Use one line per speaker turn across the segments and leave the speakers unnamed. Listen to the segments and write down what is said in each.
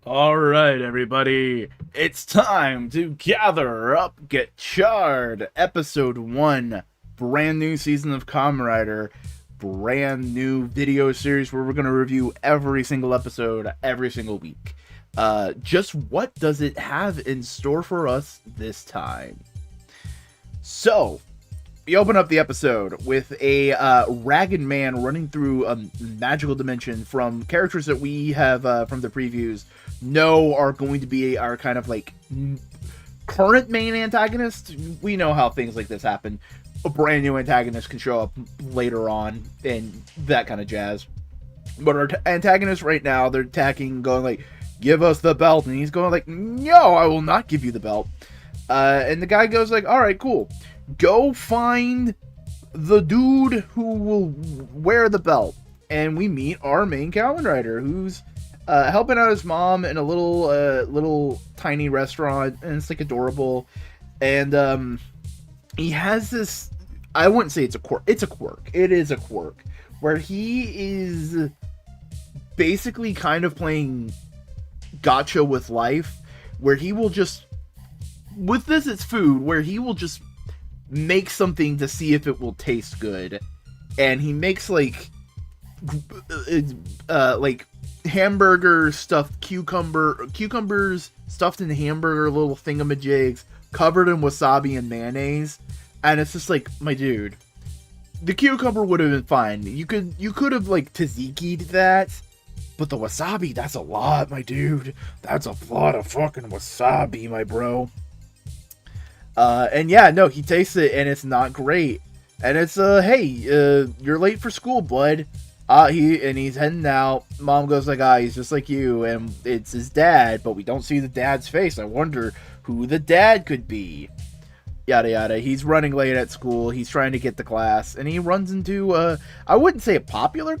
All right, everybody. It's time to gather up Gotchard, episode 1, brand new season of Kamen Rider, brand new video series where we're going to review every single episode every single week. Just what does it have in store for us this time? So, we open up the episode with a ragged man running through a magical dimension from characters that we have from the previews know are going to be our kind of like current main antagonist. We know how things like this happen. A brand new antagonist can show up later on and that kind of jazz. But our antagonist right now, they're attacking, going like, give us the belt. And he's going like, no, I will not give you the belt. And the guy goes like, all right, cool. Go find the dude who will wear the belt. And we meet our main Kamen Rider, who's helping out his mom in a little tiny restaurant, and it's like adorable. And he has this, I wouldn't say it's a quirk. It's a quirk. It is a quirk where he is basically kind of playing gotcha with life, where he will just, with this it's food, where he will just make something to see if it will taste good. And he makes like hamburger stuffed cucumbers stuffed in hamburger little thingamajigs covered in wasabi and mayonnaise. And it's just like, my dude, the cucumber would have been fine. You could have like tzatziki'd that, but the wasabi, that's a lot, my dude. That's a lot of fucking wasabi, my bro. And yeah, no, he tastes it and it's not great. And it's hey, you're late for school, bud. He's heading out. Mom goes like, he's just like you, and it's his dad, but we don't see the dad's face. I wonder who the dad could be. Yada yada. He's running late at school. He's trying to get to class, and he runs into I wouldn't say a popular.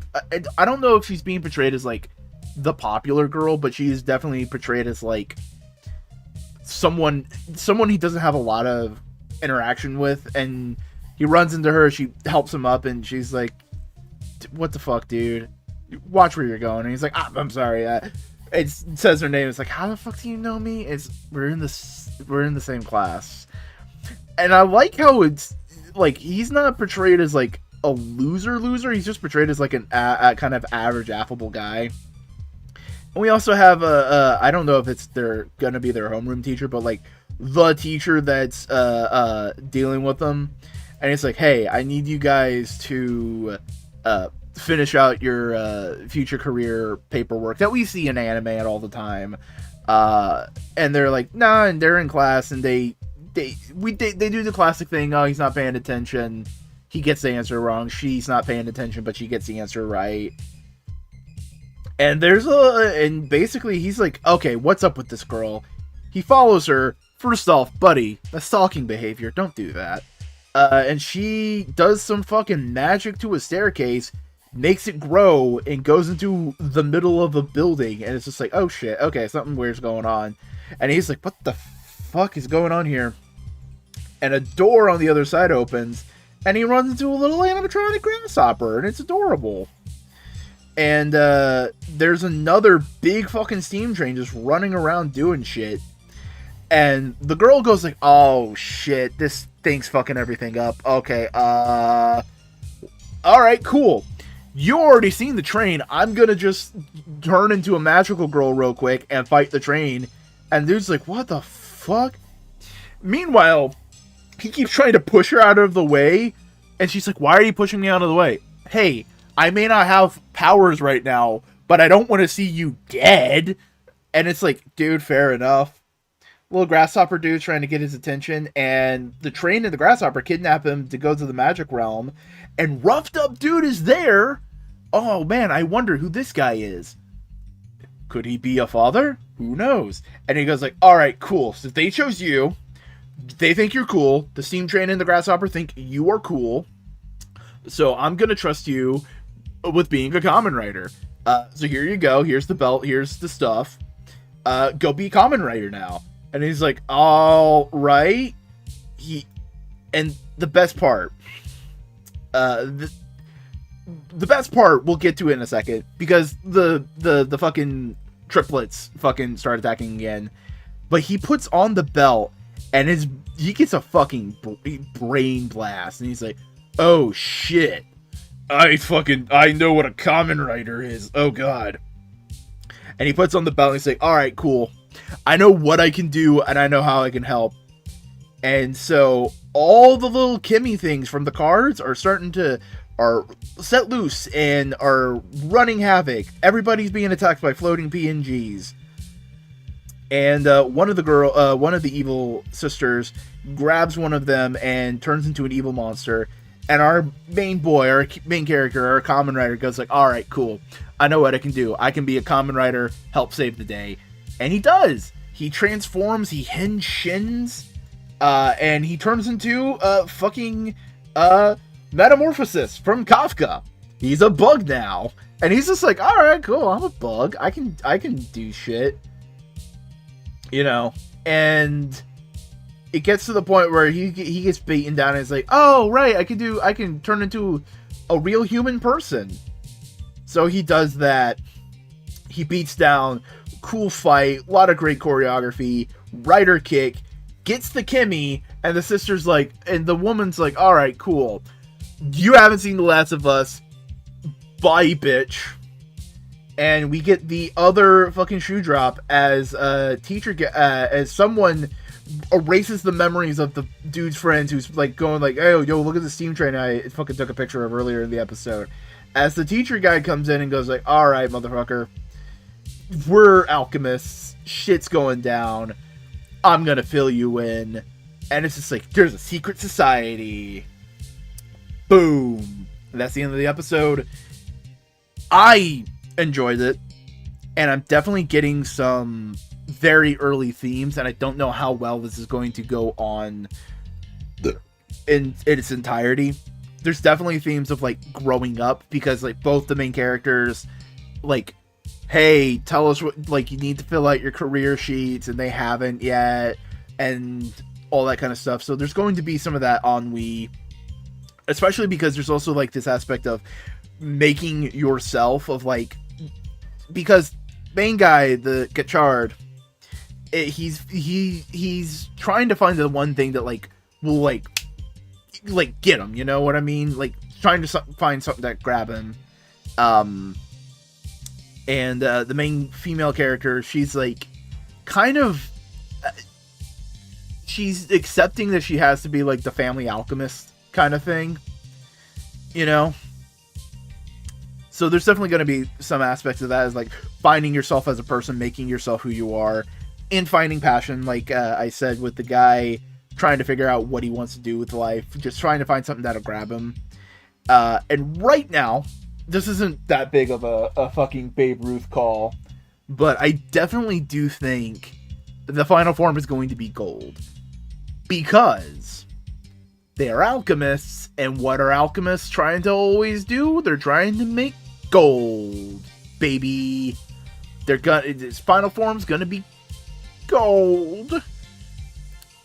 I don't know if she's being portrayed as like the popular girl, but she's definitely portrayed as like someone he doesn't have a lot of interaction with, and he runs into her. She helps him up, and she's like, what the fuck, dude? Watch where you're going. And he's like, I'm sorry. It says her name. It's like, how the fuck do you know me? We're in the same class. And I like how it's like he's not portrayed as like a loser. He's just portrayed as like a kind of average, affable guy. And we also have I don't know if they're gonna be their homeroom teacher, but like the teacher that's dealing with them. And it's like, hey, I need you guys to finish out your future career paperwork that we see in anime all the time. And they're like, nah, and they're in class, and they do the classic thing. Oh, he's not paying attention. He gets the answer wrong. She's not paying attention, but she gets the answer right. And and basically he's like, okay, what's up with this girl? He follows her. First off, buddy, that's stalking behavior. Don't do that. And she does some fucking magic to a staircase, makes it grow, and goes into the middle of a building. And it's just like, oh shit, okay, something weird's going on. And he's like, what the fuck is going on here? And a door on the other side opens, and he runs into a little animatronic grasshopper, and it's adorable. And there's another big fucking steam train just running around doing shit. And the girl goes like, oh shit, this thing's fucking everything up. Okay, alright, cool. You already seen the train. I'm gonna just turn into a magical girl real quick and fight the train. And dude's like, what the fuck? Meanwhile, he keeps trying to push her out of the way. And she's like, why are you pushing me out of the way? Hey, I may not have powers right now, but I don't want to see you dead. And it's like, dude, fair enough. Little grasshopper dude's trying to get his attention, and the train and the grasshopper kidnap him to go to the magic realm, and roughed up dude is there. Oh man, I wonder who this guy is. Could he be a father? Who knows? And he goes like, alright, cool. So they chose you. They think you're cool. The steam train and the grasshopper think you are cool. So I'm gonna trust you with being a Kamen Rider. So here you go. Here's the belt. Here's the stuff. Go be a Kamen Rider now. And he's like, all right. And the best part, the best part we'll get to it in a second, because the fucking triplets fucking start attacking again. But he puts on the belt, and he gets a fucking brain blast, and he's like, oh shit, I know what a Kamen Rider is, oh god. And he puts on the belt, and he's like, alright, cool, I know what I can do, and I know how I can help. And so all the little Kimmy things from the cards are set loose and are running havoc. Everybody's being attacked by floating PNGs. And one of the evil sisters grabs one of them and turns into an evil monster. And our main character, our Kamen Rider, goes like, all right, cool, I know what I can do. I can be a Kamen Rider, help save the day. And he does. He transforms, he henshins, and he turns into fucking Metamorphosis from Kafka. He's a bug now. And he's just like, alright, cool, I'm a bug. I can do shit. You know, and it gets to the point where he gets beaten down and it's like, oh right, I can turn into a real human person. So he does that. He beats down, cool fight, a lot of great choreography, rider kick, gets the Kimmy, and the sister's like, and the woman's like, alright, cool, you haven't seen The Last of Us, bye bitch. And we get the other fucking shoe drop as as someone erases the memories of the dude's friends who's like going like, oh, yo, look at the steam train I fucking took a picture of earlier in the episode. As the teacher guy comes in and goes like, alright, motherfucker, we're alchemists, shit's going down, I'm gonna fill you in. And it's just like, there's a secret society. Boom. And that's the end of the episode. I enjoyed it, and I'm definitely getting some very early themes, and I don't know how well this is going to go on in its entirety. There's definitely themes of like growing up, because like both the main characters like, hey, tell us what, like, you need to fill out your career sheets, and they haven't yet, and all that kind of stuff. So there's going to be some of that ennui, especially because there's also like this aspect of making yourself, of like, because main guy, the Gotchard, he's trying to find the one thing that like will like get him, you know what I mean, like trying to find something that grab him. And the main female character, she's like kind of she's accepting that she has to be like the family alchemist kind of thing, you know. So there's definitely going to be some aspects of that, as like finding yourself as a person, making yourself who you are, and finding passion, like I said, with the guy trying to figure out what he wants to do with life, just trying to find something that'll grab him. And right now, this isn't that big of a fucking Babe Ruth call, but I definitely do think the final form is going to be gold, because they are alchemists, and what are alchemists trying to always do? They're trying to make gold, baby. This final form's gonna be gold.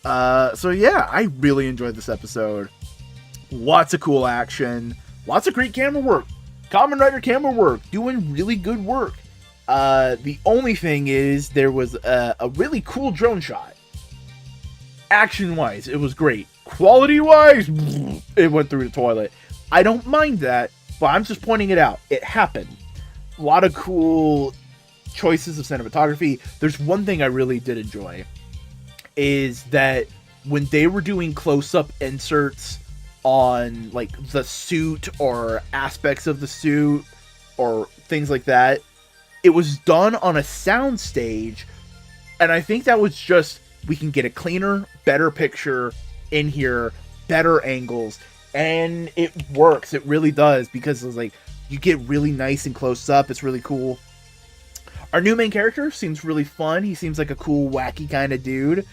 So yeah, I really enjoyed this episode. Lots of cool action, lots of great camera work. Kamen Rider camera work, doing really good work. The only thing is, there was a really cool drone shot. Action-wise, it was great. Quality-wise, it went through the toilet. I don't mind that, but I'm just pointing it out. It happened. A lot of cool choices of cinematography. There's one thing I really did enjoy, is that when they were doing close-up inserts on like the suit or aspects of the suit or things like that, it was done on a sound stage, and I think that was just, we can get a cleaner, better picture in here, better angles, and it works. It really does, because it's like you get really nice and close up. It's really cool. Our new main character seems really fun. He seems like a cool, wacky kind of dude.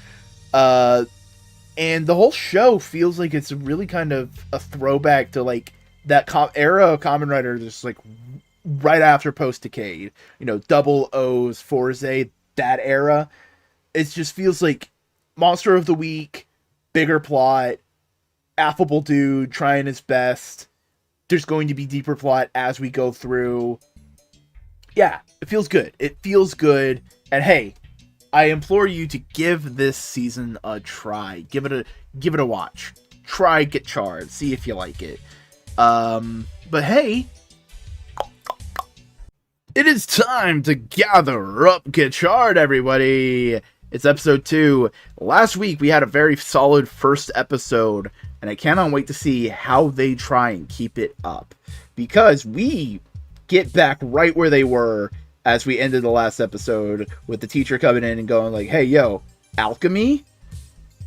And the whole show feels like it's really kind of a throwback to like that era of Kamen Rider, just like right after Post Decade, you know, Double O's, Forze, that era. It just feels like Monster of the Week, bigger plot, affable dude trying his best. There's going to be deeper plot as we go through. Yeah, it feels good. It feels good. And hey, I implore you to give this season a try. Give it a watch. Try Gotchard. See if you like it. But hey, it is time to gather up Gotchard, everybody. It's episode 2. Last week we had a very solid first episode, and I cannot wait to see how they try and keep it up. Because we get back right where they were as we ended the last episode, with the teacher coming in and going like, hey, yo, alchemy?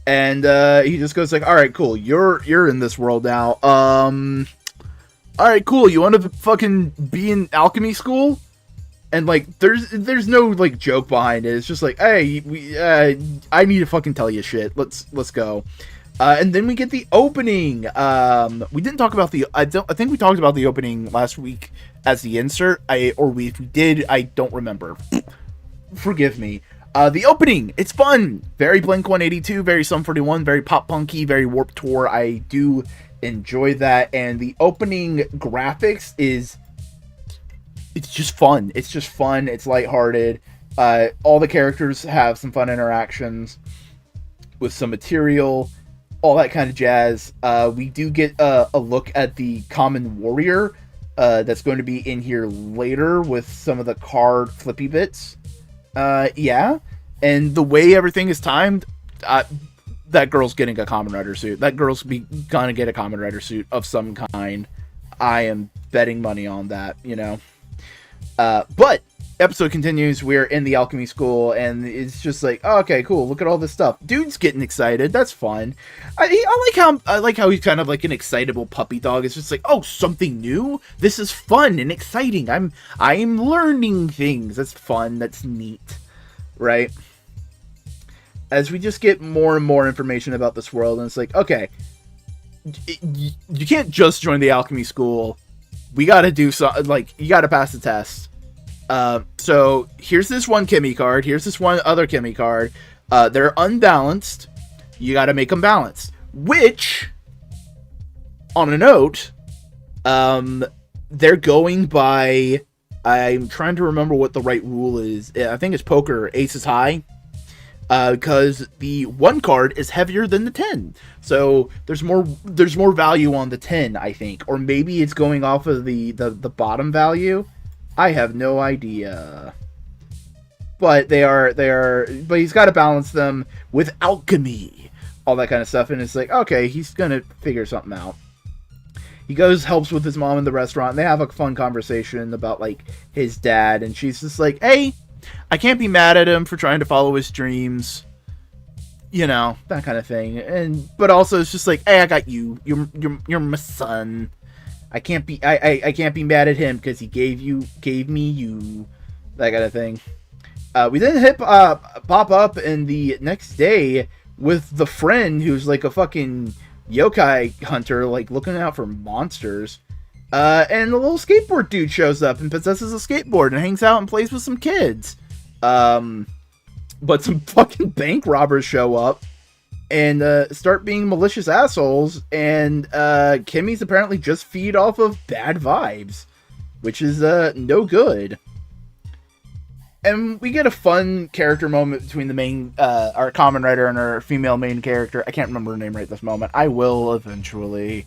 And he just goes like, alright, cool, you're in this world now. Alright, cool, you want to fucking be in alchemy school? And like, there's no like joke behind it. It's just like, hey, I need to fucking tell you shit. Let's go. And then we get the opening. We didn't talk about I think we talked about the opening last week as the insert. If we did, I don't remember. Forgive me. The opening, it's fun. Very Blink-182, very Sum 41, very pop punky, very Warped Tour. I do enjoy that. And the opening graphics it's just fun. It's just fun. It's lighthearted. All the characters have some fun interactions with some material, all that kind of jazz. We do get a look at the Kamen warrior that's going to be in here later with some of the card flippy bits. Yeah. And the way everything is timed, that girl's getting a Kamen Rider suit. That girl's gonna get a Kamen Rider suit of some kind. I am betting money on that, you know. But episode continues. We're in the alchemy school, and it's just like, oh, okay, cool. Look at all this stuff. Dude's getting excited. That's fun. I like how he's kind of like an excitable puppy dog. It's just like, oh, something new. This is fun and exciting. I'm learning things. That's fun. That's neat, right? As we just get more and more information about this world, and it's like, okay, you can't just join the alchemy school. We gotta do something. Like, you gotta pass the test. So here's this one Kimmy card. Here's this one other Kimmy card. They're unbalanced. You gotta make them balanced. Which, on a note, they're going by, I'm trying to remember what the right rule is. I think it's poker, ace is high. Because the 1 card is heavier than the 10. So there's more value on the 10, I think. Or maybe it's going off of the bottom value. I have no idea. But but he's got to balance them with alchemy. All that kind of stuff. And it's like, okay, he's going to figure something out. He helps with his mom in the restaurant. And they have a fun conversation about, like, his dad. And she's just like, hey, I can't be mad at him for trying to follow his dreams. You know, that kind of thing. But also it's just like, hey, I got you. You're my son. I can't be mad at him because he gave me you. That kind of thing. We then pop up in the next day with the friend who's like a fucking yokai hunter, like looking out for monsters. And the little skateboard dude shows up and possesses a skateboard and hangs out and plays with some kids. But some fucking bank robbers show up and start being malicious assholes. And Kimmy's apparently just feed off of bad vibes, which is no good. And we get a fun character moment between the main, our Kamen Rider and our female main character. I can't remember her name right this moment. I will eventually.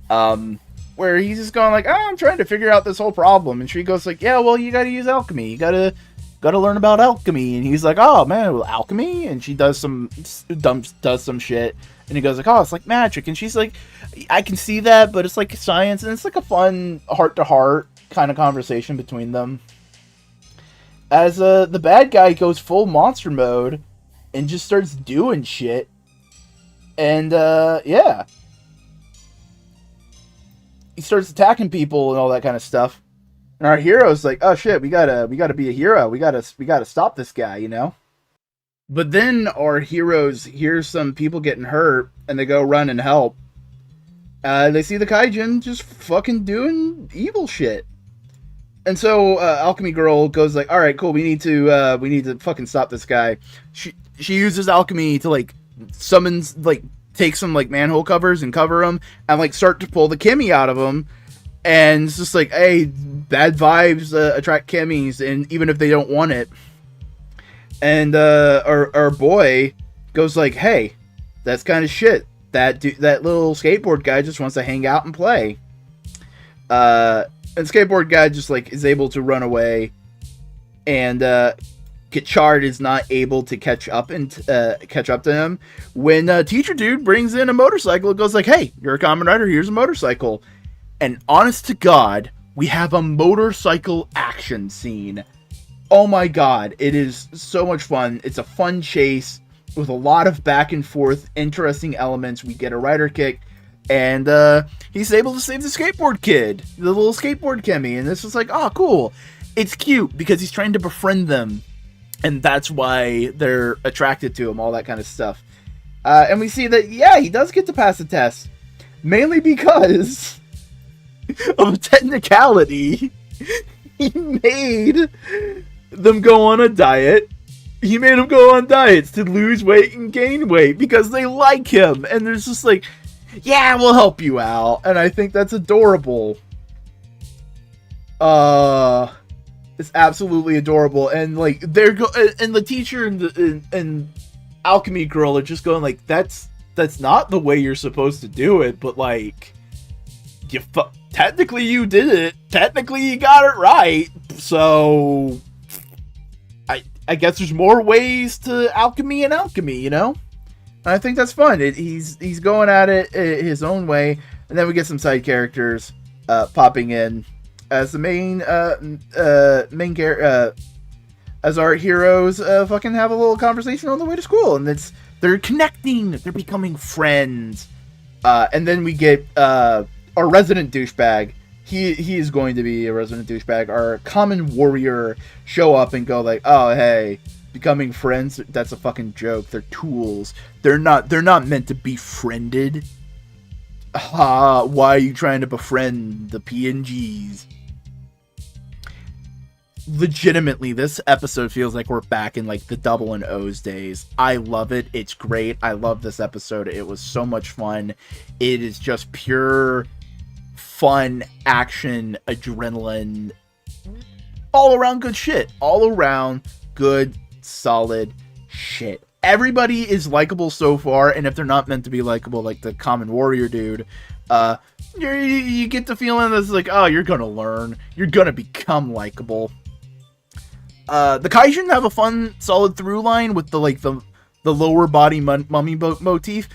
Where he's just going like, oh, I'm trying to figure out this whole problem. And she goes like, yeah, well, you gotta use alchemy. You gotta learn about alchemy. And he's like, oh, man, well, alchemy? And she does some shit. And he goes like, oh, it's like magic. And she's like, I can see that, but it's like science. And it's like a fun heart-to-heart kind of conversation between them. As the bad guy goes full monster mode and just starts doing shit. And, yeah. He starts attacking people and all that kind of stuff. And our hero's like, oh shit, we gotta be a hero. We gotta stop this guy, you know? But then our heroes hear some people getting hurt and they go run and help. They see the Kaijin just fucking doing evil shit. And so Alchemy Girl goes like, all right, cool, we need to fucking stop this guy. She uses alchemy to like summons, like, take some like manhole covers and cover them and like start to pull the Kimmy out of them. And it's just like, hey, bad vibes attract Kimmies, and even if they don't want it. And our boy goes like, hey, that's kind of shit. That little skateboard guy just wants to hang out and play. And skateboard guy just like is able to run away, and Gotchard is not able to catch up to him. When teacher dude brings in a motorcycle, it goes like, hey, you're a Kamen Rider, here's a motorcycle. And honest to God, we have a motorcycle action scene. Oh my God, it is so much fun. It's a fun chase with a lot of back and forth, interesting elements. We get a rider kick, and he's able to save the skateboard kid, the little skateboard Kimmy, and this is like, oh, cool. It's cute because he's trying to befriend them, and that's why they're attracted to him, all that kind of stuff. And we see that, yeah, he does get to pass the test, mainly because of a technicality. He made them go on a diet. He made them go on diets to lose weight and gain weight because they like him. And there's just like, yeah, we'll help you out. And I think that's adorable. It's absolutely adorable. And like, and the teacher and Alchemy Girl are just going like, that's not the way you're supposed to do it. But like, technically you did it. Technically you got it right. So I guess there's more ways to alchemy and alchemy, you know? And I think that's fun. He's going at it his own way. And then we get some side characters popping in as the main character, as our heroes fucking have a little conversation on the way to school. And they're connecting. They're becoming friends. And then we get our resident douchebag. He is going to be a resident douchebag. Our Kamen warrior show up and go like, oh, hey, becoming friends, that's a fucking joke. They're tools. They're not meant to be friended. Why are you trying to befriend the PNGs? Legitimately, this episode feels like we're back in like the Double and O's days. I love it. It's great. I love this episode. It was so much fun. It is just pure fun, action, adrenaline, all around good shit. All around good, solid shit. Everybody is likable so far, and if they're not meant to be likable, like the Kamen warrior dude, you get the feeling that's like, oh, you're gonna learn. You're gonna become likable. The Kaijin have a fun, solid through line with the lower body mummy motif.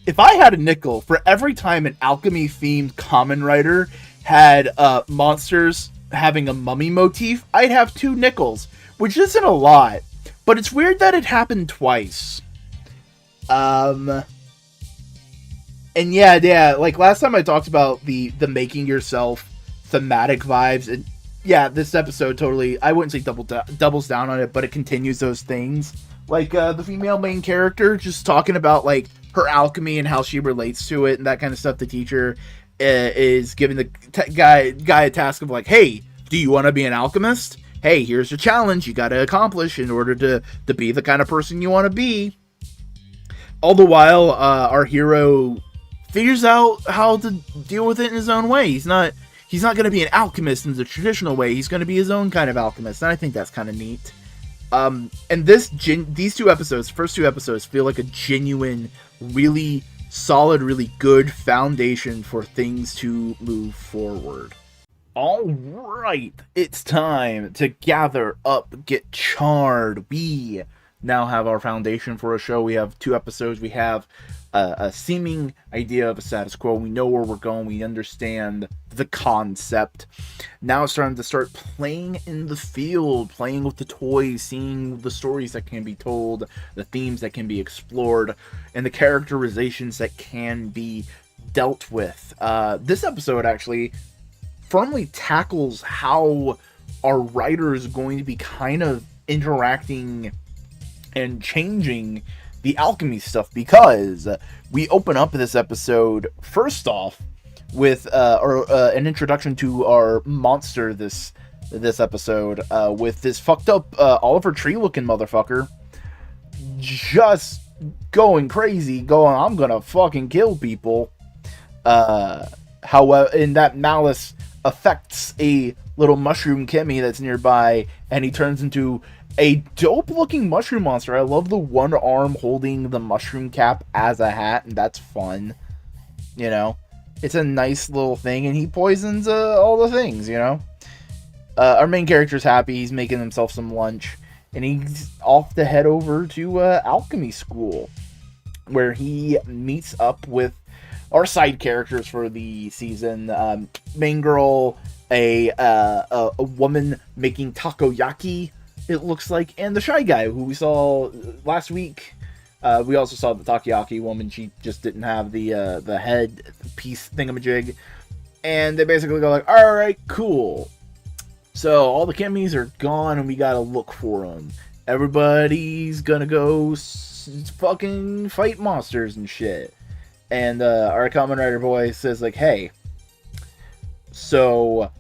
If I had a nickel for every time an alchemy-themed Kamen Rider had monsters having a mummy motif, I'd have 2 nickels, which isn't a lot, but it's weird that it happened twice. And yeah, like last time I talked about the making yourself thematic vibes, and yeah, this episode totally, I wouldn't say doubles down on it, but it continues those things. Like the female main character just talking about like her alchemy and how she relates to it and that kind of stuff. The teacher is giving the guy a task of like, hey, do you want to be an alchemist? Hey, here's a challenge you got to accomplish in order to be the kind of person you want to be. All the while, our hero figures out how to deal with it in his own way. He's not going to be an alchemist in the traditional way. He's going to be his own kind of alchemist, and I think that's kind of neat. And these 2 episodes, first 2 episodes, feel like a genuine, really solid, really good foundation for things to move forward. Alright, it's time to gather up, Gotchard. We now have our foundation for a show. We have 2 episodes. We have a seeming idea of a status quo. We know where we're going. We understand the concept. Now it's time to start playing in the field, playing with the toys, seeing the stories that can be told, the themes that can be explored, and the characterizations that can be dealt with. This episode actually firmly tackles how our writer is going to be kind of interacting and changing the alchemy stuff, because we open up this episode first off with an introduction to our monster this episode, with this fucked up Oliver Tree looking motherfucker just going crazy, going, I'm gonna fucking kill people. However, in that malice affects a little mushroom Kimmy that's nearby, and he turns into a dope-looking mushroom monster. I love the one arm holding the mushroom cap as a hat, and that's fun. You know, it's a nice little thing, and he poisons all the things. You know, our main character's happy. He's making himself some lunch, and he's off to head over to alchemy school, where he meets up with our side characters for the season. Main girl, a woman making takoyaki, it looks like, and the shy guy who we saw last week. We also saw the takoyaki woman. She just didn't have the head piece thingamajig. And they basically go like, alright, cool. So all the Kimmys are gone and we gotta look for them. Everybody's gonna go fucking fight monsters and shit. And our Kamen Rider boy says like, hey, so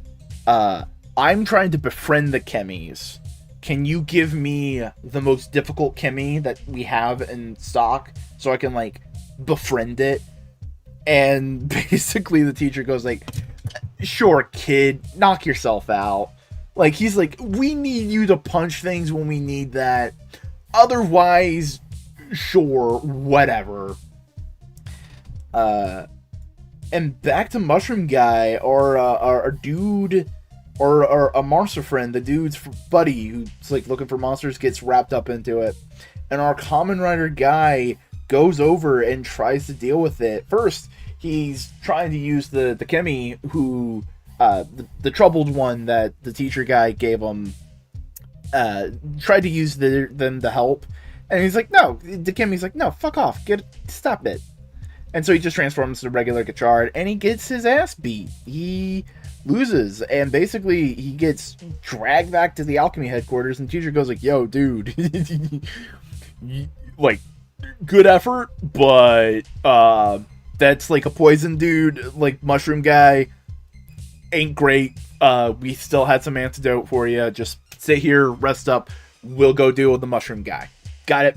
I'm trying to befriend the Kimmys. Can you give me the most difficult Kimmy that we have in stock so I can like befriend it? And basically the teacher goes like, sure, kid, knock yourself out. Like, he's like, we need you to punch things when we need that. Otherwise, sure, whatever. And back to Mushroom Guy, or our dude, or a monster friend, the dude's buddy who's like looking for monsters, gets wrapped up into it, and our Kamen Rider guy goes over and tries to deal with it. First, he's trying to use the Kimmy who, the troubled one that the teacher guy gave him, tried to use them to help, and he's like, no, the Kimmy's like, no, fuck off, stop it. And so he just transforms to regular Gotchard, and he gets his ass beat. He loses, and basically he gets dragged back to the alchemy headquarters, and the teacher goes like, yo, dude, like, good effort, but that's like a poison dude, like mushroom guy, ain't great. We still had some antidote for you. Just sit here, rest up. We'll go deal with the mushroom guy. Got it.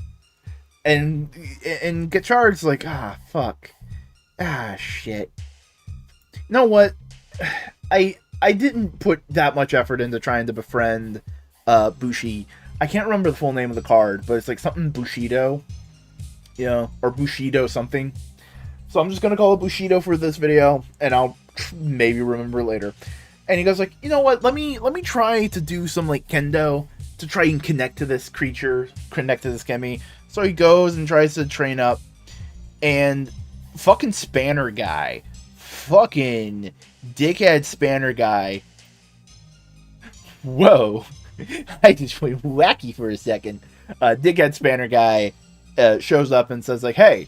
And Gotchard's like, fuck. Shit. You know what? I didn't put that much effort into trying to befriend Bushi. I can't remember the full name of the card, but it's like something Bushido. You know, or Bushido something. So I'm just gonna call it Bushido for this video, and I'll maybe remember later. And he goes like, you know what? Let me try to do some like kendo to try and connect to this creature, connect to this Kimmy. So he goes and tries to train up, and fucking Spanner Guy, fucking dickhead Spanner Guy. Whoa, I just went wacky for a second. Dickhead Spanner Guy shows up and says like, hey,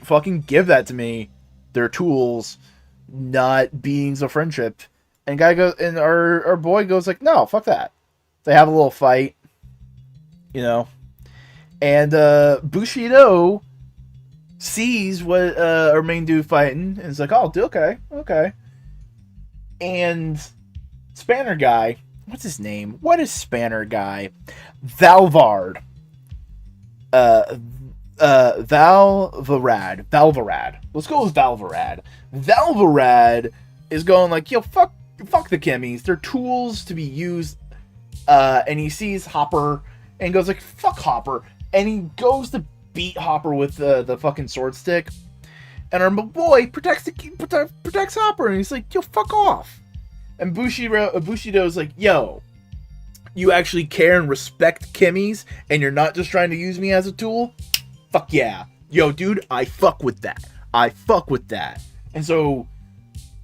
fucking give that to me. They're tools, not beings of friendship. And guy goes, and our boy goes like, no, fuck that. They have a little fight, you know. And Bushido sees what our main dude fighting, and is like, oh, okay. And Spanner Guy, what's his name? What is Spanner Guy? Valvard. Valvarad. Let's go with Valvarad. Valvarad is going like, yo, fuck the Kimmys. They're tools to be used. And he sees Hopper and goes like, fuck Hopper. And he goes to beat Hopper with the fucking sword stick. And our boy protects Hopper, and he's like, yo, fuck off. And Bushido's like, yo, you actually care and respect Kimmys, and you're not just trying to use me as a tool? Fuck yeah. Yo, dude, I fuck with that. And so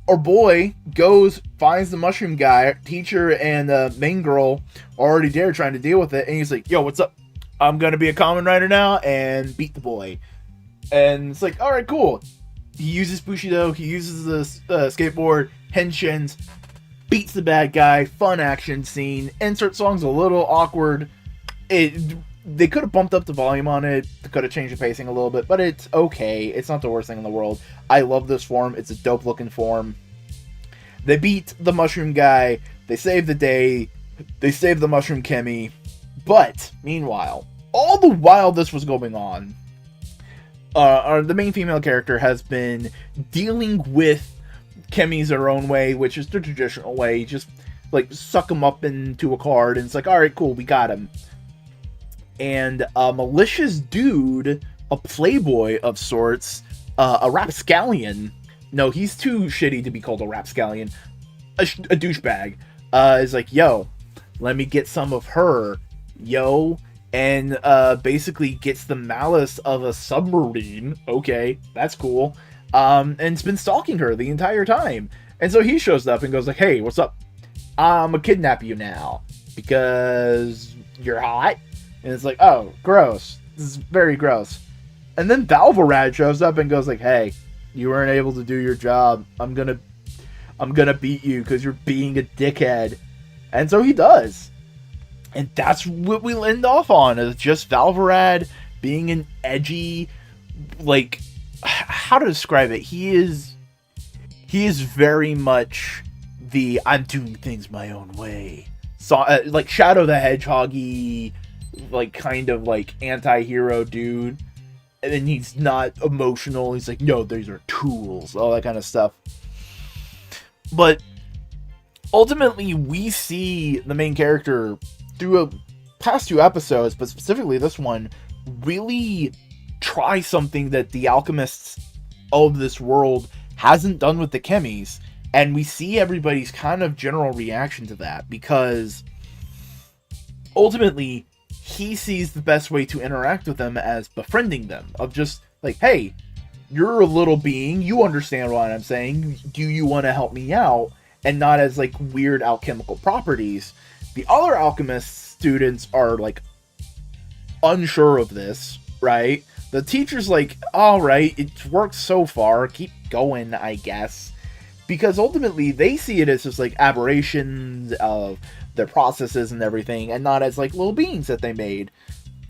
our boy goes, finds the mushroom guy, teacher and main girl already there trying to deal with it, and he's like, yo, what's up? I'm gonna be a Kamen Rider now and beat the boy. And it's like, alright, cool. He uses Bushido, he uses the skateboard, henshins, beats the bad guy, fun action scene. Insert song's a little awkward. They could have bumped up the volume on it, they could have changed the pacing a little bit, but it's okay. It's not the worst thing in the world. I love this form, it's a dope looking form. They beat the mushroom guy, they save the day, they save the mushroom Kimmy. But, meanwhile, all the while this was going on, the main female character has been dealing with Kemi's their own way, which is the traditional way. Just like suck him up into a card, and it's like, all right, cool, we got him. And a malicious dude, a playboy of sorts, a rapscallion. No, he's too shitty to be called a rapscallion. A douchebag. Is like, yo, let me get some of her, yo. And basically gets the malice of a submarine. Okay, that's cool. And it's been stalking her the entire time. And so he shows up and goes like, hey, what's up? I'm gonna kidnap you now because you're hot. And it's like, oh, gross. This is very gross. And then Valvarad shows up and goes like, hey, you weren't able to do your job. I'm gonna beat you because you're being a dickhead. And so he does. And that's what we end off on, is just Valvarad being an edgy, like, how to describe it? He is very much the I'm doing things my own way. So, like Shadow the Hedgehog-y, like kind of like anti-hero dude. And then he's not emotional. He's like, no, these are tools, all that kind of stuff. But ultimately, we see the main character through a past 2 episodes, but specifically this one, really try something that the alchemists of this world hasn't done with the chemis. And we see everybody's kind of general reaction to that, because ultimately he sees the best way to interact with them as befriending them, of just like, hey, you're a little being, you understand what I'm saying, do you want to help me out? And not as like weird alchemical properties. The other alchemist students are like unsure of this, right? The teacher's like, all right, it's worked so far, keep going, I guess. Because ultimately they see it as just like aberrations of their processes and everything, and not as like little beings that they made.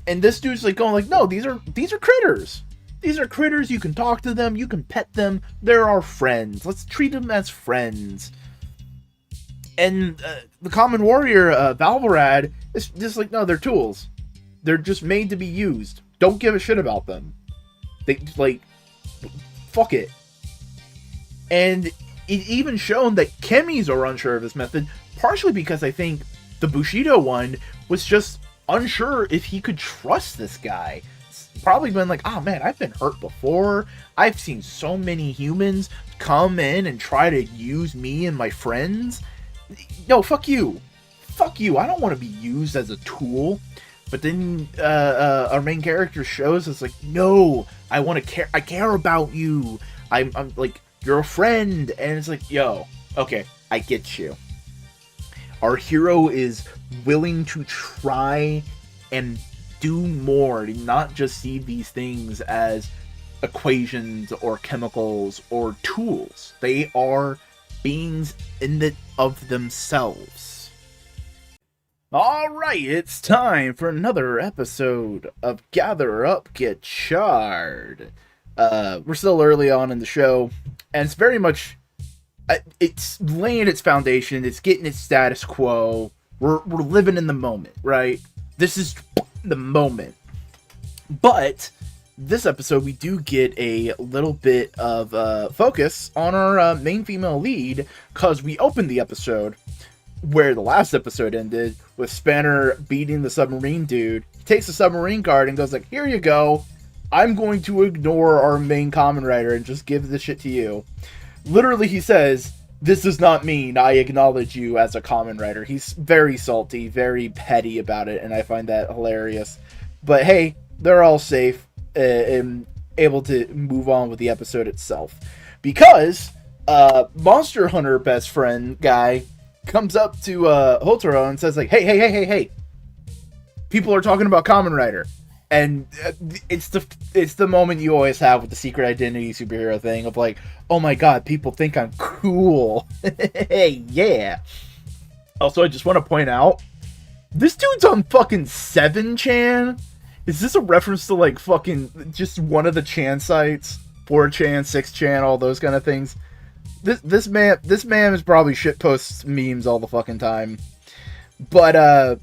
And this dude's like going like, no, these are critters. These are critters, you can talk to them, you can pet them, they're our friends. Let's treat them as friends. And the common warrior, Valvarad, is just like, no, they're tools. They're just made to be used. Don't give a shit about them. They, like, fuck it. And it even shown that chemis are unsure of this method, partially because I think the Bushido one was just unsure if he could trust this guy. It's probably been like, oh man, I've been hurt before. I've seen so many humans come in and try to use me and my friends. No, fuck you. Fuck you. I don't want to be used as a tool. But then our main character shows us like, no, I want to care. I care about you. I'm like, you're a friend. And it's like, yo, okay, I get you. Our hero is willing to try and do more, to not just see these things as equations or chemicals or tools. They are beings in and of themselves. Alright, it's time for another episode of Gather Up, Gotchard. We're still early on in the show, and it's very much, it's laying its foundation, it's getting its status quo. We're living in the moment, right? This is the moment. But this episode, we do get a little bit of focus on our main female lead, because we opened the episode where the last episode ended, with Spanner beating the submarine dude. He takes the submarine card and goes like, here you go. I'm going to ignore our main Kamen Rider and just give this shit to you. Literally, he says, this does not mean I acknowledge you as a Kamen Rider. He's very salty, very petty about it, and I find that hilarious. But hey, they're all safe and able to move on with the episode itself. Because Monster Hunter best friend guy comes up to Hotaro and says like, hey, people are talking about Kamen Rider. And it's the moment you always have with the secret identity superhero thing of like, oh my god, people think I'm cool. Hey, yeah. Also, I just want to point out, this dude's on fucking 7chan. Is this a reference to like fucking just one of the Chan sites? 4chan, 6chan, all those kind of things. This man is probably shitposts memes all the fucking time. But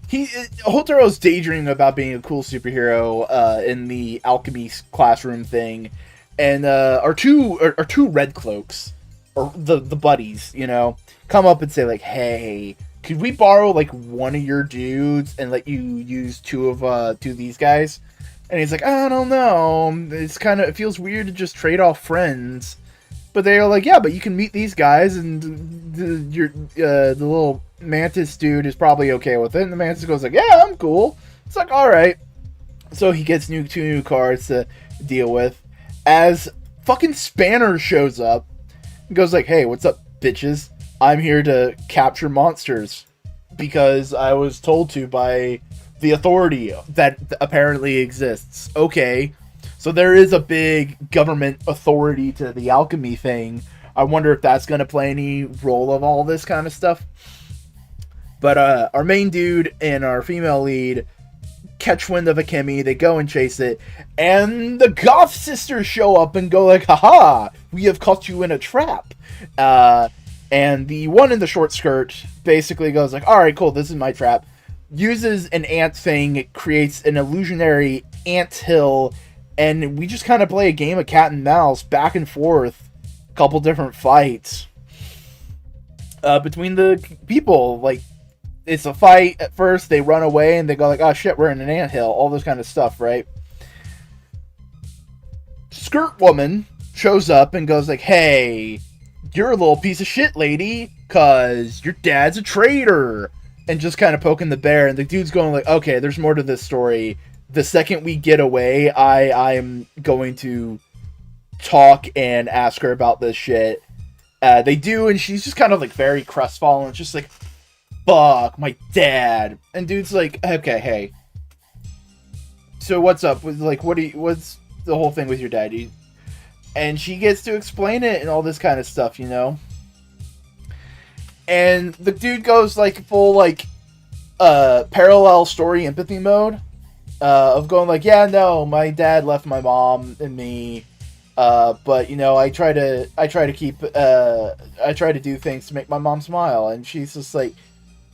Hotaro's daydreaming about being a cool superhero in the alchemy classroom thing, and our two red cloaks or the buddies, you know, come up and say like, hey, could we borrow like one of your dudes and let you use two of these guys? And he's like, I don't know. It feels weird to just trade off friends. But they're like, yeah, but you can meet these guys, and the little Mantis dude is probably okay with it. And the Mantis goes like, yeah, I'm cool. It's like, all right. So he gets two new cards to deal with. As fucking Spanner shows up, and goes like, hey, what's up, bitches? I'm here to capture monsters because I was told to by the authority that apparently exists. Okay. So there is a big government authority to the alchemy thing. I wonder if that's going to play any role of all this kind of stuff. But our main dude and our female lead catch wind of a Kimmy. They go and chase it. And the Goth sisters show up and go like, haha, we have caught you in a trap. And the one in the short skirt basically goes like, alright, cool, this is my trap. Uses an ant thing. It creates an illusionary ant hill. And we just kind of play a game of cat and mouse, back and forth, a couple different fights between the people. Like, it's a fight at first, they run away, and they go like, oh shit, we're in an anthill, all this kind of stuff, right? Skirt Woman shows up and goes like, hey, you're a little piece of shit, lady, cause your dad's a traitor, and just kind of poking the bear, and the dude's going like, okay, there's more to this story. The second we get away, I'm going to talk and ask her about this shit. They do, and she's just kind of like very crestfallen. It's just like, fuck, my dad. And dude's like, okay, hey. So what's up? Like, what's the whole thing with your dad? And she gets to explain it and all this kind of stuff, you know? And the dude goes like full like parallel story empathy mode. Of going like, yeah, no, my dad left my mom and me, but you know, I try to do things to make my mom smile, and she's just like,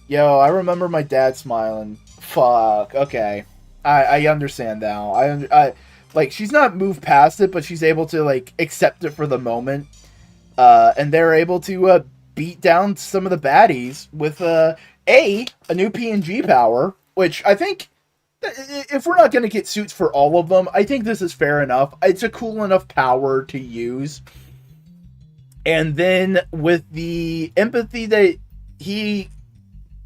yo, I remember my dad smiling. Fuck, okay, I understand now. I like, she's not moved past it, but she's able to like accept it for the moment, and they're able to beat down some of the baddies with a new PNG power, which I think, if we're not going to get suits for all of them, I think this is fair enough. It's a cool enough power to use. And then with the empathy that he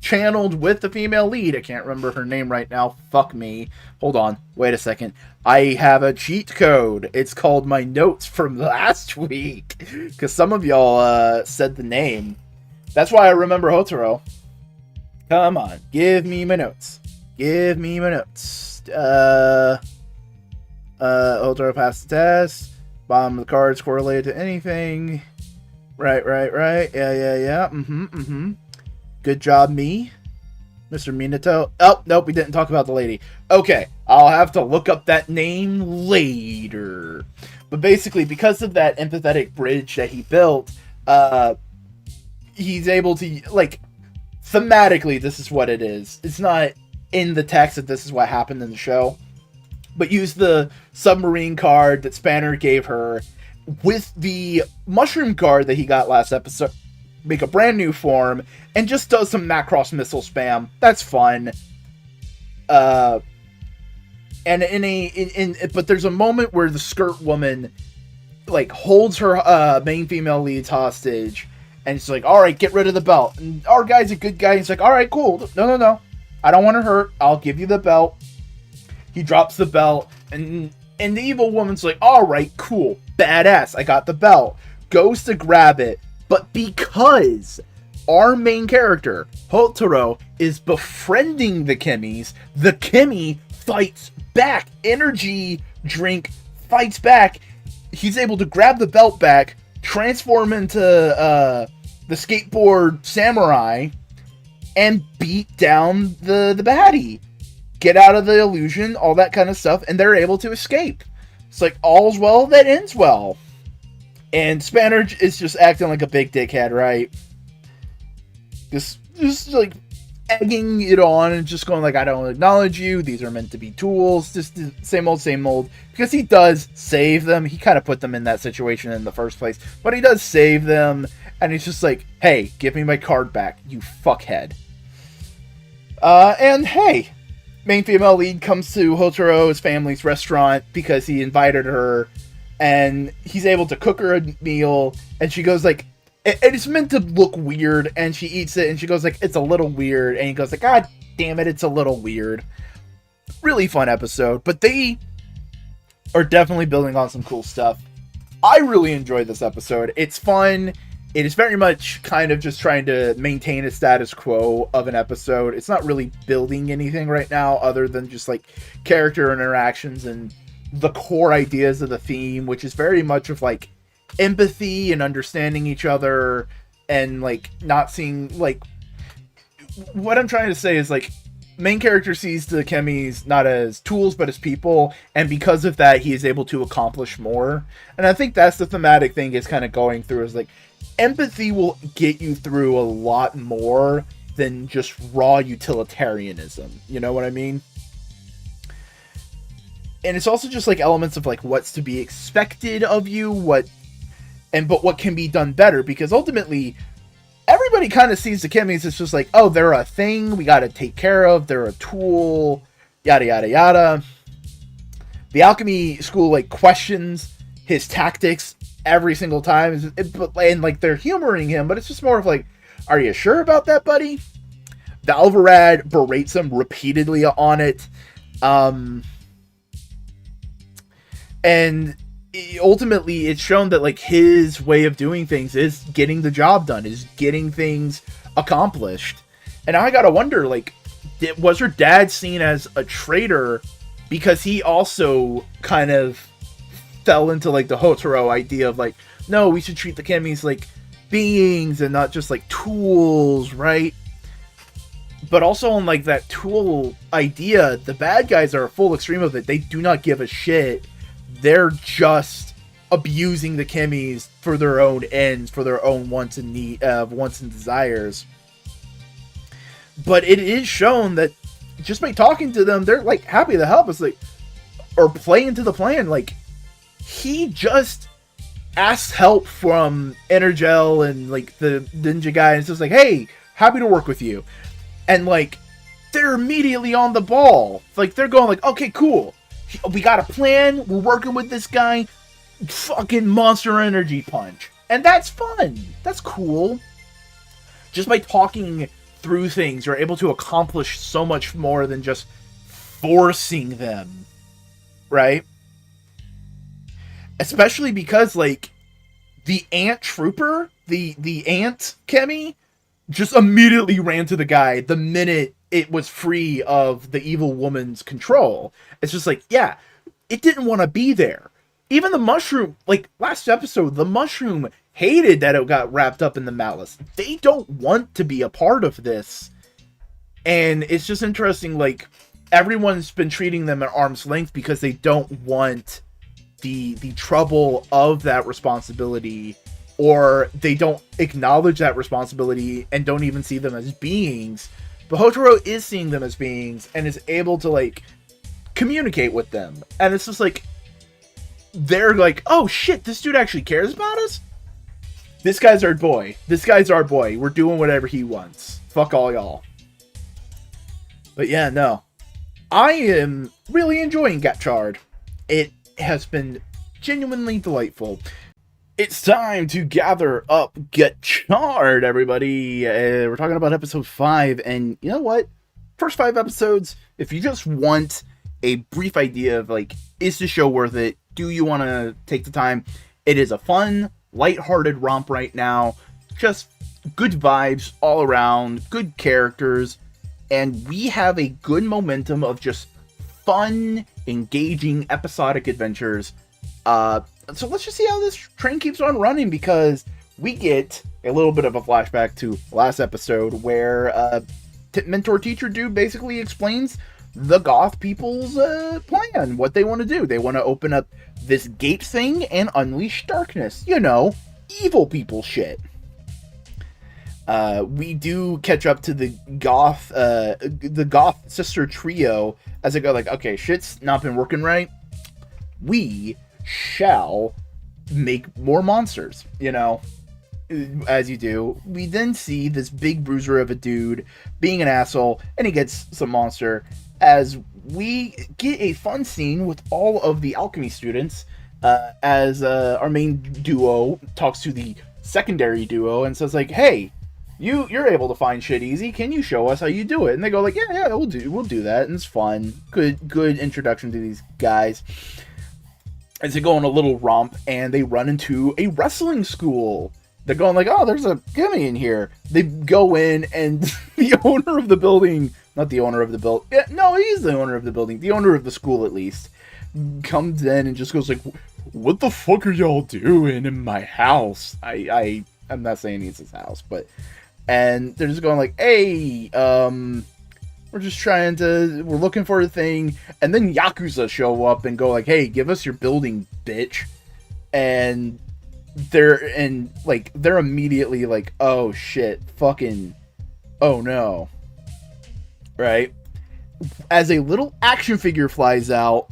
channeled with the female lead, I can't remember her name right now. Fuck me. Hold on. Wait a second. I have a cheat code. It's called my notes from last week. Because some of y'all said the name. That's why I remember Hotaro. Come on. Give me my notes. Give me my notes. Ultra passed the test. Bottom of the cards correlated to anything. Right. Yeah. Good job, me. Mr. Minato. Oh, nope, we didn't talk about the lady. Okay, I'll have to look up that name later. But basically, because of that empathetic bridge that he built, he's able to, like, thematically, this is what it is. It's not in the text that this is what happened in the show, but use the submarine card that Spanner gave her with the mushroom card that he got last episode, make a brand new form, and just does some Macross missile spam. That's fun. And but there's a moment where the Skirt Woman like holds her main female leads hostage, and she's like, all right, get rid of the belt. And our guy's a good guy. He's like, all right, cool. No. I don't want to hurt. I'll give you the belt. He drops the belt, and the evil woman's like, all right, cool. Badass. I got the belt. Goes to grab it. But because our main character, Hotaro, is befriending the Kimmies, the Kimmy fights back. Energy drink fights back. He's able to grab the belt back, transform into the skateboard samurai, and beat down the baddie. Get out of the illusion, all that kind of stuff, and they're able to escape. It's like, all's well that ends well. And Spanner is just acting like a big dickhead, right? Just like egging it on and just going like, I don't acknowledge you, these are meant to be tools, just the same old, because he does save them. He kind of put them in that situation in the first place, but he does save them, and he's just like, hey, give me my card back, you fuckhead. And hey, main female lead comes to Hotaro's family's restaurant because he invited her, and he's able to cook her a meal, and she goes like, it's meant to look weird, and she eats it, and she goes like, it's a little weird, and he goes like, God damn it, it's a little weird. Really fun episode, but they are definitely building on some cool stuff. I really enjoyed this episode. It's fun. It is very much kind of just trying to maintain a status quo of an episode. It's not really building anything right now other than just like character interactions and the core ideas of the theme, which is very much of like empathy and understanding each other, and like not seeing, like, what I'm trying to say is like main character sees the chemis not as tools but as people, and because of that he is able to accomplish more. And I think that's the thematic thing is kind of going through, is like empathy will get you through a lot more than just raw utilitarianism, you know what I mean? And it's also just like elements of like what's to be expected of you, but what can be done better, because ultimately everybody kind of sees the chemis as just like, oh, they're a thing we got to take care of, they're a tool, yada yada yada. The alchemy school like questions his tactics every single time, and like they're humoring him, but it's just more of like, are you sure about that, buddy? The Alvarad berates him repeatedly on it, and ultimately it's shown that like his way of doing things is getting the job done, is getting things accomplished. And I gotta wonder, like, was her dad seen as a traitor because he also kind of fell into like the Hotaro idea of like, no, we should treat the chemis like beings and not just like tools, right? But also on like that tool idea, the bad guys are a full extreme of it. They do not give a shit. They're just abusing the chemis for their own ends, for their own wants and desires. But it is shown that just by talking to them, they're like happy to help us, like, or play into the plan. Like, he just asks help from Energel and like the ninja guy, and it's just like, hey, happy to work with you. And like, they're immediately on the ball. Like, they're going like, okay, cool. We got a plan. We're working with this guy. Fucking monster energy punch. And that's fun. That's cool. Just by talking through things, you're able to accomplish so much more than just forcing them. Right? Especially because, like, the ant trooper, the ant chemi, just immediately ran to the guy the minute it was free of the evil woman's control. It's just like, yeah, it didn't want to be there. Even the mushroom, like last episode, the mushroom hated that it got wrapped up in the malice. They don't want to be a part of this. And it's just interesting, like, everyone's been treating them at arm's length because they don't want the trouble of that responsibility, or they don't acknowledge that responsibility and don't even see them as beings. But Hotaro is seeing them as beings and is able to, like, communicate with them. And it's just like, they're like, oh shit, this dude actually cares about us? This guy's our boy. This guy's our boy. We're doing whatever he wants. Fuck all y'all. But yeah, no. I am really enjoying Gotchard. It has been genuinely delightful. It's time to gather up Gotchard, everybody. We're talking about episode 5, and you know what? First 5 episodes, if you just want a brief idea of, like, is the show worth it? Do you want to take the time? It is a fun, lighthearted romp right now. Just good vibes all around, good characters, and we have a good momentum of just fun, engaging, episodic adventures. So let's just see how this train keeps on running, because we get a little bit of a flashback to last episode where mentor teacher dude basically explains the goth people's plan, what they want to do. They want to open up this gate thing and unleash darkness. You know, evil people shit. We do catch up to the goth sister trio as they go like, okay, shit's not been working right. We shall make more monsters, as you do. We then see this big bruiser of a dude being an asshole, and he gets some monster as we get a fun scene with all of the alchemy students, as our main duo talks to the secondary duo and says like, hey, you're able to find shit easy. Can you show us how you do it? And they go like, yeah, we'll do that. And it's fun. Good introduction to these guys. As they go on a little romp, and they run into a wrestling school. They're going like, oh, there's a Kamen in here. They go in, and the owner of the building, not the owner of the building, yeah, no, he's the owner of the building, the owner of the school at least, comes in and just goes like, what the fuck are y'all doing in my house? I'm not saying it's his house, but, and they're just going like, hey, we're just we're looking for a thing, and then Yakuza show up and go like, hey, give us your building, bitch. And they're immediately like, oh shit, fucking, oh no. Right? As a little action figure flies out,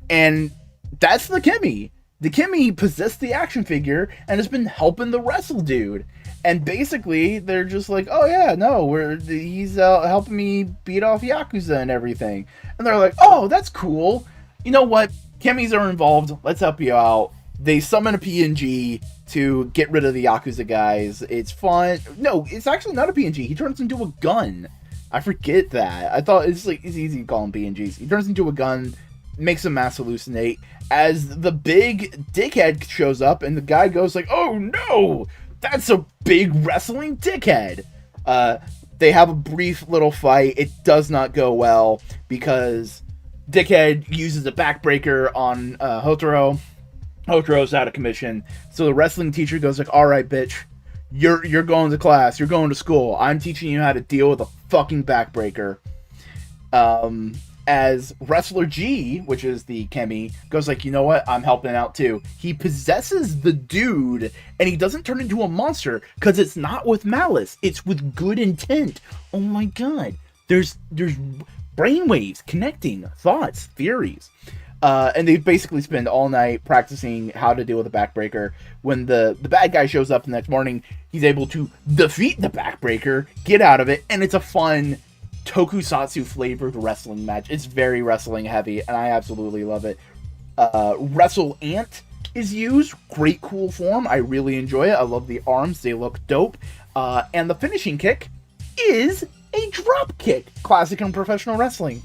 and that's the Kimmy. The Kimmy possessed the action figure and has been helping the wrestle dude. And basically, they're just like, oh yeah, no, he's helping me beat off Yakuza and everything. And they're like, oh, that's cool. You know what? Kimmies are involved. Let's help you out. They summon a PNG to get rid of the Yakuza guys. It's fun. No, it's actually not a PNG. He turns into a gun. I forget that. I thought it's easy to call them PNGs. He turns into a gun, makes them mass hallucinate. As the big dickhead shows up, and the guy goes like, oh no! That's a big wrestling dickhead. They have a brief little fight. It does not go well because dickhead uses a backbreaker on Hotaro. Hotaro's out of commission. So the wrestling teacher goes like, all right, bitch, you're going to class. You're going to school. I'm teaching you how to deal with a fucking backbreaker. As Wrestler G, which is the Kemi, goes like, you know what? I'm helping out too. He possesses the dude, and he doesn't turn into a monster because it's not with malice. It's with good intent. Oh my god. There's brainwaves connecting thoughts, theories. And they basically spend all night practicing how to deal with a backbreaker. When the bad guy shows up the next morning, he's able to defeat the backbreaker, get out of it, and it's a fun tokusatsu flavored wrestling match. It's very wrestling heavy, and I absolutely love it. Wrestle Ant is used. Great cool form. I really enjoy it. I love the arms. They look dope. And the finishing kick is a drop kick. Classic in professional wrestling.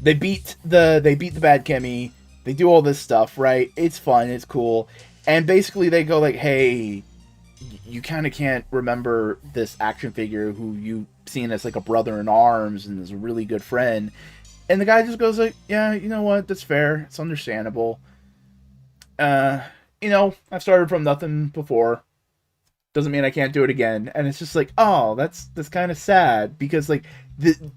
They beat the bad Kemi. They do all this stuff, right? It's fun. It's cool. And basically they go like, hey, you kind of can't remember this action figure who you seen as like a brother in arms and is a really good friend. And the guy just goes like, yeah, you know what? That's fair. It's understandable. I've started from nothing before. Doesn't mean I can't do it again. And it's just like, oh, that's kind of sad because like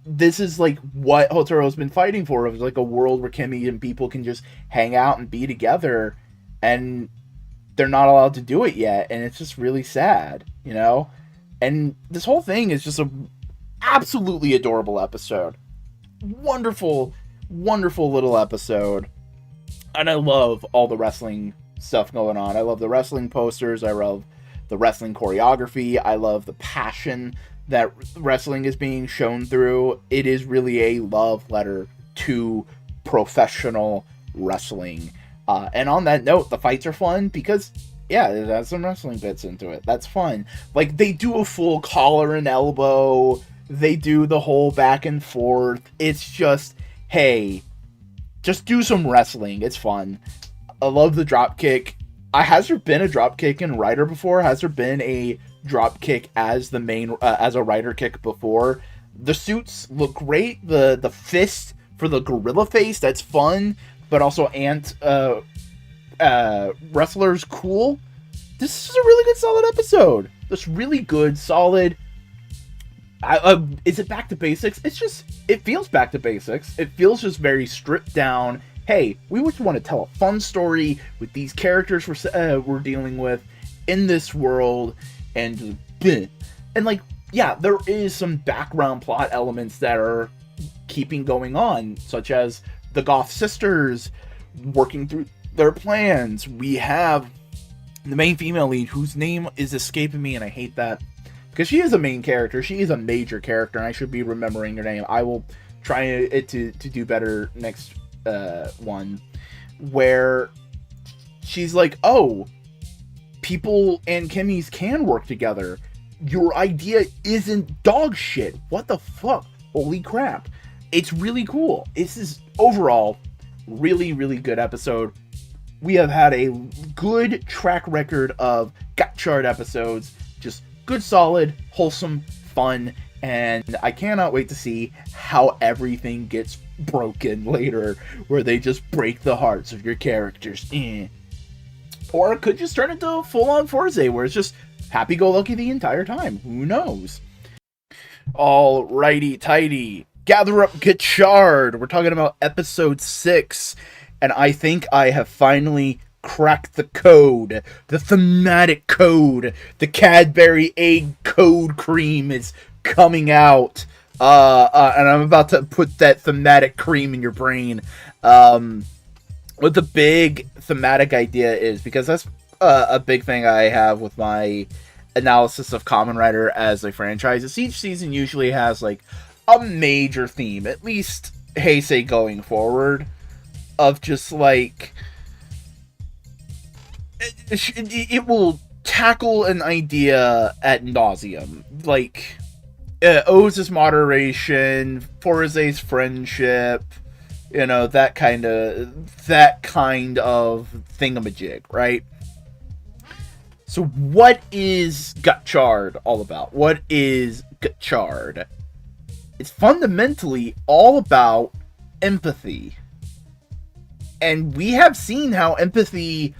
this is like what Hotaro's been fighting for. It was like a world where Kemi and people can just hang out and be together, and they're not allowed to do it yet. And it's just really sad, And this whole thing is just a absolutely adorable episode. Wonderful, wonderful little episode. And I love all the wrestling stuff going on. I love the wrestling posters. I love the wrestling choreography. I love the passion that wrestling is being shown through. It is really a love letter to professional wrestling. And on that note, the fights are fun because, yeah, it has some wrestling bits into it. That's fun. Like, they do a full collar and elbow. They do the whole back and forth. It's just, hey, just do some wrestling. It's fun. I love the drop kick. Has there been a drop kick in Rider before? Has there been a drop kick as the main, as a Rider kick before? The suits look great. The fist for the gorilla face, that's fun. But also Ant wrestler's cool. This is a really good, solid episode. This really good, solid. Is it back to basics? It feels back to basics. It feels just very stripped down. Hey, we just want to tell a fun story with these characters we're dealing with in this world, and bleh. And like, yeah, there is some background plot elements that are keeping going on, such as the Goth sisters working through their plans. We have the main female lead, whose name is escaping me, and I hate that, because she is a main character. She is a major character, and I should be remembering her name. I will try it to do better next one, where she's like, oh, people and Kimmy's can work together. Your idea isn't dog shit. What the fuck? Holy crap. It's really cool. This is overall really, really good episode. We have had a good track record of Gotchard episodes. Just good, solid, wholesome, fun, and I cannot wait to see how everything gets broken later, where they just break the hearts of your characters. Or it could just turn into a full-on Forza, where it's just happy-go-lucky the entire time. Who knows? Alrighty, tighty. Gather up, Gotchard. We're talking about episode 6, and I think I have finally cracked the code. The thematic code. The Cadbury egg code cream is coming out. And I'm about to put that thematic cream in your brain. What the big thematic idea is, because that's a big thing I have with my analysis of Kamen Rider as a franchise. Each season usually has like a major theme, at least Heisei going forward, of just like it will tackle an idea ad nauseum, like Oz's moderation, Forze's friendship, you know, that kind of thingamajig, right? So what is Gotchard all about? What is Gotchard? It's fundamentally all about empathy. And we have seen how empathy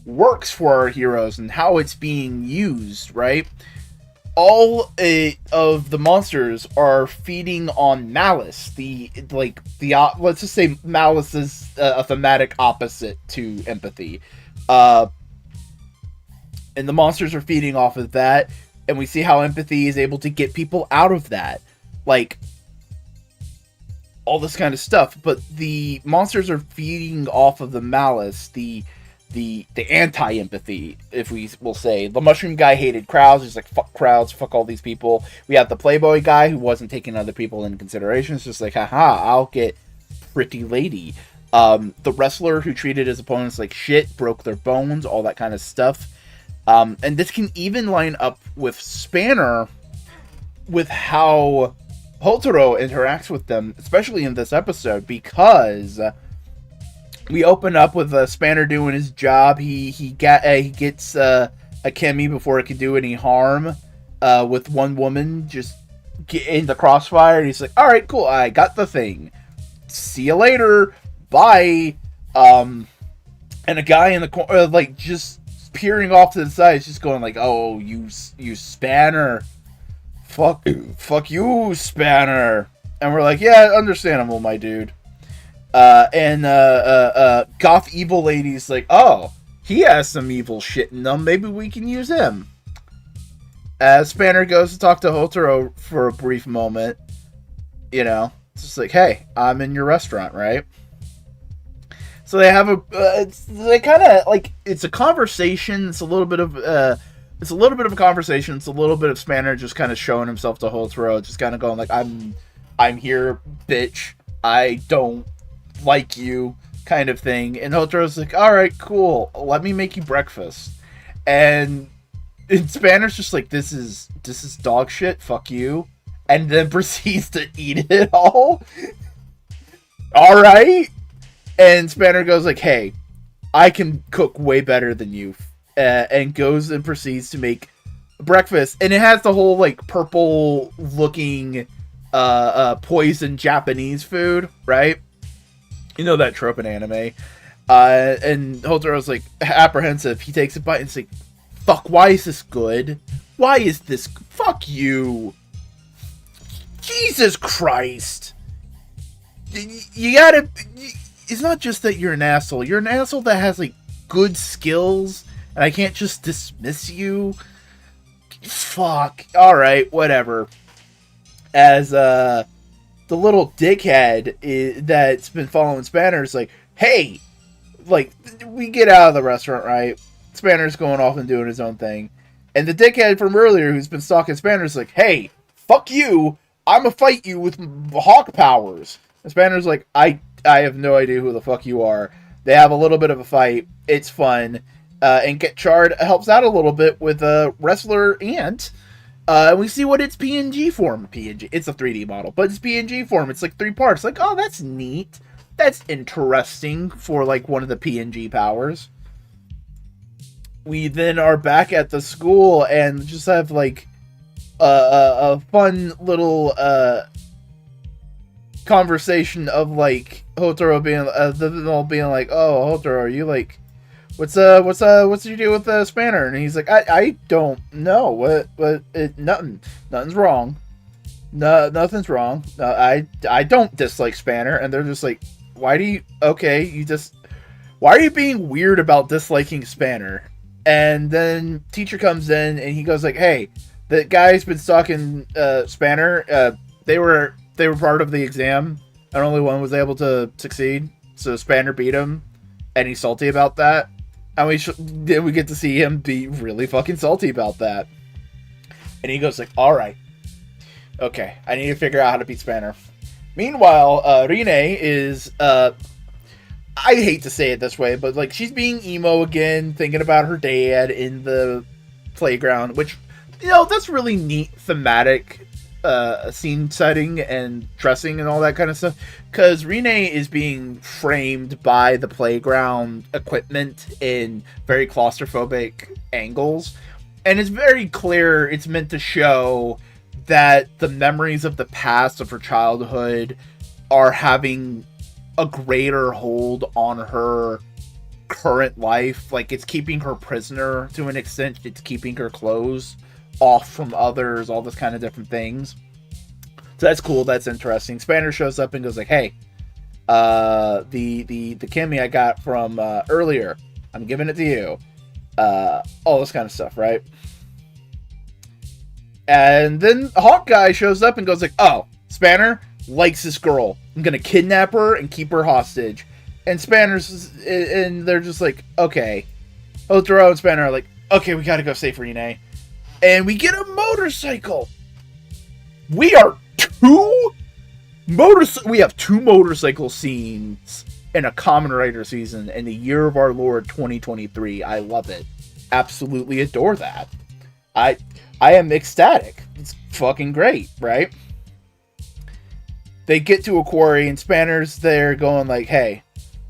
works for our heroes and how it's being used, right? All of the monsters are feeding on malice. Let's just say malice is a thematic opposite to empathy. And the monsters are feeding off of that, and we see how empathy is able to get people out of that. Like, all this kind of stuff, but the monsters are feeding off of the malice, the anti-empathy, if we will say. The mushroom guy hated crowds. He's like, fuck crowds, fuck all these people. We have the playboy guy who wasn't taking other people into consideration. It's just like, haha, I'll get pretty lady. The wrestler who treated his opponents like shit, broke their bones, all that kind of stuff. And this can even line up with Spanner, with how Hotaro interacts with them, especially in this episode, because we open up with Spanner doing his job. He gets a Kimmy before it can do any harm, with one woman just get in the crossfire. And he's like, all right, cool, I got the thing. See you later. Bye. And a guy in the corner, like, just peering off to the side, is just going like, oh, you Spanner. Fuck you, Spanner. And we're like, yeah, understandable, my dude. And Goth Evil Lady's like, oh, he has some evil shit in them. Maybe we can use him. As Spanner goes to talk to Hotaro for a brief moment, you know, it's just like, hey, I'm in your restaurant, right? So they have they kind of like, it's a conversation. It's a little bit of a conversation. It's a little bit of Spanner just kind of showing himself to Hotaro, just kind of going like, I'm here, bitch. I don't like you, kind of thing. And Hotaro's like, all right, cool. Let me make you breakfast. And Spanner's just like, this is dog shit. Fuck you. And then proceeds to eat it all. All right. And Spanner goes like, hey, I can cook way better than you. And goes and proceeds to make breakfast. And it has the whole, like, purple looking poison Japanese food, right? You know that trope in anime. And Hotaro's like apprehensive. He takes a bite and it's like, fuck, why is this good? Why is this? Fuck you. Jesus Christ. You gotta. It's not just that you're an asshole. You're an asshole that has, like, good skills. And I can't just dismiss you. fuck. Alright, whatever. As, the little dickhead that's been following Spanner is like, hey, like, we get out of the restaurant, right? Spanner's going off and doing his own thing. And the dickhead from earlier who's been stalking Spanner's like, hey, fuck you. I'm gonna fight you with hawk powers. And Spanner's like, I have no idea who the fuck you are. They have a little bit of a fight. It's fun. And Gotchard helps out a little bit with a wrestler Ant. And we see what its PNG form. PNG. It's a 3D model, but it's PNG form. It's like 3 parts. Like, oh, that's neat. That's interesting for, like, one of the PNG powers. We then are back at the school and just have, like, a fun little conversation of, like, Hotaro being like, oh, Hotaro, are you, like, what's your deal with Spanner? And he's like, I don't know. Nothing's wrong. No, nothing's wrong. I don't dislike Spanner. And they're just like, why are you being weird about disliking Spanner? And then teacher comes in and he goes like, hey, the guy's been stalking Spanner. They were part of the exam and only one was able to succeed. So Spanner beat him and he's salty about that. And then we get to see him be really fucking salty about that. And he goes like, alright. Okay, I need to figure out how to beat Spanner. Meanwhile, Rine is, I hate to say it this way, but, like, she's being emo again, thinking about her dad in the playground, which, you know, that's really neat thematic scene setting and dressing and all that kind of stuff, because Rine is being framed by the playground equipment in very claustrophobic angles, and it's very clear it's meant to show that the memories of the past of her childhood are having a greater hold on her current life. Like, it's keeping her prisoner to an extent. It's keeping her clothes off from others, all this kind of different things. So that's cool. That's interesting. Spanner shows up and goes like, hey, the Kimmy I got from earlier, I'm giving it to you. All this kind of stuff, right? And then Hawkeye shows up and goes like, oh, Spanner likes this girl. I'm going to kidnap her and keep her hostage. And they're just like, okay. Otaro and Spanner are like, okay, we got to go save Rine. And we get a motorcycle. We have 2 motorcycle scenes in a Kamen Rider season in the year of our Lord 2023. I love it. Absolutely adore that. I am ecstatic. It's fucking great, right? They get to a quarry and Spanner's there going like, hey,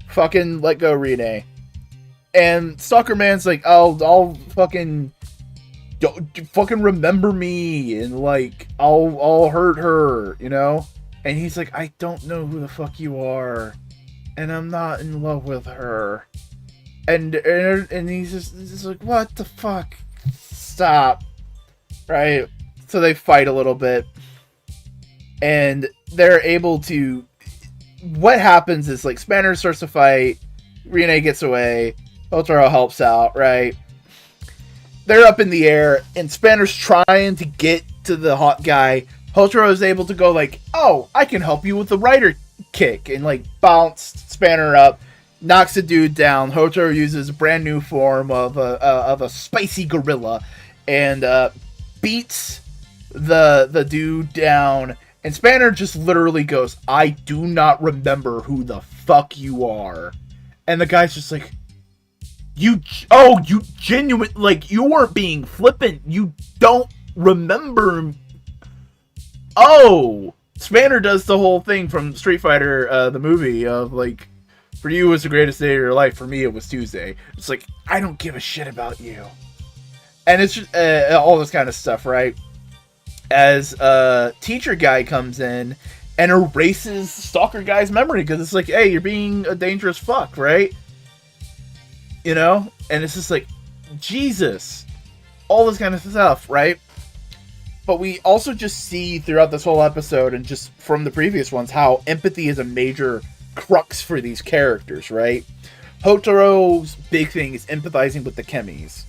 fucking let go Rine. And Stalker Man's like, I'll fucking remember me and like I'll hurt her, you know? And he's like, I don't know who the fuck you are. And I'm not in love with her. And he's just like, what the fuck? Stop. Right? So they fight a little bit. And they're able to... What happens is, like, Spanner starts to fight. Rine gets away. Otaro helps out, right? They're up in the air. And Spanner's trying to get to the hot guy. Otaro is able to go like, oh, I can help you with the rider kick. And, like, bounce Spanner up. Knocks the dude down. Otaro uses a brand new form of a spicy gorilla. And, beats the dude down, and Spanner just literally goes, I do not remember who the fuck you are. And the guy's just like, you genuine, like, you weren't being flippant, you don't remember. Oh, Spanner does the whole thing from Street Fighter, the movie, of like, for you it was the greatest day of your life, for me it was Tuesday. It's like, I don't give a shit about you. And it's just, all this kind of stuff, right? As teacher guy comes in and erases Stalker guy's memory because it's like, hey, you're being a dangerous fuck, right? You know? And it's just like, Jesus. All this kind of stuff, right? But we also just see throughout this whole episode and just from the previous ones how empathy is a major crux for these characters, right? Hotaro's big thing is empathizing with the Kemis.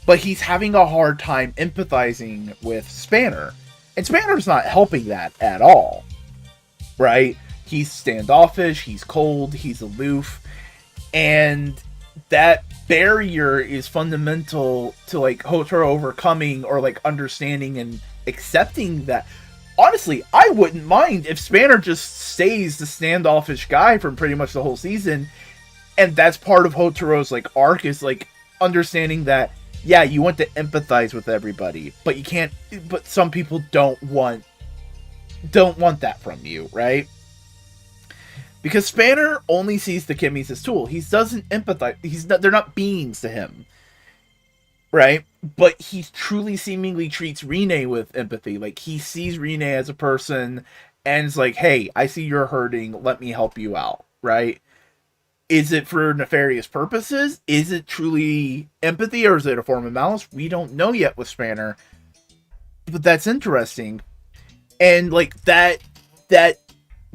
but he's having a hard time empathizing with Spanner. And Spanner's not helping that at all, right? He's standoffish, he's cold, he's aloof, and that barrier is fundamental to, like, Hotaro overcoming or, like, understanding and accepting that. Honestly, I wouldn't mind if Spanner just stays the standoffish guy from pretty much the whole season, and that's part of Hotaro's, like, arc, is, like, understanding that, yeah, you want to empathize with everybody, but you can't, but some people don't want that from you, right? Because Spanner only sees the Kimmies as tool. He doesn't empathize. They're not beings to him, right? But he truly seemingly treats Rine with empathy. Like, he sees Rine as a person and is like, hey, I see you're hurting. Let me help you out, right? Is it for nefarious purposes? Is it truly empathy, or is it a form of malice? We don't know yet with Spanner. But that's interesting. And, like, that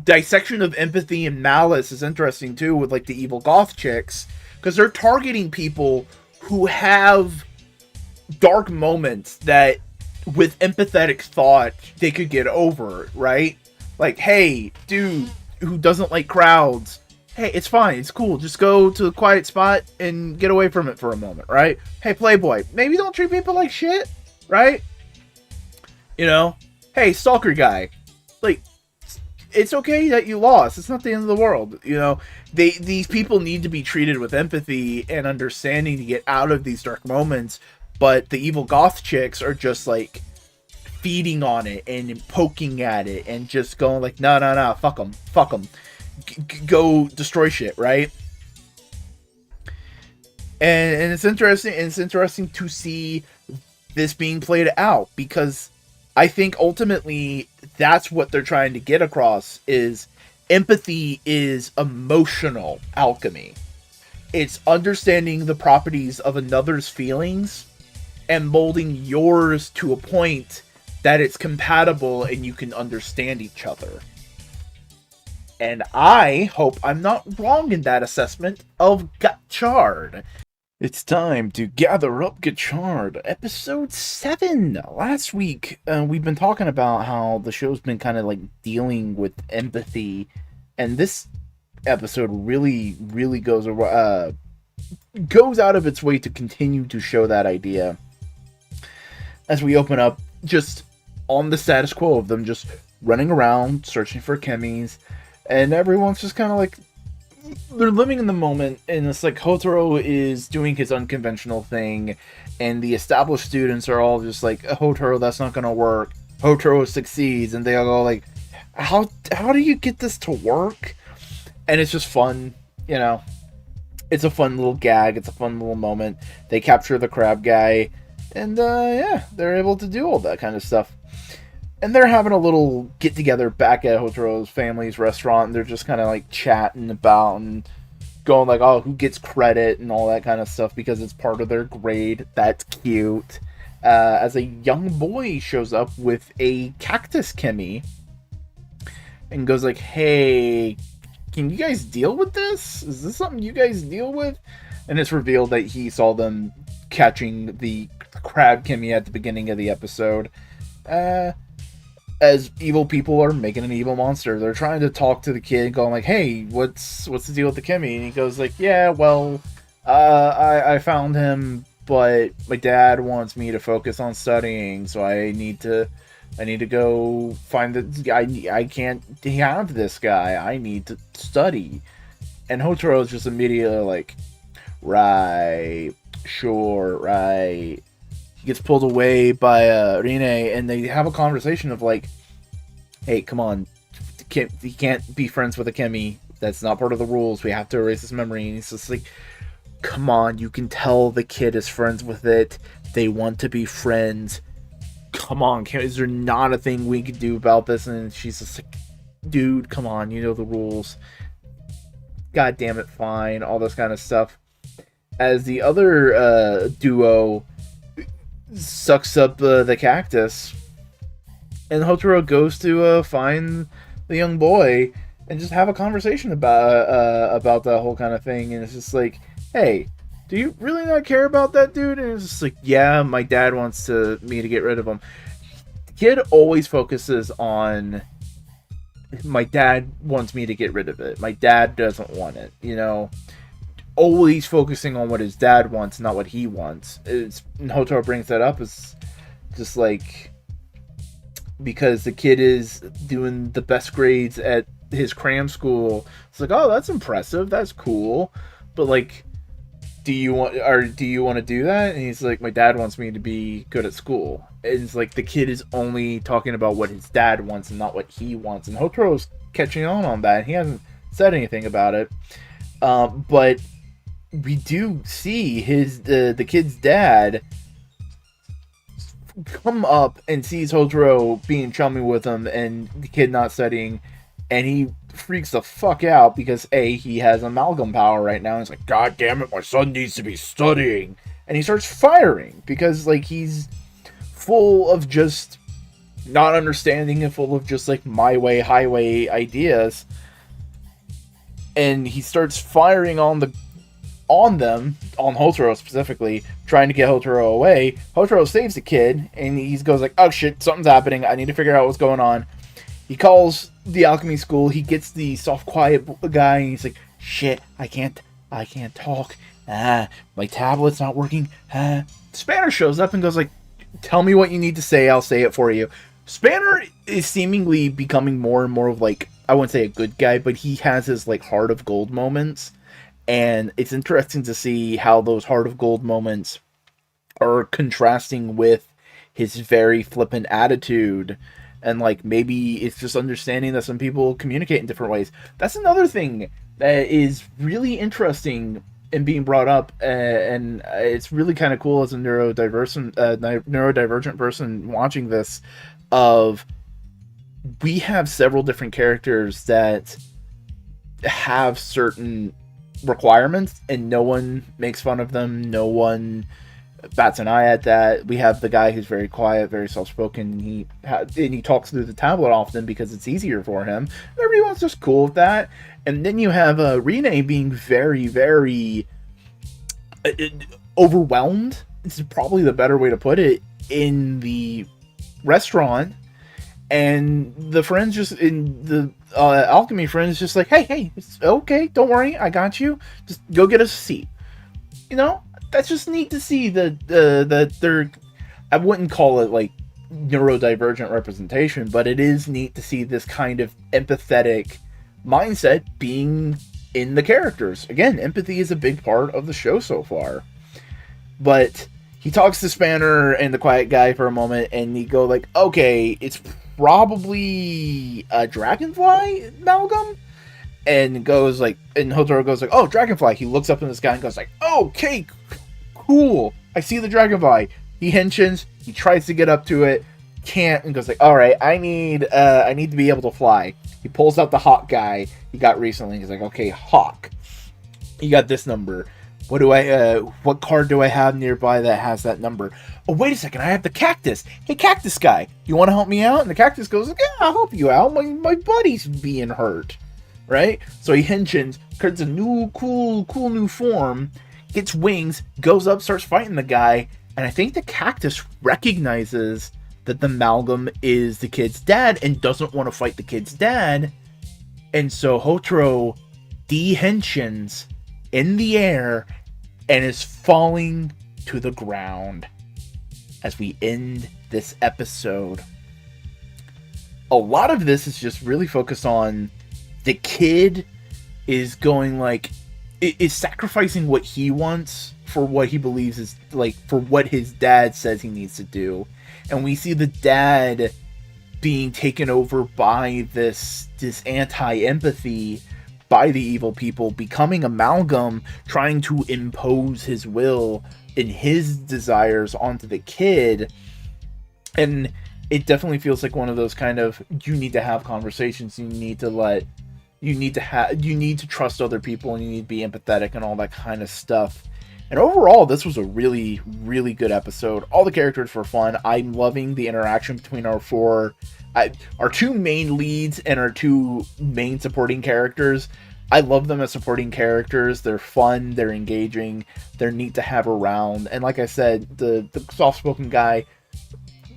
dissection of empathy and malice is interesting, too, with, like, the evil goth chicks. Because they're targeting people who have dark moments that, with empathetic thought, they could get over, right? Like, hey, dude who doesn't like crowds, hey, it's fine, it's cool, just go to a quiet spot and get away from it for a moment, right? Hey, Playboy, maybe don't treat people like shit, right? You know? Hey, stalker guy, like, it's okay that you lost, it's not the end of the world, you know? These people need to be treated with empathy and understanding to get out of these dark moments, but the evil goth chicks are just, like, feeding on it and poking at it and just going like, no, fuck them. Go destroy shit, right? And it's interesting to see this being played out, because I think ultimately that's what they're trying to get across, is empathy is emotional alchemy. It's understanding the properties of another's feelings and molding yours to a point that it's compatible and you can understand each other. And I hope I'm not wrong in that assessment of Gotchard. It's time to gather up Gotchard, episode 7. Last week, we've been talking about how the show's been kind of like dealing with empathy, and this episode really goes out of its way to continue to show that idea. As we open up just on the status quo of them just running around, searching for Kimmies, and everyone's just kind of like, they're living in the moment, and it's like Hotaro is doing his unconventional thing, and the established students are all just like, Hotaro, that's not gonna work. Hotaro succeeds, and they all go like, how do you get this to work? And it's just fun, you know. It's a fun little gag, it's a fun little moment. They capture the crab guy, and yeah, they're able to do all that kind of stuff. And they're having a little get-together back at Hotaro's family's restaurant, and they're just kind of, like, chatting about and going, like, oh, who gets credit and all that kind of stuff because it's part of their grade. That's cute. As a young boy shows up with a cactus Kimmy and goes, like, hey, can you guys deal with this? Is this something you guys deal with? And it's revealed that he saw them catching the crab Kimmy at the beginning of the episode. As evil people are making an evil monster, they're trying to talk to the kid, going like, hey, what's the deal with the Kimmy? And he goes like, yeah, well, I found him, but my dad wants me to focus on studying, so I need to go find the guy. I can't have this guy. I need to study. And Hotaro is just immediately like, right, sure, right. He gets pulled away by Rine, and they have a conversation of like, hey, come on, he can't be friends with a Kimmy. That's not part of the rules. We have to erase his memory. And he's just like, come on, you can tell the kid is friends with it. They want to be friends. Come on, is there not a thing we could do about this? And she's just like, dude, come on, you know the rules. God damn it, fine. All this kind of stuff. As the other duo sucks up the cactus, and Hotaro goes to find the young boy and just have a conversation about the whole kind of thing. And it's just like, hey, do you really not care about that dude? And it's just like, yeah, my dad wants me to get rid of him. The kid always focuses on, my dad wants me to get rid of it. My dad doesn't want it, you know? Always focusing on what his dad wants, not what he wants. And Hotaro brings that up as just like, because the kid is doing the best grades at his cram school. It's like, oh, that's impressive. That's cool. But like, do you want to do that? And he's like, my dad wants me to be good at school. And it's like, the kid is only talking about what his dad wants and not what he wants. And Hotaro's catching on that. He hasn't said anything about it. But we do see the kid's dad come up and sees Hotaro being chummy with him and the kid not studying, and he freaks the fuck out because he has amalgam power right now. And he's like, God damn it, my son needs to be studying. And he starts firing because like he's full of just not understanding and full of just like my way highway ideas. And he starts firing on Hotaro specifically, trying to get Hotaro away. Hotaro saves the kid, and he goes like, oh shit, something's happening, I need to figure out what's going on. He calls the alchemy school, he gets the soft quiet guy, and he's like, shit, I can't talk, my tablet's not working. Spanner shows up and goes like, tell me what you need to say, I'll say it for you. Spanner is seemingly becoming more and more of like, I wouldn't say a good guy, but he has his like heart of gold moments. And it's interesting to see how those heart of gold moments are contrasting with his very flippant attitude. And like, maybe it's just understanding that some people communicate in different ways. That's another thing that is really interesting in being brought up. And it's really kind of cool as a neurodivergent person watching this, of we have several different characters that have certain requirements and no one makes fun of them, no one bats an eye at that. We have the guy who's very quiet, very soft-spoken, and he talks through the tablet often because it's easier for him. Everyone's just cool with that. And then you have Rene being very, very overwhelmed. This is probably the better way to put it, in the restaurant. And the friends just in the alchemy friends just like, hey, it's okay, don't worry, I got you. Just go get us a seat. You know, that's just neat to see that they're. I wouldn't call it like neurodivergent representation, but it is neat to see this kind of empathetic mindset being in the characters. Again, empathy is a big part of the show so far. But he talks to Spanner and the quiet guy for a moment, and he go like, okay, it's probably a dragonfly amalgam, and goes like, and Hotaro goes like, oh, dragonfly. He looks up in the sky and goes like, okay, cool, I see the dragonfly. He henshins, he tries to get up to it, can't, and goes like, all right, I need to be able to fly. He pulls out the hawk guy he got recently. He's like, okay, hawk, you got this number. What card do I have nearby that has that number? Oh, wait a second, I have the cactus. Hey, cactus guy, you want to help me out? And the cactus goes, yeah, I'll help you out. My buddy's being hurt. Right? So he henshins, creates a new, cool new form, gets wings, goes up, starts fighting the guy, and I think the cactus recognizes that the amalgam is the kid's dad and doesn't want to fight the kid's dad. And so Hotaro de-henshins in the air and is falling to the ground as we end this episode. A lot of this is just really focused on the kid is going like, is sacrificing what he wants for what he believes is like, for what his dad says he needs to do. And we see the dad being taken over by this anti-empathy by the evil people, becoming amalgam, trying to impose his will and his desires onto the kid. And it definitely feels like one of those kind of, you need to have conversations, you need to trust other people, and you need to be empathetic and all that kind of stuff. And overall, this was a really, really good episode. All the characters were fun. I'm loving the interaction between our two main leads and our two main supporting characters. I love them as supporting characters. They're fun, they're engaging, they're neat to have around. And like I said, the soft-spoken guy,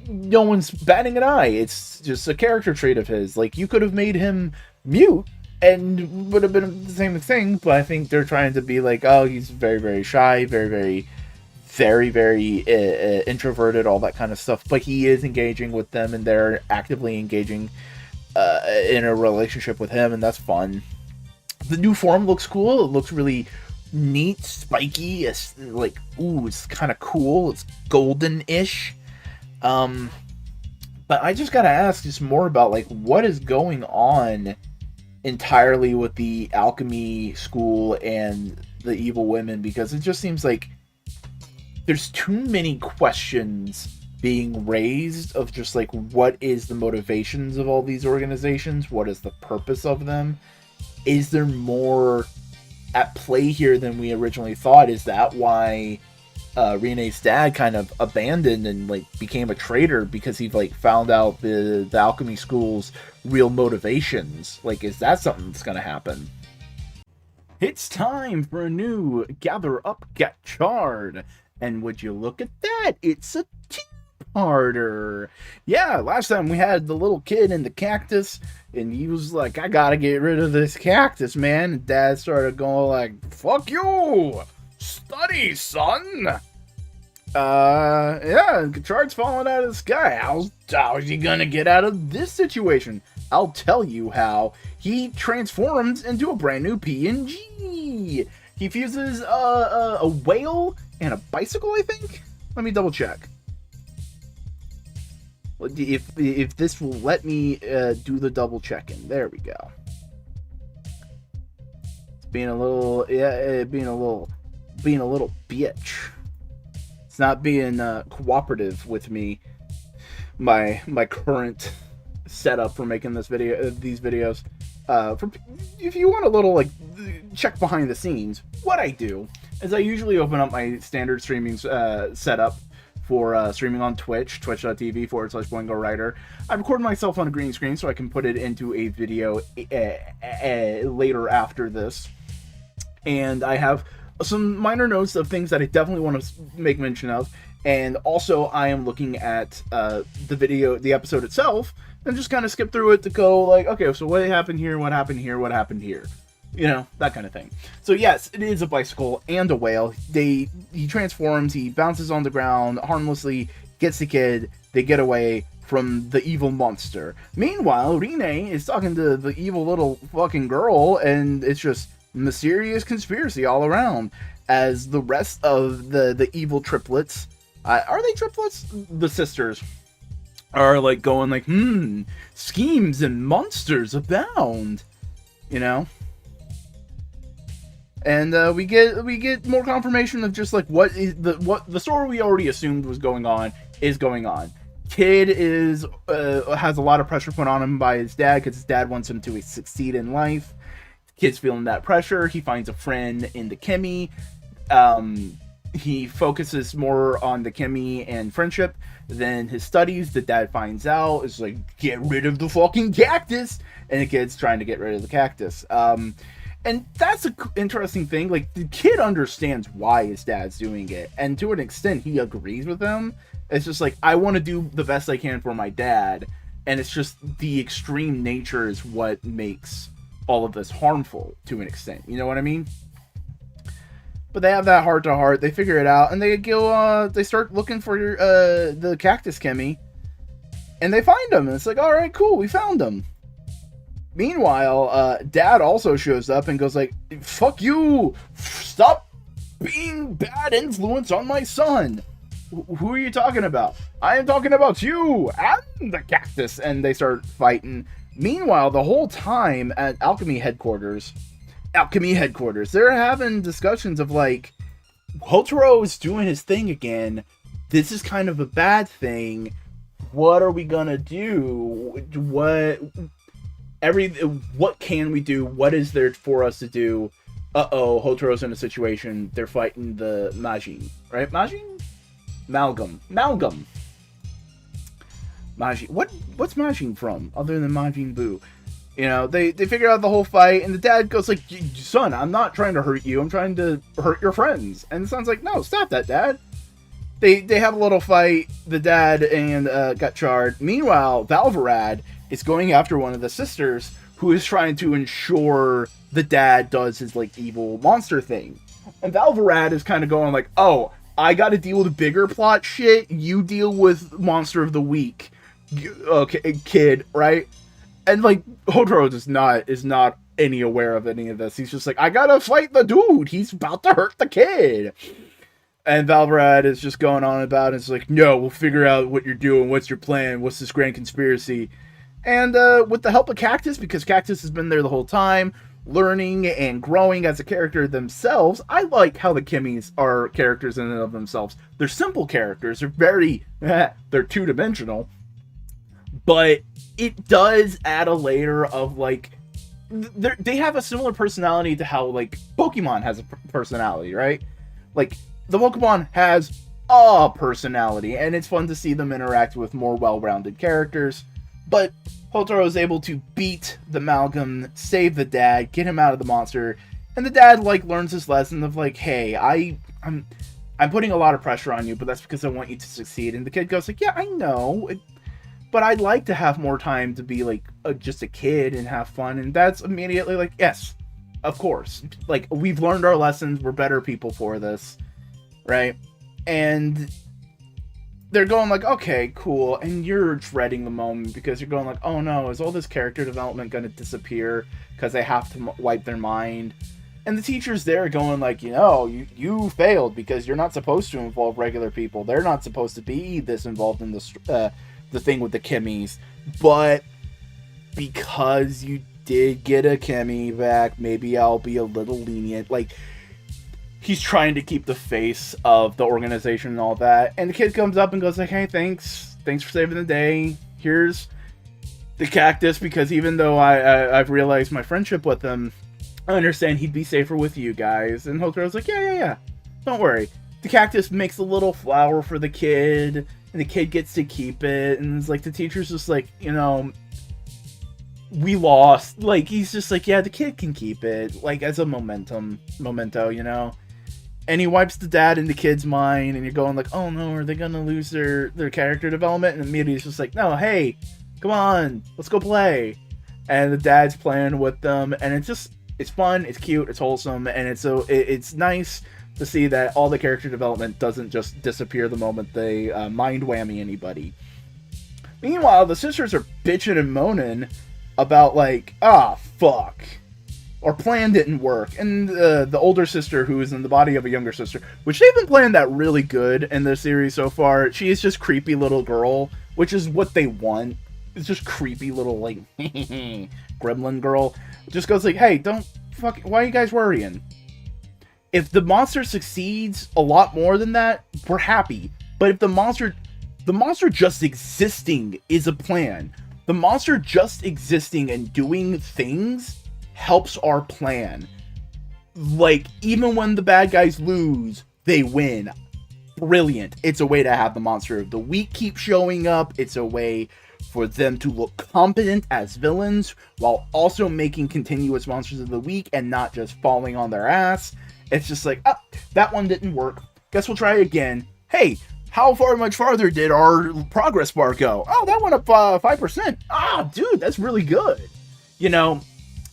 no one's batting an eye. It's just a character trait of his. Like, you could have made him mute and would have been the same thing, but I think they're trying to be like, oh, he's very, very shy, very, very, very, very introverted, all that kind of stuff. But he is engaging with them, and they're actively engaging in a relationship with him, and that's fun. The new form looks cool. It looks really neat, spiky. It's like, ooh, it's kind of cool. It's golden-ish. But I just gotta ask just more about, like, what is going on entirely with the alchemy school and the evil women, because it just seems like there's too many questions being raised of just, like, what is the motivations of all these organizations? What is the purpose of them? Is there more at play here than we originally thought? Is that why Renee's dad kind of abandoned and, like, became a traitor because he, like, found out the alchemy school's real motivations? Like, is that something that's gonna happen? It's time for a new Gather Up Gotchard, and would you look at that? It's a two-parter. Yeah, last time we had the little kid in the cactus, and he was like, I gotta get rid of this cactus, man. And Dad started going like, fuck you! Study, son! Yeah, Gotchard's falling out of the sky. How is he gonna get out of this situation? I'll tell you how. He transforms into a brand new PNG. He fuses a whale and a bicycle, I think? Let me double check. If this will let me do the double checking. There we go. It's being a little, yeah, being a little bitch. It's not being cooperative with me. My current setup for making this video, these videos. If you want a little, like, check behind the scenes, what I do is I usually open up my standard streaming setup for streaming on Twitch, twitch.tv/Boingo Writer. I record myself on a green screen so I can put it into a video later after this. And I have some minor notes of things that I definitely want to make mention of. And also, I am looking at the episode itself, and just kind of skip through it to go like, okay, so what happened here, what happened here, what happened here? You know, that kind of thing. So yes, it is a bicycle and a whale. He transforms, he bounces on the ground, harmlessly gets the kid, they get away from the evil monster. Meanwhile, Renee is talking to the evil little fucking girl, and it's just mysterious conspiracy all around, as the rest of the evil triplets, are they triplets? The sisters are like going like, schemes and monsters abound, you know? And we get more confirmation of just like what the story we already assumed was going on is going on. Kid has a lot of pressure put on him by his dad because his dad wants him to succeed in life. Kid's feeling that pressure. He finds a friend in the Kimmy. He focuses more on the Kimmy and friendship than his studies. The dad finds out, is like, get rid of the fucking cactus, and the kid's trying to get rid of the cactus. And that's an interesting thing. Like, the kid understands why his dad's doing it, and to an extent, he agrees with him. It's just like, I want to do the best I can for my dad, and it's just the extreme nature is what makes all of this harmful to an extent. You know what I mean? But they have that heart-to-heart. They figure it out, and they go. They start looking for the cactus Kimmy, and they find him. And it's like, all right, cool, we found him. Meanwhile, Dad also shows up and goes like, "Fuck you! Stop being bad influence on my son." Who are you talking about? I am talking about you and the cactus. And they start fighting. Meanwhile, the whole time at Alchemy headquarters, they're having discussions of like, Hotaro is doing his thing again. This is kind of a bad thing. What are we gonna do? What can we do? What is there for us to do? Hotaro's in a situation. They're fighting the Majin, right? Majin? Malgam. Majin. What's Majin from? Other than Majin Buu? You know, they figure out the whole fight, and the dad goes like, son, I'm not trying to hurt you, I'm trying to hurt your friends. And the son's like, no, stop that, dad. They have a little fight, the dad and Gotchard. Meanwhile, Valvarad is going after one of the sisters, who is trying to ensure the dad does his, like, evil monster thing. And Valvarad is kind of going like, oh, I gotta deal with bigger plot shit, you deal with Monster of the Week, okay, kid, right? And, like, Hotaro is not any aware of any of this. He's just like, I gotta fight the dude. He's about to hurt the kid. And Valvarad is just going on about it. It's like, no, we'll figure out what you're doing. What's your plan? What's this grand conspiracy? And with the help of Cactus, because Cactus has been there the whole time, learning and growing as a character themselves, I like how the Kimmies are characters in and of themselves. They're simple characters. They're very, they're two-dimensional. But it does add a layer of, like, they have a similar personality to how, like, Pokemon has a personality, right? Like, the Pokemon has a personality, and it's fun to see them interact with more well-rounded characters. But Hotaro is able to beat the Amalgam, save the dad, get him out of the monster, and the dad, like, learns his lesson of, like, hey, I'm putting a lot of pressure on you, but that's because I want you to succeed. And the kid goes, like, yeah, I know, but I'd like to have more time to be, like, just a kid and have fun. And that's immediately like, yes, of course. Like, we've learned our lessons. We're better people for this, right? And they're going like, okay, cool. And you're dreading the moment because you're going like, oh no, is all this character development going to disappear because they have to wipe their mind? And the teacher's there going like, you know, you failed because you're not supposed to involve regular people. They're not supposed to be this involved in the thing with the Kimmies, but because you did get a Kimmy back, maybe I'll be a little lenient. Like, he's trying to keep the face of the organization and all that, and the kid comes up and goes like, hey, thanks for saving the day, here's the cactus, because even though I've realized my friendship with him, I understand he'd be safer with you guys. And Hotaro's like, yeah, don't worry. The cactus makes a little flower for the kid, and the kid gets to keep it, and it's like, the teacher's just like, you know, we lost. Like, he's just like, yeah, the kid can keep it, like, as a memento, you know? And he wipes the dad in the kid's mind, and you're going like, oh no, are they gonna lose their character development? And immediately he's just like, no, hey, come on, let's go play. And the dad's playing with them, and it's fun, it's cute, it's wholesome, and it's nice to see that all the character development doesn't just disappear the moment they mind whammy anybody. Meanwhile, the sisters are bitching and moaning about like, fuck, our plan didn't work. And the older sister, who is in the body of a younger sister, which they've been playing that really good in the series so far, she is just creepy little girl, which is what they want. It's just creepy little, like, gremlin girl. Just goes like, hey, don't fuck, why are you guys worrying? If the monster succeeds a lot more than that, we're happy. But if the monster just existing is a plan, the monster just existing and doing things helps our plan. Like, even when the bad guys lose, they win. Brilliant. It's a way to have the monster of the week keep showing up. It's a way for them to look competent as villains while also making continuous monsters of the week and not just falling on their ass. It's just like, that one didn't work. Guess we'll try again. Hey, how much farther did our progress bar go? Oh, that went up 5%. Dude, that's really good. You know,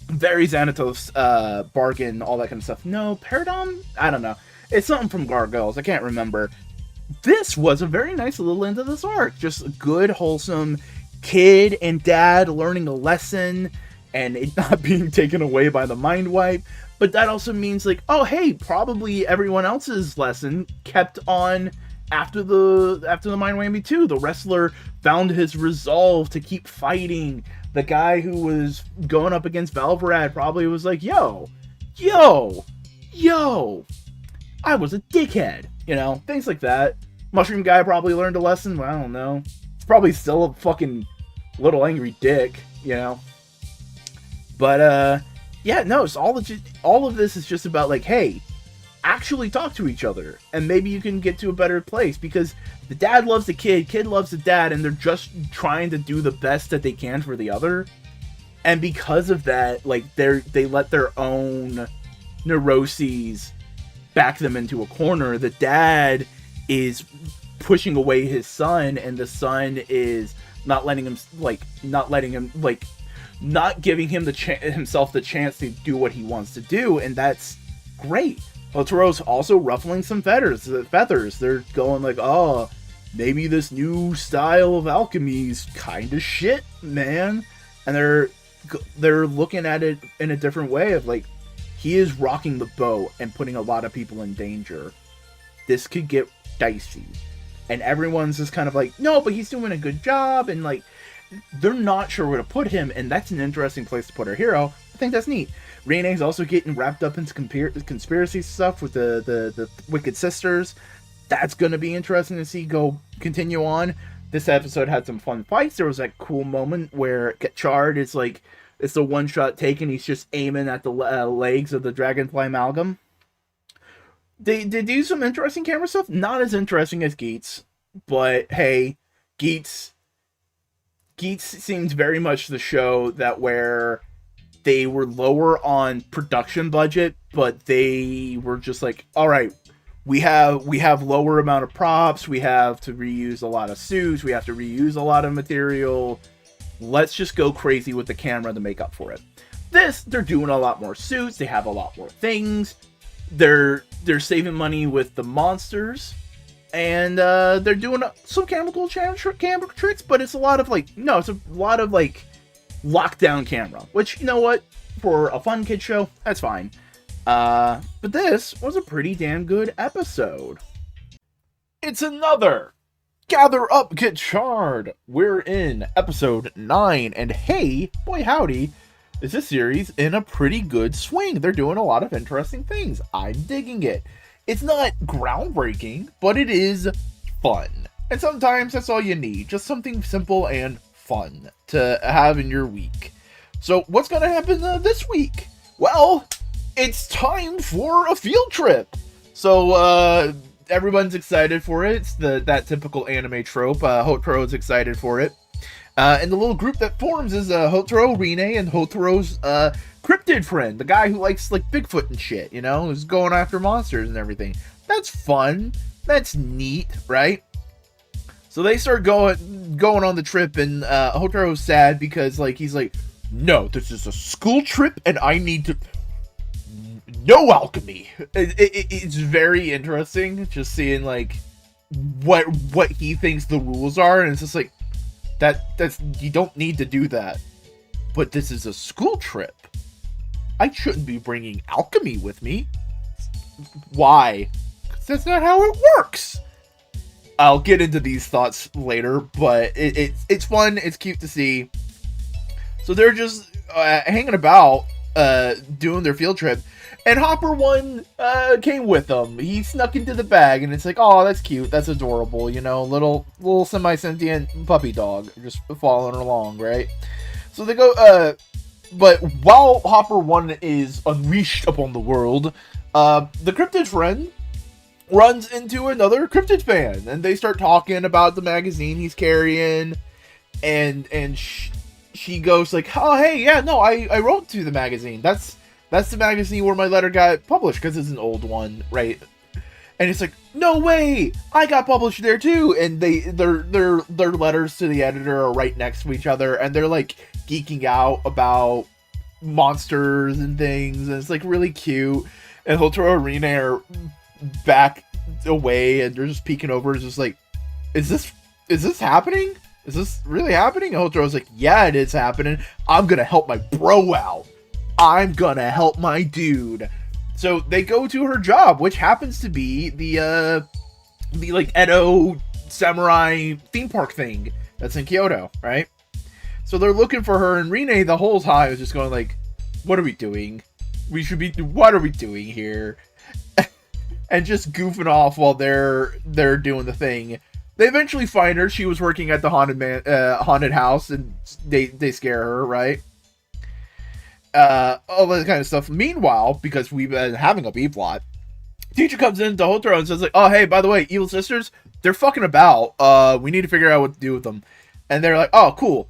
very Xanatos bargain, all that kind of stuff. No, Paradom? I don't know. It's something from Gargoyles. I can't remember. This was a very nice little end of this arc. Just a good, wholesome kid and dad learning a lesson and it not being taken away by the mind wipe. But that also means, like, oh, hey, probably everyone else's lesson kept on after the Mind Whammy 2. The wrestler found his resolve to keep fighting. The guy who was going up against Valvarad probably was like, yo, I was a dickhead. You know, things like that. Mushroom guy probably learned a lesson. Well, I don't know. He's probably still a fucking little angry dick, you know. But, yeah, no, so all of this is just about, like, hey, actually talk to each other, and maybe you can get to a better place, because the dad loves the kid loves the dad, and they're just trying to do the best that they can for the other. And because of that, like, they let their own neuroses back them into a corner. The dad is pushing away his son, and the son is not letting him, not giving him himself the chance to do what he wants to do, and that's great. Hotaro's also ruffling some feathers. They're going like, oh, maybe this new style of alchemy is kind of shit, man. And they're looking at it in a different way of like, he is rocking the boat and putting a lot of people in danger. This could get dicey. And everyone's just kind of like, no, but he's doing a good job, and like, they're not sure where to put him, and that's an interesting place to put our hero. I think that's neat. Renee's also getting wrapped up into conspiracy stuff with the Wicked Sisters. That's going to be interesting to see continue on. This episode had some fun fights. There was that cool moment where Gotchard is like, it's a one-shot take, and he's just aiming at the legs of the Dragonfly Amalgam. They do some interesting camera stuff. Not as interesting as Geats, but hey, Geats seemed very much the show that where they were lower on production budget, but they were just like, all right, we have lower amount of props, we have to reuse a lot of suits, we have to reuse a lot of material. Let's just go crazy with the camera to make up for it. This, they're doing a lot more suits, they have a lot more things. They're saving money with the monsters, and they're doing some camera tricks, but it's a lot of lockdown camera, which, you know what, for a fun kid show, that's fine. But this was a pretty damn good episode. It's another Gather Up Gotchard. We're in episode 9, and hey, boy howdy, is this series in a pretty good swing. They're doing a lot of interesting things. I'm digging it. It's not groundbreaking, but it is fun. And sometimes that's all you need. Just something simple and fun to have in your week. So what's going to happen this week? Well, it's time for a field trip. So everyone's excited for it. It's that typical anime trope. Hotaro's excited for it. And the little group that forms is Hotaro, Rine, and Hotaro's cryptid friend, the guy who likes like Bigfoot and shit, you know, who's going after monsters and everything. That's fun. That's neat, right? So they start going on the trip, and Hotaro's sad because like he's like, no, this is a school trip, and I need to. No alchemy. It's very interesting just seeing like what he thinks the rules are, and it's just like that's you don't need to do that. But this is a school trip. I shouldn't be bringing alchemy with me. Why? 'Cause that's not how it works. I'll get into these thoughts later, but it's fun. It's cute to see. So they're just hanging about, doing their field trip. And Hopper 1 came with them. He snuck into the bag, and it's like, oh, that's cute. That's adorable, you know, little semi-sentient puppy dog just following along, right? So they go, but while Hopper 1 is unleashed upon the world, the cryptid friend runs into another cryptid fan, and they start talking about the magazine he's carrying, and she goes like, oh, hey, yeah, no, I wrote to the magazine. That's the magazine where my letter got published, because it's an old one, right? And it's like, no way, I got published there too. And their letters to the editor are right next to each other, and they're like geeking out about monsters and things, and it's like really cute. And Hotaro and Rine are back away, and they're just peeking over. It's just like, is this happening? Is this really happening? And Hotaro's like, yeah, it is happening. I'm gonna help my bro out. I'm gonna help my dude. So they go to her job, which happens to be the like Edo samurai theme park thing that's in Kyoto, right? So they're looking for her, and Rine the whole time is just going like, what are we doing? What are we doing here? And just goofing off while they're doing the thing. They eventually find her. She was working at the haunted house, and they scare her, right? All that kind of stuff. Meanwhile, because we've been having a B-plot, teacher comes in to Hotaro and says like, oh, hey, by the way, evil sisters, they're fucking about. We need to figure out what to do with them. And they're like, oh, cool.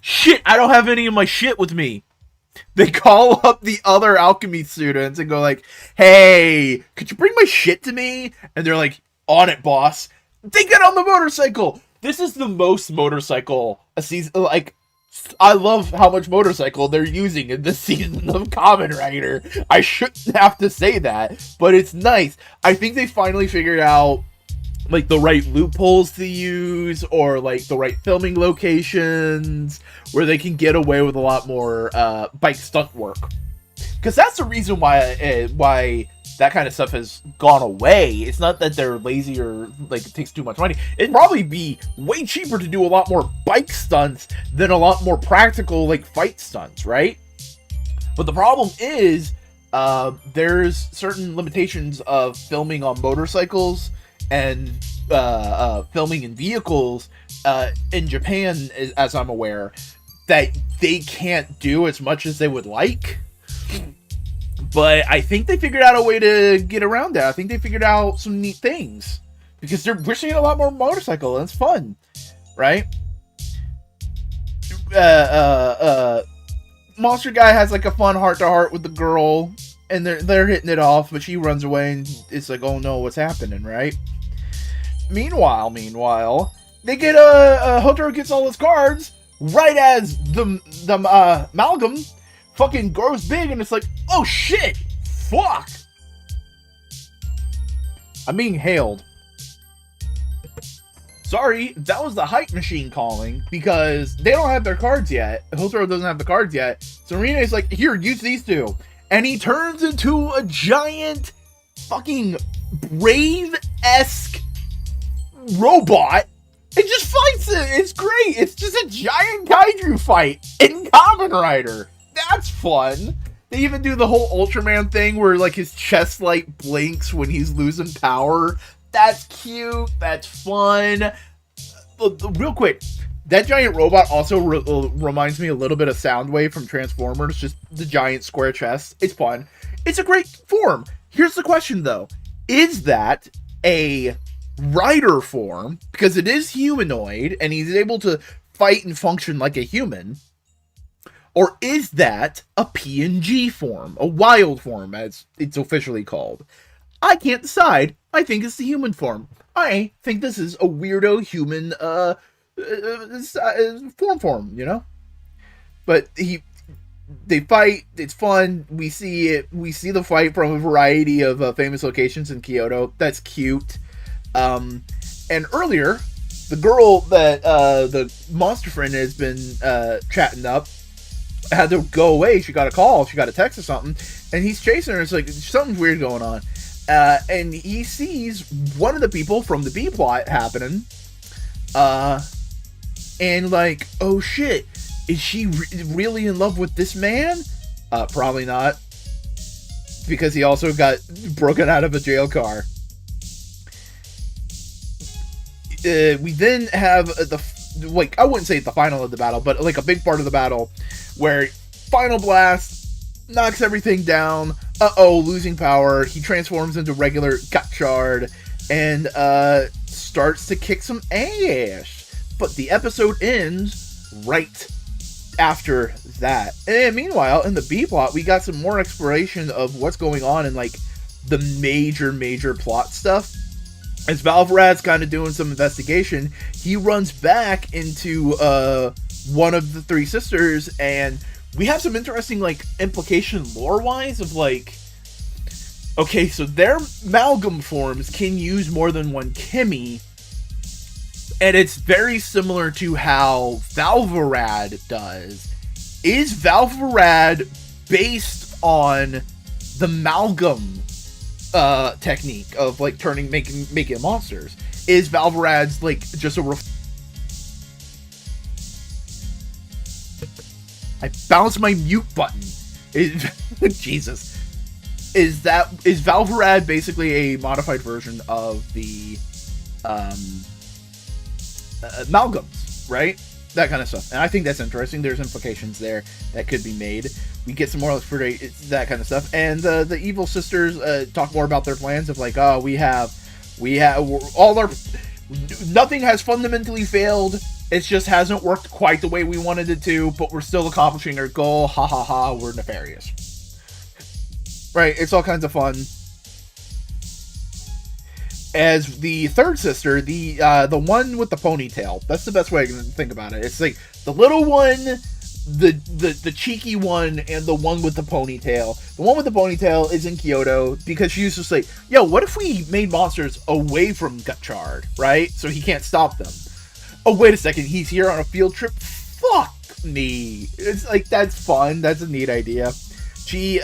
Shit, I don't have any of my shit with me. They call up the other alchemy students and go like, hey, could you bring my shit to me? And they're like, on it, boss. They get on the motorcycle. This is the most motorcycle a season. Like, I love how much motorcycle they're using in this season of Kamen Rider. I shouldn't have to say that, but it's nice. I think they finally figured out like the right loopholes to use, or like the right filming locations where they can get away with a lot more bike stunt work. Because that's the reason why that kind of stuff has gone away. It's not that they're lazy or like it takes too much money. It'd probably be way cheaper to do a lot more bike stunts than a lot more practical like fight stunts, right? But the problem is there's certain limitations of filming on motorcycles and filming in vehicles in Japan, as I'm aware, that they can't do as much as they would like. But I think they figured out a way to get around that. I think they figured out some neat things, because we're seeing a lot more motorcycle and it's fun, right? Monster Guy has like a fun heart-to-heart with the girl, and they're hitting it off, but she runs away and it's like, oh no, what's happening, right? Meanwhile, they get Hotaro gets all his cards right as the amalgam fucking grows big, and it's like, oh shit, fuck, I'm being hailed. Sorry, that was the hype machine calling, because they don't have their cards yet. Hotaro doesn't have the cards yet, so Rine's like, here, use these two, and he turns into a giant fucking Brave-esque robot and just fights it. It's great. It's just a giant kaiju fight in Kamen Rider. That's fun. They even do the whole Ultraman thing where like his chest light blinks when he's losing power. That's cute. That's fun. Real quick, that giant robot also reminds me a little bit of Soundwave from Transformers. Just the giant square chest. It's fun. It's a great form. Here's the question though. Is that a rider form, because it is humanoid and he's able to fight and function like a human, or is that a PNG form, a wild form as it's officially called? I can't decide. I think it's the human form. I think this is a weirdo human form, you know? But they fight, it's fun, we see the fight from a variety of famous locations in Kyoto. That's cute. And earlier, the girl that the monster friend has been chatting up had to go away. She got a call, she got a text or something, and he's chasing her. It's like, something's weird going on. And he sees one of the people from the B plot happening. And like, oh shit, is she really in love with this man? Probably not. Because he also got broken out of a jail car. We then have I wouldn't say the final of the battle, but like a big part of the battle where Final Blast knocks everything down. Losing power. He transforms into regular Gotchard and starts to kick some ass. But the episode ends right after that. And meanwhile, in the B plot, we got some more exploration of what's going on in like the major plot stuff. As Valverad's kind of doing some investigation, he runs back into one of the three sisters, and we have some interesting like implication lore-wise of like, okay, so their amalgam forms can use more than one Kimi, and it's very similar to how Valverad does. Is Valverad based on the amalgam technique of like making monsters? Is Valverad's like just a I bounced my mute button. Jesus. Is Valverad basically a modified version of the amalgams, right? That kind of stuff. And I think that's interesting. There's implications there that could be made. We get some more exploration, that kind of stuff. And the evil sisters talk more about their plans of like, we have all our, nothing has fundamentally failed. It just hasn't worked quite the way we wanted it to, but we're still accomplishing our goal. Ha ha ha, we're nefarious. Right, it's all kinds of fun. As the third sister, the one with the ponytail. That's the best way I can think about it. It's like the little one, the cheeky one, and the one with the ponytail. The one with the ponytail is in Kyoto because she's just like, yo, what if we made monsters away from Gotchard, right? So he can't stop them. Oh, wait a second, he's here on a field trip? Fuck me. It's like, that's fun. That's a neat idea. She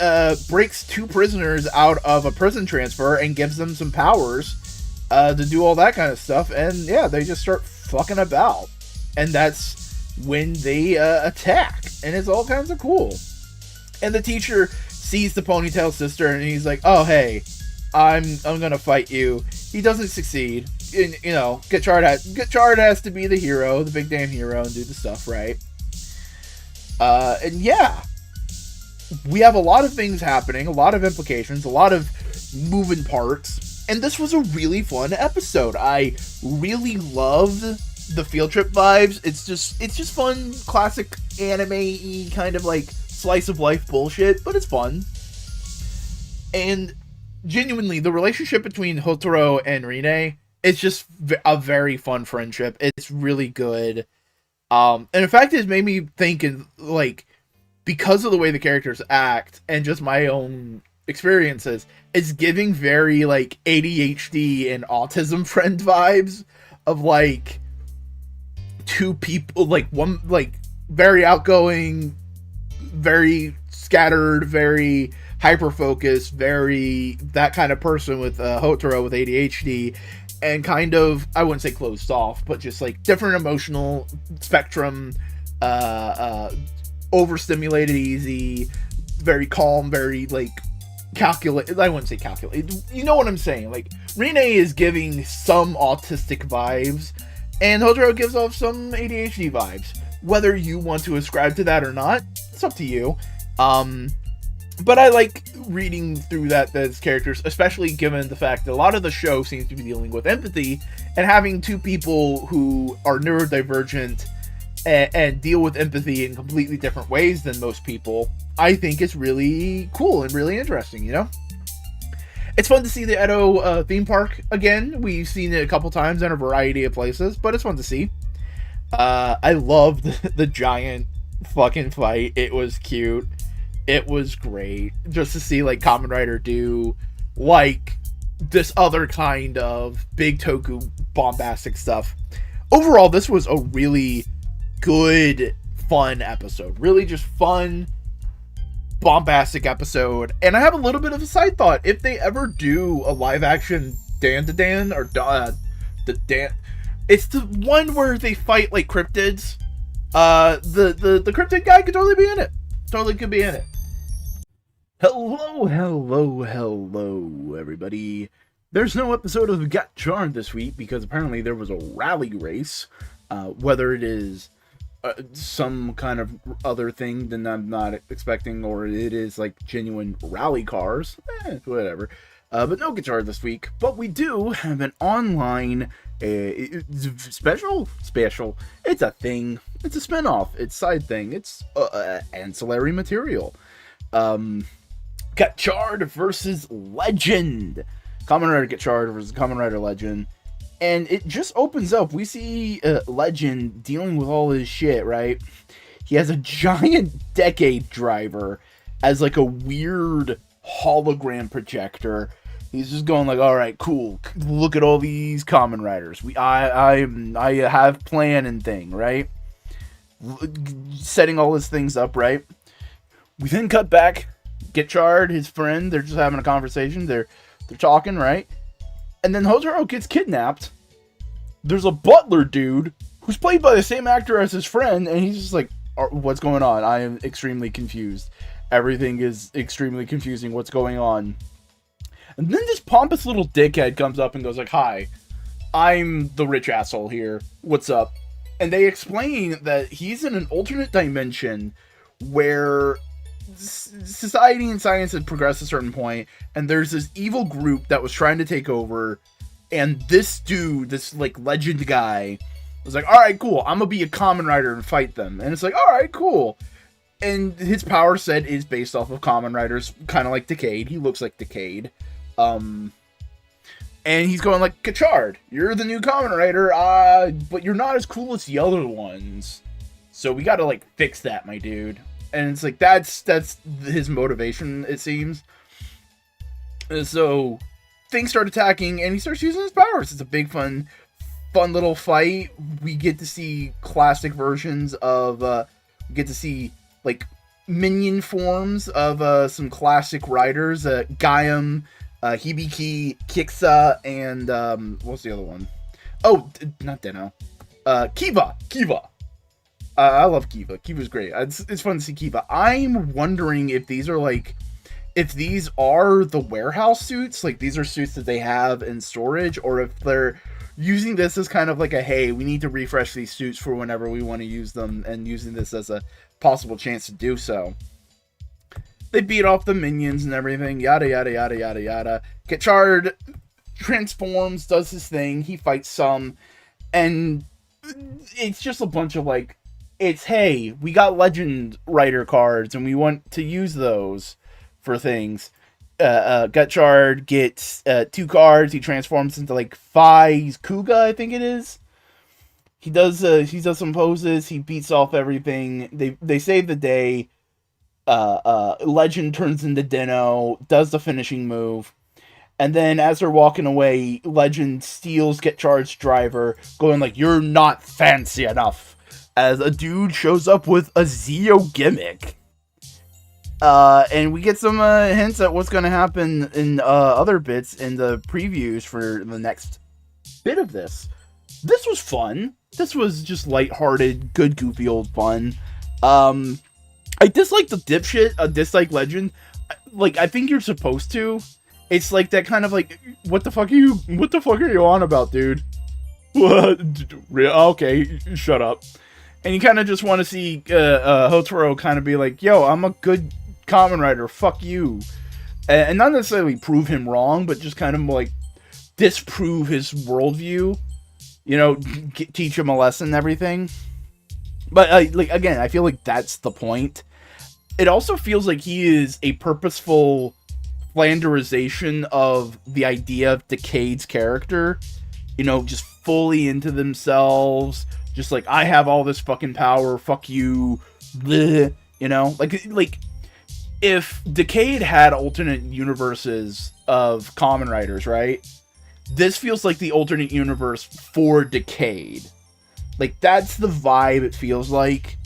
breaks 2 prisoners out of a prison transfer and gives them some powers to do all that kind of stuff. And yeah, they just start fucking about. And that's when they attack. And it's all kinds of cool. And the teacher sees the ponytail sister and he's like, oh, hey, I'm gonna fight you. He doesn't succeed. And, you know, Gotchard has to be the hero, the big damn hero, and do the stuff, right? And yeah, we have a lot of things happening, a lot of implications, a lot of moving parts, and this was a really fun episode. I really loved the field trip vibes. It's just fun, classic anime-y kind of like slice of life bullshit, but it's fun. And genuinely, the relationship between Hotaro and Rine, it's just a very fun friendship. It's really good. And in fact, it made me think, like, because of the way the characters act and just my own experiences, it's giving very, like, ADHD and autism friend vibes of, like, 2 people, like, one, like, very outgoing, very scattered, very hyper-focused, very that kind of person with Hotaro with ADHD, and kind of, I wouldn't say closed off, but just like different emotional spectrum, overstimulated easy, very calm, very like calculated. I wouldn't say calculated. You know what I'm saying? Like, Rine is giving some autistic vibes, and Hotaro gives off some ADHD vibes. Whether you want to ascribe to that or not, it's up to you. But I like reading through those characters, especially given the fact that a lot of the show seems to be dealing with empathy, and having 2 people who are neurodivergent and deal with empathy in completely different ways than most people, I think is really cool and really interesting, you know? It's fun to see the Edo theme park again. We've seen it a couple times in a variety of places, but it's fun to see. I loved the giant fucking fight. It was cute. It was great just to see like Kamen Rider do like this other kind of big toku bombastic stuff. Overall, this was a really good, fun episode. Really just fun, bombastic episode. And I have a little bit of a side thought. If they ever do a live action Dan to Dan or the Dan, it's the one where they fight like cryptids. The cryptid guy could totally be in it. Totally could be in it. Hello, everybody. There's no episode of Gotchard this week because apparently there was a rally race. Whether it is some kind of other thing than I'm not expecting, or it is like genuine rally cars, whatever. But no Gotchard this week. But we do have an online special. It's a thing. It's a spinoff. It's side thing. It's ancillary material. Gotchard versus Legend. Kamen Rider Gotchard versus Kamen Rider Legend. And it just opens up. We see Legend dealing with all his shit, right? He has a giant decade driver as like a weird hologram projector. He's just going like, all right, cool. Look at all these Kamen Riders. I have plan and thing, right? Setting all his things up, right? We then cut back. Gotchard, his friend, they're just having a conversation. They're talking, right? And then Hotaro gets kidnapped. There's a butler dude who's played by the same actor as his friend, and he's just like, what's going on? I am extremely confused. Everything is extremely confusing. What's going on? And then this pompous little dickhead comes up and goes like, hi, I'm the rich asshole here. What's up? And they explain that he's in an alternate dimension where society and science had progressed a certain point, and there's this evil group that was trying to take over, and this dude, this like Legend guy, was like, all right, cool. I'm gonna be a Kamen Rider and fight them. And it's like, all right, cool. And his power set is based off of Kamen Riders, kind of like Decade. He looks like Decade. And he's going like, Gotchard, you're the new Kamen Rider, but you're not as cool as the other ones. So we gotta, like, fix that, my dude. And it's like, that's his motivation, it seems. And so things start attacking, and he starts using his powers. It's a big, fun little fight. We get to see classic versions of, we get to see, like, minion forms of some classic riders. Gaiam, Hibiki, Kiksa, and, what's the other one? Oh, not Den-O. Kiva. I love Kiva. Kiva's great. It's fun to see Kiva. I'm wondering if these are, like, if these are the warehouse suits, like, these are suits that they have in storage, or if they're using this as kind of like a, hey, we need to refresh these suits for whenever we want to use them, and using this as a possible chance to do so. They beat off the minions and everything, yada, yada, yada, yada, yada. Gotchard transforms, does his thing, he fights some, and it's just a bunch of, like, it's, hey, we got Legend Rider cards, and we want to use those for things. Gotchard gets 2 cards. He transforms into, like, Fai's Kuga, I think it is. He does some poses. He beats off everything. They save the day. Legend turns into Den-O, does the finishing move, and then as they're walking away, Legend steals Gotchard's driver, going like, "You're not fancy enough," as a dude shows up with a Zeo gimmick. And we get some hints at what's going to happen in other bits in the previews for the next bit of this. This was fun. This was just lighthearted, good, goofy old fun. I dislike the dipshit, dislike Legend. Like, I think you're supposed to. It's like that kind of like, what the fuck are you on about, dude? What? Okay, shut up. And you kind of just want to see Hotaro kind of be like, yo, I'm a good Kamen Rider, fuck you. And not necessarily prove him wrong, but just kind of like disprove his worldview. You know, teach him a lesson and everything. But, like, again, I feel like that's the point. It also feels like he is a purposeful flanderization of the idea of Decade's character. You know, just fully into themselves. Just like, I have all this fucking power, fuck you. Bleh, you know? Like, if Decade had alternate universes of Kamen Riders, right? This feels like the alternate universe for Decade. Like, that's the vibe it feels like.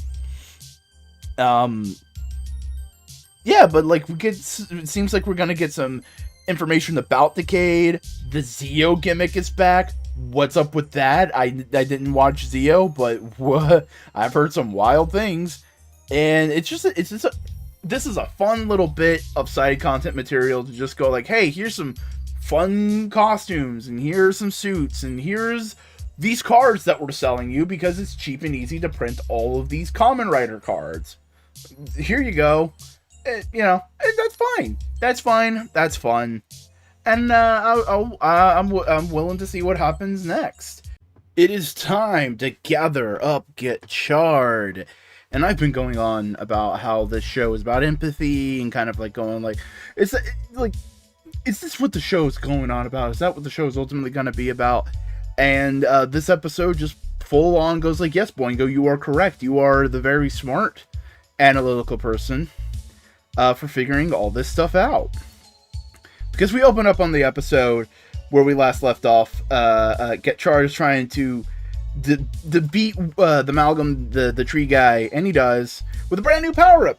Yeah, but, like, it seems like we're gonna get some information about Decade. The Zeo gimmick is back. What's up with that? I didn't watch Zeo, but what? I've heard some wild things. And this is a fun little bit of side content material to just go like, hey, here's some fun costumes, and here's some suits, and here's these cards that we're selling you because it's cheap and easy to print all of these Kamen Rider cards. Here you go. You know, that's fine. That's fine. That's fun. And I'm willing to see what happens next. It is time to gather up Gotchard. And I've been going on about how this show is about empathy and kind of like going like, is this what the show is going on about? Is that what the show is ultimately going to be about? And this episode just full on goes like, yes, Boingo, you are correct. You are the very smart, analytical person for figuring all this stuff out. Because we open up on the episode where we last left off. Gotchard is trying to beat the Amalgam, the tree guy, and he does with a brand new power-up.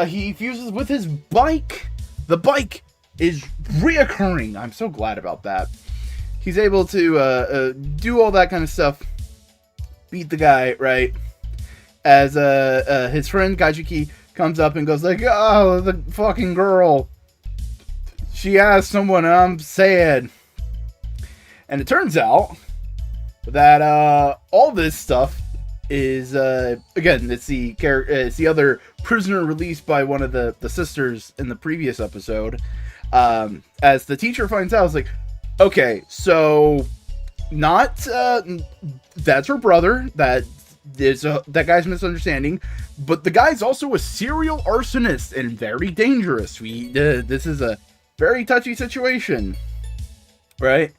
He fuses with his bike. The bike is reoccurring. I'm so glad about that. He's able to do all that kind of stuff. Beat the guy, right? As his friend Gaijiki comes up and goes like, oh, the fucking girl. She asked someone, and I'm sad. And it turns out that all this stuff is, again, it's the other prisoner released by one of the sisters in the previous episode. As the teacher finds out, it's like, okay, so not, that's her brother. That guy's misunderstanding. But the guy's also a serial arsonist and very dangerous. This is a very touchy situation, right?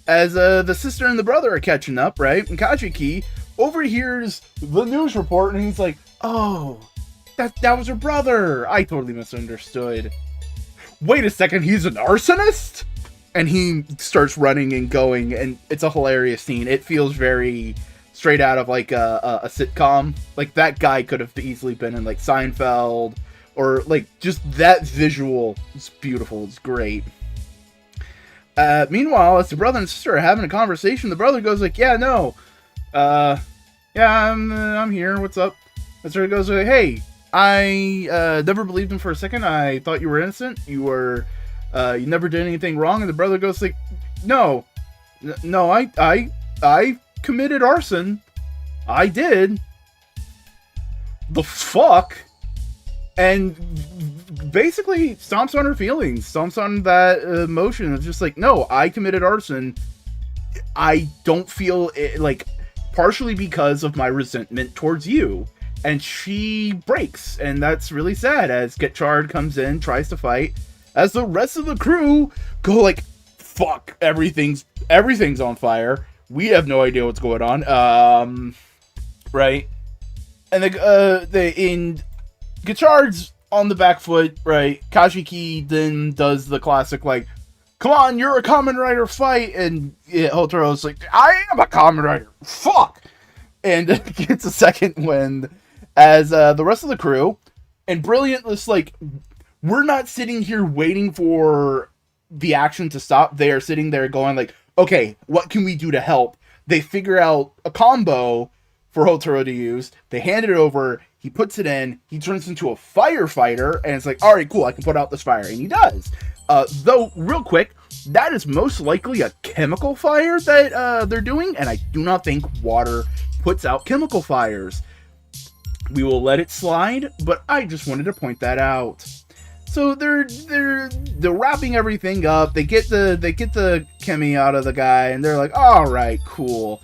As the sister and the brother are catching up, right? And Kajiki overhears the news report, and he's like, "Oh, that was her brother. I totally misunderstood. Wait a second, he's an arsonist?" And he starts running and going, and it's a hilarious scene. It feels very straight out of like a sitcom. Like that guy could have easily been in like Seinfeld, or like just that visual. It's beautiful. It's great. Meanwhile, as the brother and sister are having a conversation, the brother goes like, "Yeah, no, yeah, I'm here. What's up?" The sister goes like, "Hey, I never believed him for a second. I thought you were innocent. You never did anything wrong." And the brother goes like, "No, I committed arson. I did. The fuck?" And basically stomps on her feelings, stomps on that emotion. It's just like, no, I committed arson. I don't feel it, like, partially because of my resentment towards you. And she breaks, and that's really sad as Gotchard comes in, tries to fight, as the rest of the crew go like, fuck, everything's on fire. We have no idea what's going on. Right? And in Gotchard's on the back foot, right? Kajiki then does the classic, like, "Come on, you're a Kamen Rider, fight!" And Hotaro's like, "I am a Kamen Rider, fuck!" And gets a second win as the rest of the crew, and brilliant, this, like, we're not sitting here waiting for the action to stop. They are sitting there going like, okay, what can we do to help? They figure out a combo for Hotaro to use. They hand it over. He puts it in. He turns into a firefighter, and it's like, all right, cool, I can put out this fire. And he does. Though, real quick, that is most likely a chemical fire that they're doing, and I do not think water puts out chemical fires. We will let it slide, but I just wanted to point that out. So they're wrapping everything up. They get the chemi out of the guy, and they're like, all right, cool.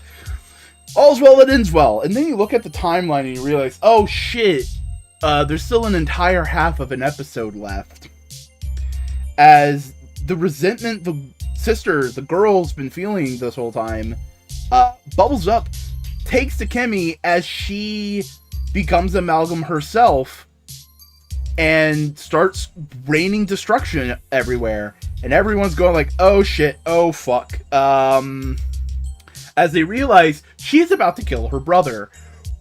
All's well that ends well. And then you look at the timeline and you realize, oh shit, there's still an entire half of an episode left. As the resentment the sister, the girl's been feeling this whole time, bubbles up, takes the chemi as she becomes Amalgam herself, and starts raining destruction everywhere. And everyone's going like, oh shit, oh fuck. As they realize she's about to kill her brother,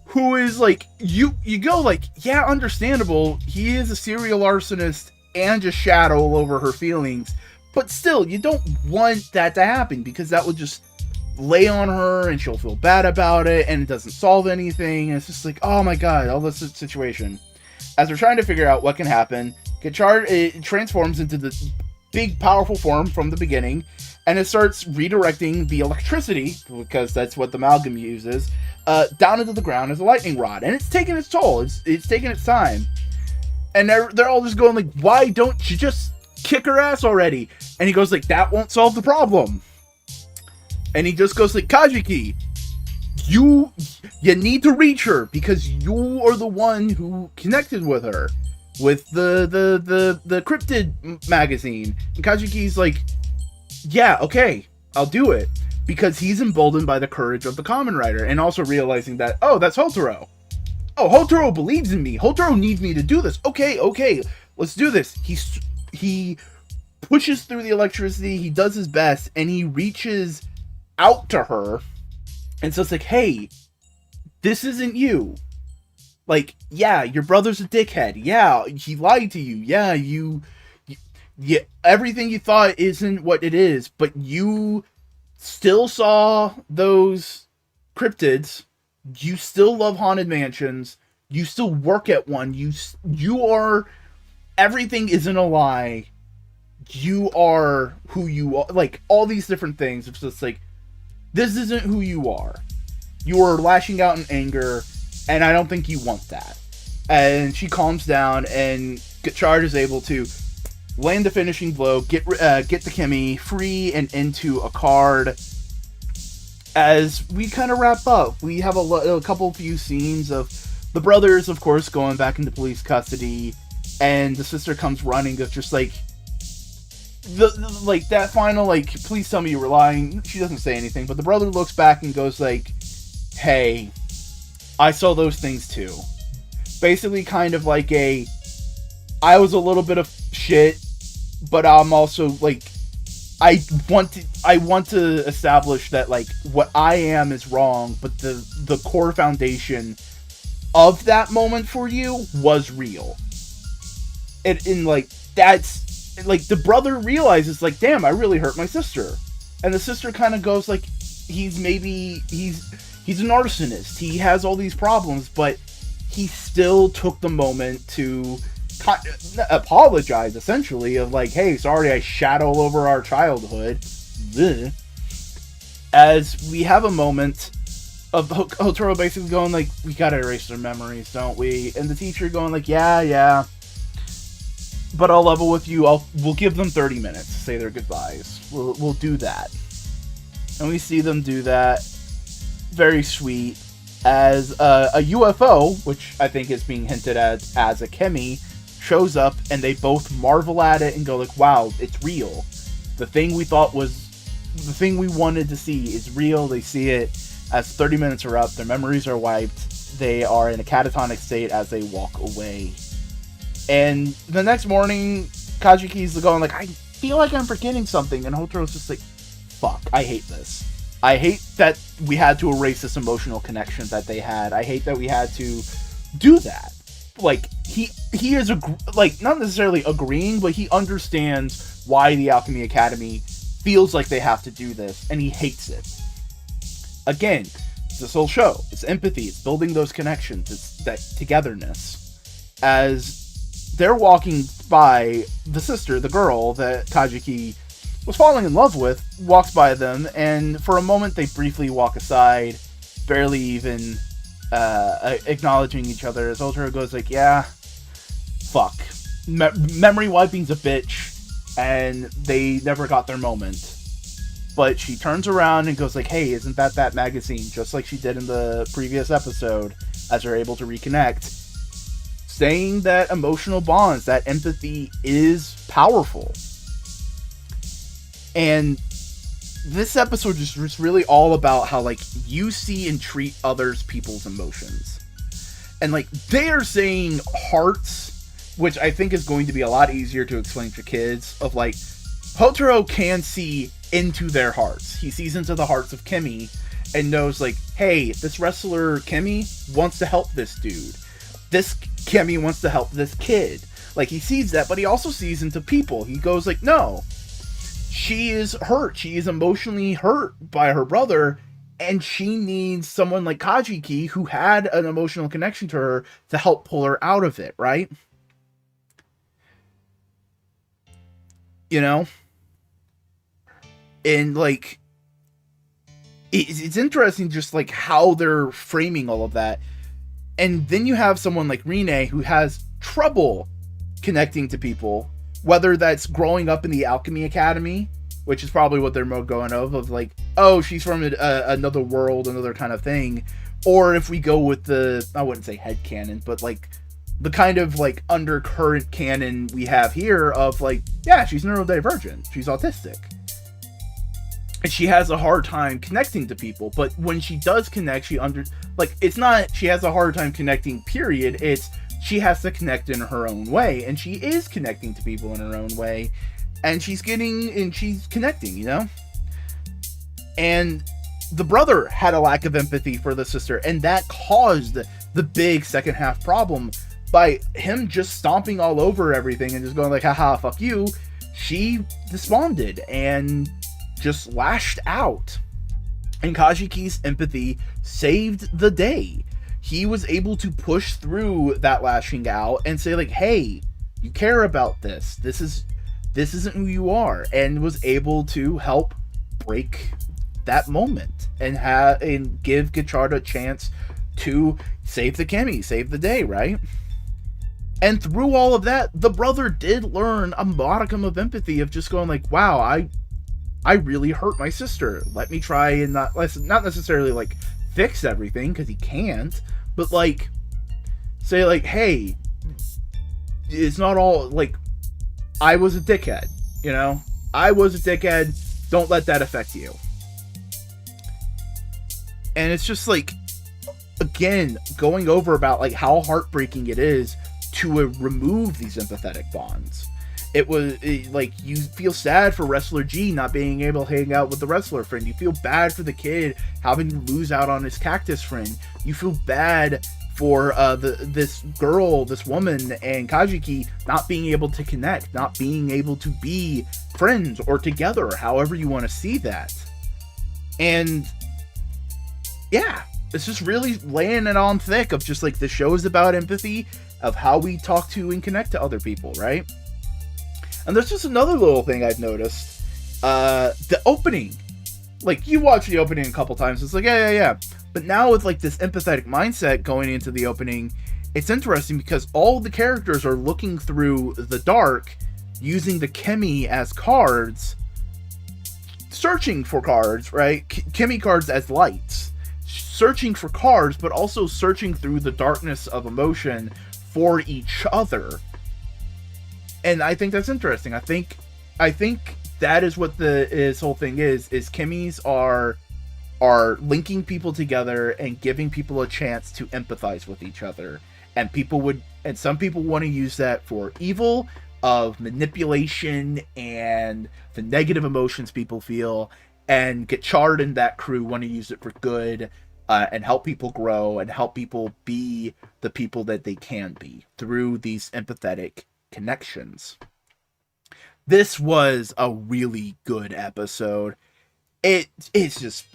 who is like, you go like, yeah, understandable. He is a serial arsonist and just shadow over her feelings. But still, you don't want that to happen, because that would just lay on her and she'll feel bad about it, and it doesn't solve anything. And it's just like, oh my god, all this situation. As they're trying to figure out what can happen, Gotchard transforms into the big, powerful form from the beginning, and it starts redirecting the electricity, because that's what the amalgam uses, down into the ground as a lightning rod. And it's taking its toll. It's taking its time. And they're all just going like, why don't you just kick her ass already? And he goes like, that won't solve the problem. And he just goes like, Kajiki, you need to reach her, because you are the one who connected with her with the cryptid magazine. And Kajiki's like, yeah, okay, I'll do it, because he's emboldened by the courage of the Kamen Rider, and also realizing that, oh, that's Hotaro. Oh, Hotaro believes in me. Hotaro needs me to do this. Okay, let's do this. He pushes through the electricity. He does his best, and he reaches out to her, and so it's like, hey, this isn't you. Like, yeah, your brother's a dickhead. Yeah, he lied to you. Yeah, everything you thought isn't what it is, but you still saw those cryptids. You still love haunted mansions. You still work at one. You are, everything isn't a lie. You are who you are. Like, all these different things. It's just like, this isn't who you are. You are lashing out in anger, and I don't think you want that. And she calms down, and Gotchard is able to land the finishing blow, get the chemi free and into a card. As we kind of wrap up, we have a couple few scenes of the brothers, of course, going back into police custody, and the sister comes running of just like like that final like, please tell me you were lying. She doesn't say anything, but the brother looks back and goes like, hey, I saw those things too. Basically kind of like I was a little bit of shit, but I'm also like, I want to establish that like what I am is wrong, but the core foundation of that moment for you was real. And like that's like the brother realizes like, damn, I really hurt my sister. And the sister kind of goes like, he's a narcissist. He has all these problems, but he still took the moment to apologize, essentially, of like, hey, sorry, I shat all over our childhood. Blech. As we have a moment of Hotaro basically going like, we gotta erase their memories, don't we? And the teacher going like, yeah. But I'll level with you. We'll give them 30 minutes to say their goodbyes. We'll do that. And we see them do that. Very sweet. As a UFO, which I think is being hinted at as a Kemi, shows up, and they both marvel at it and go like, wow, it's real. The thing we wanted to see is real. They see it. As 30 minutes are up, their memories are wiped. They are in a catatonic state as they walk away. And the next morning, Kajiki's going like, I feel like I'm forgetting something. And Hotaro's just like, fuck, I hate this. I hate that we had to erase this emotional connection that they had. I hate that we had to do that. Like, he is, like, not necessarily agreeing, but he understands why the Alchemy Academy feels like they have to do this, and he hates it. Again, this whole show, it's empathy, it's building those connections, it's that togetherness. As they're walking by, the sister, the girl that Kajiki was falling in love with, walks by them, and for a moment they briefly walk aside, barely even acknowledging each other, as Ultra goes like, yeah, fuck. Memory wiping's a bitch, and they never got their moment. But she turns around and goes like, hey, isn't that magazine? Just like she did in the previous episode, as they're able to reconnect. Saying that emotional bonds, that empathy is powerful. And this episode is just really all about how, like, you see and treat others people's emotions. And, like, they are saying hearts, which I think is going to be a lot easier to explain to kids, of, like, Hotaro can see into their hearts. He sees into the hearts of Kemi and knows, like, hey, this wrestler Kemi wants to help this dude. This Kemi wants to help this kid. Like, he sees that, but he also sees into people. He goes, like, no. She is hurt. She is emotionally hurt by her brother, and she needs someone like Kajiki, who had an emotional connection to her, to help pull her out of it, right? You know? And, like, it's interesting just, like, how they're framing all of that. And then you have someone like Rine, who has trouble connecting to people, whether that's growing up in the Alchemy Academy, which is probably what they're more going of like, oh, she's from another world, another kind of thing. Or if we go with the, I wouldn't say headcanon, but like the kind of like undercurrent canon we have here of like, yeah, she's neurodivergent, she's autistic. And she has a hard time connecting to people, but when she does connect, it's not she has a hard time connecting, period. It's she has to connect in her own way, and she is connecting to people in her own way, and she's connecting, you know? And the brother had a lack of empathy for the sister, and that caused the big second half problem by him just stomping all over everything and just going like, haha, fuck you. She desponded and just lashed out. And Kajiki's empathy saved the day. He was able to push through that lashing out and say like, hey, you care about this. This isn't who you are, and was able to help break that moment and give Gotchard a chance to save the Kemi, save the day, right? And through all of that, the brother did learn a modicum of empathy of just going like, wow, I really hurt my sister. Let me try and not necessarily like fix everything, because he can't, but like say like, hey, it's not all like I was a dickhead, you know? I was a dickhead. Don't let that affect you. And it's just like, again, going over about like how heartbreaking it is to remove these empathetic bonds. Like, you feel sad for Wrestler G not being able to hang out with the wrestler friend. You feel bad for the kid having to lose out on his cactus friend. You feel bad for this woman, and Kajiki not being able to connect, not being able to be friends or together, however you want to see that. And yeah, it's just really laying it on thick of just like, the show is about empathy, of how we talk to and connect to other people, right? And there's just another little thing I've noticed. The opening. Like, you watch the opening a couple times, it's like, yeah. But now with like this empathetic mindset going into the opening, it's interesting because all the characters are looking through the dark, using the Kemi as cards, searching for cards, right? Kemi cards as lights. Searching for cards, but also searching through the darkness of emotion for each other. And I think that's interesting. I think that is what this whole thing is Kimmies are linking people together and giving people a chance to empathize with each other. And some people want to use that for evil, of manipulation and the negative emotions people feel, and Gotchard and that crew want to use it for good, and help people grow and help people be the people that they can be through these empathetic connections. This was a really good episode. It's just,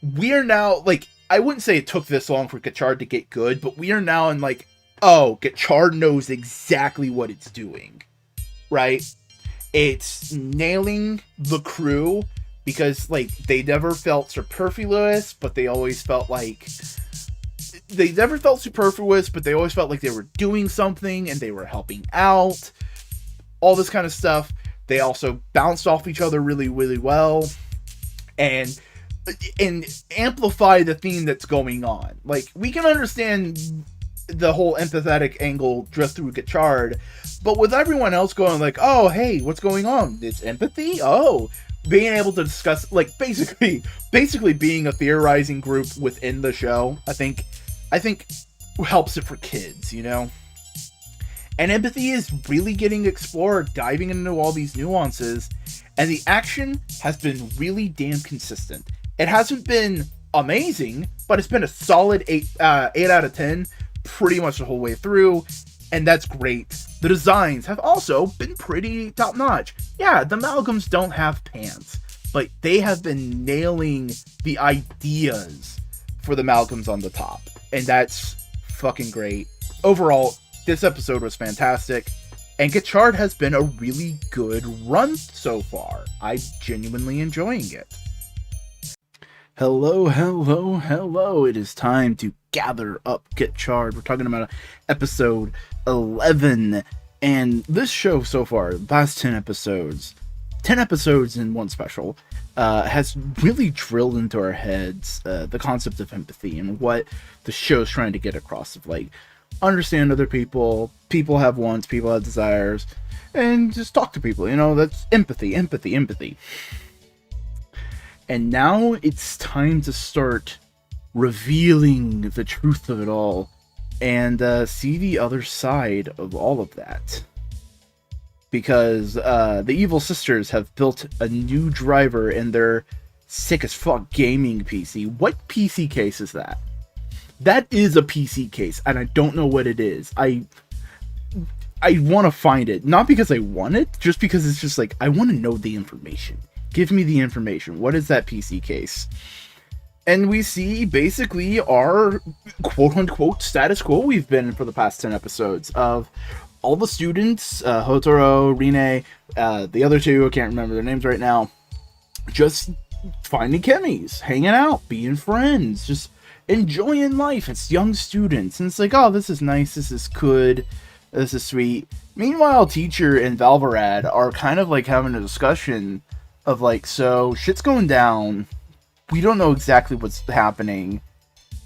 we're now like, I wouldn't say it took this long for Gotchard to get good, but we are now in like, oh, Gotchard knows exactly what it's doing, right? It's nailing the crew, because like, they never felt superfluous, but they always felt like they were doing something and they were helping out, all this kind of stuff. They also bounced off each other really, really well, and amplify the theme that's going on. Like, we can understand the whole empathetic angle just through Gotchard, but with everyone else going like, oh, hey, what's going on? It's empathy? Oh, being able to discuss, like, basically being a theorizing group within the show, I think helps it for kids, you know? And empathy is really getting explored, diving into all these nuances, and the action has been really damn consistent. It hasn't been amazing, but it's been a solid 8 out of 10 pretty much the whole way through, and that's great. The designs have also been pretty top-notch. Yeah, the Amalgams don't have pants, but they have been nailing the ideas for the Amalgams on the top, and that's fucking great. Overall, this episode was fantastic, and Gotchard has been a really good run so far. I'm genuinely enjoying it. Hello. It is time to gather up Gotchard. We're talking about episode 11, and this show so far, the last 10 episodes and one special, has really drilled into our heads the concept of empathy and what the show's trying to get across, of like, understand other people have wants, people have desires, and just talk to people, you know. That's empathy. And now it's time to start revealing the truth of it all, and see the other side of all of that. Because the evil sisters have built a new driver in their sick as fuck gaming PC. What PC case is that? That is a PC case, and I don't know what it is. I want to find it, not because I want it, just because it's just like, I want to know the information. Give me the information. What is that PC case? And we see basically our quote-unquote status quo we've been in for the past 10 episodes of all the students, Hotaro, Rine, the other two, I can't remember their names right now, just finding chemis, hanging out, being friends, just enjoying life. It's young students, and it's like, oh, this is nice, this is good, this is sweet. Meanwhile, Teacher and Valvarad are kind of like having a discussion of like, so shit's going down. We don't know exactly what's happening.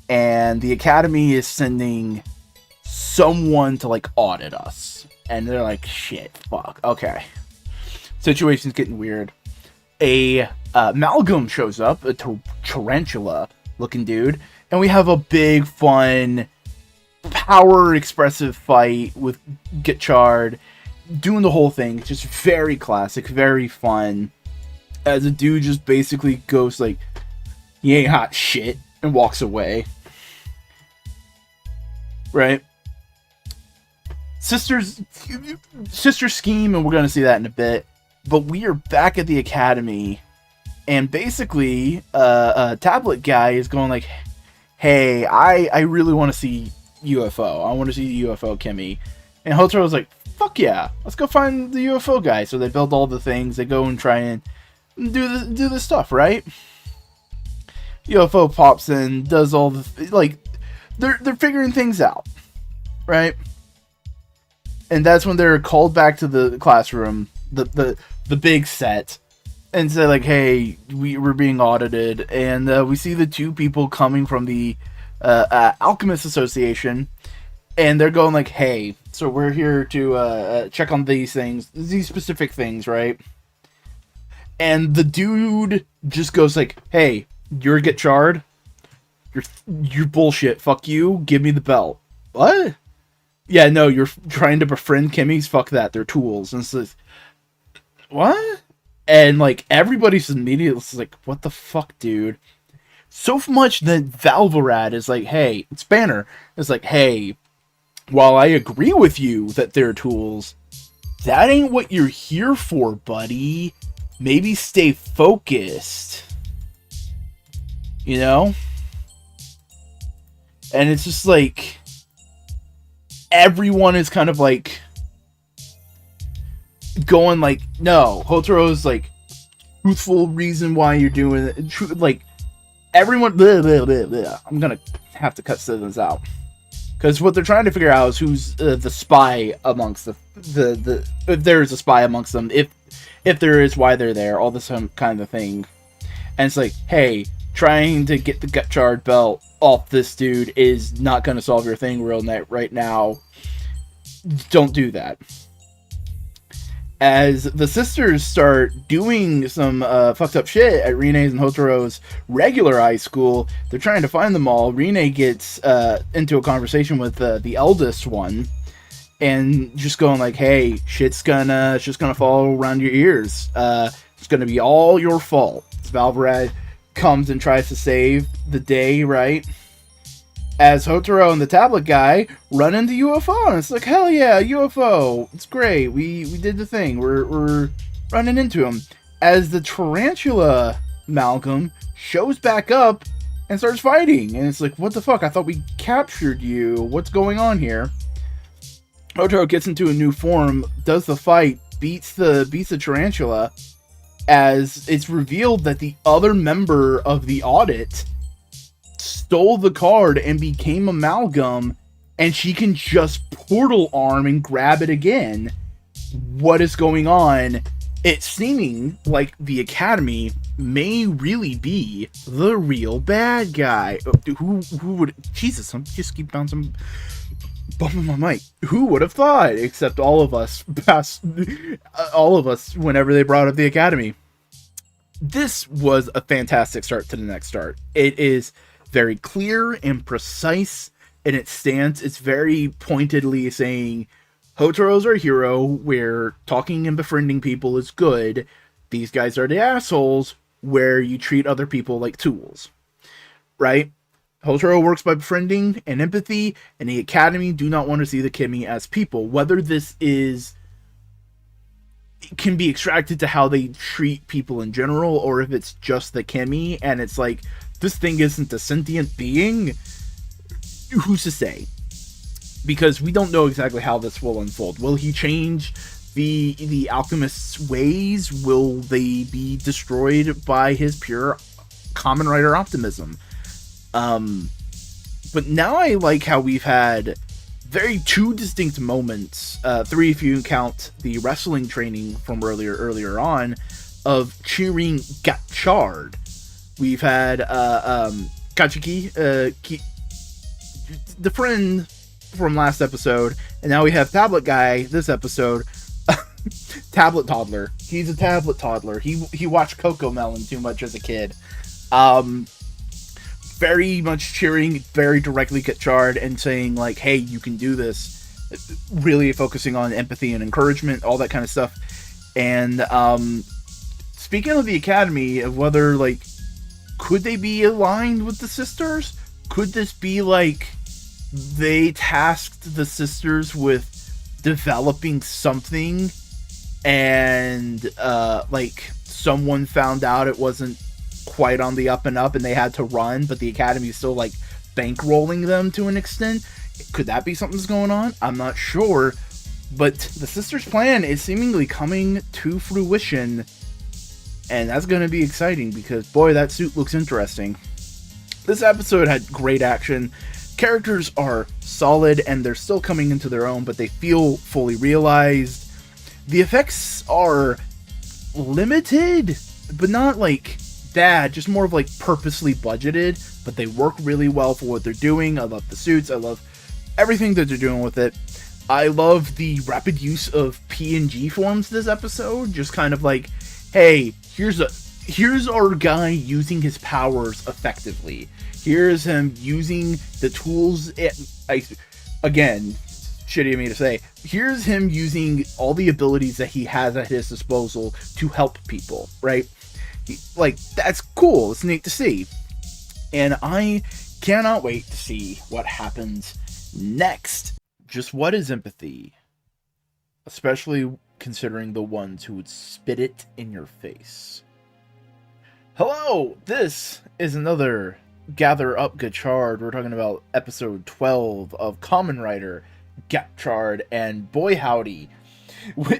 And the Academy is sending someone to like audit us. And they're like, shit, fuck, okay. Situation's getting weird. A amalgam shows up, a tarantula looking dude. And we have a big, fun, power expressive fight with Gotchard. Doing the whole thing. Just very classic, very fun. As a dude just basically goes like, you ain't hot shit, and walks away. Right? Sister scheme, and we're going to see that in a bit. But we are back at the Academy, and basically, a tablet guy is going like, hey, I really want to see UFO. I want to see the UFO Kimmy. And Hotaro's like, fuck yeah, let's go find the UFO guy. So they build all the things. They go and try and do the stuff, right? UFO pops in, does all the like, they're figuring things out, right? And that's when they're called back to the classroom, the big set, and say like, hey, we're being audited, and we see the two people coming from the Alchemist Association, and they're going like, hey, so we're here to check on these things, these specific things, right? And the dude just goes like, hey, you're Gotchard. You're bullshit. Fuck you. Give me the belt. What? Yeah, no, you're trying to befriend Kimmy's. Fuck that. They're tools. And it's like, what? And like, everybody's immediately like, what the fuck, dude? So much that Valvarad is like, hey, it's Banner. It's like, hey, while I agree with you that they're tools, that ain't what you're here for, buddy. Maybe stay focused. You know? And it's just like, everyone is kind of like going like, no, Hotaro's like, truthful reason why you're doing it. Like, everyone, blah, blah, blah, blah. I'm gonna have to cut this out. Because what they're trying to figure out is who's the spy amongst the if there is a spy amongst them, if there is, why they're there, all this kind of thing. And it's like, hey, trying to get the Gotchard belt off this dude is not going to solve your thing right now. Don't do that. As the sisters start doing some fucked up shit at Rine's and Hotaro's regular high school, they're trying to find them all. Rine gets into a conversation with the eldest one, and just going like, hey, shit's gonna fall around your ears. It's gonna be all your fault. Valvarad comes and tries to save the day, right? As Hotaro and the tablet guy run into UFO, and it's like, hell yeah, UFO, it's great, we did the thing, we're running into him. As the tarantula amalgam shows back up and starts fighting, and it's like, what the fuck, I thought we captured you, what's going on here? Hotaro gets into a new form, does the fight, beats the tarantula, as it's revealed that the other member of the audit stole the card and became amalgam, and she can just portal arm and grab it again. What is going on? It's seeming like the Academy may really be the real bad guy. Who would... Jesus, I'm just keep bumping my mic. Who would have thought? Except all of us whenever they brought up the Academy. This was a fantastic start to the next start. It is very clear and precise in its stance. It's very pointedly saying, Hotaro's our hero, where talking and befriending people is good. These guys are the assholes, where you treat other people like tools. Right? Hotaro works by befriending and empathy, and the Academy do not want to see the Kimmy as people. Whether this can be extracted to how they treat people in general, or if it's just the Kimmy, and it's like, this thing isn't a sentient being, who's to say? Because we don't know exactly how this will unfold. Will he change the alchemist's ways? Will they be destroyed by his pure Kamen Rider optimism? But now I like how we've had two distinct moments, three if you count the wrestling training from earlier on, of cheering Gotchard. We've had Kachiki, the friend from last episode, and now we have Tablet Guy this episode. Tablet toddler. He's a tablet toddler. He watched Coco Melon too much as a kid. Very much cheering very directly Gotchard and saying like, hey, you can do this. Really focusing on empathy and encouragement, all that kind of stuff. And speaking of the Academy, of whether like, could they be aligned with the sisters? Could this be like they tasked the sisters with developing something, and like someone found out it wasn't quite on the up and up and they had to run, but the Academy is still like bankrolling them to an extent? Could that be something's going on? I'm not sure, but the sisters' plan is seemingly coming to fruition, and that's going to be exciting because boy, that suit looks interesting. This episode had great action. Characters are solid and they're still coming into their own, but they feel fully realized. The effects are limited, but not like bad, just more of like purposely budgeted, but they work really well for what they're doing. I love the suits. I love everything that they're doing with it. I love the rapid use of PNG forms this episode. Just kind of like, hey, here's our guy using his powers effectively. Here's him using the tools. Again, shitty of me to say. Here's him using all the abilities that he has at his disposal to help people, right? Like, that's cool. It's neat to see. And I cannot wait to see what happens next. Just what is empathy? Especially considering the ones who would spit it in your face. Hello! This is another Gather Up Gotchard. We're talking about episode 12 of Kamen Rider Gotchard, and boy howdy, when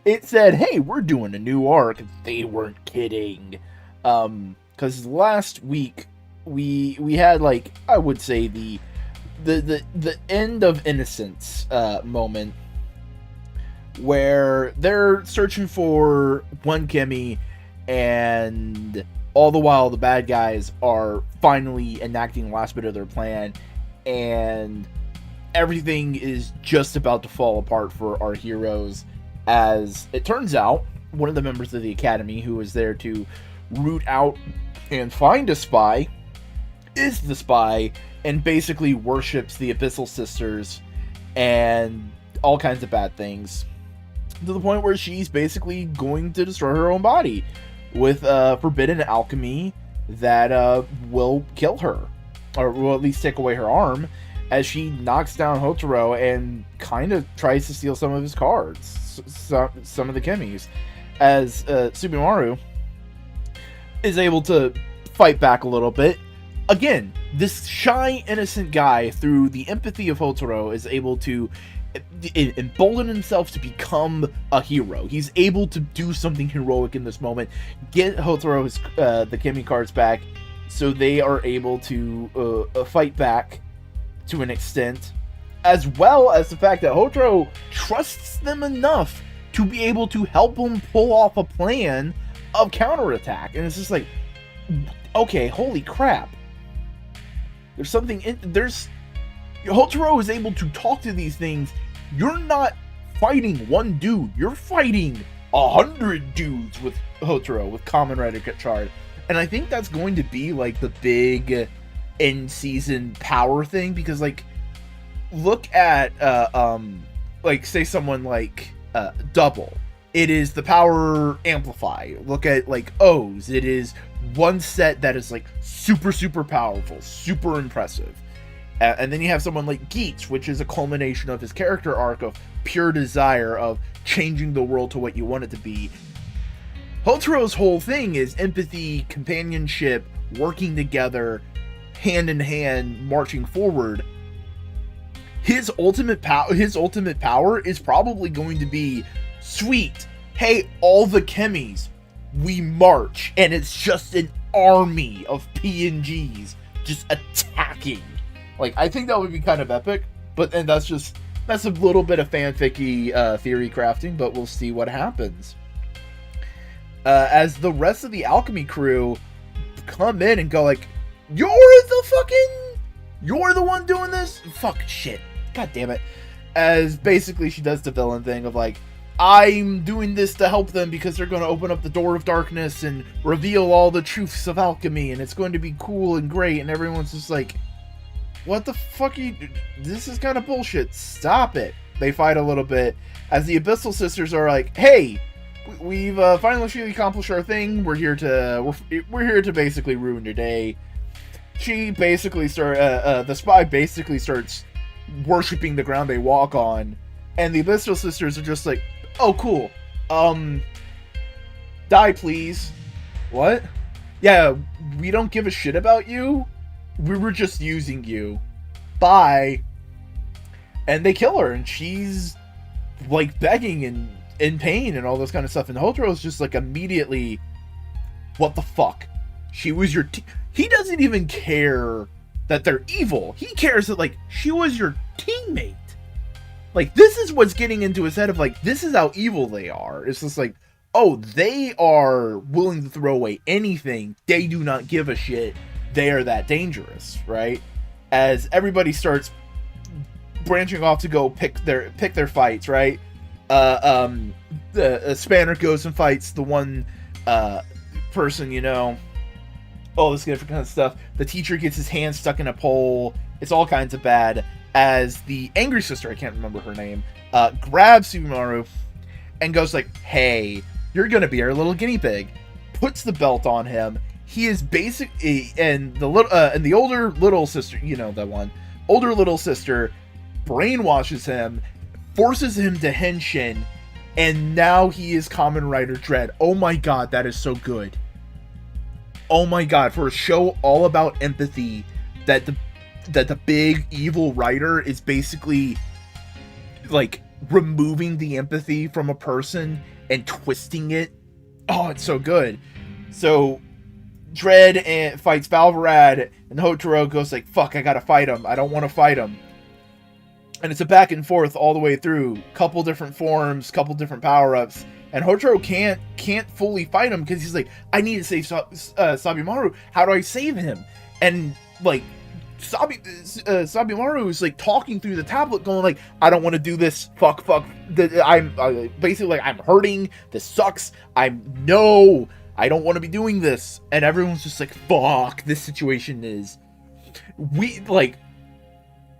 it said, hey, we're doing a new arc, they weren't kidding. Because last week we had, like, I would say the end of Innocence moment, where they're searching for one Kimmy, and all the while the bad guys are finally enacting the last bit of their plan, and everything is just about to fall apart for our heroes, as it turns out one of the members of the Academy who is there to root out and find a spy is the spy, and basically worships the Abyssal Sisters and all kinds of bad things, to the point where she's basically going to destroy her own body with forbidden alchemy that will kill her, or will at least take away her arm, as she knocks down Hotaro and kind of tries to steal some of his cards, some of the Kimmys, as Subimaru is able to fight back a little bit. Again, this shy, innocent guy, through the empathy of Hotaro, is able to embolden himself to become a hero. He's able to do something heroic in this moment, get Hotaro the Kimmy cards back, so they are able to fight back to an extent, as well as the fact that Hotaro trusts them enough to be able to help him pull off a plan of counterattack. And it's just like, okay, holy crap. There's something Hotaro is able to talk to these things. You're not fighting one dude, you're fighting 100 dudes with Hotaro, with Kamen Rider Gotchard. And I think that's going to be like the big end season power thing, because like, look at like, say someone like Double. It is the power amplify. Look at like O's. It is one set that is like super powerful, super impressive. And then you have someone like Geets, which is a culmination of his character arc of pure desire of changing the world to what you want it to be. Hotaro's whole thing is empathy, companionship, working together, hand in hand, marching forward. His ultimate power is probably going to be, sweet, hey, all the Kimmys, we march, and it's just an army of PNGs just attacking. Like, I think that would be kind of epic, and that's a little bit of fanficky theory crafting, but we'll see what happens. as the rest of the alchemy crew come in and go like, you're the one doing this? Fuck, shit. God damn it. As basically she does the villain thing of like, I'm doing this to help them because they're going to open up the door of darkness and reveal all the truths of alchemy, and it's going to be cool and great, and everyone's just like, what the fuck are you... This is kind of bullshit. Stop it. They fight a little bit, as the Abyssal Sisters are like, hey, we've finally accomplished our thing. We're here to basically ruin your day. She basically the spy basically starts worshipping the ground they walk on, and the Abyssal Sisters are just like, oh, cool. Die, please. What? Yeah, we don't give a shit about you. We were just using you. Bye. And they kill her, and she's, like, begging and in pain and all this kind of stuff. And Hotaro's just, like, immediately, what the fuck? She was your... He doesn't even care that they're evil. He cares that, like, she was your teammate. Like, this is what's getting into his head of, like, this is how evil they are. It's just like, oh, they are willing to throw away anything. They do not give a shit. They are that dangerous, right? As everybody starts branching off to go pick their fights, right? The Spanner goes and fights the one person, you know, all this different kind of stuff. The teacher gets his hand stuck in a pole. It's all kinds of bad. As the angry sister, I can't remember her name, grabs Subimaru and goes like, hey, you're gonna be our little guinea pig. Puts the belt on him. He is basically, and the older little sister, you know, the one, older little sister brainwashes him, forces him to henshin, and now he is Kamen Rider Dread. Oh my god, that is so good. Oh my god, for a show all about empathy, that the big evil writer is basically like removing the empathy from a person and twisting it. Oh, it's so good. So Dread fights Valvarad, and Hotaro goes like, fuck, I gotta fight him. I don't want to fight him. And it's a back and forth all the way through. Couple different forms, couple different power-ups. And Hotaro can't fully fight him because he's like, I need to save Sabimaru. How do I save him? And like, Sabimaru is like talking through the tablet going like, I don't want to do this. Fuck. I'm basically like, I'm hurting. This sucks. I don't want to be doing this. And everyone's just like, fuck, this situation is...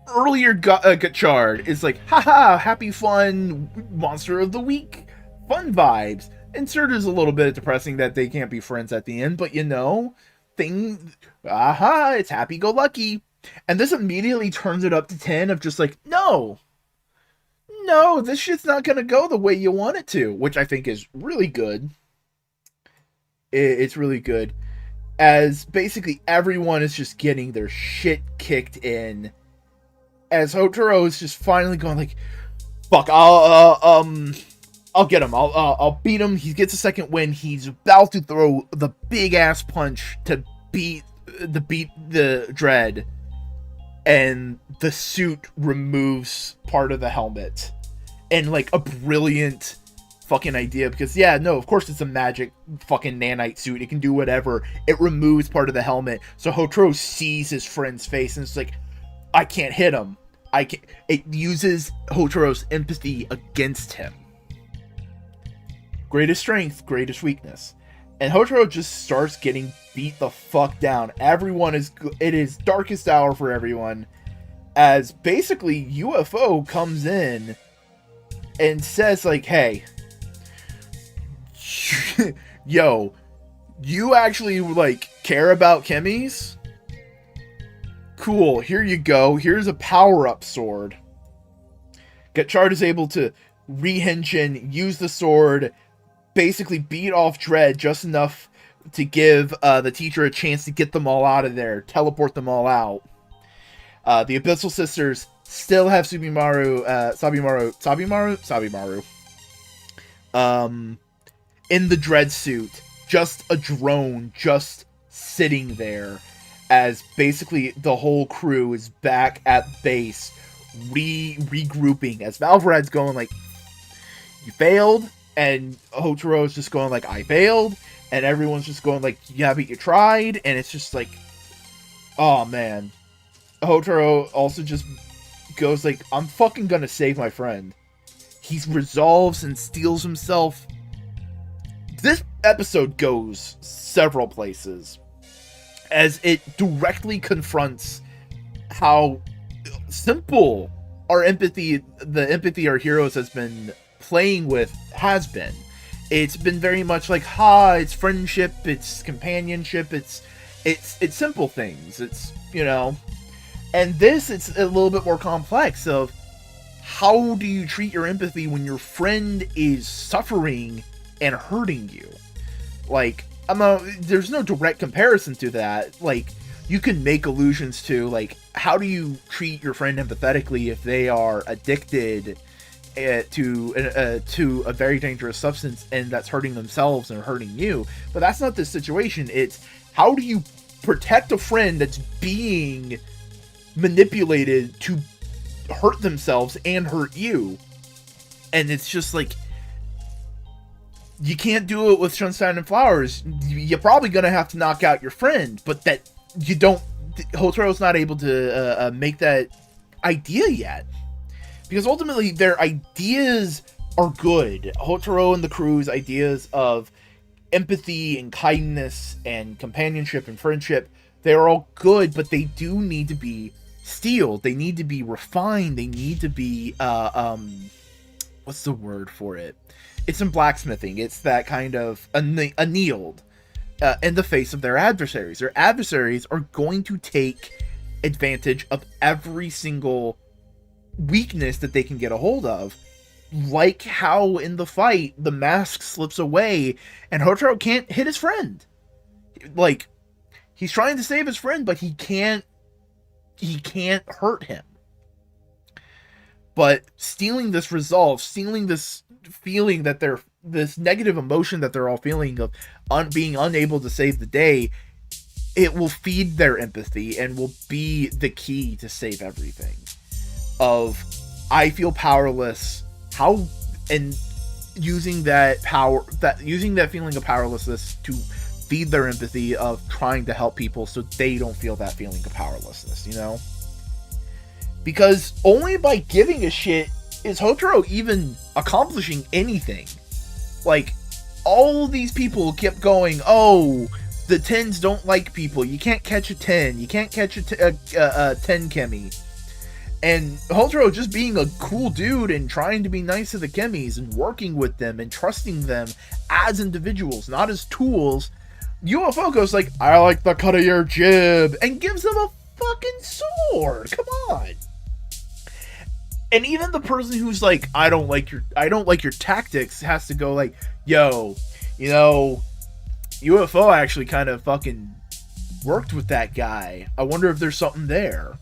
Earlier Gotchard is like, haha, happy fun, monster of the week, fun vibes. Insert is a little bit depressing that they can't be friends at the end, but you know, it's happy-go-lucky. And this immediately turns it up to 10 of just like, no, this shit's not gonna go the way you want it to, which I think is really good. It's really good, as basically everyone is just getting their shit kicked in, as Hotaro is just finally going like, fuck, I'll get him. I'll beat him. He gets a second win. He's about to throw the big ass punch to beat the Dread, and the suit removes part of the helmet. And like a brilliant fucking idea, because yeah, no, of course it's a magic fucking nanite suit. It can do whatever. It removes part of the helmet, so Hotaro sees his friend's face and it's like, I can't hit him. It uses Hotaro's empathy against him. Greatest strength, greatest weakness. And Hotaro just starts getting beat the fuck down. It is darkest hour for everyone, as basically UFO comes in and says like, hey, yo, you actually like care about chemis? Cool, here you go. Here's a power-up sword. Gotchard is able to re-henshin, use the sword, basically beat off Dread just enough to give the teacher a chance to get them all out of there, teleport them all out. The Abyssal Sisters still have Sabimaru, in the Dread suit, just a drone, just sitting there, as basically the whole crew is back at base, regrouping, as Valvarad's going like, you failed, And Hotaro is just going like, I failed, and everyone's just going like, yeah, but you tried, and it's just like, oh man. Hotaro also just goes like, I'm fucking gonna save my friend. He resolves and steels himself. This episode goes several places, as it directly confronts how simple our empathy, the empathy our heroes has been playing with, has been. It's been very much like, it's friendship, it's companionship, it's simple things. It's, you know, and this, it's a little bit more complex of how do you treat your empathy when your friend is suffering and hurting you? Like, there's no direct comparison to that. Like, you can make allusions to, like, how do you treat your friend empathetically if they are addicted to a very dangerous substance and that's hurting themselves and hurting you? But that's not the situation. It's how do you protect a friend that's being manipulated to hurt themselves and hurt you? And it's just like, you can't do it with Sunshine and Flowers. You're probably gonna have to knock out your friend, but that you don't. Hotaro's not able to make that idea yet, because ultimately their ideas are good. Hotaro and the crew's ideas of empathy and kindness and companionship and friendship, they're all good, but they do need to be steeled. They need to be refined. They need to be what's the word for it? It's in blacksmithing. It's that kind of annealed in the face of their adversaries. Their adversaries are going to take advantage of every single weakness that they can get a hold of. Like how in the fight, the mask slips away and Hotaro can't hit his friend. Like, he's trying to save his friend, but he can't hurt him. But stealing this resolve, stealing this feeling that this negative emotion that they're all feeling of being unable to save the day, it will feed their empathy and will be the key to save everything. Of, I feel powerless, and using that feeling of powerlessness to feed their empathy of trying to help people so they don't feel that feeling of powerlessness, you know? Because only by giving a shit is Hotaro even accomplishing anything. Like, all these people kept going, oh, the 10s don't like people. You can't catch a 10. You can't catch a 10 Kemi. And Hotaro just being a cool dude and trying to be nice to the Kemis and working with them and trusting them as individuals, not as tools. UFO goes like, I like the cut of your jib, and gives them a fucking sword. Come on. And even the person who's like, I don't like your tactics, has to go like, yo, you know, UFO actually kind of fucking worked with that guy. I wonder if there's something there.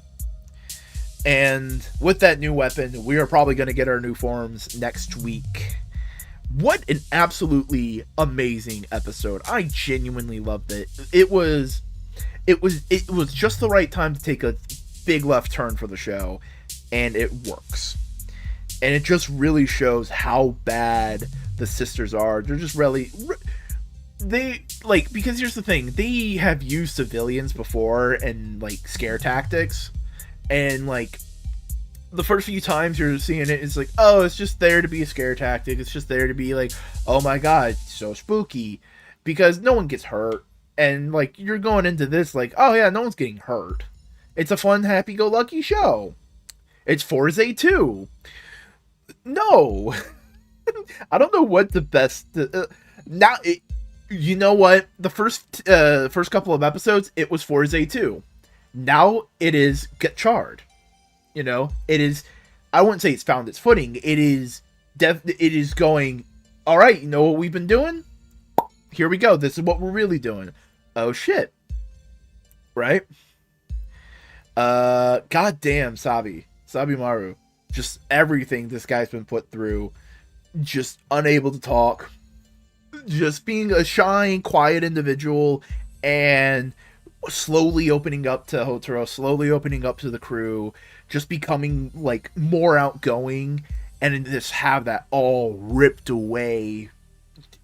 And with that new weapon, we are probably going to get our new forms next week. What an absolutely amazing episode. I genuinely loved it. It was just the right time to take a big left turn for the show, and it works. And it just really shows how bad the sisters are. They're just really, they, like, because here's the thing, they have used civilians before and, like, scare tactics, and, like, the first few times you're seeing it, it's like, oh, it's just there to be a scare tactic, it's just there to be like, oh my god, so spooky, because no one gets hurt, and, like, you're going into this like, oh yeah, no one's getting hurt, it's a fun, happy-go-lucky show, it's Forza 2, no, I don't know what the best, you know what, the first couple of episodes, it was Forza 2, now it is Gotchard. You know, it is, I wouldn't say it's found its footing. It is going, all right, you know what we've been doing? Here we go. This is what we're really doing. Oh, shit. Right? Goddamn, Sabimaru. Just everything this guy's been put through. Just unable to talk. Just being a shy, quiet individual. And slowly opening up to Hotaro. Slowly opening up to the crew. Just becoming, like, more outgoing and then just have that all ripped away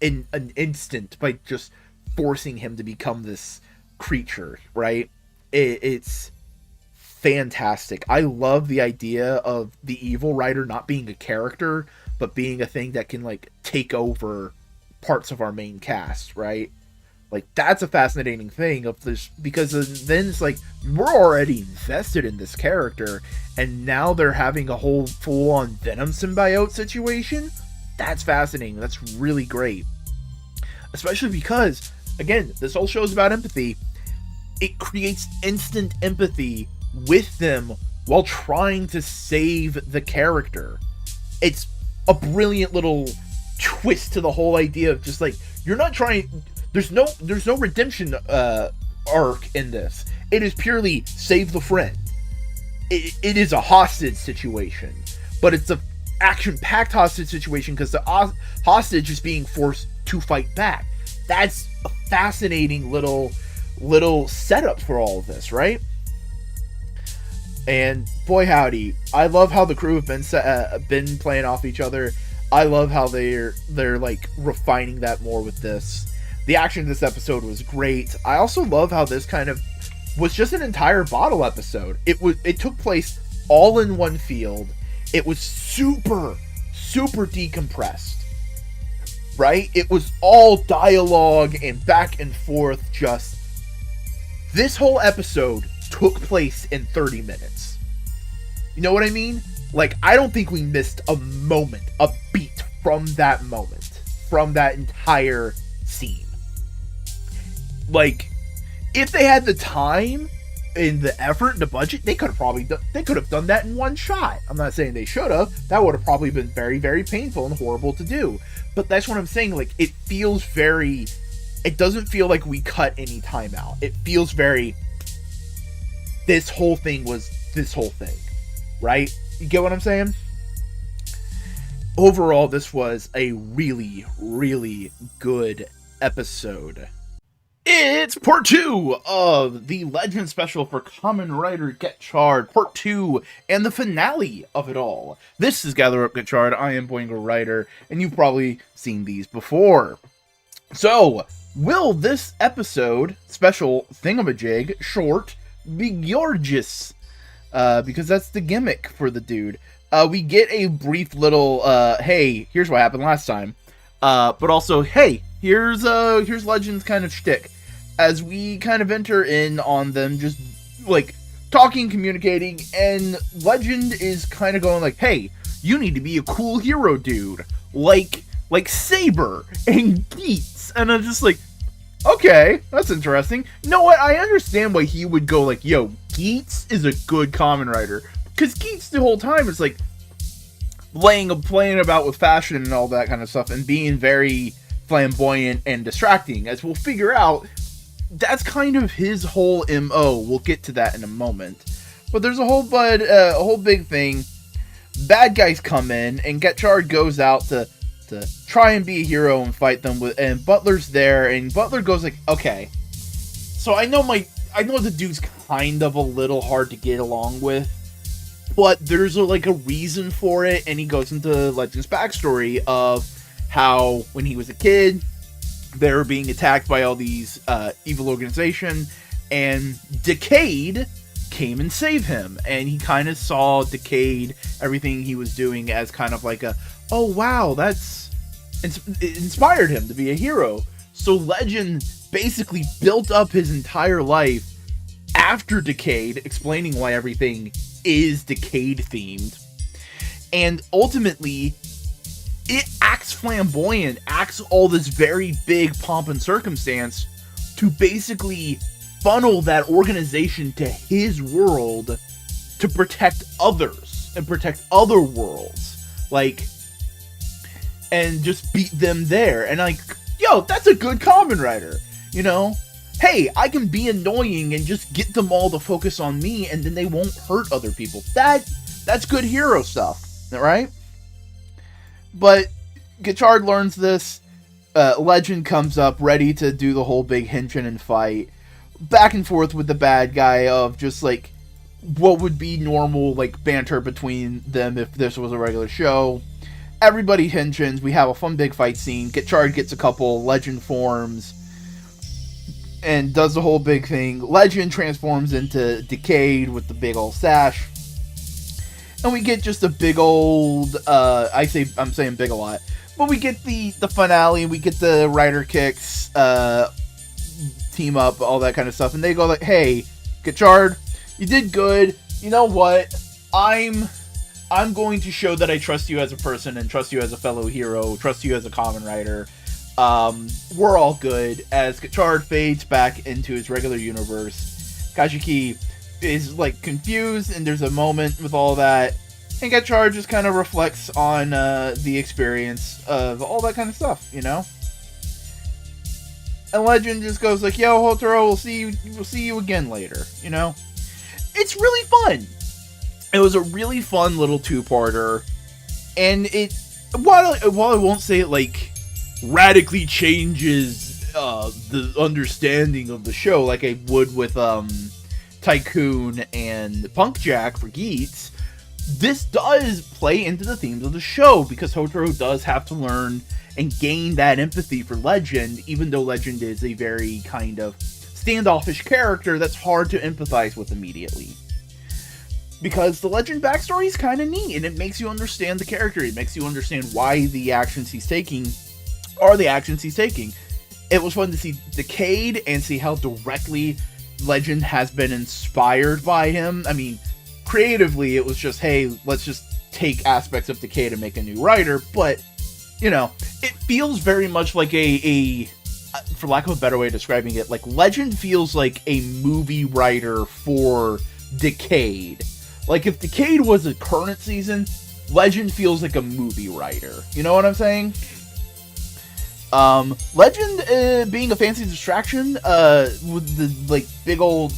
in an instant by just forcing him to become this creature, right? It's fantastic. I love the idea of the evil rider not being a character, but being a thing that can like take over parts of our main cast, right? Like, that's a fascinating thing of this, because then it's like, we're already invested in this character, and now they're having a whole full-on Venom symbiote situation? That's fascinating. That's really great. Especially because, again, this whole show is about empathy. It creates instant empathy with them while trying to save the character. It's a brilliant little twist to the whole idea of just like, you're not trying... There's no redemption arc in this. It is purely save the friend. It is a hostage situation, but it's a action-packed hostage situation because the hostage is being forced to fight back. That's a fascinating little setup for all of this, right? And boy howdy, I love how the crew have been playing off each other. I love how they're like refining that more with this. The action in this episode was great. I also love how this kind of was just an entire bottle episode. It took place all in one field. It was super decompressed, right? It was all dialogue and back and forth. Just this whole episode took place in 30 minutes. You know what I mean? Like, I don't think we missed a moment, a beat from that moment, from that entire scene. Like, if they had the time and the effort and the budget, they could have done that in one shot. I'm not saying they should have. That would have probably been very, very painful and horrible to do. But that's what I'm saying. Like, it doesn't feel like we cut any time out. It feels very, this whole thing was this whole thing, right? You get what I'm saying? Overall, this was a really, really good episode. It's part 2 of the Legend special for Kamen Rider Gotchard, part 2, and the finale of it all. This is Gather Up Gotchard, I am Boingo Rider, and you've probably seen these before. So, will this episode, special thingamajig, short, be gorgeous? Because that's the gimmick for the dude. We get a brief little, hey, here's what happened last time. But also, hey, here's Legend's kind of shtick. As we kind of enter in on them just, like, talking, communicating, and Legend is kind of going like, hey, you need to be a cool hero, dude. Like Saber and Geets. And I'm just like, okay, that's interesting. You know what? I understand why he would go like, yo, Geets is a good Kamen Rider. Because Geets the whole time is like, playing about with fashion and all that kind of stuff, and being very flamboyant and distracting. As we'll figure out, that's kind of his whole MO. We'll get to that in a moment. But there's a whole big thing. Bad guys come in, and Gotchard goes out to try and be a hero and fight them and Butler's there, and Butler goes like, okay, so I know the dude's kind of a little hard to get along with, but there's a reason for it, and he goes into Legend's backstory of how when he was a kid, they were being attacked by all these evil organization, and Decade came and saved him, and he kind of saw Decade, everything he was doing, as kind of like oh wow, it inspired him to be a hero. So Legend basically built up his entire life after Decade, explaining why everything is Decade themed, and ultimately it acts flamboyant, acts all this very big pomp and circumstance to basically funnel that organization to his world to protect others and protect other worlds, and just beat them there. And yo, that's a good Kamen Rider, you know? Hey, I can be annoying and just get them all to focus on me, and then they won't hurt other people. That's good hero stuff, right? But Gotchard learns this. Legend comes up ready to do the whole big henshin and fight. Back and forth with the bad guy of just what would be normal banter between them if this was a regular show. Everybody henshins. We have a fun big fight scene. Gotchard gets a couple legend forms and does the whole big thing. Legend transforms into Decade with the big old sash. And we get just a big old, I'm saying big a lot, but we get the finale, we get the rider kicks, team up, all that kind of stuff, and they go like, hey, Gotchard, you did good, you know what, I'm going to show that I trust you as a person, and trust you as a fellow hero, trust you as a Kamen Rider. We're all good. As Gotchard fades back into his regular universe, Kajiki is like confused, and there's a moment with all that, and Gotchard just kind of reflects on the experience of all that kind of stuff, you know. And Legend just goes like, "Yo, Hotaro, we'll see you again later," you know. It's really fun. It was a really fun little two-parter, and it while I won't say it like radically changes the understanding of the show like I would with Tycoon and Punk Jack for Geats, this does play into the themes of the show, because Hotaro does have to learn and gain that empathy for Legend, even though Legend is a very kind of standoffish character that's hard to empathize with immediately. Because the Legend backstory is kind of neat, and it makes you understand the character. It makes you understand why the actions he's taking are the actions he's taking. It was fun to see Decade and see how directly Legend has been inspired by him. I mean, creatively, it was just, hey, let's just take aspects of Decade and make a new writer, but, you know, it feels very much like for lack of a better way of describing it, like, Legend feels like a movie writer for Decade. Like, if Decade was a current season, Legend feels like a movie writer. You know what I'm saying? Legend being a fancy distraction with the like big old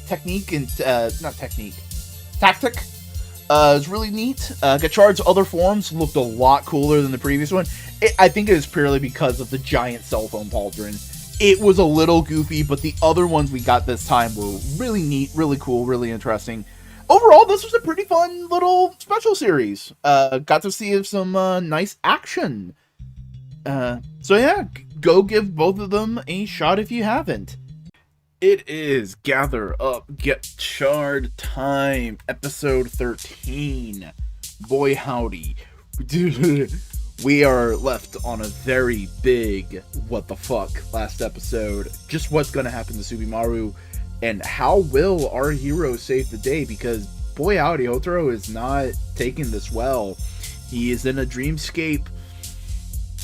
technique and tactic is really neat. Gotchard's other forms looked a lot cooler than the previous one. I think it is purely because of the giant cell phone pauldron. It was a little goofy, but the other ones we got this time were really neat, really cool, really interesting. Overall, this was a pretty fun little special series. Got to see some nice action. So yeah, go give both of them a shot if you haven't. It is Gather Up Gotchard time, episode 13. Boy howdy. We are left on a very big what the fuck last episode. Just what's gonna happen to Subimaru, and how will our hero save the day, because boy howdy, Hotaro is not taking this well. He is in a dreamscape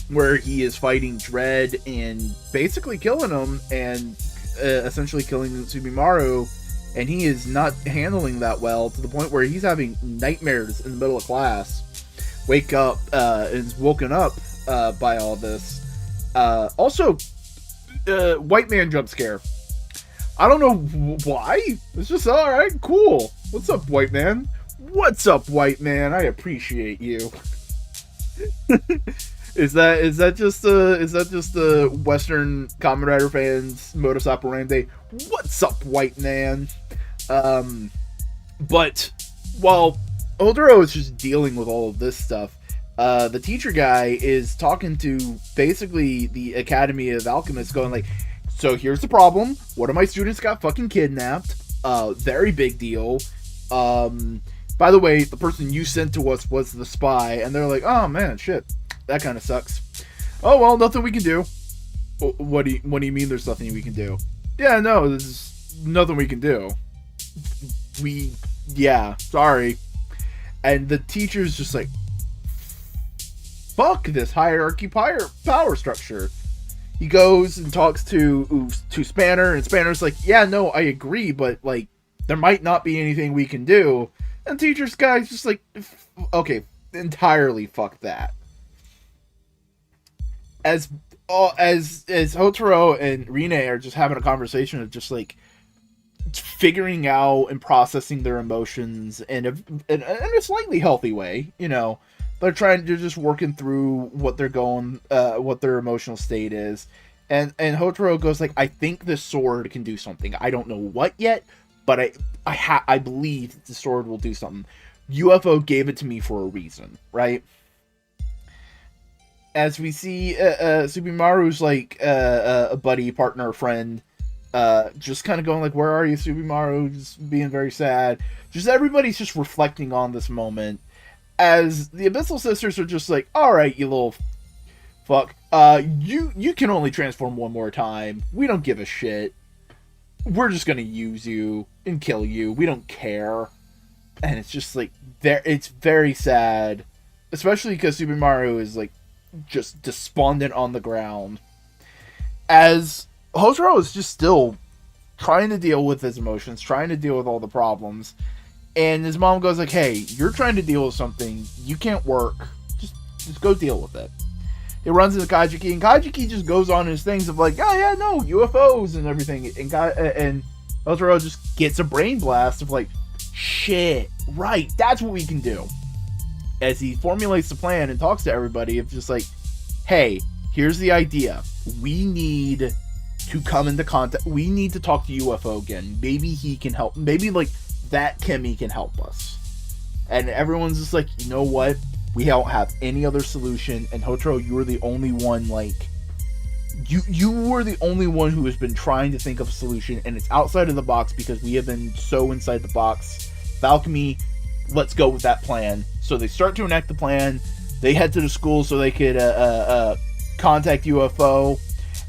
where he is fighting Dread and basically killing him, and essentially killing Subimaru, and he is not handling that well, to the point where he's having nightmares in the middle of class. Wake up, and is woken up by all this. Also, white man jump scare. I don't know why. It's just, alright, cool. What's up, white man? What's up, white man? I appreciate you. Is that just the Western Kamen Rider fans' modus operandi? What's up, white man? But while Hotaro is just dealing with all of this stuff, the teacher guy is talking to basically the Academy of Alchemists, going like, so here's the problem. One of my students got fucking kidnapped. Very big deal. By the way, the person you sent to us was the spy. And they're like, oh man, shit. That kind of sucks. Oh, well, nothing we can do. What do you mean there's nothing we can do? Yeah, no, there's nothing we can do. Yeah, sorry. And the teacher's just like, fuck this hierarchy power structure. He goes and talks to Spanner, and Spanner's like, yeah, no, I agree, but, like, there might not be anything we can do. And the teacher's guy's just like, okay, entirely fuck that. As Hotaro and Rine are just having a conversation of just like figuring out and processing their emotions in a slightly healthy way, you know, they're just working through what they're going, what their emotional state is, and Hotaro goes like, I think this sword can do something. I don't know what yet, but I believe the sword will do something. UFO gave it to me for a reason, right? as we see Subimaru's like a buddy, partner, friend, just kind of going like, "Where are you, Subimaru?" Just being very sad. Just everybody's just reflecting on this moment as the Abyssal Sisters are just like, "All right, you little fuck, you can only transform one more time. We don't give a shit. We're just gonna use you and kill you. We don't care." And it's just like it's very sad, especially because Subimaru is like just despondent on the ground, as Hotaro is just still trying to deal with his emotions, trying to deal with all the problems. And his mom goes like, "Hey, you're trying to deal with something. You can't work. Just go deal with it." He runs into Kajiki, and Kajiki just goes on his things of like, "Oh yeah, no, UFOs and everything." And Hotaro just gets a brain blast of like, "Shit, right, that's what we can do." As he formulates the plan and talks to everybody, it's just like, "Hey, here's the idea. We need to come into contact. We need to talk to UFO again. Maybe he can help. Maybe like that Kimmy can help us." And everyone's just like, "You know what? We don't have any other solution." And Hotaro, you were the only one, like, you were the only one who has been trying to think of a solution, and it's outside of the box because we have been so inside the box. Falcony, let's go with that plan. So they start to enact the plan. They head to the school so they could contact UFO.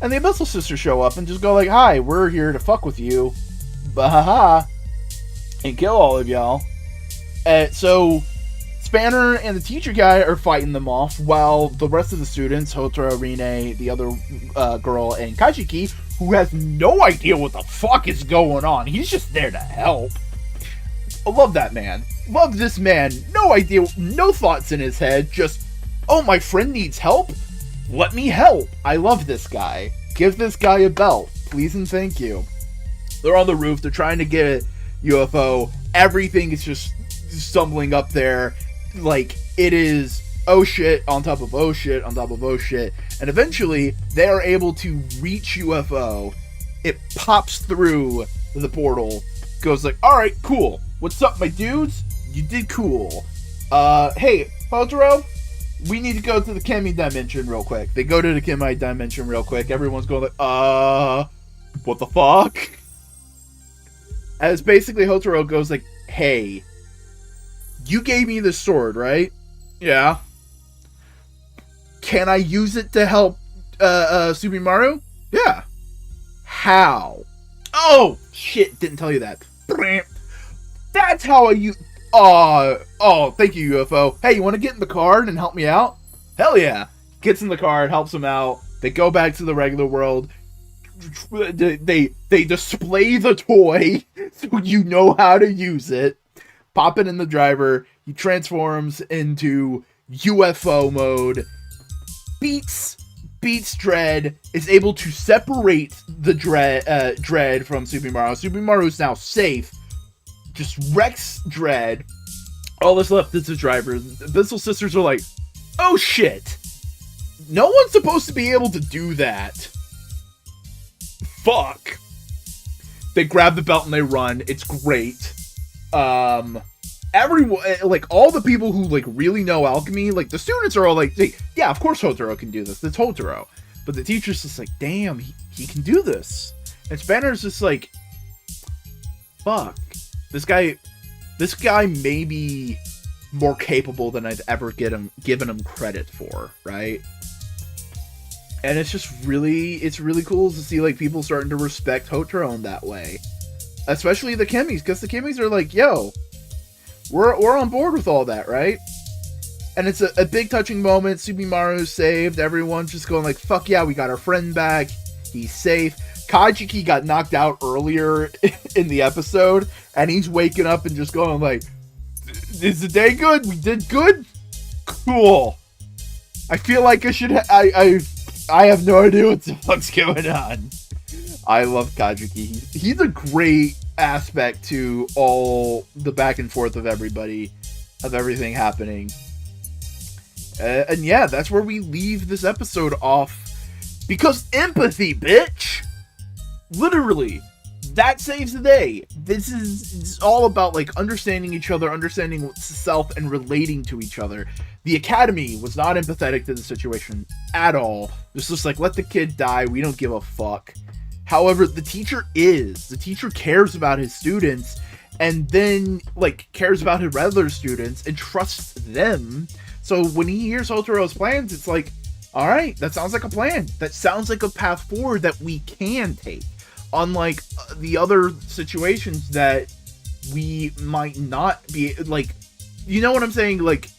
And the Abyssal Sisters show up and just go like, "Hi, we're here to fuck with you. Bahaha. And kill all of y'all." So Spanner and the teacher guy are fighting them off, while the rest of the students, Hotaro, Rine, the other girl, and Kajiki, who has no idea what the fuck is going on. He's just there to help. I love that man. Love this man. No idea, no thoughts in his head. Just, "Oh, my friend needs help? Let me help." I love this guy. Give this guy a belt. Please and thank you. They're on the roof. They're trying to get a UFO. Everything is just stumbling up there. Like, it is oh shit on top of oh shit on top of oh shit. And eventually, they are able to reach UFO. It pops through the portal. Goes like, "Alright, cool. What's up, my dudes? You did cool. Hey, Hotaro, we need to go to the Kemi dimension real quick." They go to the Kemi dimension real quick. Everyone's going like, what the fuck? As basically Hotaro goes like, "Hey, you gave me this sword, right?" "Yeah." "Can I use it to help, Subimaru?" "Yeah." "How?" "Oh, shit, didn't tell you that." "That's how I use..." Oh, thank you, UFO. "Hey, you want to get in the car and help me out?" "Hell yeah." Gets in the car, helps him out. They go back to the regular world. They display the toy so you know how to use it. Pop it in the driver. He transforms into UFO mode. Beats Dread. Is able to separate the Dread from Subimaru. Subimaru is now safe. Just wrecks Dread. All that's left is the driver. The Abyssal Sisters are like, "Oh shit. No one's supposed to be able to do that. Fuck." They grab the belt and they run. It's great. Everyone, like, all the people who, like, really know alchemy, like, the students are all like, "Yeah, of course Hotaro can do this. It's Hotaro." But the teacher's just like, "Damn, he can do this." And Spanner's just like, "Fuck. This guy may be more capable than I've ever given him credit for," right? And it's really cool to see, like, people starting to respect Hotaro in that way. Especially the Kimmies, because the Kimmies are like, "Yo, we're on board with all that, right?" And it's a big touching moment. Subimaru's saved. Everyone's just going like, "Fuck yeah, we got our friend back. He's safe." Kajiki got knocked out earlier in the episode, and he's waking up and just going like, "Is the day good? We did good? Cool. I feel like I should I have no idea what the fuck's going on." I love Kajiki. He's a great aspect to all the back and forth of everybody, of everything happening. And yeah, that's where we leave this episode off. Because empathy, bitch! Literally, that saves the day. This is all about, like, understanding each other, understanding self, and relating to each other. The Academy was not empathetic to the situation at all. It's just like, let the kid die. We don't give a fuck. However, the teacher is. The teacher cares about his students, and then, like, cares about his regular students and trusts them. So when he hears Hotaro's plans, it's like, all right, that sounds like a plan. That sounds like a path forward that we can take. Unlike the other situations that we might not be, like, you know what I'm saying? Like,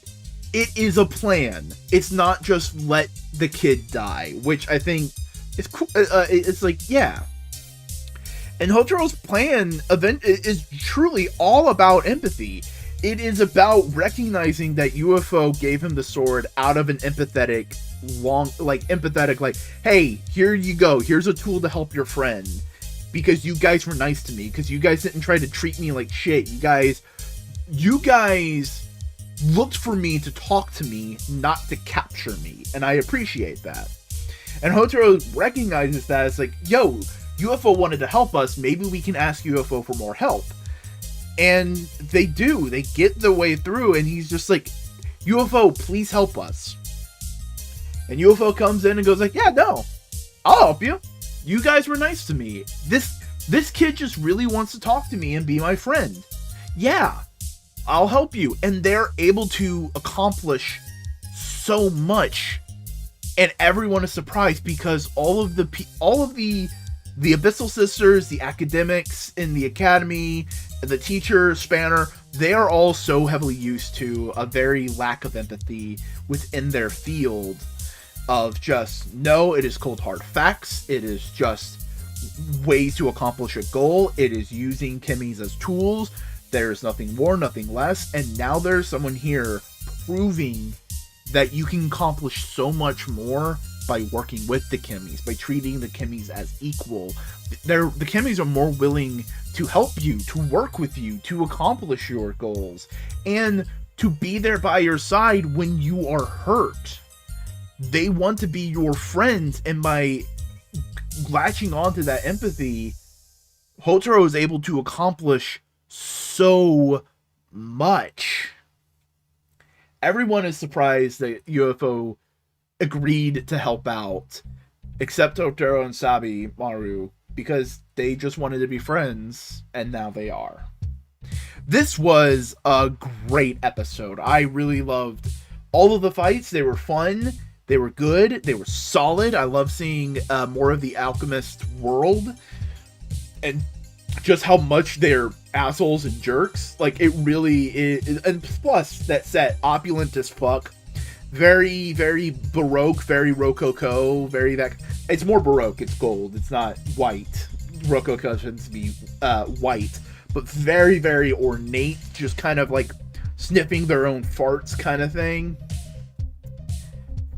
it is a plan. It's not just let the kid die, which I think is cool. It's like, yeah. And Hotaro's plan is truly all about empathy. It is about recognizing that UFO gave him the sword out of an empathetic, hey, here you go. Here's a tool to help your friend. Because you guys were nice to me. Because you guys didn't try to treat me like shit. You guys looked for me to talk to me, not to capture me. And I appreciate that. And Hotaro recognizes that. It's like, yo, UFO wanted to help us. Maybe we can ask UFO for more help. And they do. They get the way through. And he's just like, UFO, please help us. And UFO comes in and goes like, yeah, no, I'll help you. You guys were nice to me. This kid just really wants to talk to me and be my friend. Yeah, I'll help you. And they're able to accomplish so much. And everyone is surprised because all of the Abyssal Sisters, the academics in the academy, the teacher, Spanner, they are all so heavily used to a very lack of empathy within their field of just, no, it is cold hard facts. It is just ways to accomplish a goal. It is using chemis as tools. There's nothing more, nothing less. And now there's someone here proving that you can accomplish so much more by working with the chemis, by treating the chemis as equal. The chemis are more willing to help you, to work with you, to accomplish your goals, and to be there by your side when you are hurt. They want to be your friends, and by latching onto that empathy, Hotaro is able to accomplish so much. Everyone is surprised that UFO agreed to help out, except Hotaro and Sabi Maru, because they just wanted to be friends, and now they are. This was a great episode. I really loved all of the fights. They were fun. They were good. They were solid. I love seeing more of the Alchemist world and just how much they're assholes and jerks. Like, it really is. And plus, that set, opulent as fuck. Very, very Baroque, very Rococo, very that. It's more Baroque. It's gold. It's not white. Rococo tends to be white. But very, very ornate. Just kind of like sniffing their own farts kind of thing.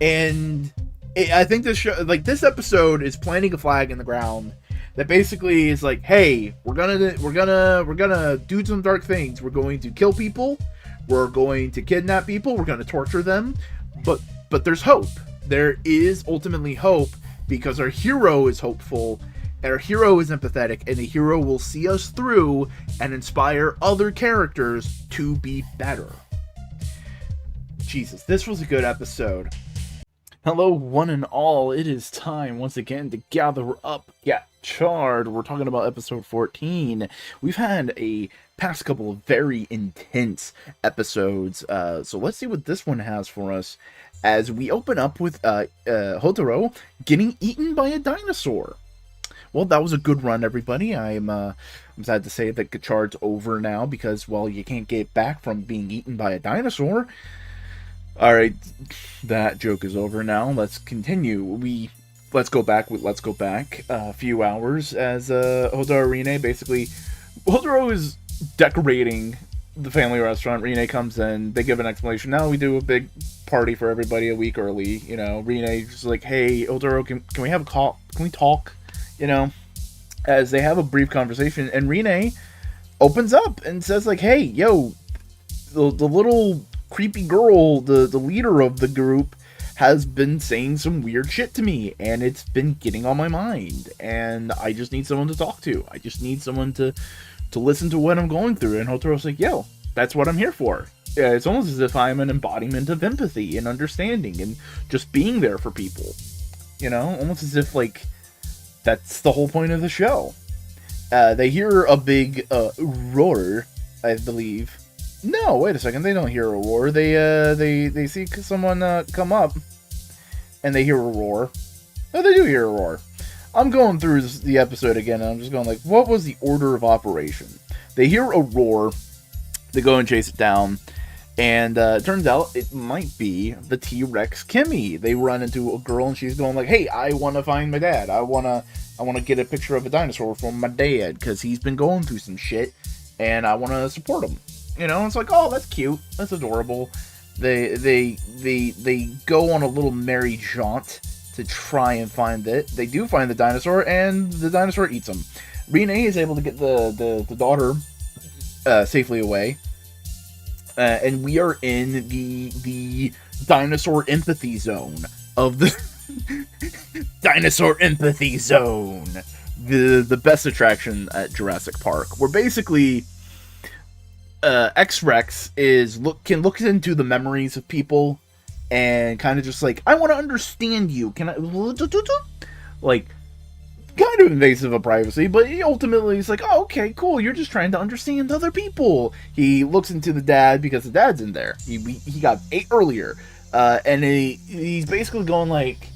And I think this episode is planting a flag in the ground that basically is like, hey, we're gonna do some dark things. We're going to kill people. We're going to kidnap people. We're going to torture them. But there's hope. There is ultimately hope because our hero is hopeful, and our hero is empathetic, and the hero will see us through and inspire other characters to be better. Jesus, this was a good episode. Hello, one and all. It is time once again to gather up Gotchard. We're talking about episode 14. We've had a past couple of very intense episodes, so let's see what this one has for us as we open up with Hotaro getting eaten by a dinosaur. Well, that was a good run, everybody. I'm sad to say that Gotchard's over now because, well, you can't get back from being eaten by a dinosaur. Alright, that joke is over now. Let's continue. Let's go back a few hours as Hotaro Rine basically... Hotaro is decorating the family restaurant. Rine comes in, they give an explanation. Now we do a big party for everybody a week early, you know. Rine just like, hey, Hotaro, can we have a call? Can we talk? You know, as they have a brief conversation, and Rine opens up and says like, hey, yo, the little creepy girl, the leader of the group, has been saying some weird shit to me, and it's been getting on my mind, and I just need someone to talk to. I just need someone to listen to what I'm going through. And Hotaro's like, yo, That's what I'm here for. It's almost as if I'm an embodiment of empathy and understanding and just being there for people. You know, almost as if, like, that's the whole point of the show. They hear a big roar, I believe. No, wait a second. They don't hear a roar. They see someone come up, and they hear a roar. No, they do hear a roar. I'm going through the episode again, and I'm just going like, what was the order of operation? They hear a roar. They go and chase it down. And it turns out it might be the T-Rex Kimmy. They run into a girl, and she's going like, hey, I want to find my dad. I want to get a picture of a dinosaur from my dad, because he's been going through some shit, and I want to support him. You know, it's like, oh, that's cute. That's adorable. They go on a little merry jaunt to try and find it. They do find the dinosaur, and the dinosaur eats them. Renee is able to get the daughter safely away. And we are in the dinosaur empathy zone of the dinosaur empathy zone, the best attraction at Jurassic Park, where basically X-Rex can look into the memories of people and kind of just like, I want to understand you. Can I like? Kind of invasive of privacy, but ultimately he's like, oh, okay, cool, you're just trying to understand other people. He looks into the dad because the dad's in there. He got ate earlier, and he's basically going like,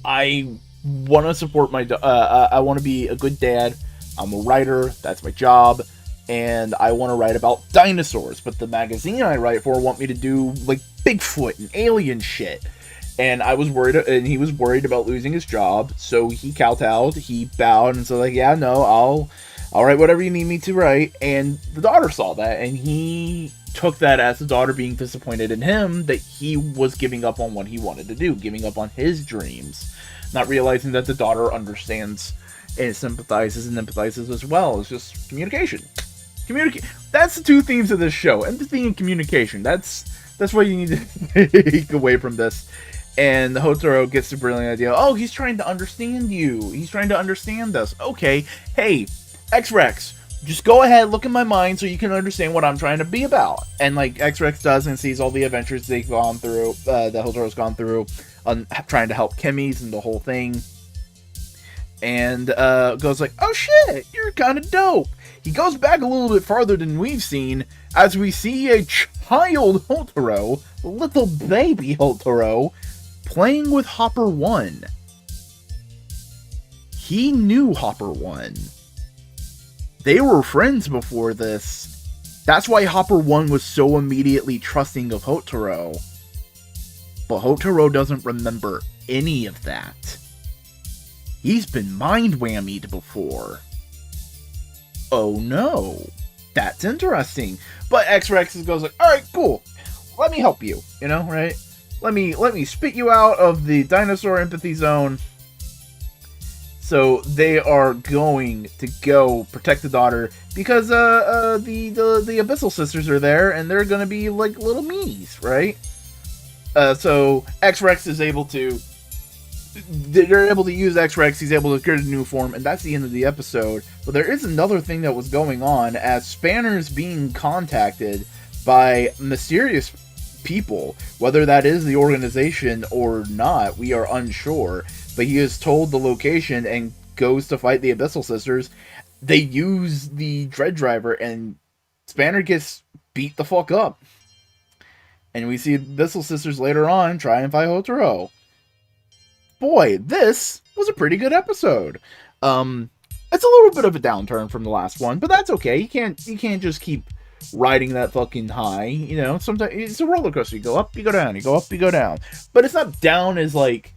I want to support my I want to be a good dad. I'm a writer, that's my job, and I want to write about dinosaurs, but the magazine I write for want me to do like Bigfoot and alien shit. And I was worried, and he was worried about losing his job, so he kowtowed, he bowed, and so like, yeah, no, I'll write whatever you need me to write. And the daughter saw that, and he took that as the daughter being disappointed in him, that he was giving up on what he wanted to do, giving up on his dreams, not realizing that the daughter understands and sympathizes and empathizes as well. It's just communication. That's the two themes of this show, empathy and communication. That's what you need to take away from this. And Hotaro gets the brilliant idea, oh, he's trying to understand you. He's trying to understand us. Okay, hey, X-Rex, just go ahead, look in my mind so you can understand what I'm trying to be about. And, like, X-Rex does and sees all the adventures they've gone through, that Hotaro's gone through, on trying to help Kimmy's and the whole thing. And goes like, oh, shit, you're kind of dope. He goes back a little bit farther than we've seen, as we see a child Hotaro, little baby Hotaro, playing with Hopper 1. He knew Hopper 1. They were friends before this. That's why Hopper 1 was so immediately trusting of Hotaro. But Hotaro doesn't remember any of that. He's been mind-whammied before. Oh no. That's interesting. But X-Rex goes like, alright, cool. Let me help you. You know, right? Let me spit you out of the dinosaur empathy zone. So they are going to go protect the daughter because the Abyssal Sisters are there, and they're gonna be like little meanies, right? So X-Rex is able to. They're able to use X-Rex. He's able to create a new form, and that's the end of the episode. But there is another thing that was going on as Spanner's being contacted by mysterious people, whether that is the organization or not, we are unsure, but he is told the location and goes to fight the Abyssal Sisters. They use the Dread Driver, and Spanner gets beat the fuck up, and we see Abyssal Sisters later on try and fight Hotaro. Boy, this was a pretty good episode. It's a little bit of a downturn from the last one, but that's okay. You can't just keep riding that fucking high, you know. Sometimes it's a roller coaster. You go up, you go down, you go up, you go down. But it's not down as like,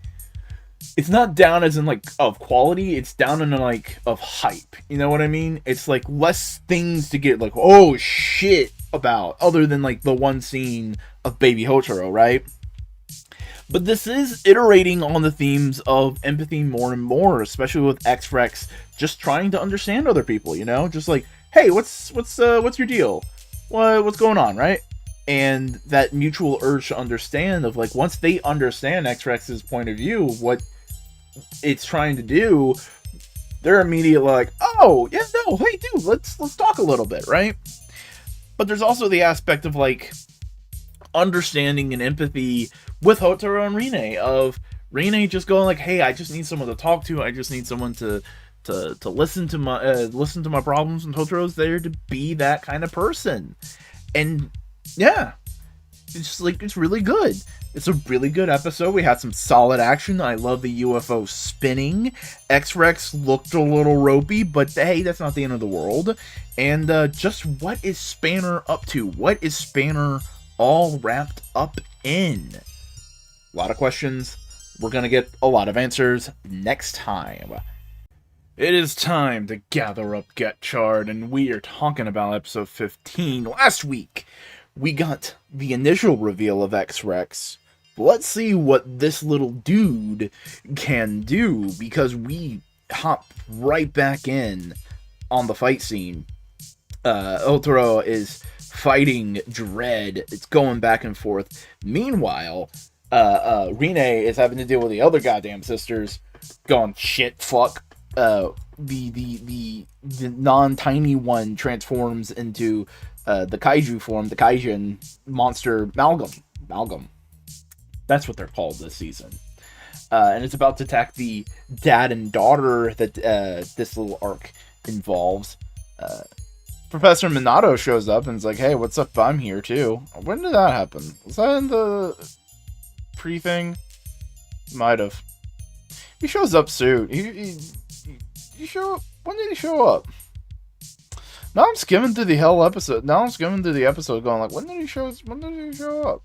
it's not down as in like of quality, it's down in like of hype. You know what I mean? It's like less things to get like, oh shit about, other than like the one scene of Baby Hotaro, right? But this is iterating on the themes of empathy more and more, especially with X-Rex just trying to understand other people, you know? Just like, hey, what's your deal? What's going on, right? And that mutual urge to understand of like, once they understand X-Rex's point of view, what it's trying to do, they're immediately like, oh, yeah, no, hey, dude, let's talk a little bit, right? But there's also the aspect of, like, understanding and empathy with Hotaro and Rine, of Rine just going like, hey, I just need someone to talk to, I just need someone to listen to my problems, and Hotaro's there to be that kind of person. And yeah, it's like, it's really good. It's a really good episode. We had some solid action. I love the UFO spinning. X-Rex looked a little ropey, but hey, that's not the end of the world. And just what is Spanner up to? What is Spanner all wrapped up in? A lot of questions. We're going to get a lot of answers next time. It is time to gather up Gotchard, and we are talking about episode 15. Last week, we got the initial reveal of X-Rex. Let's see what this little dude can do, because we hop right back in on the fight scene. Otaro is fighting Dread. It's going back and forth. Meanwhile, Rine is having to deal with the other goddamn sisters, going, shit, fuck. The non-tiny one transforms into the kaiju form, the kaijin monster Malgam. That's what they're called this season. And it's about to attack the dad and daughter that this little arc involves. Professor Minato shows up and is like, hey, what's up? I'm here too. When did that happen? Was that in the pre-thing? Might have. He shows up soon. He show up? When did he show up? Now I'm skimming through the episode going like, when did he show up?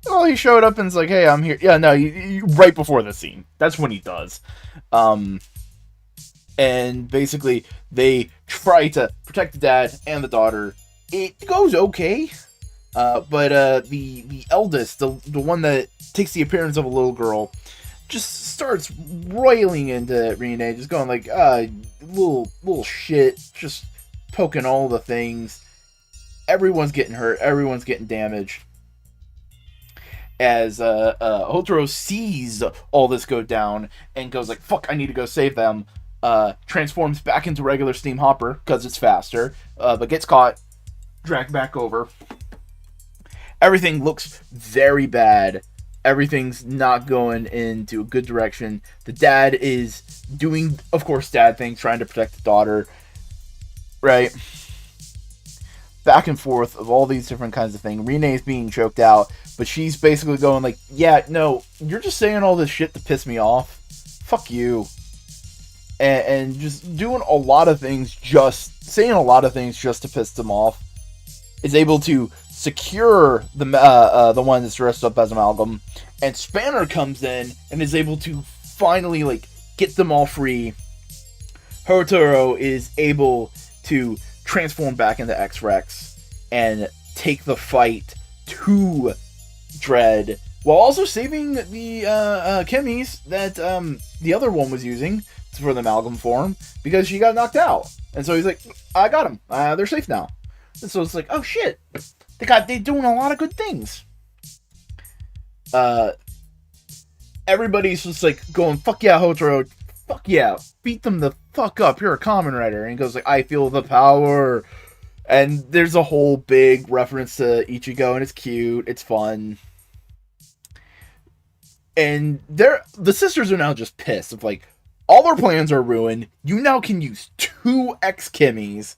Well, he showed up and is like, hey, I'm here. Yeah, no, right before the scene. That's when he does. And basically, they try to protect the dad and the daughter. It goes okay. But the eldest, the one that takes the appearance of a little girl, just starts roiling into Rine, just going like, little shit, just poking all the things. Everyone's getting hurt. Everyone's getting damaged. As Hotaro sees all this go down and goes like, fuck, I need to go save them. Transforms back into regular Steam Hopper because it's faster, but gets caught, dragged back over. Everything looks very bad. Everything's not going into a good direction. The dad is doing, of course, dad things, trying to protect the daughter. Right? Back and forth of all these different kinds of things. Rine is being choked out, but she's basically going like, yeah, no, you're just saying all this shit to piss me off. Fuck you. And just doing a lot of things, saying a lot of things just to piss them off. Is able to secure the one that's dressed up as Amalgam, and Spanner comes in and is able to finally like get them all free. Hotaro is able to transform back into X-Rex and take the fight to Dread, while also saving the chemis that the other one was using for the Amalgam form, because she got knocked out. And so he's like, I got them. They're safe now. And so it's like, oh shit, they're doing a lot of good things. Everybody's just like going, fuck yeah, Hotaro, fuck yeah, beat them the fuck up, you're a Kamen Rider. And he goes like, I feel the power. And there's a whole big reference to Ichigo, and it's cute, it's fun. And the sisters are now just pissed of like, all our plans are ruined. You now can use 2 X-Chemis.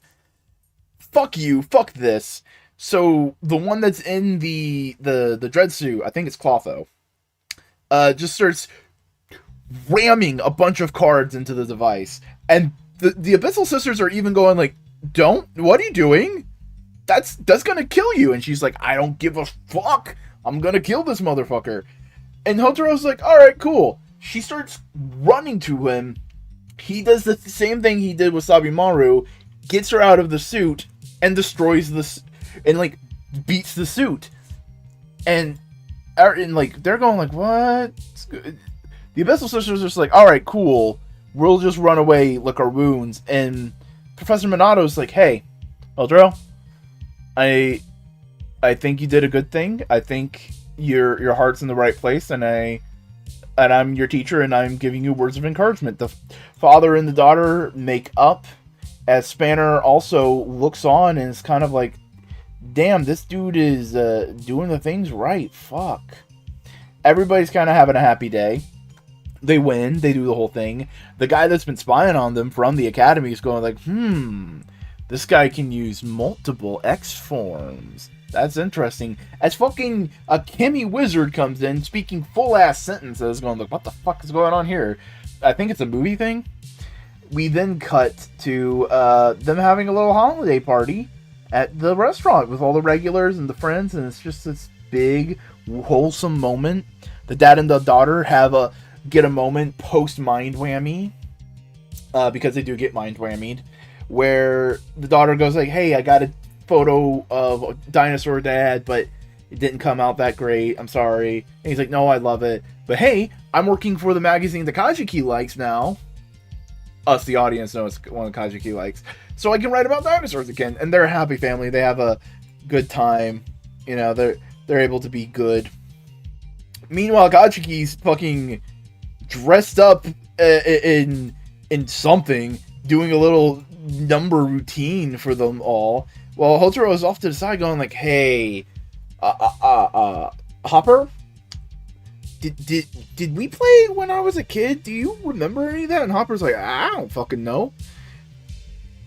Fuck you, fuck this. So the one that's in the dread suit, I think it's Clotho, just starts ramming a bunch of cards into the device. And the Abyssal Sisters are even going like, what are you doing? That's gonna kill you. And she's like, I don't give a fuck. I'm gonna kill this motherfucker. And Hotaro's like, alright, cool. She starts running to him. He does the same thing he did with Sabimaru, gets her out of the suit, and destroys and like beats the suit. And like they're going like, what? The Abyssal Sisters are just like, alright, cool. We'll just run away, lick our wounds. And Professor Minato's like, hey, Eldro, I think you did a good thing. I think your heart's in the right place, and I'm your teacher, and I'm giving you words of encouragement. The father and the daughter make up, as Spanner also looks on and is kind of like, damn, this dude is doing the things right. Fuck. Everybody's kind of having a happy day. They win. They do the whole thing. The guy that's been spying on them from the academy is going like, this guy can use multiple X forms. That's interesting. As fucking a Kimmy wizard comes in, speaking full-ass sentences, going like, what the fuck is going on here? I think it's a movie thing. We then cut to them having a little holiday party at the restaurant with all the regulars and the friends, and it's just this big, wholesome moment. The dad and the daughter get a moment post mind whammy, because they do get mind whammied, where the daughter goes like, "Hey, I got a photo of dinosaur dad, but it didn't come out that great. I'm sorry." And he's like, "No, I love it, but hey, I'm working for the magazine that Kajiki likes now." Us, the audience, know it's one that Kajiki likes, so I can write about dinosaurs again. And they're a happy family. They have a good time. You know, they're able to be good. Meanwhile, Kajiki's fucking dressed up in something, doing a little number routine for them all, while Hotaro is off to the side going like, "Hey, Hopper, did we play when I was a kid? Do you remember any of that?" And Hopper's like, "I don't fucking know."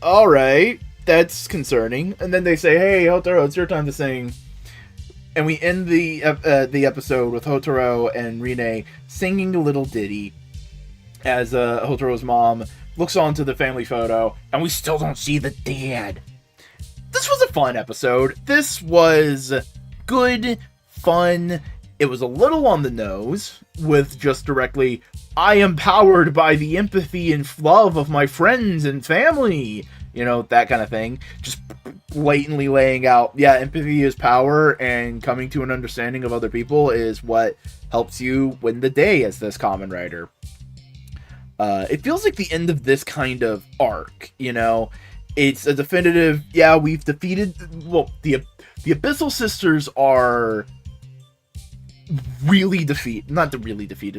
Alright, that's concerning. And then they say, "Hey, Hotaro, it's your time to sing." And we end the episode with Hotaro and Rine singing a little ditty as Hotaro's mom looks onto the family photo, and we still don't see the dad. This was a fun episode. This was good, fun. It was a little on the nose with just directly, "I am powered by the empathy and love of my friends and family." You know, that kind of thing. Just blatantly laying out, yeah, empathy is power, and coming to an understanding of other people is what helps you win the day as this Kamen Rider. It feels like the end of this kind of arc, you know? It's a definitive, yeah, we've defeated, well, the Abyssal Sisters are really defeated.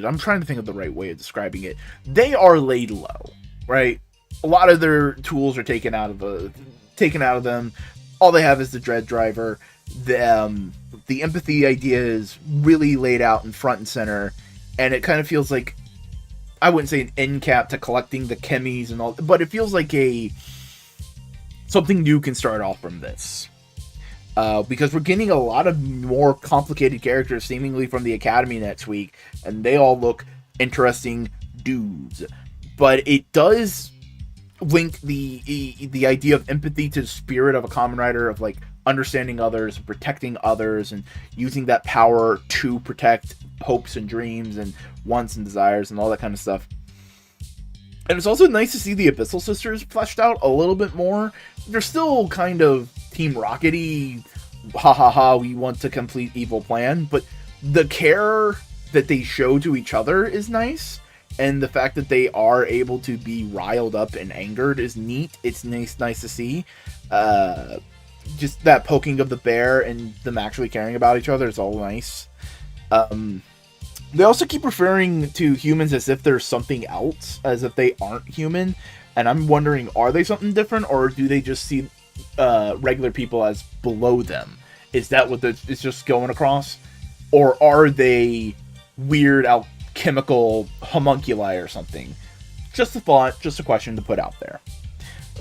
I'm trying to think of the right way of describing it. They are laid low, right? A lot of their tools are taken out of them. All they have is the Dread Driver. The empathy idea is really laid out in front and center, and it kind of feels like, I wouldn't say an end cap to collecting the chemis and all, but it feels like something new can start off from this. Because we're getting a lot of more complicated characters seemingly from the Academy next week, and they all look interesting dudes. But it does link the idea of empathy to the spirit of a Kamen Rider, of like understanding others, protecting others, and using that power to protect hopes and dreams and wants and desires and all that kind of stuff. And it's also nice to see the Abyssal Sisters fleshed out a little bit more. They're still kind of Team Rocket-y, ha ha ha, we want to complete evil plan, but the care that they show to each other is nice, and the fact that they are able to be riled up and angered is neat. It's nice to see. Just that poking of the bear and them actually caring about each other is all nice. They also keep referring to humans as if they're something else, as if they aren't human, and I'm wondering, are they something different, or do they just see regular people as below them? Is that what it's just going across? Or are they weird alchemical homunculi or something? Just a thought, just a question to put out there.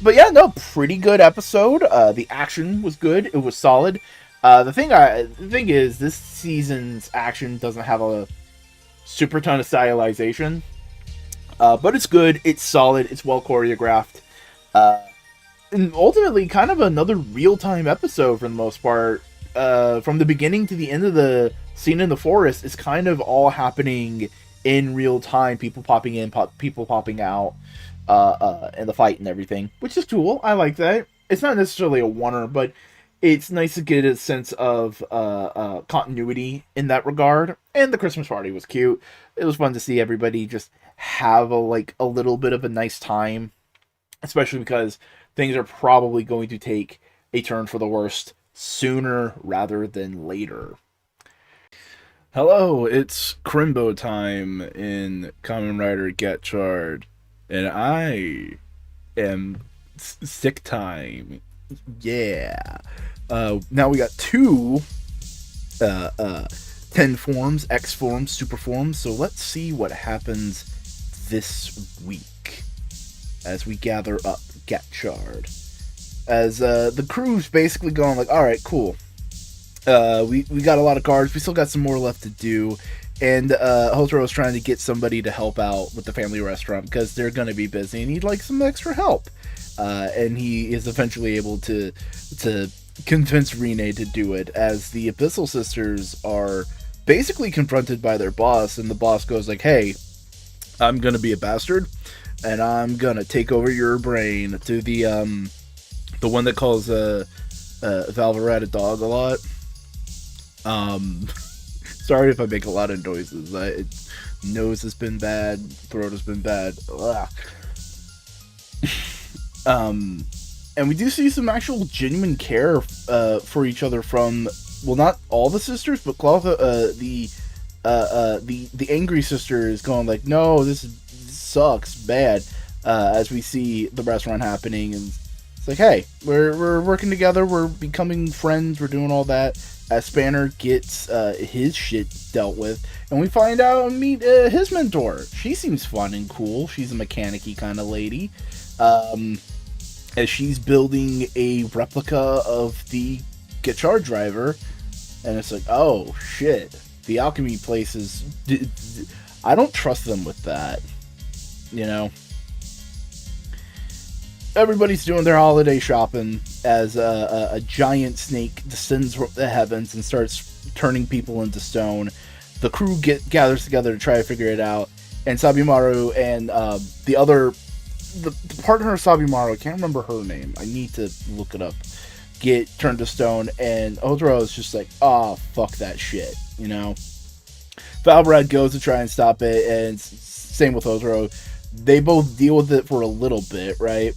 But yeah, no, pretty good episode. The action was good. It was solid. The thing is, this season's action doesn't have a super ton of stylization. But it's good. It's solid. It's well choreographed. And ultimately, kind of another real-time episode for the most part. From the beginning to the end of the scene in the forest, it's kind of all happening in real time. People popping in, people popping out, and the fight and everything, which is cool. I like that. It's not necessarily a oneer, but it's nice to get a sense of continuity in that regard. And the Christmas party was cute. It was fun to see everybody just have a little bit of a nice time, especially because things are probably going to take a turn for the worst sooner rather than later. Hello, it's Crimbo time in Kamen Rider Gotchard, and I am Sick time. Yeah. Now we got two 10 forms, X forms, super forms. So let's see what happens this week as we gather up Gotchard. As the crew's basically going like, all right, cool. We got a lot of cards. We still got some more left to do. And Hotaro is trying to get somebody to help out with the family restaurant because they're going to be busy and he'd like some extra help. And he is eventually able to convince Rine to do it, as the Abyssal Sisters are basically confronted by their boss, and the boss goes like, hey, I'm going to be a bastard, and I'm going to take over your brain, to the one that calls Valvarat a dog a lot. Sorry if I make a lot of noises. Nose has been bad, throat has been bad. And we do see some actual genuine care for each other from, well, not all the sisters, but the angry sister is going like, no, this sucks bad. As we see the restaurant happening, and it's like, hey, we're working together, we're becoming friends, we're doing all that. As Spanner gets his shit dealt with, and we find out and meet his mentor. She seems fun and cool. She's a mechanic-y kind of lady. As she's building a replica of the Gotchard driver, and it's like, oh shit, the alchemy places, I don't trust them with that, you know. Everybody's doing their holiday shopping as a giant snake descends from the heavens and starts turning people into stone. The crew gathers together to try to figure it out, and Sabimaru and the partner of Sabimaru, I can't remember her name, I need to look it up, get turned to stone, and Hotaro is just like, oh, fuck that shit, you know? Valvrad goes to try and stop it, and same with Hotaro. They both deal with it for a little bit, right?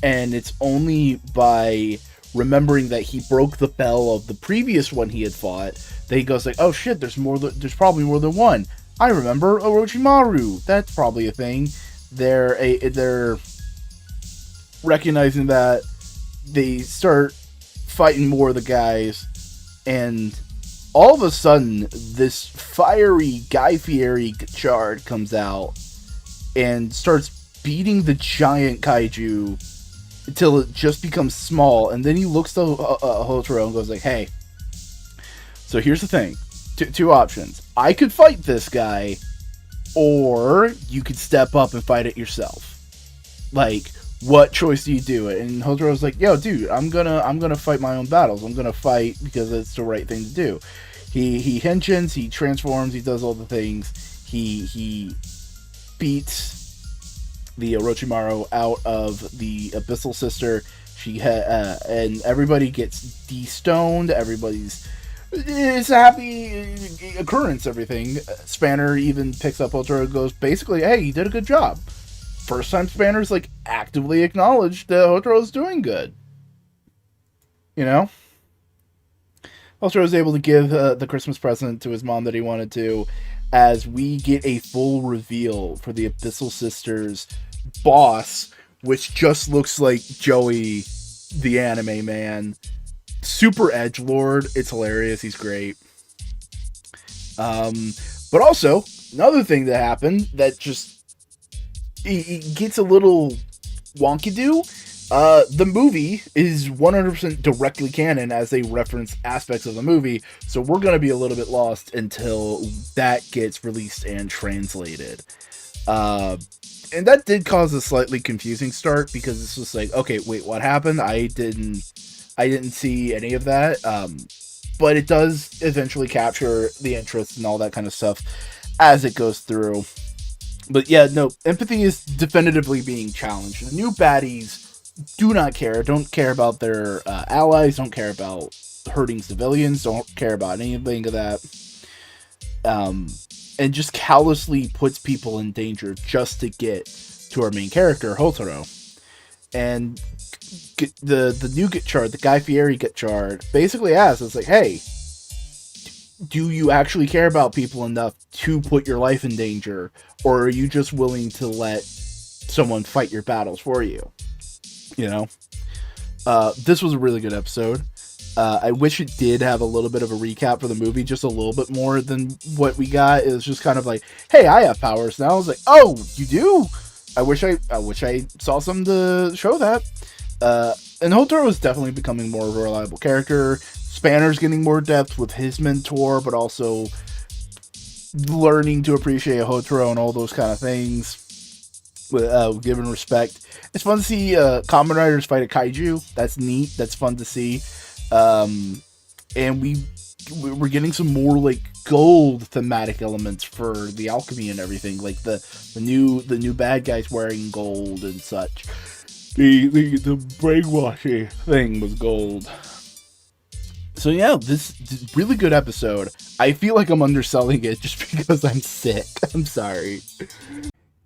And it's only by remembering that he broke the bell of the previous one he had fought that he goes like, oh shit, there's probably more than one. I remember Orochimaru, that's probably a thing. They're recognizing that. They start fighting more of the guys, and all of a sudden this fiery Guy Fieri Gotchard comes out and starts beating the giant kaiju until it just becomes small, and then he looks to Hotaro and goes like, hey, so here's the thing, two options. I could fight this guy, or you could step up and fight it yourself. Like, what choice do you do it? And Hotaro's like, yo, dude, I'm gonna fight my own battles. I'm gonna fight because it's the right thing to do. He henshins, he transforms, he does all the things. He beats the Orochimaru out of the Abyssal Sister. And everybody gets de-stoned. It's a happy occurrence, everything. Spanner even picks up Hotaro and goes, basically, hey, you did a good job. First time Spanner's, like, actively acknowledged that Hotaro's doing good. You know? Hotaro's able to give the Christmas present to his mom that he wanted to, as we get a full reveal for the Abyssal Sisters boss, which just looks like Joey, the anime man. Super edgelord. It's hilarious. He's great. But also, another thing that happened that just it gets a little wonky-do. The movie is 100% directly canon as they reference aspects of the movie, so we're going to be a little bit lost until that gets released and translated. And that did cause a slightly confusing start, because it's just like, okay, wait, what happened? I didn't see any of that. But it does eventually capture the interest and all that kind of stuff as it goes through. But yeah, no, empathy is definitively being challenged. The new baddies do not care. Don't care about their allies. Don't care about hurting civilians. Don't care about anything of that. And just callously puts people in danger just to get to our main character, Hotaro. And the new Gotchard, the Guy Fieri Gotchard, basically asks, it's like, hey, do you actually care about people enough to put your life in danger? Or are you just willing to let someone fight your battles for you. You know, this was a really good episode. I wish it did have a little bit of a recap for the movie, just a little bit more than what we got. It was just kind of like, hey, I have powers now. I was like, oh, you do? I wish I saw something to show that. And Hotaro is definitely becoming more of a reliable character. Spanner's getting more depth with his mentor, but also learning to appreciate Hotaro and all those kind of things. Given respect. It's fun to see Kamen Riders fight a kaiju. That's neat. That's fun to see. And we're getting some more like gold thematic elements for the alchemy and everything, like the new bad guys wearing gold and such. The brainwashing thing was gold. So yeah, this really good episode. I feel like I'm underselling it just because I'm sick. I'm sorry.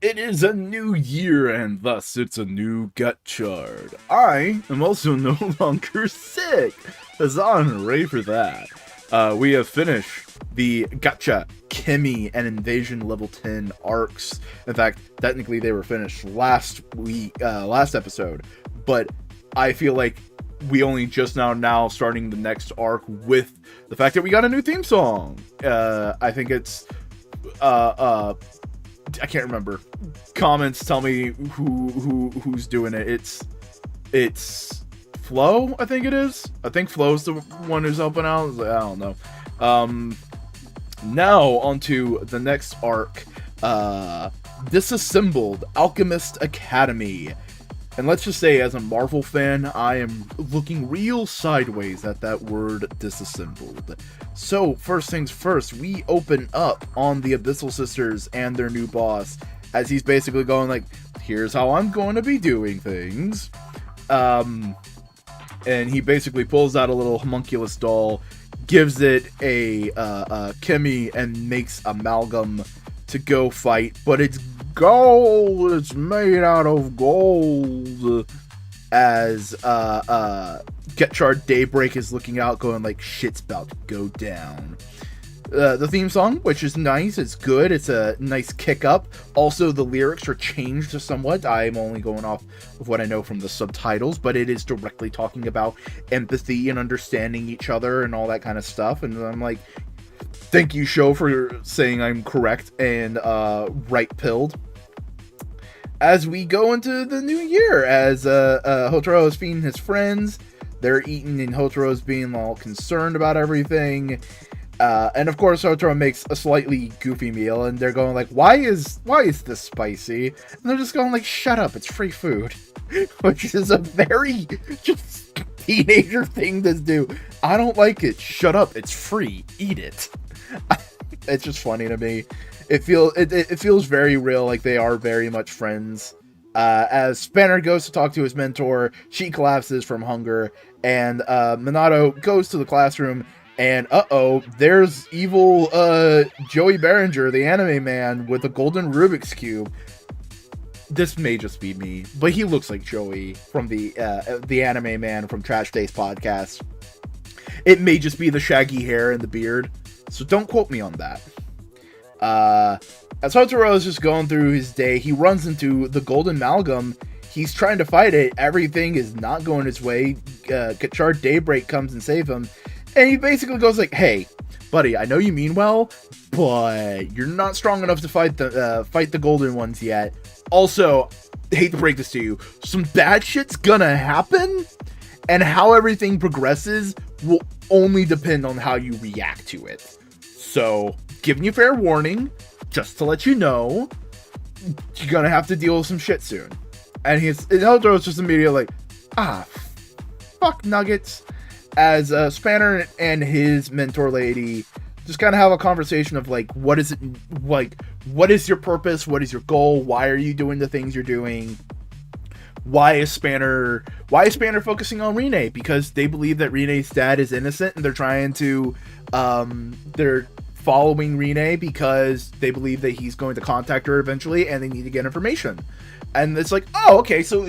It is a new year, and thus it's a new Gotchard. I am also no longer sick. Huzzah and hooray for that. We have finished the Gacha, Kimi, and Invasion level 10 arcs. In fact, technically they were finished last episode, but I feel like we only just now starting the next arc with the fact that we got a new theme song. I think it's I can't remember. Comments tell me who's doing it. It's Flo, I think it is. I think Flo's the one who's helping out. I don't know. Now onto the next arc. Disassembled Alchemist Academy. And let's just say, as a Marvel fan, I am looking real sideways at that word disassembled. So, first things first, we open up on the Abyssal Sisters and their new boss, as he's basically going like, here's how I'm going to be doing things. And he basically pulls out a little homunculus doll, gives it a Kimi, and makes Amalgam to go fight, but it's gold. It's made out of gold. As Gotchard Daybreak is looking out, going like, shit's about to go down. The theme song, which is nice, it's good, it's a nice kick up. Also, the lyrics are changed somewhat. I'm only going off of what I know from the subtitles, but it is directly talking about empathy and understanding each other and all that kind of stuff. And I'm like, thank you, show, for saying I'm correct and right-pilled. As we go into the new year, as Hotaro is feeding his friends, they're eating and Hotaro's being all concerned about everything. And of course, Hotaro makes a slightly goofy meal, and they're going like, why is this spicy? And they're just going like, shut up, it's free food. Which is a very just teenager thing to do. I don't like it. Shut up, it's free. Eat it. It's just funny to me. It feels very real, like they are very much friends. As Spanner goes to talk to his mentor, she collapses from hunger, and Minato goes to the classroom, and there's evil Joey Berenger, the anime man, with a golden Rubik's Cube. This may just be me, but he looks like Joey from the anime man from Trash Days podcast. It may just be the shaggy hair and the beard, so don't quote me on that. As Hotaro is just going through his day, he runs into the Golden Amalgam. He's trying to fight it. Everything is not going his way. Gotchard Daybreak comes and saves him. And he basically goes like, hey, buddy, I know you mean well, but you're not strong enough to fight the Golden Ones yet. Also, hate to break this to you, some bad shit's gonna happen, and how everything progresses will only depend on how you react to it. So, giving you fair warning, just to let you know, you're gonna have to deal with some shit soon. And Hotaro's just immediately like, fuck nuggets. As Spanner and his mentor lady just kind of have a conversation of like, what is your purpose? What is your goal? Why are you doing the things you're doing? Why is Spanner focusing on Rine? Because they believe that Rine's dad is innocent, and they're trying to they're following Rine because they believe that he's going to contact her eventually, and they need to get information. And it's like, oh, okay, so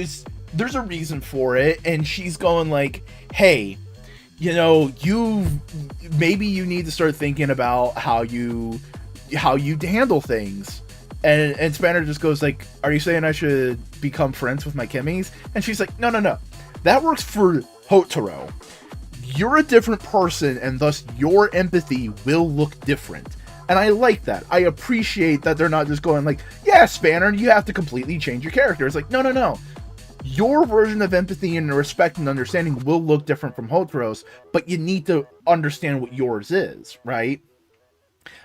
there's a reason for it. And she's going like, hey, you know, maybe you need to start thinking about how you handle things. And Spanner just goes like, "Are you saying I should become friends with my Kimmies?" And she's like, "No. That works for Hotaro. You're a different person, and thus your empathy will look different." And I like that. I appreciate that they're not just going like, "Yeah, Spanner, you have to completely change your character." It's like, no. Your version of empathy and respect and understanding will look different from Hotaro's, but you need to understand what yours is, right?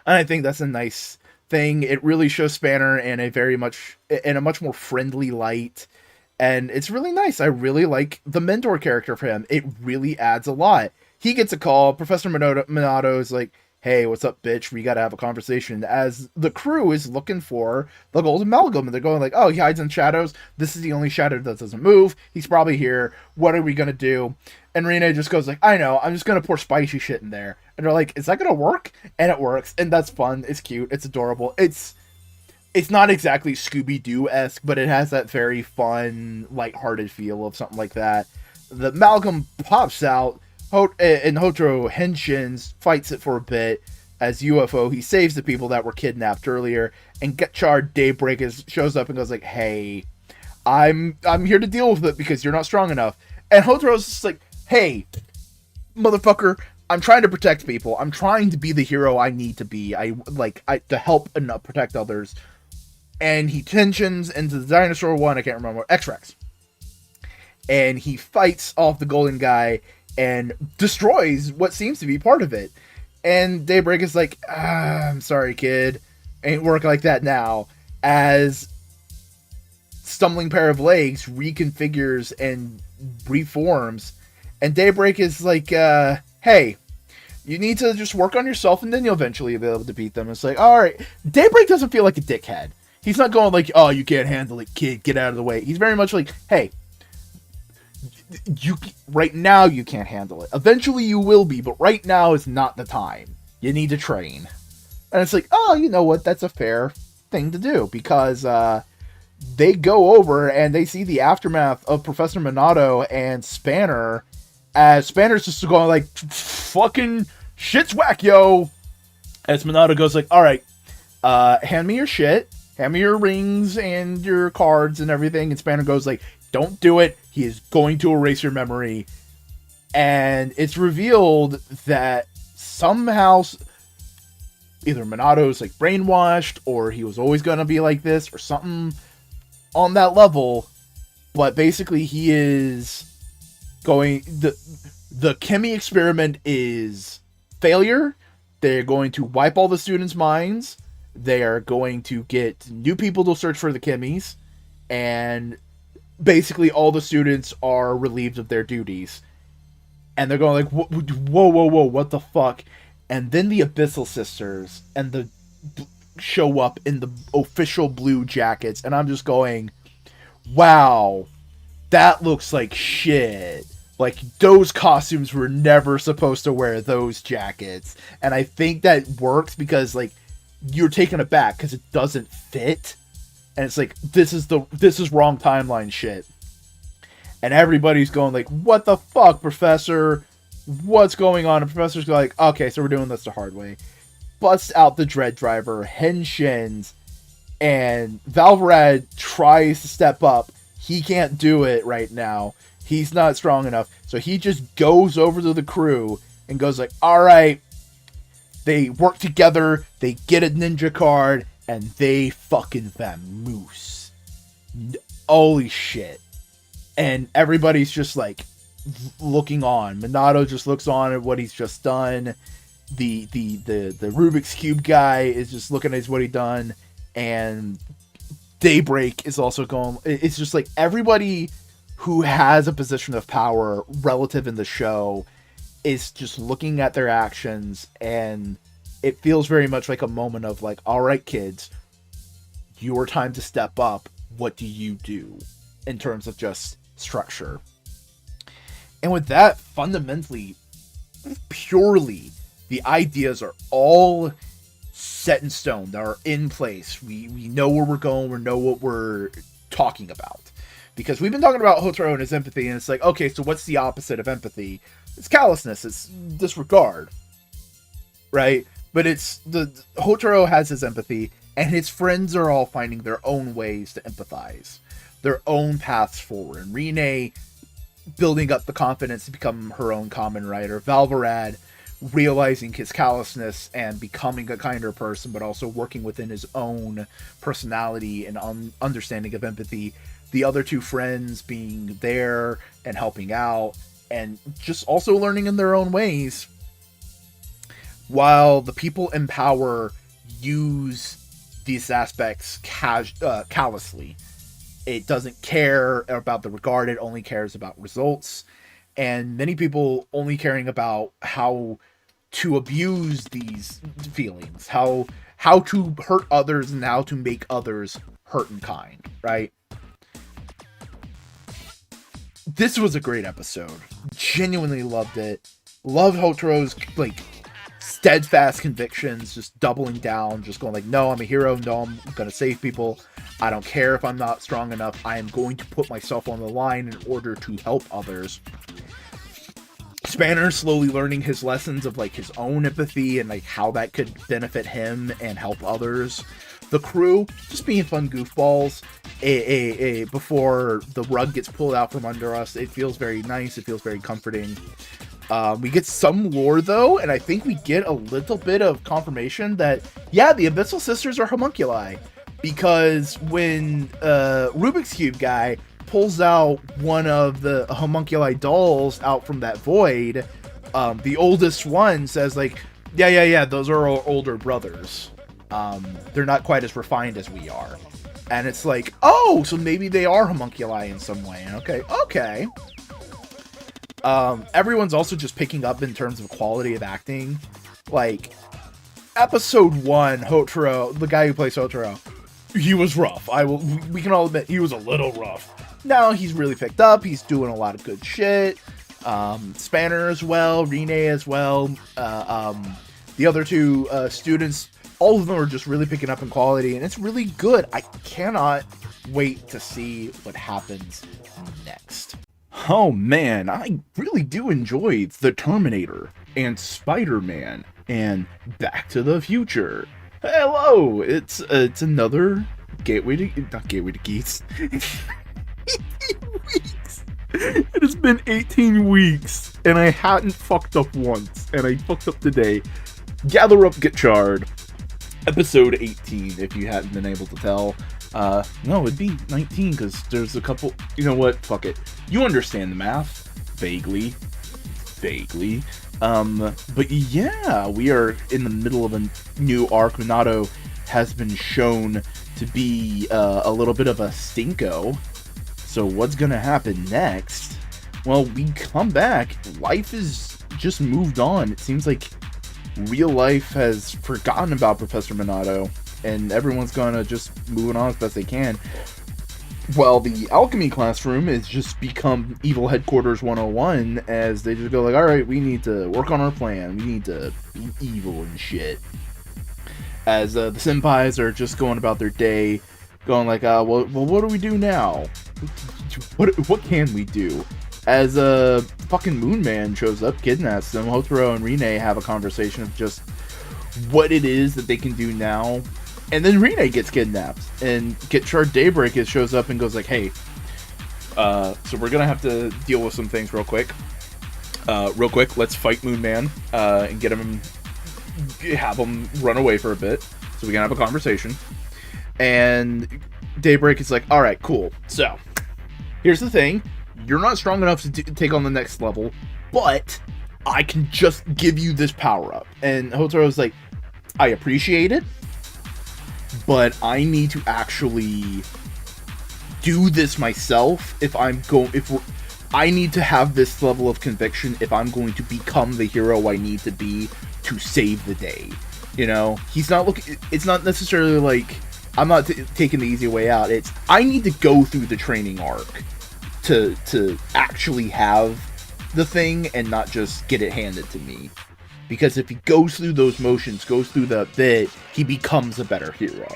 And I think that's a nice thing. It really shows Spanner in a much more friendly light, and it's really nice. I really like the mentor character for him. It really adds a lot. He gets a call. Professor Minato is like, "Hey, what's up, bitch? We gotta have a conversation." As the crew is looking for the Golden Amalgam, and they're going like, "Oh, he hides in shadows. This is the only shadow that doesn't move. He's probably here. What are we gonna do?" And Rina just goes like, "I know. I'm just gonna pour spicy shit in there." And they're like, "Is that gonna work?" And it works, and that's fun. It's cute. It's adorable. It's not exactly Scooby-Doo-esque, but it has that very fun, lighthearted feel of something like that. The amalgam pops out. And Hotaro henshins, fights it for a bit. As UFO, he saves the people that were kidnapped earlier, and Gotchard Daybreak shows up and goes like, "Hey, I'm here to deal with it because you're not strong enough." And Hotaro's just like, "Hey, motherfucker, I'm trying to protect people. I'm trying to be the hero I need to be. I to help and protect others." And he tensions into the dinosaur one. I can't remember, X-Rex, and he fights off the golden guy and destroys what seems to be part of it. And Daybreak is like, "I'm sorry, kid. Ain't work like that now." As stumbling pair of legs reconfigures and reforms. And Daybreak is like, "Hey, you need to just work on yourself and then you'll eventually be able to beat them." It's like, alright. Daybreak doesn't feel like a dickhead. He's not going like, "Oh, you can't handle it, kid. Get out of the way." He's very much like, "Hey, right now you can't handle it. Eventually you will be, but right now is not the time. You need to train." And it's like, oh, you know what? That's a fair thing to do, because they go over and they see the aftermath of Professor Minato and Spanner, as Spanner's just going like, "Fucking shit's whack, yo." As Minato goes like, "Alright, hand me your shit. Hand me your rings and your cards and everything." And Spanner goes like, "Don't do it. He is going to erase your memory." And it's revealed that somehow either Minato's like brainwashed, or he was always going to be like this, or something on that level. But basically he is going, the Kimmy experiment is failure. They're going to wipe all the students' minds. They are going to get new people to search for the Kimmies, and basically all the students are relieved of their duties. And they're going like, whoa, what the fuck? And then the Abyssal Sisters show up in the official blue jackets, and I'm just going, wow, that looks like shit. Like, those costumes were never supposed to wear those jackets. And I think that works because, like, you're taken aback because it doesn't fit. And it's like, this is wrong timeline shit. And everybody's going like, "What the fuck, Professor? What's going on?" And Professor's like, "Okay, so we're doing this the hard way." Busts out the Dread Driver, henshins, and Valvarad tries to step up. He can't do it right now. He's not strong enough. So he just goes over to the crew and goes like, "Alright." They work together, they get a ninja card, and they fucking vamoose. Holy shit. And everybody's just like looking on. Minato just looks on at what he's just done. The Rubik's Cube guy is just looking at what he done. And Daybreak is also going. It's just like everybody who has a position of power relative in the show is just looking at their actions, and it feels very much like a moment of like, "Alright, kids, your time to step up. What do you do?" in terms of just structure. And with that, fundamentally, purely, the ideas are all set in stone. They're in place. We know where we're going. We know what we're talking about. Because we've been talking about Hotaro and his empathy, and it's like, okay, so what's the opposite of empathy? It's callousness. It's disregard. Right? But it's Hotaro has his empathy. And his friends are all finding their own ways to empathize, their own paths forward. And Rene building up the confidence to become her own Kamen Rider. Valvarad realizing his callousness and becoming a kinder person, but also working within his own personality and understanding of empathy. The other two friends being there and helping out, and just also learning in their own ways. While the people in power use these aspects callously. It doesn't care about the regard, it only cares about results. And many people only caring about how to abuse these feelings, how to hurt others and how to make others hurt in kind, right? This was a great episode. Genuinely loved it. Loved Hotaro's like steadfast convictions, just doubling down, just going like, no, I'm a hero, no, I'm gonna save people. I don't care if I'm not strong enough. I am going to put myself on the line in order to help others. Spanner slowly learning his lessons of like his own empathy and like how that could benefit him and help others. The crew just being fun goofballs before the rug gets pulled out from under us. It feels very nice. It feels very comforting. We get some lore though, and I think we get a little bit of confirmation that, yeah, the Abyssal Sisters are homunculi. Because when Rubik's Cube guy pulls out one of the homunculi dolls out from that void, the oldest one says like, yeah, those are our older brothers. They're not quite as refined as we are. And it's like, oh, so maybe they are homunculi in some way. Okay. Everyone's also just picking up in terms of quality of acting. Like, episode 1, Hotaro, the guy who plays Hotaro, he was rough. We can all admit he was a little rough. Now he's really picked up. He's doing a lot of good shit. Spanner as well, Rene as well. The other two students, all of them are just really picking up in quality, and it's really good. I cannot wait to see what happens next. Oh man, I really do enjoy The Terminator and Spider-Man and Back to the Future. Hello, it's another not Gateway to Geeks. 18 weeks. It has been 18 weeks, and I hadn't fucked up once, and I fucked up today. Gather Up Gotchard, episode 18, if you hadn't been able to tell. No, it'd be 19, because there's a couple, you know what, fuck it. You understand the math, vaguely. But yeah, we are in the middle of a new arc. Minato has been shown to be a little bit of a stinko. So what's gonna happen next? Well, we come back. Life is just moved on. It seems like real life has forgotten about Professor Minato, and everyone's gonna just moving on as best they can. Well, the alchemy classroom has just become Evil Headquarters 101, as they just go like, alright, we need to work on our plan. We need to be evil and shit. As the senpais are just going about their day, going like, well, what do we do now? What can we do? As fucking Moon Man shows up, kidnaps them, Hotaro and Rene have a conversation of just what it is that they can do now. And then Rene gets kidnapped, and Gotchard Daybreak shows up and goes like, hey, so we're gonna have to deal with some things real quick. Let's fight Moon Man, and have him run away for a bit, so we can have a conversation. And Daybreak is like, alright, cool. So, here's the thing. You're not strong enough to take on the next level, but I can just give you this power-up. And Hotaro's like, I appreciate it, but I need to actually do this myself I need to have this level of conviction if I'm going to become the hero I need to be to save the day. You know, he's not looking, it's not necessarily like, I'm not taking the easy way out. It's, I need to go through the training arc to actually have the thing and not just get it handed to me. Because if he goes through those motions, goes through the bit, he becomes a better hero.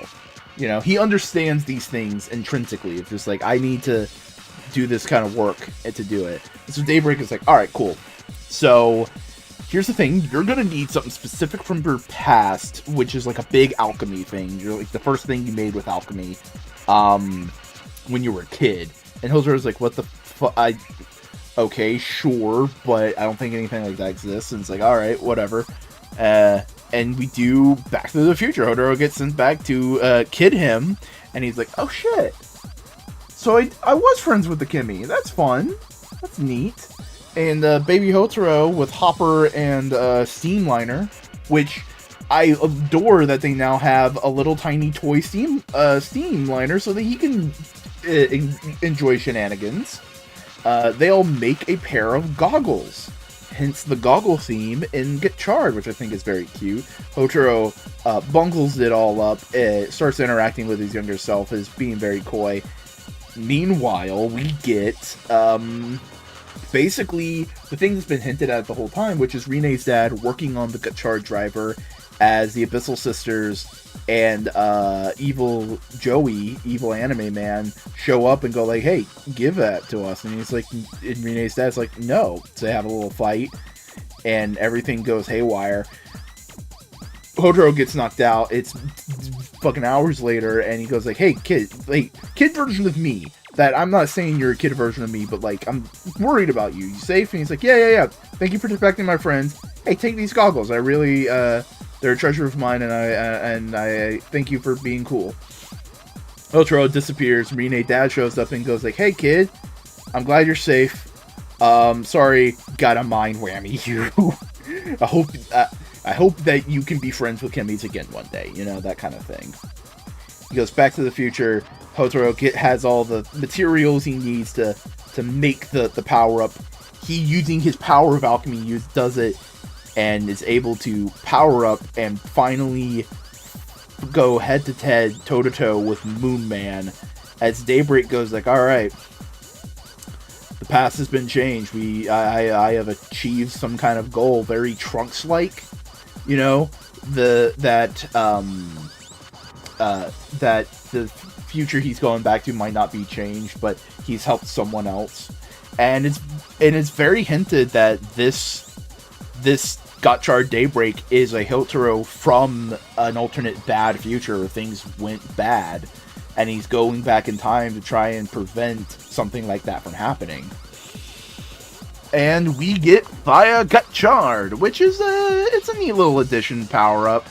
You know, he understands these things intrinsically. It's just like, I need to do this kind of work to do it. And so Daybreak is like, alright, cool. So, here's the thing, you're gonna need something specific from your past, which is like a big alchemy thing. You're like the first thing you made with alchemy, when you were a kid. And Hotaro's like, what the fuck? Okay, sure, but I don't think anything like that exists. And it's like, alright, whatever. And we do Back to the Future. Hotaro gets sent back to kid him, and he's like, oh shit. So I was friends with the Kimmy. That's fun. That's neat. And Baby Hotaro with Hopper and Steamliner, which I adore that they now have a little tiny toy Steamliner so that he can enjoy shenanigans. They all make a pair of goggles. Hence the goggle theme in Gotchard, which I think is very cute. Hotaro bungles it all up, starts interacting with his younger self, is being very coy. Meanwhile, we get basically the thing that's been hinted at the whole time, which is Rine's dad working on the Gotchard driver as the Abyssal Sisters and evil Joey, evil anime man, show up and go like, hey, give that to us. And he's like, and Rine's dad's like, no. So they have a little fight and everything goes haywire. Hotaro gets knocked out. It's fucking hours later, and he goes like, hey, kid version of me. That I'm not saying you're a kid version of me, but like, I'm worried about you. You safe? And he's like, yeah. Thank you for protecting my friends. Hey, take these goggles. I really, they're a treasure of mine, and I thank you for being cool. Hotaro disappears. Rine dad shows up and goes like, hey, kid, I'm glad you're safe. Sorry, gotta mind whammy you. I hope that you can be friends with Kimmy's again one day, you know, that kind of thing. He goes back to the future. Hotaro has all the materials he needs to make the power-up. He, using his power of alchemy, does it, and is able to power up and finally go head-to-head, toe-to-toe with Moon Man. As Daybreak goes like, alright, the past has been changed. I have achieved some kind of goal, very Trunks-like. You know, that the future he's going back to might not be changed, but he's helped someone else, and it's very hinted that this Gotchard Daybreak is a Hotaro from an alternate bad future where things went bad, and he's going back in time to try and prevent something like that from happening. And we get via Gotchard, which is it's a neat little addition power-up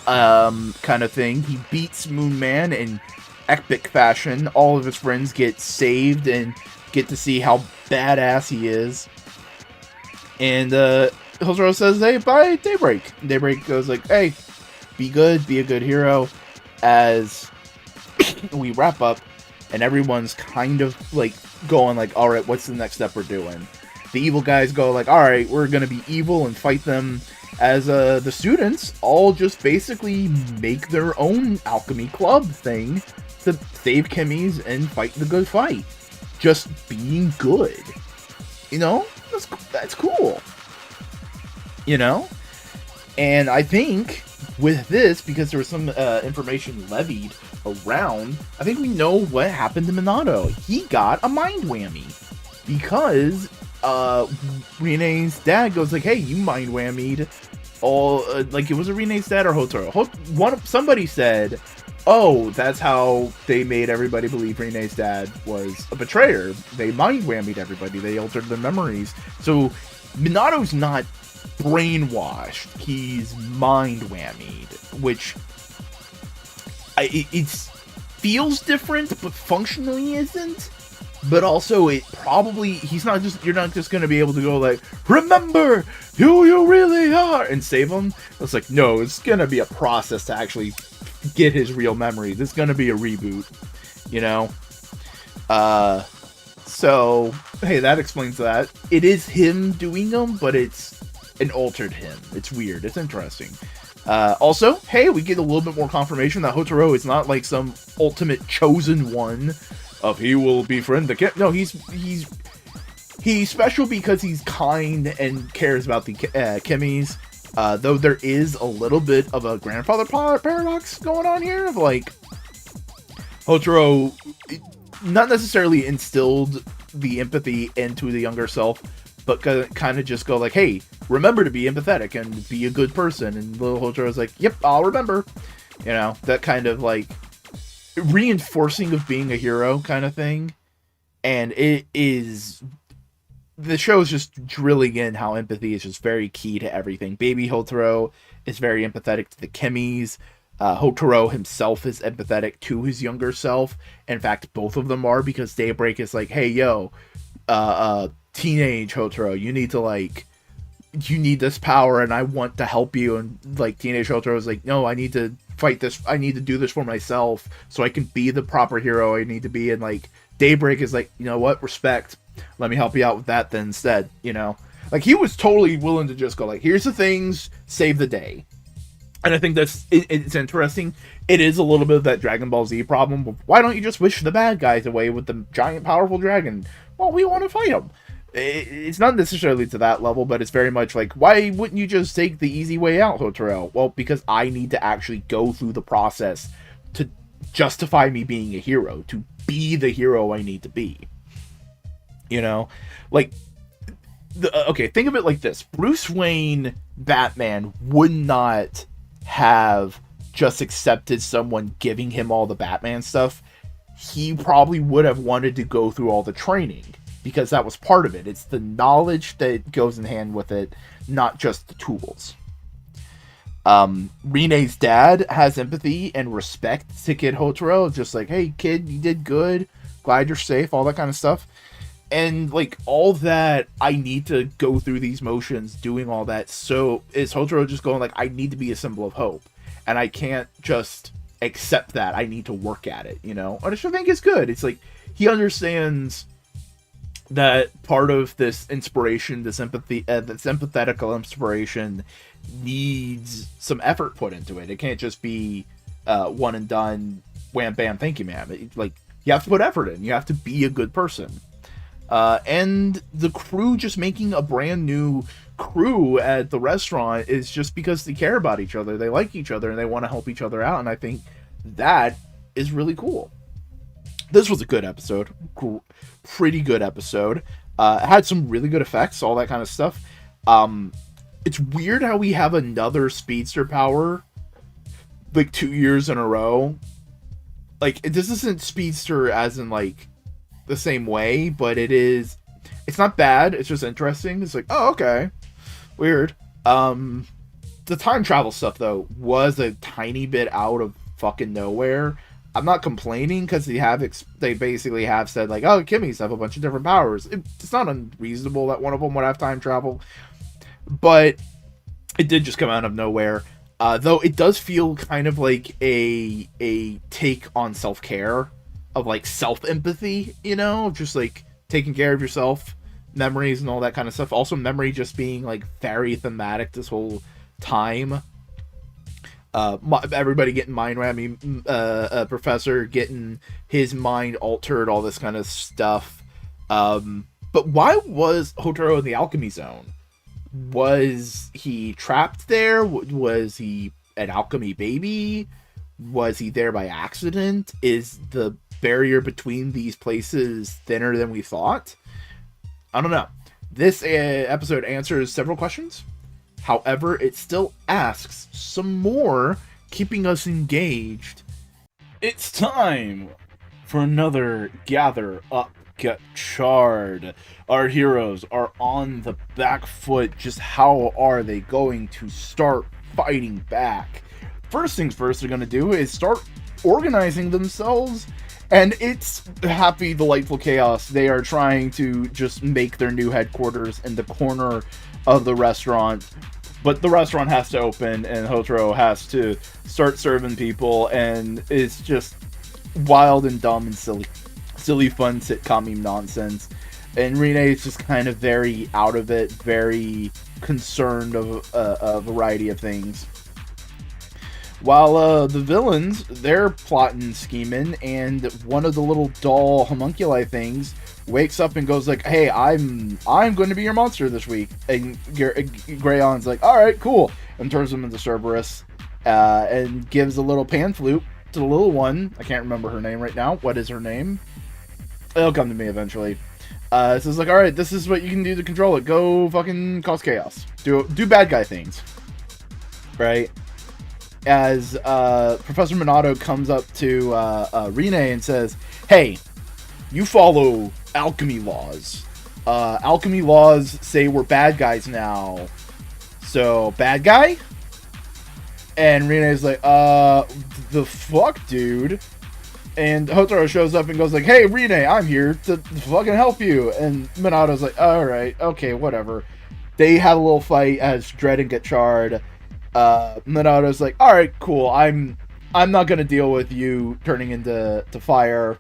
kind of thing. He beats Moon Man in epic fashion. All of his friends get saved and get to see how badass he is. And Hotaro says, hey, bye, Daybreak. Daybreak goes like, hey, be good, be a good hero. As we wrap up, and everyone's kind of like going like, alright, what's the next step we're doing? The evil guys go like, alright, we're gonna be evil and fight them, as the students all just basically make their own alchemy club thing to save Kimmy's and fight the good fight. Just being good. You know? That's cool. You know? And I think with this, because there was some information levied around, I think we know what happened to Minato. He got a mind whammy. Because Rine's dad goes like, hey, you mind whammied all, like, it was a Rine's dad or Hotaro? Somebody said, oh, that's how they made everybody believe Rine's dad was a betrayer. They mind whammied everybody. They altered their memories. So Minato's not brainwashed. He's mind whammied, which it feels different, but functionally isn't. But also, it probably, you're not just gonna be able to go like, remember who you really are, and save him. It's like, no, it's gonna be a process to actually get his real memories. It's gonna be a reboot, you know? So, hey, that explains that. It is him doing them, but it's an altered him. It's weird. It's interesting. Also, hey, we get a little bit more confirmation that Hotaro is not like some ultimate chosen one of he will befriend the kid. No, he's special because he's kind and cares about the Kimmys. Though there is a little bit of a grandfather paradox going on here of like Hotaro not necessarily instilled the empathy into the younger self but kind of just go like, hey, remember to be empathetic and be a good person. And little Hotaro's like, yep, I'll remember. You know, that kind of like reinforcing of being a hero kind of thing. And the show is just drilling in how empathy is just very key to everything. Baby Hotaro is very empathetic to the Kimmies. Hotaro himself is empathetic to his younger self. In fact, both of them are, because Daybreak is like, hey, yo, teenage Hotaro, you need this power and I want to help you. And like teenage Hotaro is like, no, I need to fight this. I need to do this for myself so I can be the proper hero I need to be. And like Daybreak is like, you know what? Respect. Let me help you out with that then instead, you know? Like, he was totally willing to just go like, here's the things, save the day. And I think it's interesting. It is a little bit of that Dragon Ball Z problem. Why don't you just wish the bad guys away with the giant powerful dragon? Well, we want to fight them. It's not necessarily to that level, but it's very much like, why wouldn't you just take the easy way out, Hotaro? Well, because I need to actually go through the process to justify me being a hero, to be the hero I need to be. You know? Like, okay, think of it like this. Bruce Wayne, Batman, would not have just accepted someone giving him all the Batman stuff. He probably would have wanted to go through all the training, because that was part of it. It's the knowledge that goes in hand with it, not just the tools. Rine's dad has empathy and respect to Kid Hotaro, just like, hey kid, you did good, glad you're safe, all that kind of stuff. And like all that, I need to go through these motions, doing all that. So is Hotaro just going like, I need to be a symbol of hope, and I can't just accept that. I need to work at it, you know. And I think it's good. It's like he understands that part of this inspiration, this empathy, this empathetical inspiration, needs some effort put into it. It can't just be one and done, wham bam, thank you, ma'am. Like, you have to put effort in. You have to be a good person. And the crew just making a brand new crew at the restaurant is just because they care about each other. They like each other and they want to help each other out. And I think that is really cool. This was a good episode. Pretty good episode. It had some really good effects, all that kind of stuff. It's weird how we have another speedster power like 2 years in a row. Like, this isn't speedster as in like the same way, but it's not bad. It's just interesting. It's like, oh, okay, weird. The time travel stuff though was a tiny bit out of fucking nowhere. I'm not complaining, because they basically have said like, oh, Kimmies have a bunch of different powers. It's not unreasonable that one of them would have time travel, but it did just come out of nowhere. Though it does feel kind of like a take on self-care, of like self-empathy, you know, just like taking care of yourself, memories and all that kind of stuff. Also memory just being like very thematic this whole time. Everybody getting mind ramming, Professor getting his mind altered, all this kind of stuff. But why was Hotaro in the alchemy zone? Was he trapped there? Was he an alchemy baby? Was he there by accident? Is the barrier between these places thinner than we thought? I don't know. This episode answers several questions. However, it still asks some more, keeping us engaged. It's time for another Gather Up Gotchard. Our heroes are on the back foot. Just how are they going to start fighting back? First things first they're going to do is start organizing themselves. And it's happy, delightful chaos. They are trying to just make their new headquarters in the corner of the restaurant. But the restaurant has to open, and Hotaro has to start serving people, and it's just wild and dumb and silly fun sitcom nonsense. And Rine is just kind of very out of it, very concerned of a variety of things. While the villains, they're plotting, scheming, and one of the little doll homunculi things wakes up and goes like, hey, I'm going to be your monster this week. And Grayon's like, alright, cool. And turns him into Cerberus, and gives a little pan flute to the little one. I can't remember her name right now. What is her name? It'll come to me eventually. So it's like, all right, this is what you can do to control it. Go fucking cause chaos. Do bad guy things, right? As Professor Minato comes up to Rine and says, "Hey, you follow alchemy laws. Alchemy laws say we're bad guys now. So bad guy?" And Rine's like, the fuck, dude?" And Hotaro shows up and goes like, "Hey, Rine, I'm here to fucking help you." And Minato's like, "Alright, okay, whatever." They have a little fight as Dredd and Gotchard. Minato's like, "Alright, cool. I'm not gonna deal with you turning into fire.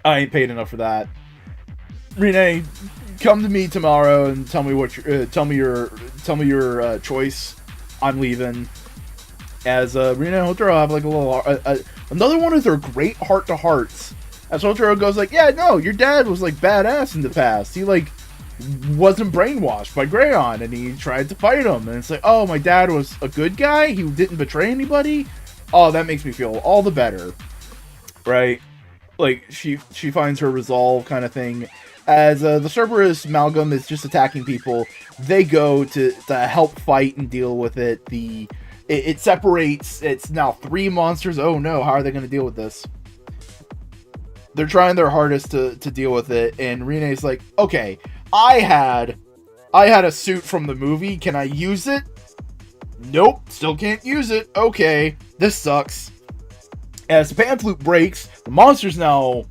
I ain't paid enough for that. Rine, come to me tomorrow and tell me what your choice. I'm leaving." As Rina and Hotaro have like a little another one of their great heart-to-hearts. As Hotaro goes like, "Yeah, no, your dad was like badass in the past. He like wasn't brainwashed by Greyon, and he tried to fight him." And it's like, "Oh, my dad was a good guy. He didn't betray anybody. Oh, that makes me feel all the better." Right? Like she finds her resolve, kind of thing. As the Cerberus Amalgam is just attacking people, they go to help fight and deal with it. It separates. It's now 3 monsters. Oh no, how are they going to deal with this? They're trying their hardest to deal with it, and Rine's like, "Okay, I had a suit from the movie. Can I use it? Nope, still can't use it. Okay, this sucks." As the pan flute breaks, the monster's now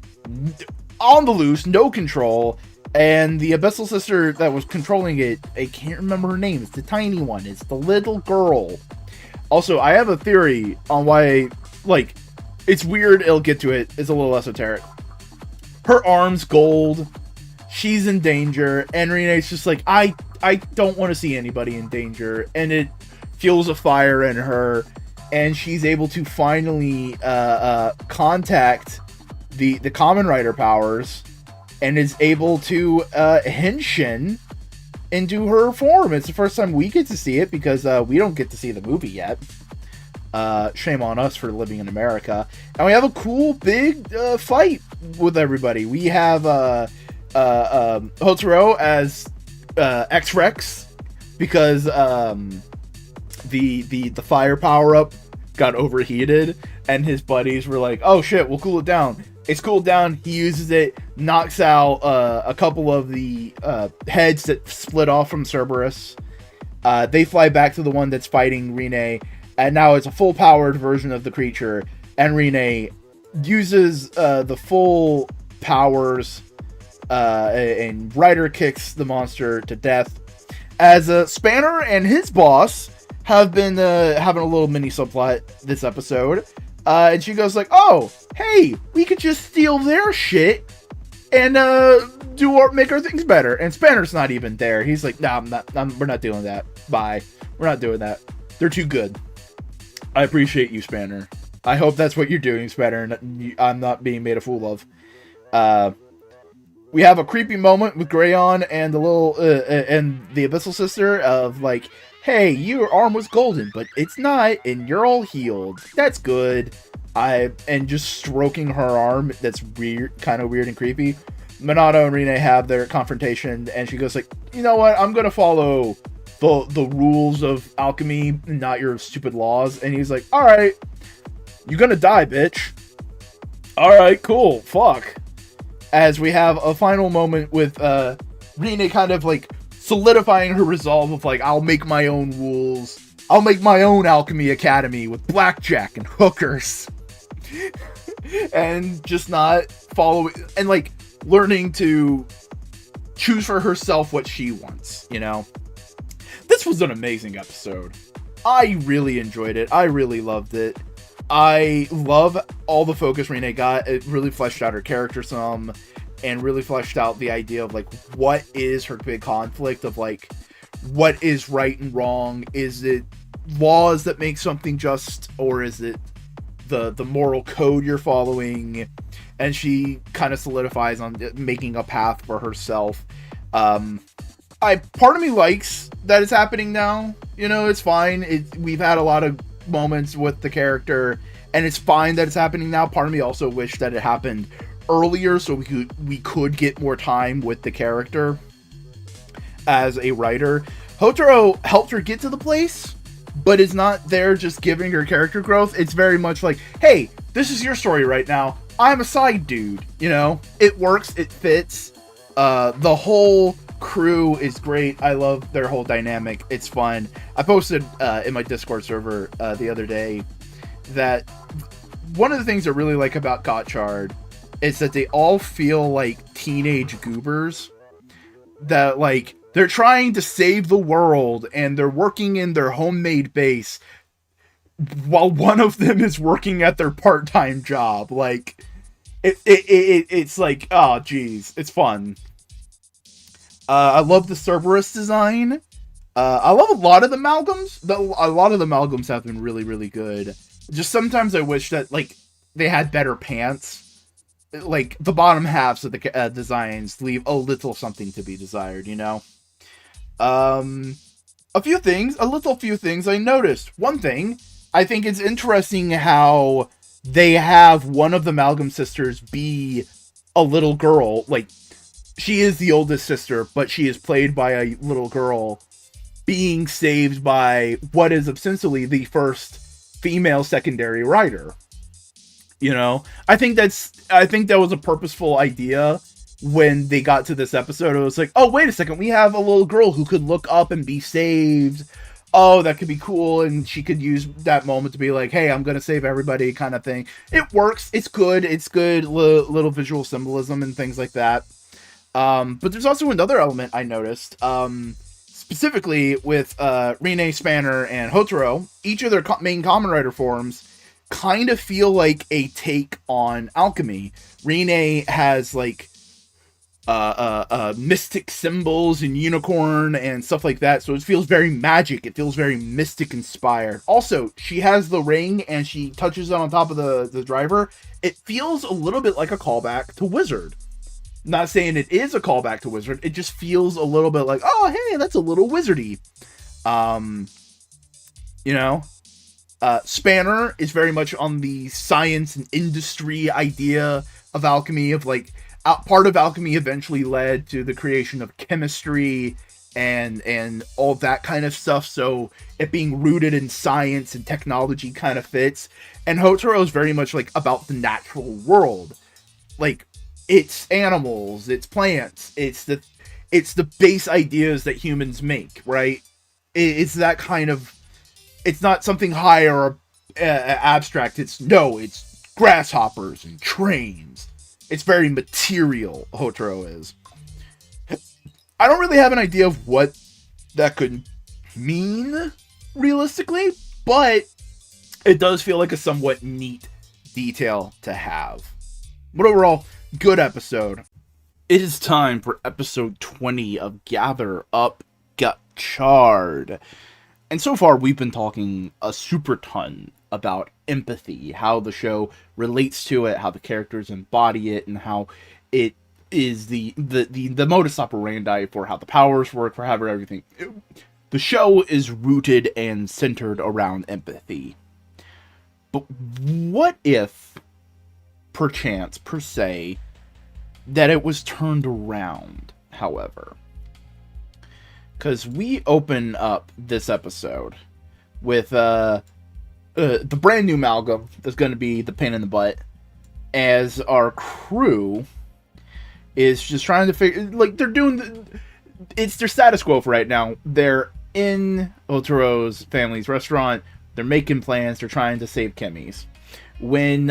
on the loose, no control, and the Abyssal Sister that was controlling it, I can't remember her name. It's the tiny one. It's the little girl. Also, I have a theory on why, like, it's weird, it'll get to it, it's a little esoteric. Her arm's gold, she's in danger, and Rine's just like, I don't want to see anybody in danger, and it fuels a fire in her, and she's able to finally contact the Kamen Rider powers, and is able to henshin into her form. It's the first time we get to see it, because we don't get to see the movie yet. Shame on us for living in America. And we have a cool big fight with everybody. We have Hotaro as X-Rex, because the fire power-up got overheated, and his buddies were like, "Oh shit, we'll cool it down." It's cooled down. He uses it, knocks out a couple of the heads that split off from Cerberus. They fly back to the one that's fighting Rine, and now it's a full-powered version of the creature. And Rine uses the full powers and Rider kicks the monster to death. As Spanner and his boss have been having a little mini subplot this episode. And she goes like, "Oh, hey, we could just steal their shit and make our things better." And Spanner's not even there. He's like, "Nah, we're not doing that. Bye. We're not doing that. They're too good. I appreciate you, Spanner. I hope that's what you're doing, Spanner, and I'm not being made a fool of." We have a creepy moment with Greyon and the little and the Abyssal Sister of like, "Hey, your arm was golden, but it's not, and you're all healed. That's good." And just stroking her arm, that's weird, kind of weird and creepy. Minato and Rine have their confrontation, and she goes like, "You know what? I'm gonna follow the rules of alchemy, not your stupid laws." And he's like, "All right, you're gonna die, bitch. All right, cool. Fuck." As we have a final moment with Rine kind of like solidifying her resolve of like, "I'll make my own rules. I'll make my own alchemy academy with blackjack and hookers." And just not following, and like learning to choose for herself what she wants, you know? This was an amazing episode. I really enjoyed it. I really loved it. I love all the focus Rine got. It really fleshed out her character some, and really fleshed out the idea of like, what is her big conflict of like, what is right and wrong? Is it laws that make something just, or is it the moral code you're following? And she kind of solidifies on making a path for herself. Part of me likes that it's happening now. You know, it's fine. We've had a lot of moments with the character, and it's fine that it's happening now. Part of me also wished that it happened earlier so we could get more time with the character as a writer. Hotaro helped her get to the place, but is not there just giving her character growth. It's very much like, hey, this is your story right now. I'm a side dude, you know? It works, it fits. The whole crew is great. I love their whole dynamic. It's fun. I posted in my Discord server the other day that one of the things I really like about Gotchard is that they all feel like teenage goobers that, like, they're trying to save the world and they're working in their homemade base while one of them is working at their part-time job. Like, it's like, oh geez, it's fun. I love the Cerberus design. I love a lot of the amalgams. A lot of the amalgams have been really, really good. Just sometimes I wish that, like, they had better pants. Like, the bottom halves of the designs leave a little something to be desired, you know? A little few things I noticed. One thing, I think it's interesting how they have one of the Amalgam sisters be a little girl. Like, she is the oldest sister, but she is played by a little girl being saved by what is essentially the first female secondary writer. You know, I think that was a purposeful idea when they got to this episode. It was like, oh, wait a second, we have a little girl who could look up and be saved. Oh, that could be cool. And she could use that moment to be like, hey, I'm going to save everybody kind of thing. It works. It's good. It's good little visual symbolism and things like that. But there's also another element I noticed, specifically with Rine, Spanner, and Hotaro. Each of their main Kamen Rider forms kind of feel like a take on alchemy. Rine has like mystic symbols and unicorn and stuff like that, so it feels very magic. It feels very mystic inspired. Also, she has the ring and she touches it on top of the driver. It feels a little bit like a callback to Wizard. Not saying it is a callback to Wizard, it just feels a little bit like, oh hey, that's a little wizardy. You know, Spanner is very much on the science and industry idea of alchemy, of like, part of alchemy eventually led to the creation of chemistry and all that kind of stuff, so it being rooted in science and technology kind of fits. And Hotaro is very much like about the natural world. Like, it's animals, it's plants, it's the base ideas that humans make, right? It's that kind of, it's not something higher or abstract. It's grasshoppers and trains. It's very material, Hotaro is. I don't really have an idea of what that could mean, realistically, but it does feel like a somewhat neat detail to have. But overall, good episode. It is time for episode 20 of Gather Up Gotchard. And so far, we've been talking a super ton about empathy, how the show relates to it, how the characters embody it, and how it is the modus operandi for how the powers work, for how everything. The show is rooted and centered around empathy. But what if, perchance, per se, that it was turned around, however? Because we open up this episode with the brand new amalgam that's going to be the pain in the butt, as our crew is just trying to figure, like, they're doing it's their status quo for right now. They're in Otaro's family's restaurant. They're making plans. They're trying to save Kimmy's. When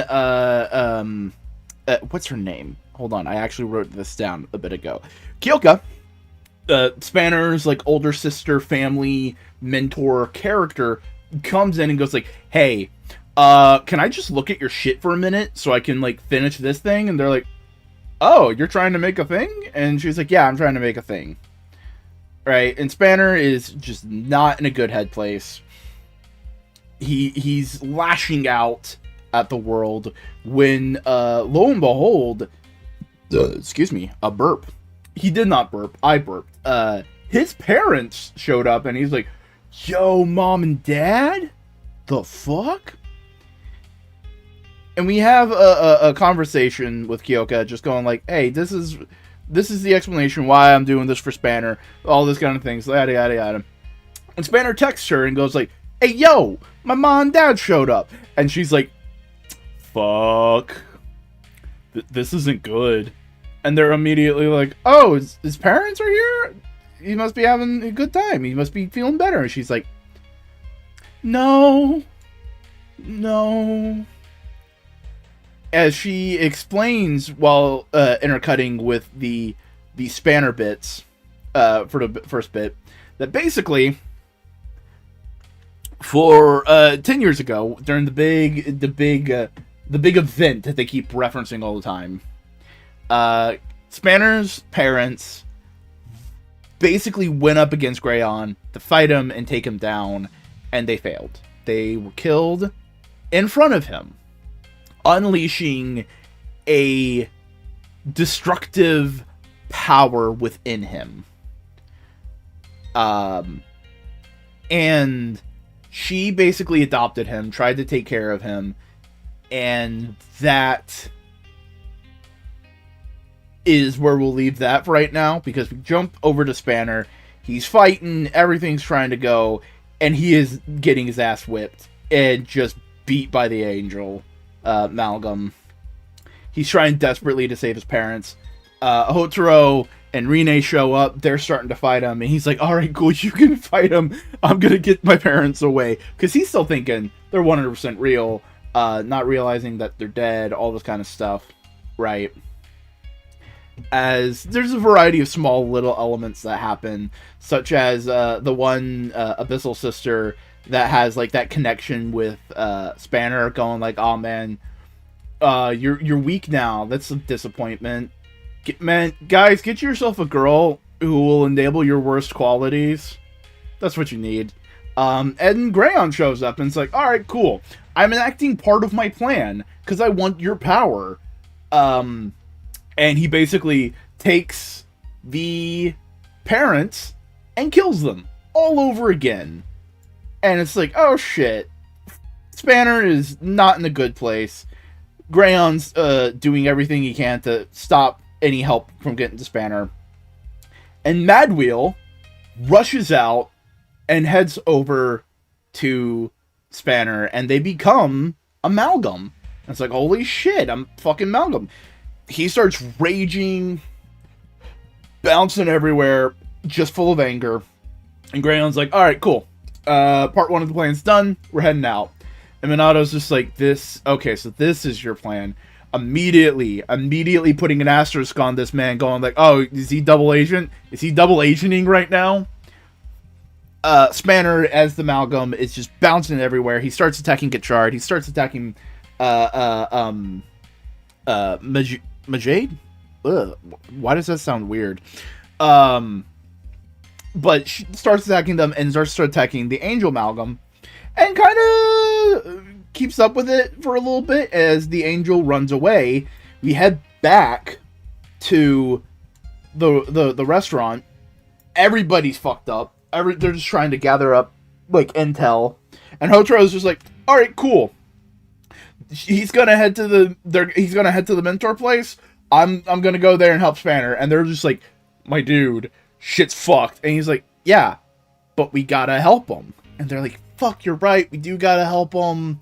what's her name? Hold on, I actually wrote this down a bit ago. Kyoka, Spanner's like older sister, family mentor character, comes in and goes like, hey, can I just look at your shit for a minute so I can like finish this thing? And they're like, oh, you're trying to make a thing? And she's like, yeah, I'm trying to make a thing. Right? And Spanner is just not in a good headplace. He's lashing out at the world when lo and behold, excuse me, a burp. He did not burp. I burped. His parents showed up and he's like, yo, mom and dad? The fuck? And we have a conversation with Kyoka, just going like, hey, this is the explanation why I'm doing this for Spanner, all this kind of things, yada yada yada. And Spanner texts her and goes like, hey yo, my mom and dad showed up. And she's like, fuck, this isn't good. And they're immediately like, oh, his parents are here? He must be having a good time. He must be feeling better. And she's like, no. As she explains while intercutting with the Spanner bits for the first bit, that basically for 10 years ago, during the big event that they keep referencing all the time, Spanner's parents basically went up against Greyon to fight him and take him down, and they failed. They were killed in front of him, unleashing a destructive power within him. And she basically adopted him, tried to take care of him, and that is where we'll leave that for right now, because we jump over to Spanner. He's fighting, everything's trying to go, and he is getting his ass whipped and just beat by the Angel, Amalgam. He's trying desperately to save his parents. Hotaro and Rine show up. They're starting to fight him, and he's like, alright, cool, you can fight him. I'm gonna get my parents away. Because he's still thinking they're 100% real, not realizing that they're dead, all this kind of stuff, right? As there's a variety of small little elements that happen, such as the one Abyssal sister that has like that connection with Spanner, going like, oh man, you're weak now. That's a disappointment. Guys, get yourself a girl who will enable your worst qualities. That's what you need. And Greyon shows up and it's like, alright, cool. I'm enacting part of my plan because I want your power. And he basically takes the parents and kills them all over again. And it's like, oh shit. Spanner is not in a good place. Greyon's doing everything he can to stop any help from getting to Spanner. And Madwheel rushes out and heads over to Spanner, and they become Amalgam. And it's like, holy shit, I'm fucking Amalgam. He starts raging, bouncing everywhere, just full of anger. And Greyon's like, alright, cool. Part 1 of the plan's done. We're heading out. And Minato's just like, okay, so this is your plan. Immediately putting an asterisk on this man, going like, oh, is he double agent? Is he double agenting right now? Spanner, as the Amalgam, is just bouncing everywhere. He starts attacking Gotchard. He starts attacking, Majade? Ugh, why does that sound weird? But she starts attacking them and starts attacking the Angel Amalgam, and kind of keeps up with it for a little bit. As the Angel runs away, we head back to the restaurant. Everybody's fucked up. They're just trying to gather up like intel, and Hotaro's just like, all right, cool. He's gonna head to the mentor place. I'm gonna go there and help Spanner. And they're just like, my dude, shit's fucked. And he's like, yeah, but we gotta help him. And they're like, fuck, you're right, we do gotta help him.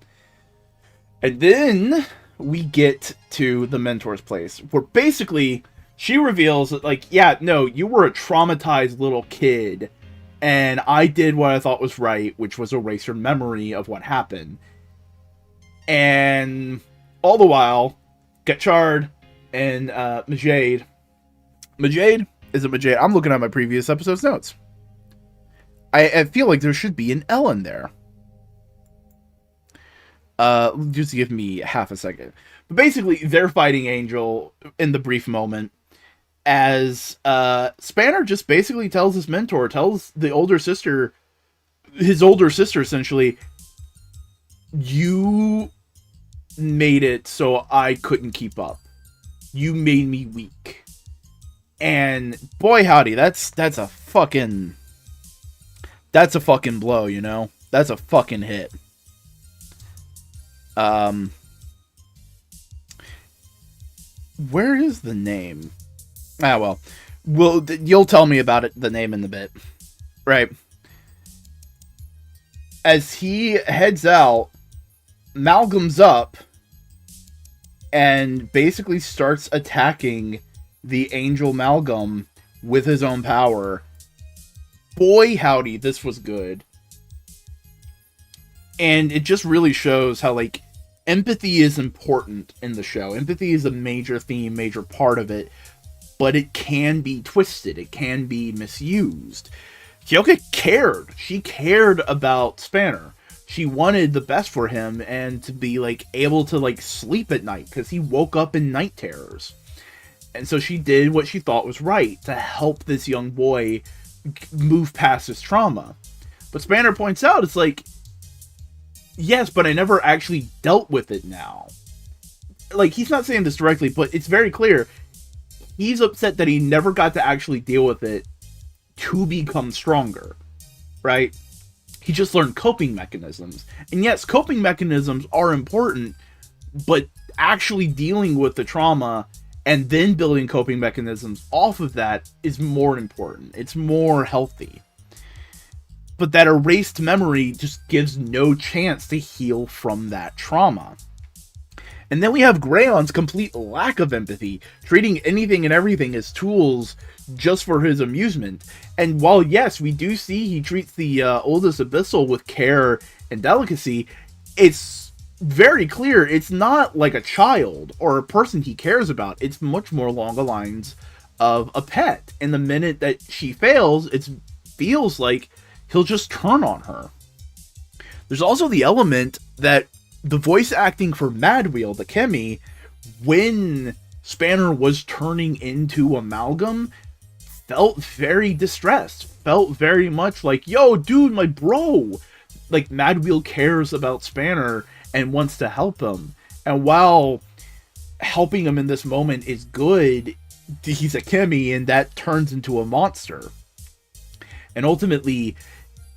And then we get to the mentor's place, where basically she reveals that, like, yeah, no, you were a traumatized little kid, and I did what I thought was right, which was erase your memory of what happened. And all the while, Gotchard and Majade. Is it Majade? I'm looking at my previous episode's notes. I feel like there should be an L in there. Just give me half a second. But basically, they're fighting Angel in the brief moment, as Spanner just basically tells his mentor, tells the older sister, his older sister essentially, you made it so I couldn't keep up. You made me weak. And boy howdy, that's a fucking blow, you know? That's a fucking hit. Where is the name? Ah, well, you'll tell me about it, the name in a bit. Right. As he heads out, Malcolm's up and basically starts attacking the Angel Malcolm with his own power. Boy, howdy, this was good. And it just really shows how, like, empathy is important in the show. Empathy is a major theme, major part of it, but it can be twisted. It can be misused. Kyoka cared. She cared about Spanner. She wanted the best for him and to be, like, able to, like, sleep at night because he woke up in night terrors. And so she did what she thought was right to help this young boy move past his trauma. But Spanner points out, it's like, yes, but I never actually dealt with it now. Like, he's not saying this directly, but it's very clear. He's upset that he never got to actually deal with it to become stronger, right? He just learned coping mechanisms. And yes, coping mechanisms are important, but actually dealing with the trauma and then building coping mechanisms off of that is more important. It's more healthy. But that erased memory just gives no chance to heal from that trauma. And then we have Grayon's complete lack of empathy, treating anything and everything as tools just for his amusement. And while, yes, we do see he treats the oldest Abyssal with care and delicacy, it's very clear it's not like a child or a person he cares about. It's much more along the lines of a pet. And the minute that she fails, it feels like he'll just turn on her. There's also the element that the voice acting for Madwheel, the Kemi, when Spanner was turning into Amalgam, felt very distressed. Felt very much like, yo, dude, my bro. Like, Madwheel cares about Spanner and wants to help him. And while helping him in this moment is good, he's a Kemi, and that turns into a monster. And ultimately,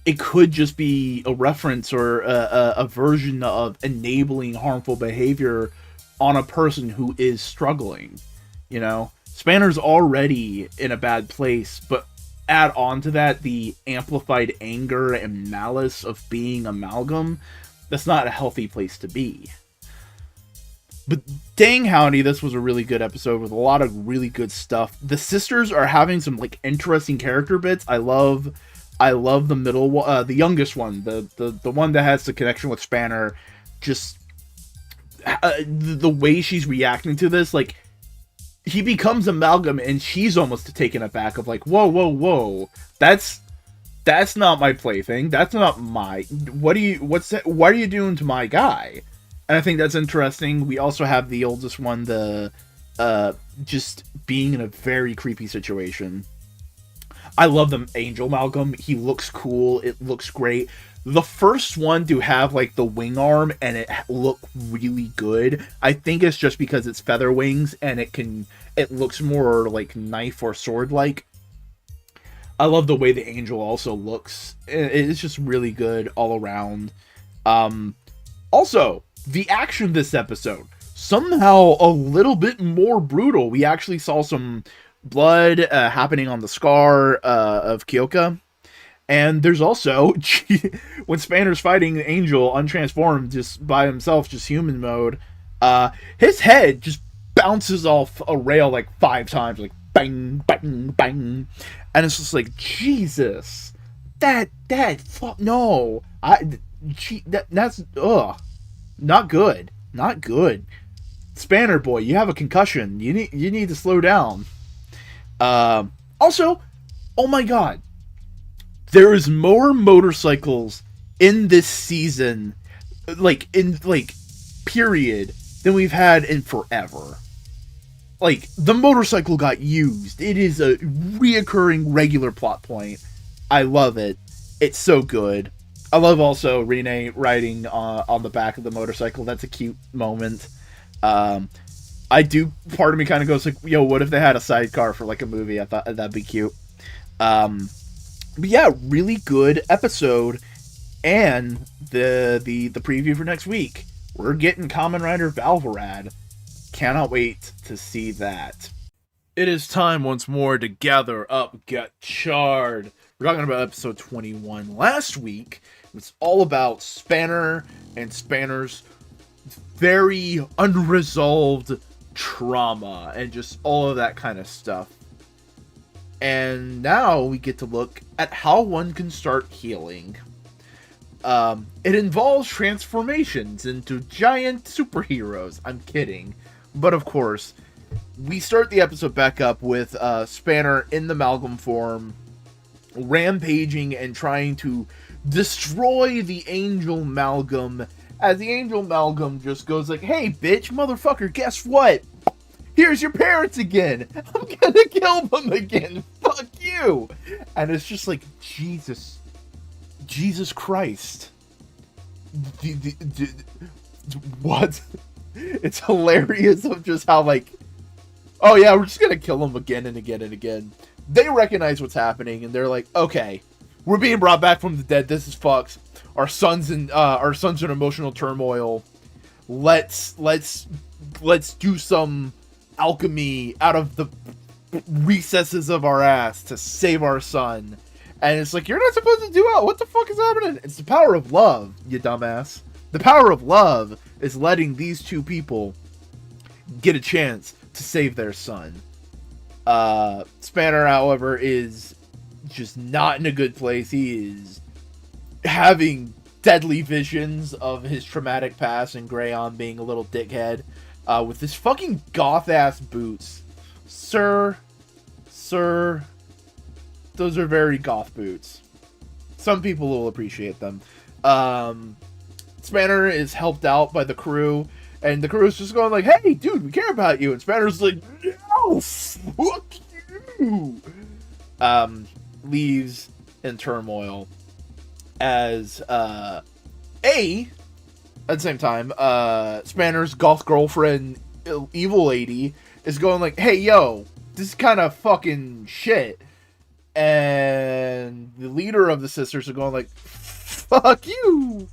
it could just be a reference or a version of enabling harmful behavior on a person who is struggling. You know, Spanner's already in a bad place, but add on to that the amplified anger and malice of being Amalgam. That's not a healthy place to be. But dang howdy, this was a really good episode with a lot of really good stuff. The sisters are having some, like, interesting character bits. I love the middle, the youngest one, the one that has the connection with Spanner. Just the way she's reacting to this, like, he becomes Amalgam and she's almost taken aback of like, whoa, that's not my plaything. That's not my. What are you doing to my guy? And I think that's interesting. We also have the oldest one, the just being in a very creepy situation. I love the Angel Malcolm. He looks cool. It looks great. The first one to have, like, the wing arm and it look really good, I think it's just because it's feather wings and it looks more like knife or sword like. I love the way the Angel also looks. It's just really good all around. Also, the action this episode, somehow a little bit more brutal. We actually saw some blood happening on the scar of Kyoka. And there's also, when Spanner's fighting the Angel untransformed just by himself, just human mode, his head just bounces off a rail like 5 times, like bang, bang, bang. And it's just like, Jesus, fuck, no. That's, not good. Not good. Spanner boy, you have a concussion. You need to slow down. Also, oh my god, there is more motorcycles in this season, period, than we've had in forever. Like, the motorcycle got used. It is a reoccurring regular plot point. I love it. It's so good. I love also Renee riding on the back of the motorcycle. That's a cute moment. Part of me kind of goes like, yo, what if they had a sidecar for like a movie? I thought that'd be cute. But yeah, really good episode. And the preview for next week, we're getting Kamen Rider Valvarad. cannot wait to see that. It is time once more to gather up Gotchard. We're talking about episode 21. Last week, it was all about Spanner and Spanner's very unresolved trauma and just all of that kind of stuff. And now we get to look at how one can start healing. It involves transformations into giant superheroes. I'm kidding. But of course, we start the episode back up with Spanner in the Amalgam form, rampaging and trying to destroy the Angel Amalgam, as the Angel Amalgam just goes like, hey bitch, motherfucker, guess what? Here's your parents again. I'm gonna kill them again. Fuck you. And it's just like, Jesus Christ. What? It's hilarious of just how like, oh yeah, we're just gonna kill them again and again and again. They recognize what's happening and they're like, okay, we're being brought back from the dead. This is fucked. Our son's in emotional turmoil. Let's do some alchemy out of the recesses of our ass to save our son. And it's like, you're not supposed to do that. What the fuck is happening? It's the power of love, you dumbass. The power of love is letting these two people get a chance to save their son. Spanner, however, is just not in a good place. He is having deadly visions of his traumatic past and Greyon being a little dickhead with his fucking goth-ass boots. Sir, those are very goth boots. Some people will appreciate them. Spanner is helped out by the crew, and the crew is just going like, hey, dude, we care about you. And Spanner's like, no, fuck you. Leaves in turmoil as, at the same time, Spanner's goth girlfriend, Evil Lady, is going like, hey, yo, this is kind of fucking shit. And the leader of the sisters are going like, fuck you.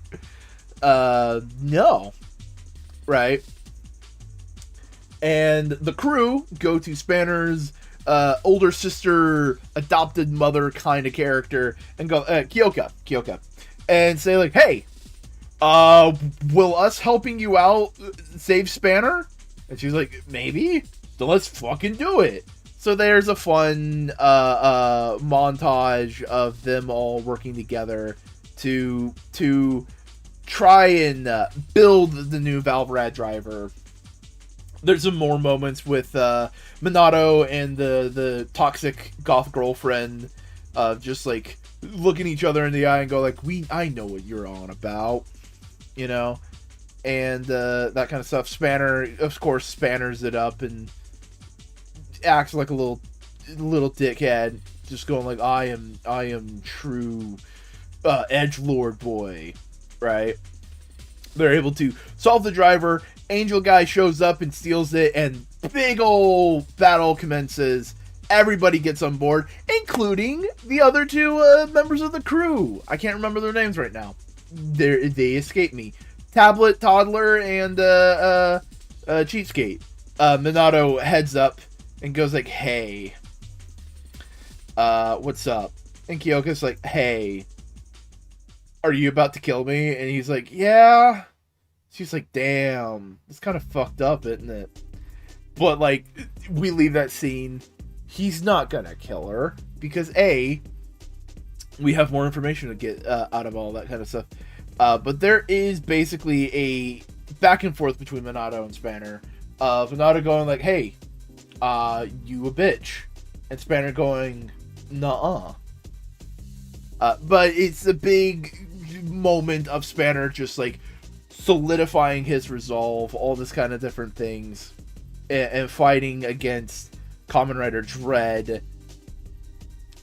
No. Right? And the crew go to Spanner's older sister, adopted mother kind of character, and go, Kyoka, and say like, hey, will us helping you out save Spanner? And she's like, maybe. Then let's fucking do it. So there's a fun montage of them all working together to try and build the new Valvrad driver. There's some more moments with Minato and the toxic goth girlfriend just like looking each other in the eye and go like, I know what you're on about, you know, and that kind of stuff. Spanner, of course, spanners it up and acts like a little dickhead, just going like, I am true edgelord boy, right? They're able to solve the driver. Angel guy shows up and steals it, and big ol' battle commences. Everybody gets on board, including the other two members of the crew. I can't remember their names right now. They escape me. Tablet, Toddler, and Cheapskate. Minato heads up and goes like, hey, what's up? And Kyoka's like, hey, are you about to kill me? And he's like, yeah. She's like, damn, it's kind of fucked up, isn't it? But like, we leave that scene. He's not gonna kill her because A, we have more information to get out of all that kind of stuff. But there is basically a back and forth between Minato and Spanner. Minato going like, hey, you a bitch. And Spanner going, nuh-uh. But it's a big moment of Spanner just like solidifying his resolve, all this kind of different things, and fighting against Kamen Rider Dread.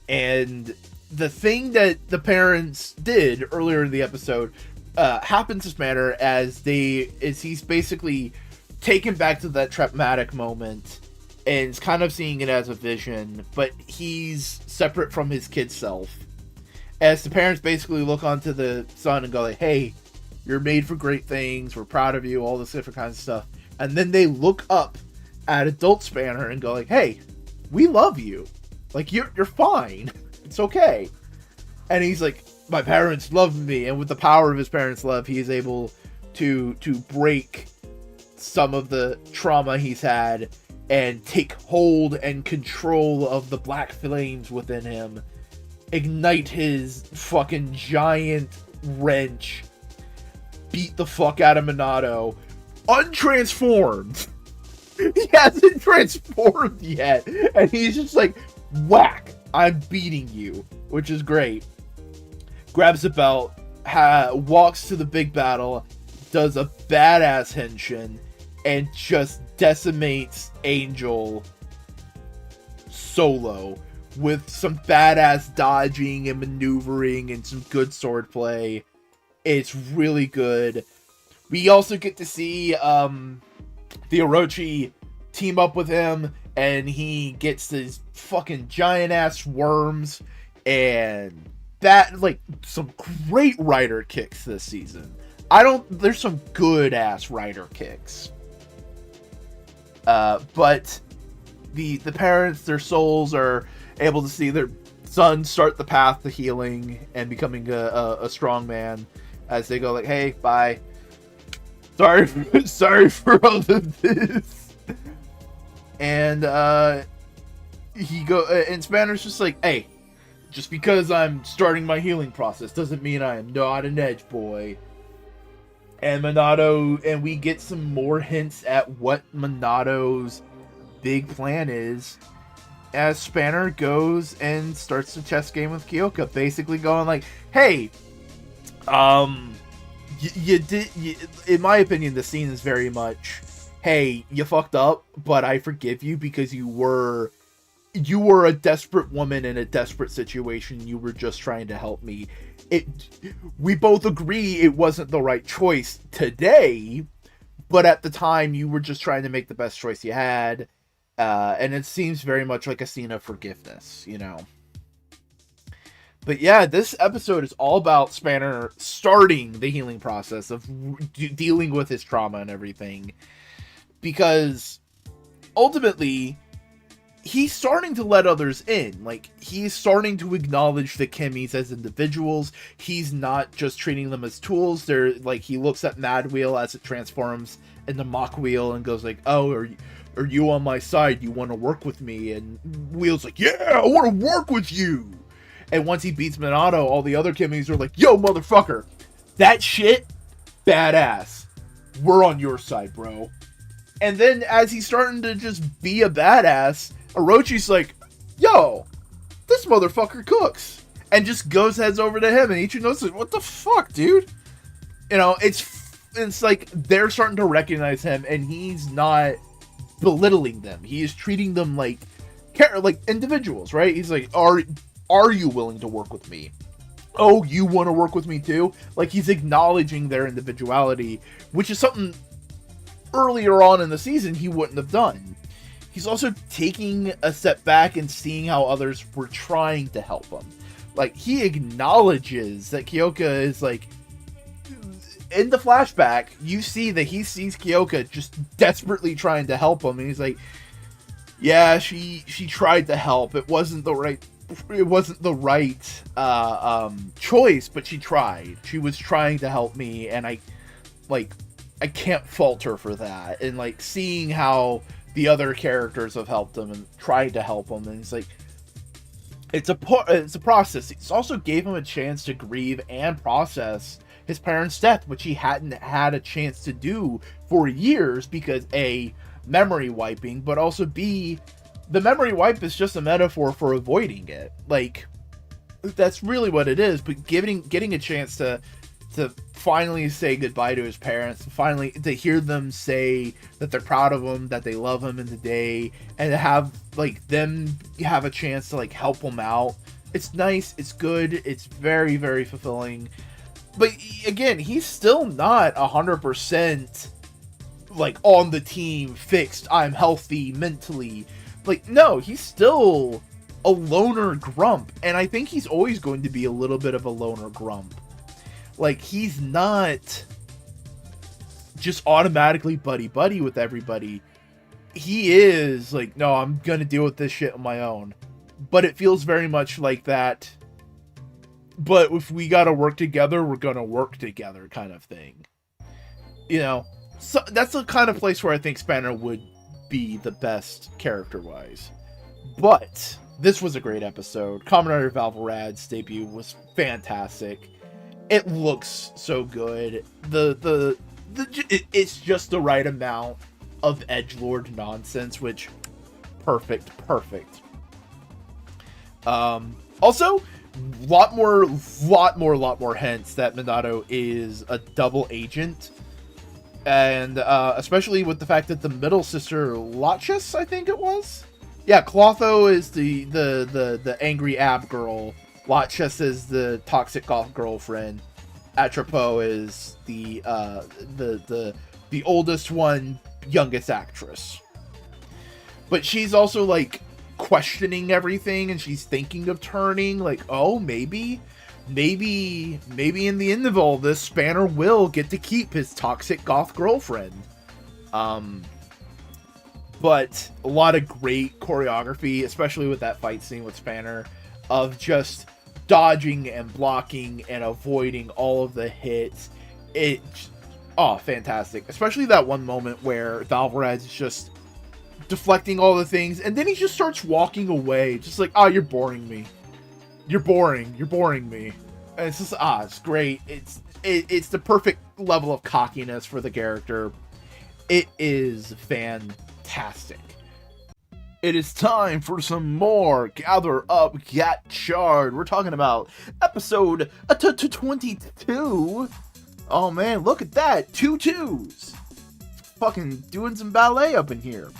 And the thing that the parents did earlier in the episode happens to Spanner as he's basically taken back to that traumatic moment and is kind of seeing it as a vision, but he's separate from his kid self. As the parents basically look onto the son and go like, hey, you're made for great things, we're proud of you, all this different kinds of stuff. And then they look up at adult Spanner and go like, hey, we love you. Like, you're fine. It's okay. And he's like, my parents love me. And with the power of his parents' love, he is able to break some of the trauma he's had and take hold and control of the black flames within him. Ignite his fucking giant wrench. Beat the fuck out of Minato. Untransformed. He hasn't transformed yet. And he's just like, whack. I'm beating you. Which is great. Grabs the belt. Walks to the big battle. Does a badass henshin. And just decimates Angel solo. With some badass dodging and maneuvering and some good swordplay. It's really good. We also get to see the Orochi team up with him, and he gets these fucking giant ass worms, and that, like, some great rider kicks this season. There's some good ass rider kicks. But the parents, their souls are able to see their son start the path to healing and becoming a strong man, as they go like, hey, bye. Sorry for all of this. And and Spanner's just like, hey, just because I'm starting my healing process doesn't mean I am not an edge boy. And we get some more hints at what Minato's big plan is, as Spanner goes and starts the chess game with Kyoka, basically going like, hey, in my opinion, the scene is very much, hey, you fucked up, but I forgive you because you were a desperate woman in a desperate situation. You were just trying to help me. We both agree it wasn't the right choice today, but at the time you were just trying to make the best choice you had. And it seems very much like a scene of forgiveness, you know. But yeah, this episode is all about Spanner starting the healing process of dealing with his trauma and everything. Because ultimately, he's starting to let others in. Like, he's starting to acknowledge the Kimmies as individuals. He's not just treating them as tools. They're like, he looks at Mad Wheel as it transforms into Mach Wheel and goes like, oh, are you on my side? You want to work with me? And Wheel's like, yeah, I want to work with you. And once he beats Minato, all the other Kimmies are like, yo, motherfucker, that shit, badass. We're on your side, bro. And then as he's starting to just be a badass, Orochi's like, yo, this motherfucker cooks. And just goes heads over to him, and Ichigo's like, what the fuck, dude? You know, it's like they're starting to recognize him, and he's not belittling them. He is treating them like individuals, right? He's like, are you willing to work with me? Oh, you want to work with me too? Like, he's acknowledging their individuality, which is something earlier on in the season he wouldn't have done. He's also taking a step back and seeing how others were trying to help him. Like, he acknowledges that Kyoka is like, in the flashback, you see that he sees Kyoka just desperately trying to help him, and he's like, yeah, she tried to help. It wasn't the right choice, but she tried. She was trying to help me, and I can't fault her for that. And like, seeing how the other characters have helped him and tried to help him, and it's like, it's a process. It also gave him a chance to grieve and process his parents' death, which he hadn't had a chance to do for years because A, memory wiping, but also B, the memory wipe is just a metaphor for avoiding it. Like, that's really what it is. But getting a chance to finally say goodbye to his parents, finally to hear them say that they're proud of him, that they love him in the day, and to have like them have a chance to like help him out. It's nice. It's good. It's very, very fulfilling. But again, he's still not 100% like on the team, fixed, I'm healthy mentally. Like, no, he's still a loner grump, and I think he's always going to be a little bit of a loner grump. Like, he's not just automatically buddy with everybody. He is like, no, I'm gonna deal with this shit on my own. But it feels very much like that. But if we gotta work together, we're gonna work together kind of thing. You know, so that's the kind of place where I think Spanner would be the best character-wise. But this was a great episode. Kamen Rider Valvorad's debut was fantastic. It looks so good. It's just the right amount of edgelord nonsense, which perfect. Also, lot more hints that Minato is a double agent, and especially with the fact that the middle sister Lachus, I think it was, yeah, Clotho is the angry ab girl. Lachus is the toxic goth girlfriend. Atropos is the oldest one, youngest actress. But she's also like questioning everything, and she's thinking of turning. Like, oh, maybe in the end of all this, Spanner will get to keep his toxic goth girlfriend. But a lot of great choreography, especially with that fight scene with Spanner, of just dodging and blocking and avoiding all of the hits. Fantastic. Especially that one moment where Valvorad's just deflecting all the things, and then he just starts walking away, just like, you're boring me. You're boring me. And it's just, it's great. It's the perfect level of cockiness for the character. It is fantastic. It is time for some more Gather Up Gotchard. We're talking about episode 22. Oh man, look at that. 2 2s. Fucking doing some ballet up in here.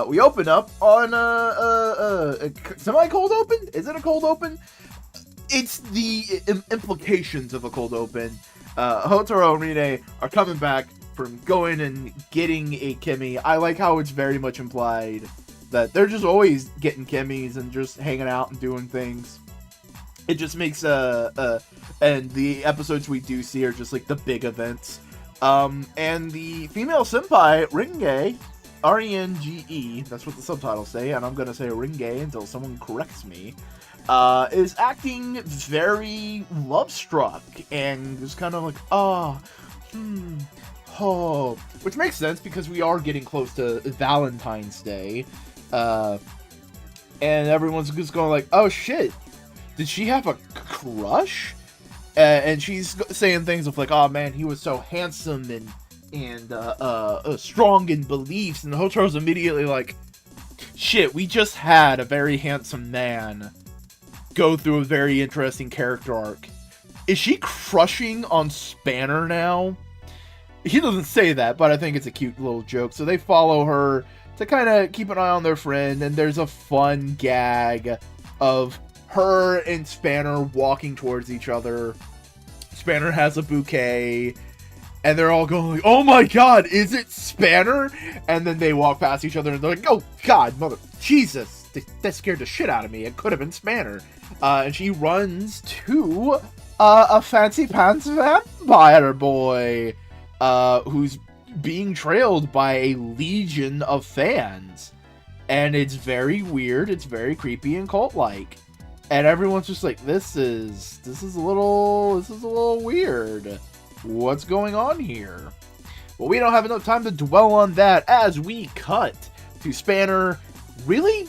We open up on a semi-cold open? Is it a cold open? It's the implications of a cold open. Hotaru and Rine are coming back from going and getting a Kimmy. I like how it's very much implied that they're just always getting Kimmys and just hanging out and doing things. It just makes and the episodes we do see are just like the big events. And the female senpai, Renge, R-E-N-G-E, that's what the subtitles say, and I'm gonna say Renge until someone corrects me, is acting very love-struck, and just kind of like, which makes sense because we are getting close to Valentine's Day, and everyone's just going like, oh shit, did she have a crush? And she's saying things of like, oh man, he was so handsome and strong in beliefs, and Hotaro's immediately like, shit, we just had a very handsome man go through a very interesting character arc. Is she crushing on Spanner now? He doesn't say that, but I think it's a cute little joke. So they follow her to kind of keep an eye on their friend, and there's a fun gag of her and Spanner walking towards each other. Spanner has a bouquet, and they're all going like, oh my god, is it Spanner? And then they walk past each other, and they're like, oh god, mother, Jesus, that scared the shit out of me. It could have been Spanner. And she runs to a fancy pants vampire boy, who's being trailed by a legion of fans. And it's very weird, it's very creepy and cult-like. And everyone's just like, this is a little weird. What's going on here? Well, we don't have enough time to dwell on that as we cut to Spanner really,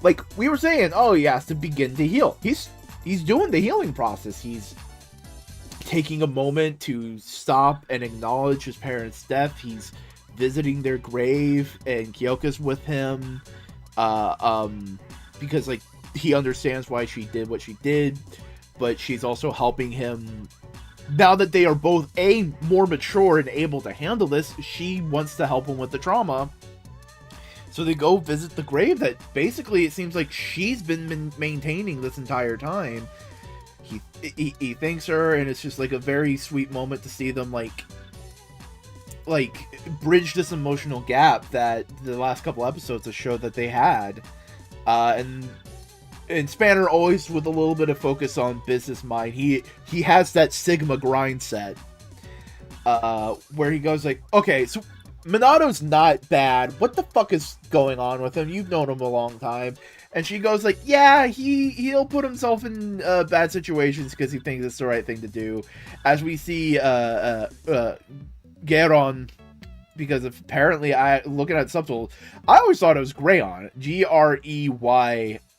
like we were saying, he has to begin to heal. He's doing the healing process. He's taking a moment to stop and acknowledge his parents' death. He's visiting their grave, and Kyoka's with him, because like he understands why she did what she did, but she's also helping him. Now that they are both more mature and able to handle this, she wants to help him with the trauma. So they go visit the grave that basically it seems like she's been maintaining this entire time. He thanks her, and it's just like a very sweet moment to see them like bridge this emotional gap that the last couple episodes have showed that they had. And Spanner always with a little bit of focus on business mind. He has that Sigma grind set. where he goes like, okay, so Minato's not bad. What the fuck is going on with him? You've known him a long time. And she goes like, yeah, he'll put himself in bad situations because he thinks it's the right thing to do. As we see Geron, because apparently looking at subtitles, I always thought it was Greyon,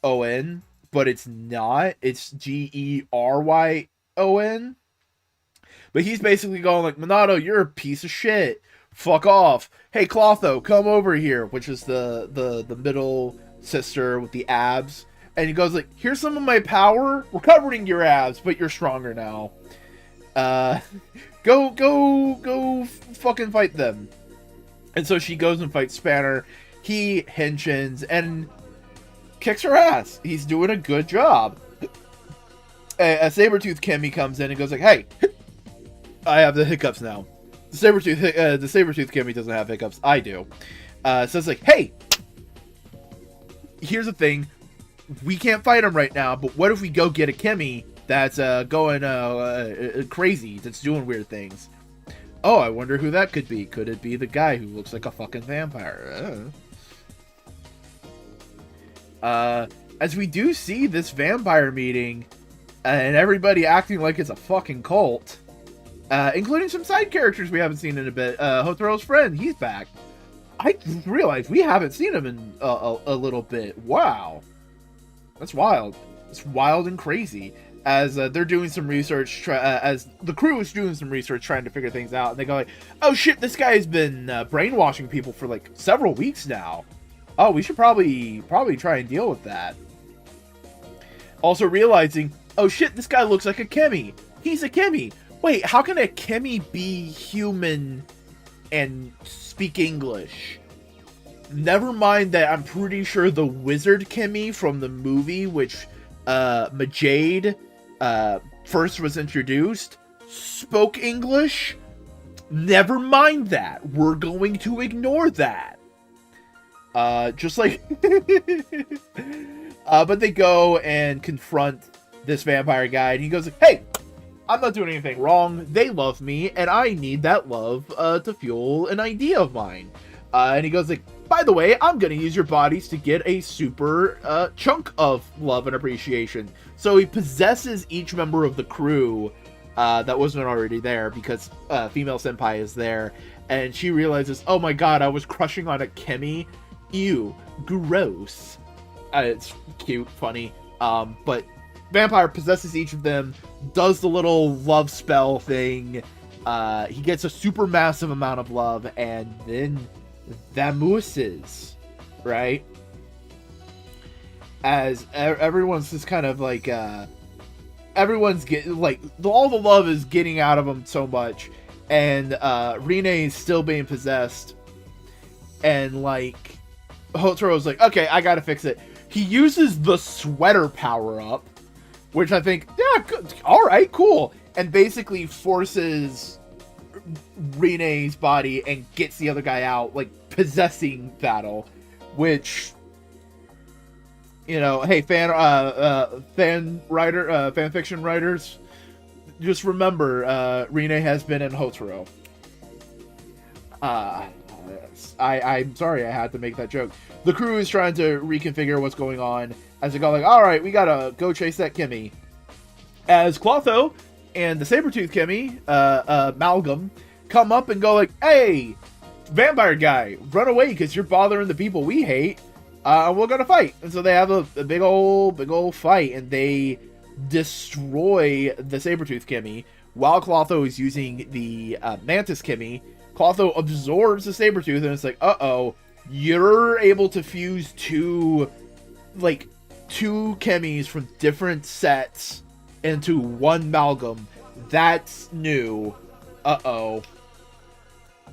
Greyon, but it's not. It's Geryon. But he's basically going like, Minato, you're a piece of shit. Fuck off. Hey, Clotho, come over here, which is the middle sister with the abs. And he goes like, here's some of my power. We're covering your abs, but you're stronger now. Go fucking fight them. And so she goes and fights Spanner. He henshins and kicks her ass. He's doing a good job. A Sabretooth Kimmy comes in and goes like, hey, I have the hiccups now. The Sabretooth Kimmy doesn't have hiccups. I do. So it's like, hey, here's the thing. We can't fight him right now, but what if we go get a Kimmy that's going crazy, that's doing weird things? Oh, I wonder who that could be. Could it be the guy who looks like a fucking vampire? As we do see this vampire meeting, and everybody acting like it's a fucking cult, including some side characters we haven't seen in a bit. Hotaro's friend, he's back. I realized we haven't seen him in a little bit. Wow. That's wild. It's wild and crazy. As they're doing some research, as the crew is doing some research trying to figure things out, and they go like, oh shit, this guy has been brainwashing people for like several weeks now. Oh, we should probably try and deal with that. Also realizing, oh shit, this guy looks like a Kimmy. He's a Kimmy. Wait, how can a Kimmy be human and speak English? Never mind that I'm pretty sure the wizard Kimmy from the movie, which Majade first was introduced, spoke English. Never mind that. We're going to ignore that. Just like... but they go and confront this vampire guy, and he goes like, hey, I'm not doing anything wrong. They love me, and I need that love to fuel an idea of mine. And he goes like, by the way, I'm going to use your bodies to get a super chunk of love and appreciation. So he possesses each member of the crew that wasn't already there, because female senpai is there. And she realizes, oh my god, I was crushing on a Kimmy. Ew, gross. It's cute, funny. But vampire possesses each of them, does the little love spell thing. He gets a super massive amount of love, and then vamooses, right? As everyone's just kind of like, everyone's getting, like, all the love is getting out of them so much, and Rine is still being possessed, and like, Hotaro's like, okay, I gotta fix it. He uses the sweater power-up, which I think, yeah, good, alright, cool, and basically forces Rine's body and gets the other guy out, like, possessing battle, which, you know, hey, fan fiction writers, just remember, Rine has been in Hotaro. I'm sorry I had to make that joke. The crew is trying to reconfigure what's going on as they go like, alright, we gotta go chase that Kimmy. As Clotho and the Sabretooth Kimmy, Malgam, come up and go like, hey, vampire guy, run away because you're bothering the people we hate. We're gonna fight. And so they have a big old fight, and they destroy the Sabretooth Kimmy while Clotho is using the Mantis Kimmy. Clotho absorbs the Sabretooth, and it's like, uh-oh, you're able to fuse two Kimmys from different sets into one Malgam. That's new. Uh-oh.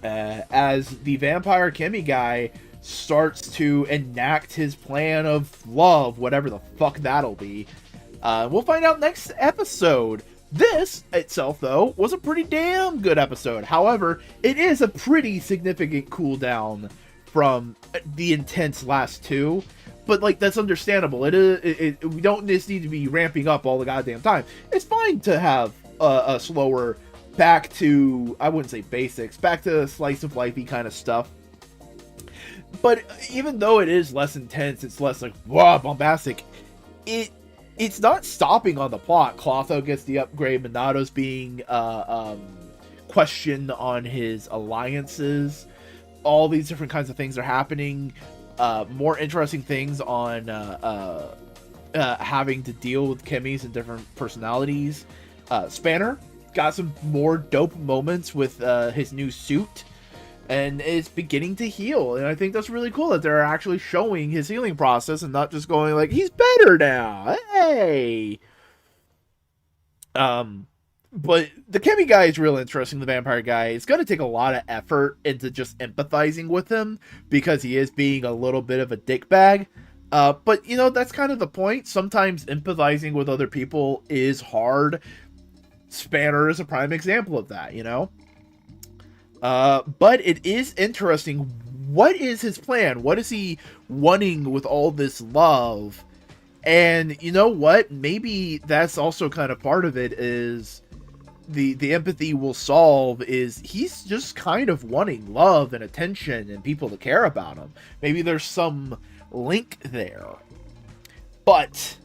As the vampire Kimmy guy starts to enact his plan of love, whatever the fuck that'll be. We'll find out next episode. This itself, though, was a pretty damn good episode. However, it is a pretty significant cooldown from the intense last two. But, like, that's understandable. We don't just need to be ramping up all the goddamn time. It's fine to have a slower back to, I wouldn't say basics, back to slice of lifey kind of stuff. But even though it is less intense, it's less like, wow, bombastic, it's not stopping on the plot. Clotho gets the upgrade, Minato's being questioned on his alliances. All these different kinds of things are happening. More interesting things on having to deal with Kimmys and different personalities. Spanner got some more dope moments with his new suit, and it's beginning to heal. And I think that's really cool that they're actually showing his healing process and not just going like, he's better now. Hey. But the Kimmy guy is real interesting. The vampire guy, it's going to take a lot of effort into just empathizing with him because he is being a little bit of a dickbag. But, you know, that's kind of the point. Sometimes empathizing with other people is hard. Spanner is a prime example of that, you know? But it is interesting. What is his plan? What is he wanting with all this love? And you know what? Maybe that's also kind of part of it is the empathy will solve is he's just kind of wanting love and attention and people to care about him. Maybe there's some link there. But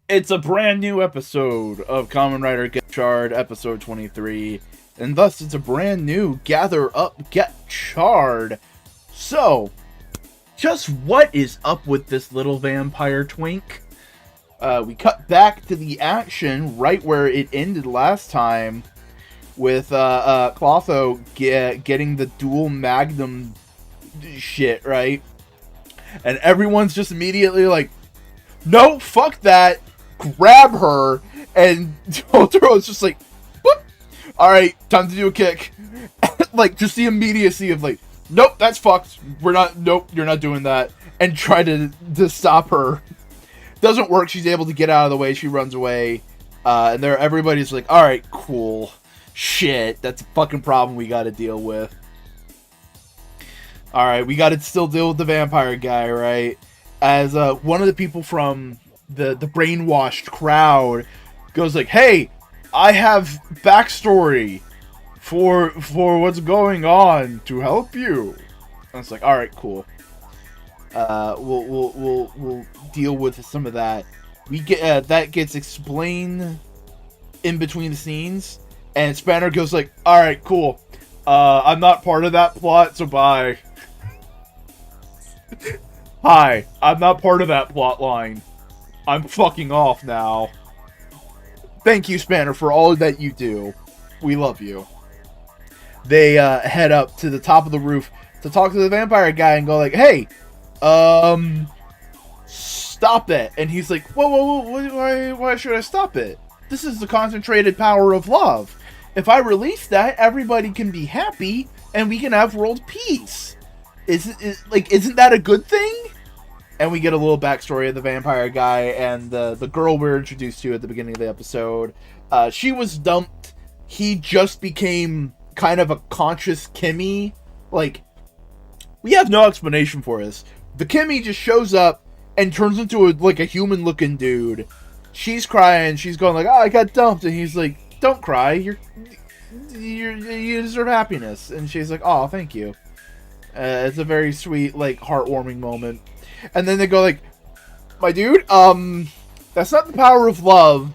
it's a brand new episode of Kamen Rider Gotchard, episode 23. And thus it's a brand new Gather Up Gotchard. So, just what is up with this little vampire twink? We cut back to the action right where it ended last time with Clotho getting the dual magnum shit, right? And everyone's just immediately like, no, fuck that, grab her, and Totaro's just like, whoop, alright, time to do a kick. Like, just the immediacy of like, nope, that's fucked, nope, you're not doing that, and try to stop her. Doesn't work. She's able to get out of the way. She runs away. And everybody's like, alright, cool. Shit, that's a fucking problem we gotta deal with. Alright, we gotta still deal with the vampire guy, right? As one of the people from the brainwashed crowd goes like, hey, I have backstory for what's going on to help you. And it's like, alright, cool. We'll deal with some of that. We get that gets explained in between the scenes, and Spanner goes like, "All right, cool. I'm not part of that plot, so bye." Hi, I'm not part of that plot line. I'm fucking off now. Thank you, Spanner, for all that you do. We love you. They head up to the top of the roof to talk to the vampire guy and go like, "Hey, stop it." And he's like, whoa, why should I stop it? This is the concentrated power of love. If I release that, everybody can be happy and we can have world peace. Isn't that a good thing? And we get a little backstory of the vampire guy and the girl we're introduced to at the beginning of the episode. She was dumped. He just became kind of a conscious Kimmy. Like, we have no explanation for this. The Kimmy just shows up and turns into a human-looking dude. She's crying. She's going like, "Oh, I got dumped," and he's like, "Don't cry. You deserve happiness." And she's like, "Oh, thank you." It's a very sweet, like, heartwarming moment. And then they go like, "My dude, that's not the power of love.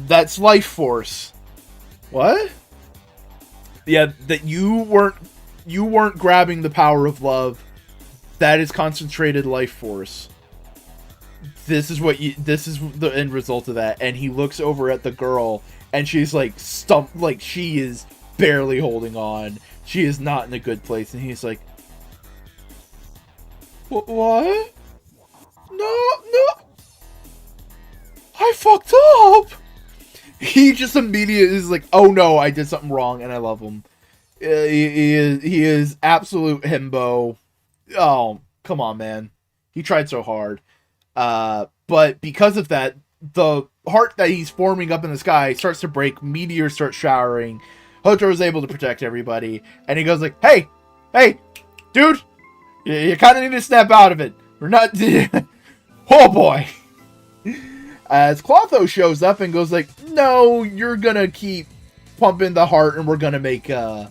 That's life force." What? Yeah, that you weren't grabbing the power of love. That is concentrated life force. This is the end result of that. And he looks over at the girl, and she's like stumped, like she is barely holding on. She is not in a good place. And he's like, "What? No, I fucked up." He just immediately is like, "Oh no, I did something wrong," and I love him. He is absolute himbo. Oh, come on, man. He tried so hard. But because of that, the heart that he's forming up in the sky starts to break. Meteors start showering. Hotaro is able to protect everybody. And he goes like, hey, dude, you kind of need to snap out of it. We're not... Oh, boy. As Clotho shows up and goes like, no, you're gonna keep pump in the heart, and we're gonna make a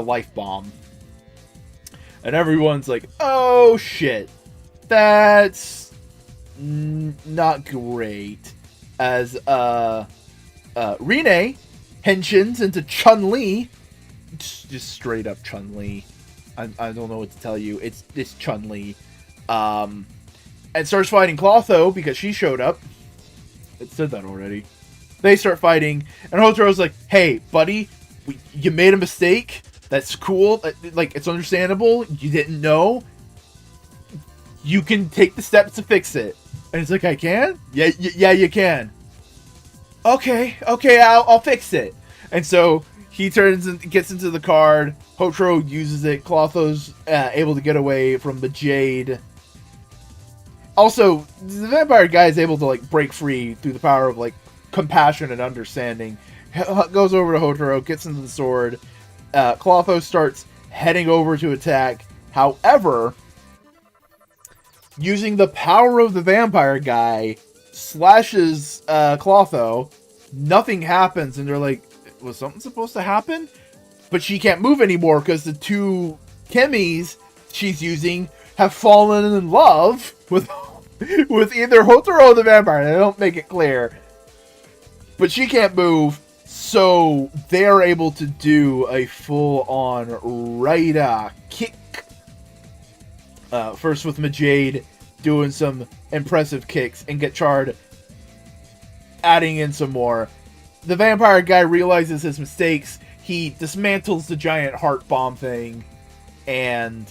life bomb. And everyone's like, oh shit, that's not great. As Rene henshins into Chun-Li, just straight up Chun-Li. I don't know what to tell you. It's Chun-Li. And starts fighting Clotho because she showed up. It said that already. They start fighting, and Hotaro's like, hey, buddy, you made a mistake. That's cool. Like, it's understandable. You didn't know. You can take the steps to fix it. And it's like, I can? Yeah, you can. Okay, I'll fix it. And so he turns and gets into the card. Hotaro uses it. Clotho's able to get away from the Jade. Also, the vampire guy is able to, like, break free through the power of, like, compassion and understanding. Goes over to Hotaro, gets into the sword. Clotho starts heading over to attack. However, using the power of the vampire guy, slashes Clotho. Nothing happens, and they're like, was something supposed to happen? But she can't move anymore because the two Kemis she's using have fallen in love with either Hotaro or the vampire. They don't make it clear. But she can't move, so they're able to do a full-on Raida kick. First with Majade doing some impressive kicks, and Gotchard adding in some more. The vampire guy realizes his mistakes. He dismantles the giant heart bomb thing, and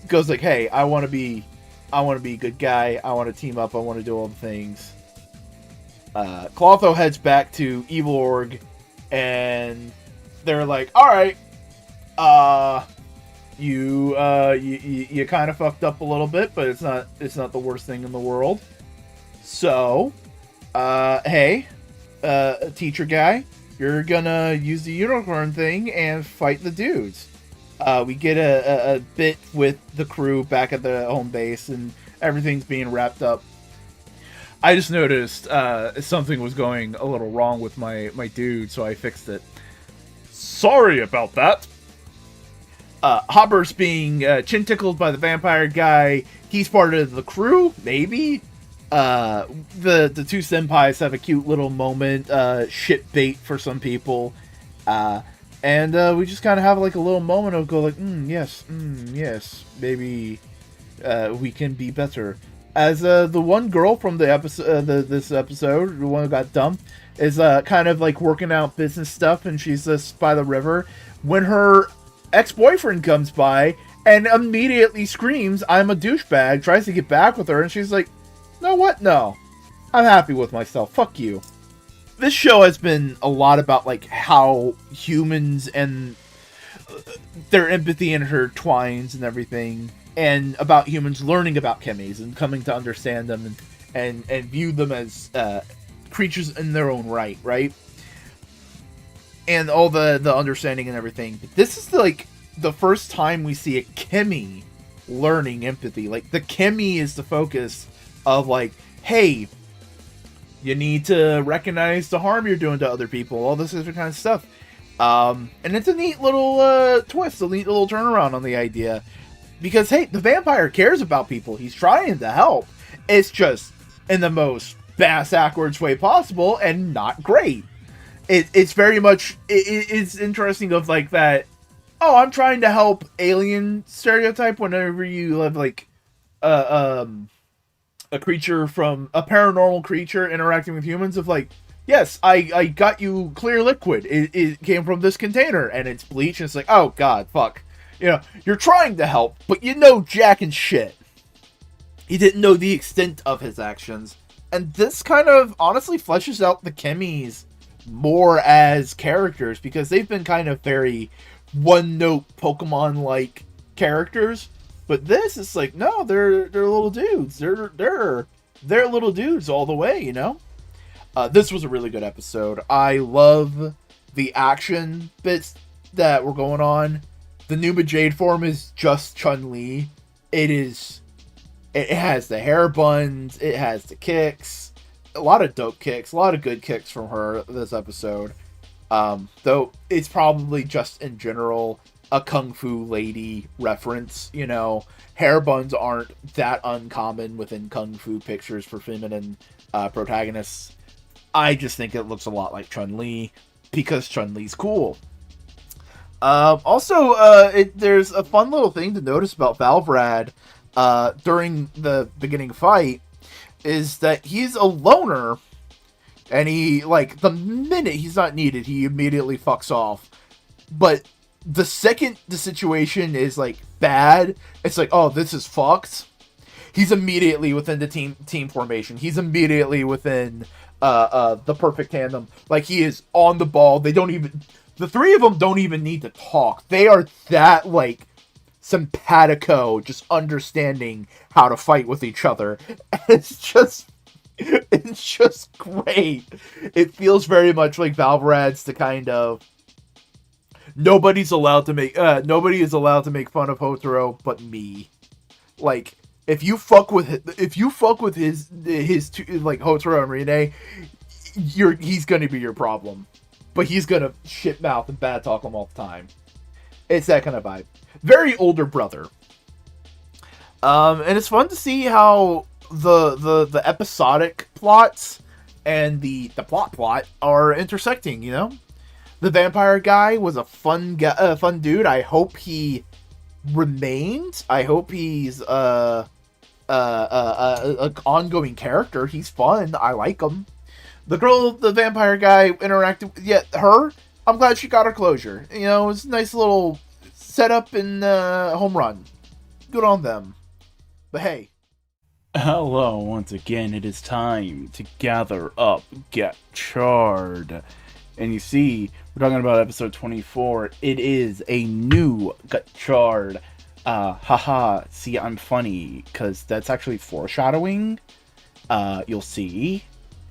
goes like, hey, I want to be a good guy. I want to team up. I want to do all the things. Clotho heads back to Evil Org, and they're like, all right, you kind of fucked up a little bit, but it's not the worst thing in the world. So, hey, teacher guy, you're gonna use the unicorn thing and fight the dudes. We get a bit with the crew back at the home base, and everything's being wrapped up. I just noticed something was going a little wrong with my dude, so I fixed it. Sorry about that. Hopper's being chin tickled by the vampire guy. He's part of the crew, maybe. The two senpais have a cute little moment, shit bait for some people. And we just kind of have like a little moment of go like, yes, maybe we can be better. As the one girl from the episode, this episode, the one who got dumped, is kind of like working out business stuff, and she's just by the river when her ex-boyfriend comes by and immediately screams, "I'm a douchebag!" Tries to get back with her, and she's like, "No, what? No, I'm happy with myself. Fuck you." This show has been a lot about like how humans and their empathy intertwines and everything, and about humans learning about chemis and coming to understand them and view them as creatures in their own right? And all the understanding and everything. But this is like the first time we see a chemi learning empathy. Like, the chemi is the focus of like, hey, you need to recognize the harm you're doing to other people, all this different kind of stuff. And it's a neat little twist, a neat little turnaround on the idea. Because, hey, the vampire cares about people. He's trying to help. It's just in the most bass-backwards way possible and not great. It's very much... It's interesting of, like, that... Oh, I'm trying to help alien stereotype whenever you have, like... a creature from... A paranormal creature interacting with humans of, like... Yes, I got you clear liquid. It came from this container, and it's bleach, and it's like, oh, God, fuck. You know, you're trying to help, but you know jack and shit. He didn't know the extent of his actions. And this kind of, honestly, fleshes out the chemis more as characters, because they've been kind of very one-note Pokemon-like characters. But this is like, no, they're little dudes. They're little dudes all the way, you know? This was a really good episode. I love the action bits that were going on. The new Jade form is just Chun-Li. It has the hair buns. It has the kicks. a lot of dope kicks, a lot of good kicks from her this episode. Though it's probably just in general a kung fu lady reference. You know, hair buns aren't that uncommon within kung fu pictures for feminine protagonists. I just think it looks a lot like Chun-Li because Chun-Li's cool. There's a fun little thing to notice about Valvrad during the beginning fight is that he's a loner, and he, like, the minute he's not needed, he immediately fucks off. But the second the situation is, like, bad, it's like, oh, this is fucked. He's immediately within the team formation. He's immediately within the perfect tandem. Like, he is on the ball. The three of them don't even need to talk. They are that, like, simpatico, just understanding how to fight with each other. And it's just great. It feels very much like Valvrad's the kind of nobody is allowed to make fun of Hotaro but me. Like, if you fuck with his two, like, Hotaro and Rine, he's gonna be your problem. But he's gonna shit mouth and bad talk him all the time. It's that kind of vibe. Very older brother. And it's fun to see how the episodic plots and the plot are intersecting, you know? The vampire guy was a fun dude. I hope he remains. I hope he's an ongoing character. He's fun. I like him. The girl, the vampire guy interacted with, her, I'm glad she got her closure. You know, it was a nice little setup and home run. Good on them. But hey.
Hello, once again, it is time to gather up Gotchard. And you see, we're talking about episode 24. It is a new Gotchard. See, I'm funny, because that's actually foreshadowing. You'll see.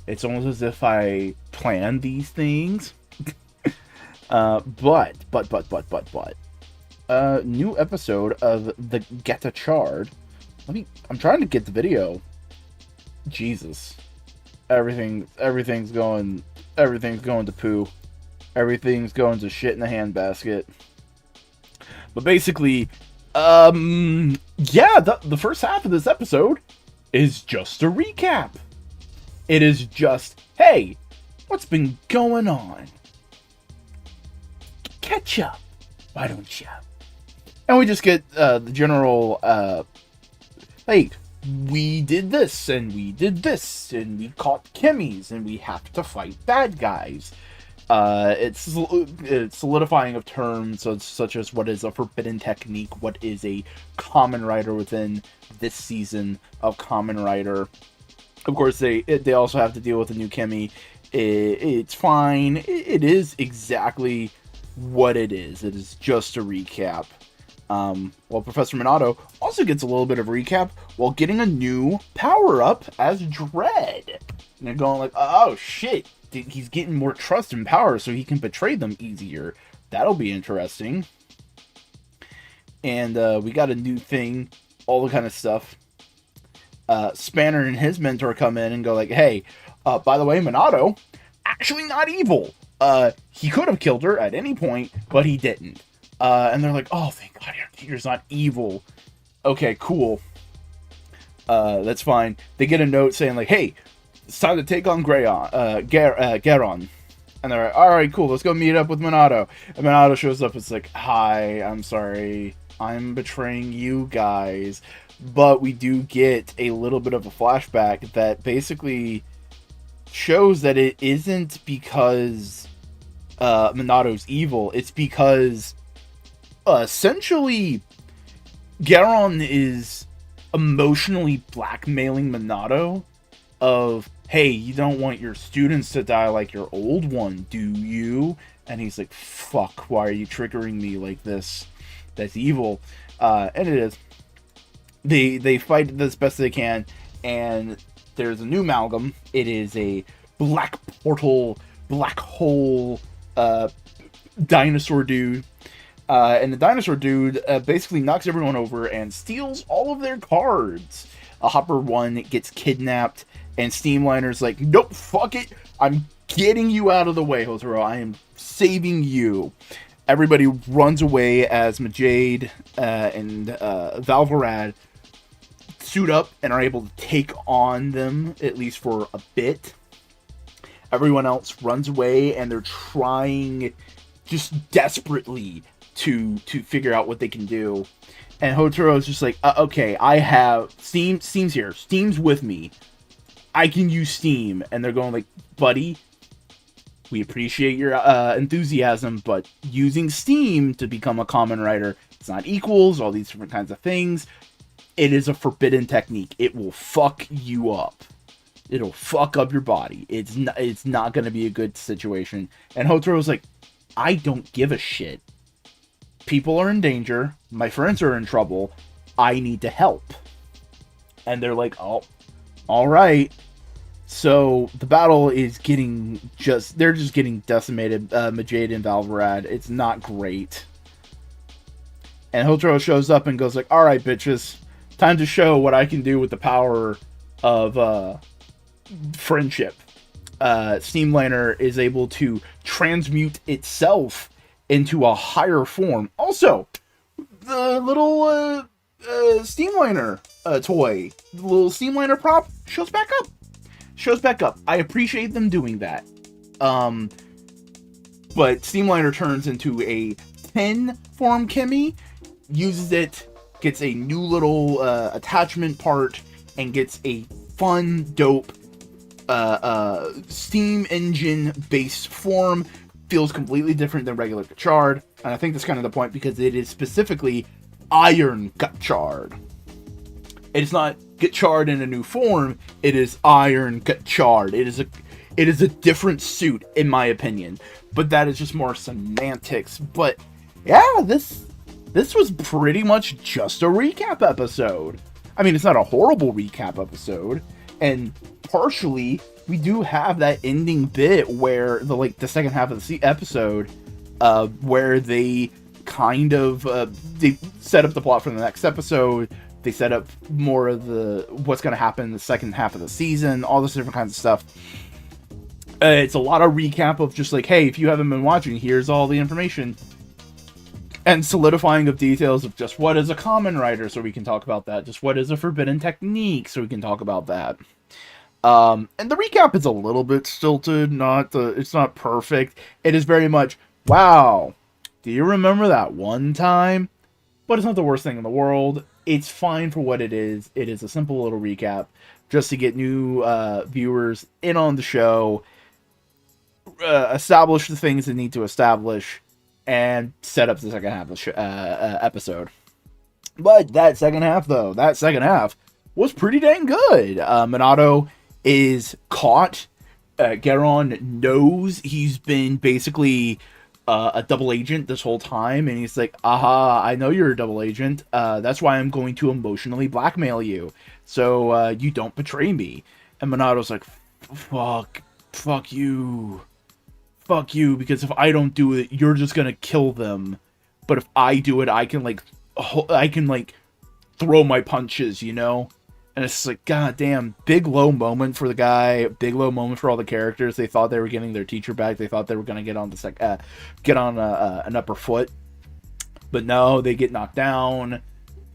It's almost as if I planned these things. But. New episode of the Gotchard. I'm trying to get the video. Jesus. Everything's going to poo. Everything's going to shit in the handbasket. But basically, the first half of this episode is just a recap. It is just, hey, what's been going on? Catch up, why don't you? And we just get the general, hey, we did this, and we did this, and we caught Kimmys, and we have to fight bad guys. It's solidifying of terms such as what is a forbidden technique, what is a Kamen Rider within this season of Kamen Rider. Of course, they also have to deal with a new Kimmy. It's fine. It is exactly what it is. It is just a recap. Well, Professor Minato also gets a little bit of recap while getting a new power-up as Dread. And they're going like, oh shit, he's getting more trust and power so he can betray them easier. That'll be interesting. And we got a new thing, all the kind of stuff. Spanner and his mentor come in and go like, hey, by the way, Minato, actually not evil. He could have killed her at any point, but he didn't. And they're like, oh, thank God your teacher's not evil. Okay, cool. That's fine. They get a note saying like, hey, it's time to take on Garon. And they're like, alright, cool, let's go meet up with Minato. And Minato shows up, it's like, hi, I'm sorry, I'm betraying you guys. But we do get a little bit of a flashback that basically shows that it isn't because Minato's evil. It's because essentially Garon is emotionally blackmailing Minato of, hey, you don't want your students to die like your old one, do you? And he's like, fuck, why are you triggering me like this? That's evil. And it is. They fight as best they can, and there's a new amalgam. It is a black portal, black hole, dinosaur dude. And the dinosaur dude basically knocks everyone over and steals all of their cards. a Hopper 1 gets kidnapped, and Steamliner's like, nope, fuck it, I'm getting you out of the way, Hotaro, I am saving you. Everybody runs away as Majade and Valvarad suit up and are able to take on them, at least for a bit. Everyone else runs away, and they're trying just desperately to figure out what they can do. And Hotaro's just like, okay, I have Steam's here. Steam's with me. I can use Steam. And they're going like, buddy, we appreciate your enthusiasm, but using Steam to become a Kamen Rider, it's not equals, all these different kinds of things. It is a forbidden technique. It will fuck you up. It'll fuck up your body. It's not going to be a good situation. And Hotaro's like, I don't give a shit. People are in danger. My friends are in trouble. I need to help. And they're like, oh, all right. So the battle is they're just getting decimated. Majade and Valvarad. It's not great. And Hotaro shows up and goes like, all right, bitches. Time to show what I can do with the power of friendship. Steamliner is able to transmute itself into a higher form. Also, the little Steamliner toy, the little Steamliner prop shows back up. I appreciate them doing that. But Steamliner turns into a 10 form Kimmy, uses it, gets a new little attachment part, and gets a fun, dope steam engine based form. Feels completely different than regular Gotchard, and I think that's kind of the point, because it is specifically Iron Gotchard. It's not Gotchard in a new form, it is Iron Gotchard. It is a different suit, in my opinion, but that is just more semantics. But yeah, this was pretty much just a recap episode. I mean, it's not a horrible recap episode, and partially we do have that ending bit where the second half of the episode, where they kind of they set up the plot for the next episode. They set up more of what's going to happen in the second half of the season, all this different kinds of stuff. It's a lot of recap of just like, hey, if you haven't been watching, here's all the information. And solidifying of details of just what is a Kamen Rider, so we can talk about that. Just what is a forbidden technique, so we can talk about that. And the recap is a little bit stilted, it's not perfect. It is very much, wow, do you remember that one time? But it's not the worst thing in the world. It's fine for what it is. It is a simple little recap, just to get new viewers in on the show, establish the things they need to establish, and set up the second half of the episode. But that second half was pretty dang good. Minato is caught. Geron knows he's been basically a double agent this whole time, and he's like, aha, I know you're a double agent. That's why I'm going to emotionally blackmail you, so you don't betray me. And Minato's like, fuck you, because if I don't do it, you're just gonna kill them. But if I do it, I can throw my punches, you know? And it's like, god damn, big low moment for the guy, big low moment for all the characters. They thought they were getting their teacher back. They thought they were gonna get on an upper foot, but no, they get knocked down.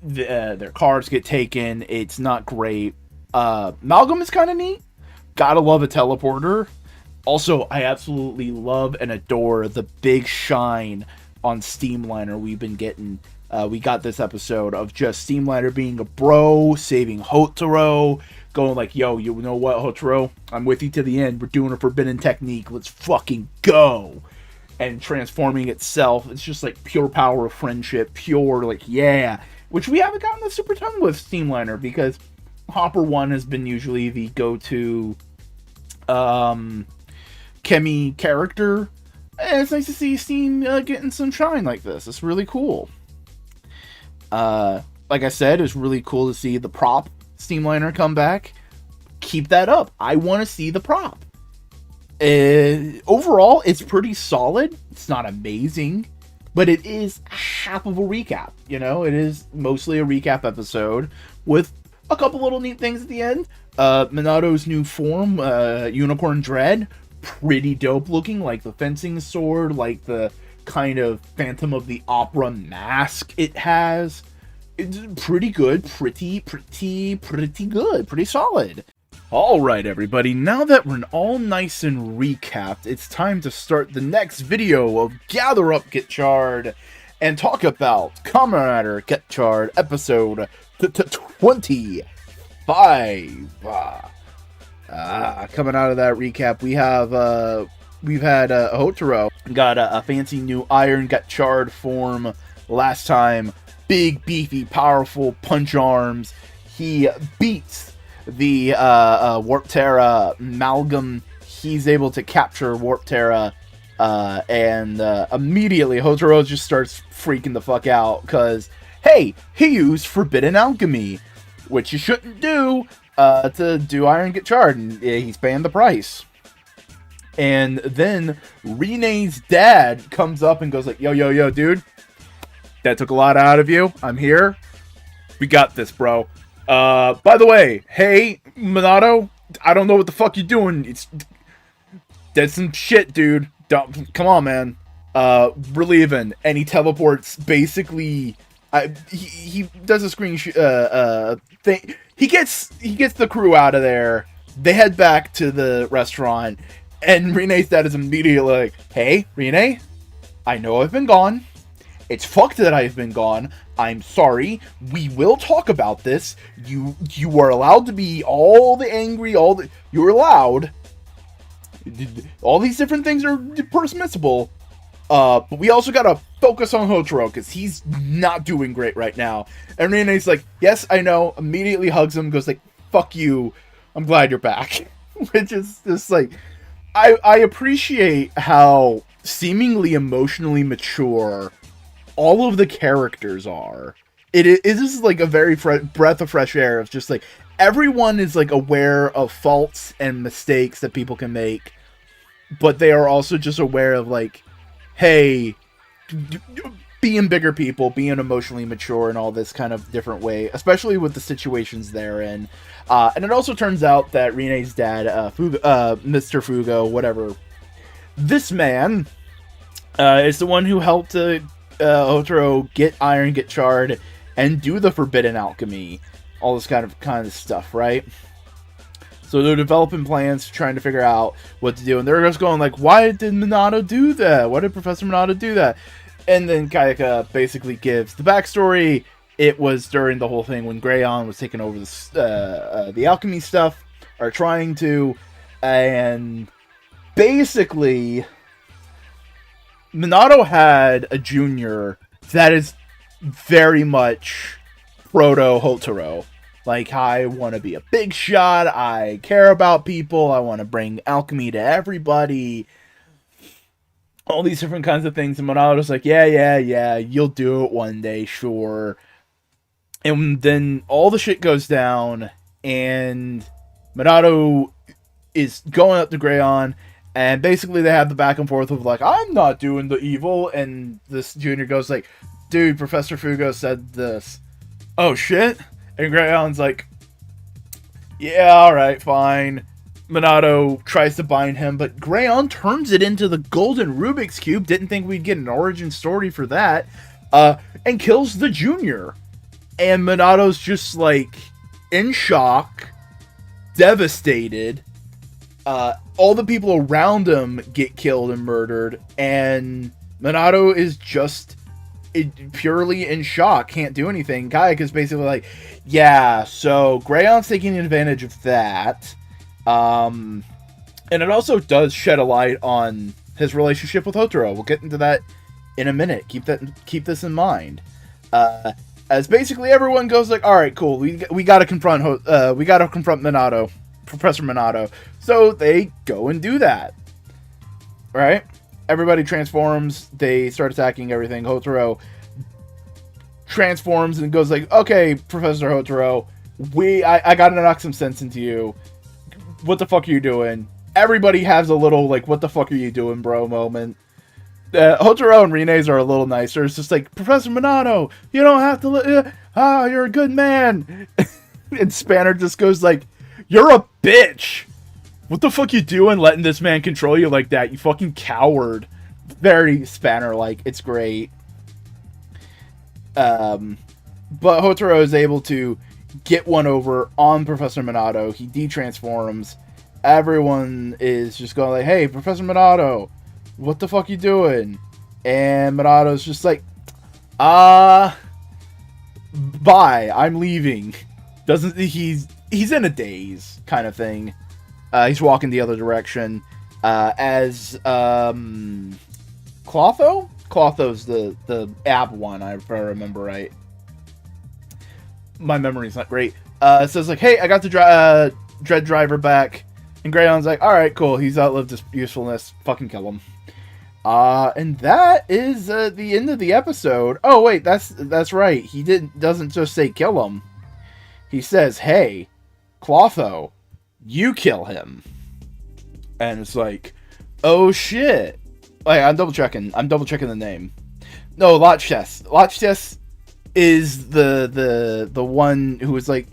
Their cars get taken. It's not great. Malcolm is kind of neat. Gotta love a teleporter. Also, I absolutely love and adore the big shine on Steamliner we've been getting. We got this episode of just Steamliner being a bro, saving Hotaro, going like, yo, you know what, Hotaro? I'm with you to the end. We're doing a forbidden technique. Let's fucking go. And transforming itself. It's just like pure power of friendship. Pure, like, yeah. Which we haven't gotten the super ton with Steamliner, because Hopper 1 has been usually the go-to Kemi character. And it's nice to see Steam getting some shine like this. It's really cool. Like I said, it's really cool to see the prop Steamliner come back. Keep that up. I want to see the prop. Overall, it's pretty solid. It's not amazing, but it is half of a recap. You know, it is mostly a recap episode with a couple little neat things at the end. Minato's new form, Unicorn Dread, pretty dope looking, like the fencing sword, like the kind of Phantom of the Opera mask it has. It's pretty good, pretty good, pretty solid. Alright everybody, now that we're all nice and recapped, it's time to start the next video of Gather Up Gotchard and talk about Kamen Gotchard episode 25. Coming out of that recap, we've had Hotaro got a fancy new Iron Gotchard form last time. Big, beefy, powerful punch arms. He beats the Warp Terra Amalgam. He's able to capture Warp Terra, and immediately Hotaro just starts freaking the fuck out because, hey, he used Forbidden Alchemy, which you shouldn't do to do Iron Gotchard, and he's paying the price. And then Rene's dad comes up and goes like, yo, dude, that took a lot out of you. I'm here. We got this, bro. By the way, hey, Minato, I don't know what the fuck you're doing. That's some shit, dude. Come on, man. We're leaving. And he teleports basically. He does a screen thing. He gets the crew out of there. They head back to the restaurant, and Rene's dad is immediately like, "Hey, Rene, I know I've been gone. It's fucked that I've been gone. I'm sorry. We will talk about this. You are allowed to be all the angry, you're allowed. All these different things are permissible. But we also gotta focus on Hotaro, because he's not doing great right now." And Rene's like, "Yes, I know." Immediately hugs him, goes like, "Fuck you. I'm glad you're back." Which is just like, I appreciate how seemingly emotionally mature all of the characters are. It is like a very breath of fresh air of just like, everyone is like aware of faults and mistakes that people can make, but they are also just aware of like, hey, being bigger people, being emotionally mature in all this kind of different way, especially with the situations they're in. And it also turns out that Rene's dad, Mr. Fugo, whatever, this man is the one who helped Hotaro get Iron Gotchard and do the Forbidden Alchemy, all this kind of stuff, right? So they're developing plans, trying to figure out what to do, and they're just going like, "Why did Minato do that? Why did Professor Minato do that?" And then Kayaka basically gives the backstory. It was during the whole thing when Greyon was taking over the alchemy stuff, or trying to, and basically Minato had a junior that is very much proto Hotaro. Like, I want to be a big shot, I care about people, I want to bring alchemy to everybody. All these different kinds of things, and Minato's like, yeah, you'll do it one day, sure. And then all the shit goes down, and Minato is going up to Greyon, and basically they have the back and forth of like, "I'm not doing the evil," and this junior goes like, "Dude, Professor Fugo said this." "Oh shit?" And Greyon's like, "Yeah, alright, fine." Minato tries to bind him, but Greyon turns it into the golden Rubik's Cube. Didn't think we'd get an origin story for that. And kills the junior. And Minato's just like in shock, devastated. All the people around him get killed and murdered, and Minato is just purely in shock, can't do anything. Kayaka's basically like, "Yeah, so Greyon's taking advantage of that." And it also does shed a light on his relationship with Hotaro. We'll get into that in a minute. Keep this in mind. As basically everyone goes like, "All right, cool. We gotta confront Minato, Professor Minato." So they go and do that. Right? Everybody transforms. They start attacking everything. Hotaro transforms and goes like, "Okay, Professor Hotaro, I gotta knock some sense into you. What the fuck are you doing?" Everybody has a little like, "What the fuck are you doing, bro?" moment. Hotaro and Rene's are a little nicer. It's just like, "Professor Minato, you don't have to. You're a good man." And Spanner just goes like, "You're a bitch! What the fuck you doing letting this man control you like that, you fucking coward?" Very Spanner-like. It's great. But Hotaro is able to get one over on Professor Minato. He de-transforms. Everyone is just going like, "Hey, Professor Minato, what the fuck you doing?" And Minato's just like, bye, I'm leaving. He's in a daze kind of thing. He's walking the other direction. As Clotho? Clotho's the ab one, if I remember right. My memory's not great. Says like, "Hey, I got the Dread Driver back." And Grayon's like, "Alright, cool. He's outlived his usefulness. Fucking kill him." And that is the end of the episode. Oh wait, that's right. He doesn't just say kill him. He says, "Hey, Clotho, you kill him." And it's like, oh shit. Like, I'm double checking the name. No, Lotchess is the one who is like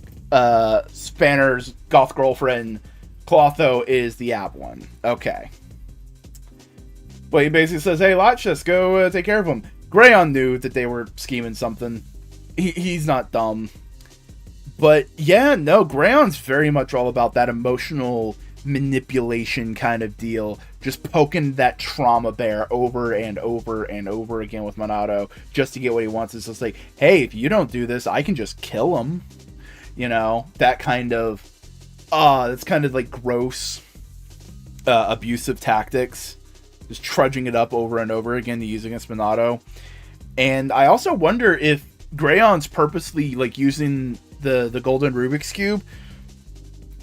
Spanner's goth girlfriend. Clotho is the ab one. Okay. But he basically says, "Hey, Lotchess, go take care of him." Grayon knew that they were scheming something. He's not dumb. But yeah, no, Grayon's very much all about that emotional manipulation kind of deal. Just poking that trauma bear over and over and over again with Minato just to get what he wants. It's just like, "Hey, if you don't do this, I can just kill him." You know, that kind of, that's kind of like gross, abusive tactics. Just trudging it up over and over again to use against Minato. And I also wonder if Grayon's purposely like using the golden Rubik's Cube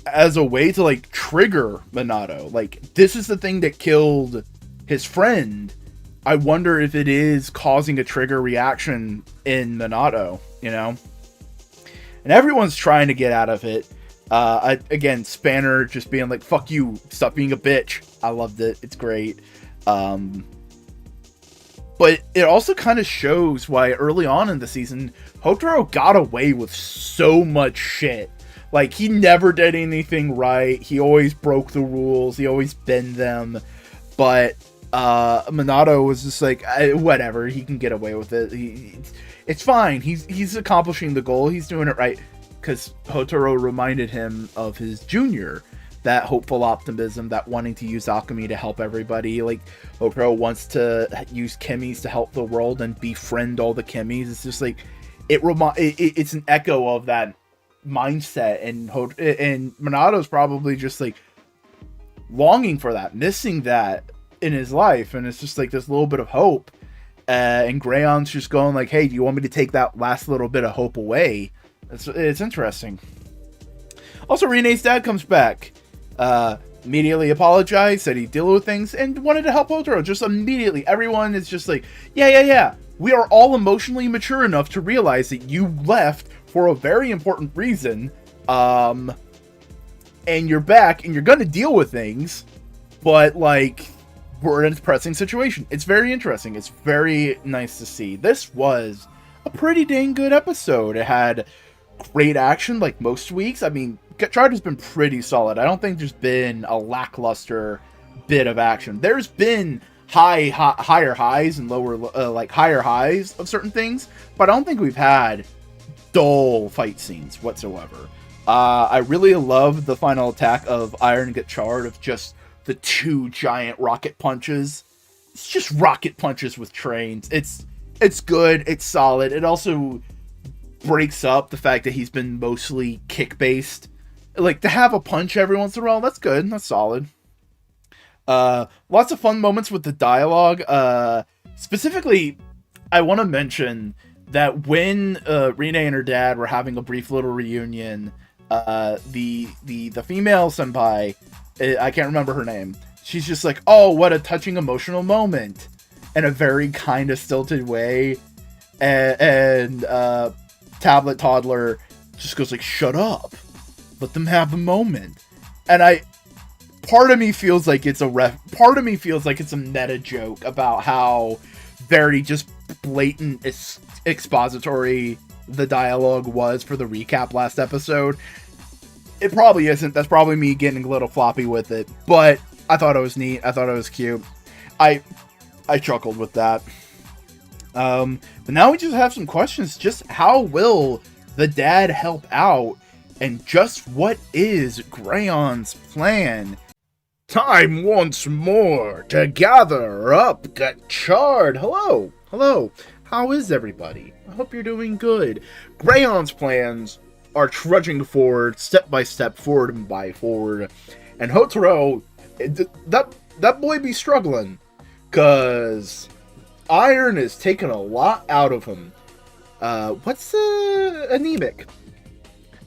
as a way to like trigger Minato. Like, this is the thing that killed his friend. I wonder if it is causing a trigger reaction in Minato, you know? And everyone's trying to get out of it. Again, Spanner just being like, "Fuck you, stop being a bitch." I loved it. It's great. But it also kind of shows why early on in the season, Hotaro got away with so much shit. Like, he never did anything right. He always broke the rules. He always bent them. But Minato was just like, whatever, he can get away with it. It's fine. He's accomplishing the goal. He's doing it right. Because Hotaro reminded him of his junior. That hopeful optimism, that wanting to use alchemy to help everybody. Like, Hotaro wants to use chemis to help the world and befriend all the chemis. It's just like, it's an echo of that mindset, and Minato's probably just like longing for that, missing that in his life, and it's just like this little bit of hope. And Grayon's just going like, "Hey, do you want me to take that last little bit of hope away?" It's interesting. Also, Renee's dad comes back. Immediately apologized, said he'd deal with things, and wanted to help Hotaro. Just immediately. Everyone is just like, yeah. We are all emotionally mature enough to realize that you left for a very important reason. And you're back, and you're gonna deal with things. But, like, we're in a pressing situation. It's very interesting. It's very nice to see. This was a pretty dang good episode. It had great action, like most weeks. I mean, Gotchard has been pretty solid. I don't think there's been a lackluster bit of action. There's been higher highs and lower, higher highs of certain things, but I don't think we've had dull fight scenes whatsoever. I really love the final attack of Iron Gotchard, of just the two giant rocket punches. It's just rocket punches with trains. It's good. It's solid. It also breaks up the fact that he's been mostly kick-based. Like, to have a punch every once in a while, that's good. That's solid. Lots of fun moments with the dialogue. Specifically, I want to mention that when Rine and her dad were having a brief little reunion, the female senpai, I can't remember her name, she's just like, "Oh, what a touching emotional moment," in a very kind of stilted way, and Tablet Toddler just goes like, "Shut up, let them have a moment." And part of me feels like it's a meta joke about how very just blatant expository
the dialogue was for the recap last episode. It probably isn't. That's probably me getting a little floppy with it. But I thought it was neat. I thought it was cute. I chuckled with that. But now we just have some questions. Just how will the dad help out? And just what is Grayon's plan? Time once more to gather up Gotchard. Hello. Hello. How is everybody? I hope you're doing good. Grayon's plans are trudging forward, step by step, forward and by forward. And Hotaro, that boy be struggling. Because iron is taking a lot out of him. What's anemic?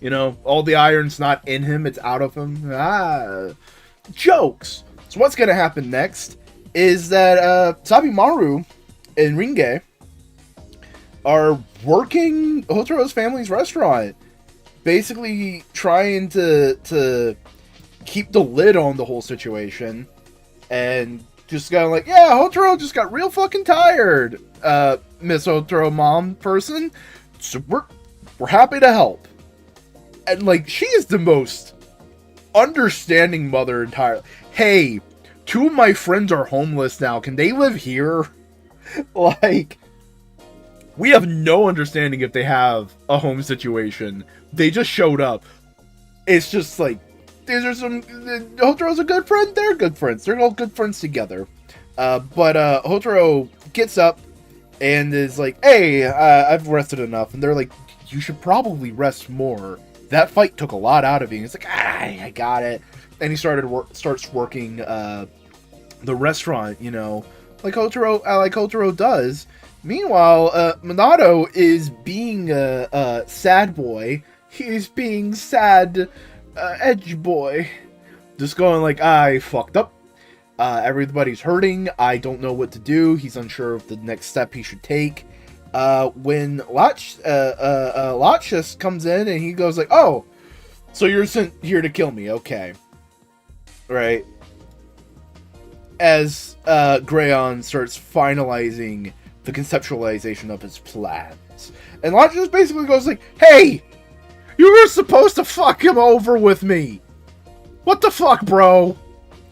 You know, all the iron's not in him, it's out of him. Jokes. So what's going to happen next is that Sabimaru and Ringe are working Hotaro's family's restaurant. Basically trying to keep the lid on the whole situation. And just kind of like, yeah, Hotaro just got real fucking tired, Miss Hotaro mom person. So we're happy to help. And like, she is the most understanding mother entirely. Hey, 2 of my friends are homeless now. Can they live here? Like, we have no understanding if they have a home situation. They just showed up. It's just like, these are some... Hotaro's a good friend. They're good friends. They're all good friends together. But Hotaro gets up and is like, hey, I've rested enough. And they're like, you should probably rest more. That fight took a lot out of you. He's like, I got it. And he starts working the restaurant, you know, like Hotaro does. Meanwhile, Minato is being a sad boy. He's being sad, edge boy. Just going like, I fucked up. Everybody's hurting. I don't know what to do. He's unsure of the next step he should take. When Lachus comes in and he goes like, oh, so you're sent here to kill me. Okay. Right. As Grayon starts finalizing the conceptualization of his plans. And Lachus basically goes like, hey, you were supposed to fuck him over with me. What the fuck, bro?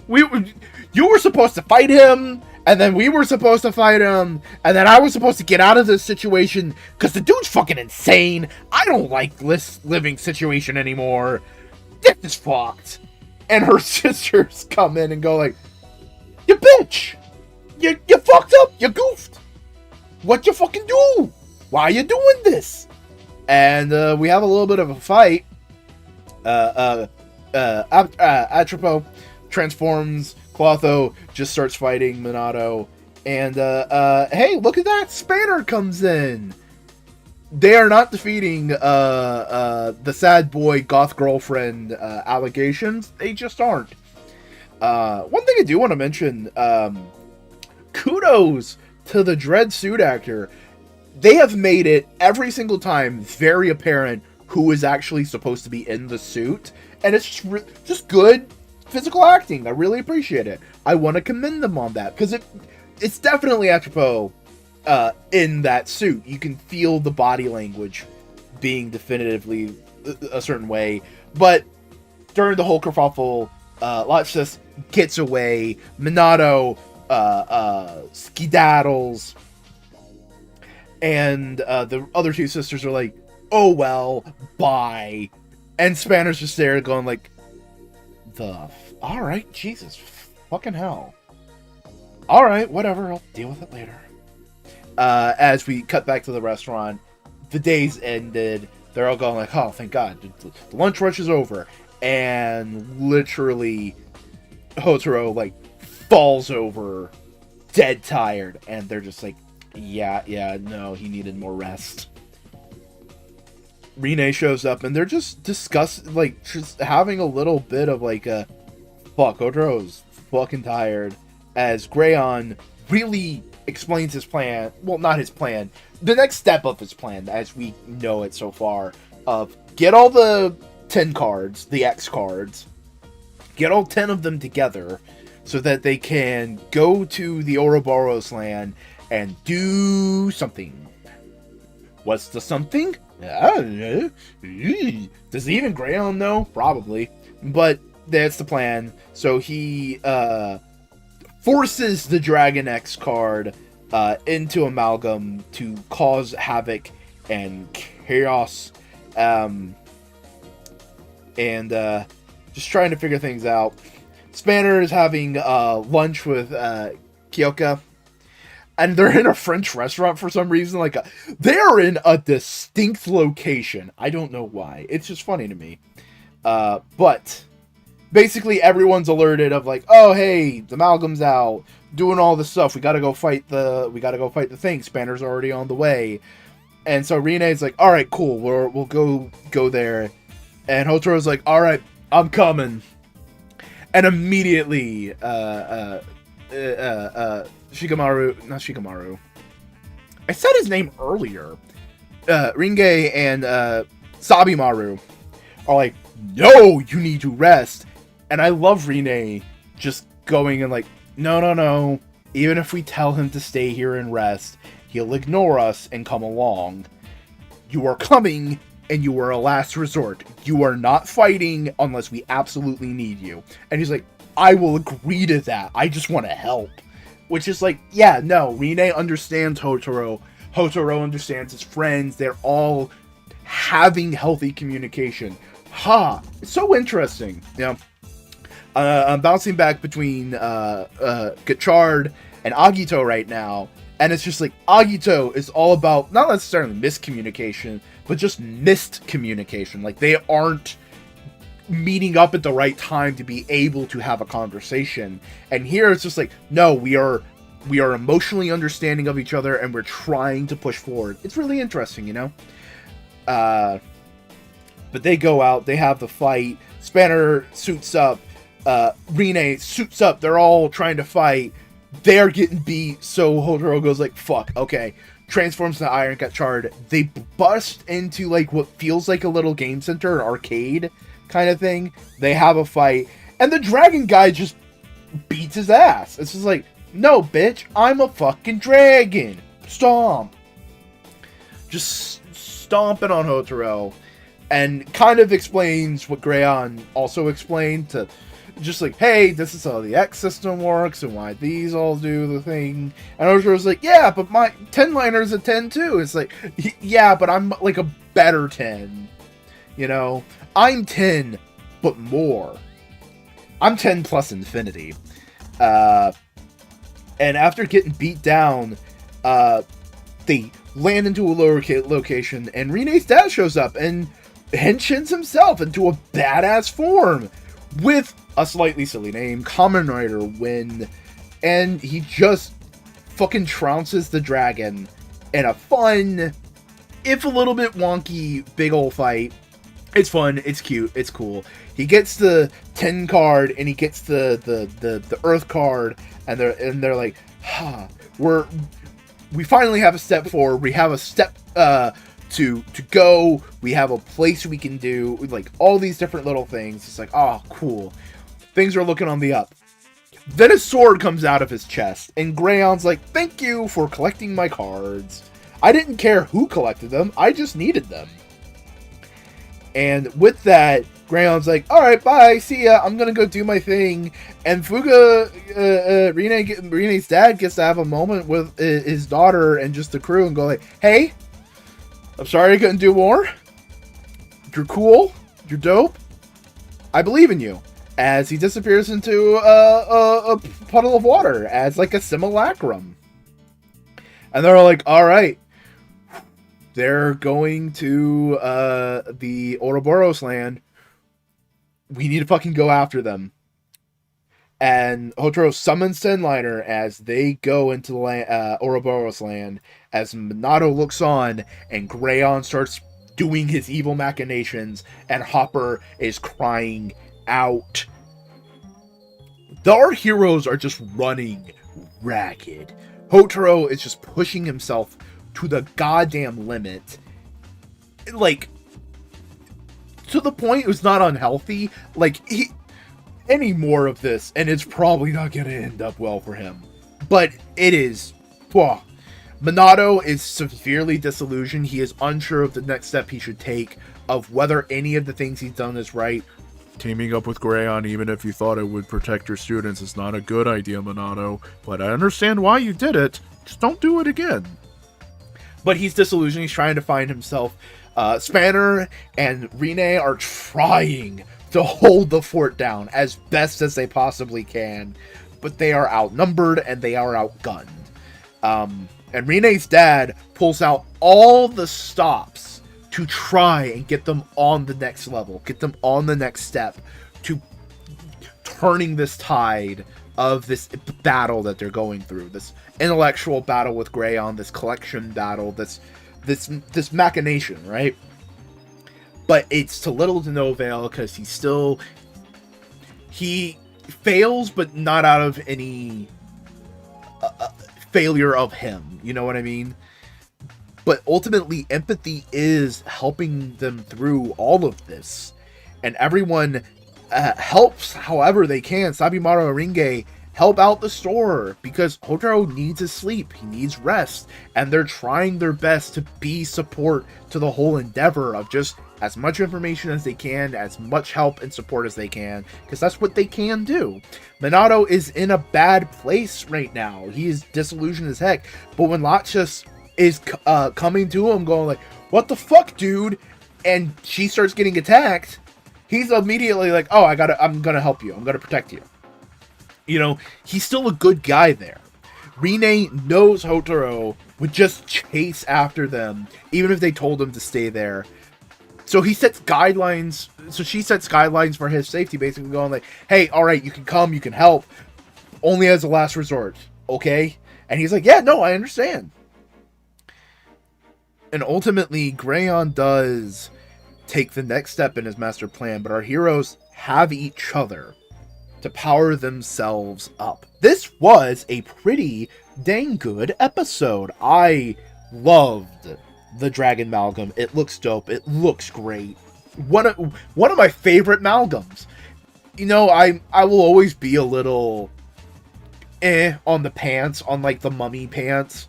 You were supposed to fight him, and then we were supposed to fight him, and then I was supposed to get out of this situation, because the dude's fucking insane. I don't like this living situation anymore. This is fucked. And her sisters come in and go like, you bitch! You fucked up! You goofed! What you fucking do? Why are you doing this? And we have a little bit of a fight. Atropo transforms. Clotho just starts fighting Minato. And, hey, look at that! Spanner comes in! They are not defeating, the sad boy goth girlfriend, allegations. They just aren't. One thing I do want to mention, kudos to the Dread suit actor. They have made it every single time very apparent who is actually supposed to be in the suit. And it's just good physical acting. I really appreciate it. I want to commend them on that, because it's definitely Atropo in that suit. You can feel the body language being definitively a certain way. But during the whole kerfuffle, Lachus gets away. Minato skedaddles. And the other 2 sisters are like, oh well, bye. And Spanner's just there going like, alright, Jesus, fucking hell. Alright, whatever, I'll deal with it later. As we cut back to the restaurant, the day's ended. They're all going like, oh, thank God, the lunch rush is over. And literally, Hotaro, like, falls over, dead tired. And they're just like, yeah, no, he needed more rest. Rine shows up, and they're just just having a little bit of, like, a, fuck, Hotaro's fucking tired. As Grayon really explains his plan, well, not his plan, the next step of his plan, as we know it so far, of get all the 10 cards, the X cards, get all 10 of them together, so that they can go to the Ouroboros land and do something. What's the something?
I don't know. Does even Grayon know? Probably. But that's the plan. So he forces the Dragon X card into Amalgam to cause havoc and chaos. And just trying to figure things out. Spanner is having lunch with Kyoka. And they're in a French restaurant for some reason. Like, they're in a distinct location. I don't know why. It's just funny to me. But basically, everyone's alerted of like, oh hey, the Amalgam's out, doing all this stuff. We gotta go fight the thing. Spanner's already on the way. And so Rine's like, all right, cool. We'll go there. And Hotaro's like, all right, I'm coming. And immediately, Shikamaru, not Shikamaru. I said his name earlier. Ringe and Sabimaru are like, no, you need to rest. And I love Rine just going and like, no. Even if we tell him to stay here and rest, he'll ignore us and come along. You are coming, and you are a last resort. You are not fighting unless we absolutely need you. And he's like, I will agree to that. I just want to help. Which is like, yeah, no, Rine understands Hotaro. Hotaro understands his friends. They're all having healthy communication. It's so interesting. You know, I'm bouncing back between Gotchard and Agito right now. And it's just like, Agito is all about, not necessarily miscommunication, but just missed communication. Like, they aren't meeting up at the right time to be able to have a conversation. And here it's just like, no, we are emotionally understanding of each other, and we're trying to push forward. It's really interesting, you know? But they go out, they have the fight, Spanner suits up, Rine suits up, they're all trying to fight, they're getting beat, so Hotaro goes like, fuck, okay, transforms to Iron Gotchard. They bust into like what feels like a little game center, an arcade kind of thing. They have a fight, and the dragon guy just beats his ass. It's just like, no, bitch, I'm a fucking dragon. Stomp. Just stomping on Hotaro. And kind of explains what Grayon also explained, to just like, hey, this is how the X system works and why these all do the thing. And Hotaro's like, yeah, but my 10-liner's a 10 too. It's like, yeah, but I'm like a better 10. You know? I'm 10, but more. I'm 10 plus infinity. And after getting beat down, they land into a lower location, and Rine's dad shows up and henshins himself into a badass form with a slightly silly name, Kamen Rider Win, and he just fucking trounces the dragon in a fun, if a little bit wonky, big ol' fight. It's fun, it's cute, it's cool. He gets the 10 card, and he gets the Earth card, and they're like, we finally have a step forward. We have a step to go. We have a place we can do, like all these different little things. It's like, oh, cool. Things are looking on the up. Then a sword comes out of his chest, and Grayon's like, thank you for collecting my cards. I didn't care who collected them. I just needed them. And with that, Grayon's like, alright, bye, see ya, I'm gonna go do my thing. And Fuga, Rine's dad gets to have a moment with his daughter and just the crew and go like, hey, I'm sorry I couldn't do more. You're cool. You're dope. I believe in you. As he disappears into a puddle of water as like a simulacrum. And they're like, alright. They're going to the Ouroboros land. We need to fucking go after them. And Hotaro summons Tenliner as they go into the Ouroboros land. As Minato looks on, and Grayon starts doing his evil machinations, and Hopper is crying out. Our heroes are just running ragged. Hotaro is just pushing himself to the goddamn limit. Like, to the point it was not unhealthy. Like, any more of this, and it's probably not going to end up well for him. But it is.
Minato is severely disillusioned. He is unsure of the next step he should take, of whether any of the things he's done is right.
Teaming up with Greyon, even if you thought it would protect your students, is not a good idea, Minato. But I understand why you did it. Just don't do it again.
But he's disillusioned. He's trying to find himself. Spanner and Rene are trying to hold the fort down as best as they possibly can. But they are outnumbered and they are outgunned. And Rene's dad pulls out all the stops to try and get them on the next level, get them on the next step to turning this tide of this battle that they're going through, this intellectual battle with Greyon, this collection battle, this machination, right? But it's to little to no avail because he fails, but not out of any failure of him. You know what I mean? But ultimately, empathy is helping them through all of this. And everyone helps however they can. Sabimaru and Ringe help out the store because Hotaro needs his sleep. He needs rest. And they're trying their best to be support to the whole endeavor of just as much information as they can, as much help and support as they can, because that's what they can do. Minato is in a bad place right now. He is disillusioned as heck. But when Lachus is coming to him going like, what the fuck, dude? And she starts getting attacked. He's immediately like, oh, I'm gonna help you. I'm gonna protect you. You know, he's still a good guy there. Rene knows Hotaro would just chase after them, even if they told him to stay there. So he sets guidelines. So she sets guidelines for his safety, basically going like, hey, all right, you can come, you can help, only as a last resort, okay? And he's like, yeah, no, I understand. And ultimately, Greyon does take the next step in his master plan, but our heroes have each other to power themselves up. This was a pretty dang good episode. I loved the Dragon Amalgam. It looks dope. It looks great. One of my favorite Amalgams. You know, I will always be a little on the pants, on like the mummy pants.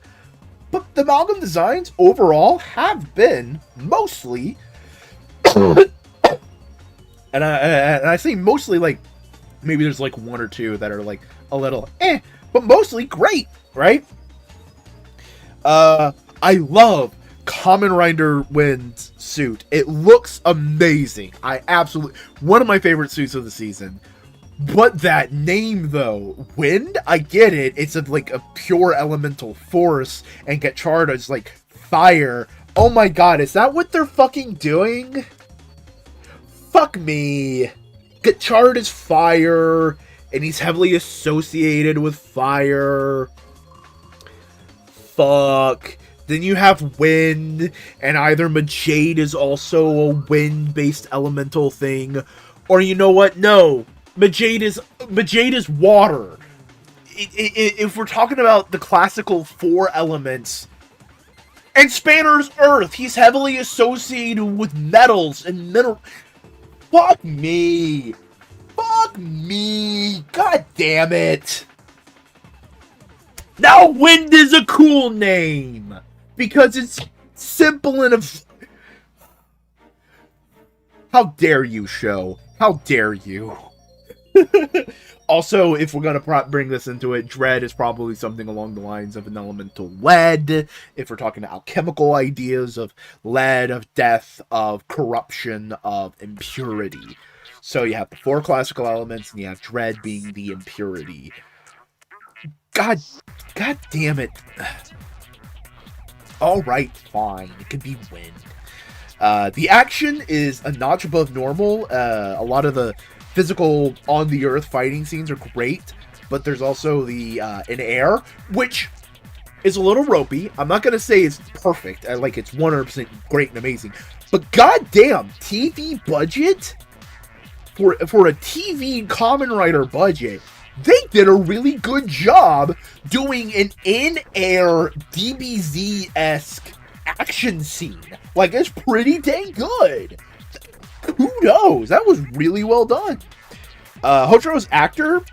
But the Amalgam designs overall have been mostly, and I say mostly, like maybe there's like one or two that are like a little but mostly great, right? I love Kamen Rider Wind's suit. It looks amazing. One of my favorite suits of the season. But that name, though, Wind, I get it. It's like a pure elemental force, and Gotchard is like fire. Oh my god, is that what they're fucking doing? Fuck me. Gotchard is fire, and he's heavily associated with fire. Fuck. Then you have Wind, and either Majade is also a wind-based elemental thing, or you know what? No. Majade is water. If we're talking about the classical four elements, and Spanner's earth, he's heavily associated with metals and mineral. Fuck me. Fuck me. God damn it. Now Wind is a cool name because it's simple and how dare you, show? How dare you? Also, if we're gonna bring this into it, Dread is probably something along the lines of an elemental lead. If we're talking alchemical ideas of lead, of death, of corruption, of impurity. So you have the four classical elements, and you have Dread being the impurity. God damn it. Alright, fine. It could be Wind. The action is a notch above normal. A lot of the physical on the earth fighting scenes are great, but there's also the in air, which is a little ropey. I'm not gonna say it's perfect, like it's 100% great and amazing, but goddamn, TV budget for a TV Kamen Rider budget, they did a really good job doing an in-air DBZ-esque action scene. Like, it's pretty dang good. Kudos, that was really well done. Hotaro's actor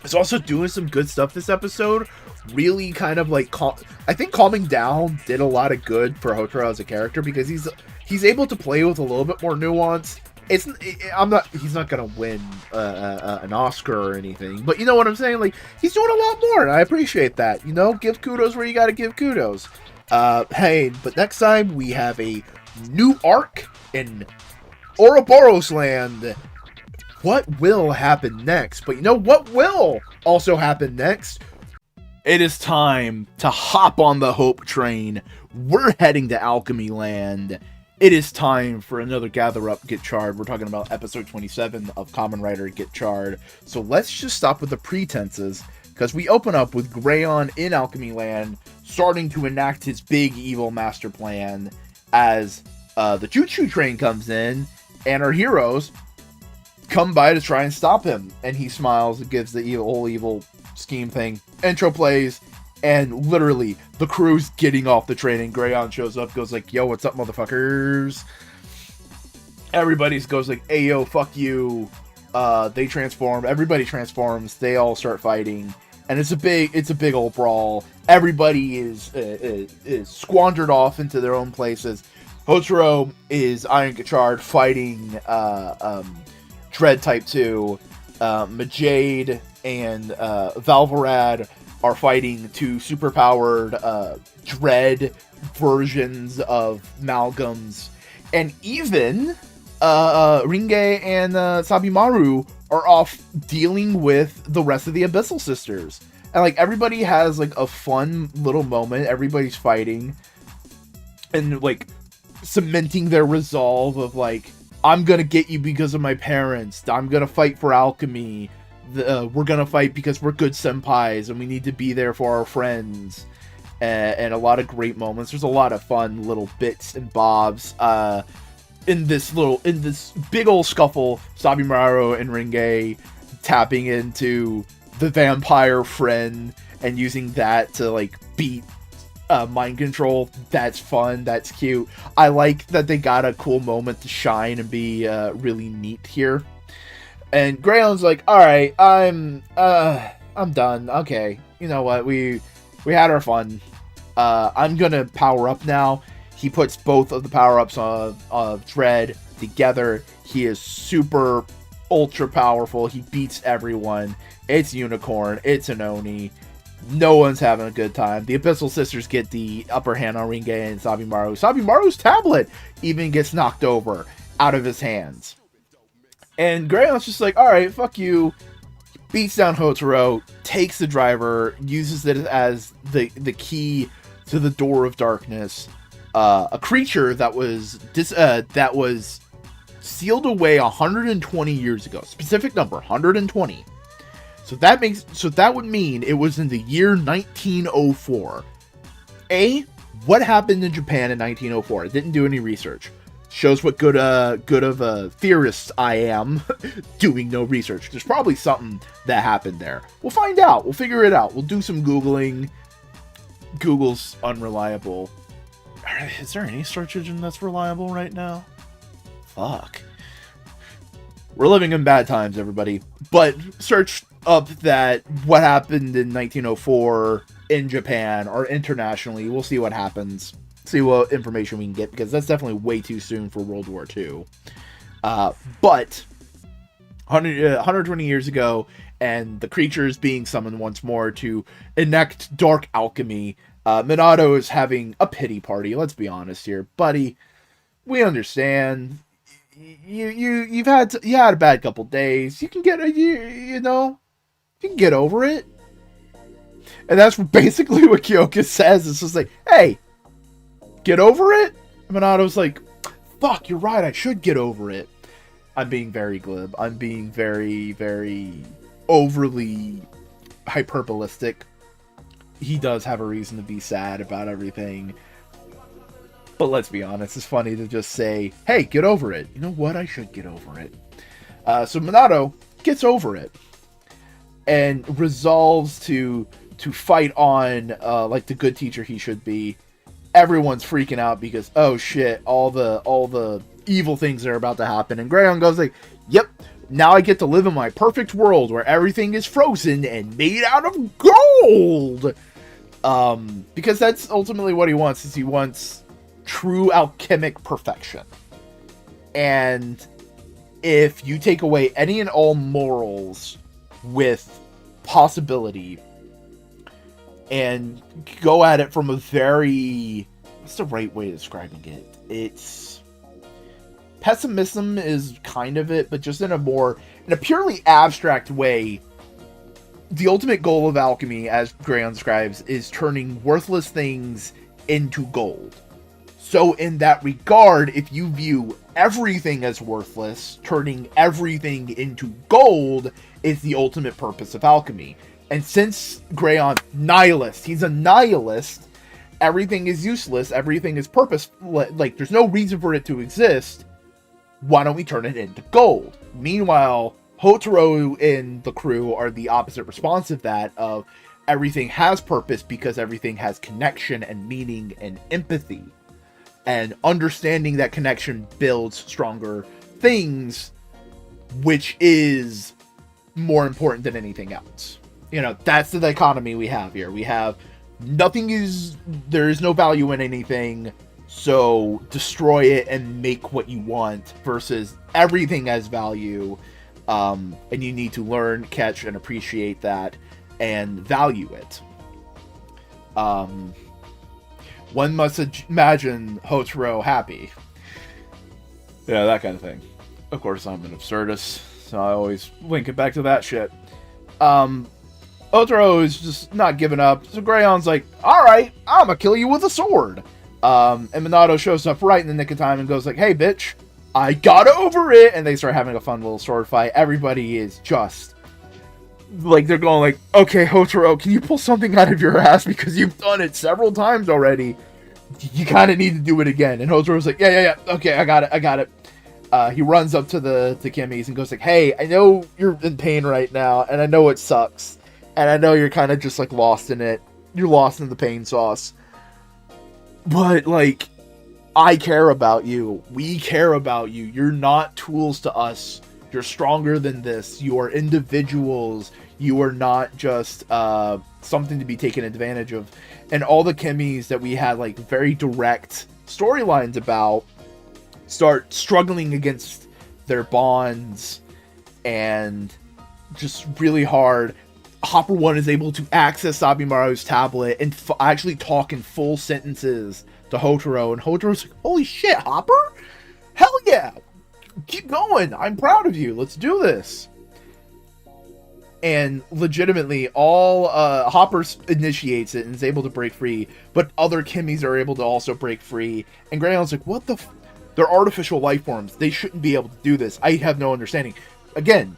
is also doing some good stuff this episode. Really kind of like, I think calming down did a lot of good for Hotaro as a character, because he's able to play with a little bit more nuance. He's not gonna win an Oscar or anything, but you know what I'm saying? Like, he's doing a lot more, and I appreciate that. You know, give kudos where you gotta give kudos. Hey, but next time we have a new arc in Ouroboros land. What will happen next? But you know what will also happen next? It is time to hop on the Hope train. We're heading to Alchemy Land. It is time for another Gather Up, Gotchard. We're talking about episode 27 of Kamen Rider Gotchard. So let's just stop with the pretenses, because we open up with Grayon in Alchemy Land, starting to enact his big evil master plan as the choo-choo train comes in, and our heroes come by to try and stop him. And he smiles and gives the whole evil scheme thing. Intro plays, and literally the crew's getting off the train, and Grayon shows up, goes like, yo, what's up, motherfuckers? Everybody goes like, hey, yo, fuck you. They transform, everybody transforms, they all start fighting, and it's a big old brawl. Everybody is squandered off into their own places. Hotaro is Iron Gotchard fighting Dread Type 2. Majade and Valvarad are fighting two superpowered Dread versions of Malgams. And even Ringe and Sabimaru are off dealing with the rest of the Abyssal Sisters. And like, everybody has like a fun little moment. Everybody's fighting and like cementing their resolve of like, I'm gonna get you because of my parents. I'm gonna fight for alchemy. We're gonna fight because we're good senpais and we need to be there for our friends. And a lot of great moments. There's a lot of fun little bits and bobs. In this big old scuffle, Sabimaru and Ringe tapping into the vampire friend and using that to like beat mind control. That's fun. That's cute. I like that they got a cool moment to shine and be really neat here. And Grayon's like, all right, I'm done. Okay, you know what? We had our fun. I'm gonna power up now. He puts both of the power-ups of Dread together. He is super ultra powerful. He beats everyone. It's Unicorn. It's an Oni. No one's having a good time. The Abyssal Sisters get the upper hand on Ringe and Sabimaru. Sabimaru's tablet even gets knocked over out of his hands. And Grayon's just like, alright, fuck you. Beats down Hotaro, takes the driver, uses it as the key to the door of darkness. A creature that was sealed away 120 years ago. Specific number, 120. So that would mean it was in the year 1904. What happened in Japan in 1904? I didn't do any research. Shows what good of a theorist I am, doing no research. There's probably something that happened there. We'll find out. We'll figure it out. We'll do some Googling. Google's unreliable. Is there any search engine that's reliable right now? Fuck. We're living in bad times, everybody. But search up that what happened in 1904 in Japan or internationally. We'll see what happens. See what information we can get, because that's definitely way too soon for World War II. But 120 years ago, and the creature is being summoned once more to enact dark alchemy. Minato is having a pity party. Let's be honest here, buddy. We understand. You had a bad couple days. You can get you can get over it. And that's basically what Kyoka says. It's just like, hey, get over it. And Minato's like, fuck, you're right. I should get over it. I'm being very glib. I'm being very, very overly hyperbolistic. He does have a reason to be sad about everything. But let's be honest, it's funny to just say, hey, get over it. You know what? I should get over it. So Minato gets over it and resolves to fight on like the good teacher he should be. Everyone's freaking out because, oh shit, all the evil things are about to happen. And Grayon goes like, yep, Now I get to live in my perfect world where everything is frozen and made out of gold. Because that's ultimately what he wants, is he wants true alchemic perfection. And if you take away any and all morals with possibility and go at it from a very, what's the right way of describing it? It's, pessimism is kind of it, but just in a purely abstract way. The ultimate goal of alchemy, as Grayon describes, is turning worthless things into gold. So in that regard, if you view everything as worthless, turning everything into gold is the ultimate purpose of alchemy. And since Grayon, nihilist, he's a nihilist, everything is useless, everything is purposeless, like there's no reason for it to exist, why don't we turn it into gold? Meanwhile, Hotaro and the crew are the opposite response of that, of everything has purpose because everything has connection and meaning and empathy. And understanding that connection builds stronger things, which is more important than anything else. You know, that's the dichotomy we have here. We have there is no value in anything, so destroy it and make what you want, versus everything has value. And you need to learn, catch, and appreciate that, and value it. One must imagine Hotaro happy. Yeah, that kind of thing. Of course, I'm an absurdist, so I always link it back to that shit. Hotaro is just not giving up, so Grayon's like, alright, I'm gonna kill you with a sword. And Minato shows up right in the nick of time and goes like, hey, bitch, I got over it, and they start having a fun little sword fight. Everybody is just, like, they're going like, okay, Hotaro, can you pull something out of your ass, because you've done it several times already. You kind of need to do it again. And Hotaro's like, yeah, okay, I got it. He runs up to the Kimmies and goes like, hey, I know you're in pain right now, and I know it sucks, and I know you're kind of just, like, lost in it. You're lost in the pain sauce. But, like, I care about you. We care about you. You're not tools to us. You're stronger than this. You are individuals. You are not just something to be taken advantage of. And all the Kimmies that we had, like, very direct storylines about start struggling against their bonds and just really hard. Hopper 1 is able to access Sabimaru's tablet and actually talk in full sentences to Hotaro, and Hotaro's like, holy shit, Hopper? Hell yeah! Keep going! I'm proud of you! Let's do this! And legitimately, all Hopper initiates it and is able to break free, but other Kimmies are able to also break free, and Grayon's like, what the they're artificial life forms. They shouldn't be able to do this. I have no understanding. Again,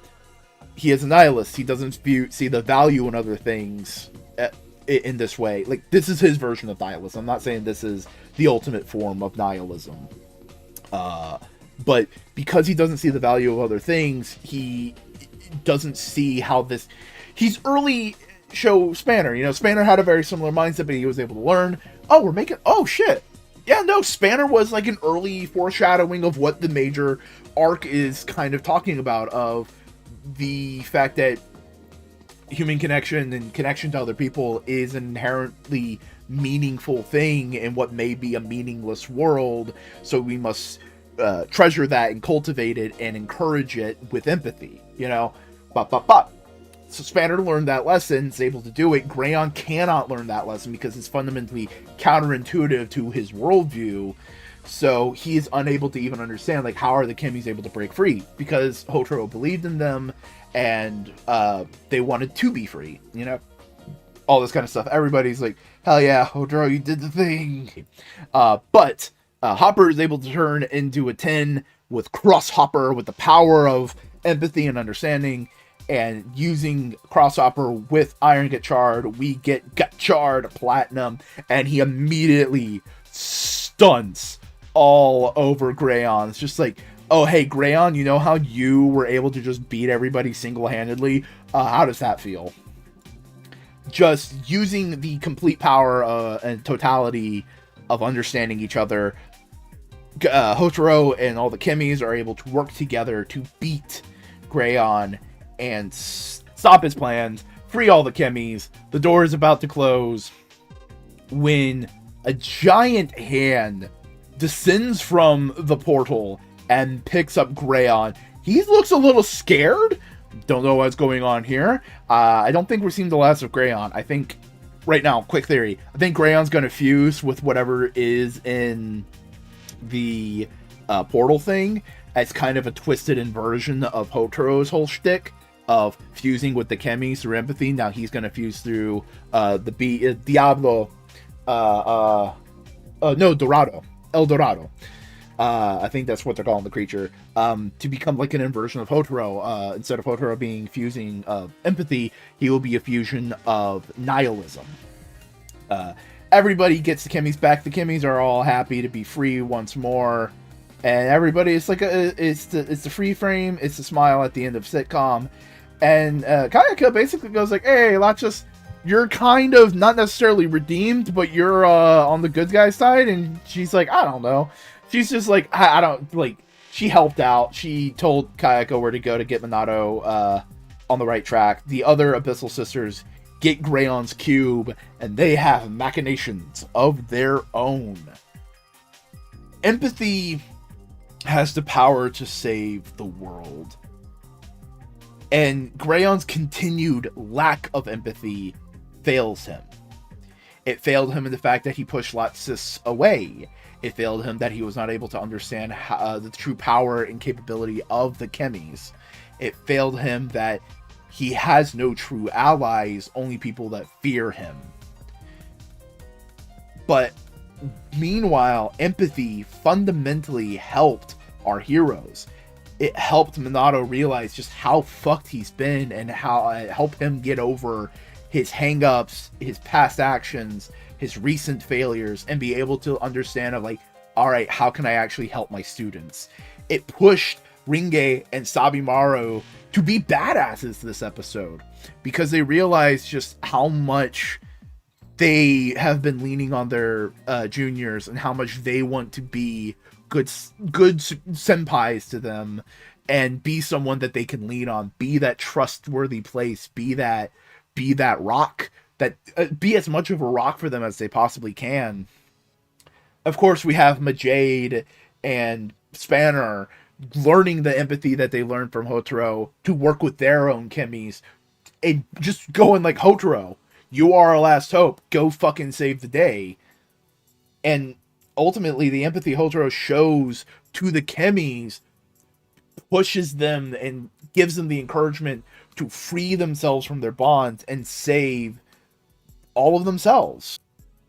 he is a nihilist. He doesn't see the value in other things in this way. Like, this is his version of nihilism. I'm not saying this is the ultimate form of nihilism. But because he doesn't see the value of other things, he doesn't see how this... He's early show Spanner. You know, Spanner had a very similar mindset, but he was able to learn. Oh, shit. Yeah, no, Spanner was like an early foreshadowing of what the major arc is kind of talking about, of the fact that human connection and connection to other people is an inherently meaningful thing in what may be a meaningless world, so we must treasure that and cultivate it and encourage it with empathy, you know? So Spanner learned that lesson, is able to do it. Grayon cannot learn that lesson because it's fundamentally counterintuitive to his worldview. So he is unable to even understand, like, how are the Kimmies able to break free? Because Hotaro believed in them, and they wanted to be free, you know? All this kind of stuff. Everybody's like, hell yeah, Hotaro, you did the thing. But Hopper is able to turn into a 10 with Cross Hopper, with the power of empathy and understanding. And using Crosshopper with Iron Gotchard, we get Gotchard Platinum, and he immediately stunts all over Grayon. It's just like, oh, hey, Grayon, you know how you were able to just beat everybody single-handedly? How does that feel? Just using the complete power and totality of understanding each other, Hotaro and all the Kimmies are able to work together to beat
Greyon and stop his plans, free all the Chemis. The door is about to close when a giant hand descends from the portal and picks up Greyon. He looks a little scared. Don't know what's going on here. I don't think we're seeing the last of Greyon. I think, right now, quick theory, I think Greyon's going to fuse with whatever is in the portal thing as kind of a twisted inversion of Hotaro's whole shtick of fusing with the Chemis through empathy. Now he's going to fuse through Diablo, Dorado, El Dorado. I think that's what they're calling the creature, to become like an inversion of Hotaro. Instead of Hotaro being fusing of empathy, he will be a fusion of nihilism. Everybody gets the Chemis back. The Chemis are all happy to be free once more, and everybody, it's like it's the free frame, it's the smile at the end of sitcom. And Kayaka basically goes like, "Hey, Lachus, you're kind of not necessarily redeemed, but you're on the good guy side." And she's like, "I don't know." She's just like, I don't, like, she helped out. She told Kayako where to go to get Minato on the right track. The other Abyssal Sisters get Greyon's cube, and they have machinations of their own. Empathy has the power to save the world. And Greyon's continued lack of empathy fails him. It failed him in the fact that he pushed Lachus away. It failed him that he was not able to understand the true power and capability of the Chemis. It failed him that he has no true allies, only people that fear him. But meanwhile, empathy fundamentally helped our heroes. It helped Minato realize just how fucked he's been, and how it helped him get over his hang-ups, his past actions, his recent failures, and be able to understand of like, all right, how can I actually help my students? It pushed Ringe and Sabimaru to be badasses this episode, because they realized just how much they have been leaning on their juniors, and how much they want to be good senpais to them, and be someone that they can lean on, be that trustworthy place, be that rock, that be as much of a rock for them as they possibly can. Of course, we have Majade and Spanner learning the empathy that they learned from Hotaro to work with their own Chemis, and just going like, Hotaro, you are our last hope, go fucking save the day. And ultimately, the empathy Hotaro shows to the Chemis pushes them and gives them the encouragement to free themselves from their bonds and save all of themselves.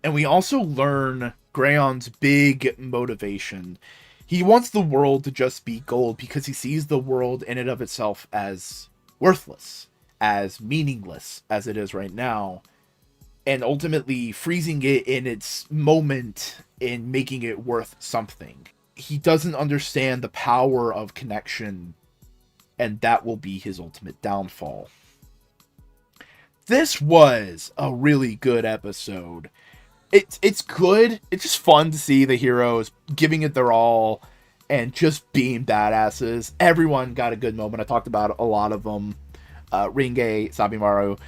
And we also learn Greyon's big motivation. He wants the world to just be gold because he sees the world in and of itself as worthless, as meaningless as it is right now, and ultimately freezing it in its moment and making it worth something. He doesn't understand the power of connection, and that will be his ultimate downfall. This was a really good episode. It's good. It's just fun to see the heroes giving it their all and just being badasses. Everyone got a good moment. I talked about a lot of them. Ringe, Sabimaru,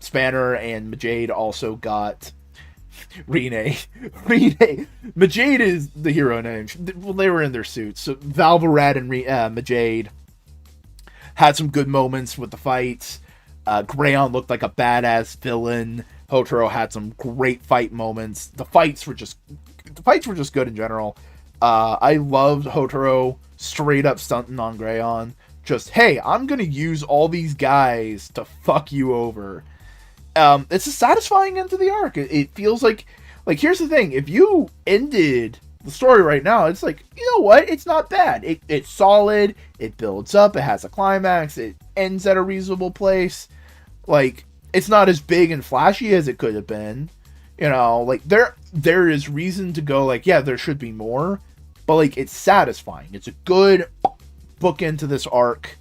Spanner, and Majade also got... Rene. Majade is the hero name. Well, they were in their suits. So Valvarad and Majade had some good moments with the fights. Greyon looked like a badass villain. Hotaro had some great fight moments. The fights were just good in general. I loved Hotaro straight up stunting on Greyon. Just, hey, I'm gonna use all these guys to fuck you over. It's a satisfying end to the arc. It feels like here's the thing. If you ended the story right now, it's like, you know what? It's not bad. It's solid. It builds up. It has a climax. It ends at a reasonable place. Like, it's not as big and flashy as it could have been. You know, like, there is reason to go, like, yeah, there should be more. But, like, it's satisfying. It's a good bookend to this arc.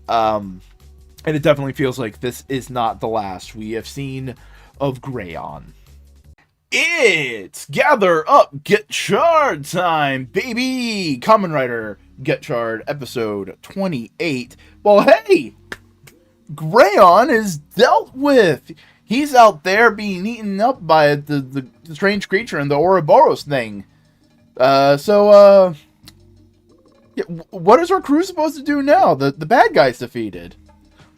And it definitely feels like this is not the last we have seen of Greyon. It's gather up, get shard time, baby! Kamen Rider Gotchard, episode 28. Well, hey! Grayon is dealt with! He's out there being eaten up by the strange creature and the Ouroboros thing. Yeah, what is our crew supposed to do now? The bad guy's defeated.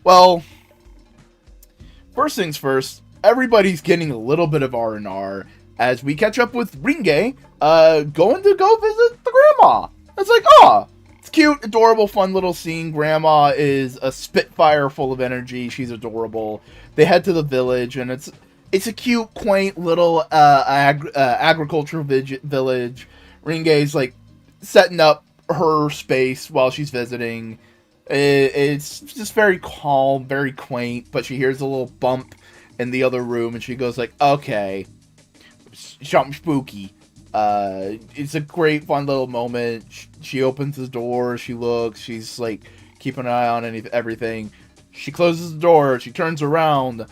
Well, first things first, everybody's getting a little bit of R&R as we catch up with Ringe, going to go visit the grandma. It's like, it's cute, adorable, fun little scene. Grandma is a spitfire full of energy. She's adorable. They head to the village, and it's a cute, quaint little agricultural village. Ringe's like setting up her space while she's visiting. It's just very calm, very quaint, but she hears a little bump in the other room, and she goes like, okay, something spooky. It's a great, fun little moment. She opens the door, she looks, she's like keeping an eye on everything. She closes the door, she turns around.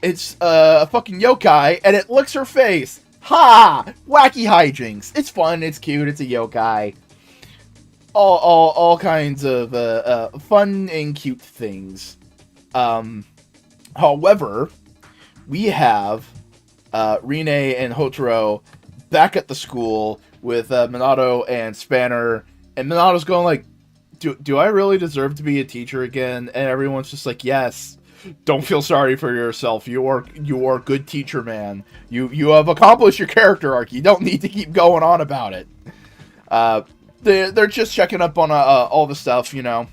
It's a fucking yokai, and it licks her face. Ha! Wacky hijinks. It's fun, it's cute, it's a yokai. All kinds of fun and cute things. However, we have Rine and Hotaro back at the school with Minato and Spanner, and Minato's going like, do I really deserve to be a teacher again? And everyone's just like, yes. Don't feel sorry for yourself. You are a good teacher, man. You have accomplished your character arc. You don't need to keep going on about it. They're just checking up on all the stuff, you know.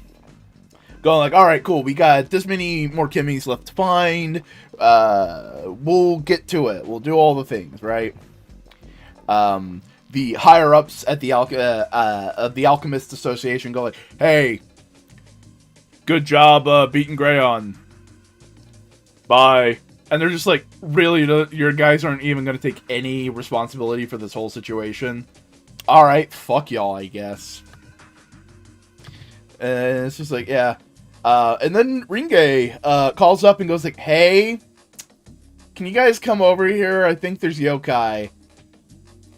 Going like, all right, cool. We got this many more Kimmies left to find. We'll get to it. We'll do all the things, right? The higher ups at the Alchemist Association go like, hey, good job beating Grayon. Bye. And they're just like, really, your guys aren't even going to take any responsibility for this whole situation? Alright, fuck y'all, I guess. And it's just like, yeah. And then Ringe calls up and goes like, hey, can you guys come over here? I think there's yokai.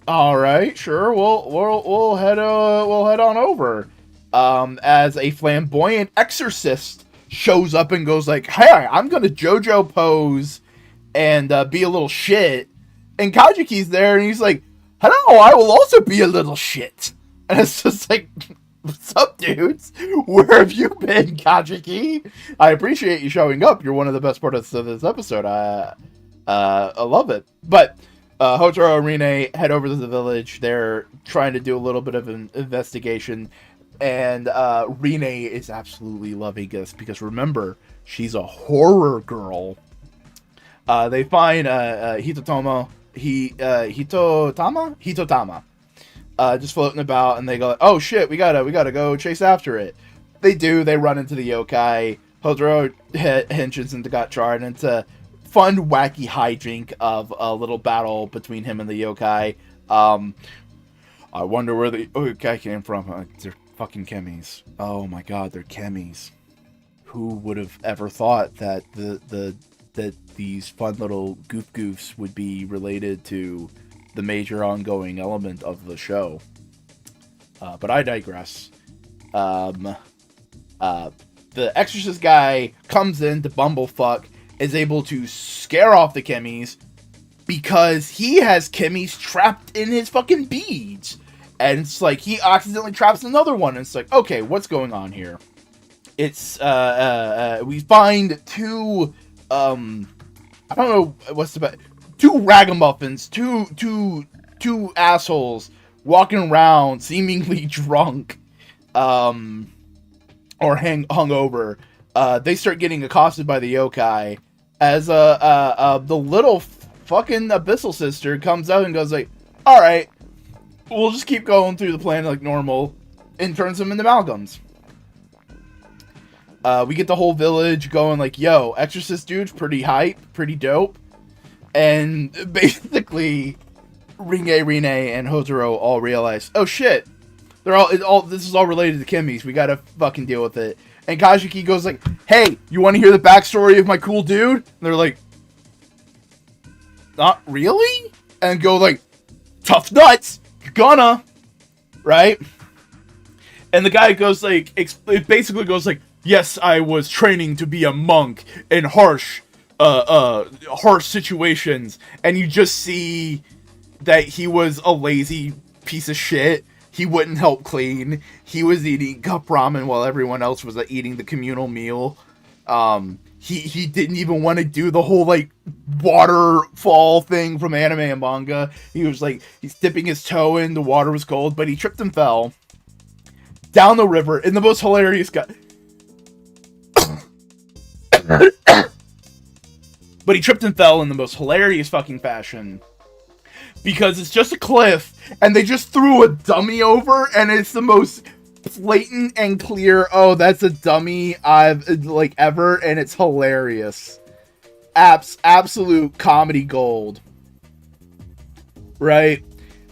Alright, sure, we'll head on over. As a flamboyant exorcist shows up and goes like, hey, I'm gonna JoJo pose and be a little shit. And Kajiki's there and he's like, hello, I will also be a little shit. And it's just like, what's up, dudes? Where have you been, Kajiki? I appreciate you showing up. You're one of the best parts of this episode. I love it. But Hotaro and Rine head over to the village. They're trying to do a little bit of an investigation. And Rine is absolutely loving this because remember, she's a horror girl. They find Hitotama, just floating about, and they go, "Oh shit, we gotta go chase after it." They do. They run into the yokai. Hotaro henches into Gotchard, and it's a fun, wacky hijink of a little battle between him and the yokai. I wonder where the yokai came from. They're fucking chemies. Oh my god, they're chemies. Who would have ever thought that that these fun little goofs would be related to the major ongoing element of the show? But I digress. The exorcist guy comes in to bumblefuck, is able to scare off the chemies because he has chemies trapped in his fucking beads. And it's like, he accidentally traps another one. And it's like, okay, what's going on here? It's, we find two, I don't know what's about, two ragamuffins, two assholes walking around seemingly drunk, or hungover. They start getting accosted by the yokai as, the little fucking abyssal sister comes out and goes like, alright, we'll just keep going through the plan like normal, and turns them into amalgams. We get the whole village going like, yo, exorcist dude's pretty hype, pretty dope. And basically, Rine and Hotaro all realize, oh shit, this is all related to Kimmies. We gotta fucking deal with it. And Kajiki goes like, hey, you want to hear the backstory of my cool dude? And they're like, not really? And go like, tough nuts, you're gonna, right? And the guy goes like, it basically goes like, yes, I was training to be a monk in harsh situations. And you just see that he was a lazy piece of shit. He wouldn't help clean. He was eating cup ramen while everyone else was eating the communal meal. He didn't even want to do the whole like waterfall thing from anime and manga. He was like, he's dipping his toe in, the water was cold, but he tripped and fell down the river in the most hilarious but he tripped and fell in the most hilarious fucking fashion. Because it's just a cliff, and they just threw a dummy over, and it's the most blatant and clear, oh, that's a dummy I've, like, ever, and it's hilarious. Absolute comedy gold. Right?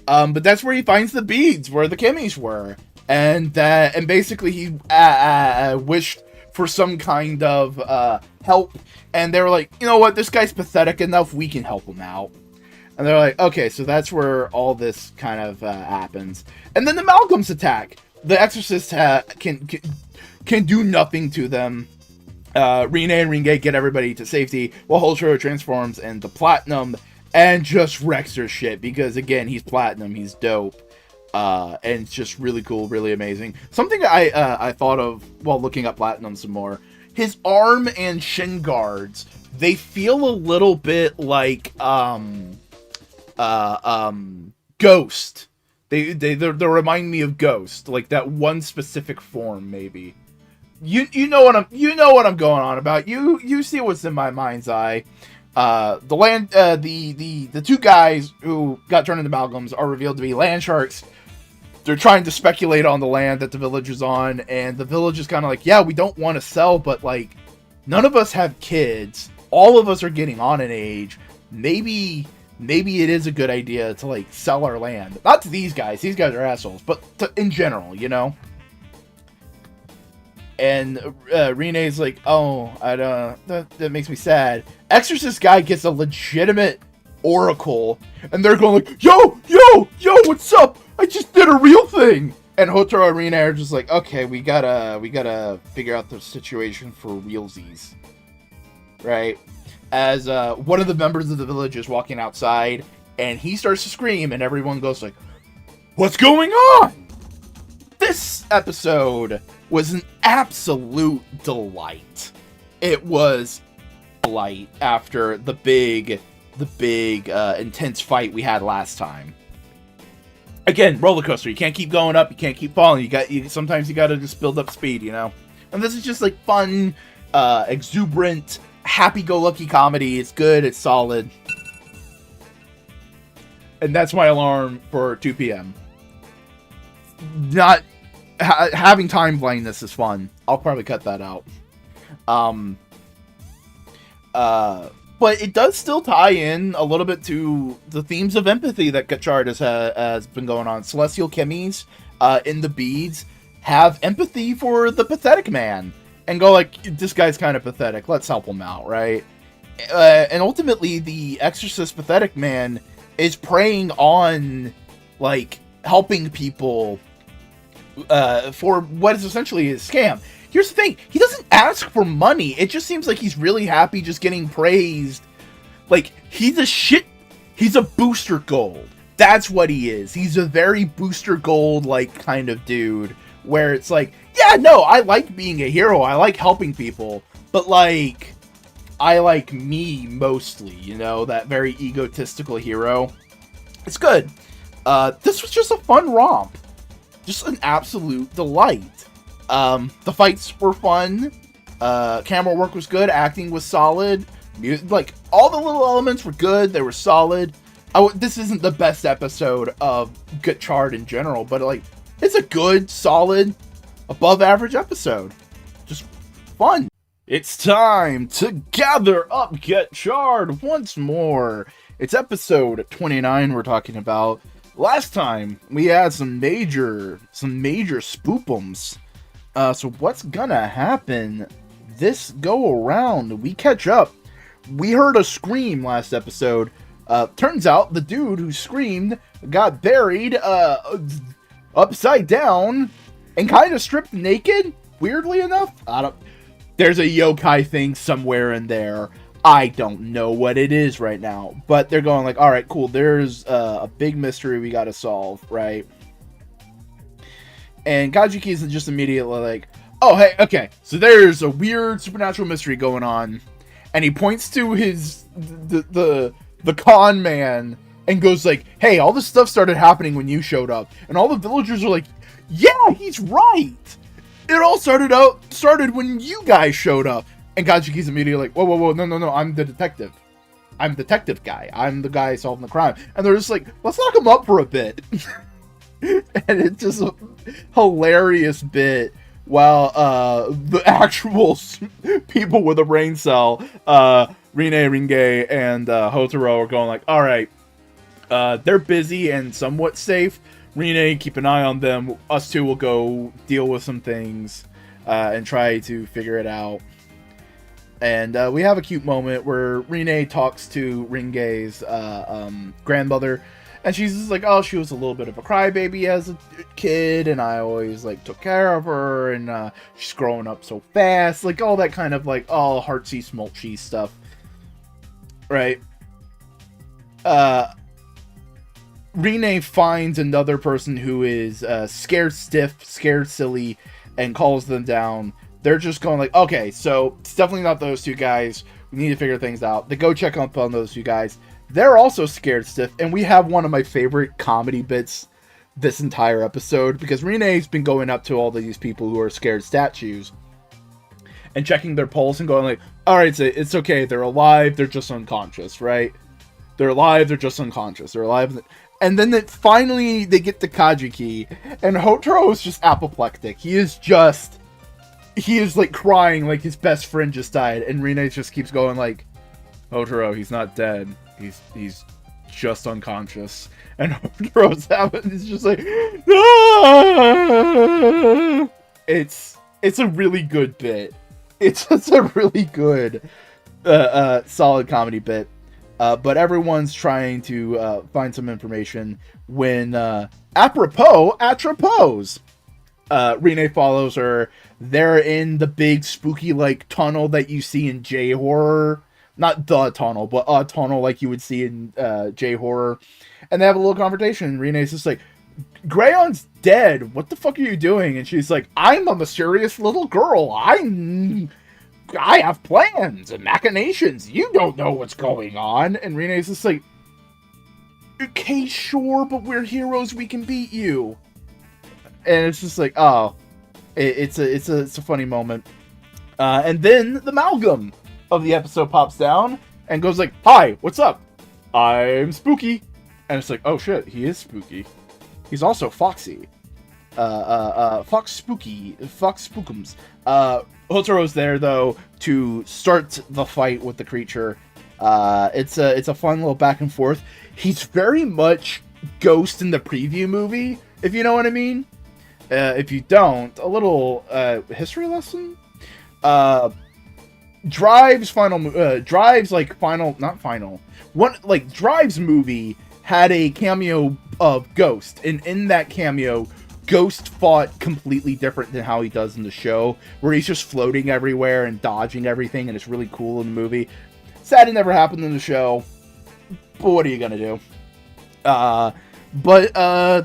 But that's where he finds the beads, where the Kimmies were. And basically he wished for some kind of help, and they were like, you know what, this guy's pathetic enough, we can help him out. And they're like, okay, so that's where all this kind of happens. And then the Malcolms attack. The Exorcist can do nothing to them. Rine and Ringe get everybody to safety, while Hotaro transforms into Platinum and just wrecks their shit. Because, again, he's Platinum, he's dope. And it's just really cool, really amazing. Something I thought of while looking up Platinum some more. His arm and shin guards, they feel a little bit like... Ghost. They remind me of Ghost, like that one specific form, maybe. You know what I'm going on about. You see what's in my mind's eye. The two guys who got turned into Malcolms are revealed to be land sharks. They're trying to speculate on the land that the village is on, and the village is kind of like, yeah, we don't want to sell, but like, none of us have kids. All of us are getting on in age. Maybe it is a good idea to, like, sell our land. Not to these guys. These guys are assholes. But in general, you know? And Rine's like, oh, that makes me sad. Exorcist guy gets a legitimate oracle. And they're going like, yo, what's up? I just did a real thing. And Hotaro and Rine are just like, okay, we gotta figure out the situation for realsies. Right? As one of the members of the village is walking outside, and he starts to scream, and everyone goes like, what's going on? This episode was an absolute delight. It was a delight after the big intense fight we had last time. Again, roller coaster. You can't keep going up, you can't keep falling. Sometimes you gotta just build up speed, you know? And this is just like fun, exuberant, happy-go-lucky comedy. It's good, it's solid. And that's my alarm for 2 p.m. Not having time blindness is fun. I'll probably cut that out. But it does still tie in a little bit to the themes of empathy that Gotchard has been going on. Celestial Kimmies in the beads have empathy for the pathetic man. And go like, this guy's kind of pathetic. Let's help him out, right? And ultimately, the Exorcist pathetic man is preying on, like, helping people for what is essentially a scam. Here's the thing. He doesn't ask for money. It just seems like he's really happy just getting praised. Like, he's a booster gold. That's what he is. He's a very booster gold, like, kind of dude. Where it's like, yeah, no, I like being a hero. I like helping people. But, like, I like me mostly, you know? That very egotistical hero. It's good. This was just a fun romp. Just an absolute delight. The fights were fun. Camera work was good. Acting was solid. Like, all the little elements were good. They were solid. This isn't the best episode of Gotchard in general, but, like, it's a good, solid, above-average episode. Just fun. It's time to gather up Gotchard once more. It's episode 29 we're talking about. Last time, we had some major spoopums. So what's gonna happen this go around? We catch up. We heard a scream last episode. Turns out the dude who screamed got buried upside down and kind of stripped naked, weirdly enough. There's a yokai thing somewhere in there. I don't know what it is right now, but they're going like, all right, cool. There's a big mystery we got to solve, right? And Kajuki is just immediately like, oh, hey, okay, so there's a weird supernatural mystery going on, and he points to the con man and goes like, hey, all this stuff started happening when you showed up, and all the villagers are like, yeah, he's right. It all started when you guys showed up. And Kajuki's immediately like, whoa, no, I'm the detective. I'm the detective guy. I'm the guy solving the crime. And they're just like, let's lock him up for a bit. And it's just a hilarious bit while the actual people with a brain cell, Rine, Ringe, and Hotaro are going like, all right, they're busy and somewhat safe. Rine, keep an eye on them. Us two will go deal with some things and try to figure it out. And we have a cute moment where Rine talks to Ringe's grandmother, and she's just like, oh, she was a little bit of a crybaby as a kid, and I always like took care of her, and she's growing up so fast, like all that kind of like all heartsy, smolchy stuff, right? Rine finds another person who is scared stiff, scared silly, and calls them down. They're just going like, okay, so it's definitely not those two guys. We need to figure things out. They go check up on those two guys. They're also scared stiff, and we have one of my favorite comedy bits this entire episode, because Rine's been going up to all these people who are scared statues and checking their pulse and going like, all right, it's okay. They're alive. They're just unconscious, right? They're alive. They're just unconscious. They're alive. And then finally they get to Kajuki, and Hotaro is just apoplectic. He is like crying like his best friend just died, and Rine just keeps going like, Hotaro, he's not dead. He's just unconscious. And Hotaro's is just like, ah! It's a really good bit. It's a really good solid comedy bit. But everyone's trying to find some information when apropos, Rine follows her. They're in the big spooky like tunnel that you see in J-horror. Not the tunnel, but a tunnel like you would see in J-horror. And they have a little conversation. Rine's just like, Grayon's dead. What the fuck are you doing? And she's like, I'm a mysterious little girl. I have plans and machinations. You don't know what's going on. And Rine's just like, okay, sure, but we're heroes. We can beat you. And it's just like, oh, it's a funny moment. And then the amalgam of the episode pops down and goes like, hi, what's up? I'm Spooky. And it's like, oh shit, he is spooky. He's also foxy. Fox Spookums. Hotaro's there though to start the fight with the creature. It's a fun little back and forth. He's very much Ghost in the preview movie, if you know what I mean. If you don't, a little history lesson. Drive's movie had a cameo of Ghost, and in that cameo, Ghost fought completely different than how he does in the show, where he's just floating everywhere and dodging everything, and it's really cool in the movie. Sad it never happened in the show, but what are you gonna do? But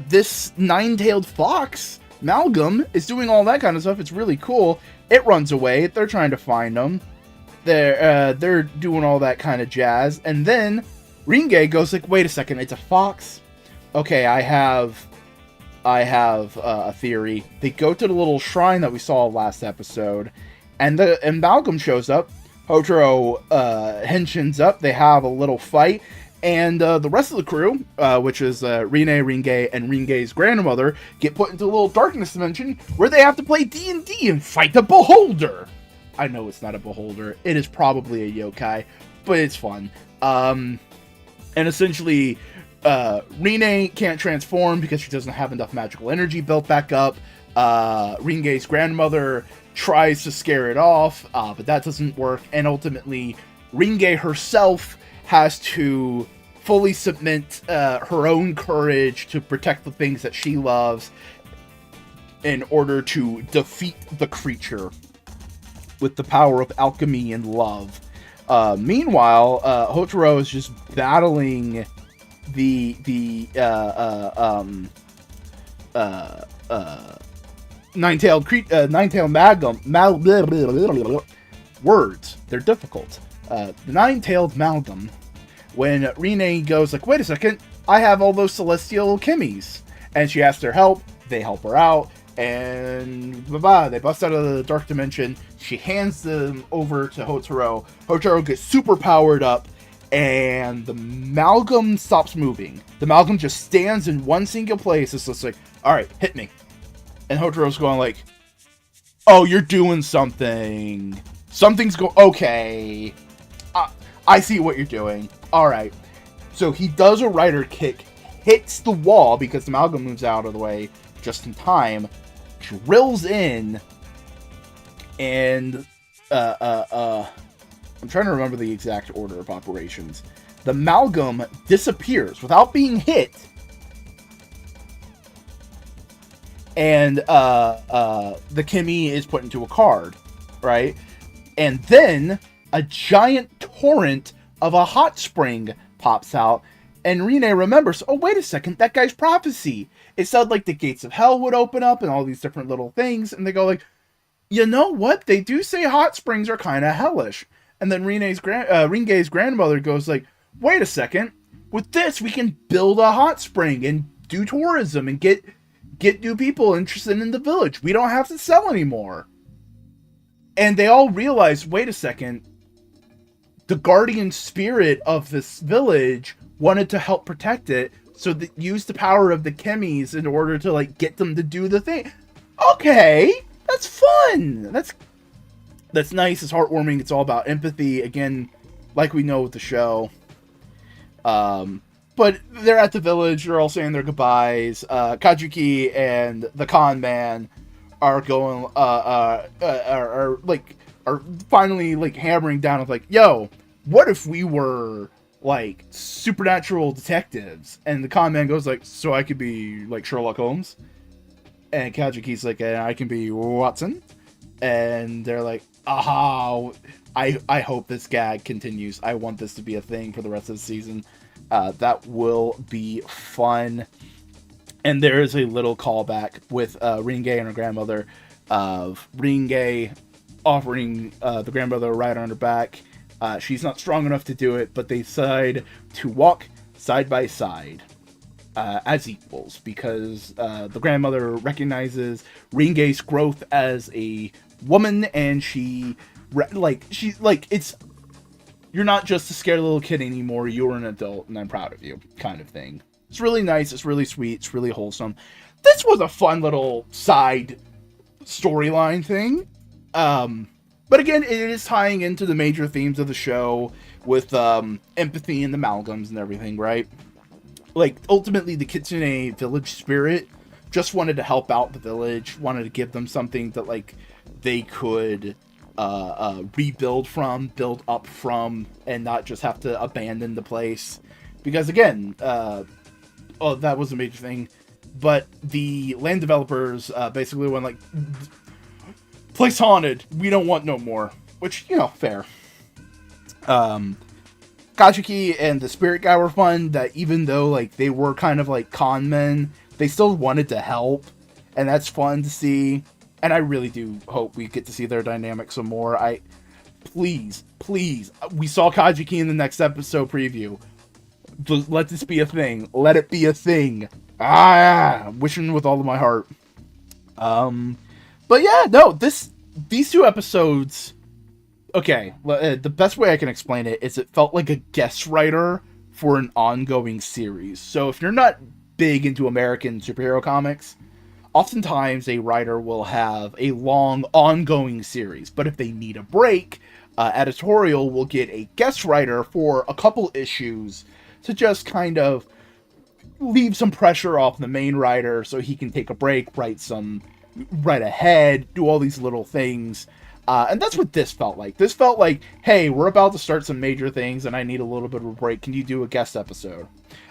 this nine-tailed fox, Malgum, is doing all that kind of stuff. It's really cool. It runs away. They're trying to find them. They're doing all that kind of jazz, and then Ringe goes like, wait a second, it's a fox? Okay, I have a theory. They go to the little shrine that we saw last episode, and Malcolm shows up. Hotaro henshins up. They have a little fight, and the rest of the crew, which is Ringe, and Ringe's grandmother, get put into a little darkness dimension where they have to play D&D and fight the Beholder. I know it's not a Beholder. It is probably a yokai, but it's fun. And essentially, Rine can't transform because she doesn't have enough magical energy built back up. Ringe's grandmother tries to scare it off, but that doesn't work. And ultimately, Ringe herself has to fully submit her own courage to protect the things that she loves. in order to defeat the creature with the power of alchemy and love. Meanwhile, Hotaro is just battling the nine-tailed Malgum. Words, they're difficult. The nine-tailed Malgum. When Rine goes like, wait a second, I have all those celestial Kimmies, and she asks their help. They help her out, and they bust out of the dark dimension. She hands them over to Hotaro. Hotaro gets super powered up, and the Malgum stops moving. The Malgum just stands in one single place. It's just like, all right, hit me. And Hotaro's going like, oh, you're doing something. Something's okay. I see what you're doing. All right. So he does a rider kick, hits the wall because the Malgum moves out of the way just in time, drills in, and I'm trying to remember the exact order of operations. The Malgum disappears without being hit, and the Kimmy is put into a card, right? And then a giant torrent of a hot spring pops out, and Rine remembers, oh, wait a second, that guy's prophecy. It said, like, the gates of hell would open up and all these different little things, and they go, like, you know what? They do say hot springs are kind of hellish. And then Ringe's grandmother goes, like, wait a second, with this, we can build a hot spring and do tourism and get new people interested in the village. We don't have to sell anymore. And they all realize, wait a second, the guardian spirit of this village wanted to help protect it, so that use the power of the Kimmies in order to, like, get them to do the thing. Okay, that's fun. That's nice. It's heartwarming. It's all about empathy. Again, like we know with the show. But they're at the village. They're all saying their goodbyes. Kajuki and the con man are going, are finally, like, hammering down of, like, yo, what if we were, like, supernatural detectives? And the con man goes, like, so I could be, like, Sherlock Holmes? And Kajuki's like, I can be Watson? And they're like, aha, I hope this gag continues. I want this to be a thing for the rest of the season. That will be fun. And there is a little callback with Ringe and her grandmother of Ringe offering the grandmother a ride on her back. She's not strong enough to do it, but they decide to walk side by side as equals because the grandmother recognizes Ringe's growth as a woman, and she's like, it's, you're not just a scared little kid anymore, you're an adult, and I'm proud of you, kind of thing. It's really nice, it's really sweet, it's really wholesome. This was a fun little side storyline thing. But again, it is tying into the major themes of the show with empathy and the Malgums and everything, right? Like, ultimately, the Kitsune village spirit just wanted to help out the village, wanted to give them something that, like, they could rebuild from, build up from, and not just have to abandon the place. Because, again, that was a major thing. But the land developers basically went, like, place haunted, we don't want no more. Which, you know, fair. Kajuki and the spirit guy were fun, that even though, like, they were kind of like con men, they still wanted to help, and that's fun to see. And I really do hope we get to see their dynamic some more. Please, we saw Kajuki in the next episode preview. Let this be a thing. Let it be a thing. I'm wishing with all of my heart. But yeah, no, these two episodes, okay, the best way I can explain it is it felt like a guest writer for an ongoing series. So if you're not big into American superhero comics, oftentimes a writer will have a long ongoing series. But if they need a break, editorial will get a guest writer for a couple issues to just kind of leave some pressure off the main writer so he can take a break, write ahead, do all these little things. And that's what this felt like. This felt like, hey, we're about to start some major things and I need a little bit of a break. Can you do a guest episode?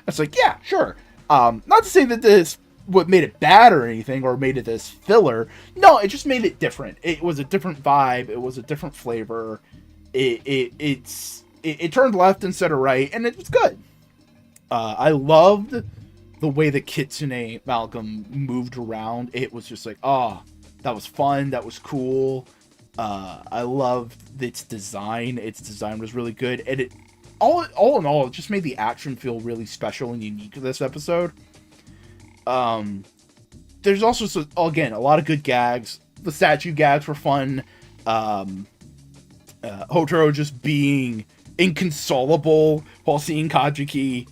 It's like, yeah, sure. Not to say that this what made it bad or anything, or made it this filler. No, it just made it different. It was a different vibe. It was a different flavor. It turned left instead of right, and it was good. I loved the way the Kitsune Malcolm moved around. It was just like, that was fun. That was cool. I loved its design. Its design was really good, and it all in all, it just made the action feel really special and unique to this episode. There's also, again, a lot of good gags. The statue gags were fun. Hotaro just being inconsolable while seeing Kajuki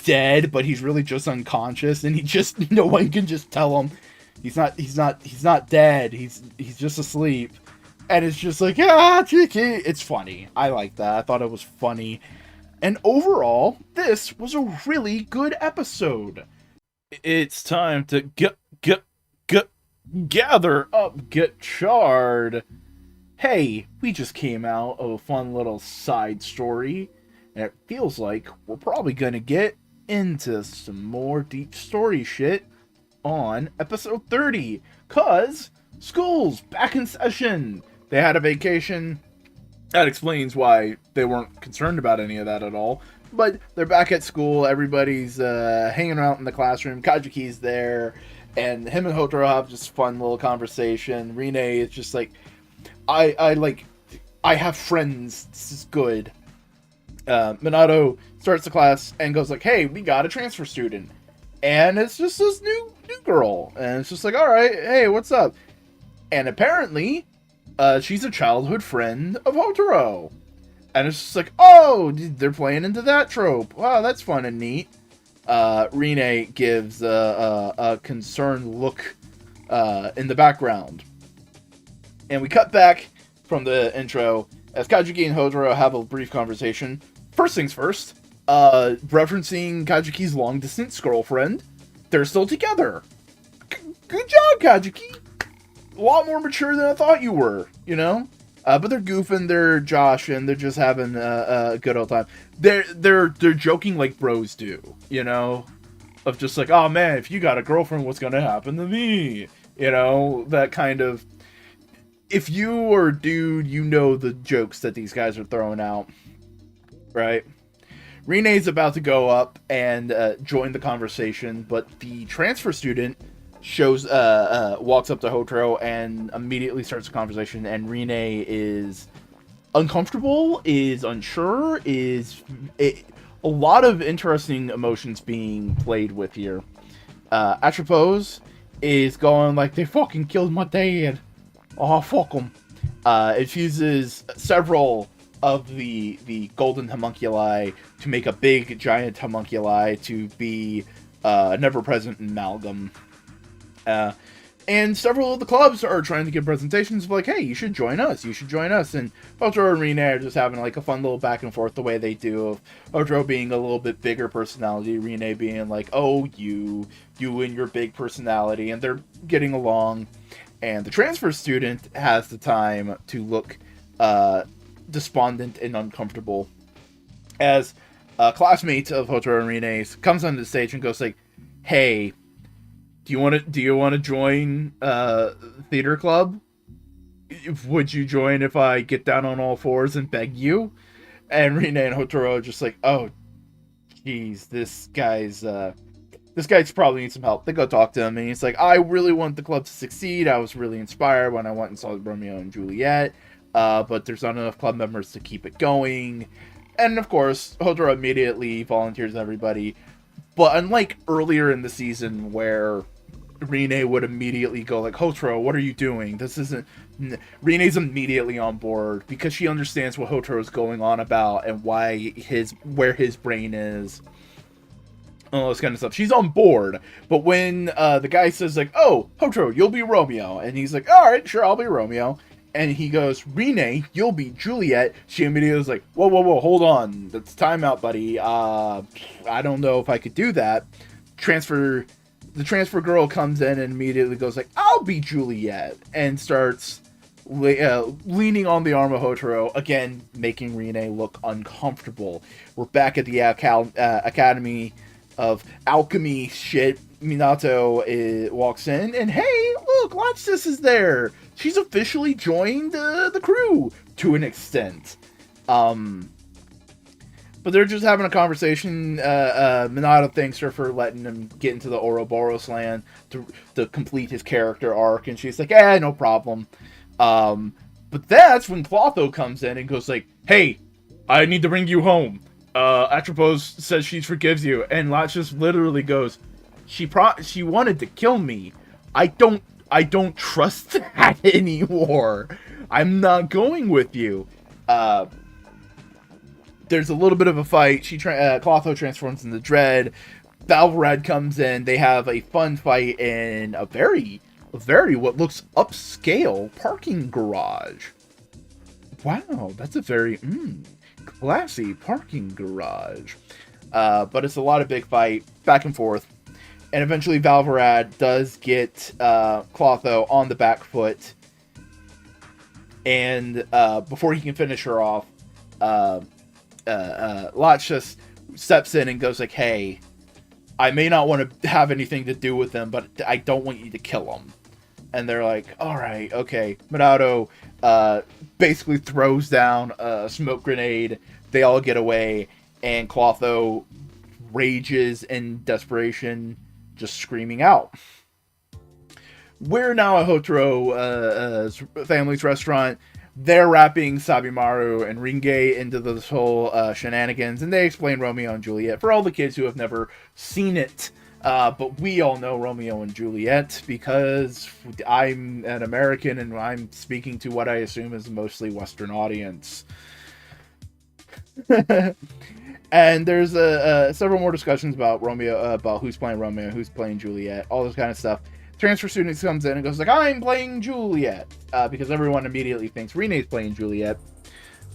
dead, but he's really just unconscious, and no one can just tell him he's not dead. He's just asleep. And it's just like, it's funny. I like that. I thought it was funny. And overall, this was a really good episode. It's time to gather up Gotchard. Hey, we just came out of a fun little side story, and it feels like we're probably gonna get into some more deep story shit on episode 30, 'cause school's back in session. They had a vacation. That explains why they weren't concerned about any of that at all. But they're back at school. Everybody's hanging out in the classroom. Kajuki's there. And him and Hotaro have just fun little conversation. Rine is just like, I have friends. This is good. Minato starts the class and goes like, hey, we got a transfer student. And it's just this new girl. And it's just like, all right, hey, what's up? And apparently, she's a childhood friend of Hotaro. And it's just like, oh, they're playing into that trope. Wow, that's fun and neat. Rine gives a concerned look in the background. And we cut back from the intro as Kajuki and Hotaro have a brief conversation. First things first, referencing Kajuki's long-distance girlfriend. They're still together. Good job, Kajuki. A lot more mature than I thought you were, you know? But they're goofing, they're joshing, they're just having a good old time. They're joking like bros do, you know? Of just like, oh man, if you got a girlfriend, what's gonna happen to me? You know, that kind of... If you are a dude, you know the jokes that these guys are throwing out, right? Rine's about to go up and join the conversation, but the transfer student walks up to Hotaro and immediately starts a conversation, and Rine is uncomfortable, is unsure, a lot of interesting emotions being played with here. Atropos is going like, they fucking killed my dad. Oh, fuck them. It fuses several of the golden homunculi to make a big giant homunculi to be never present amalgam. And several of the clubs are trying to give presentations of like, hey, you should join us. You should join us. And Hotaro and Rine are just having like a fun little back and forth the way they do. Of Hotaro being a little bit bigger personality, Rine being like, oh, you and your big personality. And they're getting along. And the transfer student has the time to look despondent and uncomfortable as a classmate of Hotaro and Rine's comes onto the stage and goes like, hey, do you want to join theater club? Would you join if I get down on all fours and beg you? And Rine and Hotaro are just like, oh, jeez, this guy's probably needs some help. They go talk to him, and he's like, I really want the club to succeed. I was really inspired when I went and saw Romeo and Juliet, but there's not enough club members to keep it going. And of course, Hotaro immediately volunteers everybody. But unlike earlier in the season where Rine would immediately go like, Hotaro, what are you doing? This isn't... Rine's immediately on board because she understands what Hotaro's going on about and where his brain is. All this kind of stuff. She's on board. But when the guy says like, oh, Hotaro, you'll be Romeo. And he's like, all right, sure, I'll be Romeo. And he goes, Rine, you'll be Juliet. She immediately was like, whoa, hold on. That's timeout, buddy. I don't know if I could do that. The transfer girl comes in and immediately goes like, I'll be Juliet. And starts leaning on the arm of Hotaro. Again, making Rine look uncomfortable. We're back at the academy. of alchemy shit, Minato walks in, and hey, look, Lotsis is there. She's officially joined the crew to an extent. But they're just having a conversation. Minato thanks her for letting him get into the Ouroboros land to complete his character arc, and she's like, no problem. But that's when Clotho comes in and goes like, hey, I need to bring you home. Atropos says she forgives you, and Lotsis literally goes, she wanted to kill me. I don't trust that anymore. I'm not going with you. There's a little bit of a fight. Clotho transforms into Dread. Valvrad comes in. They have a fun fight in a very what looks upscale parking garage. Wow, that's a very classy parking garage. But it's a lot of big fight, back and forth. And eventually Valvrad does get Clotho on the back foot. And before he can finish her off, Lotsis steps in and goes like, hey, I may not want to have anything to do with them, but I don't want you to kill them. And they're like, all right, okay. Minato basically throws down a smoke grenade. They all get away, and Clotho rages in desperation, just screaming out. We're now at Hotaro's family's restaurant. They're wrapping Sabimaru and Ringe into this whole shenanigans, and they explain Romeo and Juliet for all the kids who have never seen it. But we all know Romeo and Juliet because I'm an American and I'm speaking to what I assume is a mostly Western audience. And there's several more discussions about Romeo, about who's playing Romeo, who's playing Juliet, all this kind of stuff. Transfer student comes in and goes like, I'm playing Juliet, because everyone immediately thinks Rine's playing Juliet.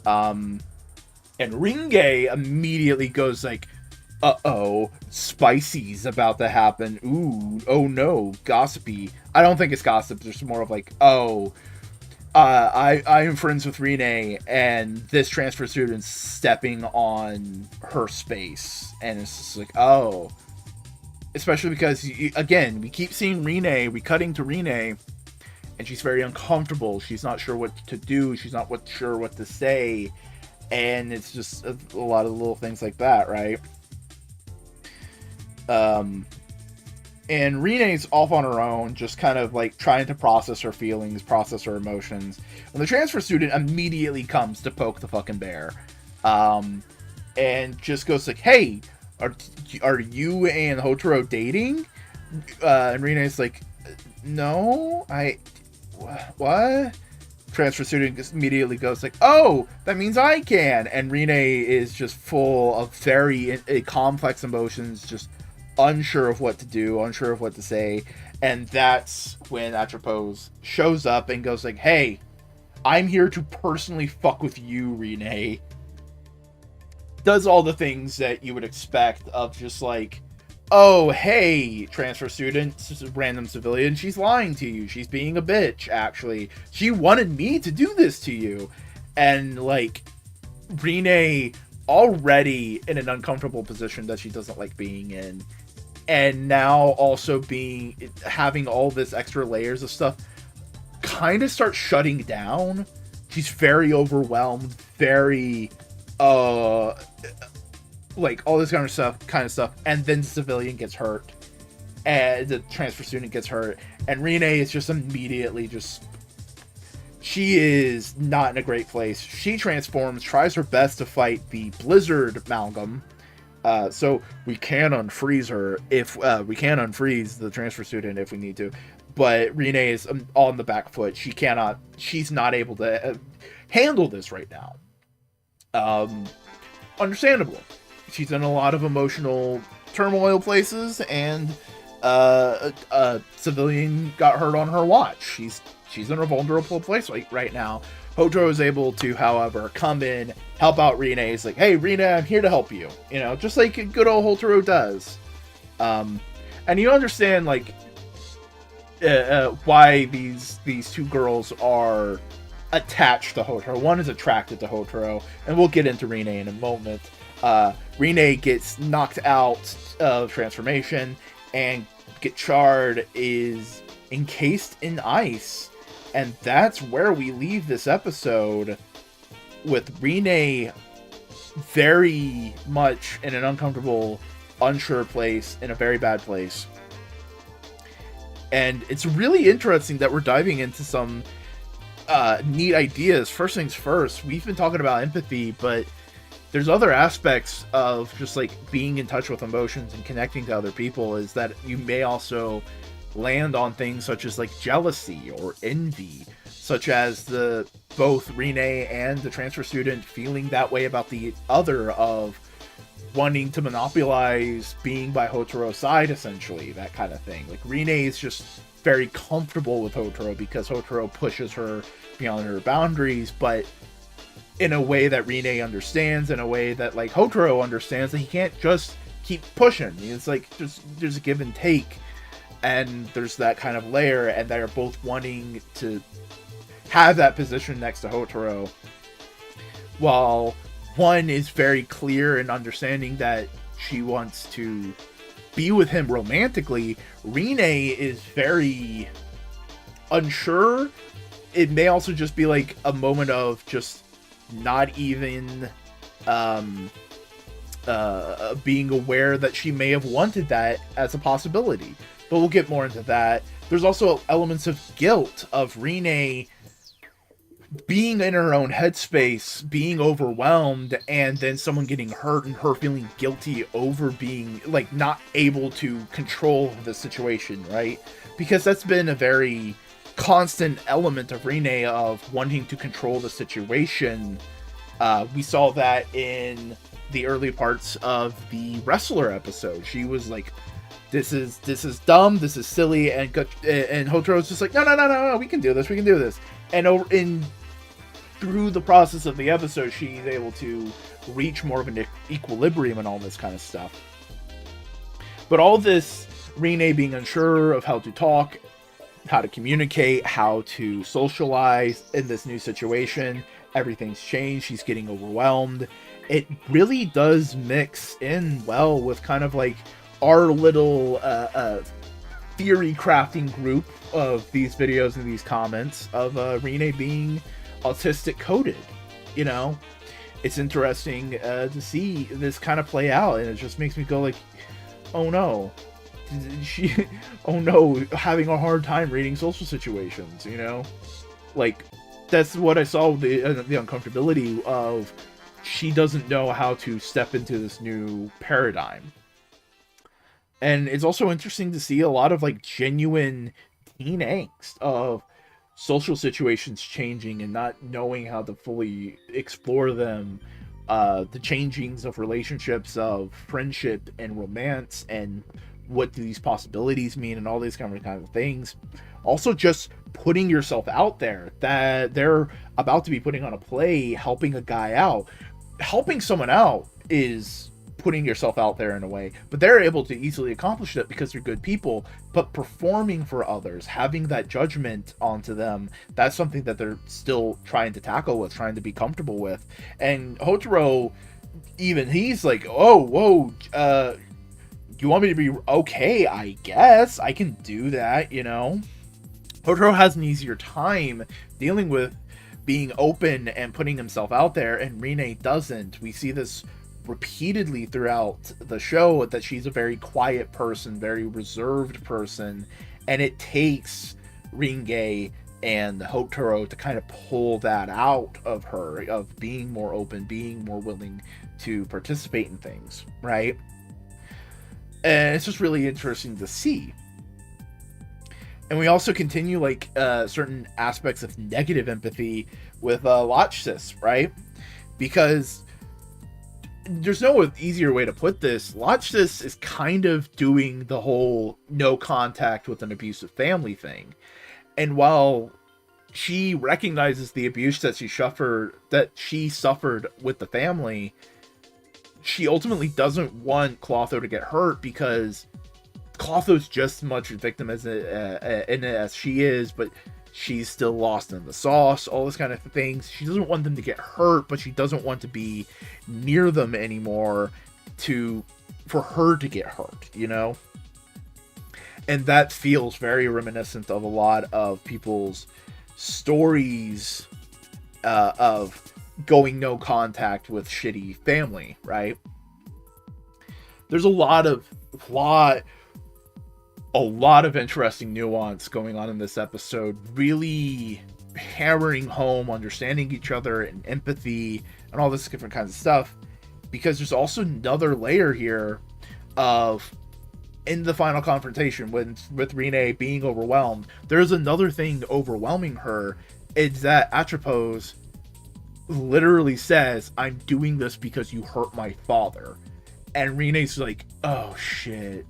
And Ringe immediately goes like, uh-oh, spicy's about to happen. Ooh, oh no, gossipy. I don't think it's gossip, there's more of like, I am friends with Rine, and this transfer student's stepping on her space. And it's just like, oh. Especially because, again, we keep seeing Rine, we cutting to Rine, and she's very uncomfortable. She's not sure what to do. She's not sure what to say. And it's just a lot of little things like that, right? And Rine's off on her own, just kind of like trying to process her feelings, process her emotions. When the transfer student immediately comes to poke the fucking bear. And just goes like, hey, are you and Hotaro dating? And Rine's like, no, what? Transfer student immediately goes like, oh, that means I can. And Rine is just full of very complex emotions, just unsure of what to do, unsure of what to say. And that's when Atropos shows up and goes like, hey, I'm here to personally fuck with you, Rine. Does all the things that you would expect of just like, oh, hey, transfer student, random civilian, she's lying to you. She's being a bitch, actually. She wanted me to do this to you. And, like, Rine already in an uncomfortable position that she doesn't like being in. And now also having all this extra layers of stuff kind of starts shutting down. She's very overwhelmed, very... like all this kind of stuff, and then the civilian gets hurt, and the transfer student gets hurt, and Rine is just immediately she is not in a great place. She transforms, tries her best to fight the Blizzard Amalgam, so we can unfreeze her if we can unfreeze the transfer student if we need to, but Rine is on the back foot. She's not able to handle this right now. Understandable. She's in a lot of emotional turmoil places, and a civilian got hurt on her watch. She's in a vulnerable place right now. Hotaro is able to, however, come in, help out Rine. He's like, hey, Rine, I'm here to help you. You know, just like good old Hotaro does. And you understand, like, why these two girls are
attached to Hotaro. One is attracted to Hotaro, and we'll get into Rine in a moment. Rine gets knocked out of transformation, and Gotchard is encased in ice, and that's where we leave this episode, with Rine very much in an uncomfortable, unsure place, in a very bad place. And it's really interesting that we're diving into some neat ideas. First things first, we've been talking about empathy, but there's other aspects of just like being in touch with emotions and connecting to other people, is that you may also land on things such as like jealousy or envy, such as the both Rine and the transfer student feeling that way about the other, of wanting to monopolize being by Hotaro's side, essentially, that kind of thing. Like, Rine is just very comfortable with Hotaro because Hotaro pushes her beyond her boundaries, but in a way that Rine understands, in a way that like Hotaro understands, that he can't just keep pushing. It's like there's a give and take, and there's that kind of layer, and they're both wanting to have that position next to Hotaro, while one is very clear in understanding that she wants to be with him romantically. Rine is very unsure. It may also just be like a moment of just not even being aware that she may have wanted that as a possibility. But we'll get more into that. There's also elements of guilt, of Rine being in her own headspace, being overwhelmed, and then someone getting hurt and her feeling guilty over being like not able to control the situation, right? Because that's been a very constant element of Rine, of wanting to control the situation. We saw that in the early parts of the wrestler episode. She was like, this is dumb, this is silly, and Hotaro's just like, no, we can do this. And through the process of the episode, she's able to reach more of an equilibrium and all this kind of stuff. But all this, Rine being unsure of how to talk, how to communicate, how to socialize in this new situation, everything's changed, she's getting overwhelmed. It really does mix in well with kind of like our little theory crafting group of these videos and these comments of Rine being autistic coded. You know, it's interesting to see this kind of play out, and it just makes me go like, oh no, having a hard time reading social situations, you know? Like, that's what I saw with the uncomfortability of, she doesn't know how to step into this new paradigm. And it's also interesting to see a lot of like genuine teen angst of social situations changing and not knowing how to fully explore them, the changings of relationships, of friendship and romance, and what do these possibilities mean, and all these kind of things. Also, just putting yourself out there, that they're about to be putting on a play, helping a guy out. Helping someone out is putting yourself out there in a way, but they're able to easily accomplish that because they're good people. But performing for others, having that judgment onto them, that's something that they're still trying to tackle with, trying to be comfortable with. And Hotaro, even he's like, oh, whoa, you want me to be okay? I guess I can do that, you know? Hotaro has an easier time dealing with being open and putting himself out there, and Rine doesn't. We see this repeatedly throughout the show, that she's a very quiet person, very reserved person, and it takes Ringe and Hotaro to kind of pull that out of her, of being more open, being more willing to participate in things, right? And it's just really interesting to see. And we also continue like certain aspects of negative empathy with Lotchsis, right? Because there's no easier way to put this. Lotchsis is kind of doing the whole no contact with an abusive family thing. And while she recognizes the abuse that she suffered with the family, she ultimately doesn't want Clotho to get hurt, because Clotho's just as much a victim as she is, but she's still lost in the sauce, all this kind of things. She doesn't want them to get hurt, but she doesn't want to be near them anymore for her to get hurt, you know? And that feels very reminiscent of a lot of people's stories of going no contact with shitty family, right? There's a lot of interesting nuance going on in this episode, really hammering home understanding each other and empathy and all this different kinds of stuff, because there's also another layer here of, in the final confrontation with Rene being overwhelmed, there's another thing overwhelming her. It's that Atropos literally says, "I'm doing this because you hurt my father." And Rene's like, "Oh shit,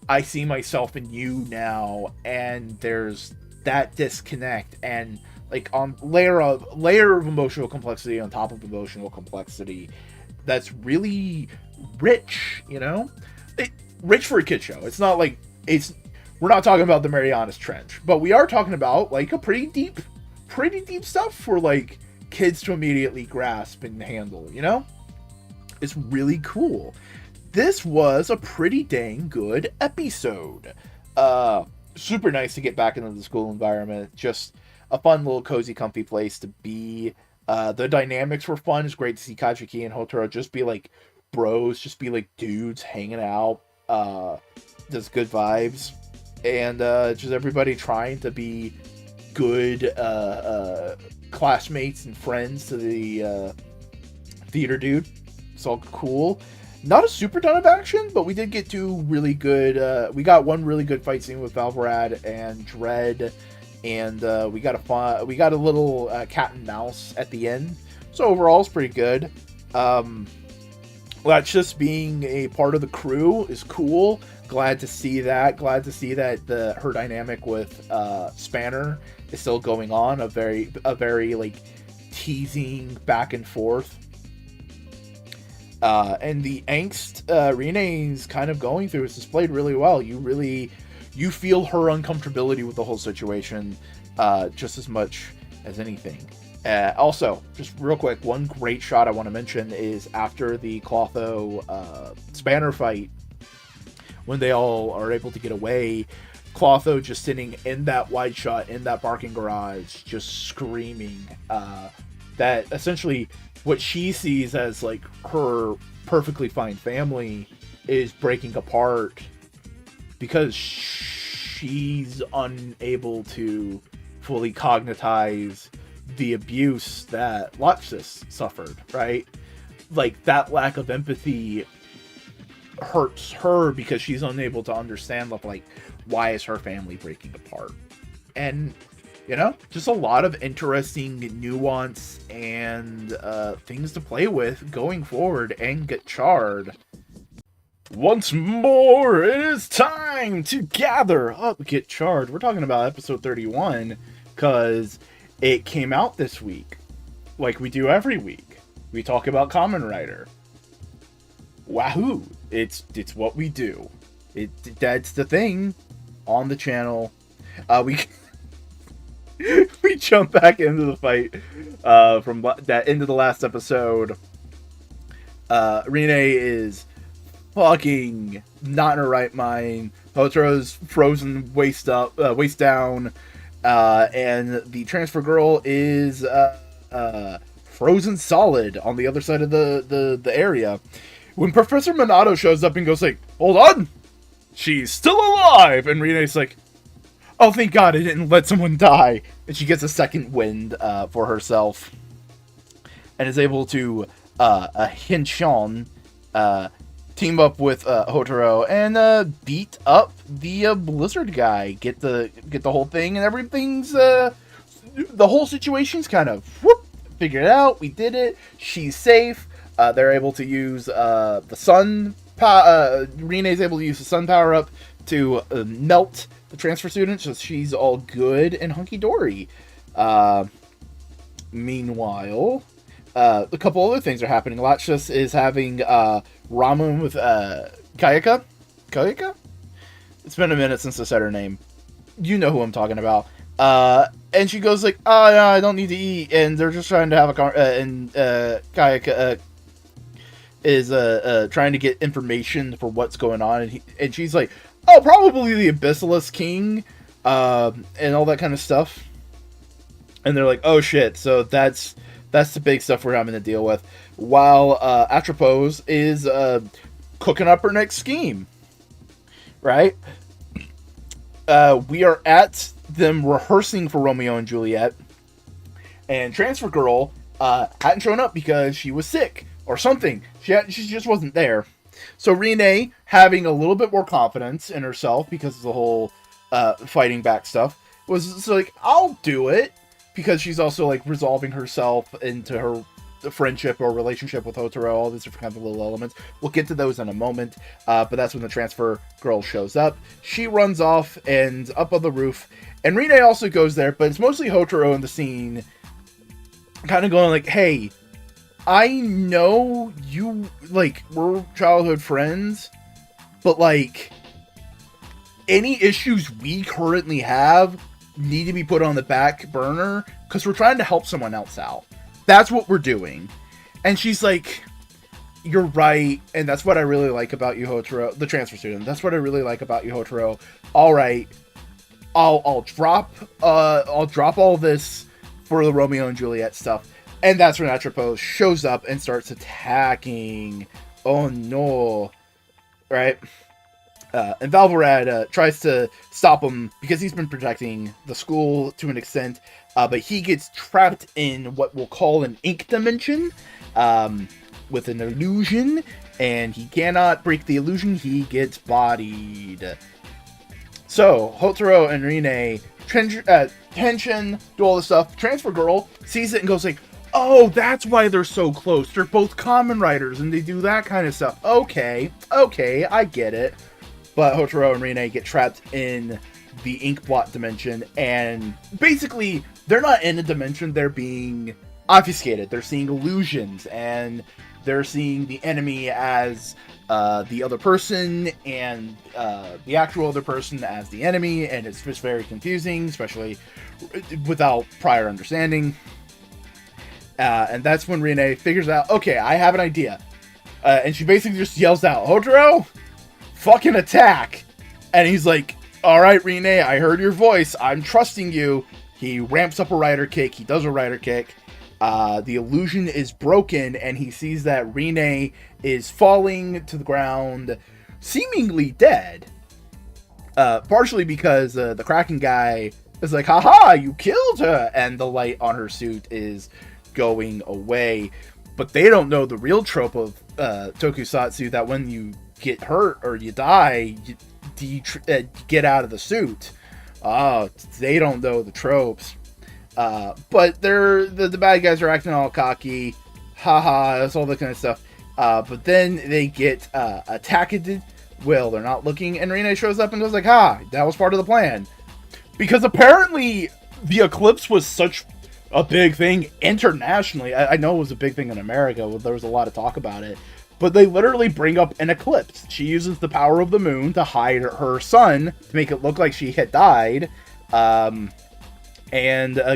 I see myself in you now." And there's that disconnect, and like on layer of emotional complexity on top of emotional complexity that's really rich, you know? Rich for a kid show. It's not like we're not talking about the Marianas Trench, but we are talking about like a pretty deep stuff for like kids to immediately grasp and handle, you know? It's really cool. This was a pretty dang good episode. Super nice to get back into the school environment. Just a fun little cozy comfy place to be. The dynamics were fun. It's great to see Kajiki and Hotaro just be like bros, just be like dudes hanging out. Just good vibes. And just everybody trying to be good classmates and friends to the theater dude. It's all cool. Not a super ton of action, but we did get two really good. We got one really good fight scene with Valvrad and Dread, and we got a little cat and mouse at the end. So overall, it's pretty good. That's just being a part of the crew is cool. Glad to see that. Glad to see that her dynamic with Spanner is still going on. A very like teasing back and forth. And the angst Rene's kind of going through is displayed really well. You feel her uncomfortability with the whole situation just as much as anything. Also, just real quick, one great shot I want to mention is after the Clotho Spanner fight, when they all are able to get away, Clotho just sitting in that wide shot in that parking garage, just screaming that essentially what she sees as like her perfectly fine family is breaking apart because she's unable to fully cognitize the abuse that Lotsis suffered, right? Like that lack of empathy hurts her because she's unable to understand like why is her family breaking apart. And you know, just a lot of interesting nuance and things to play with going forward and Gotchard. Once more, it is time to gather up Gotchard. We're talking about episode 31 because it came out this week, like we do every week. We talk about Kamen Rider. Wahoo! It's what we do. That's the thing on the channel. We jump back into the fight from that into the last episode. Rene is fucking not in her right mind. Hotaro's frozen waist down, and the transfer girl is frozen solid on the other side of the area. When Professor Minato shows up and goes like, "Hold on, she's still alive," and Rene's like, "Oh, thank God I didn't let someone die." And she gets a second wind for herself. And is able to Hinshan team up with Hotaro and beat up the Blizzard guy. Get the whole thing, and everything's the whole situation's kind of figured out. We did it. She's safe. They're able to use the sun. Rene's able to use the sun power up to melt the transfer student, so she's all good and hunky-dory. Meanwhile, a couple other things are happening. Latchus is having ramen with Kayaka? It's been a minute since I said her name. You know who I'm talking about.
And she goes like, "Oh no, I don't need to eat," and they're just trying to have a and Kaya is trying to get information for what's going on, and she's like, "Oh, probably the Abyssalisk King, and all that kind of stuff." And they're like, "Oh shit!" So that's the big stuff we're having to deal with, while Atropos is cooking up her next scheme. Right? We are at them rehearsing for Romeo and Juliet, and Transfer Girl hadn't shown up because she was sick or something. She just wasn't there. So Renee, having a little bit more confidence in herself because of the whole fighting back stuff, was like, "I'll do it," because she's also like resolving herself into her friendship or relationship with Hotaro, all these different kinds of little elements. We'll get to those in a moment, but that's when the Transfer Girl shows up. She runs off and up on the roof, and Renee also goes there, but it's mostly Hotaro in the scene, kind of going like, "Hey, I know you, like, we're childhood friends, but, like, any issues we currently have need to be put on the back burner, because we're trying to help someone else out. That's what we're doing." And she's like, "You're right, and that's what I really like about you, Hotaro," the transfer student. "That's what I really like about you, Hotaro. All right, I'll drop all this for the Romeo and Juliet stuff." And that's when Atropos shows up and starts attacking. Oh no. Right? And Valvarad tries to stop him because he's been protecting the school to an extent. But he gets trapped in what we'll call an ink dimension with an illusion. And he cannot break the illusion. He gets bodied. So, Hotaro and Rine tension, do all this stuff. Transfer Girl sees it and goes like, "Oh, that's why they're so close. They're both Kamen Riders, and they do that kind of stuff. Okay, I get it." But Hotaro and Rine get trapped in the ink blot dimension, and basically, they're not in a dimension, they're being obfuscated. They're seeing illusions, and they're seeing the enemy as the other person, and the actual other person as the enemy, and it's just very confusing, especially without prior understanding. And that's when Rine figures out, okay, I have an idea. And she basically just yells out, "Hotaro, fucking attack!" And he's like, "All right, Rine, I heard your voice. I'm trusting you." He ramps up a rider kick. He does a rider kick. The illusion is broken, and he sees that Rine is falling to the ground, seemingly dead. Partially because the Kraken guy is like, "Haha, you killed her!" And the light on her suit is going away. But they don't know the real trope of tokusatsu, that when you get hurt or you die, you get out of the suit. They don't know the tropes. But the bad guys are acting all cocky. Haha, that's all that kind of stuff. But then they get attacked. Well, they're not looking, and Rine shows up and goes like, that was part of the plan. Because apparently the eclipse was such a big thing internationally. I know it was a big thing in America. There was a lot of talk about it. But they literally bring up an eclipse. She uses the power of the moon to hide her son, to make it look like she had died, and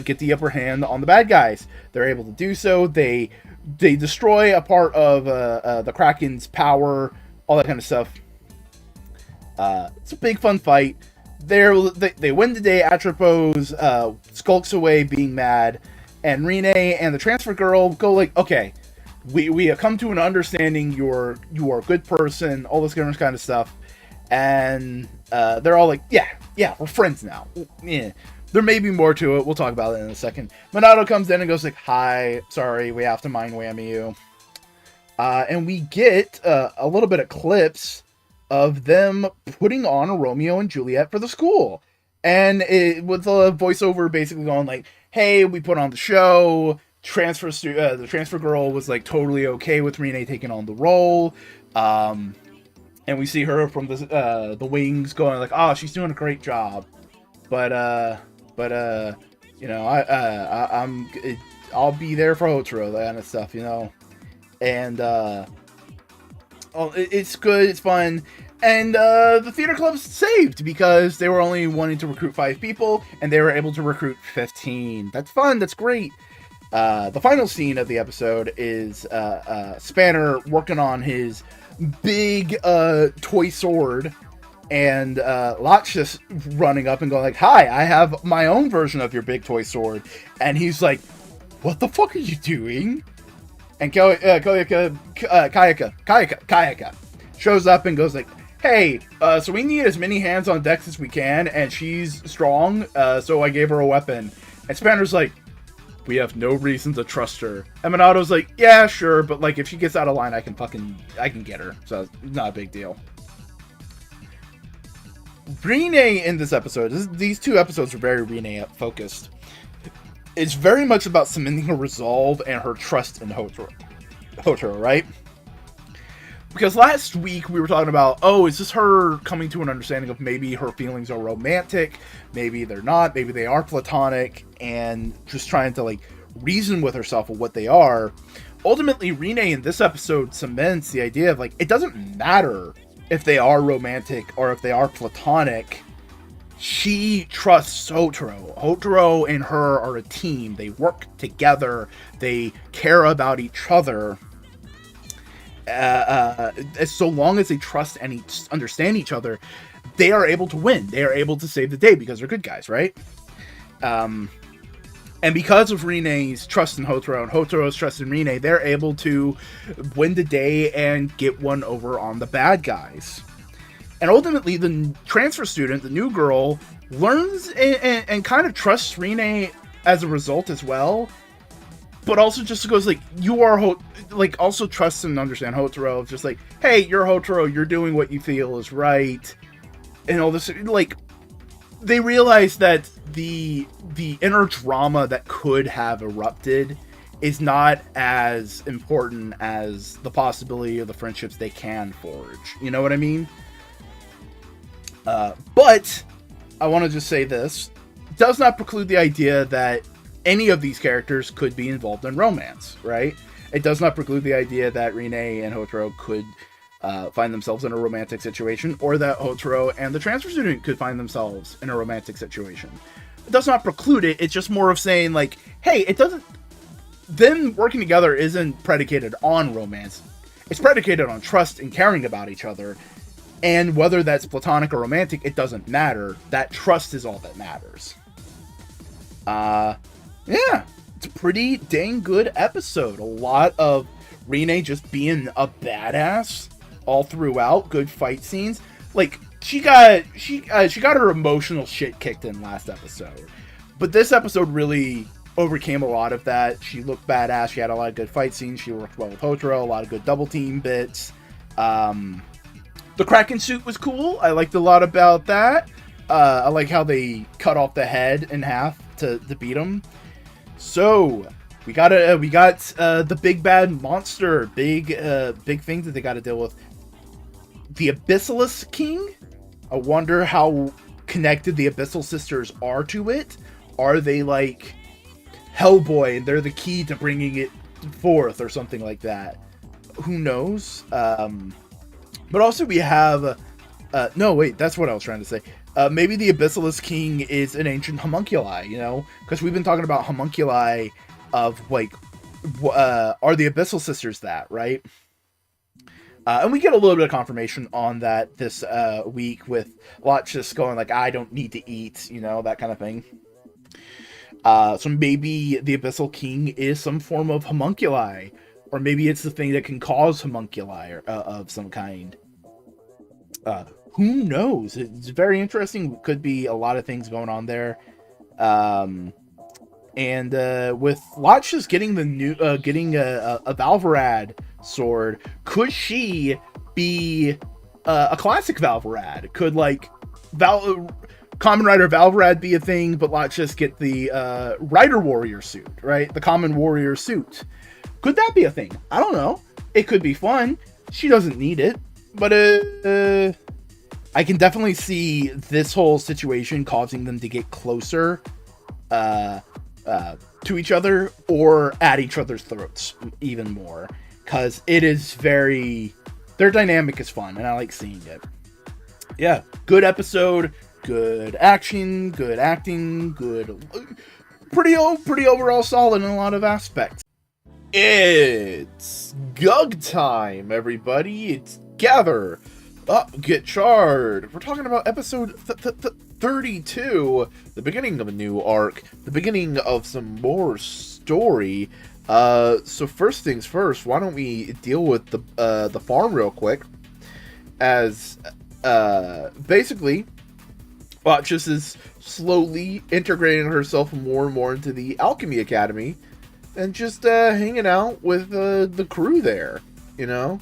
get the upper hand on the bad guys. They're able to do so. They destroy a part of the Kraken's power, all that kind of stuff. It's a big fun fight. They win the day. Atropos skulks away being mad, and Rine and the Transfer Girl go like, "Okay, we have come to an understanding. You are a good person," all this kind of stuff. And they're all like, yeah, we're friends now. Yeah. There may be more to it. We'll talk about it in a second. Minato comes in and goes like, "Hi, sorry, we have to mind whammy you." And we get a little bit of clips of them putting on a Romeo and Juliet for the school. And with a voiceover basically going like, "Hey, we put on the show." The Transfer Girl was like totally okay with Rine taking on the role. And we see her from the wings going like, "Oh, she's doing a great job." But you know, I'll be there for Hotaro, that kind of stuff, you know. And it's good, it's fun. And the theater club's saved because they were only wanting to recruit 5 people, and they were able to recruit 15. That's fun. That's great. The final scene of the episode is Spanner working on his big toy sword, and Lot's just running up and going like, "Hi, I have my own version of your big toy sword." And he's like, "What the fuck are you doing?" And Kayaka shows up and goes like, "Hey, so we need as many hands on deck as we can, and she's strong, so I gave her a weapon." And Spanner's like, "We have no reason to trust her." And Minato's like, "Yeah, sure, but like if she gets out of line, I can get her, so it's not a big deal." Rine in this episode, these 2 episodes are very Rine focused. It's very much about cementing her resolve and her trust in Hotaro, right? Because last week we were talking about, is this her coming to an understanding of maybe her feelings are romantic, maybe they're not, maybe they are platonic, and just trying to like reason with herself of what they are. Ultimately, Rine in this episode cements the idea of like, it doesn't matter if they are romantic or if they are platonic. She trusts Hotaro. Hotaro and her are a team. They work together. They care about each other. So long as they trust and understand each other, they are able to win. They are able to save the day because they're good guys, right? And because of Rine's trust in Hotaro and Hotaro's trust in Rine, they're able to win the day and get one over on the bad guys. And ultimately, the transfer student, the new girl, learns and kind of trusts Rine as a result as well. But also just goes like, you are, also trusts and understand Hotaro. Just like, hey, you're Hotaro, you're doing what you feel is right. And all this, like, they realize that the inner drama that could have erupted is not as important as the possibility of the friendships they can forge. You know what I mean? But I want to just say this does not preclude the idea that any of these characters could be involved in romance, right? It does not preclude the idea that Rine and Hotaro could find themselves in a romantic situation, or that Hotaro and the transfer student could find themselves in a romantic situation. It does not preclude it. It's just more of saying like, hey, it doesn't, them working together isn't predicated on romance. It's predicated on trust and caring about each other. And whether that's platonic or romantic, it doesn't matter. That trust is all that matters. Yeah, it's a pretty dang good episode. A lot of Rine just being a badass all throughout. Good fight scenes. Like, she got her emotional shit kicked in last episode. But this episode really overcame a lot of that. She looked badass. She had a lot of good fight scenes. She worked well with Hotaro. A lot of good double team bits. The Kraken suit was cool. I liked a lot about that. I like how they cut off the head in half to beat him. So we got the big bad monster, big thing that they got to deal with. The Abyssal King. I wonder how connected the Abyssal sisters are to it. Are they like Hellboy and they're the key to bringing it forth or something like that? Who knows? But also we have... no, wait, that's what I was trying to say. Maybe the Abyssal King is an ancient homunculi, you know? Because we've been talking about homunculi of, like, are the Abyssal Sisters that, right? And we get a little bit of confirmation on that this week with Lot just going like, I don't need to eat, you know, that kind of thing. So maybe the Abyssal King is some form of homunculi. Or maybe it's the thing that can cause homunculi of some kind. Who knows? It's very interesting. Could be a lot of things going on there. And with Lotch just getting the new, getting a Valvarad sword, could she be a classic Valvarad? Could like Kamen Rider Valvarad be a thing, but Lotch just get the Rider Warrior suit, right? The Kamen Warrior suit. Could that be a thing? I don't know. It could be fun. She doesn't need it, but I can definitely see this whole situation causing them to get closer to each other or at each other's throats even more, because it is very, their dynamic is fun and I like seeing it.
Yeah, good episode, good action, good acting, pretty overall solid in a lot of aspects. It's Gug time, everybody. It's Gather Up, Gotchard. We're talking about episode 32, the beginning of a new arc, the beginning of some more story. So first things first, why don't we deal with the farm real quick? As basically, Botchus is slowly integrating herself more and more into the Alchemy Academy, and just hanging out with the crew there, you know,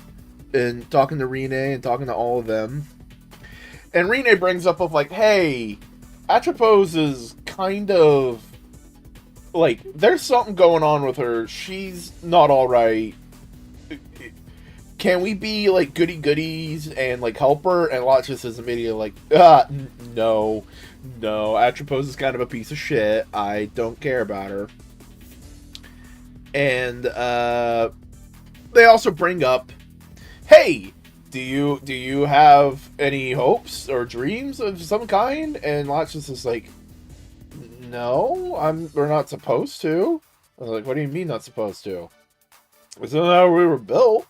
and talking to Rene and talking to all of them. And Rene brings up of like, hey, Atropos is kind of like, there's something going on with her. She's not all right. Can we be like goody goodies and like help her? And Lotchus is immediately like, no, Atropos is kind of a piece of shit. I don't care about her. And they also bring up, hey, do you have any hopes or dreams of some kind? And Lotchus is like, no, we're not supposed to. I was like, what do you mean not supposed to? Isn't that how we were built?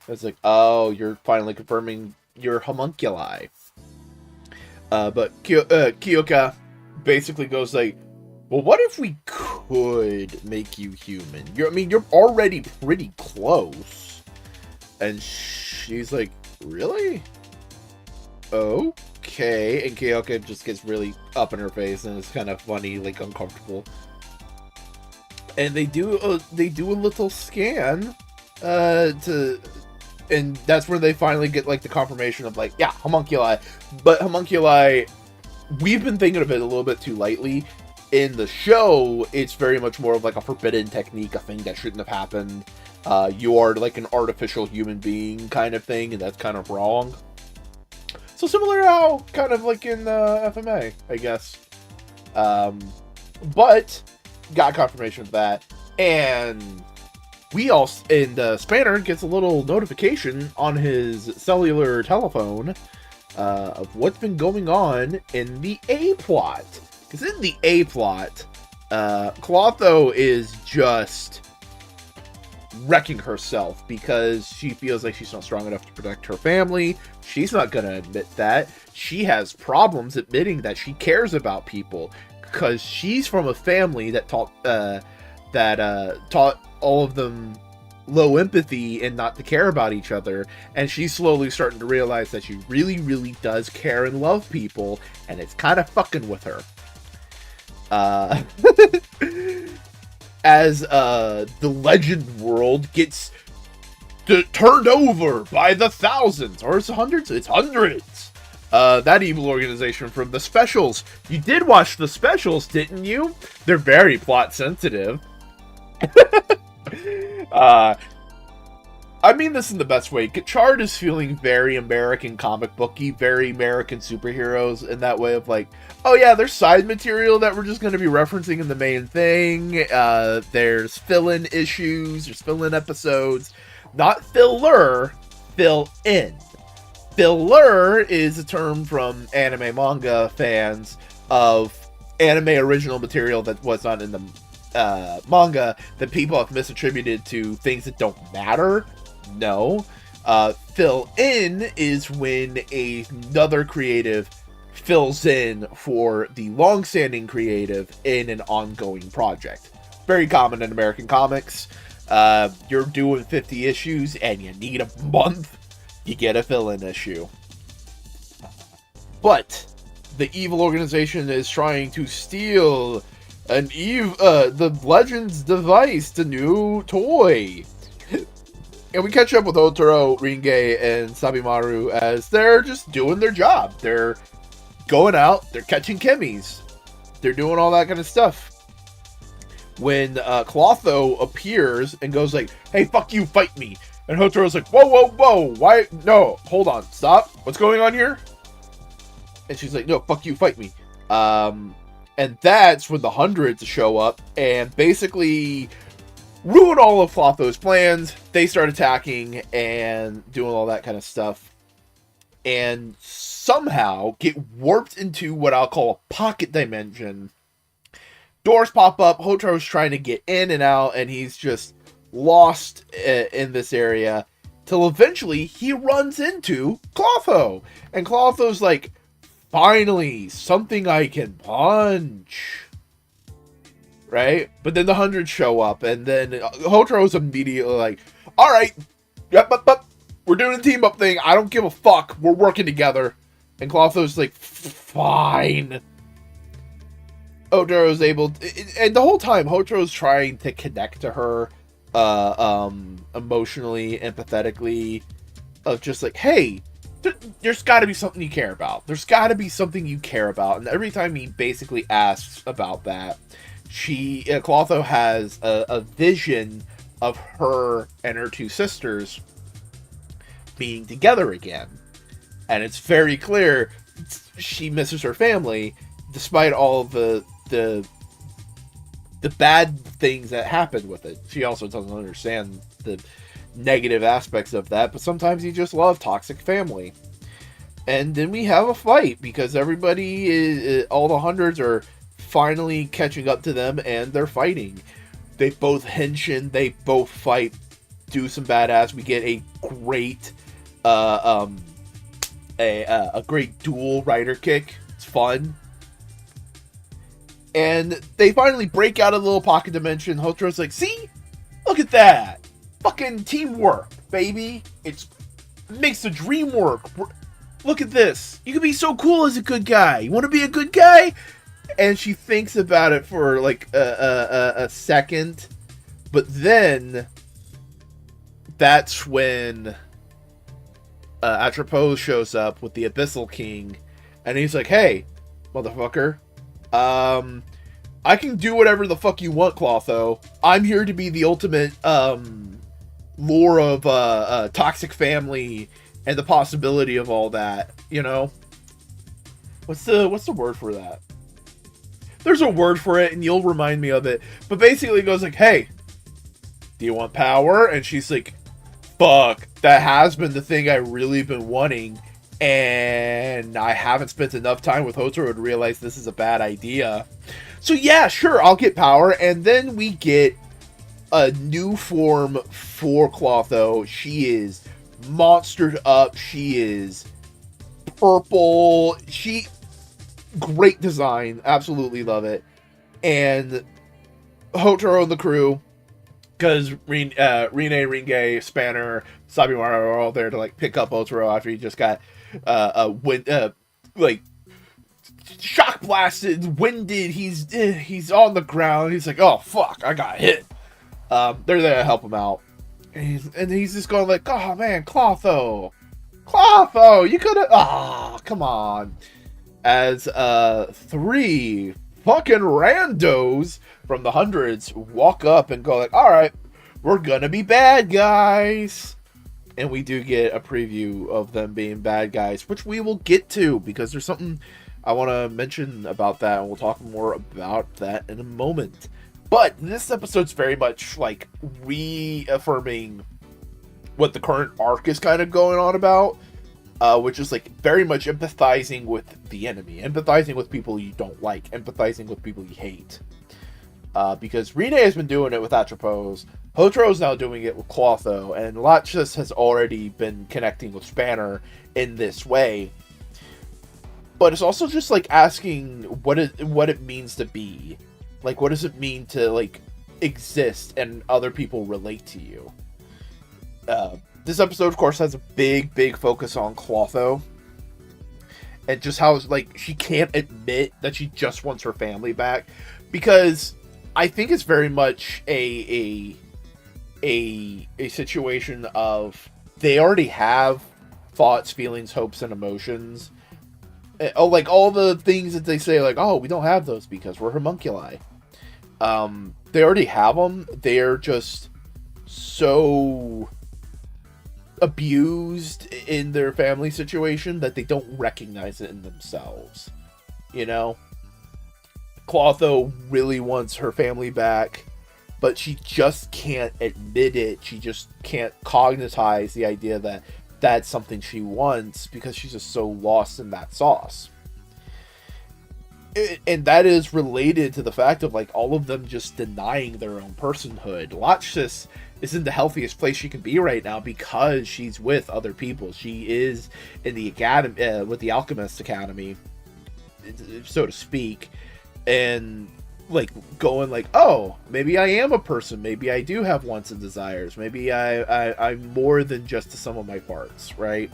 It's like, oh, you're finally confirming your homunculi. But Kyoka basically goes like, well, what if we could make you human? You're already pretty close. And she's like, really? Okay. And Kyoka just gets really up in her face, and it's kind of funny, like uncomfortable. And they do a little scan, and that's where they finally get like the confirmation of like, yeah, homunculi. But homunculi, we've been thinking of it a little bit too lightly. In the show, it's very much more of like a forbidden technique, a thing that shouldn't have happened. You are like an artificial human being kind of thing, and that's kind of wrong. So similar to how kind of like in FMA, I guess. But got confirmation of that, and Spanner gets a little notification on his cellular telephone of what's been going on in the A plot. Because in the A plot, Clotho is just wrecking herself because she feels like she's not strong enough to protect her family. She's not going to admit that. She has problems admitting that she cares about people because she's from a family that taught all of them low empathy and not to care about each other, and she's slowly starting to realize that she really, really does care and love people, and it's kind of fucking with her. As the legend world gets turned over by the thousands, or it's hundreds? It's hundreds. That evil organization from the specials. You did watch the specials, didn't you? They're very plot sensitive. I mean this in the best way. Gotchard is feeling very American comic booky, very American superheroes in that way of like, oh yeah, there's side material that we're just going to be referencing in the main thing. There's fill-in issues, there's fill-in episodes. Not filler, fill-in. Filler is a term from anime manga fans of anime original material that was not in the manga that people have misattributed to things that don't matter. No. Fill in is when another creative fills in for the long-standing creative in an ongoing project. Very common in American comics. You're doing 50 issues and you need a month, you get a fill-in issue. But the evil organization is trying to steal the Legends device, the new toy. And we catch up with Otaro, Ringe, and Sabimaru as they're just doing their job. They're going out, they're catching Kemis. They're doing all that kind of stuff. When Clotho appears and goes like, hey, fuck you, fight me. And Hotaro's like, whoa, why? No, hold on, stop. What's going on here? And she's like, no, fuck you, fight me. And that's when the hundreds show up and basically ruin all of Clotho's plans. They start attacking and doing all that kind of stuff.
and somehow get warped into what I'll call a pocket dimension. Doors pop up, Hotaro's trying to get in and out, and he's just lost in this area, till eventually he runs into Clotho, and Clotho's like, finally, something I can punch. Right? But then the 100 show up, and then Hotaro's immediately like, alright, yep, we're doing a team up thing, I don't give a fuck, we're working together. And Clotho's like, fine. Hotaro's able to, and the whole time Hotaro's trying to connect to her emotionally, empathetically, of just like, hey, there's got to be something you care about. There's got to be something you care about. And every time he basically asks about that, Clotho has a vision of her and her two sisters being together again. And it's very clear she misses her family, despite all the bad things that happened with it. She also doesn't understand the negative aspects of that, but sometimes you just love toxic family. And then we have a fight, because everybody, all the 100s are finally catching up to them, and they're fighting. They both henshin, they both fight, do some badass. We get a great a great dual rider kick. It's fun. And they finally break out of the little pocket dimension. Hotaro's like, see? Look at that. Fucking teamwork, baby. It makes the dream work. Look at this. You can be so cool as a good guy. You want to be a good guy? And she thinks about it for like a second. But then that's when Atropos shows up with the Abyssal King. And he's like, hey, motherfucker. I can do whatever the fuck you want, Clotho. I'm here to be the ultimate lore of toxic family and the possibility of all that, you know? What's the word for that? There's a word for it, and you'll remind me of it. But basically it goes like, hey, do you want power? And she's like, fuck, that has been the thing I really been wanting, and I haven't spent enough time with Hotaro to realize this is a bad idea. So yeah, sure, I'll get power. And then we get a new form for Clotho. She is monstered up. She is purple. Great design. Absolutely love it. And Hotaro and the crew, because Rine, Ringe, Spanner, Sabimaru are all there to like pick up Hotaro after he just got shock blasted, winded. He's on the ground. He's like, oh fuck, I got hit. They're there to help him out, and he's just going like, oh man, Clotho, you could have, come on. As 3 fucking randos from the 100s walk up and go like, all right, we're gonna be bad guys. And we do get a preview of them being bad guys, which we will get to, because there's something I want to mention about that, and we'll talk more about that in a moment. But this episode's very much like reaffirming what the current arc is kind of going on about, which is like very much empathizing with the enemy, empathizing with people you don't like, empathizing with people you hate. Because Rine has been doing it with Atropos, Hotaro's now doing it with Clotho, and Latchis has already been connecting with Spanner in this way. But it's also just like asking what it means to be. Like, what does it mean to like exist and other people relate to you? This episode, of course, has a big focus on Clotho. And just how, like, she can't admit that she just wants her family back. Because I think it's very much a situation of they already have thoughts, feelings, hopes, and emotions. Like, all the things that they say, like, oh, we don't have those because we're homunculi. They already have them. They're just so abused in their family situation that they don't recognize it in themselves. You know? Clotho really wants her family back, but she just can't admit it. She just can't cognitize the idea that that's something she wants because she's just so lost in that sauce. And that is related to the fact of, like, all of them just denying their own personhood. Lotchis is in the healthiest place she can be right now because she's with other people. She is in the academy, with the Alchemist Academy, so to speak, and, like, going like, oh, maybe I am a person. Maybe I do have wants and desires. Maybe I'm more than just the sum of my parts, right?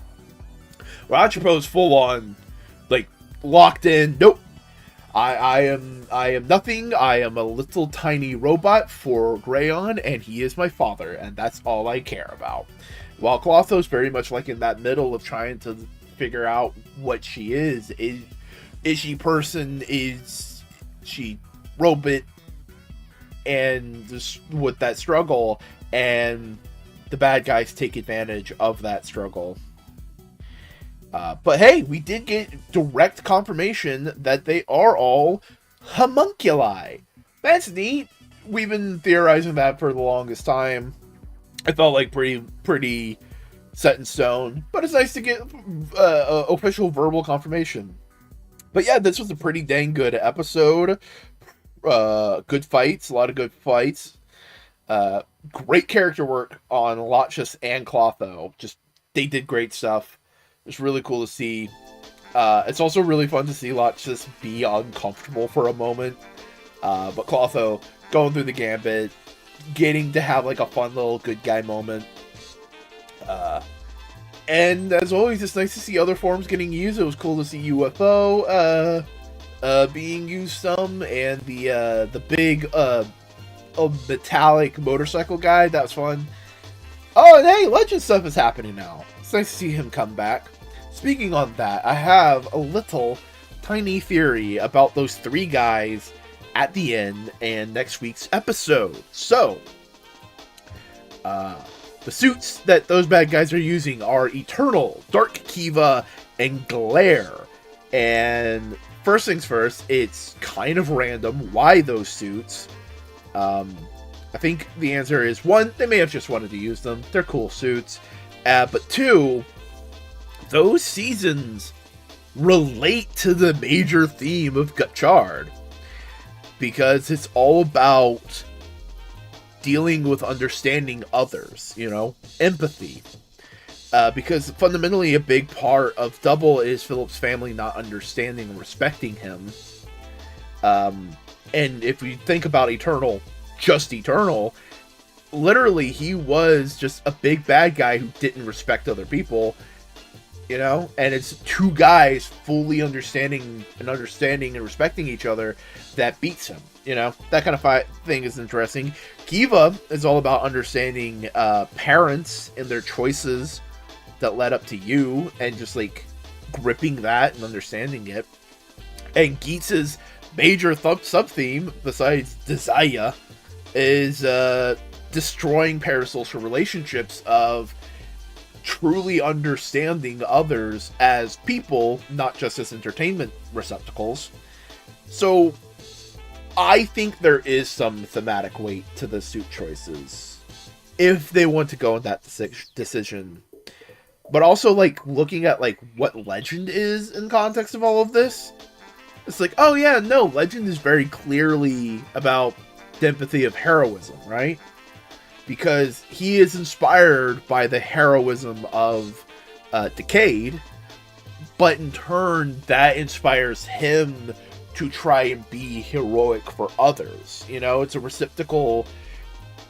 Well, Achipo's full on, like, locked in. Nope. I am nothing. I am a little tiny robot for Greyon, and he is my father, and that's all I care about. While Clotho's very much like in that middle of trying to figure out what she is. Is she person? Is she robot? And just with that struggle, and the bad guys take advantage of that struggle. But hey, we did get direct confirmation that they are all homunculi. That's neat. We've been theorizing that for the longest time. I felt like pretty set in stone, but it's nice to get official verbal confirmation. But yeah, this was a pretty dang good episode. Good fights, a lot of good fights. Great character work on Lotchis and Clotho. Just, they did great stuff. It's really cool to see. It's also really fun to see Lotchis be uncomfortable for a moment. But Clotho going through the gambit, getting to have like a fun little good guy moment. And as always, it's nice to see other forms getting used. It was cool to see UFO being used some, and the big metallic motorcycle guy. That was fun. Oh, and hey, Legend stuff is happening now. It's nice to see him come back. Speaking on that, I have a little tiny theory about those three guys at the end and next week's episode. So, the suits that those bad guys are using are Eternal, Dark Kiva, and Glare. And first things first, it's kind of random why those suits. I think the answer is, one, they may have just wanted to use them. They're cool suits. But two, those seasons relate to the major theme of Gotchard, because it's all about dealing with understanding others, you know, empathy. Because fundamentally a big part of Double is Philip's family not understanding and respecting him. And if you think about Eternal, just Eternal, literally he was just a big bad guy who didn't respect other people, you know, and it's two guys fully understanding and respecting each other that beats him, you know. That kind of thing is interesting. Kiva is all about understanding parents and their choices that led up to you, and just like gripping that and understanding it. And Geetz's major sub-theme, besides desire, is destroying parasocial relationships of truly understanding others as people, not just as entertainment receptacles. So I think there is some thematic weight to the suit choices if they want to go in that decision. But also, like, looking at like what Legend is in context of all of this, it's like, oh yeah, no, Legend is very clearly about the empathy of heroism, right? Because he is inspired by the heroism of Decade, but in turn, that inspires him to try and be heroic for others. You know, it's a reciprocal,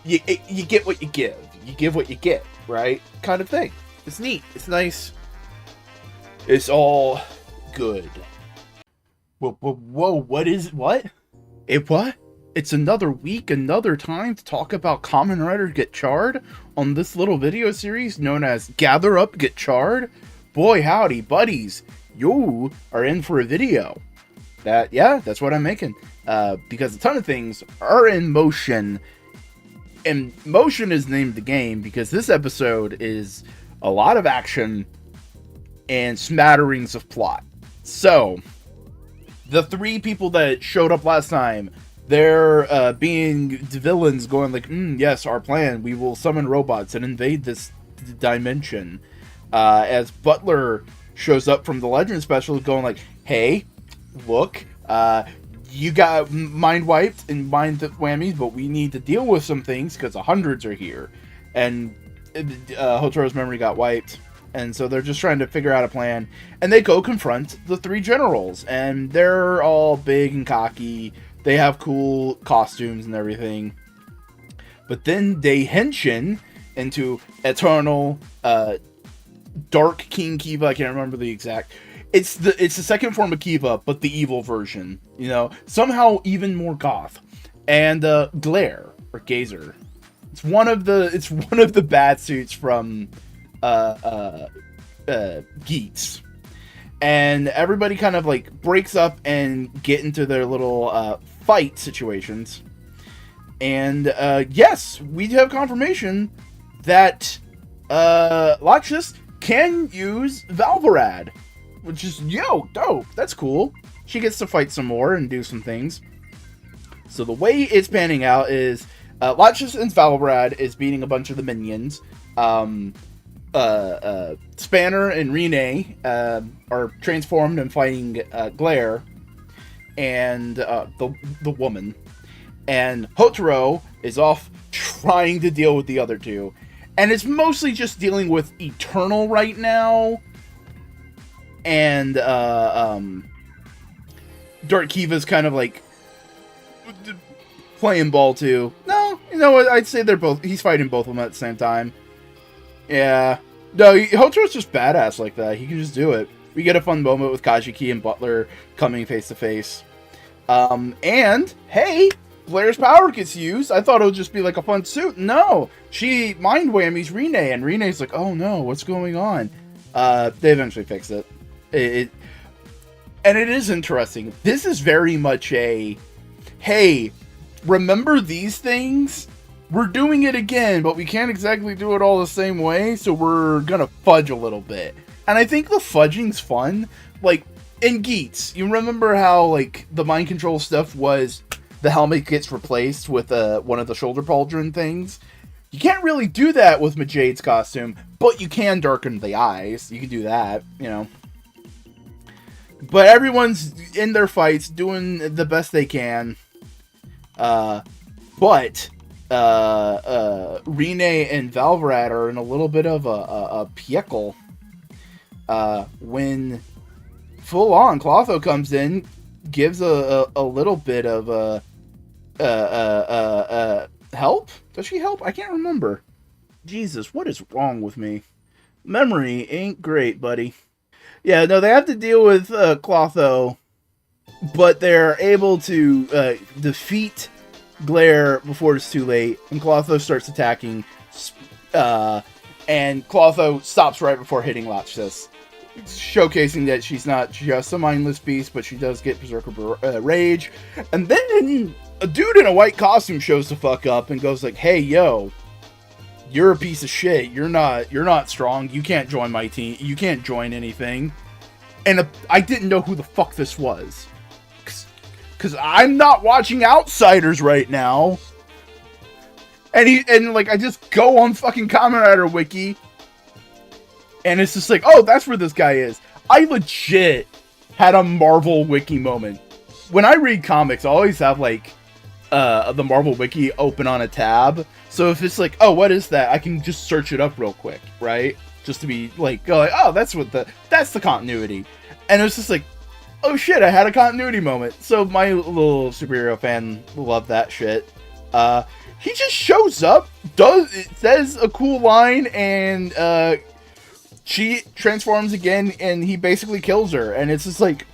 you get what you give. You give what you get, right? Kind of thing. It's neat. It's nice. It's all good. Whoa, what is it? What?
What? It's another week, another time to talk about Kamen Rider Gotchard on this little video series known as Gather Up Gotchard. Boy howdy, buddies, you are in for a video. That's what I'm making. Because a ton of things are in motion. And motion is named the game because this episode is a lot of action and smatterings of plot. So, the three people that showed up last time, they're being the villains, going like, yes, our plan, we will summon robots and invade this dimension.
as Butler shows up from the Legend Special going like, hey, look, you got mind wiped and mind whammies, but we need to deal with some things because the hundreds are here. And Hotaro's memory got wiped. And so they're just trying to figure out a plan. And they go confront the 3 generals. And they're all big and cocky. They have cool costumes and everything. But then they henshin into Eternal Dark King Kiva. I can't remember the exact. It's the second form of Kiva, but the evil version. You know, somehow even more goth. And Glare or Gazer. It's one of the bad suits from Geats. And everybody kind of like breaks up and get into their little fight situations. And yes, we have confirmation that Lachesis can use Valvarad, which is dope. That's cool. She gets to fight some more and do some things. So the way it's panning out is Lachesis and Valvarad is beating a bunch of the minions. Spanner and Rene are transformed and fighting Glare and the woman. And Hotaro is off trying to deal with the other 2. And it's mostly just dealing with Eternal right now. And Dark Kiva's kind of like playing ball too. No, you know what? I'd say he's fighting both of them at the same time. Yeah. No, Hotaro's just badass like that. He can just do it. We get a fun moment with Kajiki and Butler coming face to face. And, hey, Blair's power gets used. I thought it would just be like a fun suit. No, she mind whammies Rene, and Rene's like, oh no, what's going on? They eventually fix it. And it is interesting. This is very much a, hey, remember these things? We're doing it again, but we can't exactly do it all the same way, so we're gonna fudge a little bit. And I think the fudging's fun. Like, in Geats, you remember how, like, the mind control stuff was the helmet gets replaced with one of the shoulder pauldron things? You can't really do that with Majade's costume, but you can darken the eyes. You can do that, you know. But everyone's in their fights, doing the best they can. But Rene and Valvarad are in a little bit of a pickle when full on Clotho comes in, gives a little bit of help. Does she help? I can't remember. Jesus, what is wrong with me? Memory ain't great, buddy. Yeah, no, they have to deal with Clotho, but they're able to defeat Glare before it's too late, and Clotho starts attacking, and Clotho stops right before hitting Lachesis, showcasing that she's not just a mindless beast, but she does get Berserker Rage. And then a dude in a white costume shows the fuck up and goes like, hey, yo, you're a piece of shit. You're not strong. You can't join my team. You can't join anything. And I didn't know who the fuck this was. Because I'm not watching Outsiders right now. And I just go on fucking Kamen Rider Wiki. And it's just like, oh, that's where this guy is. I legit had a Marvel Wiki moment. When I read comics, I always have, like, the Marvel Wiki open on a tab. So if it's like, oh, what is that? I can just search it up real quick, right? Just to be like, go like, oh, that's the continuity. And it was just like, oh shit, I had a continuity moment. So my little superhero fan loved that shit. He just shows up, says a cool line, and she transforms again, and he basically kills her. And it's just like,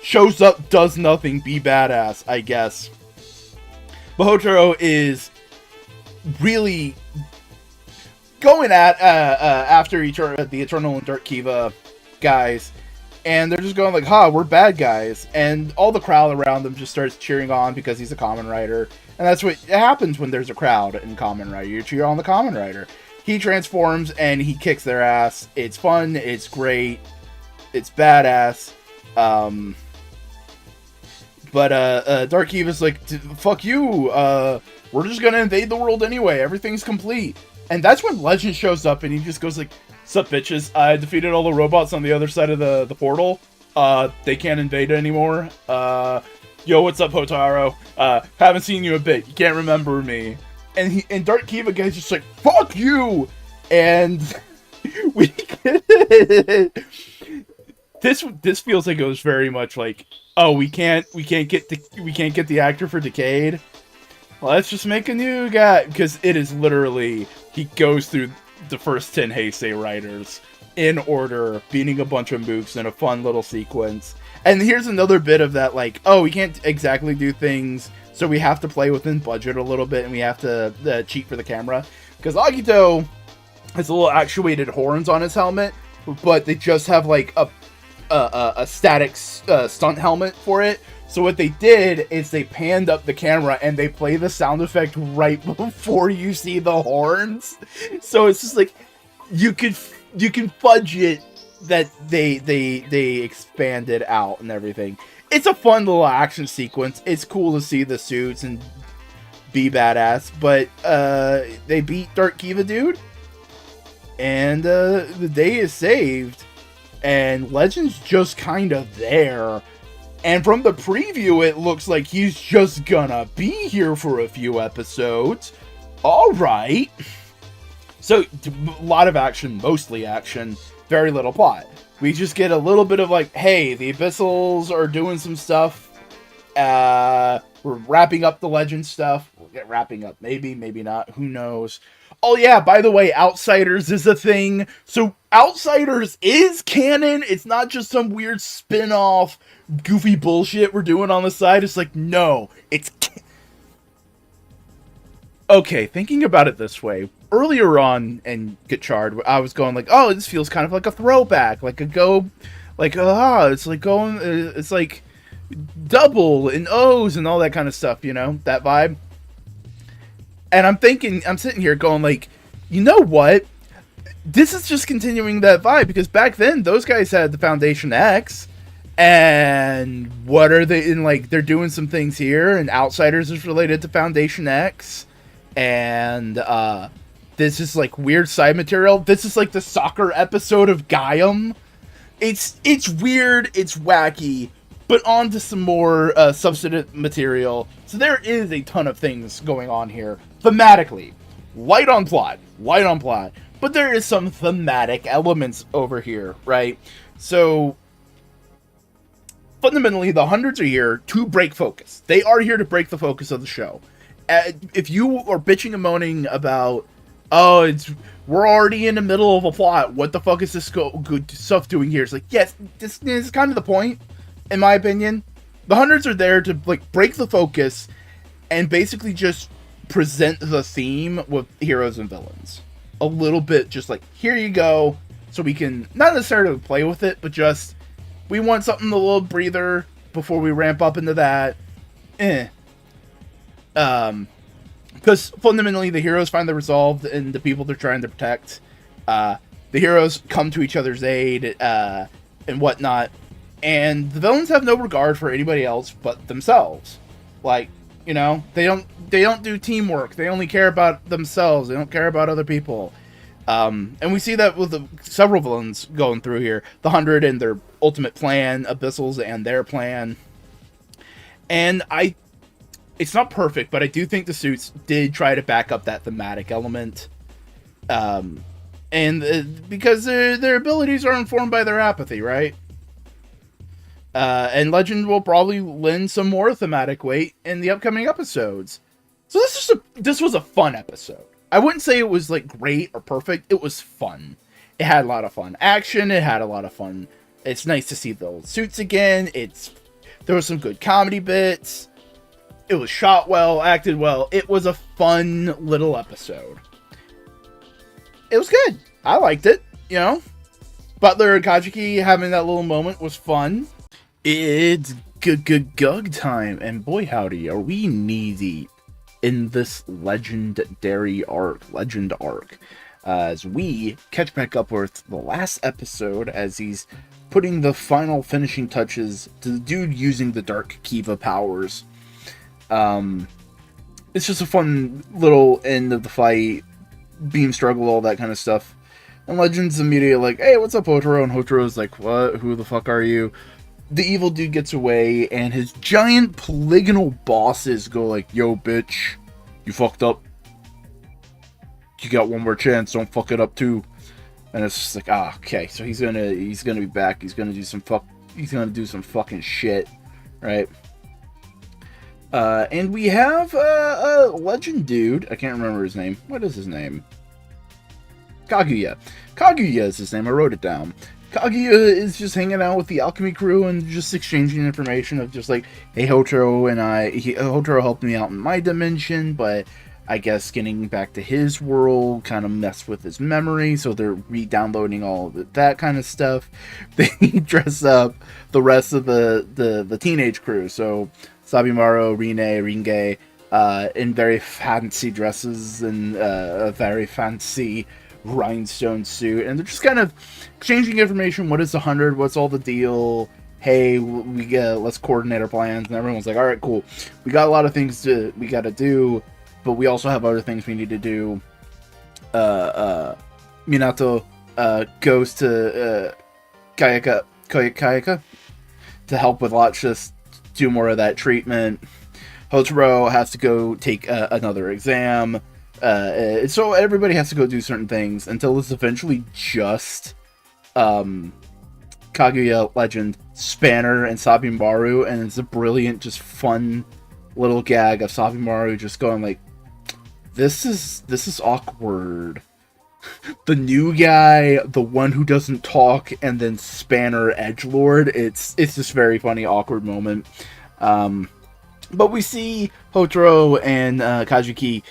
shows up, does nothing, be badass, I guess. But Hotaro is really going at after the Eternal and Dark Kiva guys, and they're just going like, we're bad guys, and all the crowd around them just starts cheering on because he's a Kamen Rider, and that's what happens when there's a crowd in Kamen Rider. You cheer on the Kamen Rider. He transforms and he kicks their ass. It's fun, it's great, it's badass. But Dark Kiva's like, fuck you, we're just gonna invade the world anyway, everything's complete. And that's when Legend shows up and he just goes like, "Sup, bitches? I defeated all the robots on the other side of the portal. They can't invade anymore. Yo, what's up, Hotaro? Haven't seen you a bit. You can't remember me." And Dark Kiva guy's just like, "Fuck you!" And we this feels like it was very much like, oh, we can't get the actor for Decade. Let's just make a new guy, because it is literally, he goes through the first 10 Heisei writers in order, beating a bunch of mooks in a fun little sequence. And here's another bit of that, like, oh, we can't exactly do things, so we have to play within budget a little bit, and we have to cheat for the camera. Because Agito has little actuated horns on his helmet, but they just have, like, a static stunt helmet for it. So what they did is they panned up the camera and they play the sound effect right before you see the horns. So it's just like you can fudge it that they expanded out and everything. It's a fun little action sequence. It's cool to see the suits and be badass, but they beat Dark Kiva dude, and the day is saved, and Legend's just kind of there. And from the preview, it looks like he's just gonna be here for a few episodes. Alright. So, a lot of action, mostly action, very little plot. We just get a little bit of like, hey, the Abyssals are doing some stuff. We're wrapping up the Legend stuff. We'll get wrapping up, maybe not, who knows. Oh yeah, by the way, Outsiders is a thing. So, Outsiders is canon. It's not just some weird spin-off goofy bullshit we're doing on the side. It's like, no, it's okay. Thinking about it this way, earlier on in Gotchard, I was going like, oh, this feels kind of like a throwback, like it's like going, it's like double and O's and all that kind of stuff, you know, that vibe. And I'm sitting here going like, you know what? This is just continuing that vibe, because back then those guys had the Foundation X. And what are they in, like, they're doing some things here, and Outsiders is related to Foundation X, and this is like weird side material. This is like the soccer episode of Gaiam. It's weird, it's wacky, but on to some more substantive material. So there is a ton of things going on here thematically. Light on plot, but there is some thematic elements over here, right? So fundamentally, the hundreds are here to break focus. They are here to break the focus of the show. If you are bitching and moaning about, oh, we're already in the middle of a plot, what the fuck is this good stuff doing here? It's like, yes, this is kind of the point, in my opinion. The hundreds are there to like break the focus and basically just present the theme with heroes and villains. A little bit, just like, here you go, so we can not necessarily play with it, but just, we want something a little breather before we ramp up into that. Because fundamentally the heroes find the resolve in the people they're trying to protect. The heroes come to each other's aid and whatnot. And the villains have no regard for anybody else but themselves. Like, you know, they don't do teamwork. They only care about themselves. They don't care about other people. And we see that with several villains going through here. The 100 and their ultimate plan, Abyssals and their plan. And it's not perfect, but I do think the suits did try to back up that thematic element. Because their abilities are informed by their apathy, right? And Legend will probably lend some more thematic weight in the upcoming episodes. So this was a fun episode. I wouldn't say it was like great or perfect. It was fun. It had a lot of fun action. It had a lot of fun. It's nice to see the old suits again. There was some good comedy bits. It was shot well, acted well. It was a fun little episode. It was good. I liked it, you know. Butler and Kajiki having that little moment was fun. It's Gug time, and boy howdy, are we knee deep in this legend arc, as we catch back up with the last episode as he's putting the final finishing touches to the dude using the Dark Kiva powers. It's just a fun little end of the fight. beam struggle, all that kind of stuff. And Legend's immediately like, hey, what's up, Hotaro? And Hotaro's like, what? Who the fuck are you? The evil dude gets away, and his giant polygonal bosses go like, yo, bitch, you fucked up. You got one more chance, don't fuck it up too. And it's just like, okay, so he's gonna be back, he's gonna do some fucking shit, right? And we have a Legend dude, I can't remember his name. What is his name? Kaguya. Kaguya is his name, I wrote it down. Kaguya is just hanging out with the alchemy crew and just exchanging information of just like, hey, Hotaro Hotaro helped me out in my dimension, but I guess getting back to his world kind of messed with his memory, so they're re-downloading all of that kind of stuff. They dress up the rest of the teenage crew, so Sabimaru, Ringe, in very fancy dresses and a very fancy rhinestone suit, and they're just kind of exchanging information. What is 100? What's all the deal? Hey, let's coordinate our plans. And everyone's like, all right, cool. We got a lot of things we got to do, but we also have other things we need to do. Minato goes to Kayaka to help with lots, just do more of that treatment. Hotaro has to go take another exam. So everybody has to go do certain things until it's eventually just Kaguya, Legend, Spanner, and Sabimaru, and it's a brilliant, just fun little gag of Sabimaru just going like, this is awkward. The new guy, the one who doesn't talk, and then Spanner, Edgelord. It's this very funny, awkward moment. But we see Hotaro and Kajuki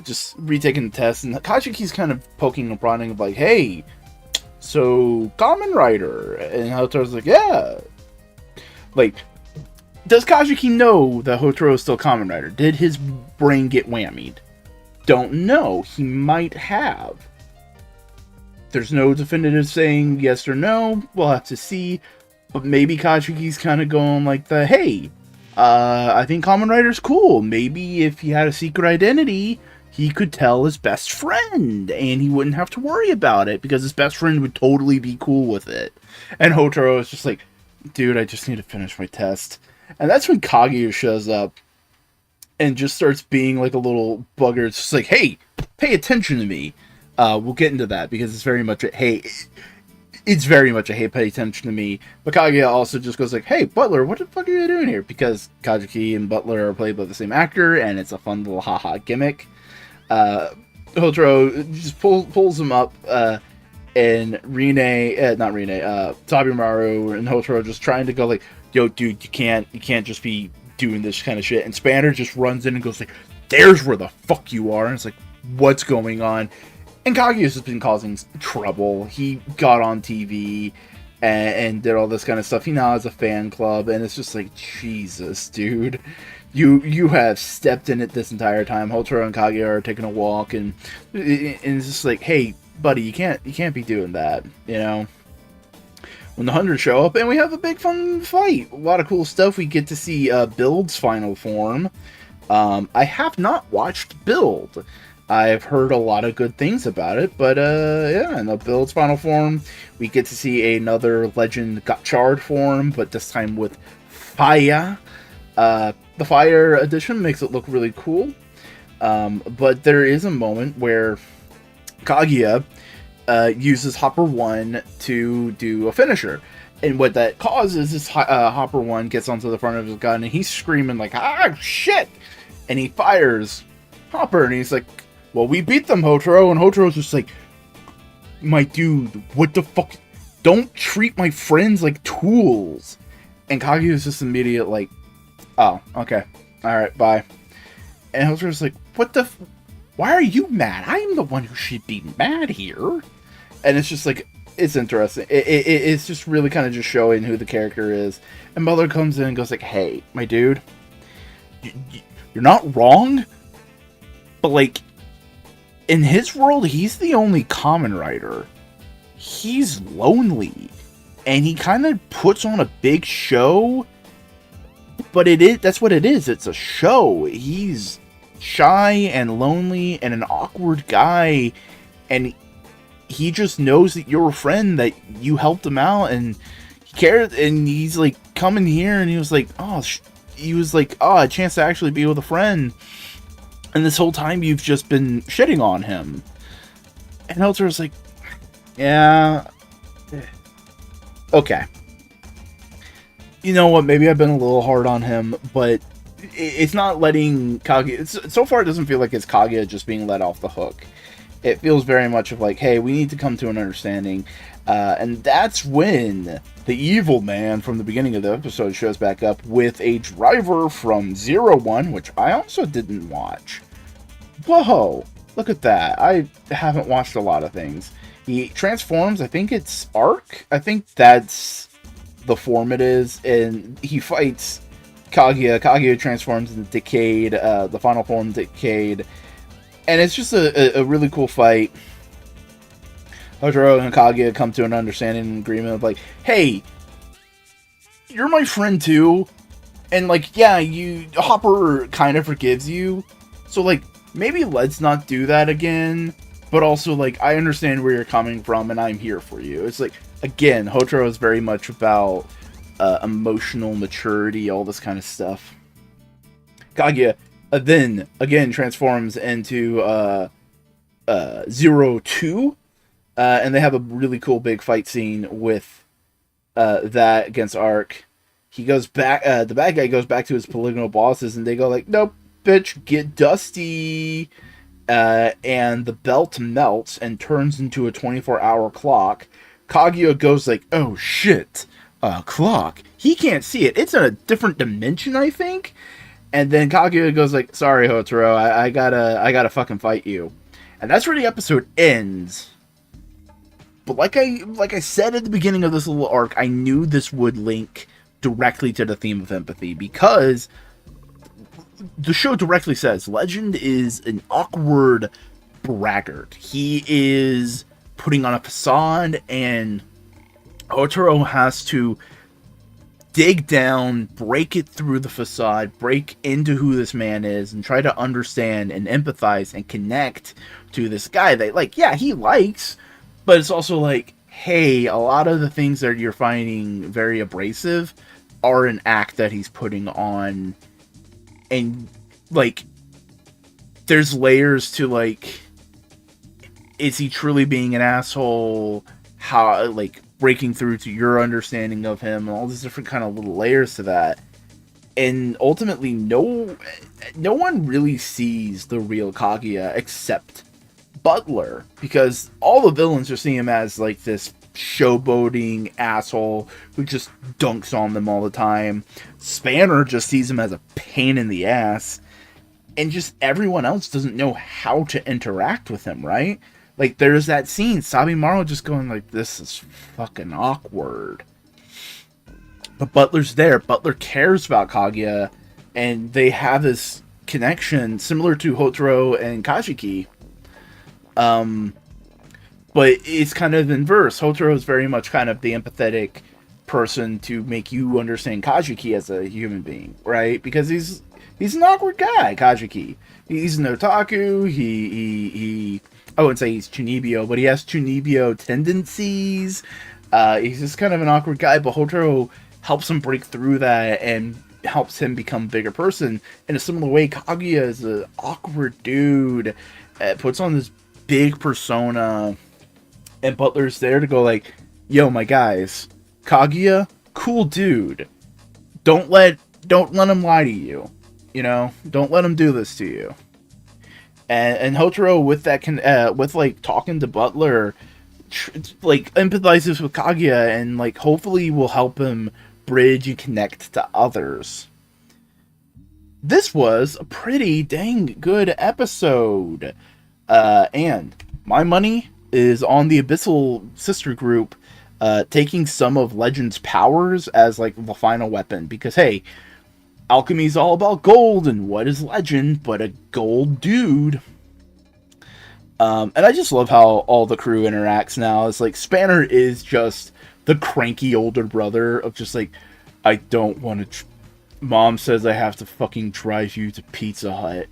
just retaking the test, and Kajuki's kind of poking and prodding of like, hey, so Kamen Rider. And Hotaro's like, yeah. Like, does Kajuki know that Hotaro is still Kamen Rider? Did his brain get whammied? Don't know. He might have. There's no definitive saying yes or no. We'll have to see. But maybe Kajuki's kind of going like the, hey, I think Kamen Rider's cool. Maybe if he had a secret identity, he could tell his best friend, and he wouldn't have to worry about it, because his best friend would totally be cool with it. And Hotaro is just like, dude, I just need to finish my test. And that's when Kaguya shows up and just starts being like a little bugger. It's just like, hey, pay attention to me. We'll get into that, because it's very much a, hey, it's very much a, hey, pay attention to me. But Kaguya also just goes like, hey, Butler, what the fuck are you doing here? Because Kajuki and Butler are played by the same actor, and it's a fun little haha gimmick. Hotaro just pulls him up, and Sabimaru and Hotaro just trying to go like, yo, dude, you can't just be doing this kind of shit. And Spanner just runs in and goes like, there's where the fuck you are. And it's like, what's going on? And Kaguya's just been causing trouble. He got on TV and did all this kind of stuff. He now has a fan club, and it's just like, Jesus, dude. You have stepped in it this entire time. Hotaro and Kaguya are taking a walk, and it's just like, hey, buddy, you can't be doing that, you know? When the 100 show up, and we have a big fun fight. A lot of cool stuff. We get to see Build's final form. I have not watched Build. I've heard a lot of good things about it, but yeah, in the Build's final form, we get to see another Legend Gotchard form, but this time with fire. The Fire edition makes it look really cool, but there is a moment where Kaguya uses Hopper 1 to do a finisher, and what that causes is Hopper 1 gets onto the front of his gun, and he's screaming like, ah, shit! And he fires Hopper, and he's like, well, we beat them, Hotaro. And Hotaro's just like, my dude, what the fuck? Don't treat my friends like tools. And Kaguya's just immediate like, oh, okay. Alright, bye. And Hotaro's like, what the why are you mad? I am the one who should be mad here. And it's just like, it's interesting. It's just really kind of just showing who the character is. And Butler comes in and goes like, hey, my dude, you're not wrong, but like, in his world, he's the only Kamen Rider. He's lonely, and he kind of puts on a big show, but that's what it is. It's a show. He's shy and lonely and an awkward guy, and he just knows that you're a friend, that you helped him out, and he cared, and he's like coming here, and he was like, oh, a chance to actually be with a friend, and this whole time you've just been shitting on him. And Hotaro's like, yeah, okay. You know what, maybe I've been a little hard on him, but it's not letting Kaguya... So far, it doesn't feel like it's Kaguya just being let off the hook. It feels very much of like, hey, we need to come to an understanding. And that's when the evil man from the beginning of the episode shows back up with a driver from 01, which I also didn't watch. Whoa, look at that. I haven't watched a lot of things. He transforms, I think it's Arc. I think that's the form it is. And he fights Kaguya. Kaguya transforms into Decade, the final form Decade. And it's just a really cool fight. Hotaro and Kaguya come to an understanding and agreement of like, hey, you're my friend too. And like, yeah, Hopper kind of forgives you. So like, maybe let's not do that again. But also like, I understand where you're coming from and I'm here for you. It's like, again, Hotaro is very much about emotional maturity, all this kind of stuff. Kaguya then again transforms into 02, and they have a really cool big fight scene with that against Arc. He goes back, the bad guy goes back to his polygonal bosses, and they go like, nope, bitch, get dusty. And the belt melts and turns into a 24-hour clock. Kaguya goes like, oh shit, a clock. He can't see it. It's in a different dimension, I think. And then Kaguya goes like, sorry, Hotaro, I gotta fucking fight you. And that's where the episode ends. But like I said at the beginning of this little arc, I knew this would link directly to the theme of empathy, because the show directly says Legend is an awkward braggart. He is putting on a facade, and Hotaro has to dig down, break it through the facade, break into who this man is, and try to understand and empathize and connect to this guy that, like, yeah, he likes, but it's also like, hey, a lot of the things that you're finding very abrasive are an act that he's putting on, and, like, there's layers to, like, is he truly being an asshole? How, like, breaking through to your understanding of him, and all these different kind of little layers to that. And ultimately, no one really sees the real Kaguya except Butler, because all the villains just see him as like this showboating asshole who just dunks on them all the time. Spanner just sees him as a pain in the ass, and just everyone else doesn't know how to interact with him, right? Like, there's that scene, Sabimaru just going like, this is fucking awkward. But Butler's there. Butler cares about Kaguya, and they have this connection similar to Hotaro and Kajiki. But it's kind of inverse. Hotaro is very much kind of the empathetic person to make you understand Kajiki as a human being, right? Because he's an awkward guy, Kajiki. He's an otaku. He I wouldn't say he's Chunibyo, but he has Chunibyo tendencies. He's just kind of an awkward guy, but Hotaro helps him break through that and helps him become a bigger person. In a similar way, Kaguya is an awkward dude, puts on this big persona, and Butler's there to go like, yo, my guys, Kaguya, cool dude. Don't let him lie to you. You know, don't let him do this to you. And Hotaro, with that, with like talking to Butler, like empathizes with Kaguya, and like hopefully will help him bridge and connect to others. This was a pretty dang good episode, and my money is on the Abyssal Sister Group taking some of Legend's powers as like the final weapon, because hey, alchemy's all about gold, and what is Legend but a gold dude? And I just love how all the crew interacts now. It's like Spanner is just the cranky older brother of just like, I don't want to. Mom says I have to fucking drive you to Pizza Hut.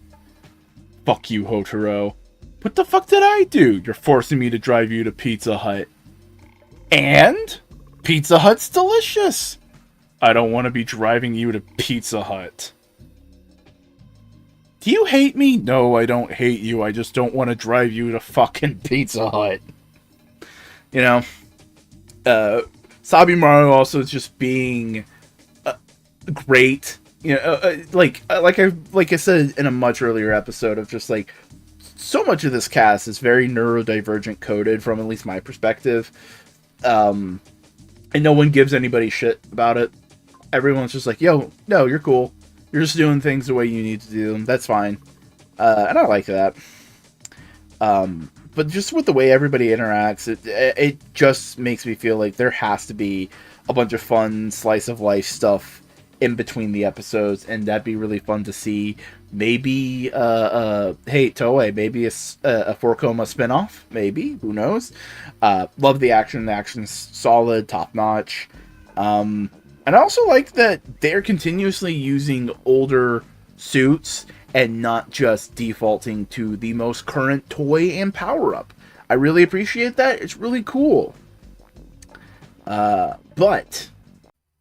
Fuck you, Hotaro. What the fuck did I do? You're forcing me to drive you to Pizza Hut. And? Pizza Hut's delicious. I don't want to be driving you to Pizza Hut. Do you hate me? No, I don't hate you. I just don't want to drive you to fucking Pizza Hut. You know? Sabimaru also just being great. You know, like I said in a much earlier episode of just like, so much of this cast is very neurodivergent coded from at least my perspective. And no one gives anybody shit about it. Everyone's just like, yo, no, you're cool. You're just doing things the way you need to do them. That's fine. And I like that. But just with the way everybody interacts, it just makes me feel like there has to be a bunch of fun slice of life stuff in between the episodes, and that'd be really fun to see. Maybe, hey, Toei, maybe a 4-Koma spinoff? Maybe, who knows? Love the action. The action's solid, top-notch. And I also like that they're continuously using older suits and not just defaulting to the most current toy and power-up. I really appreciate that. It's really cool. But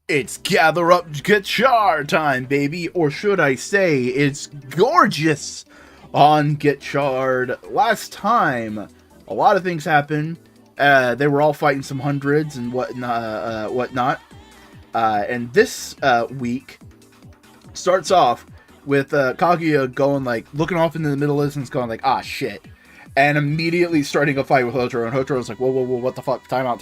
it's Gather Up Gotchard time, baby. Or should I say, it's gorgeous on Gotchard. Last time, a lot of things happened. They were all fighting some hundreds and whatnot. And this week starts off with Kaguya going like, looking off into the middle distance, going like, ah, shit. And immediately starting a fight with Hotaro. And Hotaro's like, whoa, what the fuck? Time out.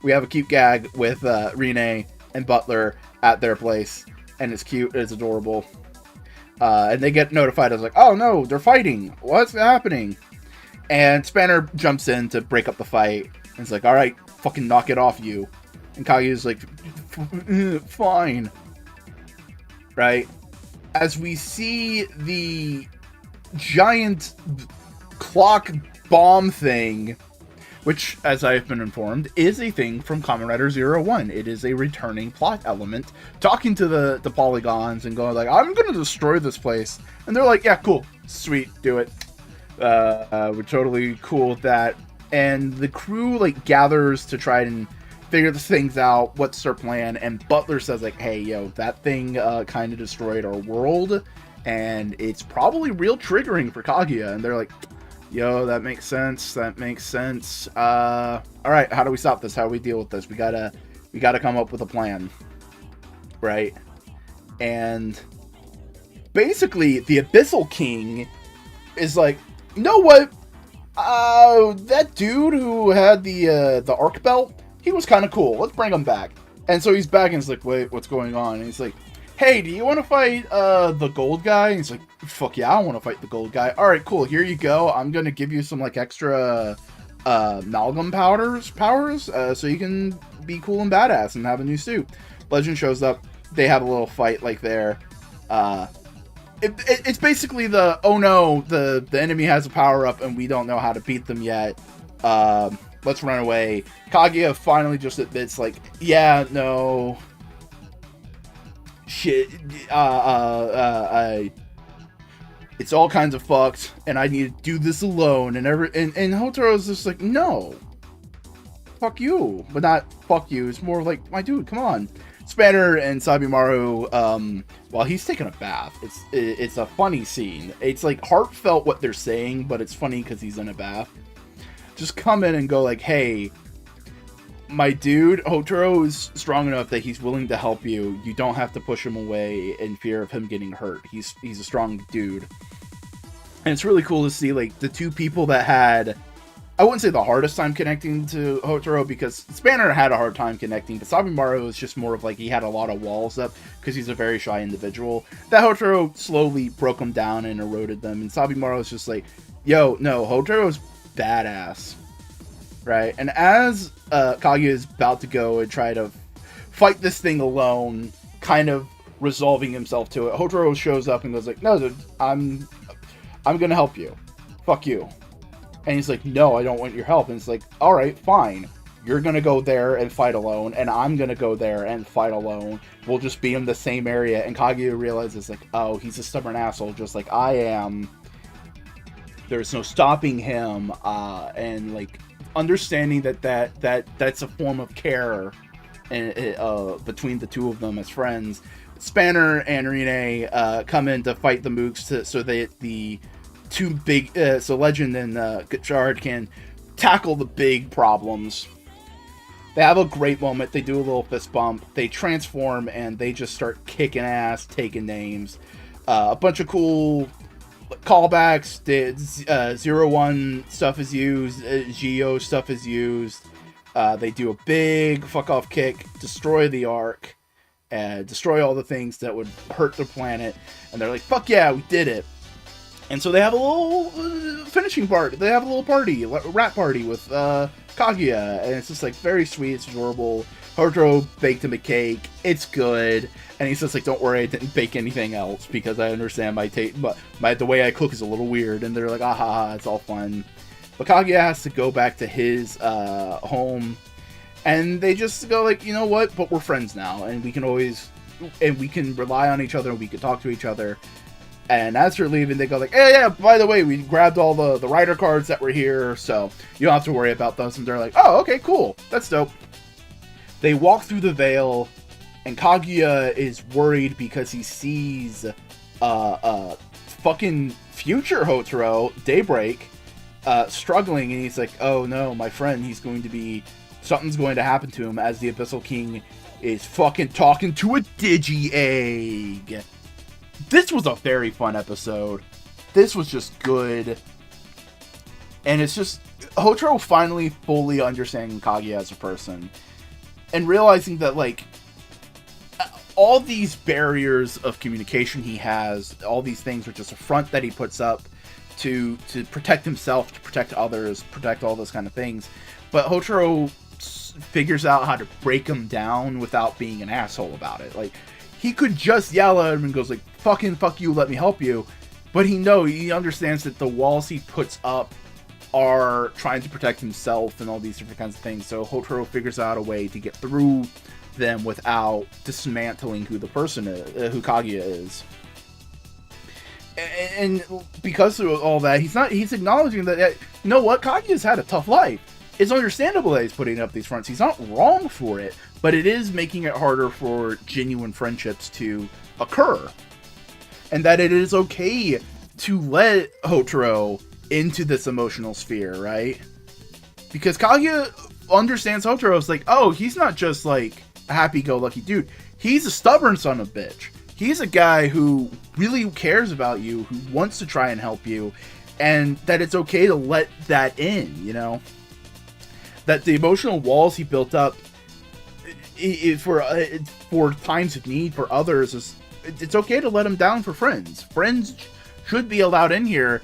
We have a cute gag with Rine and Butler at their place. And it's cute. It's adorable. And they get notified. I was like, oh no, they're fighting. What's happening? And Spanner jumps in to break up the fight. And it's like, alright, fucking knock it off, you. And Kaguya's like, fine. Right? As we see the giant clock bomb thing, which, as I've been informed, is a thing from Kamen Rider 01. It is a returning plot element, talking to the polygons and going like, I'm gonna destroy this place. And they're like, yeah, cool, sweet, do it. We're totally cool with that. And the crew like gathers to try and figure the things out, what's their plan, and Butler says like, hey, yo, that thing kind of destroyed our world, and it's probably real triggering for Kaguya. And they're like, yo, that makes sense. Alright, how do we stop this? How do we deal with this? We gotta come up with a plan. Right? And basically, the Abyssal King is like, you know what? That dude who had the arc belt, he was kind of cool. Let's bring him back. And so he's back and he's like, wait, what's going on? And he's like, hey, do you want to fight the gold guy? And he's like, fuck yeah, I want to fight the gold guy. Alright, cool, here you go. I'm going to give you some like extra amalgam powers so you can be cool and badass and have a new suit. Legend shows up. They have a little fight like there. It's basically the, oh no, the enemy has a power up and we don't know how to beat them yet. Let's run away. Kaguya finally just admits like, yeah, no, shit, it's all kinds of fucked, and I need to do this alone. And Hotaro's just like, no, fuck you, but not fuck you. It's more like, my dude, come on. Spanner and Sabimaru, while he's taking a bath, it's a funny scene. It's like heartfelt what they're saying, but it's funny because he's in a bath. Just come in and go like, hey, my dude, Hotaro is strong enough that he's willing to help you. You don't have to push him away in fear of him getting hurt. He's a strong dude. And it's really cool to see like the two people that had, I wouldn't say the hardest time connecting to Hotaro, because Spanner had a hard time connecting, but Sabimaru was just more of like, he had a lot of walls up because he's a very shy individual. That Hotaro slowly broke them down and eroded them, and Sabimaru was just like, yo, no, Hotaro's badass. Right? And as Kaguya is about to go and try to fight this thing alone, kind of resolving himself to it, Hotaro shows up and goes like, no, dude, I'm gonna help you. Fuck you. And he's like, no, I don't want your help. And it's like, alright, fine. you're gonna go there and fight alone, and I'm gonna go there and fight alone. We'll just be in the same area. And Kaguya realizes, like, oh, he's a stubborn asshole, just like I am. There's no stopping him, and like understanding that's a form of care, and between the two of them as friends. Spanner and Rene come in to fight the Mooks, so that the two big, so Legend and Gotchard can tackle the big problems. They have a great moment. They do a little fist bump. They transform and they just start kicking ass, taking names. A bunch of cool callbacks. The 01 stuff is used. Geo stuff is used. They do a big fuck off kick, destroy the Ark, destroy all the things that would hurt the planet. And they're like, fuck yeah, we did it. And so they have a little finishing party. They have a little party, rap party with Kaguya, and it's just like very sweet. It's adorable. Hotaro baked him a cake. It's good, and he's just like, "Don't worry, I didn't bake anything else because I understand my taste, but the way I cook is a little weird." And they're like, "Ah ha ha, it's all fun." But Kaguya has to go back to his home, and they just go like, "You know what? But we're friends now, and we can rely on each other, and we can talk to each other." And as they're leaving, they go like, hey, yeah, by the way, we grabbed all the rider cards that were here, so you don't have to worry about those. And they're like, oh, okay, cool. That's dope. They walk through the veil, and Kaguya is worried because he sees fucking future Hotaro, Daybreak, struggling, and he's like, oh no, my friend, something's going to happen to him as the Abyssal King is fucking talking to a Digi-Egg. This was a very fun episode. This was just good. And it's just Hotaro finally fully understanding Kaguya as a person. And realizing that, like, all these barriers of communication he has, all these things are just a front that he puts up to protect himself, to protect others, protect all those kind of things. But Hotaro figures out how to break them down without being an asshole about it. Like, he could just yell at him and goes like, fucking fuck you, let me help you. But he understands that the walls he puts up are trying to protect himself and all these different kinds of things. So Hotaro figures out a way to get through them without dismantling who the person is, who Kaguya is. And because of all that, he's acknowledging that, you know what, Kaguya's had a tough life. It's understandable that he's putting up these fronts. He's not wrong for it, but it is making it harder for genuine friendships to occur. And that it is okay to let Hotaro into this emotional sphere, right? Because Kaguya understands Hotaro's like, oh, he's not just like a happy-go-lucky dude. He's a stubborn son of a bitch. He's a guy who really cares about you, who wants to try and help you, and that it's okay to let that in, you know? That the emotional walls he built up for times of need for others, it's okay to let them down for friends. Friends should be allowed in here,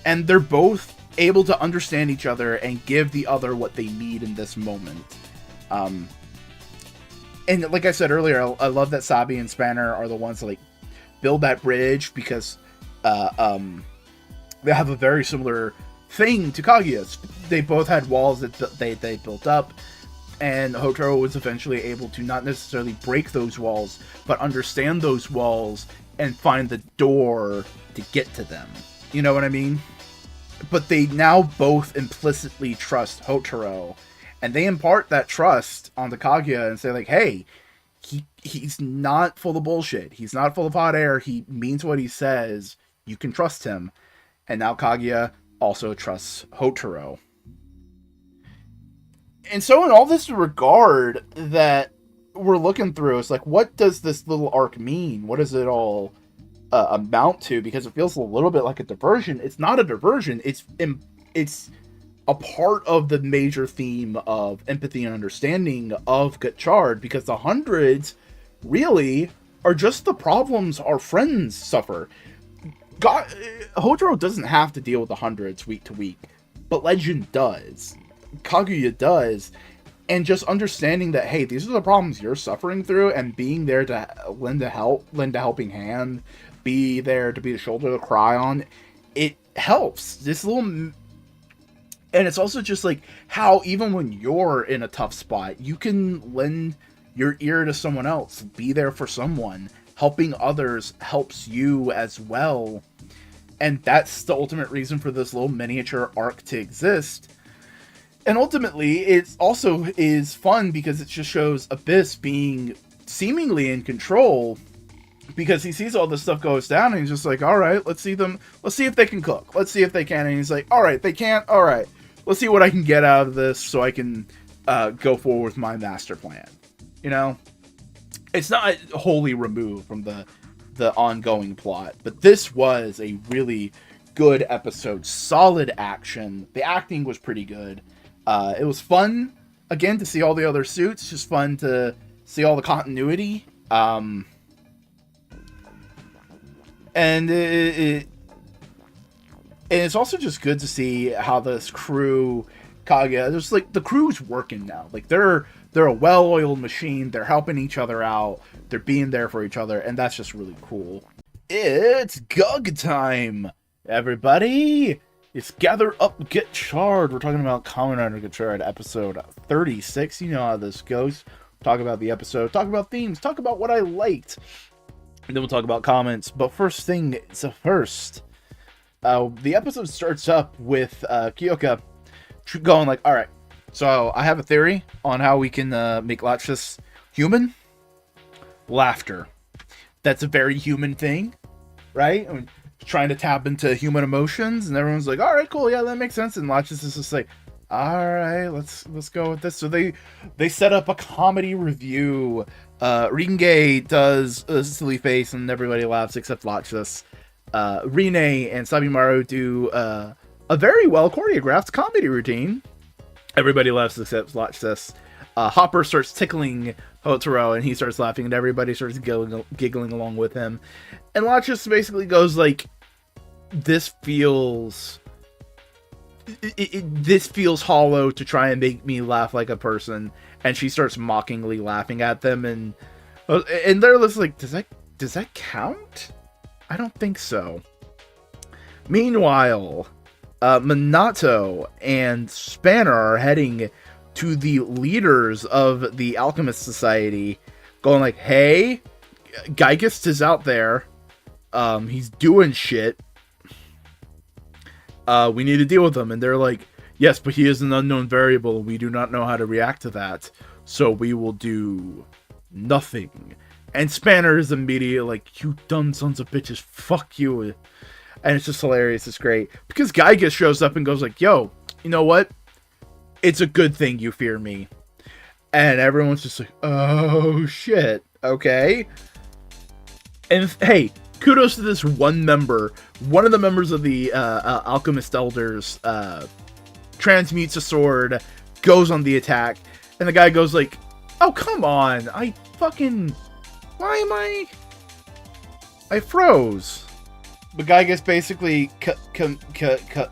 and they're both able to understand each other and give the other what they need in this moment. And like I said earlier, I love that Sabi and Spanner are the ones that like build that bridge, because they have a very similar thing to Kaguya's. They both had walls that they built up, and Hotaro was eventually able to not necessarily break those walls, but understand those walls and find the door to get to them. You know what I mean? But they now both implicitly trust Hotaro, and they impart that trust onto Kaguya and say like, hey, he's not full of bullshit. He's not full of hot air. He means what he says. You can trust him. And now Kaguya also trusts Hotaro. And so in all this regard that we're looking through, it's like, what does this little arc mean? What does it all amount to? Because it feels a little bit like a diversion. It's not a diversion. It's a part of the major theme of empathy and understanding of Gotchard, because the hundreds really are just the problems our friends suffer. Hotaro doesn't have to deal with the hundreds week to week, but Legend does. Kaguya does. And just understanding that, hey, these are the problems you're suffering through, and being there to lend a helping hand, be there to be the shoulder to cry on, it helps. This little...
And it's also just like how even when you're in a tough spot, you can lend your ear to someone else, be there for someone. Helping others helps you as well. And that's the ultimate reason for this little miniature arc to exist. And ultimately, it also is fun because it just shows Abyss being seemingly in control, because he sees all this stuff goes down and he's just like, all right, let's see if they can cook. Let's see if they can. And he's like, all right, they can't. All right, let's see what I can get out of this so I can go forward with my master plan. You know, it's not wholly removed from the ongoing plot, but this was a really good episode. Solid action. The acting was pretty good. It was fun, again, to see all the other suits. Just fun to see all the continuity. And it's also just good to see how this crew, Kaguya, just like the crew's working now. Like they're a well-oiled machine. They're helping each other out. They're being there for each other, and that's just really cool. It's Gug time, everybody. It's Gather Up, Gotchard. We're talking about Kamen Rider Gotchard, episode 36. You know how this goes. Talk about the episode, talk about themes, talk about what I liked. And then we'll talk about comments. But first thing, the episode starts up with Kyoka going like, all right, so I have a theory on how we can make Lachus human. Laughter. That's a very human thing, right? I mean, trying to tap into human emotions, and everyone's like, all right, cool, yeah, that makes sense. And Lachus is just like, all right, let's go with this. So they set up a comedy review. Ringe does a silly face and everybody laughs except Lachus. Rine and Sabimaru do a very well choreographed comedy routine. Everybody laughs except Lachus. Hopper starts tickling Hotaro and he starts laughing and everybody starts giggling along with him. And Lachus basically goes like, this feels hollow to try and make me laugh like a person. And she starts mockingly laughing at them, and they're just like, does that count? I don't think so. Meanwhile, Minato and Spanner are heading to the leaders of the Alchemist Society, going like, hey, Geigest is out there. He's doing shit. We need to deal with him. And they're like, yes, but he is an unknown variable. We do not know how to react to that. So we will do nothing. And Spanner is immediately like, you dumb sons of bitches, fuck you. And it's just hilarious. It's great. Because Geigest shows up and goes like, yo, you know what? It's a good thing you fear me. And everyone's just like, oh shit. Okay. And hey, kudos to this one of the members of the Alchemist Elders, transmutes a sword, goes on the attack, and the guy goes like, oh, come on, I froze. The guy gets basically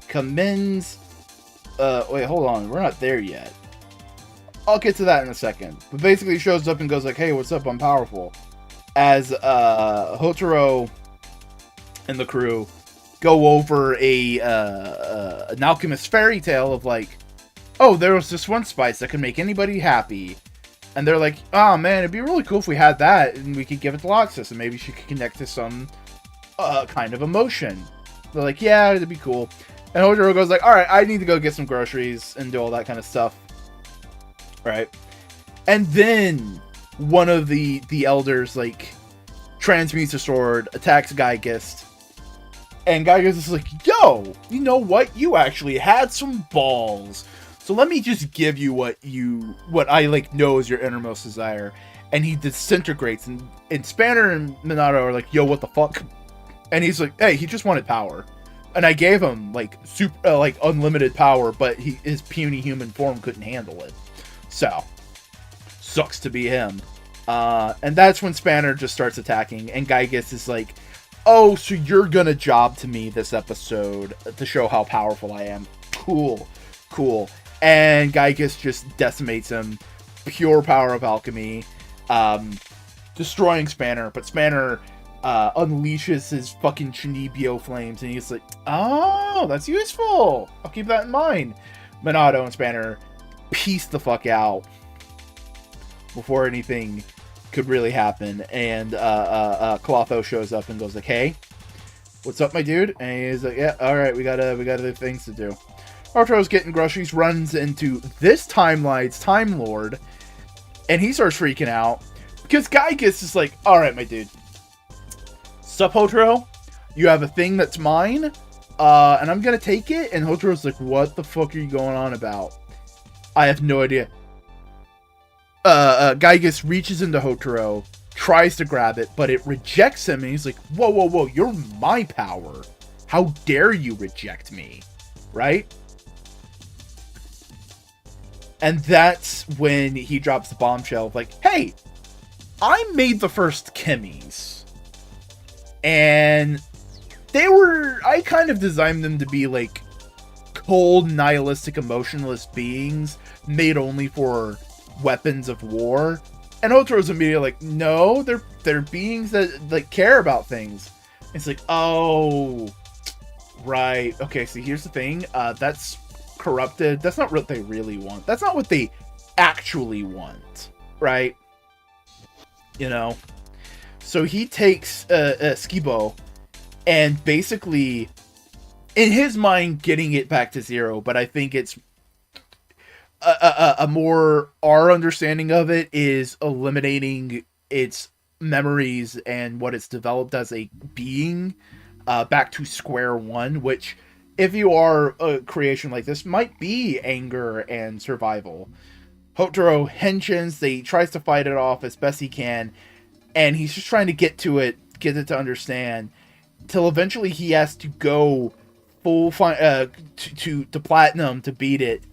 commends, wait, hold on, we're not there yet. I'll get to that in a second. But basically shows up and goes like, hey, what's up, I'm powerful. As Hotaro and the crew go over an alchemist fairy tale of like, oh, there was this one spice that could make anybody happy. And they're like, oh man, it'd be really cool if we had that and we could give it to Loxus and maybe she could connect to some kind of emotion. They're like, yeah, it'd be cool. And Hotaro goes like, alright, I need to go get some groceries and do all that kind of stuff. Right? And then one of the elders like transmutes a sword, attacks Geigest. And Geigest is like, yo, you know what? You actually had some balls. So let me just give you what I like know is your innermost desire. And he disintegrates. And Spanner and Minato are like, yo, what the fuck? And he's like, hey, he just wanted power. And I gave him like super, like unlimited power, but his puny human form couldn't handle it. So, sucks to be him. And that's when Spanner just starts attacking. And Geigest is like, oh, so you're gonna job to me this episode to show how powerful I am. Cool. And Geigest just decimates him. Pure power of alchemy. Destroying Spanner. But Spanner unleashes his fucking Chinibyo flames. And he's like, oh, that's useful. I'll keep that in mind.
Minato and Spanner piece the fuck out before anything could really happen. And Clotho shows up and goes like, "Hey, what's up, my dude?" And he's like, "Yeah, all right, we got other things to do." Hotaro's getting groceries, runs into this timeline's Time Lord, and he starts freaking out because Gaius is like, "All right, my dude, sup, Hotaro? You have a thing that's mine, and I'm gonna take it." And Hotaro's like, "What the fuck are you going on about?" I have no idea. Gaius reaches into Hotaro, tries to grab it, but it rejects him, and he's like, "Whoa, whoa, whoa, you're my power. How dare you reject me?" Right? And that's when he drops the bombshell of like, "Hey, I made the first Kimmies. And I kind of designed them to be like cold, nihilistic, emotionless beings made only for weapons of war." And Otaro's immediately like, "No, they're beings that like care about things." It's like, "Oh, right. Okay, so here's the thing. That's corrupted. That's not what they really want. That's not what they actually want, right?" You know? So he takes Skibo and basically, in his mind, getting it back to zero, but I think it's a more, our understanding of it is eliminating its memories and what it's developed as a being back to square one, which, if you are a creation like this, might be anger and survival. Hotaro henshins, he tries to fight it off as best he can, and he's just trying to get it to understand, till eventually he has to go full to platinum to beat it,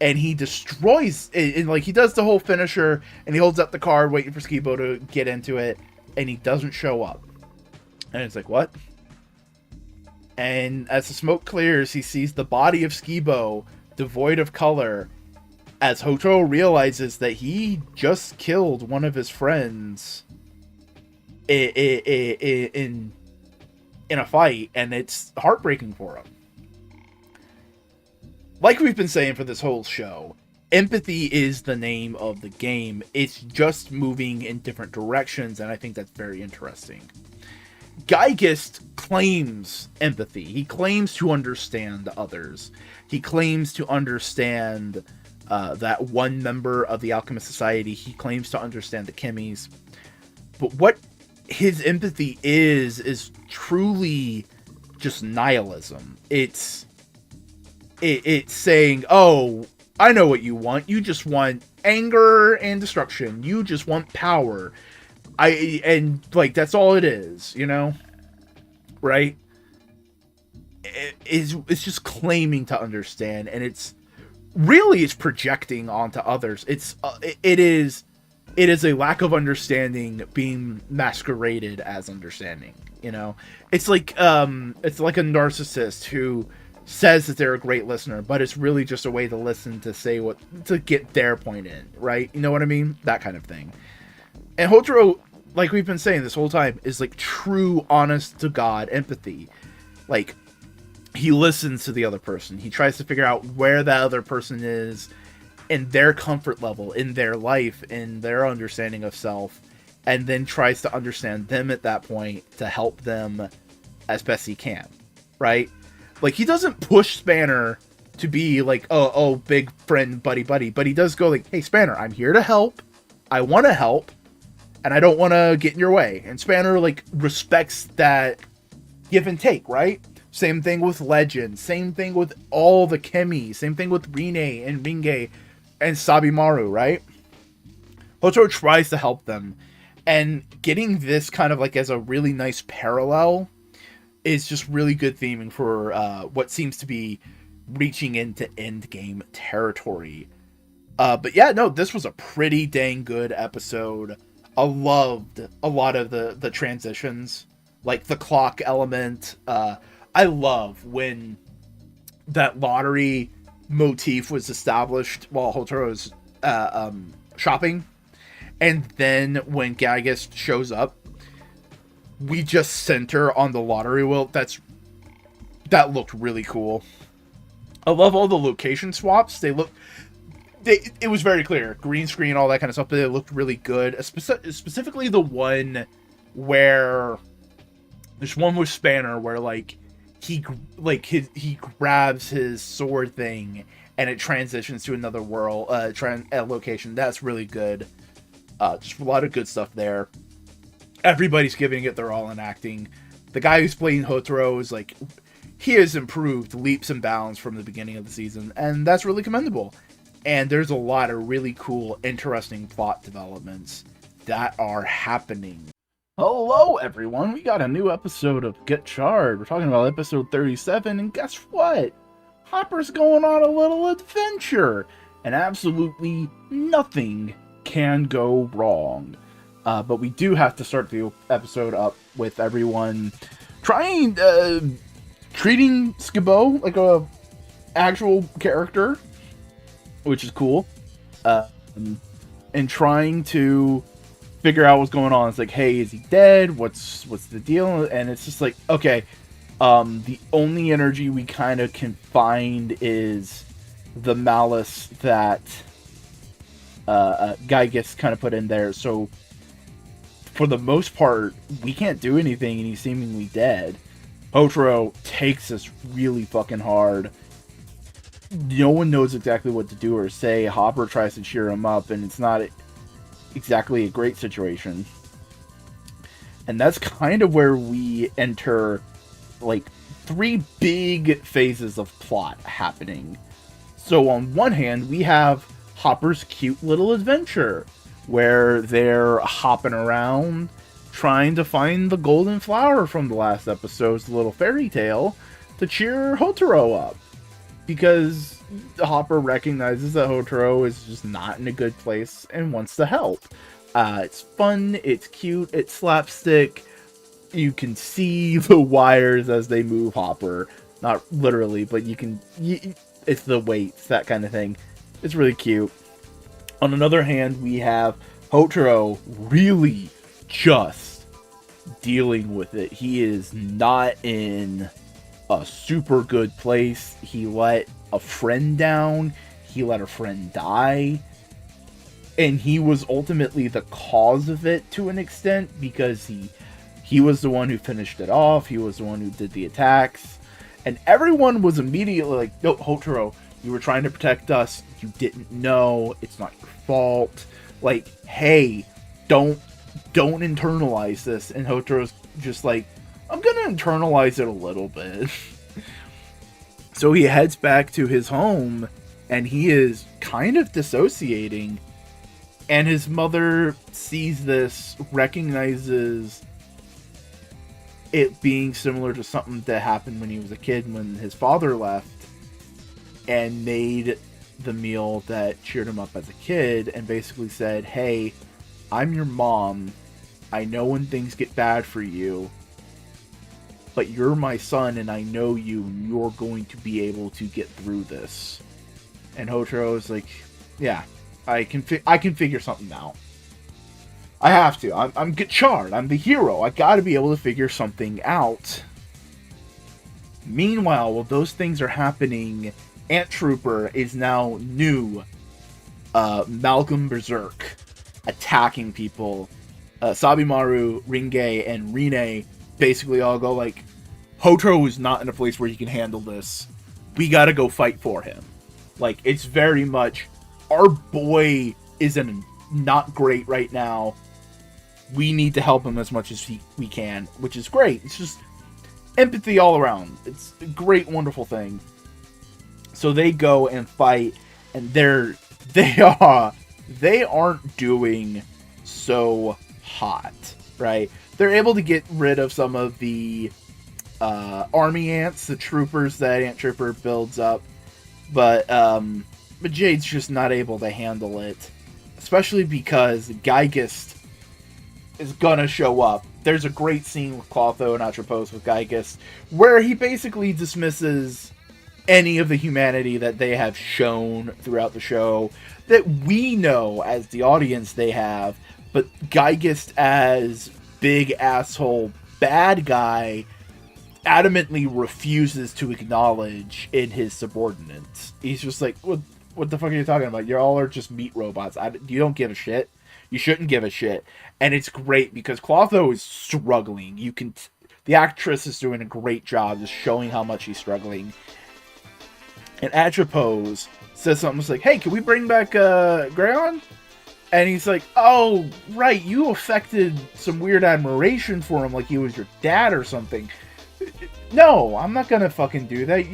and he destroys it, and like he does the whole finisher, and he holds up the card waiting for Skibo to get into it, and he doesn't show up, and it's like, what? And as the smoke clears, he sees the body of Skibo devoid of color, as Hotaro realizes that he just killed one of his friends in a fight, and it's heartbreaking for him. Like we've been saying for this whole show, empathy is the name of the game. It's just moving in different directions, and I think that's very interesting. Gaius claims empathy. He claims to understand others. He claims to understand that one member of the Alchemist Society. He claims to understand the Kimmies. But what his empathy is truly just nihilism. It's saying, "Oh, I know what you want. You just want anger and destruction. You just want power. And like, that's all it is, you know?" Right? It's just claiming to understand, and it's projecting onto others. It is a lack of understanding being masqueraded as understanding, you know? It's like a narcissist who says that they're a great listener, but it's really just a way to listen to get their point in, right? You know what I mean? That kind of thing. And Hotaro, like we've been saying this whole time, is like true, honest to God empathy. Like, he listens to the other person. He tries to figure out where that other person is in their comfort level, in their life, in their understanding of self, and then tries to understand them at that point to help them as best he can, right? Like, he doesn't push Spanner to be like, oh, big friend, buddy, but he does go like, "Hey, Spanner, I'm here to help. I want to help, and I don't want to get in your way." And Spanner, like, respects that give and take, right? Same thing with Legend. Same thing with all the Kemi. Same thing with Rine and Ringe and Sabimaru, right? Hotaro tries to help them. And getting this kind of like as a really nice parallel is just really good theming for what seems to be reaching into endgame territory. But yeah, no, this was a pretty dang good episode. I loved a lot of the transitions, like the clock element. I love when that lottery motif was established while Hotaro's shopping, and then when Gaius shows up, we just center on the lottery wheel. That looked really cool.
I love all the location swaps. It was very clear. Green screen, all that kind of stuff, but it looked really good. Specifically the one where there's one with Spanner where he grabs his sword thing and it transitions to another world, location. That's really good. Just a lot of good stuff there. Everybody's giving it their all in acting. The guy who's playing Hotaro is he has improved leaps and bounds from the beginning of the season, and that's really commendable. And there's a lot of really cool, interesting plot developments that are happening.
Hello, everyone. We got a new episode of Gotchard. We're talking about episode 37, and guess what? Hopper's going on a little adventure, and absolutely nothing can go wrong. But we do have to start the episode up with everyone treating Skibbo like a actual character, which is cool, and trying to figure out what's going on. It's like, hey, is he dead? What's the deal? And it's just like, okay, the only energy we kind of can find is the malice that Gygus kind of put in there. So for the most part, we can't do anything, and he's seemingly dead. Hotaro takes us really fucking hard. No one knows exactly what to do or say. Hopper tries to cheer him up, and it's not exactly a great situation. And that's kind of where we enter, three big phases of plot happening. So on one hand, we have Hopper's cute little adventure, where they're hopping around, trying to find the golden flower from the last episode's little fairy tale to cheer Hotaro up. Because Hopper recognizes that Hotaro is just not in a good place and wants to help. It's fun, it's cute, it's slapstick. You can see the wires as they move Hopper. Not literally, but it's the weights, that kind of thing. It's really cute. On another hand, we have Hotaro really just dealing with it. He is not in a super good place. He let a friend down. He let a friend die. And he was ultimately the cause of it to an extent, because he was the one who finished it off. He was the one who did the attacks. And everyone was immediately like, no, Hotaro, you were trying to protect us. You didn't know. It's not your fault. Hey, don't internalize this. And Hotaro's just like, I'm gonna internalize it a little bit. So he heads back to his home, and he is kind of dissociating. And his mother sees this, recognizes it being similar to something that happened when he was a kid, when his father left, and made the meal that cheered him up as a kid, and basically said, hey, I'm your mom. I know when things get bad for you, but you're my son, and I know you, and you're going to be able to get through this. And Hotaro is like, yeah, I can figure something out. I have to. I'm Gotchard. I'm the hero. I gotta be able to figure something out. Meanwhile, while those things are happening, Ant Trooper is now new. Malcolm Berserk attacking people. Sabimaru, Ringe, and Rine basically all go like, Hotaro is not in a place where he can handle this. We gotta go fight for him. It's very much, our boy is not great right now. We need to help him as much as we can, which is great. It's just empathy all around. It's a great, wonderful thing. So they go and fight, and they aren't doing so hot, right? They're able to get rid of some of the army ants, the troopers that Ant Trooper builds up, but Jade's just not able to handle it, especially because Gygus is gonna show up. There's a great scene with Clotho and Atropos with Gygus, where he basically dismisses any of the humanity that they have shown throughout the show, that we know as the audience they have, but Gygus as big asshole bad guy adamantly refuses to acknowledge in his subordinates. He's just like, what the fuck are you talking about? You all are just meat robots. You don't give a shit. You shouldn't give a shit. And it's great because Clotho is struggling. The actress is doing a great job just showing how much he's struggling. And Atropos says something like, hey, can we bring back Grayon? And he's like, oh, right, you affected some weird admiration for him like he was your dad or something. No, I'm not gonna fucking do that.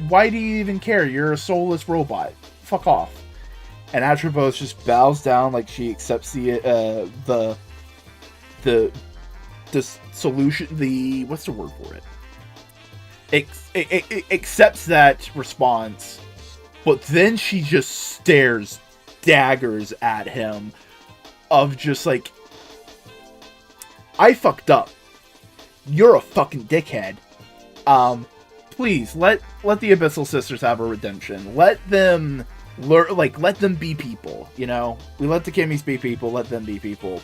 Why do you even care? You're a soulless robot. Fuck off. And Atropos just bows down like she accepts the solution, what's the word for it? Accepts that response, but then she just stares daggers at him of just like, I fucked up. You're a fucking dickhead. Please let the Abyssal Sisters have a redemption. Let them learn, let them be people, you know? We let the Kimmies be people, let them be people.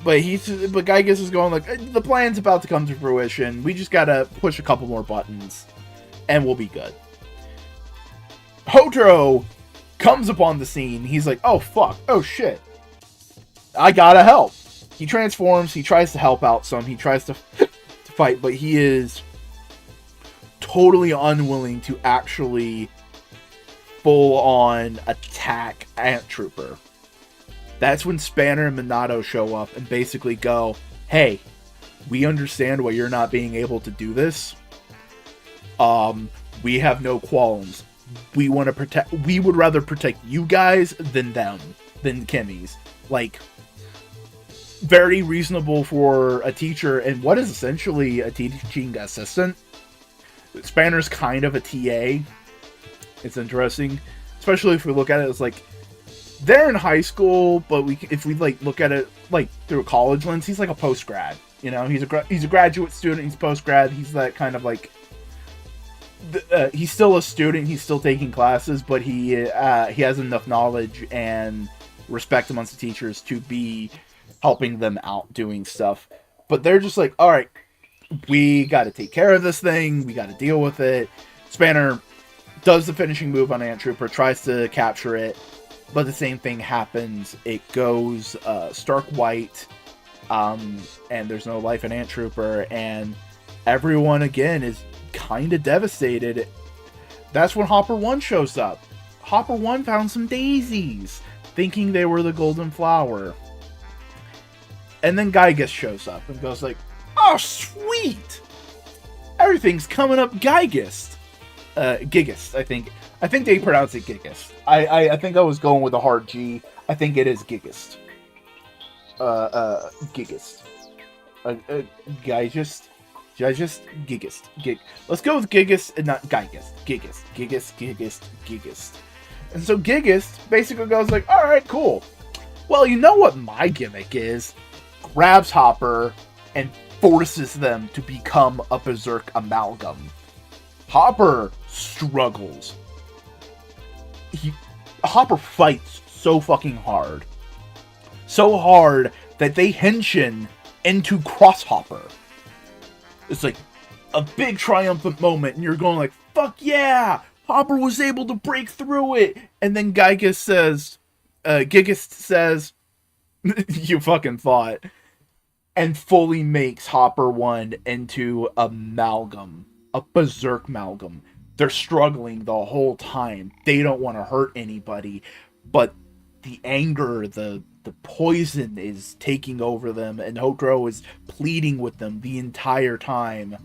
But Gygas is going like, the plan's about to come to fruition. We just gotta push a couple more buttons and we'll be good. Hotaro comes upon the scene. He's like, oh fuck, oh shit, I gotta help. He transforms, he tries to help out some, he tries to fight, but he is totally unwilling to actually full on attack Ant Trooper. That's when Spanner and Minato show up and basically go, hey, we understand why you're not being able to do this. We have no qualms. We would rather protect you guys than them, than Kimmy's. Like, very reasonable for a teacher and what is essentially a teaching assistant. Spanner's kind of a TA. It's interesting, especially if we look at it as like, they're in high school, but if we look at it like through a college lens, he's like a post grad. You know, he's a graduate student. He's post grad. He's that kind of like. He's still a student. He's still taking classes, but he has enough knowledge and respect amongst the teachers to be helping them out doing stuff. But they're just like, all right, we got to take care of this thing. We got to deal with it. Spanner does the finishing move on Ant Trooper, tries to capture it, but the same thing happens. It goes stark white, and there's no life in Ant Trooper, and everyone again is kind of devastated. That's when Hopper 1 shows up. Hopper 1 found some daisies, thinking they were the golden flower. And then Gygas shows up and goes like, oh, sweet! Everything's coming up Gigist, I think. I think they pronounce it Gigist. I think I was going with a hard G. I think it is Gigist. Gigist. Gigist. Let's go with Gigist and not Gigist. Gigist. And so Gigist basically goes like, alright, cool. Well, you know what my gimmick is? Grabs Hopper and forces them to become a Berserk amalgam. Hopper struggles. Hopper fights so fucking hard. So hard that they henshin into Crosshopper. It's like a big triumphant moment, and you're going like, fuck yeah! Hopper was able to break through it! And then Gigist says, you fucking thought. And fully makes Hopper 1 into amalgam. A Berserk amalgam. They're struggling the whole time. They don't want to hurt anybody. But the anger, the poison is taking over them. And Hotaro is pleading with them the entire time.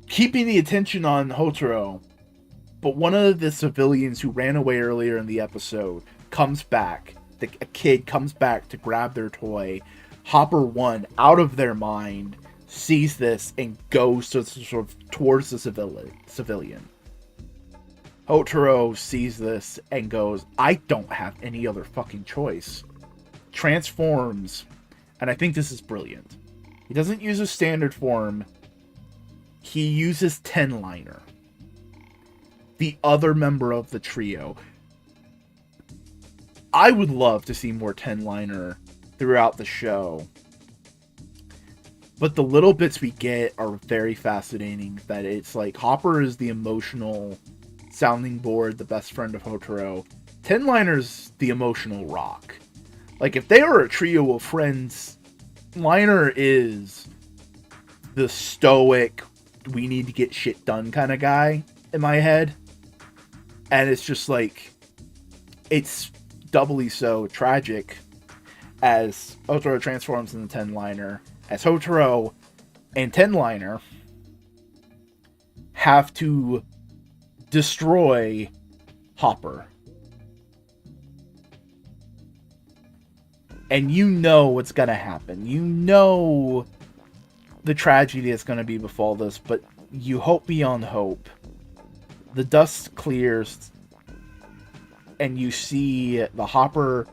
Keeping the attention on Hotaro. But one of the civilians who ran away earlier in the episode comes back. A kid comes back to grab their toy. Hopper 1, out of their mind, sees this and goes towards the civilian. Hotaro sees this and goes, I don't have any other fucking choice. Transforms, and I think this is brilliant. He doesn't use a standard form. He uses 10-liner. The other member of the trio. I would love to see more 10-liner throughout the show.
But the little bits we get are very fascinating. That it's like Hopper is the emotional sounding board, the best friend of Hotaro. Ten Liner's the emotional rock. Like, if they are a trio of friends, Liner is the stoic, we need to get shit done kind of guy in my head. And it's just like, it's doubly so tragic as Hotaro transforms into Ten Liner, as Hotaro and Ten Liner have to destroy Hopper. And you know what's gonna happen. You know the tragedy that's gonna be befall this, but you hope beyond hope. The dust clears, and you see the Hopper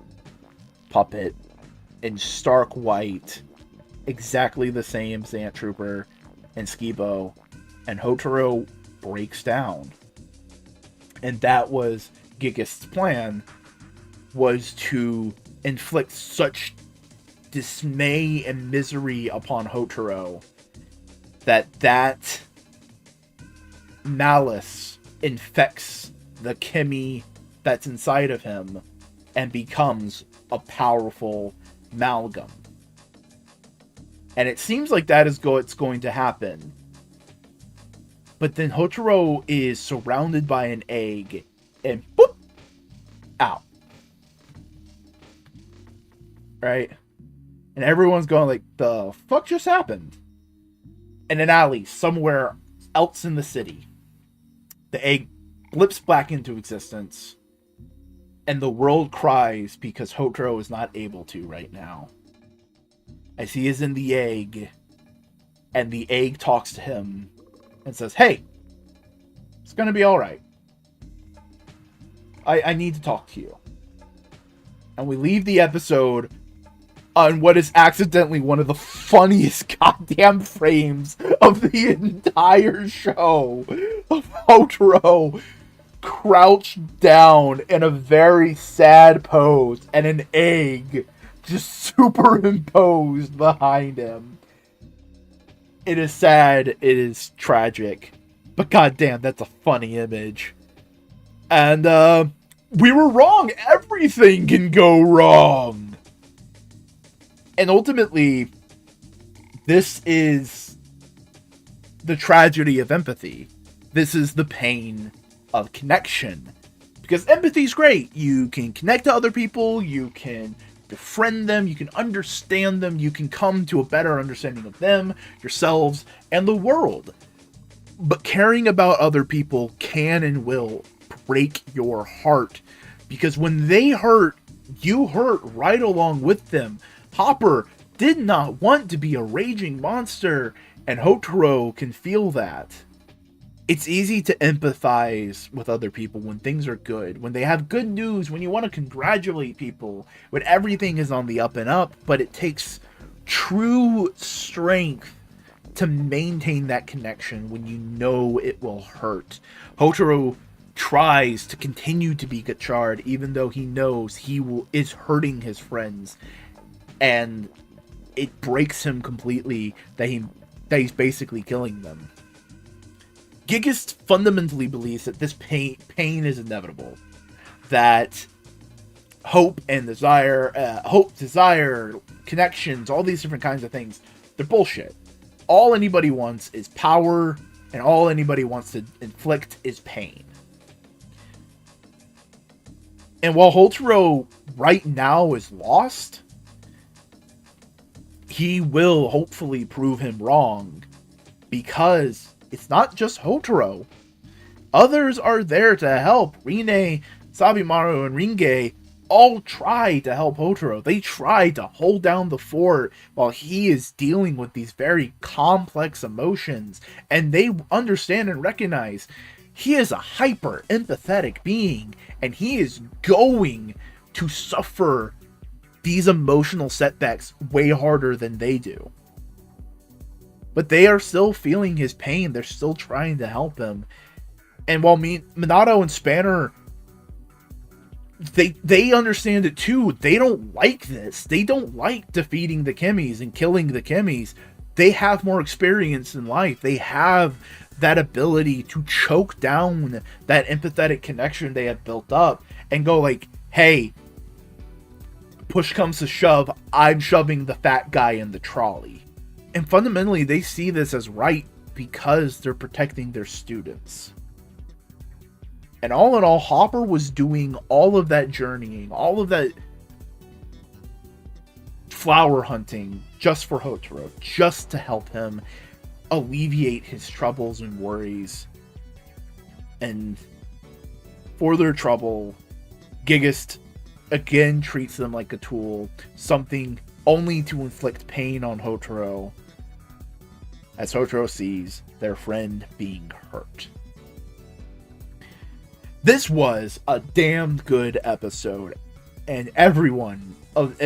puppet in stark white, exactly the same as Ant Trooper and Skibo, and Hotaro breaks down. And that was Gigist's plan, was to inflict such dismay and misery upon Hotaro that malice infects the Kimi that's inside of him and becomes a powerful amalgam. And it seems like that is it's going to happen. But then Hotaro is surrounded by an egg and boop, out. Right? And everyone's going like, the fuck just happened? In an alley somewhere else in the city, the egg blips back into existence, and the world cries because Hotaro is not able to right now. As he is in the egg, and the egg talks to him and says, hey, it's gonna be alright. I need to talk to you. And we leave the episode on what is accidentally one of the funniest goddamn frames of the entire show of Hotaro crouched down in a very sad pose and an egg just superimposed behind him. It is sad, it is tragic, but goddamn, that's a funny image. And we were wrong. Everything can go wrong. And ultimately, this is the tragedy of empathy. This is the pain of connection. Because empathy is great. You can connect to other people, you can befriend them, you can understand them, you can come to a better understanding of them, yourselves, and the world. But caring about other people can and will break your heart. Because when they hurt, you hurt right along with them. Hopper did not want to be a raging monster, and Hotaro can feel that. It's easy to empathize with other people when things are good, when they have good news, when you want to congratulate people, when everything is on the up and up, but it takes true strength to maintain that connection when you know it will hurt. Hotaro tries to continue to be Gotchard even though he knows is hurting his friends, and it breaks him completely that he's basically killing them. Gigist fundamentally believes that this pain is inevitable, that hope, desire, connections, all these different kinds of things, they're bullshit. All anybody wants is power, and all anybody wants to inflict is pain. And while Hotaro right now is lost, he will hopefully prove him wrong, because it's not just Hotaro. Others are there to help. Rine, Sabimaru, and Ringe all try to help Hotaro. They try to hold down the fort while he is dealing with these very complex emotions. And they understand and recognize he is a hyper empathetic being, and he is going to suffer these emotional setbacks way harder than they do. But they are still feeling his pain. They're still trying to help him. And while Minato and Spanner, they understand it too. They don't like this. They don't like defeating the Kimis and killing the Kimis. they have more experience in life. They have that ability to choke down that empathetic connection they have built up and go like, hey, push comes to shove, I'm shoving the fat guy in the trolley. And fundamentally, they see this as right because they're protecting their students. And all in all, Hopper was doing all of that journeying, all of that flower hunting just for Hotaro, just to help him alleviate his troubles and worries. And for their trouble, Giggist again treats them like a tool, something only to inflict pain on Hotaro, as Hotaro sees their friend being hurt. This was a damned good episode, and everyone of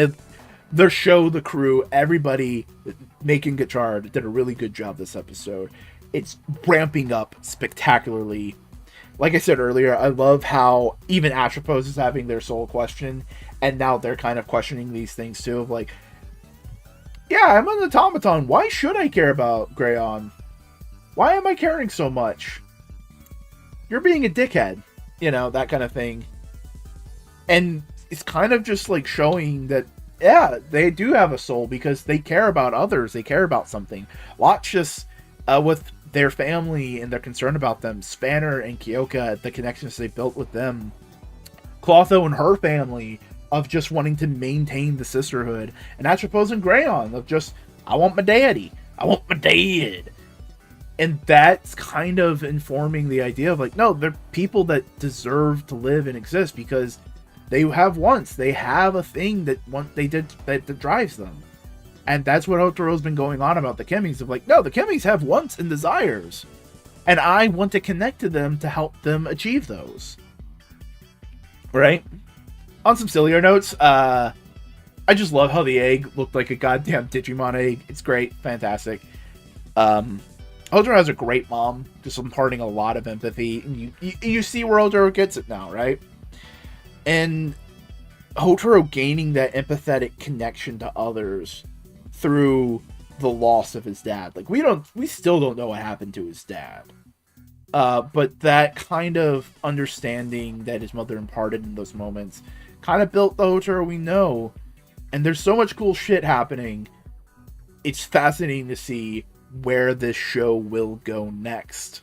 the show, the crew, everybody making Gotchard did a really good job this episode. It's ramping up spectacularly. Like I said earlier, I love how even Atropos is having their soul question, and now they're kind of questioning these things too, of like, yeah, I'm an automaton. Why should I care about Greyon? Why am I caring so much? You're being a dickhead. You know, that kind of thing. And it's kind of just like showing that, yeah, they do have a soul because they care about others. They care about something. Lachus, with their family and their concern about them. Spanner and Kyoka, the connections they built with them. Clotho and her family of just wanting to maintain the sisterhood. And Atropos and Greyon of just, I want my daddy. I want my dad. And that's kind of informing the idea of like, no, they're people that deserve to live and exist because they have wants. They have a thing that that drives them. And that's what Hotaro's been going on about the Kemis of like, no, the Kemis have wants and desires. And I want to connect to them to help them achieve those. Right? On some sillier notes, I just love how the egg looked like a goddamn Digimon egg. It's great. Fantastic. Hotaro has a great mom, just imparting a lot of empathy. And you see where Hotaro gets it now, right? And Hotaro gaining that empathetic connection to others through the loss of his dad. Like, we still don't know what happened to his dad. But that kind of understanding that his mother imparted in those moments kind of built the Hotaro we know. And there's so much cool shit happening. It's fascinating to see where this show will go next.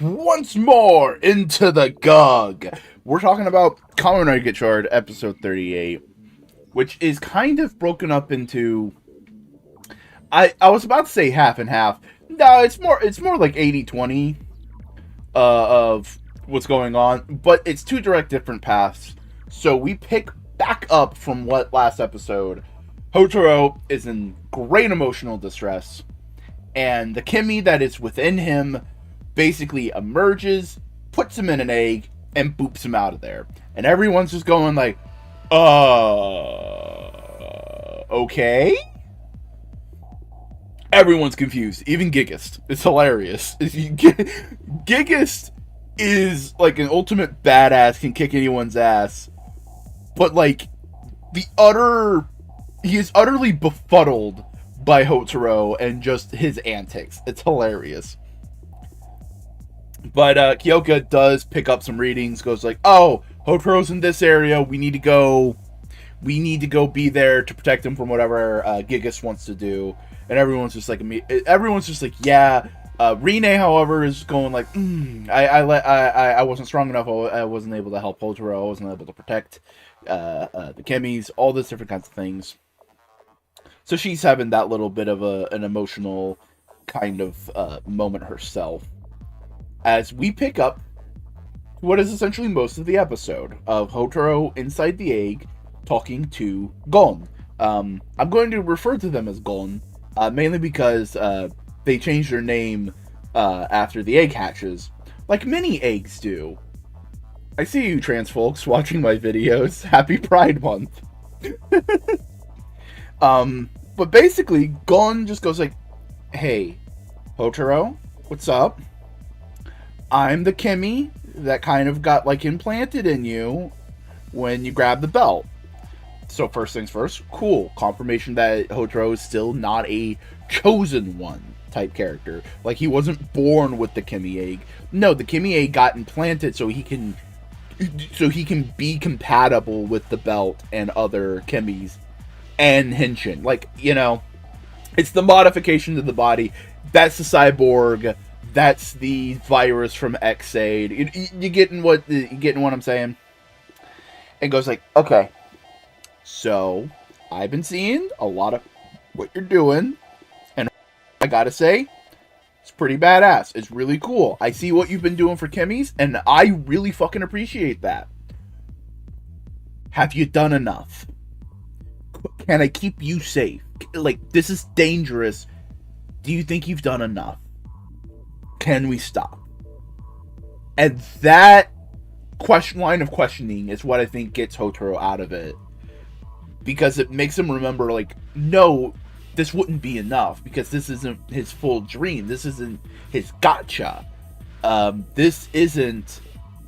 Once more into the GUG. We're talking about Kamen Rider Gotchard episode 38, which is kind of broken up into, I was about to say half and half. No, it's more like 80-20 of what's going on, but it's two different paths. So we pick back up from what last episode. Hotaro is in great emotional distress. And the Kimi that is within him basically emerges, puts him in an egg, and boops him out of there. And everyone's just going like, okay? Everyone's confused, even Giggist. It's hilarious. Giggist is like an ultimate badass, can kick anyone's ass. But like, he is utterly befuddled by Hotaro and just his antics. It's hilarious. But Kyoka does pick up some readings, goes like, oh, Hotaro's in this area, we need to go be there to protect him from whatever Giggist wants to do. And everyone's just like, yeah. Rine, however, is going like, I wasn't strong enough, I wasn't able to help Hotaro, I wasn't able to protect the Kemis, all these different kinds of things. So she's having that little bit of an emotional kind of moment herself. As we pick up what is essentially most of the episode of Hotaro inside the egg talking to Gon. I'm going to refer to them as Gon, mainly because they changed their name after the egg hatches, like many eggs do. I see you trans folks watching my videos. Happy Pride Month. But basically, Gon just goes like, hey, Hotaro, what's up? I'm the Kimi that kind of got, like, implanted in you when you grabbed the belt. So first things first, cool. Confirmation that Hotaro is still not a
chosen one type character. Like, he wasn't born with the Kimmy egg. No, the Kimmy egg got implanted so he can be compatible with the belt and other Kimmys and Henshin. Like, you know, it's the modification to the body. That's the cyborg. That's the virus from X-Aid. You getting what I'm saying? And goes like, okay, so I've been seeing a lot of what you're doing, and I gotta say, it's pretty badass. It's really cool. I see what you've been doing for Kimmy's, and I really fucking appreciate that. Have you done enough? Can I keep you safe? Like, this is dangerous. Do you think you've done enough? Can we stop? And that line of questioning is what I think gets Hotaro out of it. Because it makes him remember, like, no, this wouldn't be enough. Because this isn't his full dream. This isn't his gotcha. This isn't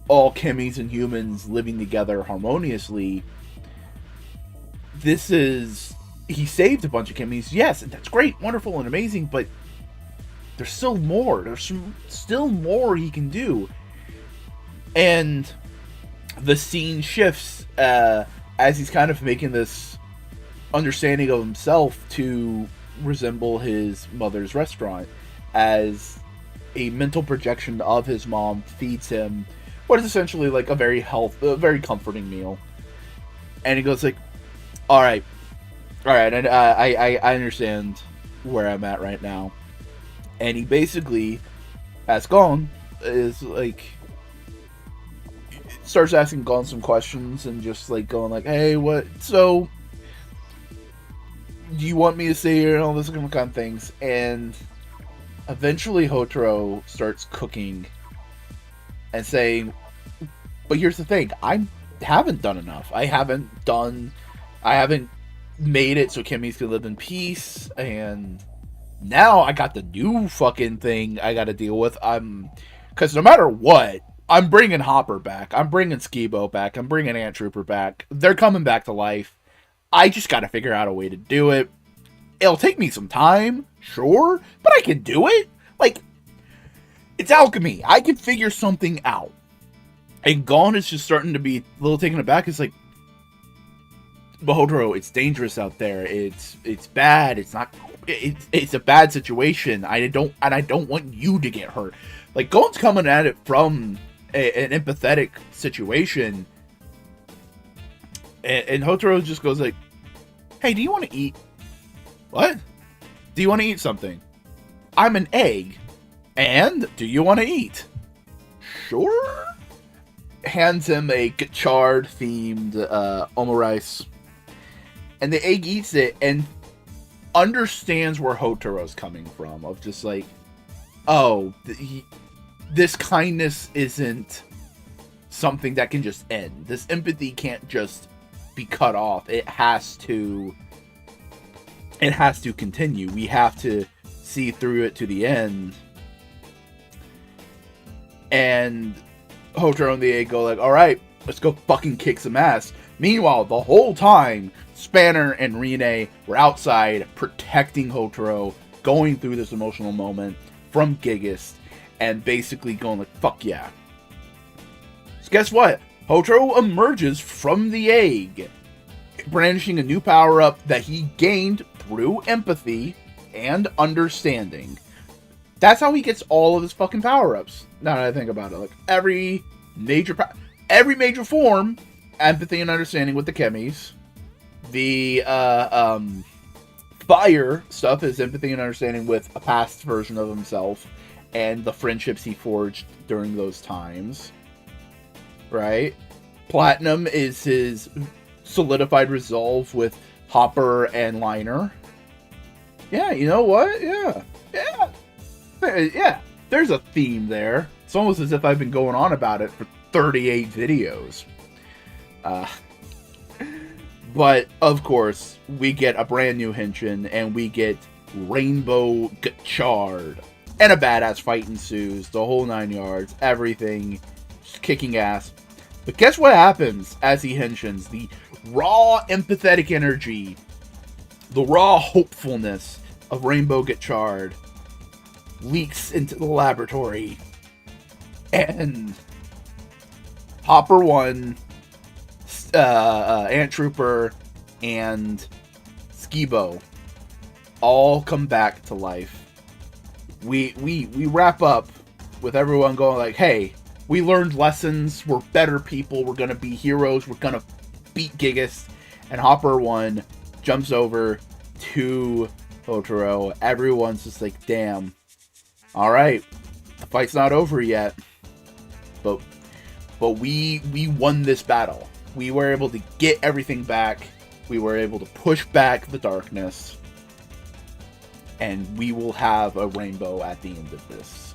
all Kimmys and humans living together harmoniously. This is... He saved a bunch of Kimmys, yes, and that's great, wonderful, and amazing, but there's still more. There's still more he can do. And the scene shifts as he's kind of making this understanding of himself to resemble his mother's restaurant, as a mental projection of his mom feeds him what is essentially like a very comforting meal. And he goes like, all right, and I understand where I'm at right now. And he basically, as Gon, is like, starts asking Gon some questions and just like going like, hey, what, so do you want me to stay here and all this kind of things? And eventually Hotaro starts cooking and saying, but here's the thing, I haven't done enough. I haven't made it so Kimmy's can live in peace, and now I got the new fucking thing I gotta deal with. Because no matter what, I'm bringing Hopper back, I'm bringing Skibo back, I'm bringing Ant Trooper back. They're coming back to life. I just gotta figure out a way to do it. It'll take me some time, sure, but I can do it. Like, it's alchemy. I can figure something out. And Gon is just starting to be a little taken aback. It's like, Hotaro, it's dangerous out there. It's bad. It's a bad situation. I don't want you to get hurt. Like, Gon's coming at it from an empathetic situation, and Hotaro just goes like, "Hey, do you want to eat? What? Do you want to eat something? I'm an egg, and do you want to eat? Sure." Hands him a Gotchard themed omurice. And the egg eats it and understands where Hotaro's coming from. Of just like, oh, this kindness isn't something that can just end. This empathy can't just be cut off. It has to continue. We have to see through it to the end. And Hotaro and the egg go like, alright, let's go fucking kick some ass. Meanwhile, the whole time, Spanner and Rine were outside protecting Hotaro, going through this emotional moment from Gigas, and basically going like, fuck yeah. So guess what? Hotaro emerges from the egg, brandishing a new power-up that he gained through empathy and understanding. That's how he gets all of his fucking power-ups. Now that I think about it, like every major form, empathy and understanding with the Kimmys. The fire stuff is empathy and understanding with a past version of himself and the friendships he forged during those times. Right? Platinum is his solidified resolve with Hopper and Liner. Yeah, you know what? Yeah. There's a theme there. It's almost as if I've been going on about it for 38 videos. But, of course, we get a brand new Henshin, and we get Rainbow Gotchard. And a badass fight ensues, the whole 9 yards, everything, just kicking ass. But guess what happens as he Henshins? The raw empathetic energy, the raw hopefulness of Rainbow Gotchard leaks into the laboratory, and Hopper 1, Ant Trooper, and Skibo all come back to life. We wrap up with everyone going like, hey, we learned lessons, we're better people, we're gonna be heroes, we're gonna beat Gigas. And Hopper 1 jumps over to Hotaro. Everyone's just like, damn, alright, the fight's not over yet, but we won this battle. We were able to get everything back, we were able to push back the darkness, and we will have a rainbow at the end of this.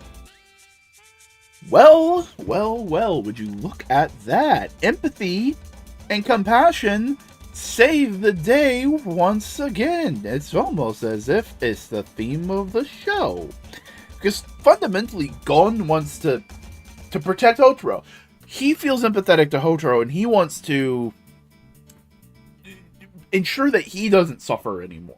Well, would you look at that? Empathy and compassion save the day once again. It's almost as if it's the theme of the show. Because fundamentally, Gon wants to protect Hotaro. He feels empathetic to Hotaro, and he wants to ensure that he doesn't suffer anymore.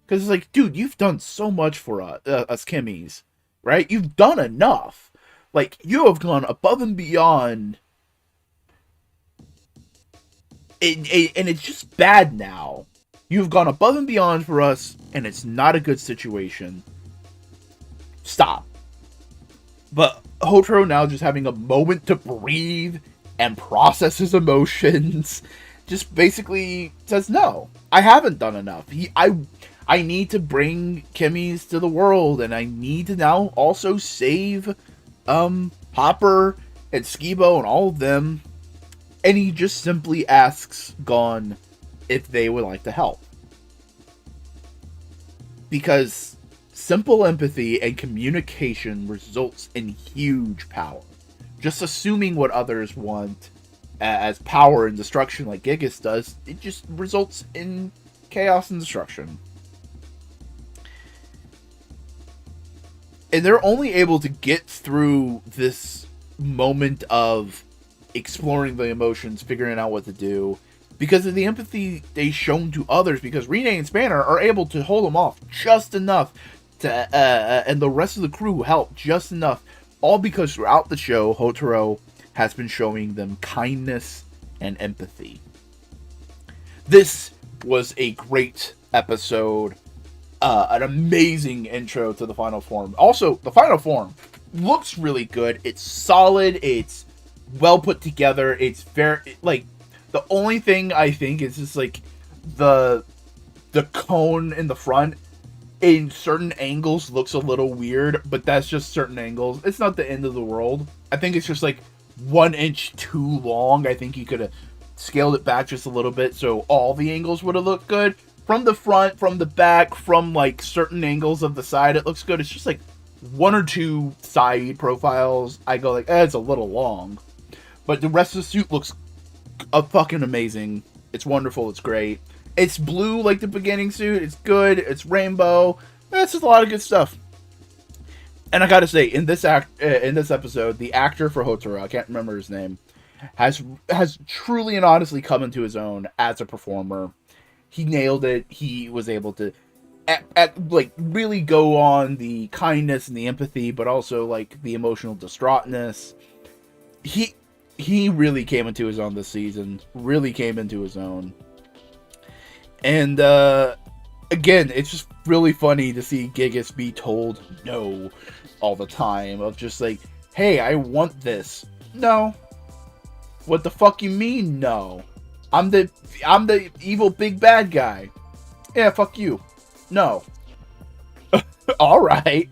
Because it's like, dude, you've done so much for us Kimmies, right? You've done enough. Like, you have gone above and beyond. And it's just bad now. You've gone above and beyond for us, and it's not a good situation. Stop. But Hotaro now just having a moment to breathe and process his emotions, just basically says, no, I haven't done enough. I need to bring Kimmies to the world, and I need to now also save Hopper and Skibo and all of them. And he just simply asks Gon if they would like to help. Because simple empathy and communication results in huge power. Just assuming what others want as power and destruction like Gigas does, it just results in chaos and destruction. And they're only able to get through this moment of exploring the emotions, figuring out what to do, because of the empathy they've shown to others, because Renee and Spanner are able to hold them off just enough to, and the rest of the crew help just enough, all because throughout the show, Hotaro has been showing them kindness and empathy. This was a great episode, an amazing intro to the final form. Also, the final form looks really good. It's solid, it's well put together, it's very, like, the only thing I think is just, like, the cone in the front in certain angles looks a little weird, but that's just certain angles. It's not the end of the world. I think it's just, like, 1 inch too long. I think you could have scaled it back just a little bit so all the angles would have looked good. From the front, from the back, from, like, certain angles of the side, it looks good. It's just, like, 1 or 2 side profiles. I go, like, it's a little long. But the rest of the suit looks fucking amazing. It's wonderful. It's great. It's blue like the beginning suit. It's good. It's rainbow. That's just a lot of good stuff. And I gotta say, in this episode, the actor for Hotaro, I can't remember his name, has truly and honestly come into his own as a performer. He nailed it. He was able to like really go on the kindness and the empathy, but also like the emotional distraughtness. He really came into his own this season. Really came into his own. And again, it's just really funny to see Gigas be told no all the time. Of just like, hey, I want this. No. What the fuck you mean no? I'm the evil big bad guy. Yeah, fuck you. No. Alright.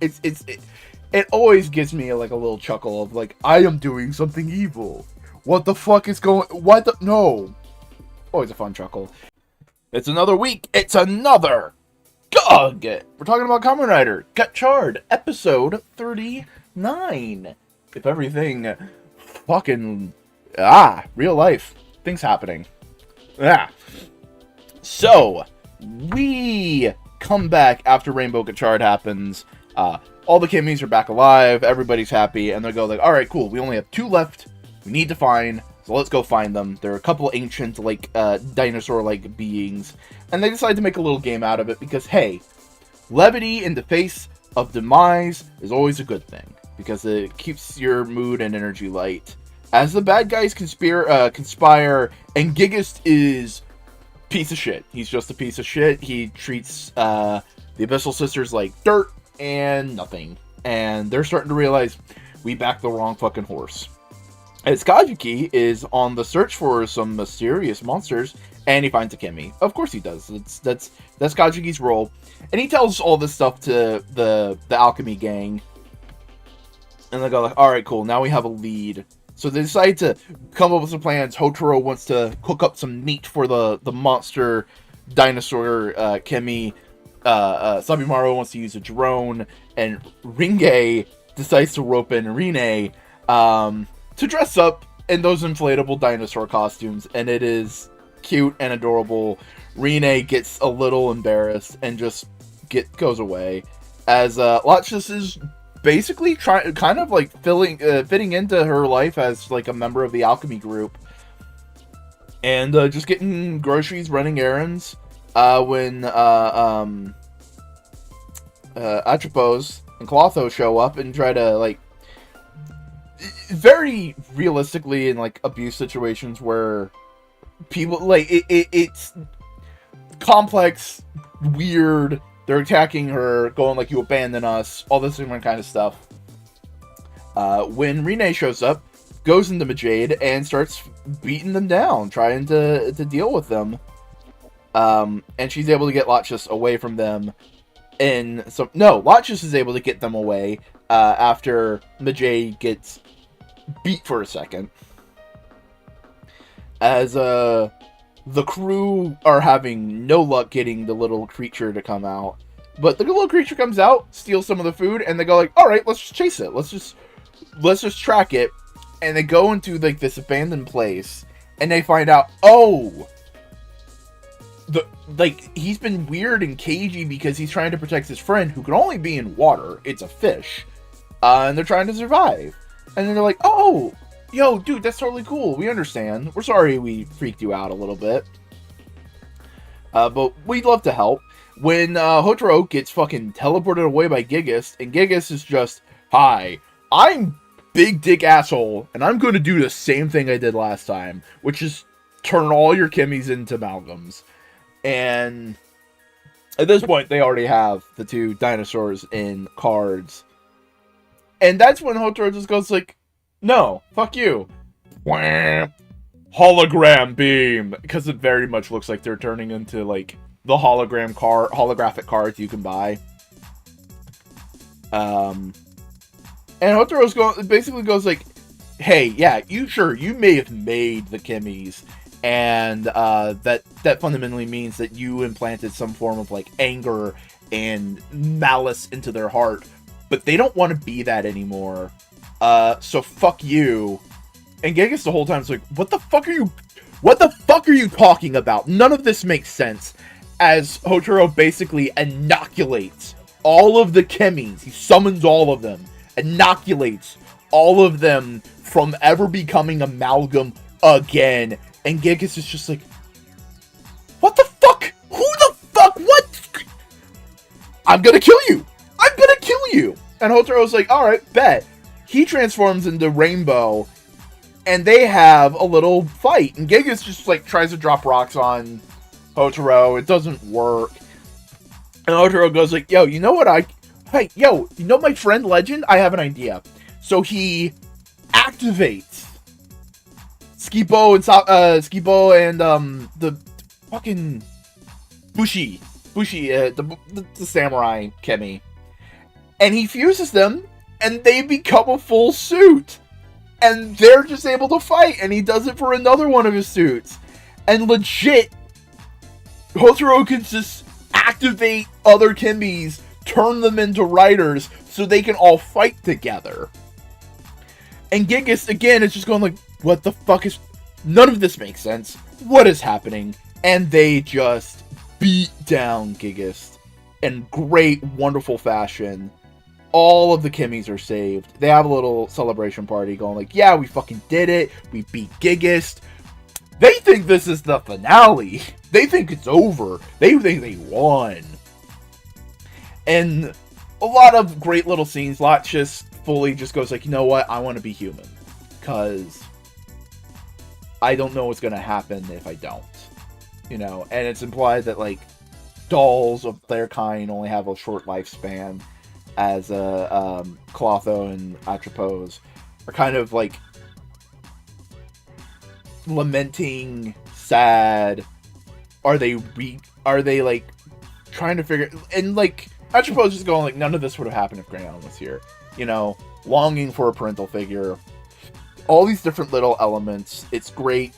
It always gives me like a little chuckle of like, I am doing something evil. What the fuck is going... What the... No. Always a fun chuckle. It's another week. It's another... Gug! We're talking about Kamen Rider Gotchard, episode 39. If everything fucking... real life. Things happening. So, we come back after Rainbow Gotchard happens. All the Kimmies are back alive. Everybody's happy. And they go like, alright, cool. We only have 2 left. We need to find, so let's go find them. There are a couple ancient, like, dinosaur-like beings, and they decide to make a little game out of it, because, hey, Levity in the face of demise is always a good thing, because it keeps your mood and energy light. As the bad guys conspire, and Gigas is piece of shit. He's just a piece of shit. He treats the Abyssal Sisters like dirt and nothing. And they're starting to realize we backed the wrong fucking horse. As Kajuki is on the search for some mysterious monsters, and he finds a Kimi. Of course he does. That's Kajuki's role. And he tells all this stuff to the alchemy gang. And they go like, alright, cool, now we have a lead. So they decide to come up with some plans. Hotaro wants to cook up some meat for the monster dinosaur Kimi. Sabimaru wants to use a drone. And Ringe decides to rope in Rine to dress up in those inflatable dinosaur costumes. And it is cute and adorable. Rine gets a little embarrassed and just goes away. As Lachus is basically kind of like fitting into her life as like a member of the alchemy group, and just getting groceries, running errands. When Atropos and Clotho show up and try to like very realistically in like abuse situations where people like it's complex, weird. They're attacking her, going like, you abandon us, all this different kind of stuff. When Rine shows up, goes into Majade and starts beating them down, trying to deal with them. And she's able to get Lachus away from them. And so, no, Lachus is able to get them away after Majade gets beat for a second. As the crew are having no luck getting the little creature to come out. But the little creature comes out, steals some of the food, and they go like, alright, let's just chase it. Let's just track it. And they go into like this abandoned place, and they find out, oh, he's been weird and cagey because he's trying to protect his friend who can only be in water. It's a fish. And they're trying to survive. And then they're like, oh, yo, dude, that's totally cool. We understand. We're sorry we freaked you out a little bit. But we'd love to help. When Hotaro gets fucking teleported away by Gigas, and Gigas is just, hi, I'm big dick asshole, and I'm going to do the same thing I did last time, which is turn all your Kimis into amalgams. And at this point, they already have the two dinosaurs in cards. And that's when Hotaro just goes like, no, fuck you. Hologram beam. Because it very much looks like they're turning into, like, the holographic cards you can buy. And Hotaro's basically goes like, hey, yeah, you may have made the Kimis, and that fundamentally means that you implanted some form of, like, anger and malice into their heart, but they don't want to be that anymore. So fuck you. And Gigas the whole time is like, what the fuck are you talking about? None of this makes sense. As Hotaro basically inoculates all of the Kimis. He summons all of them. Inoculates all of them from ever becoming amalgam again. And Gigas is just like, what the fuck? Who the fuck? What? I'm gonna kill you. I'm gonna kill you. And Hotaro's like, alright, bet. He transforms into Rainbow, and they have a little fight. And Gigas just, like, tries to drop rocks on Hotaro. It doesn't work. And Hotaro goes like, yo, you know what you know my friend Legend? I have an idea. So he activates Skibo and the fucking Bushi, the samurai Kemi. And he fuses them, and they become a full suit. And they're just able to fight, and he does it for another one of his suits. And legit, Hotaro can just activate other Kimis, turn them into riders, so they can all fight together. And Gigas, again, is just going like, what the fuck is... None of this makes sense. What is happening? And they just beat down Gigas in great, wonderful fashion. All of the Kimis are saved. They have a little celebration party going like, yeah, we fucking did it. We beat Gigas. They think this is the finale. They think it's over. They think they won. And a lot of great little scenes. Lot just fully just goes like, you know what? I want to be human. Because I don't know what's going to happen if I don't. You know, and it's implied that, like, dolls of their kind only have a short lifespan, as Clotho and Atropos are kind of, like, lamenting, sad. Are they, like, trying to figure... And, like, Atropos is going, like, none of this would have happened if Grayon was here. You know, longing for a parental figure. All these different little elements. It's great.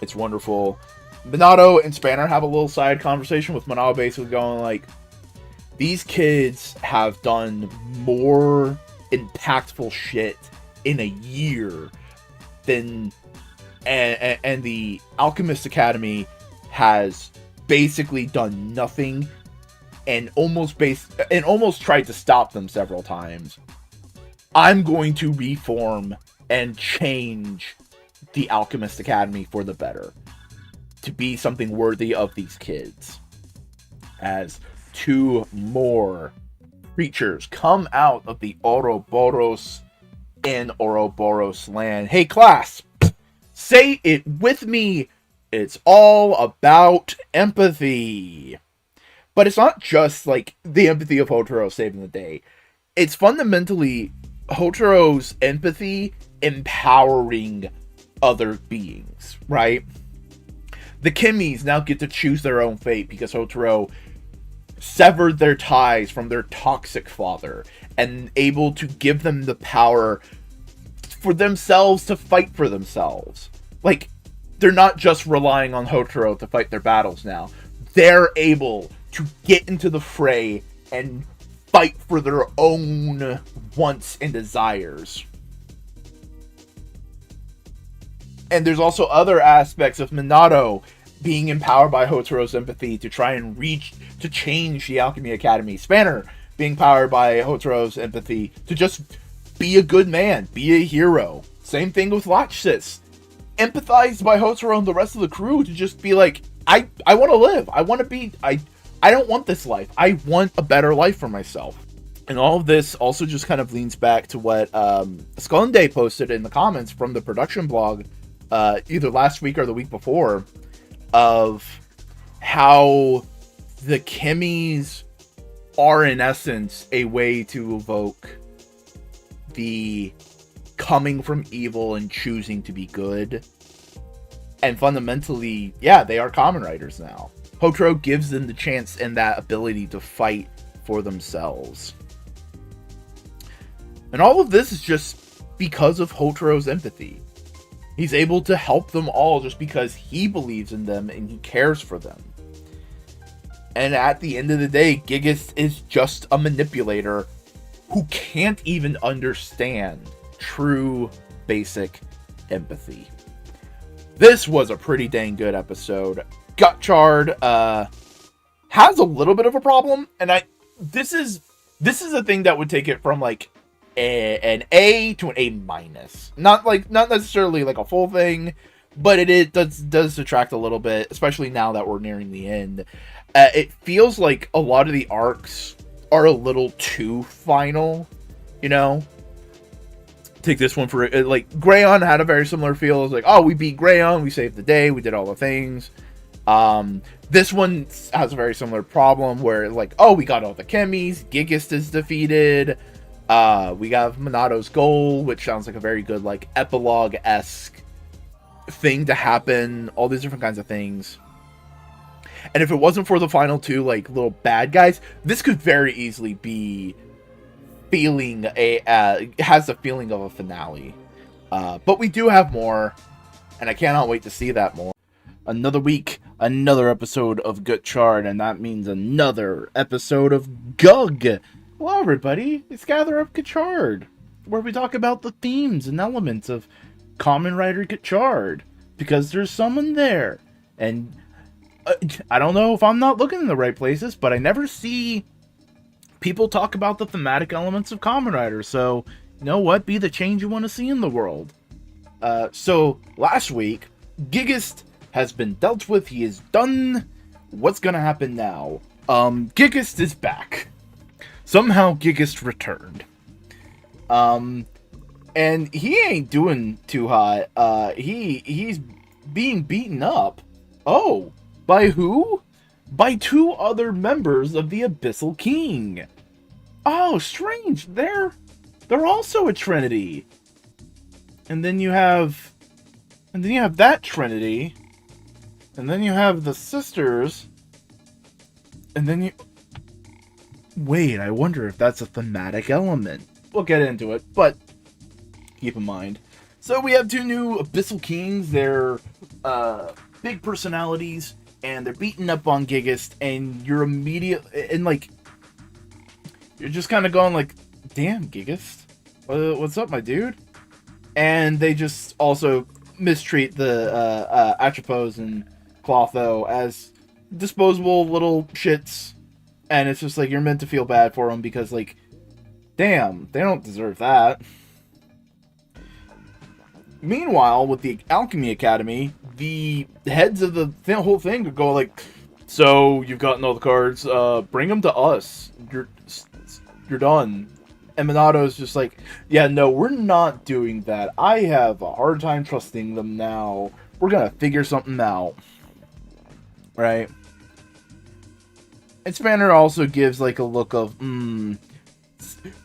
It's wonderful. Minato and Spanner have a little side conversation with Minato basically going like, these kids have done more impactful shit in a year than... And the Alchemist Academy has basically done nothing and almost tried to stop them several times. I'm going to reform and change the Alchemist Academy for the better, to be something worthy of these kids. As 2 more creatures come out of the Ouroboros in Ouroboros land. Hey class, say it with me. It's all about empathy. But it's not just like the empathy of Hotaro saving the day. It's fundamentally Hotaro's empathy empowering other beings, right? The Kimmies now get to choose their own fate because Hotaro severed their ties from their toxic father and able to give them the power for themselves to fight for themselves. Like, they're not just relying on Hotaro to fight their battles now. They're able to get into the fray and fight for their own wants and desires. And there's also other aspects of Minato being empowered by Hotaro's empathy to try and change the Alchemy Academy. Spanner being powered by Hotaro's empathy to just be a good man, be a hero. Same thing with Lachsis. Empathized by Hotaro and the rest of the crew to just be like, I want to live. I want to be... I don't want this life. I want a better life for myself. And all of this also just kind of leans back to what Skullenday posted in the comments from the production blog either last week or the week before, of how the Kimmies are in essence a way to evoke the coming from evil and choosing to be good. And fundamentally, yeah, they are Kamen Riders now. Hotaro gives them the chance and that ability to fight for themselves. And all of this is just because of Hotaro's empathy. He's able to help them all just because he believes in them and he cares for them. And at the end of the day, Gigas is just a manipulator who can't even understand true basic empathy. This was a pretty dang good episode. Gotchard has a little bit of a problem, and this is a thing that would take it from like an A to an A-. Not necessarily like a full thing, but it does detract a little bit, especially now that we're nearing the end. It feels like a lot of the arcs are a little too final, you know? Take this one for, like, Grayon had a very similar feel. It was like, oh, we beat Grayon, we saved the day, we did all the things. This one has a very similar problem where, like, oh, we got all the Kimmies, Gigas is defeated, we got Minato's goal, which sounds like a very good, like, epilogue-esque thing to happen, all these different kinds of things. And if it wasn't for the final 2, like, little bad guys, this could very easily be has the feeling of a finale. But we do have more, and I cannot wait to see that more. Another week, another episode of Gotchard, and that means another episode of Gug. Hello, everybody. It's Gather Up Gotchard, where we talk about the themes and elements of Kamen Rider Gotchard, because there's someone there. And I don't know if I'm not looking in the right places, but I never see people talk about the thematic elements of Kamen Rider. So, you know what? Be the change you want to see in the world. So, last week, Gigas has been dealt with. He is done. What's gonna happen now? Gigas is back. somehow Gigas returned. And he ain't doing too hot. He's being beaten up. Oh, by who? By 2 other members of the Abyssal King. Oh, strange. They're also a trinity. And then you have that trinity. And then you have the sisters. And then you... Wait, I wonder if that's a thematic element. We'll get into it, but keep in mind. So we have 2 new Abyssal Kings. They're big personalities, and they're beating up on Gigas, and you're you're just kind of going like, damn, Gigas, what's up, my dude? And they just also mistreat the Atropos and Clotho as disposable little shits, and it's just like, you're meant to feel bad for them because, like, damn, they don't deserve that. Meanwhile, with the Alchemy Academy, the heads of the whole thing could go like, so you've gotten all the cards, bring them to us. You're done. And Minato's just like, yeah, no, we're not doing that. I have a hard time trusting them now. We're gonna figure something out. Right? And Spanner also gives like a look of,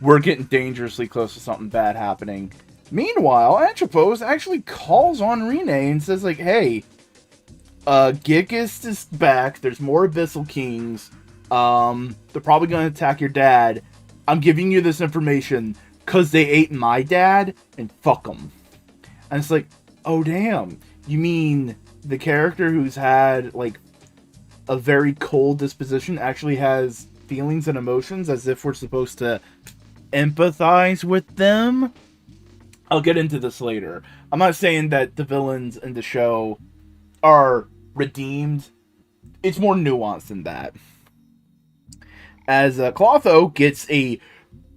we're getting dangerously close to something bad happening. Meanwhile, Atropos actually calls on Rene and says, like, hey, Gigas is back. There's more Abyssal Kings. They're probably going to attack your dad. I'm giving you this information because they ate my dad, and fuck them. And it's like, oh, damn. You mean the character who's had, like, a very cold disposition actually has feelings and emotions as if we're supposed to empathize with them? I'll get into this later. I'm not saying that the villains in the show are redeemed. It's more nuanced than that. As Clotho gets a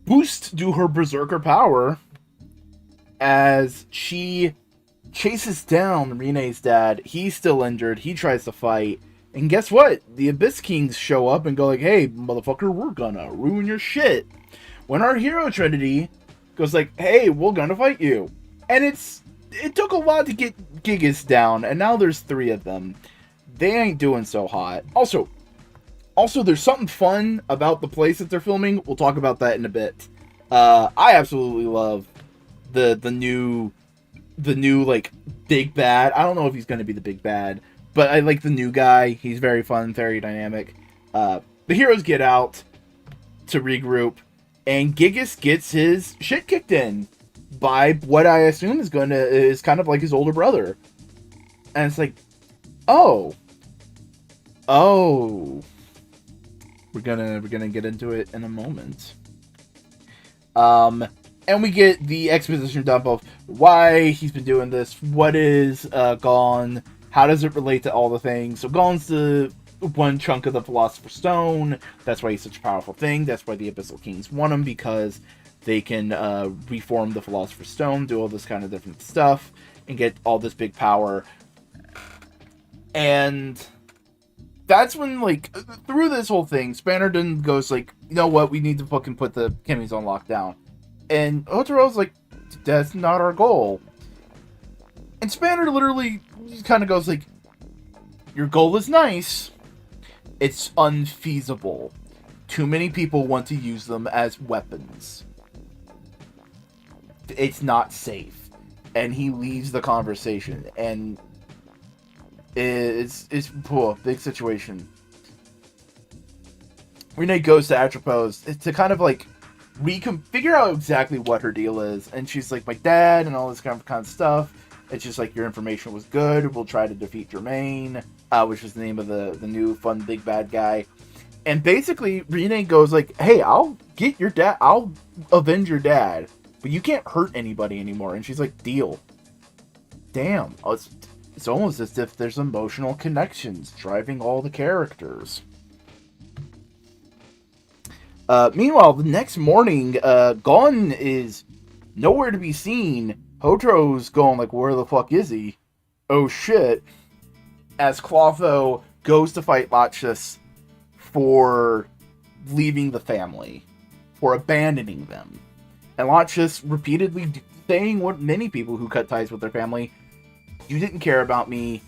boost to her berserker power as she chases down Rene's dad. He's still injured. He tries to fight. And guess what? The Abyss Kings show up and go like, hey, motherfucker, we're gonna ruin your shit. When our hero trinity goes like, hey, we're gonna fight you. And it took a lot to get Gigas down, and now there's 3 of them. They ain't doing so hot. Also, there's something fun about the place that they're filming. We'll talk about that in a bit. I absolutely love the new like big bad. I don't know if he's gonna be the big bad, but I like the new guy. He's very fun, very dynamic. The heroes get out to regroup, and Gigas gets his shit kicked in by what I assume is kind of like his older brother. And it's like, oh, we're gonna get into it in a moment. And we get the exposition dump of why he's been doing this. What is Gon? How does it relate to all the things? So Gon's the one chunk of the Philosopher's Stone. That's why he's such a powerful thing. That's why the Abyssal Kings want him, because they can reform the Philosopher's Stone, do all this kind of different stuff, and get all this big power. And that's when, like, through this whole thing, Spanner then goes like, you know what, we need to fucking put the Kimmies on lockdown. And Hotaro's like, that's not our goal. And Spanner literally kind of goes like, your goal is nice, it's unfeasible. Too many people want to use them as weapons. It's not safe. And he leaves the conversation, and it's big situation. Rene goes to Atropos to kind of like figure out exactly what her deal is, and she's like, my dad and all this kind of stuff. It's just like, your information was good, we'll try to defeat Germain, which is the name of the new fun big bad guy. And basically Rene goes like, hey, I'll get your dad, I'll avenge your dad, but you can't hurt anybody anymore. And she's like, deal. Damn, it's almost as if there's emotional connections driving all the characters. Meanwhile, the next morning, Gon is nowhere to be seen. Hotaro's going like, where the fuck is he? Oh shit. As Clotho goes to fight Lachus for leaving the family. for abandoning them. And not just repeatedly saying what many people who cut ties with their family, you didn't care about me,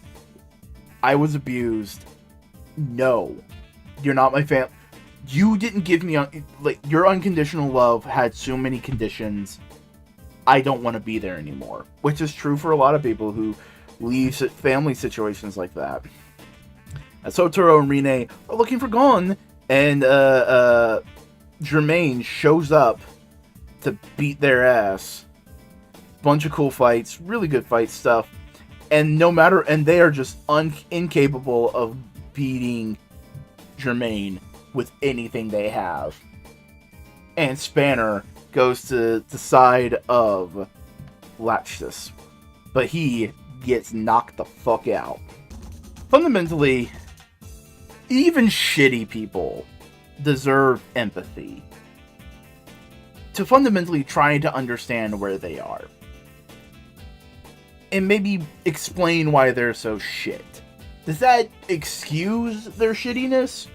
I was abused, no, you're not my family, you didn't give me, your unconditional love had so many conditions, I don't want to be there anymore. Which is true for a lot of people who leave family situations like that. As Hotaru and Rine are looking for Gon, and Germain shows up to beat their ass. Bunch of cool fights, really good fight stuff, and they are just incapable of beating Germain with anything they have. And Spanner goes to the side of Lachtus, but he gets knocked the fuck out. Fundamentally, even shitty people deserve empathy to fundamentally try to understand where they are. And maybe explain why they're so shit. Does that excuse their shittiness?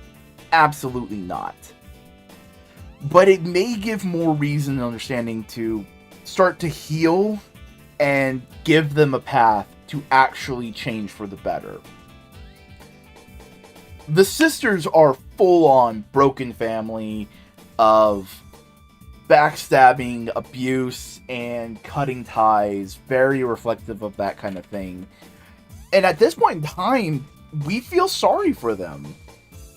Absolutely not. But it may give more reason and understanding to start to heal and give them a path to actually change for the better. The sisters are full-on broken family of backstabbing, abuse, and cutting ties, very reflective of that kind of thing. And at this point in time, we feel sorry for them.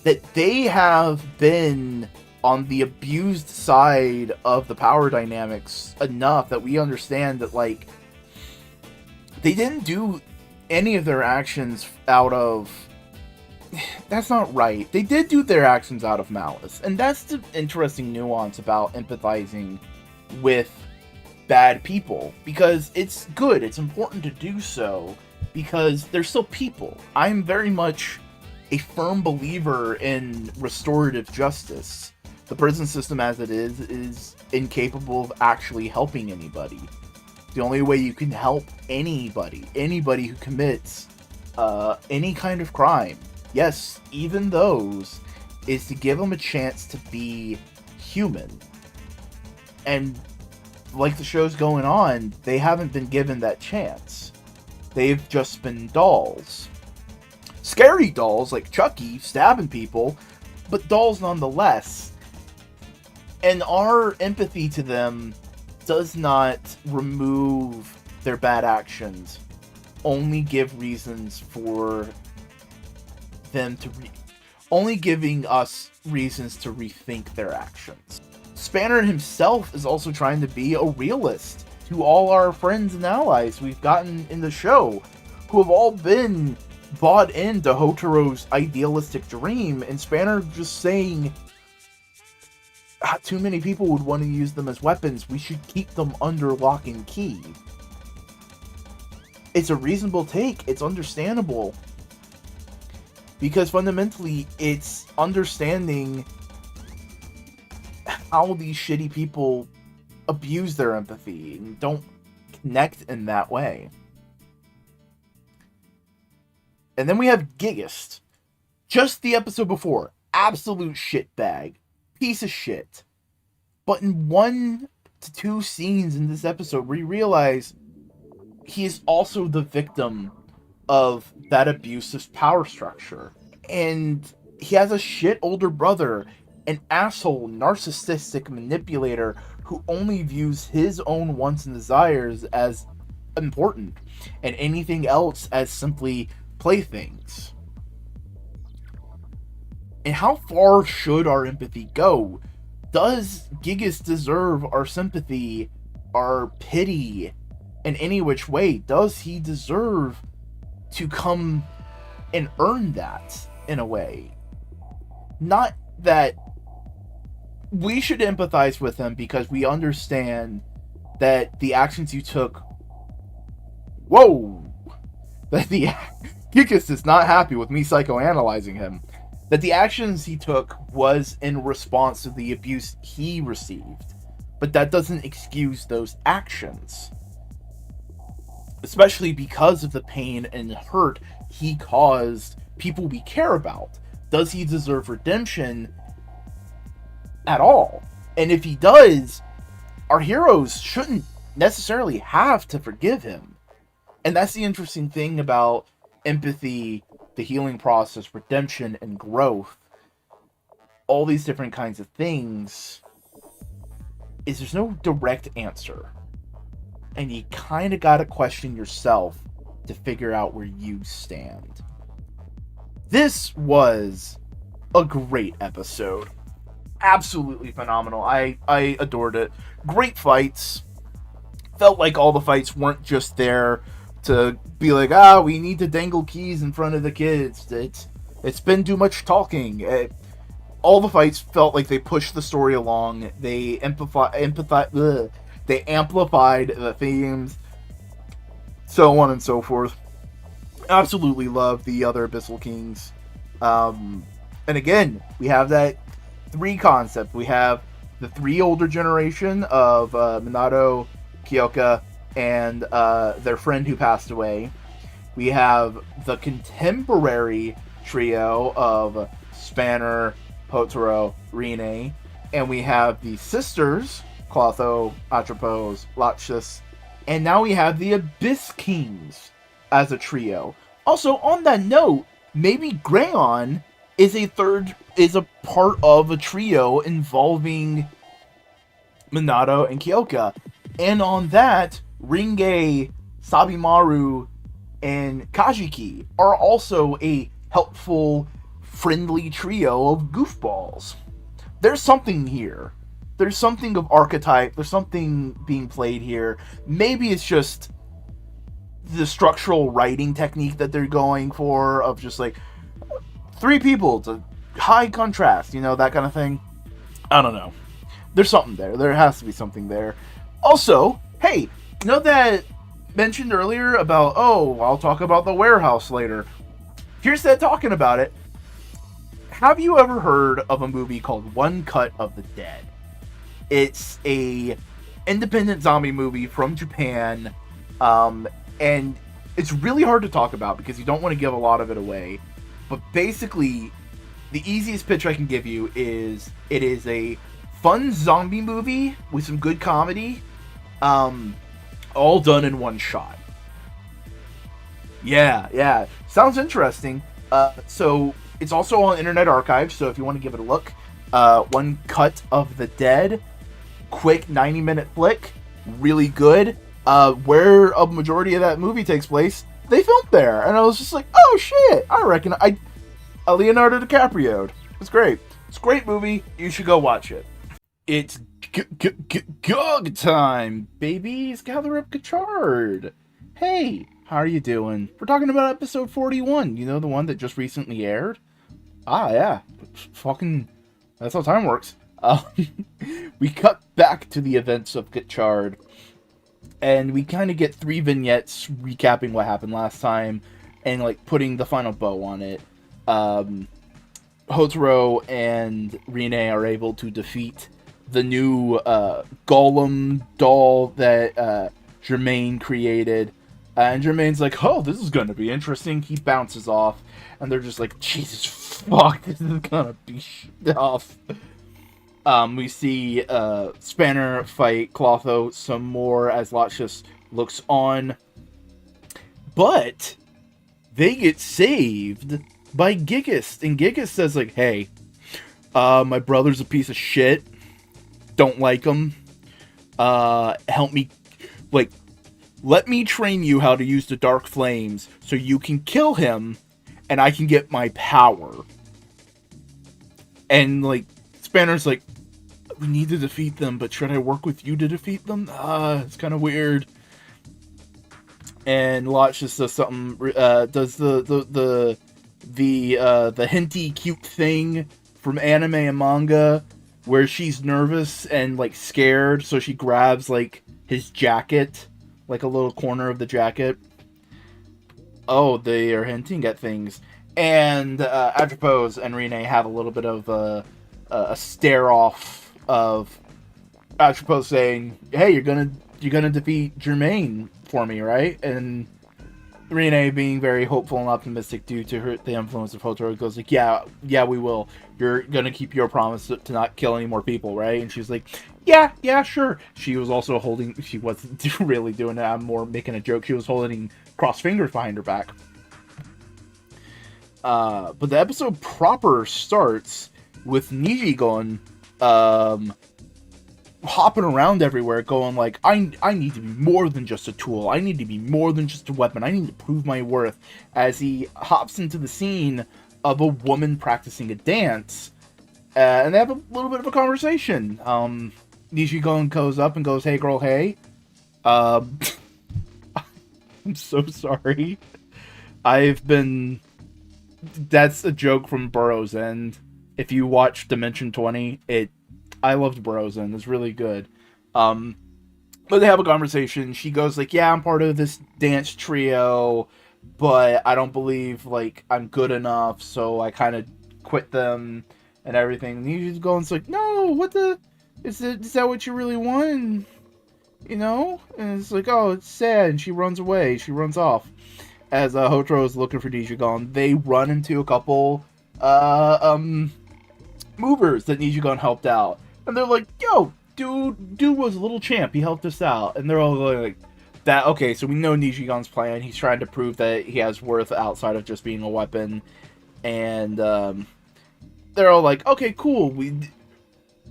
That they have been on the abused side of the power dynamics enough that we understand that, like, they didn't do any of their actions out of... That's not right. They did do their actions out of malice. And that's the interesting nuance about empathizing with bad people. Because it's good. It's important to do so. Because they're still people. I'm very much a firm believer in restorative justice. The prison system as it is incapable of actually helping anybody. The only way you can help anybody who commits any kind of crime, yes, even those, is to give them a chance to be human. And like the show's going on, they haven't been given that chance. They've just been dolls. Scary dolls, like Chucky, stabbing people, but dolls nonetheless. And our empathy to them does not remove their bad actions, only give reasons for them to only giving us reasons to rethink their actions. Spanner himself is also trying to be a realist to all our friends and allies we've gotten in the show, who have all been bought into Hotaro's idealistic dream, and Spanner just saying, too many people would want to use them as weapons, we should keep them under lock and key. It's a reasonable take, it's understandable. Because fundamentally, it's understanding how these shitty people abuse their empathy and don't connect in that way. And then we have Giggist. Just the episode before. Absolute shitbag. Piece of shit. But in 1 to 2 scenes in this episode, we realize he is also the victim of that abusive power structure. And he has a shit older brother, an asshole, narcissistic manipulator who only views his own wants and desires as important, and anything else as simply playthings. And how far should our empathy go? Does Gigas deserve our sympathy, our pity, in any which way? Does he deserve to come and earn that, in a way? Not that we should empathize with him because we understand that the actions you took... Whoa! That the... Gigas is not happy with me psychoanalyzing him. That the actions he took was in response to the abuse he received. But that doesn't excuse those actions. Especially because of the pain and hurt he caused people we care about. Does he deserve redemption at all? And if he does, our heroes shouldn't necessarily have to forgive him. And that's the interesting thing about empathy, the healing process, redemption, and growth. All these different kinds of things is there's no direct answer. And you kind of got to question yourself to figure out where you stand. This was a great episode. Absolutely phenomenal. I adored it. Great fights. Felt like all the fights weren't just there to be like, we need to dangle keys in front of the kids. It's been too much talking. All the fights felt like they pushed the story along. They they amplified the themes, so on and so forth. Absolutely love the other Abyssal Kings. And again, we have that 3 concept. We have the 3 older generation of Minato, Kyoka, and their friend who passed away. We have the contemporary trio of Spanner, Hotaro, Rine, and we have the sisters, Clotho, Atropos, Lachus, and now we have the Abyss Kings as a trio. Also, on that note, maybe Greyon is a part of a trio involving Minato and Kyoka. And on that, Ringe, Sabimaru, and Kajiki are also a helpful, friendly trio of goofballs. There's something here. There's something of archetype. There's something being played here. Maybe it's just the structural writing technique that they're going for, of just like 3 people to high contrast, that kind of thing. I don't know. There's something there. There has to be something there. Also, hey, that mentioned earlier about, I'll talk about the warehouse later. Here's that talking about it. Have you ever heard of a movie called One Cut of the Dead? It's a independent zombie movie from Japan, and it's really hard to talk about because you don't want to give a lot of it away. But basically, the easiest pitch I can give you is it is a fun zombie movie with some good comedy, all done in one shot. Yeah. Sounds interesting. So it's also on Internet Archive, so if you want to give it a look, One Cut of the Dead, quick 90-minute flick, really good. Where a majority of that movie takes place, they filmed there, and I was just like, oh shit, I reckon Leonardo DiCaprio. It's great. It's a great movie. You should go watch it. It's GOG time, babies. Gather up Gotchard. Hey, how are you doing? We're talking about episode 41. The one that just recently aired? Yeah. Fucking, that's how time works. We cut back to the events of Gotchard, and we kind of get 3 vignettes recapping what happened last time, and like putting the final bow on it. Hotaro and Rine are able to defeat the new golem doll that Germain created. And Germain's like, oh, this is going to be interesting. He bounces off, and they're just like, Jesus fuck, this is going to be off. We see Spanner fight Clotho some more as Lachus looks on. But they get saved by Gigas. And Gigas says, like, hey, my brother's a piece of shit. Don't like him. Help me, like, let me train you how to use the Dark Flames so you can kill him and I can get my power. And, like, Spanner's like, we need to defeat them, but should I work with you to defeat them? It's kind of weird. And Lotch just does something, does the hinty cute thing from anime and manga where she's nervous and, like, scared, so she grabs, like, his jacket, like a little corner of the jacket. Oh, they are hinting at things. And Atropos and Rine have a little bit of a stare-off of Atropos saying, hey, you're gonna defeat Germain for me, right? And Rene, being very hopeful and optimistic due to the influence of Hotaro, goes like, yeah, we will. You're gonna keep your promise to not kill any more people, right? And she's like, yeah, sure. She was also holding, she wasn't really doing it, I'm more making a joke. She was holding crossed fingers behind her back. But the episode proper starts with Nijigon, hopping around everywhere going like, I need to be more than just a tool. I need to be more than just a weapon. I need to prove my worth, as he hops into the scene of a woman practicing a dance. And they have a little bit of a conversation. Nijigon goes up and goes, hey girl, hey. I'm so sorry. That's a joke from Burrow's End. If you watch Dimension 20, I loved Burrow's End. It's really good. But they have a conversation. She goes like, yeah, I'm part of this dance trio, but I don't believe like I'm good enough, so I kind of quit them and everything. And he's going like, no, what the is that what you really want? You know? And it's like, oh, it's sad. And she runs away. She runs off. As Hotaro is looking for Nijigon, they run into a couple movers that Nijigon helped out. And they're like, yo, dude was a little champ. He helped us out. And they're all like, that, okay, so we know Nijigon's plan. He's trying to prove that he has worth outside of just being a weapon. And they're all like, okay, cool.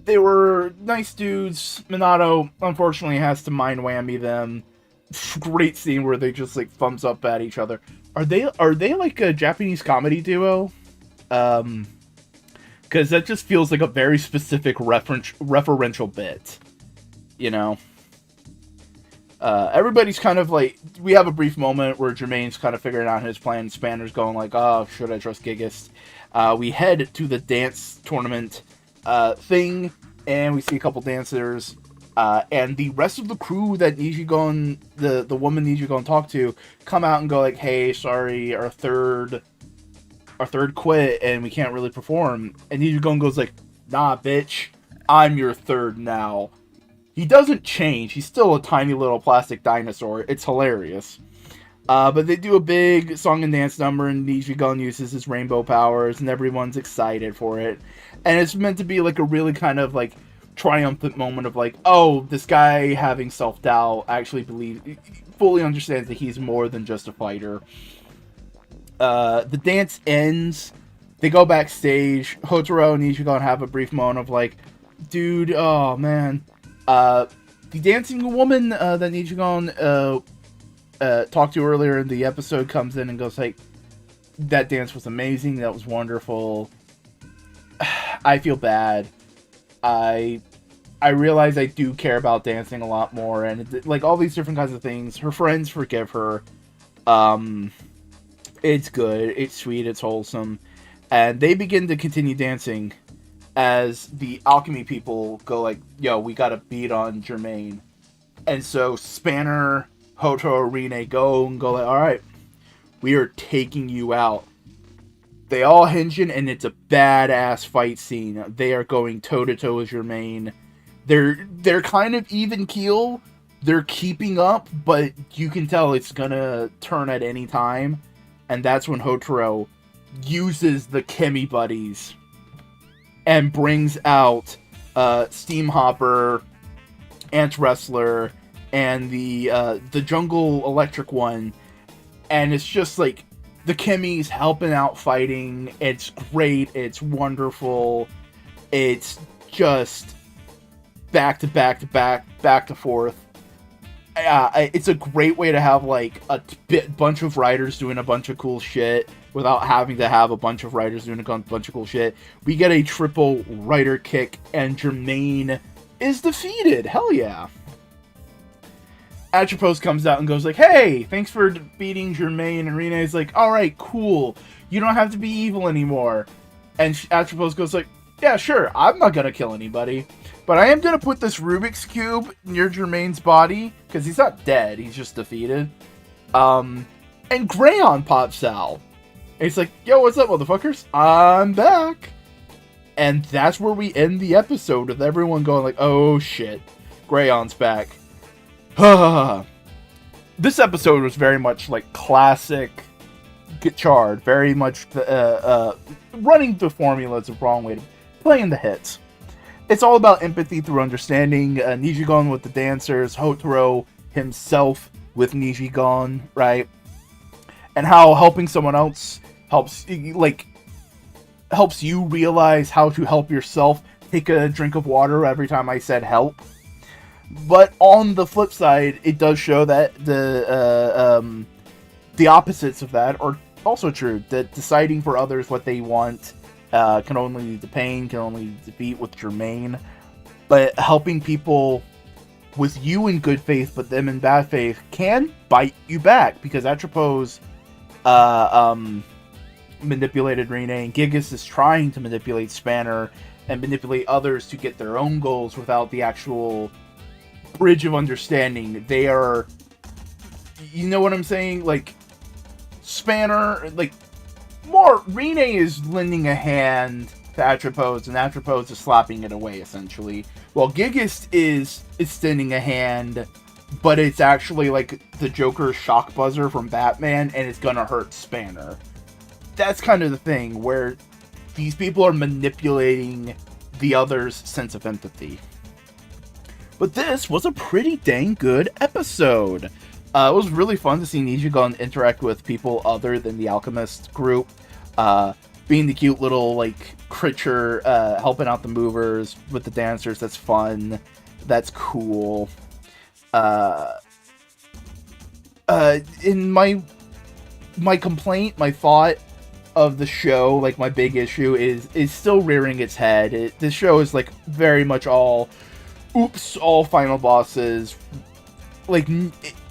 They were nice dudes. Minato, unfortunately, has to mind whammy them. Great scene where they just like thumbs up at each other. Are they like a Japanese comedy duo? Because that just feels like a very specific referential bit, you know. Everybody's kind of like, we have a brief moment where Jermaine's kind of figuring out his plan. Spanner's going like, oh, should I trust Gigas? We head to the dance tournament thing, and we see a couple dancers. And the rest of the crew that Nijigon, the woman Nijigon talked to, come out and go like, hey, sorry, our third quit and we can't really perform. And Nijigon goes like, nah, bitch, I'm your third now. He doesn't change. He's still a tiny little plastic dinosaur. It's hilarious. But they do a big song and dance number, and Nijigon uses his rainbow powers, and everyone's excited for it. And it's meant to be like a really kind of like triumphant moment of like, oh, this guy having self-doubt actually fully understands that he's more than just a fighter. The dance ends. They go backstage. Hotaro and Nijigon have a brief moment of like, dude, oh man. The dancing woman that Nijigon talked to earlier in the episode comes in and goes like, that dance was amazing. That was wonderful. I feel bad. I realize I do care about dancing a lot more, and like all these different kinds of things. Her friends forgive her. It's good, it's sweet, it's wholesome, and they begin to continue dancing as the alchemy people go like, yo, we gotta beat on Jermaine. And so Spanner, Hotaro, Rene go like, alright, we are taking you out. They all hinge in, and it's a badass fight scene. They are going toe-to-toe with Jermaine. They're kind of even keel. They're keeping up, but you can tell it's gonna turn at any time. And that's when Hotaro uses the Chemi buddies and brings out Steam Hopper, Ant Wrestler, and the Jungle Electric one. And it's just like, the Chemis helping out fighting. It's great. It's wonderful. It's just back to back to back, back to forth. It's a great way to have like a bunch of writers doing a bunch of cool shit without having to have a bunch of writers doing a bunch of cool shit. We get a triple writer kick, and Jermaine is defeated. Hell yeah. Atropos comes out and goes like, hey, thanks for beating Jermaine. And Rene's like, alright, cool. You don't have to be evil anymore. And Atropos goes like, yeah, sure, I'm not gonna kill anybody. But I am gonna put this Rubik's Cube near Jermaine's body, because he's not dead, he's just defeated. And Grayon pops out. And he's like, yo, what's up, motherfuckers? I'm back. And that's where we end the episode, with everyone going like, oh shit, Grayon's back. this episode was very much like classic Gotchard, very much running the formula is the wrong way to playing the hits. It's all about empathy through understanding. Nijigon with the dancers, Hotaro himself with Nijigon, right? And how helping someone else helps you realize how to help yourself. Take a drink of water every time I said help. But on the flip side, it does show that the opposites of that are also true. That deciding for others what they want can only lead to pain, can only defeat with germane. But helping people with you in good faith, but them in bad faith, can bite you back. Because Atropos manipulated Rene, and Gigas is trying to manipulate Spanner and manipulate others to get their own goals without the actual bridge of understanding. They are, you know what I'm saying? Like, Spanner, like, more, Rene is lending a hand to Atropos, and Atropos is slapping it away, essentially. While Gigas is extending a hand, but it's actually like the Joker's shock buzzer from Batman, and it's gonna hurt Spanner. That's kind of the thing, where these people are manipulating the other's sense of empathy. But this was a pretty dang good episode. It was really fun to see Nijigon interact with people other than the Alchemist group. Being the cute little, like, creature, helping out the movers with the dancers, that's fun. That's cool. In my complaint, my thought of the show, like, my big issue is still rearing its head. This show is, like, very much all final bosses.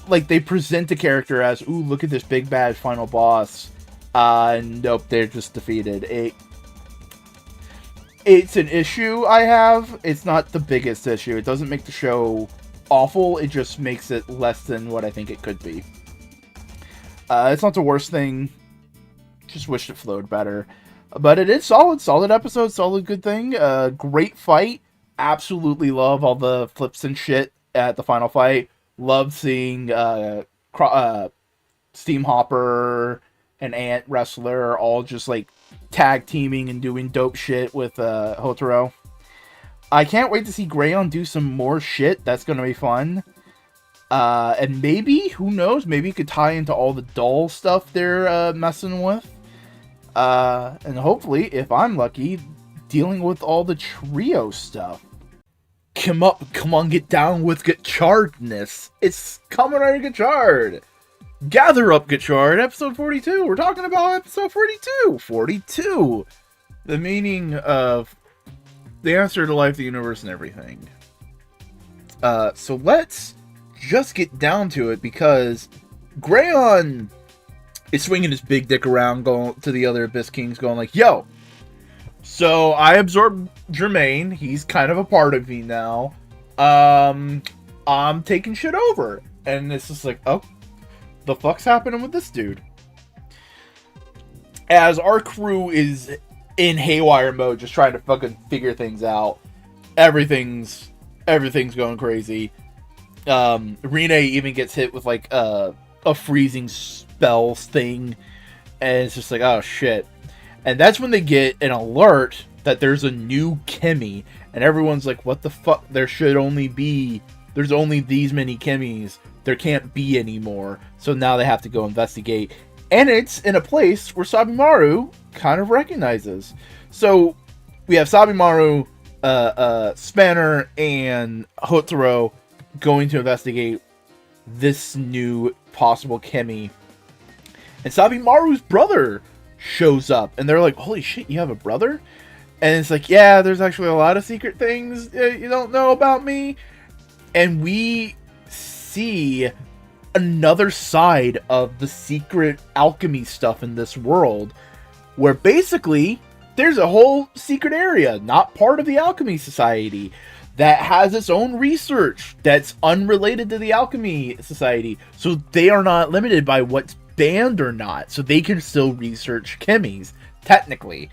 Like they present the character as, ooh, look at this big bad final boss. Nope, they're just defeated. It's an issue I have. It's not the biggest issue. It doesn't make the show awful. It just makes it less than what I think it could be. It's not the worst thing. Just wished it flowed better. But it is solid. Solid episode. Solid good thing. Great fight. Absolutely love all the flips and shit at the final fight. Love seeing Steam Hopper and Ant Wrestler all just like tag teaming and doing dope shit with Hotaro. I can't wait to see Grayon do some more shit. That's gonna be fun. And maybe, who knows, maybe it could tie into all the doll stuff they're messing with. And hopefully, if I'm lucky, dealing with all the trio stuff. Come on, get down with Gotchardness. It's Kamen Rider Gotchard. Gather up, Gotchard, episode 42. We're talking about episode 42. 42. The meaning of the answer to life, the universe, and everything. So let's just get down to it, because Grayon is swinging his big dick around, going to the other Abyss Kings, going like, yo, so I absorbed Jermaine. He's kind of a part of me now. I'm taking shit over. And it's just like, oh, the fuck's happening with this dude? As our crew is in haywire mode, just trying to fucking figure things out. Everything's going crazy. Rene even gets hit with like a freezing spells thing, and it's just like, oh shit. And that's when they get an alert that there's a new Kemi, and everyone's like, what the fuck? There's only these many Kemis. There can't be any more. So now they have to go investigate. And it's in a place where Sabimaru kind of recognizes. So we have Sabimaru, Spanner, and Hotaro going to investigate this new possible Kemi. And Sabimaru's brother shows up, and they're like, holy shit, you have a brother? And it's like, yeah, there's actually a lot of secret things you don't know about me. And we see another side of the secret alchemy stuff in this world, where basically there's a whole secret area, not part of the Alchemy Society, that has its own research that's unrelated to the Alchemy Society. So they are not limited by what's banned or not. So they can still research chemis, technically.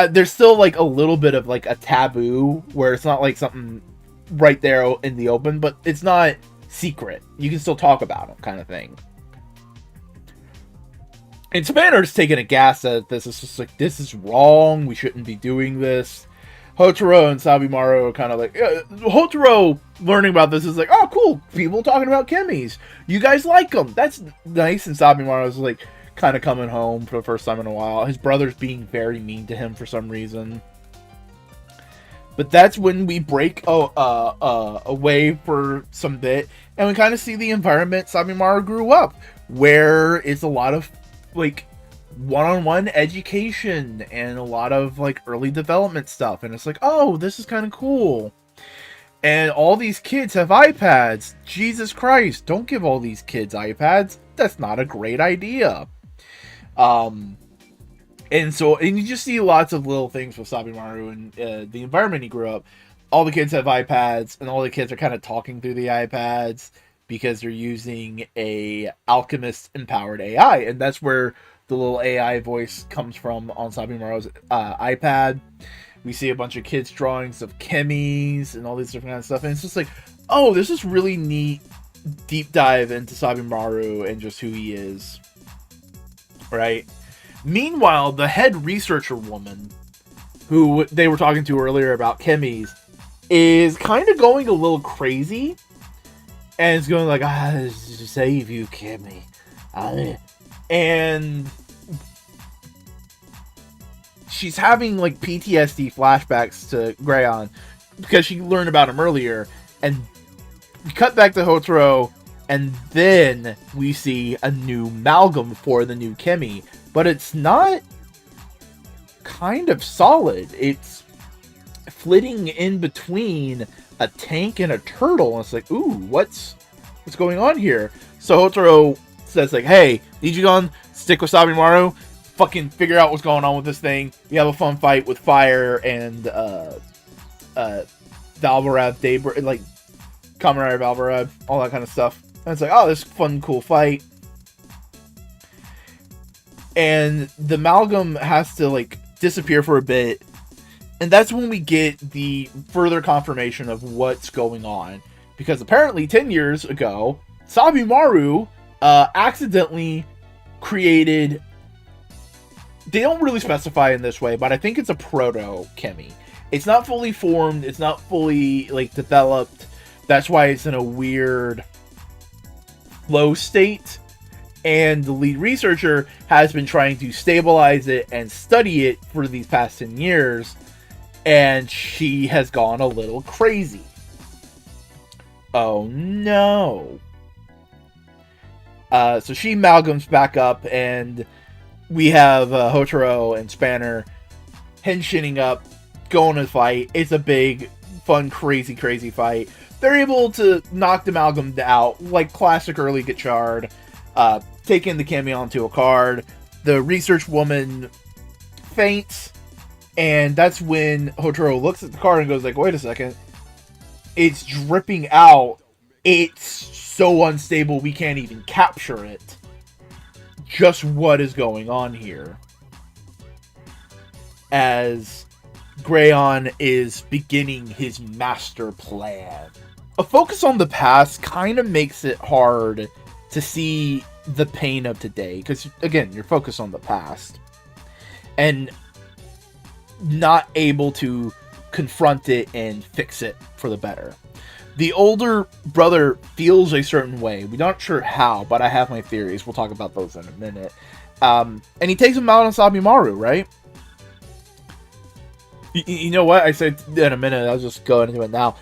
There's still like a little bit of like a taboo where it's not like something right there in the open, but it's not secret. You can still talk about them, kind of thing. And Spanner's taking a gas at this. It's just like, this is wrong. We shouldn't be doing this. Hotaro and Sabimaru are kind of like... Hotaro learning about this is like, oh, cool. People talking about chemis. You guys like them. That's nice. And Sabimaru's like kind of coming home for the first time in a while. His brother's being very mean to him for some reason. But that's when we break away for some bit. And we kind of see the environment Sabimaru grew up. Where it's a lot of like one-on-one education and a lot of like early development stuff, and it's like, oh, this is kind of cool. And all these kids have iPads. Jesus Christ, don't give all these kids iPads. That's not a great idea. And you just see lots of little things with Sabimaru and the environment he grew up. All the kids have iPads, and all the kids are kind of talking through the iPads because they're using a alchemist empowered AI, and that's where the little AI voice comes from on Sabimaru's iPad. We see a bunch of kids' drawings of chemis and all these different kind of stuff, and it's just like, oh, this is really neat deep dive into Sabimaru and just who he is, right? Meanwhile, the head researcher woman, who they were talking to earlier about chemis, is kind of going a little crazy. And it's going like, save you, Kimmy. And she's having like PTSD flashbacks to Greyon because she learned about him earlier. And we cut back to Hotaro, and then we see a new amalgam for the new Kimmy. But it's not kind of solid. It's flitting in between a tank and a turtle, and it's like, ooh, what's going on here? So Hotaro says like, hey, need you gone, stick with Sabimaru, fucking figure out what's going on with this thing. We have a fun fight with fire and Valvarad, Daybreak, like Kamen Rider Valvarad, all that kind of stuff. And it's like, oh, this fun, cool fight. And the amalgam has to like disappear for a bit. And that's when we get the further confirmation of what's going on. Because apparently 10 years ago, Sabimaru accidentally created... They don't really specify in this way, but I think it's a proto-Chemi. It's not fully formed, it's not fully like developed. That's why it's in a weird flow state. And the lead researcher has been trying to stabilize it and study it for these past 10 years. And she has gone a little crazy. Oh no. So she amalgams back up, and we have Hotaro and Spanner henshinning up, going to fight. It's a big, fun, crazy fight. They're able to knock the amalgam out, like classic early Gotchard, taking the Chemi onto a card. The research woman faints. And that's when Hotaro looks at the card and goes like, wait a second. It's dripping out. It's so unstable we can't even capture it. Just what is going on here? As Greyon is beginning his master plan. A focus on the past kind of makes it hard to see the pain of today. Because, again, you're focused on the past. And not able to confront it and fix it for the better. The older brother feels a certain way. We're not sure how, but I have my theories. We'll talk about those in a minute. And he takes him out on Sabimaru, right? You know what? I said in a minute. I'll just go into it now.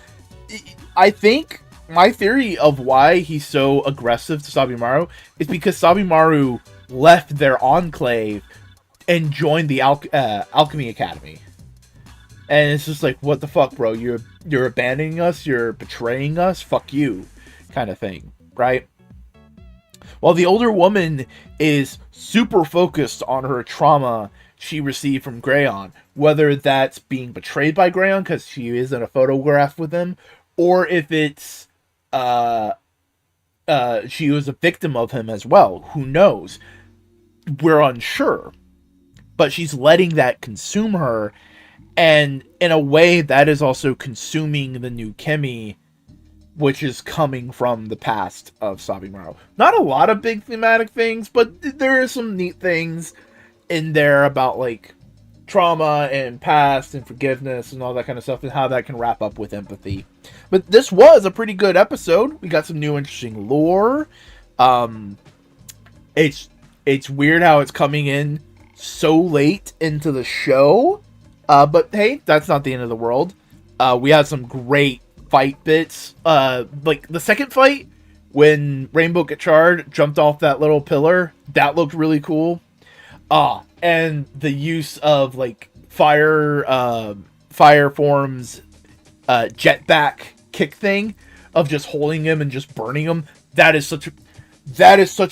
I think my theory of why he's so aggressive to Sabimaru is because Sabimaru left their enclave and joined the Alchemy Academy. And it's just like, what the fuck, bro? You're abandoning us? You're betraying us? Fuck you. Kind of thing, right? While the older woman is super focused on her trauma she received from Greyon, whether that's being betrayed by Greyon because she is in a photograph with him, or if it's she was a victim of him as well. Who knows? We're unsure. But she's letting that consume her, and in a way that is also consuming the new Chemi
which is coming from the past of Sabimaru. Not a lot of big thematic things, but there are some neat things in there about, like, trauma and past and forgiveness and all that kind of stuff, and how that can wrap up with empathy. But this was a pretty good episode. We got some new interesting lore. It's weird how it's coming in so late into the show. But hey, that's not the end of the world. We had some great fight bits. Like the second fight when Rainbow Gotchard jumped off that little pillar, that looked really cool. And the use of like fire forms jetpack kick thing of just holding him and just burning him. That is such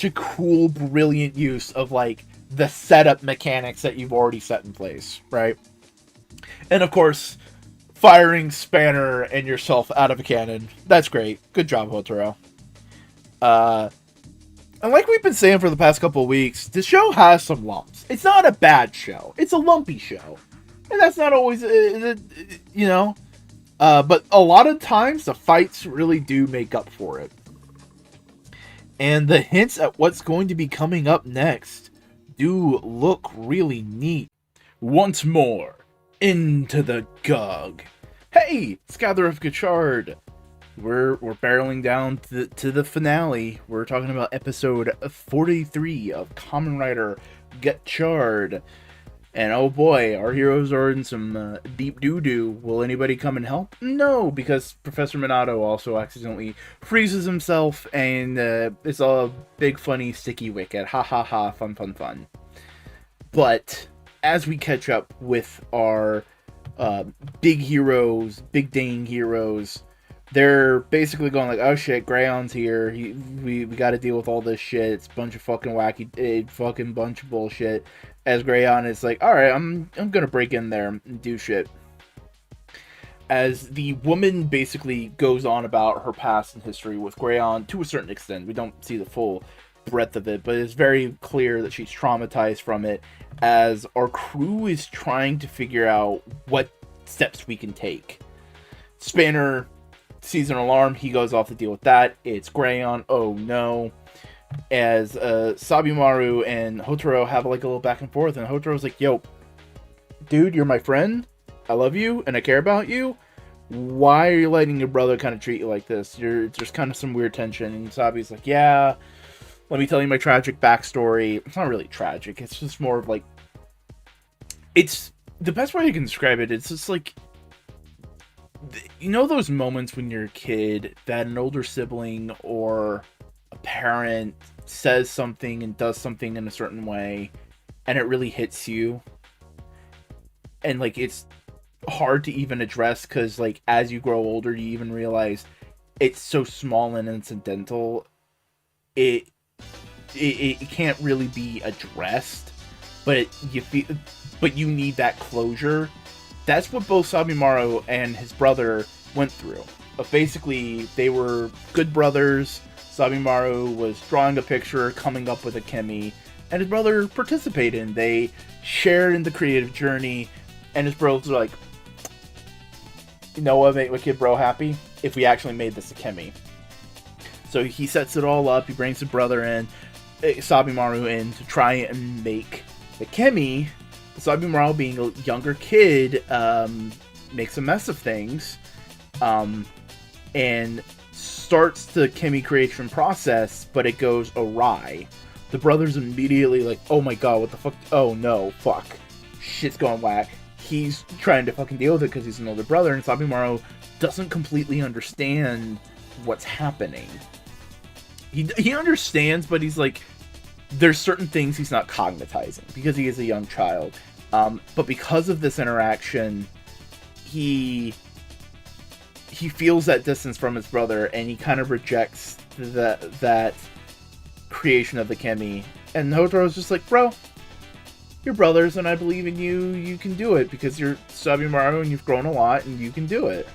a cool, brilliant use of like the setup mechanics that you've already set in place, right? And of course, firing Spanner and yourself out of a cannon. That's great. Good job, Hotaro. And like we've been saying for the past couple of weeks, the show has some lumps. It's not a bad show. It's a lumpy show. And that's not always, you know. But a lot of times, the fights really do make up for it. And the hints at what's going to be coming up next do look really neat. Once more, into the Gug. Hey, Scather of Gotchard. We're barreling down to the finale. We're talking about episode 43 of Kamen Rider Gotchard. And oh boy, our heroes are in some deep doo-doo. Will anybody come and help? No, because Professor Minato also accidentally freezes himself, and it's a big funny sticky wicket. Ha ha ha, fun fun fun. But as we catch up with our big heroes, big dang heroes, they're basically going like, oh shit, Grayon's here. We got to deal with all this shit. It's a bunch of fucking wacky, fucking bunch of bullshit. As Grayon is like, all right, I'm gonna break in there and do shit. As the woman basically goes on about her past and history with Grayon to a certain extent. We don't see the full breadth of it, but it's very clear that she's traumatized from it. As our crew is trying to figure out what steps we can take. Spanner sees an alarm, he goes off to deal with that. It's Grayon, oh no. As Sabimaru and Hotaro have like a little back and forth, and Hotaro's like, yo, dude, you're my friend, I love you, and I care about you. Why are you letting your brother kind of treat you like this? There's kind of some weird tension. And Sabi's like, yeah, let me tell you my tragic backstory. It's not really tragic, it's just more of like, it's the best way you can describe it. It's just like, you know those moments when you're a kid that an older sibling or a parent says something and does something in a certain way and it really hits you, and like it's hard to even address because like as you grow older you even realize it's so small and incidental, it can't really be addressed, but you need that closure. That's what both Sabimaru and his brother went through. But basically, they were good brothers. Sabimaru was drawing a picture, coming up with a Kemi, and his brother participated. And they shared in the creative journey, and his brother was like, you know what, make my kid bro happy? If we actually made this a Kemi. So he sets it all up, he brings his brother in, Sabimaru in, to try and make the Kemi. Sabimaru, being a younger kid, makes a mess of things, and starts the Kemi creation process, but it goes awry. The brother's immediately like, oh my god, what the fuck? Oh no, fuck. Shit's going whack. He's trying to fucking deal with it because he's an older brother, and Sabimaru doesn't completely understand what's happening. He understands, but he's like, there's certain things he's not cognizing because he is a young child. But because of this interaction, he feels that distance from his brother, and he kind of rejects that creation of the Kemi. And Hotaro's just like, bro, you're brothers, and I believe in you. You can do it because you're Sabimaru and you've grown a lot, and you can do it.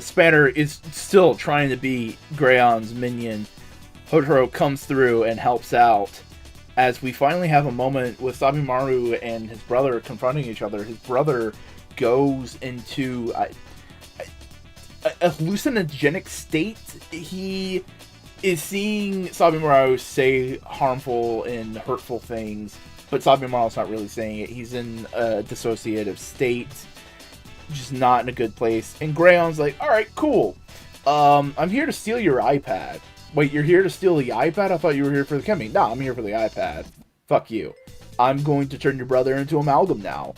Spanner is still trying to be Grayon's minion. Hotaro comes through and helps out. As we finally have a moment with Sabimaru and his brother confronting each other. His brother goes into
a hallucinogenic state. He is seeing Sabimaru say harmful and hurtful things, but Sabimaru's not really saying it. He's in a dissociative state, just not in a good place. And Grayon's like, alright, cool. I'm here to steal your iPad. Wait, you're here to steal the iPad? I thought you were here for the Kamen. No, I'm here for the iPad. Fuck you. I'm going to turn your brother into Amalgam now.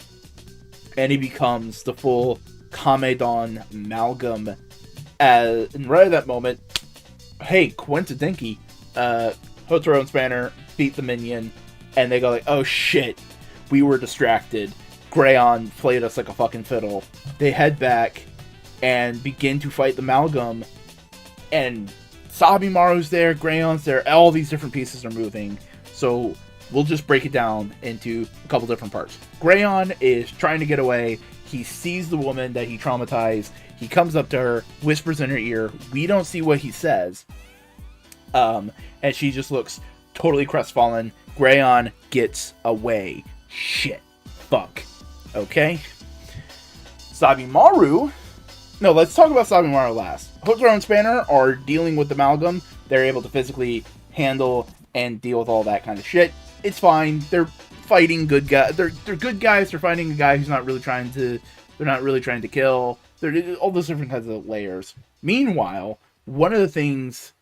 And he becomes the full Kamedon Amalgam. And right at that moment, hey, coincidentally, Hotaro and Spanner beat the minion, and they go like, oh shit, we were distracted. Grayon played us like a fucking fiddle. They head back and begin to fight the Amalgam, and Sabimaru's there, Grayon's there, all these different pieces are moving. So we'll just break it down into a couple different parts. Grayon is trying to get away. He sees the woman that he traumatized. He comes up to her, whispers in her ear. We don't see what he says. And she just looks totally crestfallen. Grayon gets away. Shit. Fuck. Okay. Sabimaru. No, let's talk about Sabimaru last. Hotaro and Spanner are dealing with the Amalgam. They're able to physically handle and deal with all that kind of shit. It's fine. They're fighting good guys. They're good guys. They're fighting a guy who's not really trying to. They're not really trying to kill. They're all those different kinds of layers. Meanwhile, one of the things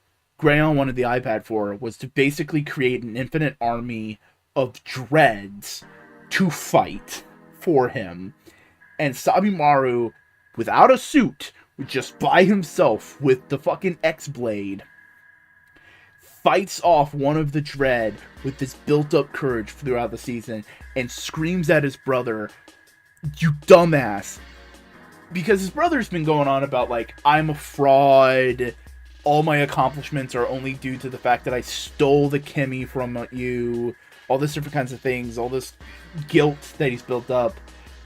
Grayon wanted the iPad for was to basically create an infinite army of dreads to fight for him. And Sabimaru, without a suit, just by himself with the fucking X-Blade, fights off one of the dread with this built-up courage throughout the season and screams at his brother, you dumbass. Because his brother's been going on about, like, I'm a fraud, all my accomplishments are only due to the fact that I stole the Kimi from you, all this different kinds of things, all this guilt that he's built up,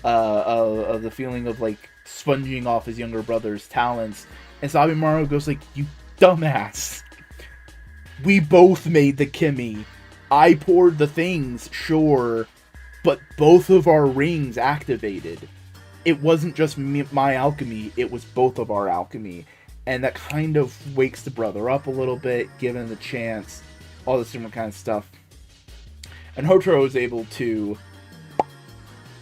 of the feeling of, like, sponging off his younger brother's talents. And Sabimaru goes like, you dumbass. We both made the Kimi. I poured the things, sure, but both of our rings activated. It wasn't just my alchemy, it was both of our alchemy. And that kind of wakes the brother up a little bit, given the chance, all this different kind of stuff. And Hotaro is able to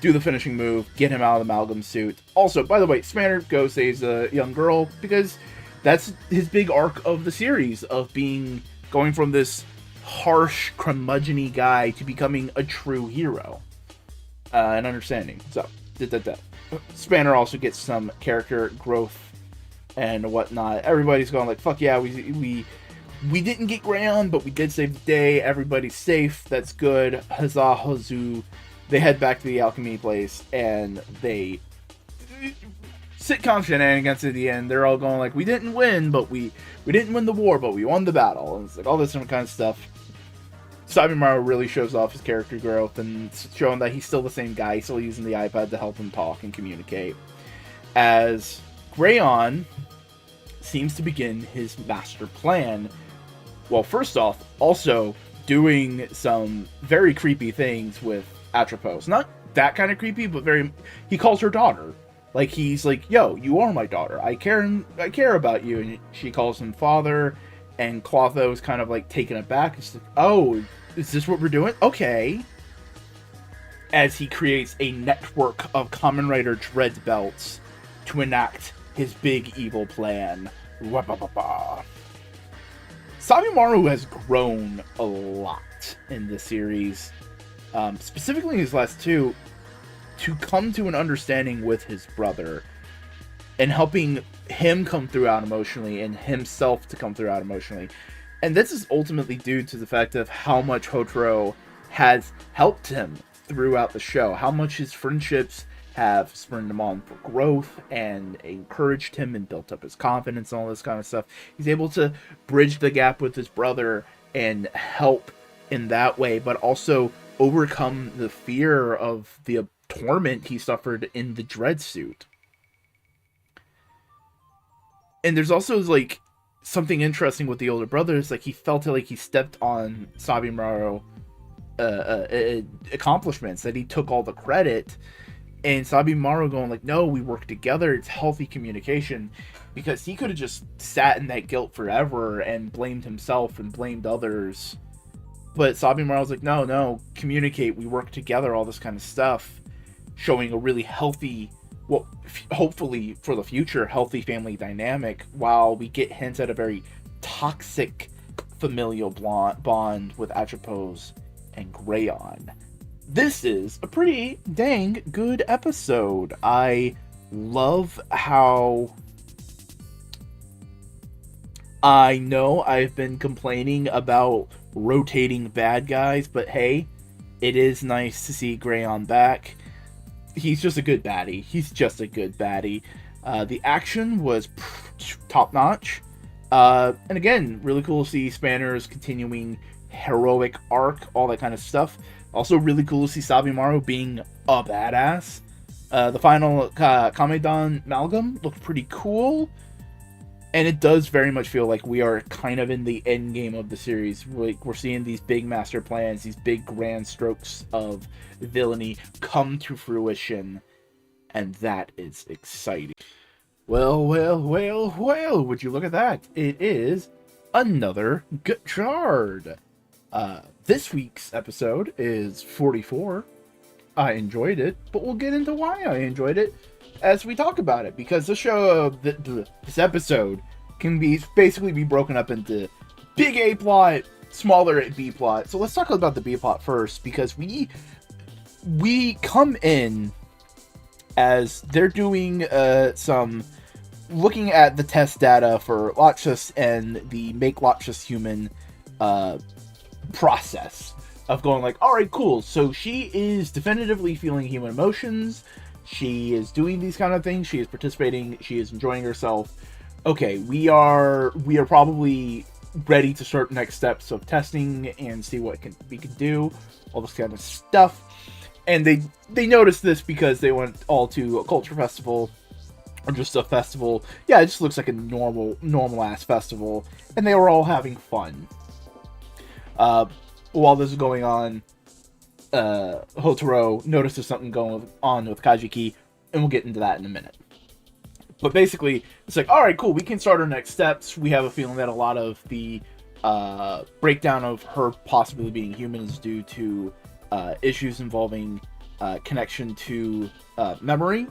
do the finishing move, get him out of the Amalgam suit. Also, by the way, Spanner goes saves a young girl, because that's his big arc of the series, of going from this harsh, curmudgeon-y guy to becoming a true hero. And understanding. So, Spanner also gets some character growth and whatnot. Everybody's going like, fuck yeah, we didn't get Grayon, but we did save the day. Everybody's safe. That's good. Huzzah, huzzoo. They head back to the alchemy place, and they sitcom shenanigans at the end. They're all going like, we didn't win, but we didn't win the war, but we won the battle. And it's like all this different kind of stuff. Sabimaru really shows off his character growth and showing that he's still the same guy. He's still using the iPad to help him talk and communicate. As Grayon seems to begin his master plan. Well, first off, also doing some very creepy things with Atropos. Not that kind of creepy, but he calls her daughter. Like, he's like, yo, you are my daughter. I care about you. And she calls him father. And Clotho is kind of like taken aback. It's like, oh, is this what we're doing? Okay. As he creates a network of Kamen Rider Dread belts to enact his big evil plan. Sabimaru has grown a lot in this series. Specifically in these last two, to come to an understanding with his brother and helping him come through out emotionally and himself to come through out emotionally. And this is ultimately due to the fact of how much Hotaro has helped him throughout the show, how much his friendships have spurred him on for growth and encouraged him and built up his confidence and all this kind of stuff. He's able to bridge the gap with his brother and help in that way, but also overcome the fear of the torment he suffered in the dread suit. And there's also, like, something interesting with the older brothers. Like, he felt like he stepped on Sabimaru accomplishments, that he took all the credit, And Sabimaru going like, no, we work together. It's healthy communication. Because he could have just sat in that guilt forever and blamed himself and blamed others. But Sabimaru's like, no, communicate. We work together, all this kind of stuff. Showing a really healthy, well, hopefully for the future, healthy family dynamic. While we get hints at a very toxic familial bond with Atropos and Grayon. This is a pretty dang good episode. I love how... I know I've been complaining about rotating bad guys, but hey, it is nice to see Grayon back. He's just a good baddie. The action was top-notch. And again, really cool to see Spanner's continuing heroic arc, all that kind of stuff. Also really cool to see Sabimaru being a badass. The final Kamen amalgam looked pretty cool. And it does very much feel like we are kind of in the end game of the series. We're seeing these big master plans, these big grand strokes of villainy come to fruition. And that is exciting. Well, would you look at that? It is another Gotchard. This week's episode is 44. I enjoyed it, but we'll get into why I enjoyed it as we talk about it, because the show, this episode, can basically be broken up into big A plot, smaller B plot. So let's talk about the B plot first, because we come in as they're doing some looking at the test data for Lotchus and the make Lotchus human process of going like, all right, cool. So she is definitively feeling human emotions. She is doing these kind of things. She is participating. She is enjoying herself. Okay, we are probably ready to start next steps of testing and see what we can do. All this kind of stuff. And they noticed this because they went all to a culture festival, or just a festival. Yeah, it just looks like a normal ass festival, and they were all having fun. While this is going on, Hotaro notices something going on with Kajiki, and we'll get into that in a minute. But basically, it's like, alright, cool, we can start our next steps. We have a feeling that a lot of the breakdown of her possibly being human is due to issues involving connection to memory.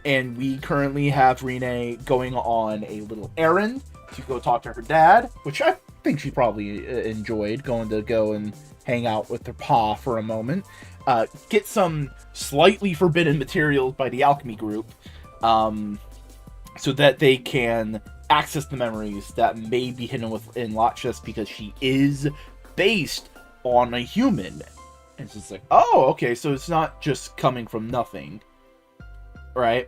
And we currently have Rine going on a little errand to go talk to her dad, which I think she probably enjoyed, going to go and hang out with her pa for a moment, get some slightly forbidden materials by the alchemy group, so that they can access the memories that may be hidden within Lotchus, because she is based on a human. And it's just like, oh, okay, so it's not just coming from nothing, right?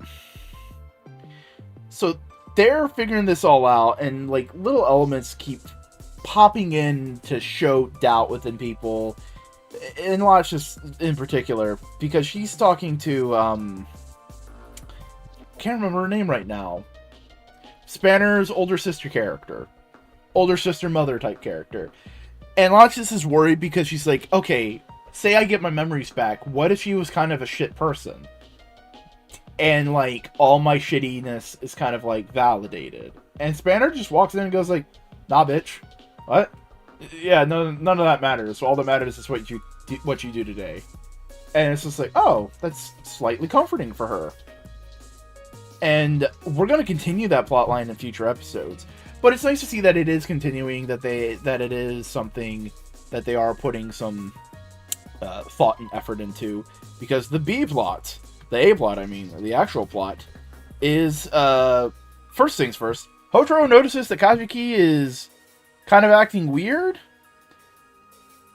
So they're figuring this all out, and like little elements keep popping in to show doubt within people, and Lotchus in particular, because she's talking to can't remember her name right now. Spanner's older sister mother type character. And Lotchus is worried because she's like, okay, say I get my memories back, what if she was kind of a shit person? And like all my shittiness is kind of like validated. And Spanner just walks in and goes like, nah, bitch. What? Yeah, none of that matters. All that matters is what you do today. And it's just like, oh, that's slightly comforting for her. And we're going to continue that plotline in future episodes. But it's nice to see that it is continuing, that it is something that they are putting some thought and effort into. Because the B plot, the A plot, I mean, or the actual plot, is, first things first, Hotaro notices that Kajiki is kind of acting weird.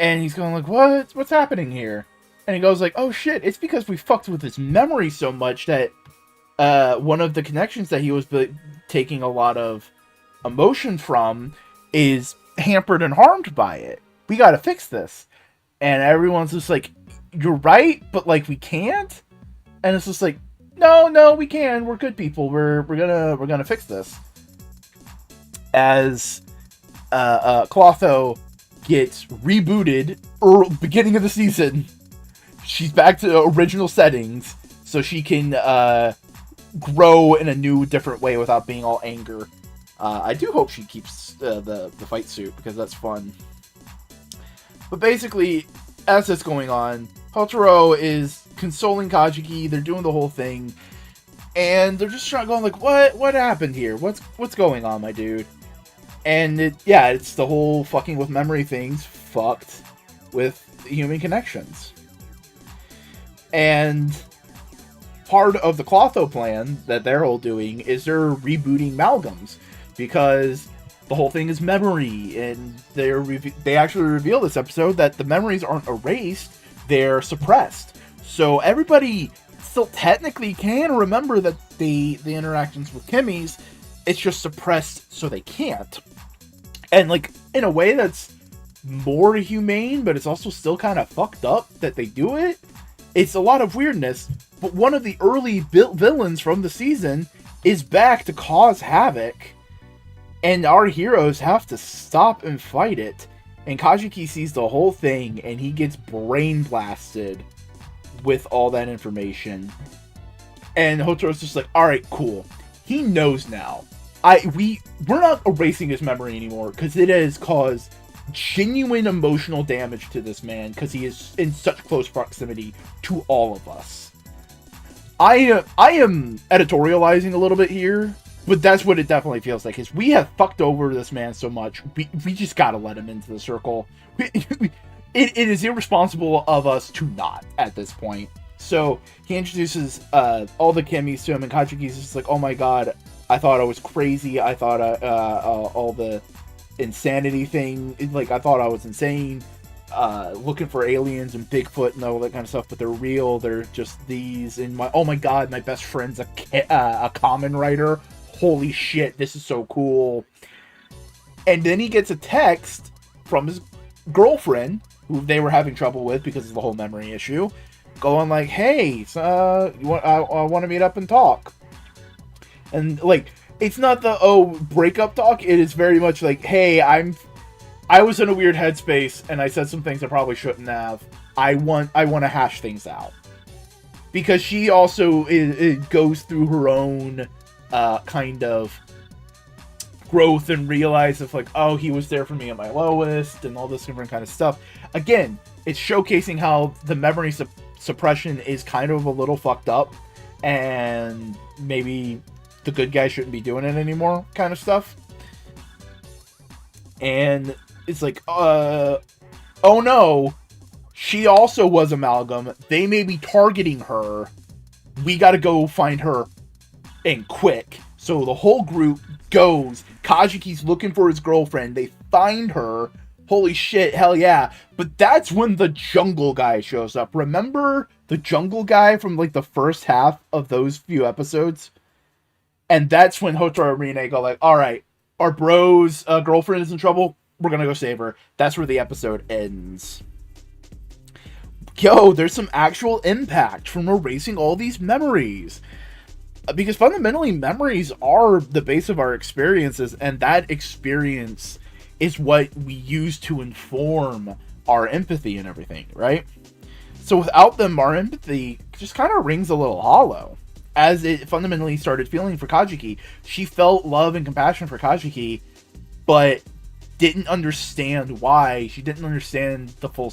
And he's going like, what's happening here? And he goes like, oh shit, it's because we fucked with his memory so much that one of the connections that he was taking a lot of emotion from is hampered and harmed by it. We gotta fix this. And everyone's just like, you're right, but like we can't? And it's just like, no, we can. We're good people. We're gonna fix this. As Clotho gets rebooted beginning of the season. she's back to the original settings, so she can grow in a new, different way without being all anger. I do hope she keeps the fight suit, because that's fun. But basically, as it's going on, Hotaro is consoling Kajiki. They're doing the whole thing, and they're just going like, "What happened here? What's going on, my dude?" And it's the whole fucking with memory things fucked with human connections. And part of the Clotho plan that they're all doing is they're rebooting Malgams, because the whole thing is memory, and they actually reveal this episode that the memories aren't erased, they're suppressed. So everybody still technically can remember that the interactions with Kimmy's, it's just suppressed so they can't. And like, in a way that's more humane, but it's also still kind of fucked up that they do it. It's a lot of weirdness, but one of the early villains from the season is back to cause havoc, and our heroes have to stop and fight it. And Kajiki sees the whole thing, and he gets brain blasted with all that information. And Hotaro's just like, alright, cool. He knows now. We're not erasing his memory anymore, because it has caused genuine emotional damage to this man, because he is in such close proximity to all of us. I am editorializing a little bit here, but that's what it definitely feels like, is we have fucked over this man so much, we just gotta let him into the circle. It is irresponsible of us to not, at this point. So, he introduces all the Kimmys to him, and Kajiki's just like, oh my god, I thought I was crazy, I thought all the insanity thing, like, I thought I was insane, looking for aliens and Bigfoot and all that kind of stuff, but they're real, they're just these, and oh my god, my best friend's a Kamen writer, holy shit, this is so cool. And then he gets a text from his girlfriend, who they were having trouble with because of the whole memory issue, going like, hey, I want to meet up and talk. And like, it's not the breakup talk, it is very much like, hey, I was in a weird headspace and I said some things I probably shouldn't have. I want to hash things out. Because she also goes through her own kind of growth and realizes like, oh, he was there for me at my lowest and all this different kind of stuff. Again, it's showcasing how the memory suppression is kind of a little fucked up, and maybe the good guy shouldn't be doing it anymore kind of stuff. And it's like, oh no, she also was Amalgam. They may be targeting her. We gotta go find her, and quick. So the whole group goes. Kajiki's looking for his girlfriend. They find her. Holy shit, hell yeah. But that's when the jungle guy shows up. Remember the jungle guy from like the first half of those few episodes? And that's when Hotaro and Rine go like, alright, our bro's girlfriend is in trouble. We're gonna go save her. That's where the episode ends. Yo, there's some actual impact from erasing all these memories. Because fundamentally, memories are the base of our experiences, and that experience is what we use to inform our empathy and everything, right? So without them, our empathy just kind of rings a little hollow. As it fundamentally started feeling for Kajiki, she felt love and compassion for Kajiki, but didn't understand why. She didn't understand the full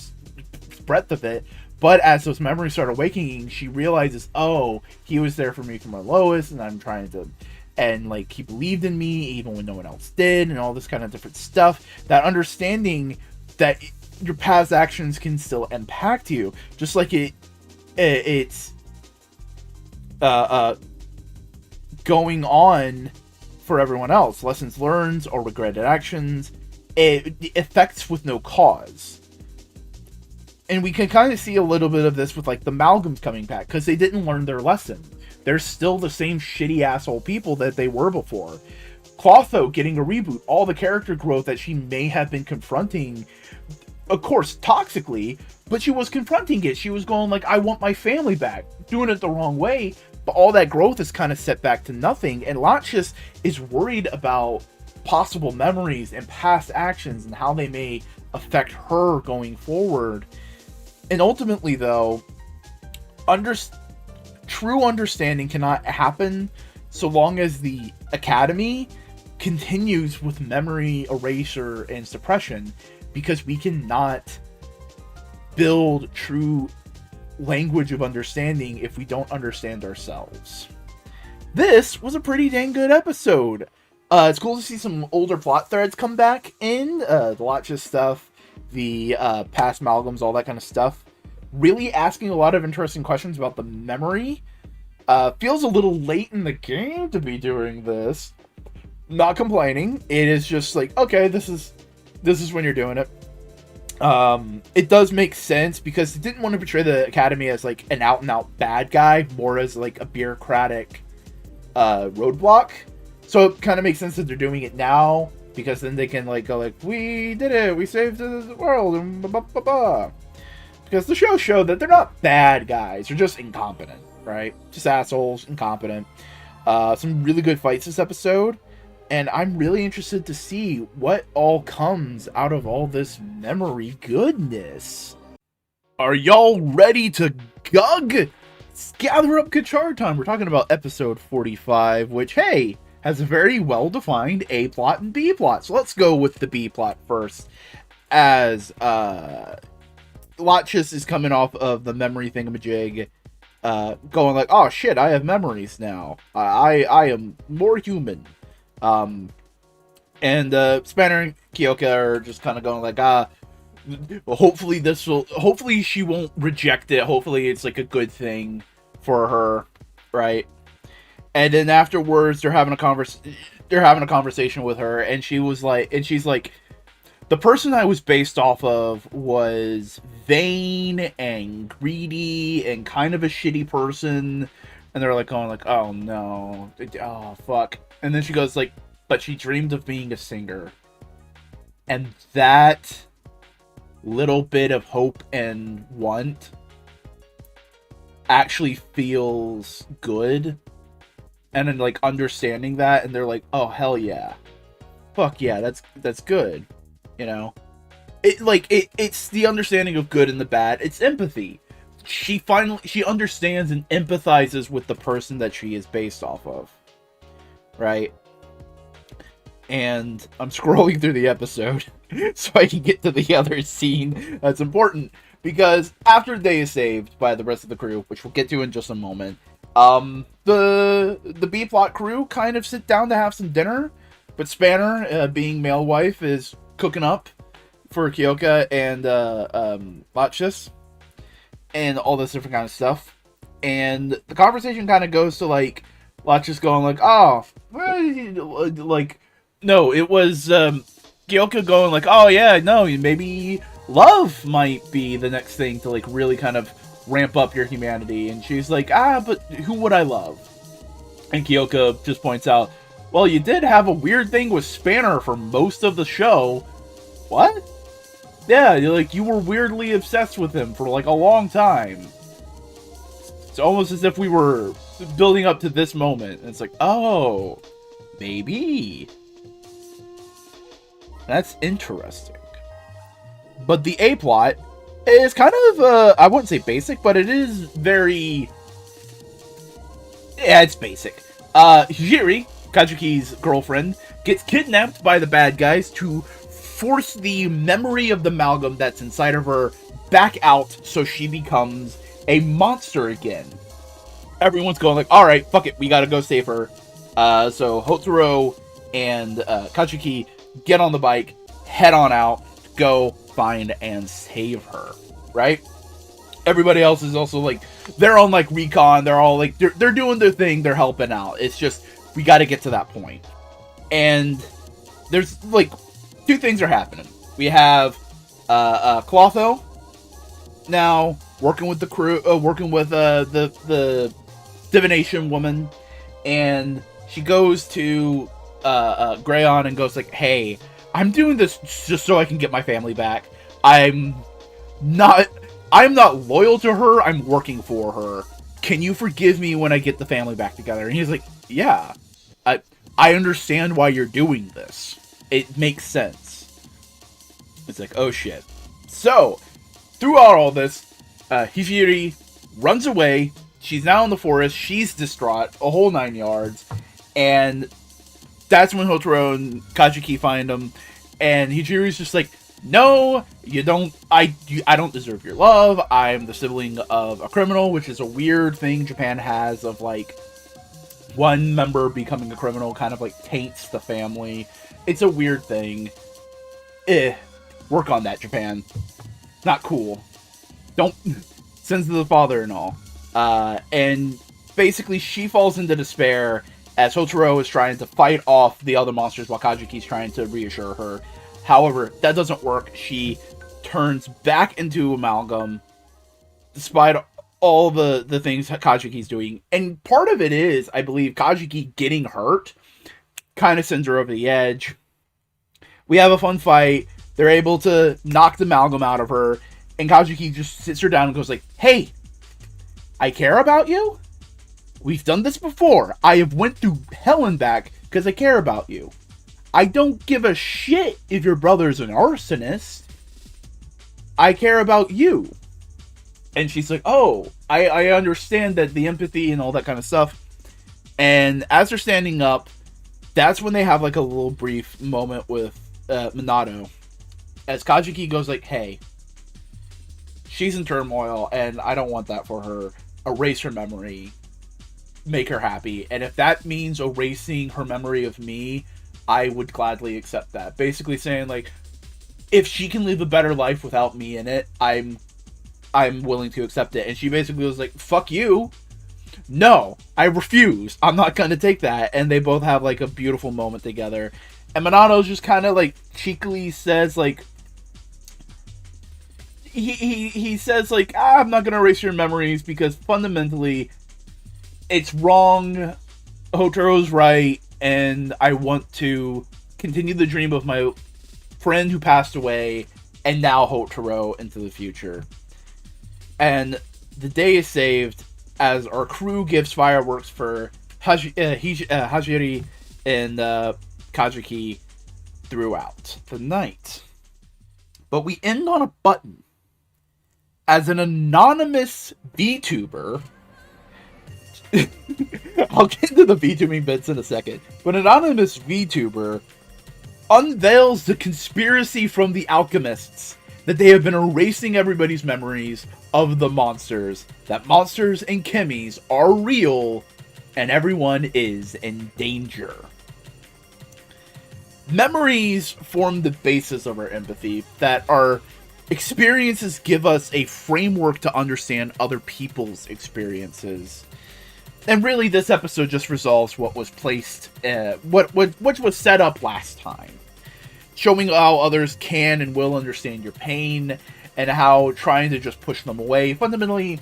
breadth of it. But as those memories start awakening, she realizes, oh, he was there for me from my lowest, and I'm trying to, and like, he believed in me even when no one else did, and all this kind of different stuff. That understanding that your past actions can still impact you, just like it's going on for everyone else. Lessons learned or regretted actions, it affects with no cause. And we can kind of see a little bit of this with like the Malgams coming back, because they didn't learn their lesson. They're still the same shitty asshole people that they were before. Clotho getting a reboot, all the character growth that she may have been confronting, of course, toxically, but she was confronting it. She was going like, I want my family back, doing it the wrong way, but all that growth is kind of set back to nothing. And Latches is worried about possible memories and past actions and how they may affect her going forward. And ultimately, though, true understanding cannot happen so long as the Academy continues with memory erasure and suppression, because we cannot build true language of understanding if we don't understand ourselves. This was a pretty dang good episode. It's cool to see some older plot threads come back in, the Lotcha stuff, the past amalgams, all that kind of stuff. Really asking a lot of interesting questions about the memory. Feels a little late in the game to be doing this. Not complaining. It is just like, okay, this is when you're doing it. It does make sense because it didn't want to portray the Academy as like an out and out bad guy, more as like a bureaucratic roadblock. So it kind of makes sense that they're doing it now, because then they can like go like, we did it, we saved the world, and blah, blah, blah, blah. Because the show showed that they're not bad guys, they're just incompetent, right? Just assholes, incompetent. Some really good fights this episode. And I'm really interested to see what all comes out of all this memory goodness. Are y'all ready to gug? Let's gather up Gotchard time. We're talking about episode 45, which, hey, has a very well-defined A plot and B plot. So let's go with the B plot first. As Lotchus is coming off of the memory thingamajig, going like, oh shit, I have memories now. I am more human. And Spanner and Kyoka are just kind of going like, hopefully she won't reject it. Hopefully it's like a good thing for her, right? And then afterwards, they're having a conversation with her, and she's like, the person I was based off of was vain and greedy and kind of a shitty person. And they're like going like, oh no, oh fuck. And then she goes like, but she dreamed of being a singer. And that little bit of hope and want actually feels good. And then like understanding that, and they're like, oh hell yeah. Fuck yeah, that's good. You know? It's the understanding of good and the bad. It's empathy. She understands and empathizes with the person that she is based off of. Right? And I'm scrolling through the episode so I can get to the other scene that's important. Because after they is saved by the rest of the crew, which we'll get to in just a moment, the B-plot crew kind of sit down to have some dinner. But Spanner, being male wife, is cooking up for Kyoka and Lotchus and all this different kind of stuff. And the conversation kind of goes to like Lotchus going like, oh, like, no, it was Kyoka going like, oh yeah, no, maybe love might be the next thing to like really kind of ramp up your humanity. And she's like, but who would I love? And Kyoka just points out, well, you did have a weird thing with Spanner for most of the show. What? Yeah, you were weirdly obsessed with him for like a long time. It's almost as if we were building up to this moment. And it's like, oh, maybe. That's interesting. But the A-plot is kind of, I wouldn't say basic, but it is very... Yeah, it's basic. Hijiri, Kajuki's girlfriend, gets kidnapped by the bad guys to force the memory of the amalgam that's inside of her back out so she becomes a monster again. Everyone's going like, alright, fuck it, we gotta go save her. So Hotsuro and Kajuki get on the bike, head on out, go find and save her, right? Everybody else is also like, they're on like recon, they're all like, they're doing their thing, they're helping out. It's just, we gotta get to that point. And there's like, two things are happening. We have Clotho now working with the crew, working with the divination woman, and she goes to Greyon and goes like, hey, I'm doing this just so I can get my family back. I'm not loyal to her, I'm working for her. Can you forgive me when I get the family back together? And he's like, yeah, I understand why you're doing this. It makes sense. It's like, oh shit. So, throughout all this, Hijiri runs away. She's now in the forest. She's distraught, a whole 9 yards. And that's when Hotaro and Kajuki find him. And Hijiri's just like, no, you don't. I don't deserve your love. I'm the sibling of a criminal, which is a weird thing Japan has of like one member becoming a criminal kind of like taints the family. It's a weird thing. Work on that, Japan. Not cool. Don't. Sins to the father and all. And basically she falls into despair as Hotaro is trying to fight off the other monsters while Kajuki's trying to reassure her. However, that doesn't work. She turns back into Amalgam despite all the things Kajuki's doing. And part of it is, I believe, Kajuki getting hurt kind of sends her over the edge. We have a fun fight. They're able to knock the Amalgam out of her. And Kajuki just sits her down and goes like, hey, I care about you. We've done this before. I have went through hell and back because I care about you. I don't give a shit if your brother's an arsonist. I care about you. And she's like, oh, I understand that the empathy and all that kind of stuff. And as they're standing up, that's when they have like a little brief moment with Minato. As Kajuki goes like, hey, she's in turmoil and I don't want that for her. Erase her memory. Make her happy. And if that means erasing her memory of me, I would gladly accept that. Basically saying like, if she can live a better life without me in it, I'm willing to accept it. And she basically was like, fuck you. No, I refuse. I'm not going to take that. And they both have like a beautiful moment together. And Minato's just kind of like cheekily says like, he says like, I'm not going to erase your memories because fundamentally it's wrong. Hotaro's right. And I want to continue the dream of my friend who passed away and now Hotaro into the future. And the day is saved as our crew gives fireworks for Hajiri and Kajuki throughout the night. But we end on a button as an anonymous VTuber. I'll get into the VTubing bits in a second. But an anonymous VTuber unveils the conspiracy from the alchemists that they have been erasing everybody's memories of the monsters. That monsters and chemis are real and everyone is in danger. Memories form the basis of our empathy, that our experiences give us a framework to understand other people's experiences. And really, this episode just resolves what was placed, what was set up last time. Showing how others can and will understand your pain, and how trying to just push them away fundamentally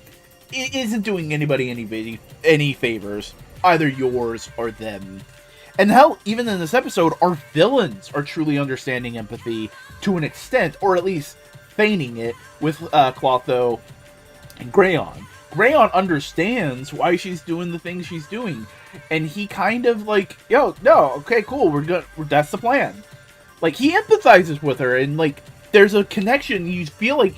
isn't doing anybody any favors, either yours or them. And hell, even in this episode, our villains are truly understanding empathy to an extent, or at least feigning it with Clotho and Grayon. Grayon understands why she's doing the things she's doing, and he kind of like, yo, no, okay, cool, that's the plan. Like, he empathizes with her, and like, there's a connection. You feel like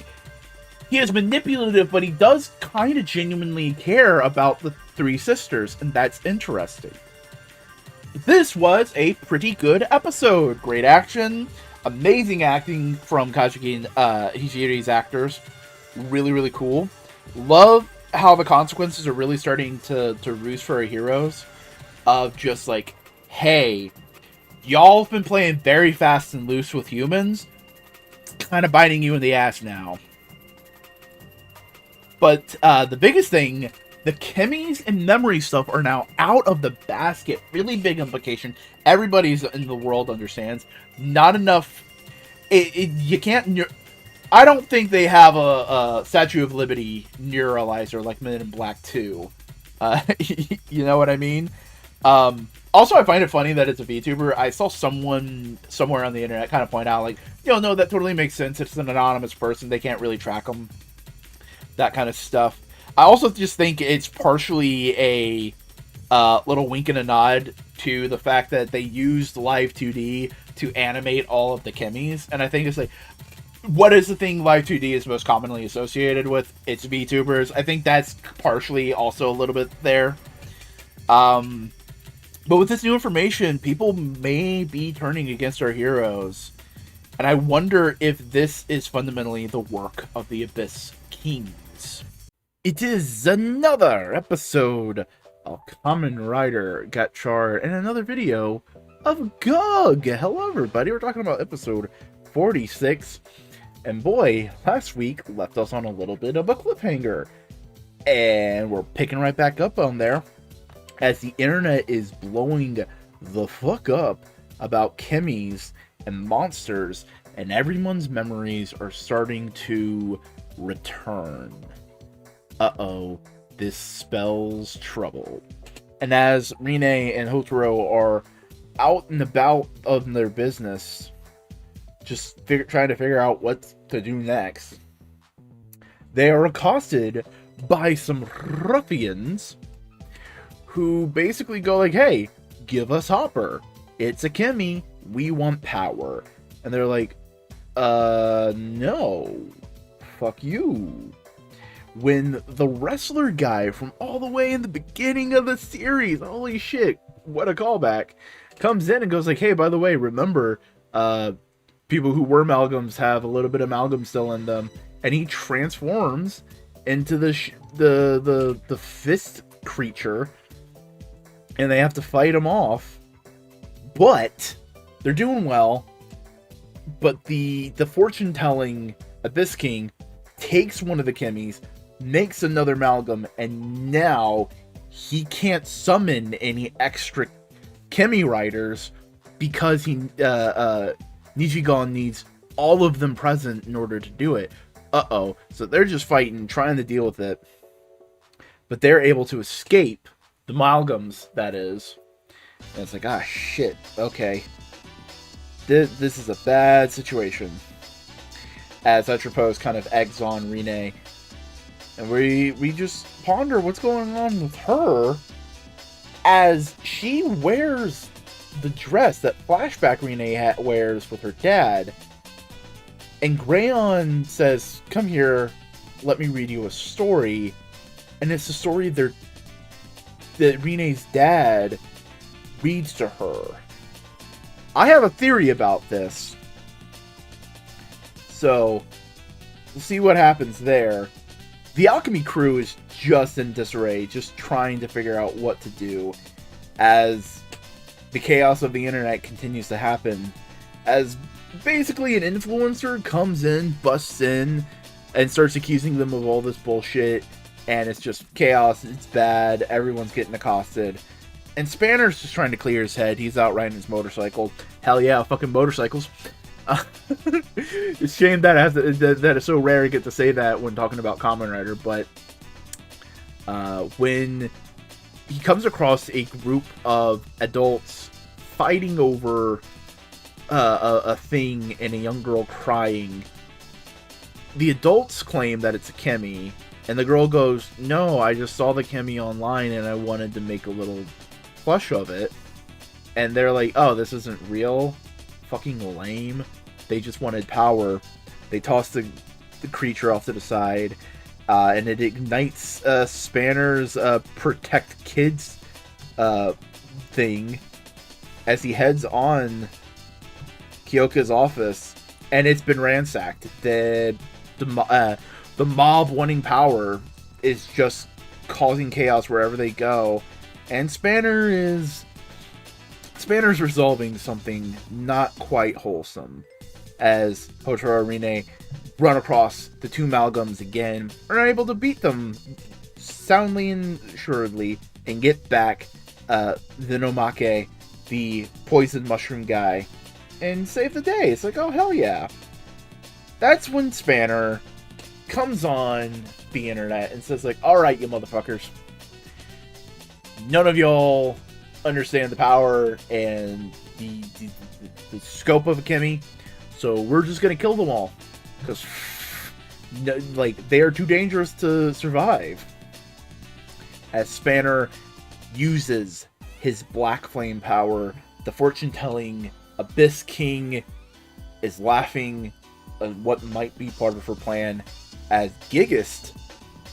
he is manipulative, but he does kind of genuinely care about the three sisters, and that's interesting. This was a pretty good episode. Great action, amazing acting from Kajuki and Hijiri's actors. Really, really cool. Love how the consequences are really starting to roost for our heroes. Of just like, hey, y'all have been playing very fast and loose with humans. It's kind of biting you in the ass now. But the biggest thing, the chemis and memory stuff are now out of the basket. Really big implication. Everybody's in the world understands. Not enough. You can't. I don't think they have a Statue of Liberty neuralizer like Men in Black 2. You know what I mean? Also, I find it funny that it's a VTuber. I saw someone somewhere on the internet kind of point out, like, yo, no, that totally makes sense. It's an anonymous person. They can't really track them. That kind of stuff. I also just think it's partially a little wink and a nod to the fact that they used Live 2D to animate all of the chemis. And I think it's like, what is the thing Live 2D is most commonly associated with? It's VTubers. I think that's partially also a little bit there. But with this new information, people may be turning against our heroes. And I wonder if this is fundamentally the work of the Abyss Kings. It is another episode of Kamen Rider Gotchard and another video of Gug. Hello everybody, we're talking about episode 46. And boy, last week left us on a little bit of a cliffhanger. And we're picking right back up on there, as the internet is blowing the fuck up about chemis and monsters, and everyone's memories are starting to return. Uh-oh, this spells trouble. And as Rine and Hotaro are out and about of their business, just trying to figure out what to do next, they are accosted by some ruffians who basically go like, hey, give us Hopper. It's a chemi. We want power. And they're like, no. Fuck you. When the wrestler guy from all the way in the beginning of the series, holy shit, what a callback, comes in and goes like, hey, by the way, remember, people who were amalgams have a little bit of amalgam still in them. And he transforms into the fist creature, and they have to fight him off, but they're doing well. But the fortune-telling Abyss King takes one of the chemis, makes another amalgam, and now he can't summon any extra chemi riders because Nijigon needs all of them present in order to do it. Uh-oh. So they're just fighting, trying to deal with it. But they're able to escape. The amalgams, that is. And it's like, ah, shit. Okay. This is a bad situation. As Atropos kind of eggs on Rine. And we just ponder what's going on with her as she wears the dress that Flashback Rine wears with her dad. And Grayon says, come here, let me read you a story. And it's a story that Rine's dad reads to her. I have a theory about this. So, we'll see what happens there. The Alchemy crew is just in disarray, just trying to figure out what to do as the chaos of the internet continues to happen. As basically an influencer comes in, busts in, and starts accusing them of all this bullshit. And it's just chaos, it's bad, everyone's getting accosted. And Spanner's just trying to clear his head. He's out riding his motorcycle. Hell yeah, fucking motorcycles. It's a shame that that it's so rare to get to say that when talking about Kamen Rider, but when he comes across a group of adults fighting over a thing and a young girl crying, the adults claim that it's a chemi. And the girl goes, no, I just saw the chemi online and I wanted to make a little plush of it. And they're like, oh, this isn't real? Fucking lame. They just wanted power. They toss the creature off to the side. And it ignites Spanner's Protect Kids thing as he heads on Kyoka's office. And it's been ransacked. The mob wanting power is just causing chaos wherever they go. And Spanner's resolving something not quite wholesome. As Hotaro and Rine run across the two amalgams again, are able to beat them soundly and assuredly, and get back the Nomake, the poison mushroom guy, and save the day. It's like, oh hell yeah. That's when Spanner comes on the internet and says like, alright, you motherfuckers, none of y'all understand the power and the scope of a chemi, so we're just gonna kill them all because like they are too dangerous to survive. As Spanner uses his black flame power, the fortune-telling Abyss King is laughing what might be part of her plan, as Gigist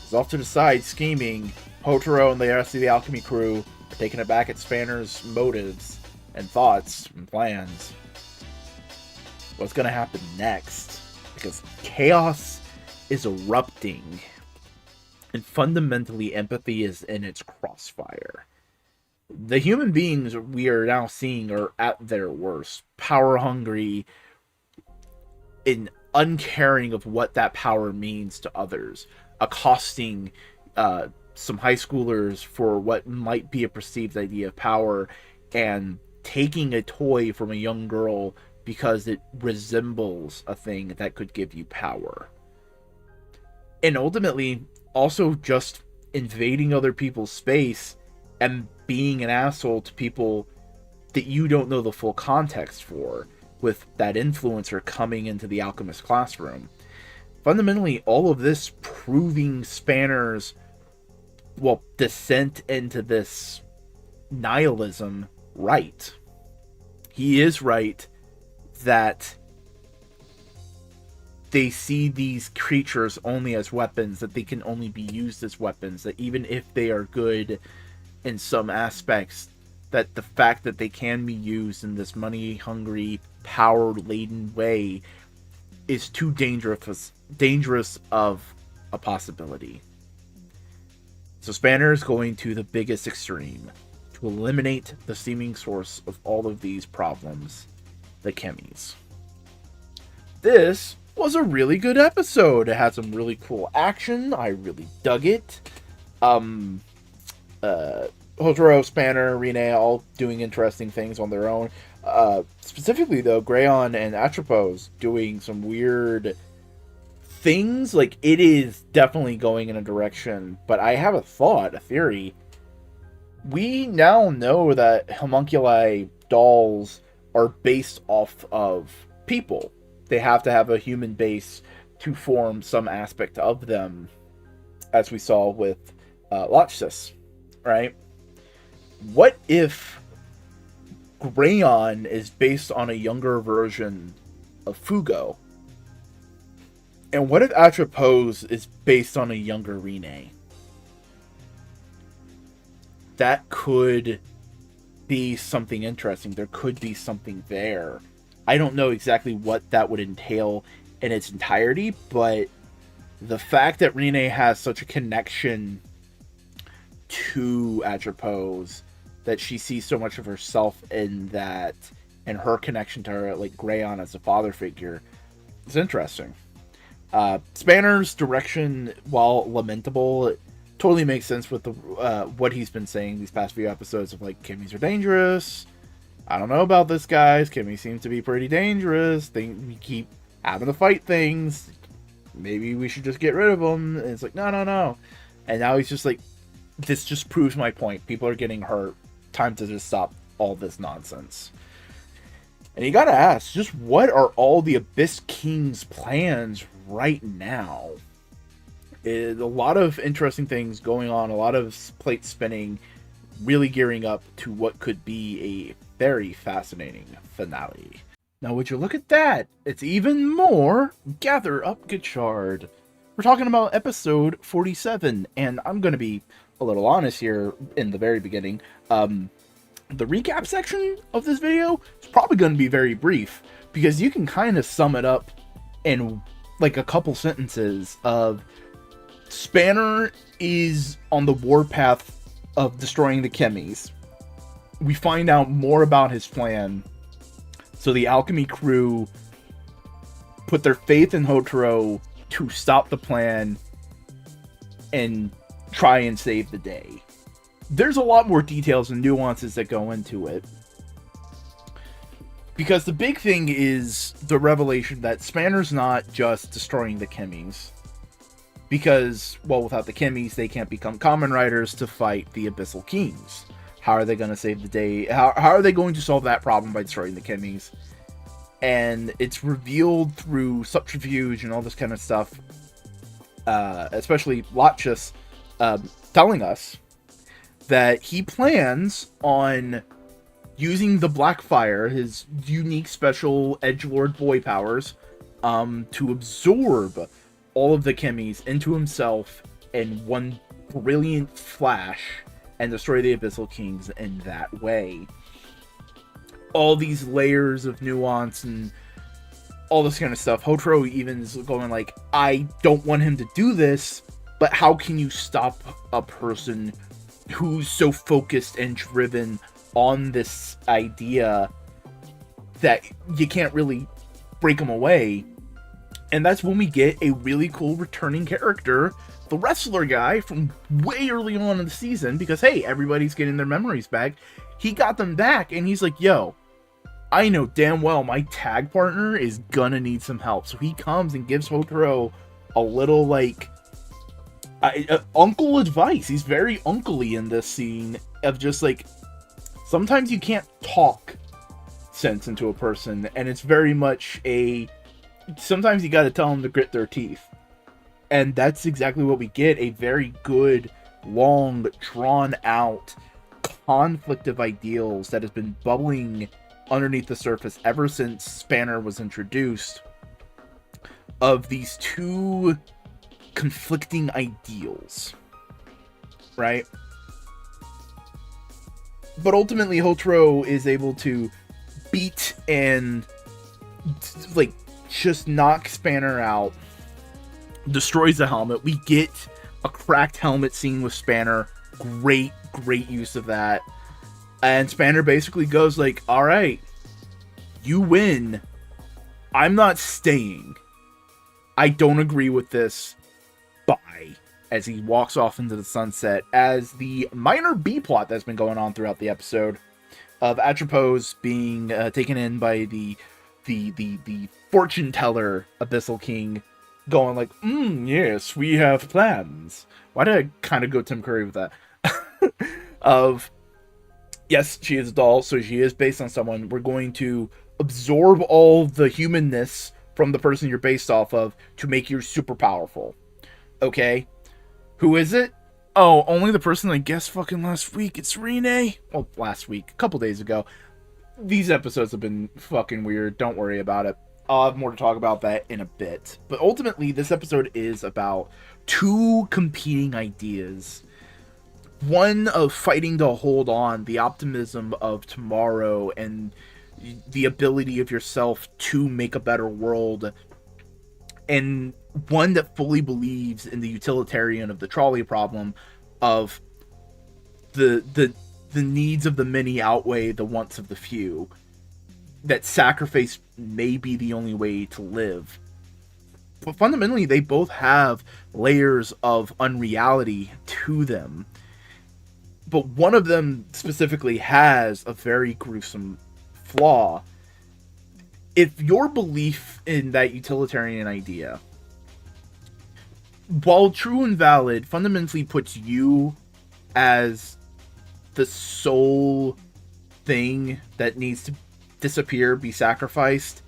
is off to the side scheming. Hotaro and the rest of the alchemy crew are taking it back at Spanner's motives and thoughts and plans. What's going to happen next? Because chaos is erupting, and fundamentally empathy is in its crossfire. The human beings we are now seeing are at their worst, power hungry, and uncaring of what that power means to others, accosting some high schoolers for what might be a perceived idea of power, and taking a toy from a young girl because it resembles a thing that could give you power. And ultimately, also just invading other people's space and being an asshole to people that you don't know the full context for, with that influencer coming into the alchemist classroom. Fundamentally, all of this proving Spanner's, well, descent into this nihilism right. He is right that they see these creatures only as weapons, that they can only be used as weapons, that even if they are good in some aspects, that the fact that they can be used in this money-hungry, power-laden way is too dangerous of a possibility. So Spanner is going to the biggest extreme to eliminate the seeming source of all of these problems, the chemies. This was a really good episode. It had some really cool action. I really dug it. Hotaro, Spanner, Rine, all doing interesting things on their own. Specifically, though, Grayon and Atropos doing some weird things. Like, it is definitely going in a direction. But I have a theory. We now know that homunculi dolls are based off of people. They have to have a human base to form some aspect of them, as we saw with Lotchis, right? What if Grayon is based on a younger version of Fugo? And what if Atropos is based on a younger Rine? That could be something interesting. There could be something there. I don't know exactly what that would entail in its entirety, but the fact that Rine has such a connection to Atropos, that she sees so much of herself in that, and her connection to her, like Grayon as a father figure, is interesting. Spanner's direction, while lamentable, it totally makes sense with the what he's been saying these past few episodes of, like, chemies are dangerous. I don't know about this, guys. Kimmy seems to be pretty dangerous. We keep having to fight things. Maybe we should just get rid of them. And it's like, no. And now he's just like, this just proves my point. People are getting hurt. Time to just stop all this nonsense. And you gotta ask, just what are all the Abyss King's plans right now? A lot of interesting things going on. A lot of plates spinning. Really gearing up to what could be a very fascinating finale. Now, would you look at that? It's even more Gather Up Gotchard. We're talking about episode 47, and I'm going to be a little honest here in the very beginning. The recap section of this video is probably going to be very brief, because you can kind of sum it up in like a couple sentences of Spanner is on the warpath of destroying the chemies. We find out more about his plan. So the alchemy crew put their faith in Hotaro to stop the plan and try and save the day. There's a lot more details and nuances that go into it, because the big thing is the revelation that Spanner's not just destroying the chemies, because, well, without the chemies, they can't become Kamen Riders to fight the Abyssal Kings. How are they going to save the day? How are they going to solve that problem by destroying the chemies? And it's revealed through subterfuge and all this kind of stuff, especially Lotchis telling us that he plans on using the Blackfire, his unique special edgelord boy powers, to absorb all of the Kimmies into himself in one brilliant flash and destroy the Abyssal Kings in that way. All these layers of nuance and all this kind of stuff. Hotaro even is going like, I don't want him to do this, but how can you stop a person who's so focused and driven on this idea that you can't really break them away? And that's when we get a really cool returning character, the wrestler guy from way early on in the season, because hey, everybody's getting their memories back. He got them back, and he's like, yo, I know damn well my tag partner is gonna need some help. So he comes and gives Hotaro a little, like, uncle advice. He's very uncle-y in this scene of just, like, sometimes you can't talk sense into a person, and it's very much sometimes you gotta tell them to grit their teeth. And that's exactly what we get, a very good, long, drawn-out conflict of ideals that has been bubbling underneath the surface ever since Spanner was introduced, of these two conflicting ideals, right? But ultimately, Hotaro is able to beat and, like, just knock Spanner out, destroys the helmet. We get a cracked helmet scene with Spanner. Great use of that. And Spanner basically goes like, alright, you win. I'm not staying. I don't agree with this. Bye. As he walks off into the sunset, as the minor B plot that's been going on throughout the episode of Atropos being taken in by the fortune teller Abyssal King, going like, yes, we have plans. Why did I kind of go Tim Curry with that? Of, yes, she is a doll, so she is based on someone. We're going to absorb all the humanness from the person you're based off of to make you super powerful. Okay? Who is it? Oh, only the person I guessed fucking last week. It's Rene. Well, last week. A couple days ago. These episodes have been fucking weird. Don't worry about it. I'll have more to talk about that in a bit. But ultimately, this episode is about two competing ideas. One of fighting to hold on, the optimism of tomorrow, and the ability of yourself to make a better world. And one that fully believes in the utilitarian of the trolley problem, of the needs of the many outweigh the wants of the few. That sacrifice may be the only way to live. But fundamentally, they both have layers of unreality to them. But one of them specifically has a very gruesome flaw. If your belief in that utilitarian idea, while true and valid, fundamentally puts you as the sole thing that needs to disappear, be sacrificed,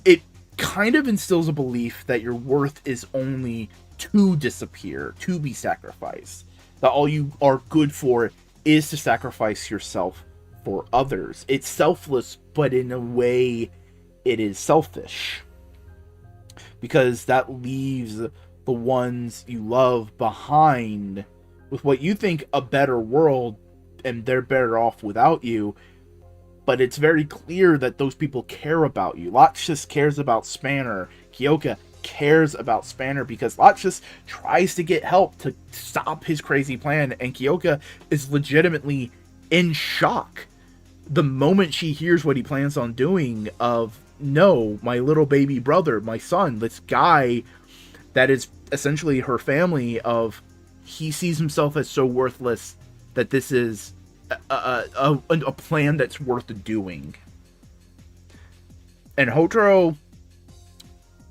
it kind of instills a belief that your worth is only to disappear, to be sacrificed. That all you are good for is to sacrifice yourself for others. It's selfless, but in a way, it is selfish. Because that leaves the ones you love behind with what you think a better world, and they're better off without you. But it's very clear that those people care about you. Lotchus cares about Spanner. Kyoka cares about Spanner because Lotchus tries to get help to stop his crazy plan, and Kyoka is legitimately in shock the moment she hears what he plans on doing. Of, no, my little baby brother, my son, this guy that is essentially her family, of he sees himself as so worthless that this is a plan that's worth doing. And Hotaro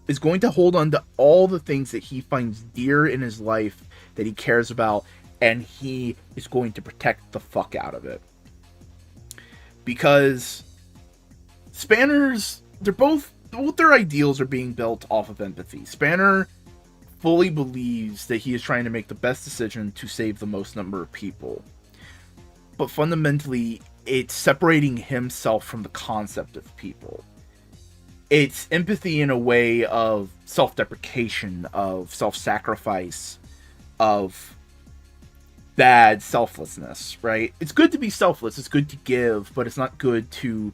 is going to hold on to all the things that he finds dear in his life, that he cares about, and he is going to protect the fuck out of it. Because Spanners, both their ideals are being built off of empathy. Spanner fully believes that he is trying to make the best decision to save the most number of people. But fundamentally, it's separating himself from the concept of people. It's empathy in a way of self-deprecation, of self-sacrifice, of bad selflessness, right? It's good to be selfless, it's good to give, but it's not good to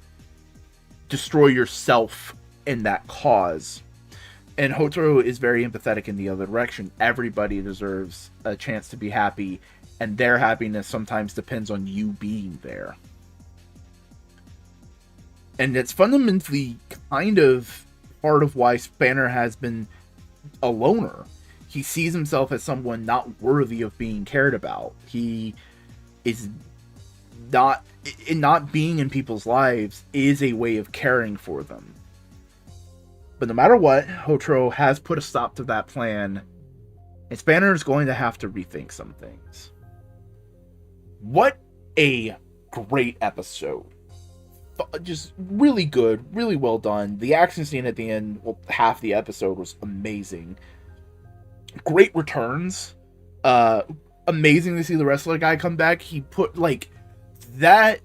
destroy yourself in that cause. And Hotaro is very empathetic in the other direction. Everybody deserves a chance to be happy, and their happiness sometimes depends on you being there. And it's fundamentally kind of part of why Spanner has been a loner. He sees himself as someone not worthy of being cared about. He is not being in people's lives is a way of caring for them. But no matter what, Hotaro has put a stop to that plan, and Spanner is going to have to rethink some things. What a great episode. Just really good, really well done. The action scene at the end, well, half the episode was amazing. Great returns. Amazing to see the wrestler guy come back. He put, like, that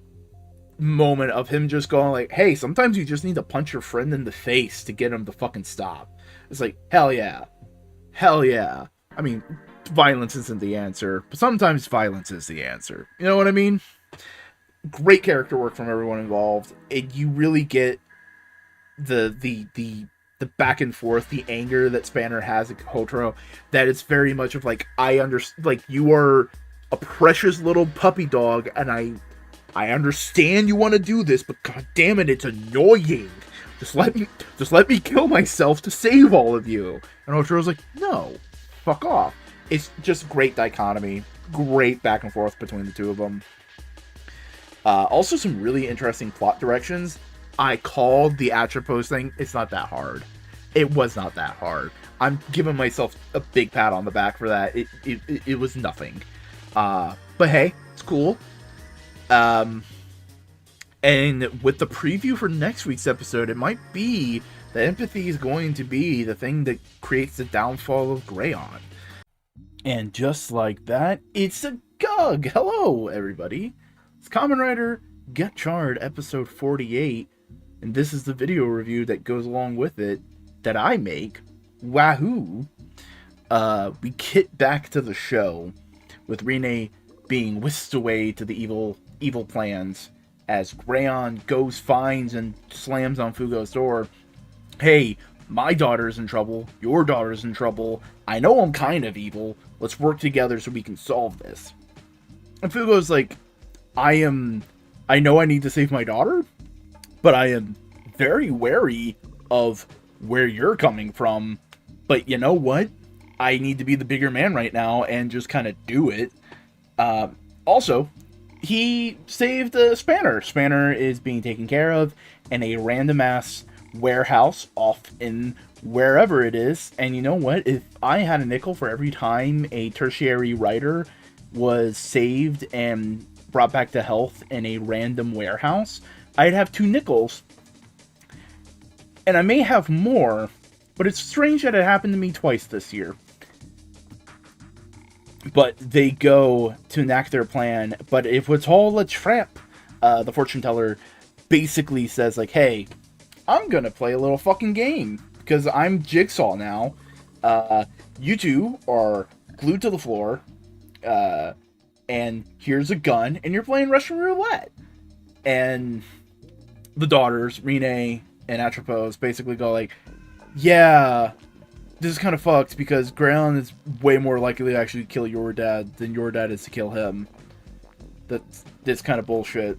moment of him just going like, hey, sometimes you just need to punch your friend in the face to get him to fucking stop. It's like, hell yeah. Hell yeah. I mean, violence isn't the answer, but sometimes violence is the answer. You know what I mean? Great character work from everyone involved. You really get the back and forth, the anger that Spanner has at Hotaro, that it's very much of like, I understand, like, you are a precious little puppy dog, and I understand you want to do this, but god damn it, it's annoying. Just let me kill myself to save all of you. And Otaro's like, no, fuck off. It's just great dichotomy, great back and forth between the two of them. Also some really interesting plot directions. I called the Atropos thing. It's not that hard. It was not that hard. I'm giving myself a big pat on the back for that. It was nothing. But hey, it's cool. And with the preview for next week's episode, it might be that empathy is going to be the thing that creates the downfall of Greyon. And just like that, it's a Gug! Hello, everybody! It's Kamen Rider Gotchard episode 48, and this is the video review that goes along with it that I make. Wahoo! We get back to the show with Rine being whisked away to the evil plans as Greyon goes, finds, and slams on Fugo's door. Hey, my daughter's in trouble. Your daughter's in trouble. I know I'm kind of evil. Let's work together so we can solve this. And Fugo's like, I know I need to save my daughter, but I am very wary of where you're coming from. But you know what? I need to be the bigger man right now and just kind of do it. Also, he saved Spanner. Spanner is being taken care of in a random-ass warehouse off in wherever it is. And you know what? If I had a nickel for every time a tertiary writer was saved and brought back to health in a random warehouse, I'd have 2 nickels. And I may have more, but it's strange that it happened to me twice this year. But they go to enact their plan, but if it's all a trap, the fortune teller basically says, like, hey, I'm gonna play a little fucking game, because I'm Jigsaw now. You two are glued to the floor, and here's a gun, and you're playing Russian roulette. And the daughters, Rine and Atropos, basically go like, yeah, this is kind of fucked, because Greyon is way more likely to actually kill your dad than your dad is to kill him. That's kind of bullshit.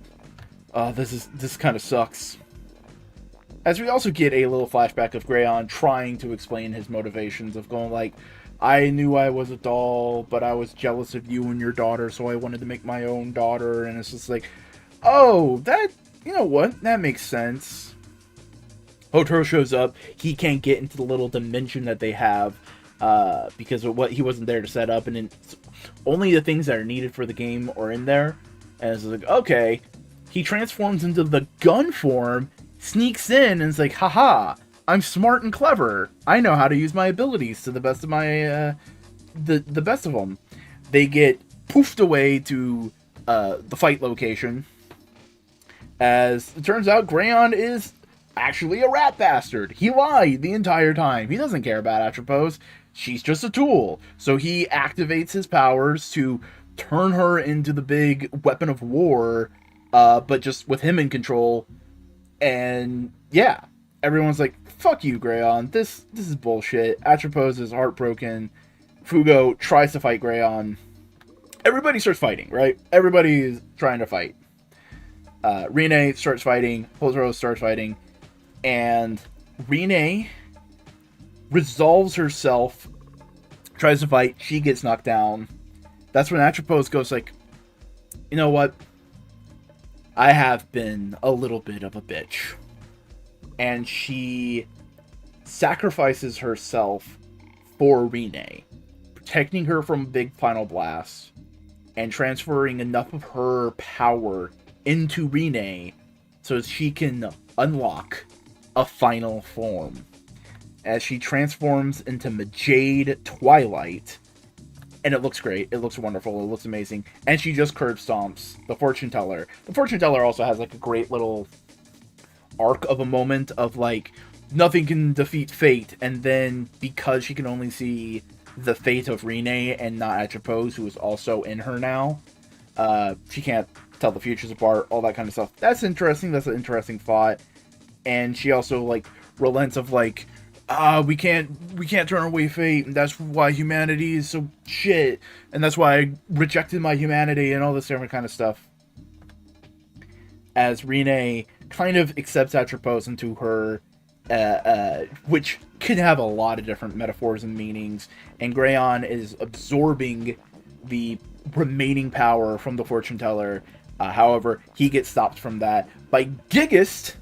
This kind of sucks. As we also get a little flashback of Greyon trying to explain his motivations of going like, I knew I was a doll, but I was jealous of you and your daughter, so I wanted to make my own daughter. And it's just like, oh, that, you know what, that makes sense. Hotaro shows up. He can't get into the little dimension that they have because of what he wasn't there to set up, and only the things that are needed for the game are in there. And it's like, okay. He transforms into the gun form, sneaks in, and is like, haha, I'm smart and clever. I know how to use my abilities to the best of my, the best of them. They get poofed away to the fight location. As it turns out, Greyon is actually a rat bastard. He lied the entire time. He doesn't care about Atropos. She's just a tool. So he activates his powers to turn her into the big weapon of war, but just with him in control. And yeah, everyone's like, fuck you, Greyon. This is bullshit. Atropos is heartbroken. Fugo tries to fight Greyon. Everybody starts fighting, right? Everybody's trying to fight. Rene starts fighting. Hotaro starts fighting. And Rene resolves herself, tries to fight. She gets knocked down. That's when Atropos goes like, you know what? I have been a little bit of a bitch. And she sacrifices herself for Rene, protecting her from a big final blast and transferring enough of her power into Rene so she can unlock a final form. As she transforms into Majade Twilight, and it looks great, it looks wonderful, it looks amazing, and she just curb stomps the Fortune Teller. The Fortune Teller also has like a great little arc of a moment of like, nothing can defeat fate, and then because she can only see the fate of Rene and not Atropos, who is also in her now, she can't tell the futures apart, all that kind of stuff. That's interesting, that's an interesting thought. And she also like relents of like, we can't turn away fate, and that's why humanity is so shit, and that's why I rejected my humanity, and all this different kind of stuff. As Rene kind of accepts Atropos into her, which can have a lot of different metaphors and meanings, and Greyon is absorbing the remaining power from the Fortune Teller. However, he gets stopped from that by Giggist,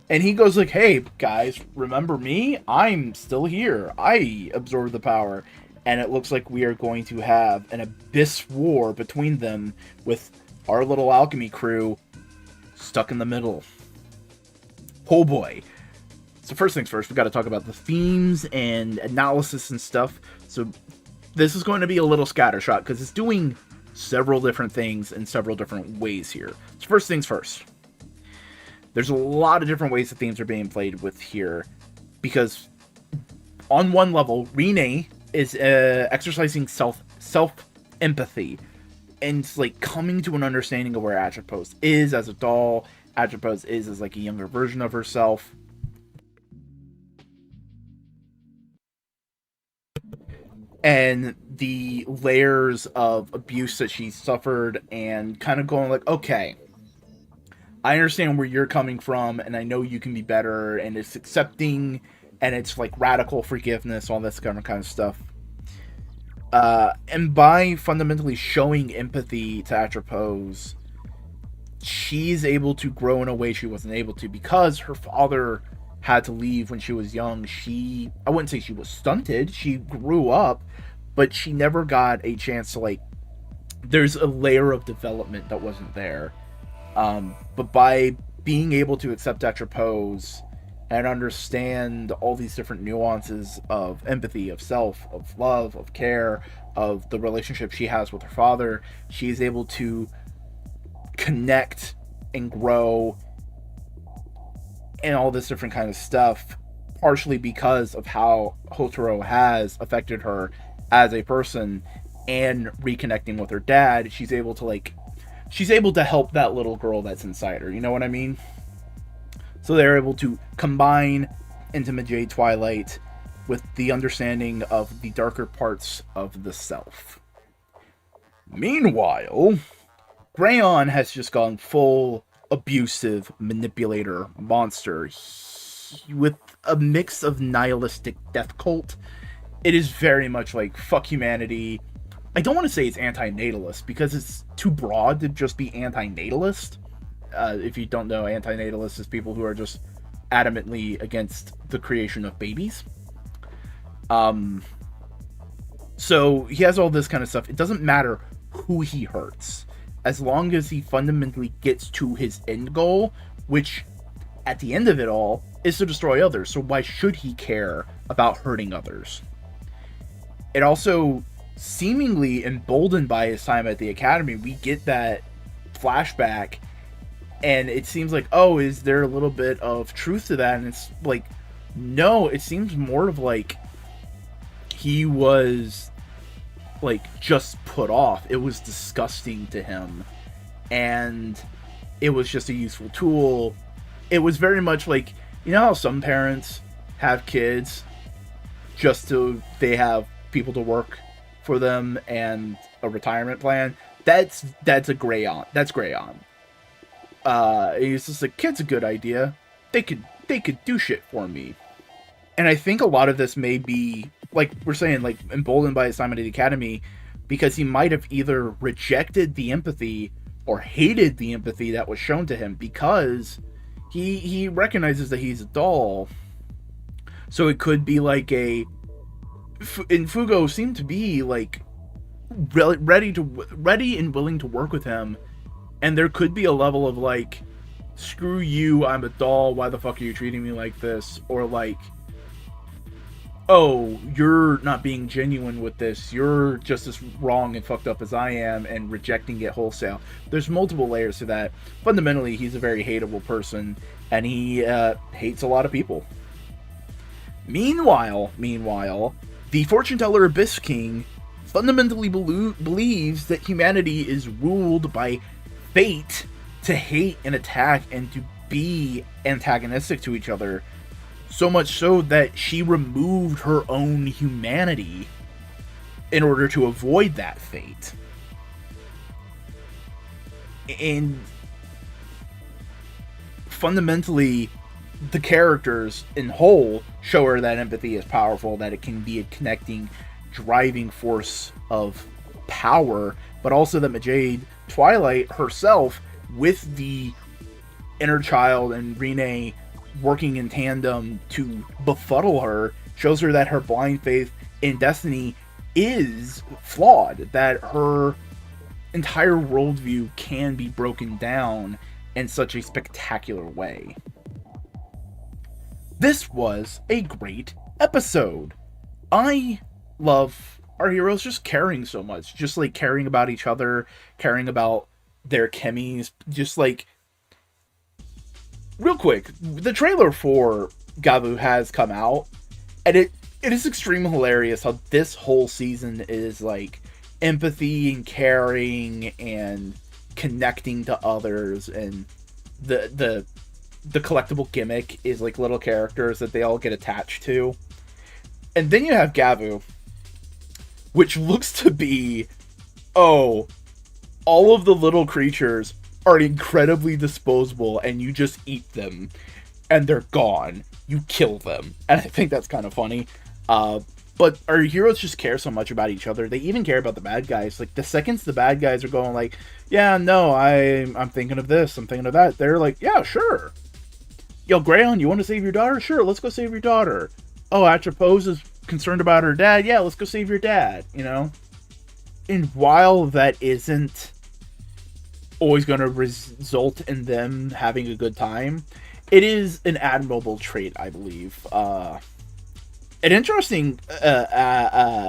and he goes like, hey, guys, remember me? I'm still here. I absorb the power. And it looks like we are going to have an abyss war between them with our little alchemy crew stuck in the middle. Oh boy. So first things first, we got to talk about the themes and analysis and stuff. So this is going to be a little scattershot because it's doing several different things in several different ways here. So first things first. There's a lot of different ways the themes are being played with here, because on one level, Rene is exercising self empathy and like coming to an understanding of where Atropos is as a doll. Atropos is as like a younger version of herself. And the layers of abuse that she suffered, and kind of going like, okay, I understand where you're coming from, and I know you can be better, and it's accepting, and it's like radical forgiveness, all this kind of stuff. And by fundamentally showing empathy to Atropos, she's able to grow in a way she wasn't able to, because her father had to leave when she was young. I wouldn't say she was stunted, she grew up, but she never got a chance to like, there's a layer of development that wasn't there. But by being able to accept Atropos and understand all these different nuances of empathy, of self, of love, of care, of the relationship she has with her father, she's able to connect and grow and all this different kind of stuff, partially because of how Hotaro has affected her as a person, and reconnecting with her dad, she's able to help that little girl that's inside her, you know what I mean? So they're able to combine into Majade Twilight with the understanding of the darker parts of the self. Meanwhile, Greyon has just gone full abusive manipulator monster with a mix of nihilistic death cult. It is very much like, fuck humanity. I don't want to say it's anti-natalist, because it's too broad to just be anti-natalist. If you don't know, anti-natalist is people who are just adamantly against the creation of babies. So he has all this kind of stuff. It doesn't matter who he hurts, as long as he fundamentally gets to his end goal, which at the end of it all is to destroy others. So why should he care about hurting others? It also, seemingly emboldened by his time at the academy, we get that flashback
And it seems like, oh, is there a little bit of truth to that? And it's like, no, it seems more of like he was like just put off. It was disgusting to him, and it was just a useful tool. It was very much like, you know how some parents have kids just so they have people to work for them and a retirement plan. That's a gray on. That's gray on. It's just like, kid's a good idea. They could do shit for me. And I think a lot of this may be, like we're saying, like emboldened by his time at the academy, because he might have either rejected the empathy or hated the empathy that was shown to him, because he recognizes that he's a doll. So it could be like and Fugo seemed to be like ready and willing to work with him, and there could be a level of like, screw you, I'm a doll, why the fuck are you treating me like this? Or like, oh, you're not being genuine with this, you're just as wrong and fucked up as I am, and rejecting it wholesale. There's multiple layers to that. Fundamentally, he's a very hateable person, and he hates a lot of people. Meanwhile, the fortune teller Abyss King fundamentally believes that humanity is ruled by fate to hate and attack and to be antagonistic to each other. So much so that she removed her own humanity in order to avoid that fate. And fundamentally, the characters in whole show her that empathy is powerful, that it can be a connecting, driving force of power, but also that Majade Twilight herself, with the inner child and Rene working in tandem to befuddle her, shows her that her blind faith in destiny is flawed, that her entire worldview can be broken down in such a spectacular way. This was a great episode. I love our heroes just caring so much, just like caring about each other, caring about their chemies, just like, real quick, the trailer for Gabu has come out, and it is extremely hilarious how this whole season is like empathy and caring and connecting to others, and the collectible gimmick is like little characters that they all get attached to. And then you have Gabu, which looks to be, oh, all of the little creatures are incredibly disposable, and you just eat them, and they're gone. You kill them. And I think that's kind of funny. But our heroes just care so much about each other. They even care about the bad guys. Like, the seconds the bad guys are going like, yeah, no, I'm thinking of this, I'm thinking of that, they're like, yeah, sure. Yo, Grayon, you want to save your daughter? Sure, let's go save your daughter. Oh, Atropos is concerned about her dad? Yeah, let's go save your dad, you know? And while that isn't always going to result in them having a good time, it is an admirable trait, I believe. An interesting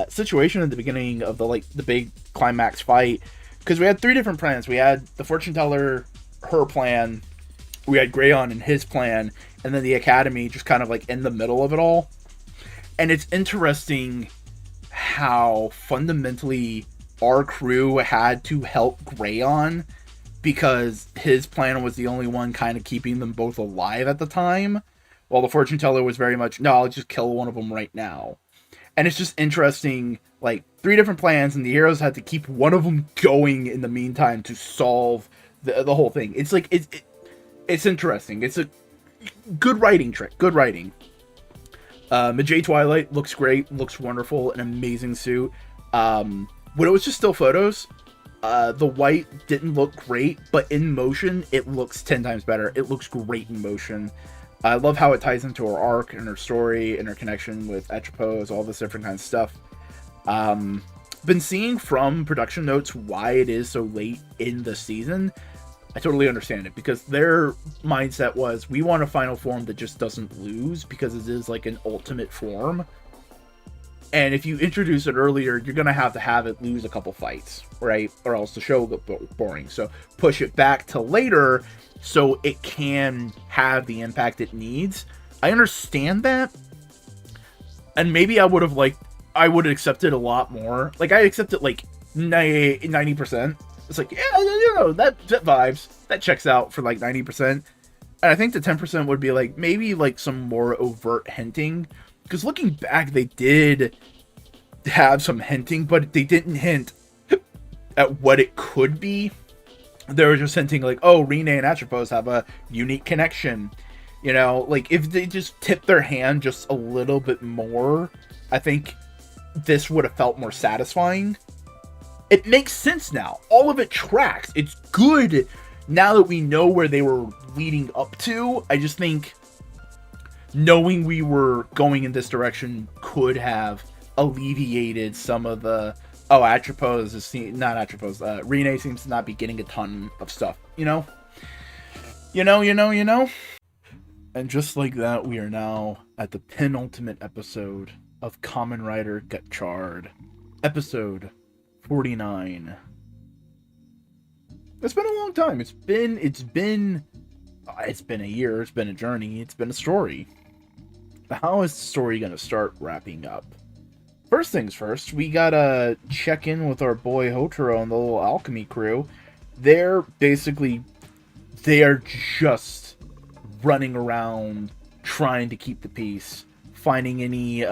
situation at the beginning of the big climax fight, because we had three different plans. We had the fortune teller, her plan, we had Grayon and his plan, and then the Academy just kind of like in the middle of it all. And it's interesting how fundamentally our crew had to help Grayon, because his plan was the only one kind of keeping them both alive at the time, while the fortune teller was very much, no, I'll just kill one of them right now. And it's just interesting, like, three different plans, and the heroes had to keep one of them going in the meantime to solve the whole thing. It's like, it's interesting. It's a good writing trick. Good writing. Majay Twilight looks great. Looks wonderful. An amazing suit. When it was just still photos, the white didn't look great, but in motion, it looks 10 times better. It looks great in motion. I love how it ties into her arc and her story and her connection with Atropos, all this different kinds of stuff. Been seeing from production notes why it is so late in the season. I totally understand it, because their mindset was, we want a final form that just doesn't lose, because it is like an ultimate form.
And if you introduce it earlier, you're going to have it lose a couple fights, right? Or else the show will get boring. So push it back to later so it can have the impact it needs. I understand that. And maybe I would have accepted a lot more. Like, I accepted like 90%. It's like, yeah, that vibes. That checks out for like 90%. And I think the 10% would be like, maybe like some more overt hinting. Because looking back, they did have some hinting, but they didn't hint at what it could be. They were just hinting like, oh, Rene and Atropos have a unique connection. You know, like, if they just tipped their hand just a little bit more, I think this would have felt more satisfying. It makes sense now. All of it tracks. It's good now that we know where they were leading up to. I just think knowing we were going in this direction could have alleviated some of the, oh, Atropos is not Atropos. Rene seems to not be getting a ton of stuff, you know? You know? And just like that, we are now at the penultimate episode of Kamen Rider Gotchard. Episode 49. It's been a long time. It's been a year. It's been a journey. It's been a story. How is the story going to start wrapping up? First things first, we gotta check in with our boy Hotaro and the little alchemy crew. They are just running around trying to keep the peace, finding any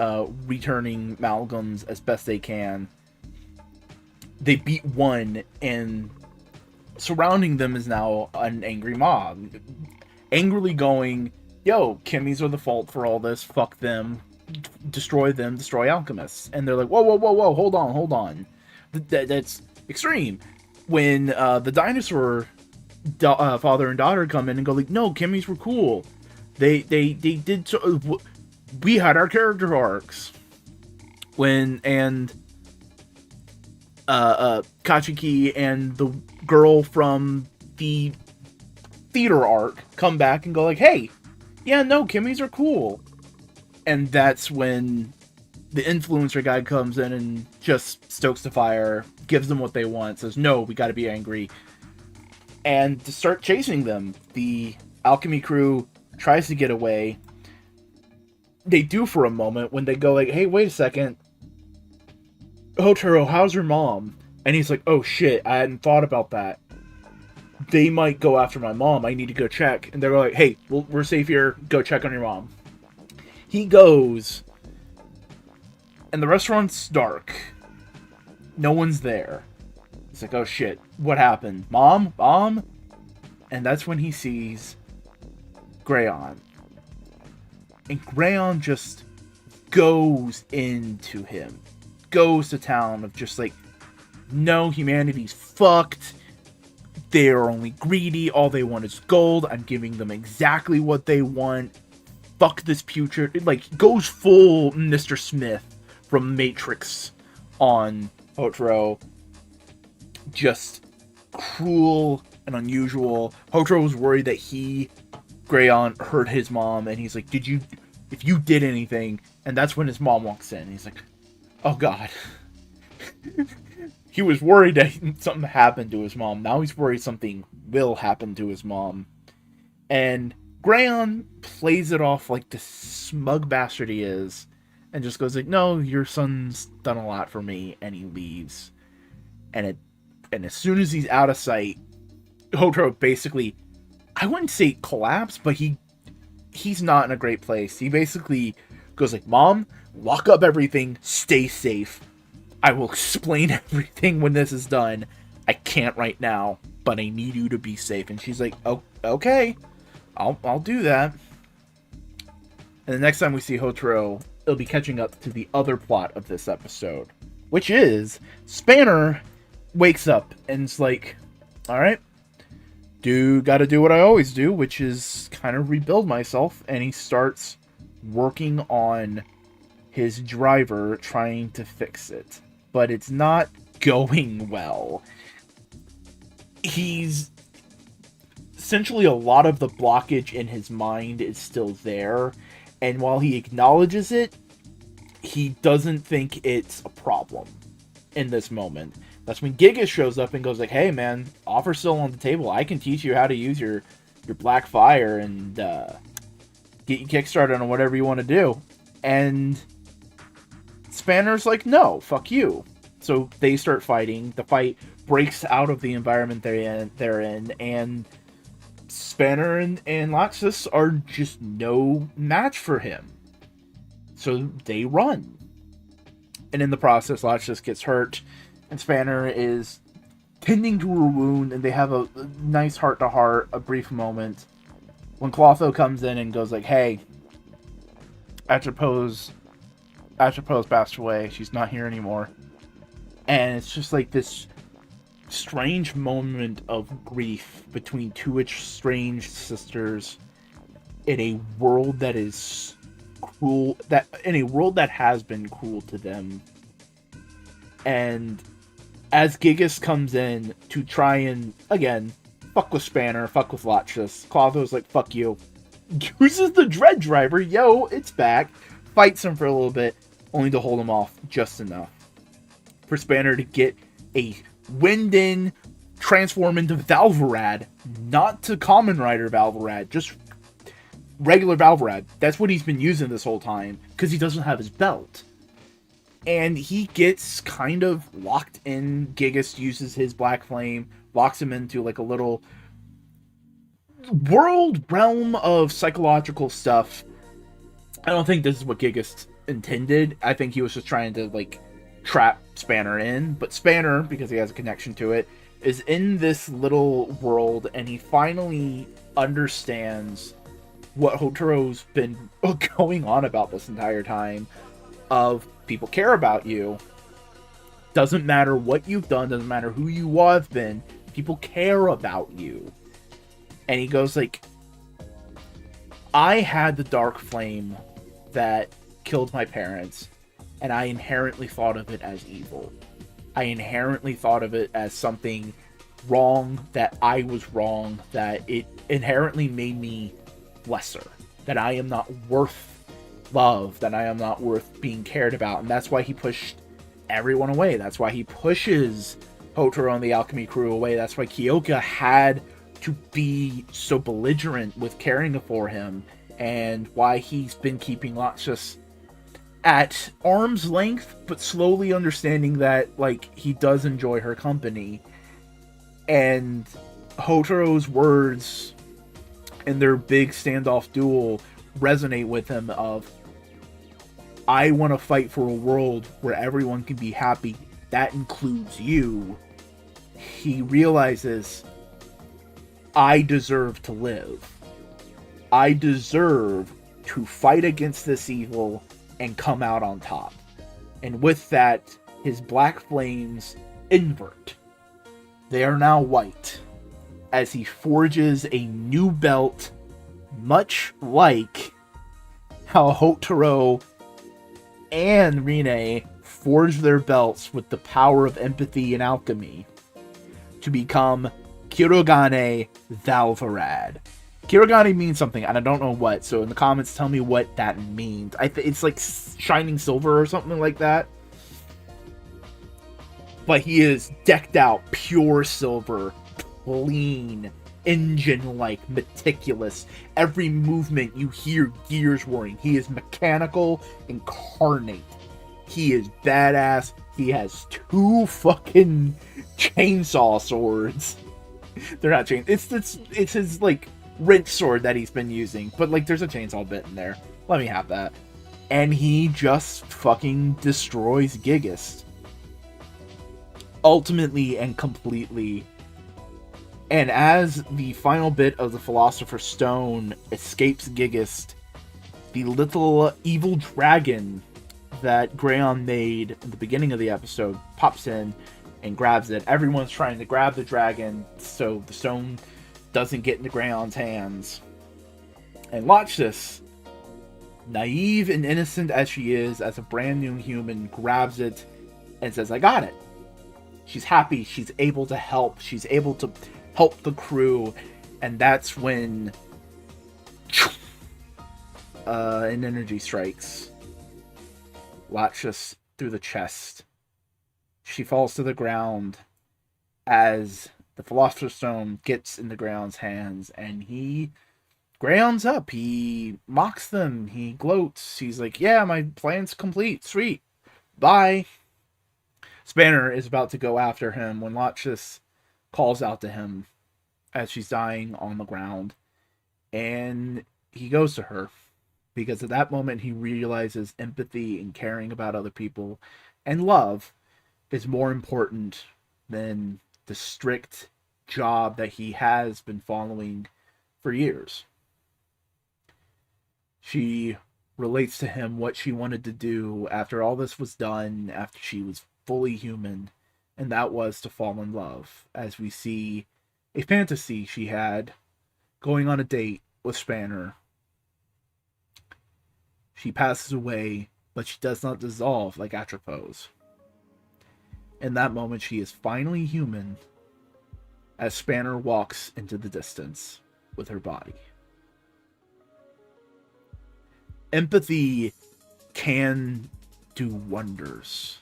returning amalgams as best they can. They beat one, and surrounding them is now an angry mob. Angrily going, yo, Kimmies are the fault for all this, fuck them, destroy alchemists. And they're like, whoa, hold on. That's extreme. When the dinosaur father and daughter come in and go like, no, Kimmies were cool. They did so, we had our character arcs. And Kachiki and the girl from the theater arc come back and go like, hey, yeah, no, Kimmies are cool. And that's when the influencer guy comes in and just stokes the fire, gives them what they want, says, no, we gotta be angry. And to start chasing them, the alchemy crew tries to get away. They do for a moment when they go like, hey, wait a second. Hotaro, how's your mom? And he's like, oh shit, I hadn't thought about that. They might go after my mom. I need to go check. And they're like, hey, we're safe here. Go check on your mom. He goes, and the restaurant's dark. No one's there. He's like, oh shit, what happened? Mom? And that's when he sees Grayon. And Grayon just goes into him. Goes to town of just like, no, humanity's fucked. They're only greedy. All they want is gold. I'm giving them exactly what they want. Fuck this putrid. It like goes full Mr. Smith from Matrix on Hotaro. Just cruel and unusual. Hotaro was worried that Grayon, hurt his mom, and he's like, if you did anything, and that's when his mom walks in, and he's like, oh god. He was worried that something happened to his mom. Now he's worried something will happen to his mom. And Grayon plays it off like the smug bastard he is, and just goes like, no, your son's done a lot for me, and he leaves. And as soon as he's out of sight, Hotaro basically, I wouldn't say collapse, but he's not in a great place. He basically goes like, Mom, lock up everything, stay safe. I will explain everything when this is done. I can't right now, but I need you to be safe. And she's like, oh, okay, I'll do that. And the next time we see Hotaro, it'll be catching up to the other plot of this episode, which is Spanner wakes up and is like, all right, gotta do what I always do, which is kind of rebuild myself. And he starts working on his driver, trying to fix it. But it's not going well. He's essentially, a lot of the blockage in his mind is still there. And while he acknowledges it, he doesn't think it's a problem in this moment. That's when Gigas shows up and goes like, hey man, offer's still on the table. I can teach you how to use your Black Fire and get you kickstarted on whatever you want to do. And Spanner's like, no, fuck you. So they start fighting. The fight breaks out of the environment they're in, and Spanner and Laxus are just no match for him. So they run. And in the process, Laxus gets hurt, and Spanner is tending to her wound, and they have a nice heart-to-heart, a brief moment, when Clotho comes in and goes like, hey, Atropos passed away. She's not here anymore. And it's just like this strange moment of grief between two estranged sisters in a world that is cruel, in a world that has been cruel to them. And as Gigas comes in to try and, again, fuck with Spanner, fuck with Laxus, Clotho's like, fuck you. Uses the Dread Driver, yo, it's back. Fights him for a little bit, only to hold him off just enough for Spanner to get a Winden transform into Valvarad, not to Kamen Rider Valvarad, just regular Valvarad. That's what he's been using this whole time, because he doesn't have his belt. And he gets kind of locked in. Gigas uses his Black Flame, locks him into like a little realm of psychological stuff. I don't think this is what Gigas intended. I think he was just trying to like trap Spanner in, but Spanner, because he has a connection to it, is in this little world, and he finally understands what Hotaro's been going on about this entire time, of people care about you. Doesn't matter what you've done, doesn't matter who you have been, people care about you. And he goes like, I had the dark flame that killed my parents, and I inherently thought of it as evil. I inherently thought of it as something wrong, that I was wrong, that it inherently made me lesser, that I am not worth love, that I am not worth being cared about. And that's why he pushed everyone away. That's why he pushes Hotaro and the Alchemy crew away. That's why Kyoka had to be so belligerent with caring for him, and why he's been keeping Laxus at arm's length, but slowly understanding that, like, he does enjoy her company. And Hotaro's words in their big standoff duel resonate with him of, I want to fight for a world where everyone can be happy. That includes you. He realizes, I deserve to live. I deserve to fight against this evil and come out on top. And with that, his black flames invert. They are now white, as he forges a new belt, much like how Hotaro and Rine forged their belts with the power of empathy and alchemy to become Kirogane Valvarad. Kirogane means something, and I don't know what, so in the comments tell me what that means. It's like shining silver or something like that. But he is decked out pure silver, clean, engine-like, meticulous. Every movement you hear gears whirring. He is mechanical, incarnate. He is badass. He has 2 fucking chainsaw swords. They're not chains. It's his, like, wrench sword that he's been using. But, like, there's a chainsaw bit in there. Let me have that. And he just fucking destroys Gigas. Ultimately and completely. And as the final bit of the Philosopher's Stone escapes Gigas, the little evil dragon that Greyon made at the beginning of the episode pops in and grabs it. Everyone's trying to grab the dragon so the stone doesn't get into Greyon's hands. And Laxus, naive and innocent as she is, as a brand new human, grabs it and says, I got it. She's happy. She's able to help. She's able to help the crew. And that's when an energy strikes. Latches through the chest. She falls to the ground as the Philosopher's Stone gets in the Greyhound's hands, and he Greyhound's up. He mocks them. He gloats. He's like, yeah, my plan's complete. Sweet. Bye. Spanner is about to go after him when Latches calls out to him as she's dying on the ground. And he goes to her. Because at that moment, he realizes empathy and caring about other people and love is more important than the strict job that he has been following for years. She relates to him what she wanted to do after all this was done, after she was fully human, and that was to fall in love, as we see a fantasy she had going on a date with Spanner. She passes away, but she does not dissolve like Atropos. In that moment, she is finally human as Spanner walks into the distance with her body. Empathy can do wonders.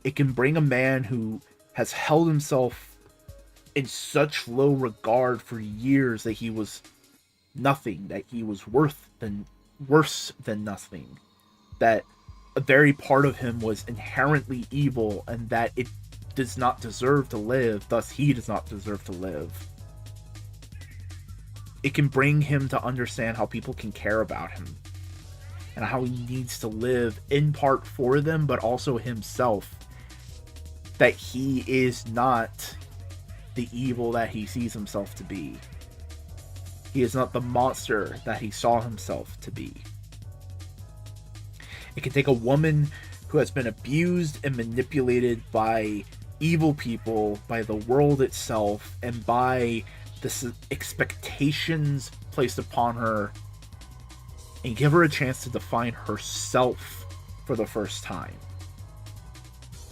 It can bring a man who has held himself in such low regard for years that he was nothing, that he was worse than nothing, that a very part of him was inherently evil and that it does not deserve to live, thus he does not deserve to live. It can bring him to understand how people can care about him and how he needs to live in part for them, but also himself, that he is not the evil that he sees himself to be. He is not the monster that he saw himself to be. It can take a woman who has been abused and manipulated by evil people, by the world itself, and by the expectations placed upon her, and give her a chance to define herself for the first time.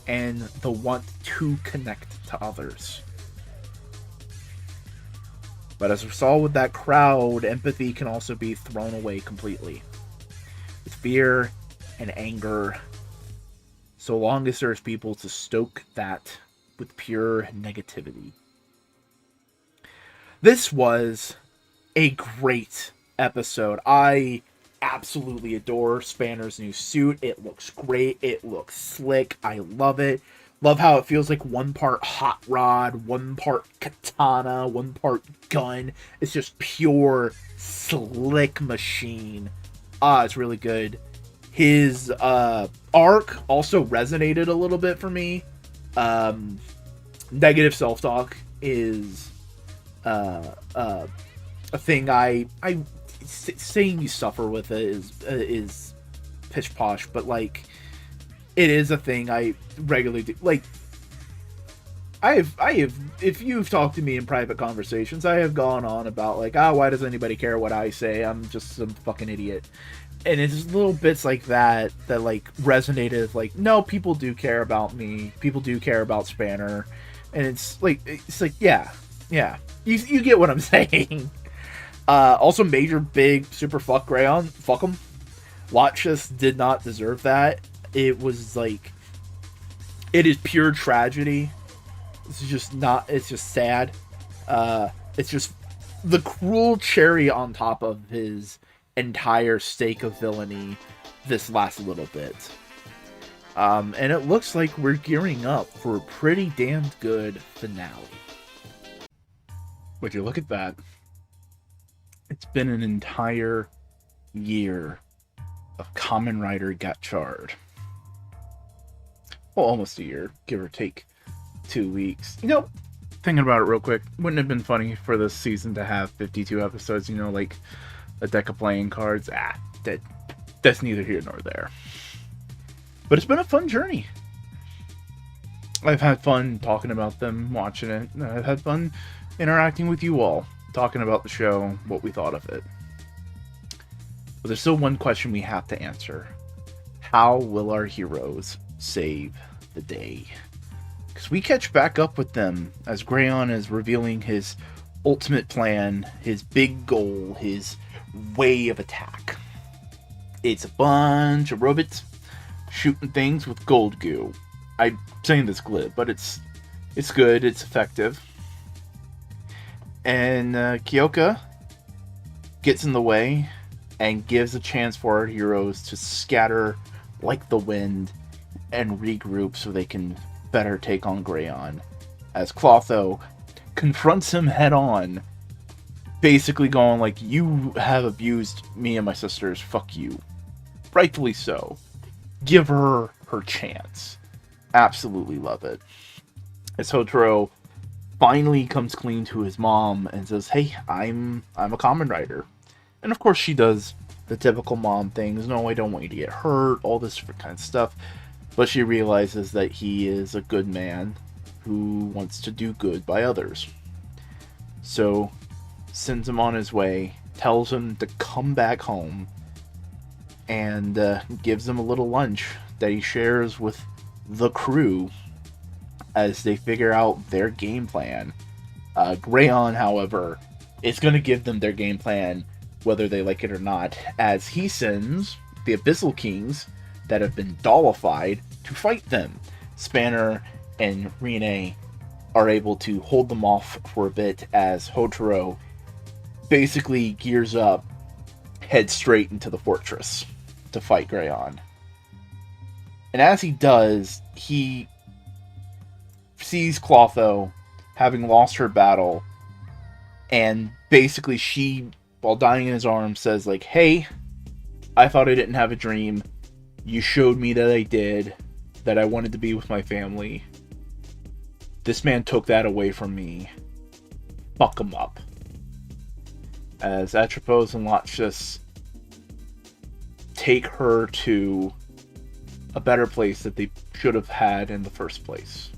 And the want to connect to others. But as we saw with that crowd, empathy can also be thrown away completely. With fear and anger, so long as there's people to stoke that with pure negativity. This was a great episode. I absolutely adore Spanner's new suit. It looks great. It looks slick. I love it. Love how it feels like one part hot rod, one part katana, one part gun. It's just pure slick machine. It's really good. His arc also resonated a little bit for me. Negative self-talk is a thing saying you suffer with it is pish posh, but like it is a thing I regularly do. Like I have if you've talked to me in private conversations, I have gone on about like, why does anybody care what I say? I'm just some fucking idiot. And it's little bits like that like resonated, like, no, people do care about me. People do care about Spanner. And it's like, yeah. You get what I'm saying. Also, major, big, super fuck Greyhound. Fuck him. Latches did not deserve that. It was like, it is pure tragedy. It's just sad. It's just the cruel cherry on top of his entire stake of villainy this last little bit. And it looks like we're gearing up for a pretty damn good finale. Would you look at that? It's been an entire year of Kamen Rider Gotchard. Well, almost a year, give or take 2 weeks. You know, thinking about it real quick, wouldn't it have been funny for this season to have 52 episodes, you know, like a deck of playing cards? That's neither here nor there. But it's been a fun journey. I've had fun talking about them, watching it. I've had fun interacting with you all, talking about the show, what we thought of it. But there's still one question we have to answer. How will our heroes save the day? Because we catch back up with them as Greyon is revealing his ultimate plan, his big goal, his way of attack. It's a bunch of robots shooting things with gold goo. I'm saying this glib, but it's good, it's effective. And Kyoka gets in the way and gives a chance for our heroes to scatter like the wind and regroup so they can better take on Greyon. As Clotho confronts him head on, basically going like, you have abused me and my sisters, fuck you. Rightfully so. Give her her chance. Absolutely love it. As Hotaro finally comes clean to his mom and says, hey, I'm a Kamen Rider. And of course she does the typical mom things. No, I don't want you to get hurt, all this kind of stuff. But she realizes that he is a good man who wants to do good by others. So sends him on his way, tells him to come back home, and gives him a little lunch that he shares with the crew as they figure out their game plan. Greyon, however, is going to give them their game plan whether they like it or not, as he sends the Abyssal Kings that have been dollified to fight them. Spanner and Rene are able to hold them off for a bit as Hotaro basically gears up, heads straight into the fortress to fight Greyon. And as he does, he sees Clotho having lost her battle, and basically she, while dying in his arms, says like, hey, I thought I didn't have a dream. You showed me that I did, that I wanted to be with my family. This man took that away from me. Fuck him up. As Atropos and Lotchus take her to a better place that they should have had in the first place.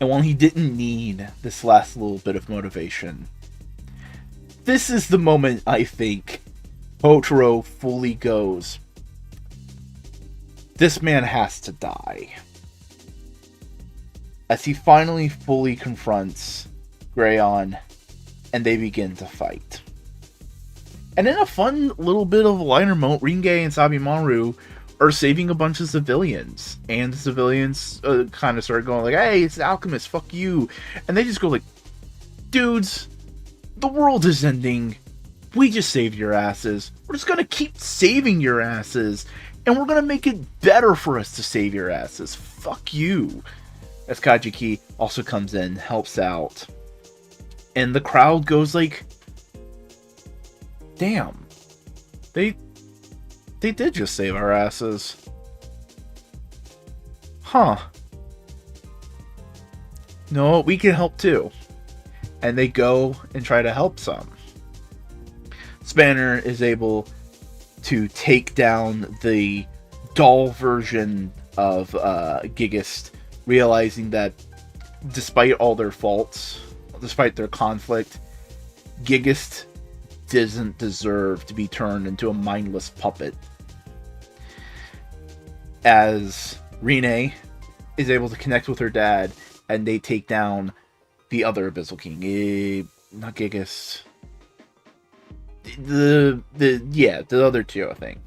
And while he didn't need this last little bit of motivation, this is the moment I think Hotaro fully goes, this man has to die. As he finally fully confronts Greyon, and they begin to fight. And in a fun little bit of a lighter moment, Ringe and Sabimaru are saving a bunch of civilians. And the civilians kind of start going like, hey, it's the Alchemist, fuck you. And they just go like, dudes, the world is ending. We just saved your asses. We're just gonna keep saving your asses. And we're gonna make it better for us to save your asses. Fuck you. As Kajiki also comes in, helps out. And the crowd goes like, damn, they did just save our asses. Huh. No, we can help too. And they go and try to help some. Spanner is able to take down the doll version of Gigist, realizing that despite all their faults, despite their conflict, Gigist doesn't deserve to be turned into a mindless puppet. As Rene is able to connect with her dad, and they take down the other Abyssal King. Not Gigist. The other two, I think.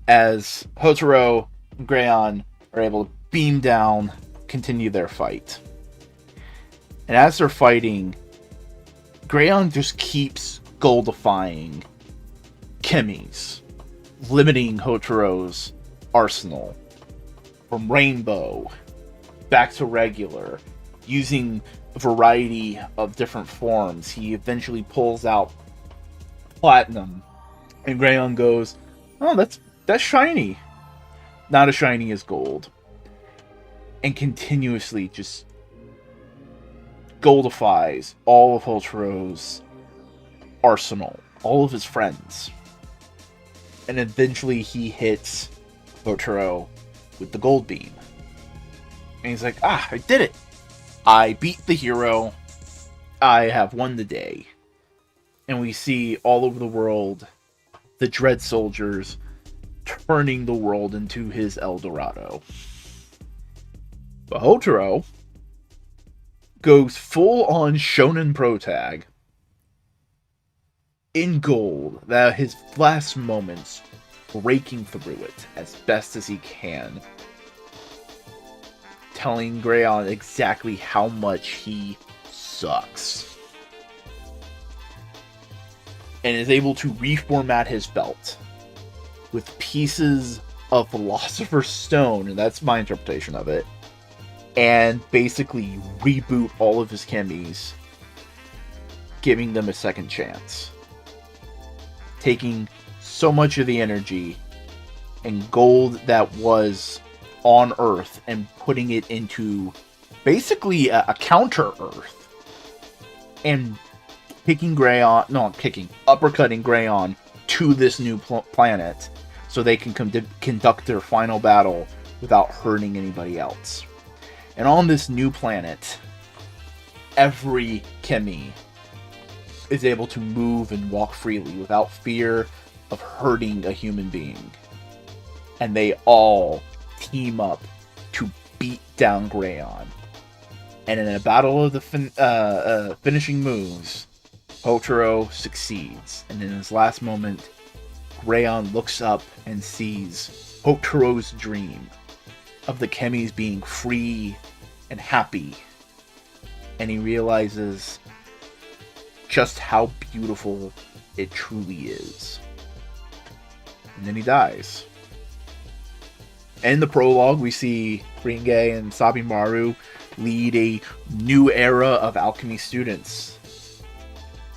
As Hotaro and Greyon are able to beam down, continue their fight. And as they're fighting, Greyon just keeps goldifying Kemi's, limiting Hotaro's arsenal from rainbow back to regular, using a variety of different forms. He eventually pulls out platinum, and Greyon goes, oh, that's shiny. Not as shiny as gold. And continuously just goldifies all of Hotaro's arsenal, all of his friends. And eventually he hits Hotaro with the gold beam. And he's like, I did it. I beat the hero. I have won the day. And we see all over the world the Dread Soldiers turning the world into his El Dorado. But Hotaro goes full on Shonen Protag in gold, that his last moments breaking through it as best as he can, telling Greyon exactly how much he sucks, and is able to reformat his belt with pieces of Philosopher's Stone, and that's my interpretation of it, and basically reboot all of his chemis, giving them a second chance. Taking so much of the energy and gold that was on Earth and putting it into basically a counter Earth, and uppercutting Greyon to this new planet so they can conduct their final battle without hurting anybody else. And on this new planet, every chemi is able to move and walk freely without fear of hurting a human being. And they all team up to beat down Greyon. And in a battle of the finishing moves, Hotaro succeeds. And in his last moment, Greyon looks up and sees Hotaro's dream of the chemis being free and happy. And he realizes just how beautiful it truly is. And then he dies. In the prologue, we see Ringe and Sabimaru lead a new era of alchemy students.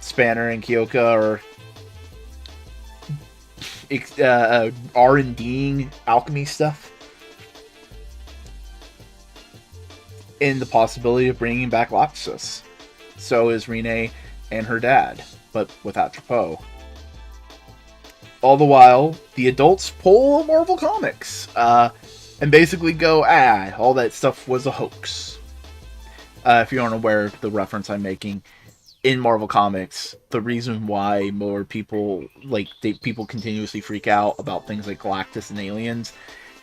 Spanner and Kyoka are R&D'ing alchemy stuff, in the possibility of bringing back Lapsus. So is Rene and her dad, but without Trapeau. All the while, the adults pull Marvel Comics and basically go, all that stuff was a hoax. If you aren't aware of the reference I'm making, in Marvel Comics, the reason why more people, people continuously freak out about things like Galactus and aliens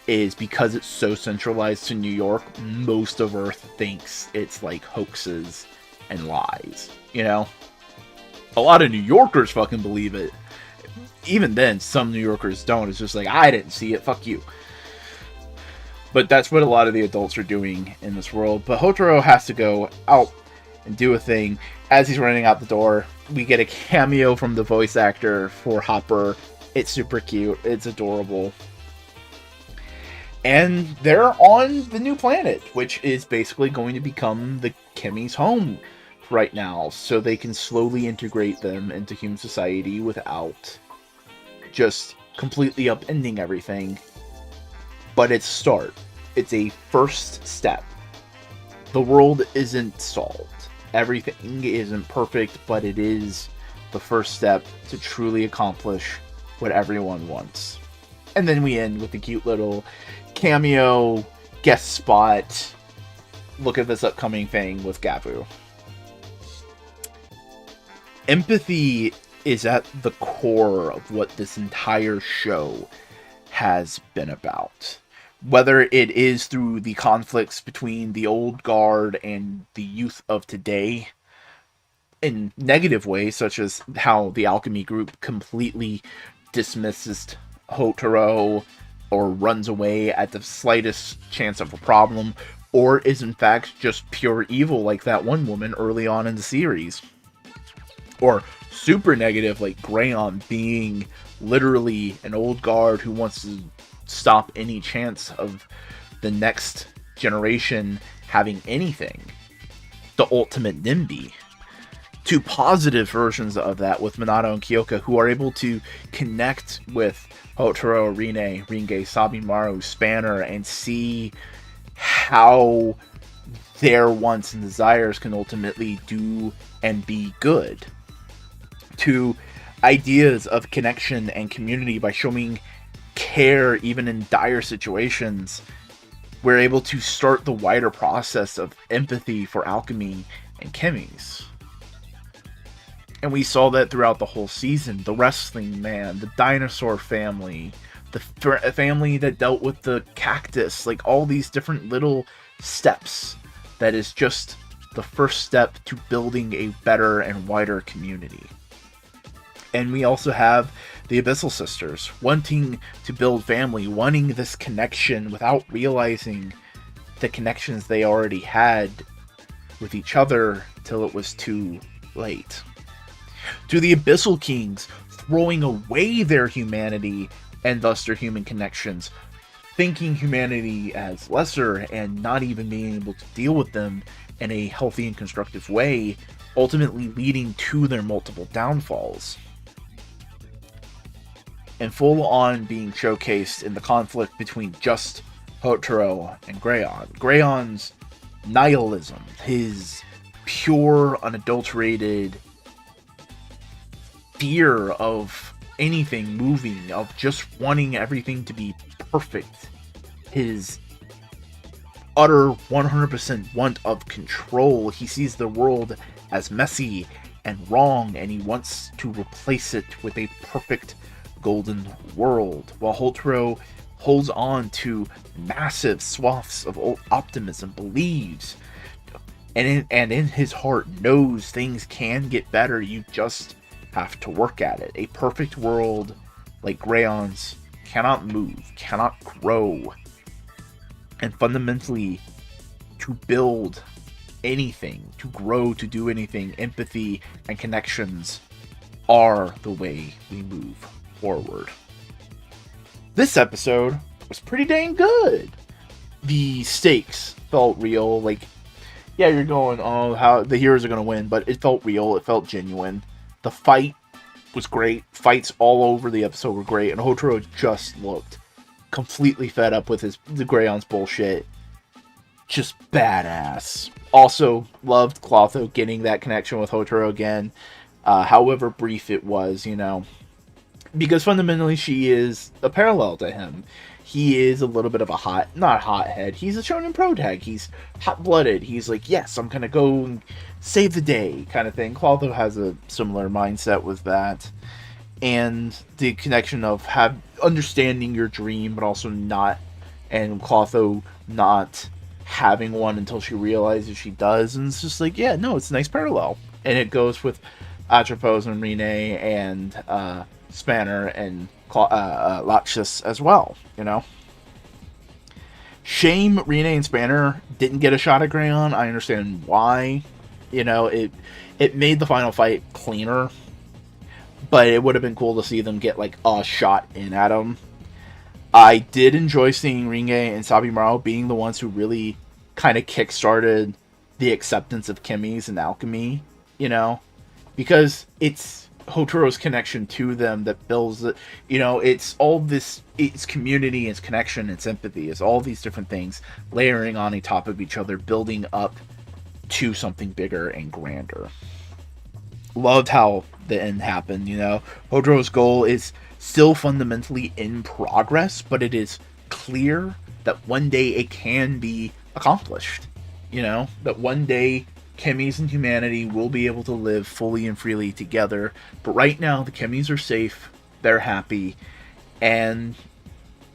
is because it's so centralized to New York. Most of Earth thinks it's like hoaxes and lies, you know? A lot of New Yorkers fucking believe it. Even then, some New Yorkers don't. It's just like, I didn't see it, fuck you. But that's what a lot of the adults are doing in this world. But Hotaro has to go out and do a thing. As he's running out the door, we get a cameo from the voice actor for Hopper. It's super cute. It's adorable. And they're on the new planet, which is basically going to become the Chemi's home right now, so they can slowly integrate them into human society without just completely upending everything. But it's a start. It's a first step. The world isn't solved. Everything isn't perfect, but it is the first step to truly accomplish what everyone wants. And then we end with the cute little cameo guest spot. Look at this upcoming thing with Gabu. Empathy is at the core of what this entire show has been about. Whether it is through the conflicts between the old guard and the youth of today, in negative ways, such as how the alchemy group completely dismisses Hotaro or runs away at the slightest chance of a problem, or is in fact just pure evil like that one woman early on in the series. Or super negative like Greyon being literally an old guard who wants to stop any chance of the next generation having anything. The ultimate NIMBY. Two positive versions of that with Minato and Kyoka, who are able to connect with Hotaro, Ringe, Sabimaru, Spanner, and see how their wants and desires can ultimately do and be good. To ideas of connection and community by showing care even in dire situations. We're able to start the wider process of empathy for alchemy and chemis. And we saw that throughout the whole season. The wrestling man, the dinosaur family, the family that dealt with the cactus, like all these different little steps that is just
the first step to building a better and wider community. And we also have the Abyssal Sisters, wanting to build family, wanting this connection without realizing the connections they already had with each other till it was too late. To the Abyssal Kings, throwing away their humanity and thus their human connections, thinking humanity as lesser and not even being able to deal with them in a healthy and constructive way, ultimately leading to their multiple downfalls. And full on being showcased in the conflict between just Hotaro and Greyon. Greyon's nihilism, his pure, unadulterated fear of anything moving, of just wanting everything to be perfect, his utter 100% want of control. He sees the world as messy and wrong, and he wants to replace it with a perfect golden world, while Hotaro holds on to massive swaths of optimism, believes, and in his heart knows things can get better. You just have to work at it. A perfect world like Greyon's cannot move, cannot grow, and fundamentally, to build anything, to grow, to do anything, empathy and connections are the way we move forward. This episode was pretty dang good. The stakes felt real. Like, yeah, you're going, oh, how the heroes are going to win, but it felt real. It felt genuine. The fight was great. Fights all over the episode were great, and Hotaro just looked completely fed up with the Greyon's bullshit. Just badass. Also, loved Clotho getting that connection with Hotaro again, however brief it was, you know. Because fundamentally, she is a parallel to him. He is a little bit of a not hothead, he's a shonen protag. He's hot-blooded. He's like, yes, I'm gonna go and save the day, kind of thing. Clotho has a similar mindset with that. And the connection of understanding your dream, but also not, and Clotho not having one until she realizes she does. And it's just like, yeah, no, it's a nice parallel. And it goes with Atropos and Rine and Spanner and Lachus as well, you know. Shame Rine and Spanner didn't get a shot at Greyon. I understand why. You know, it made the final fight cleaner, but it would have been cool to see them get like a shot in at him. I did enjoy seeing Rine and Sabimaro being the ones who really kind of kickstarted the acceptance of chemies and alchemy, you know, because it's Hotaro's connection to them that builds it. You know, it's all this, it's community, it's connection, it's empathy, it's all these different things layering on top of each other, building up to something bigger and grander. Loved how the end happened, you know. Hotaro's goal is still fundamentally in progress, but it is clear that one day it can be accomplished. You know, that one day chemies and humanity will be able to live fully and freely together. But right now, the chemies are safe, they're happy, and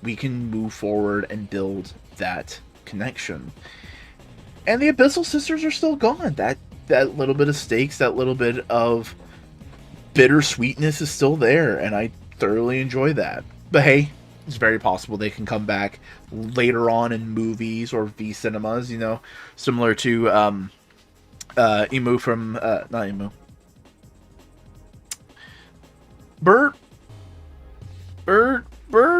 we can move forward and build that connection. And the Abyssal Sisters are still gone. That little bit of stakes, that little bit of bittersweetness is still there, and I thoroughly enjoy that. But hey, it's very possible they can come back later on in movies or V cinemas, you know, similar to Emu from not Emu. Bird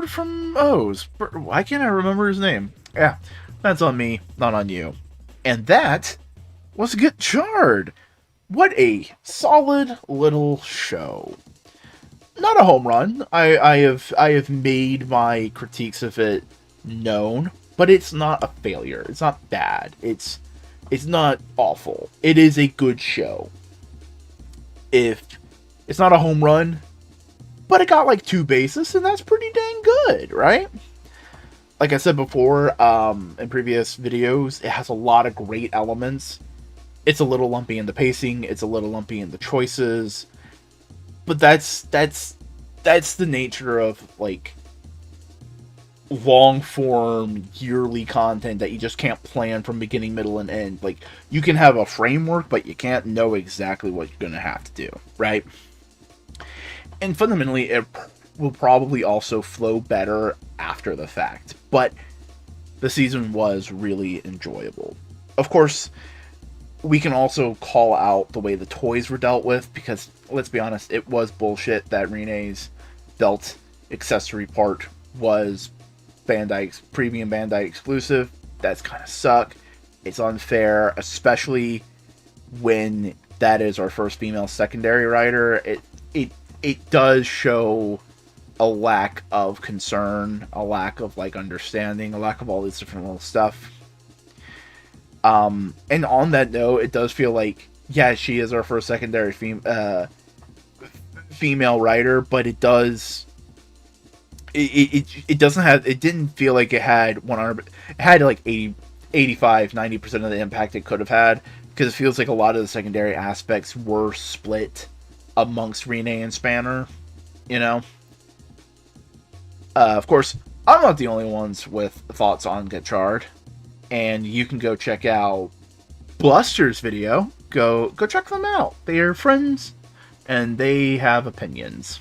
from O's. Why can't I remember his name? Yeah, that's on me, not on you. And that was Gotchard. What a solid little show. Not a home run. I have made my critiques of it known, but it's not a failure. It's not bad. It's not awful. It is a good show. If it's not a home run, but it got like 2 bases, and that's pretty dang good, right? Like I said before, in previous videos, it has a lot of great elements. It's a little lumpy in the pacing, it's a little lumpy in the choices, but that's the nature of, like,
long form yearly content that you just can't plan from beginning, middle, and end. Like, you can have a framework, but you can't know exactly what you're gonna have to do, right? And fundamentally, it will probably also flow better after the fact. But the season was really enjoyable. Of course, we can also call out the way the toys were dealt with, because, let's be honest, it was bullshit that Renee's belt accessory part was premium Bandai exclusive. That's kind of suck. It's unfair, especially when that is our first female secondary writer. It does show a lack of concern, a lack of like understanding, a lack of all this different little stuff. And on that note, it does feel like, yeah, she is our first secondary female writer, but it does. It doesn't have. It didn't feel like it had 100. It had like 80, 85, 90% of the impact it could have had, because it feels like a lot of the secondary aspects were split amongst Renee and Spanner. You know. Of course, I'm not the only ones with thoughts on Gotchard, and you can go check out Bluster's video. Go check them out. They are friends, and they have opinions.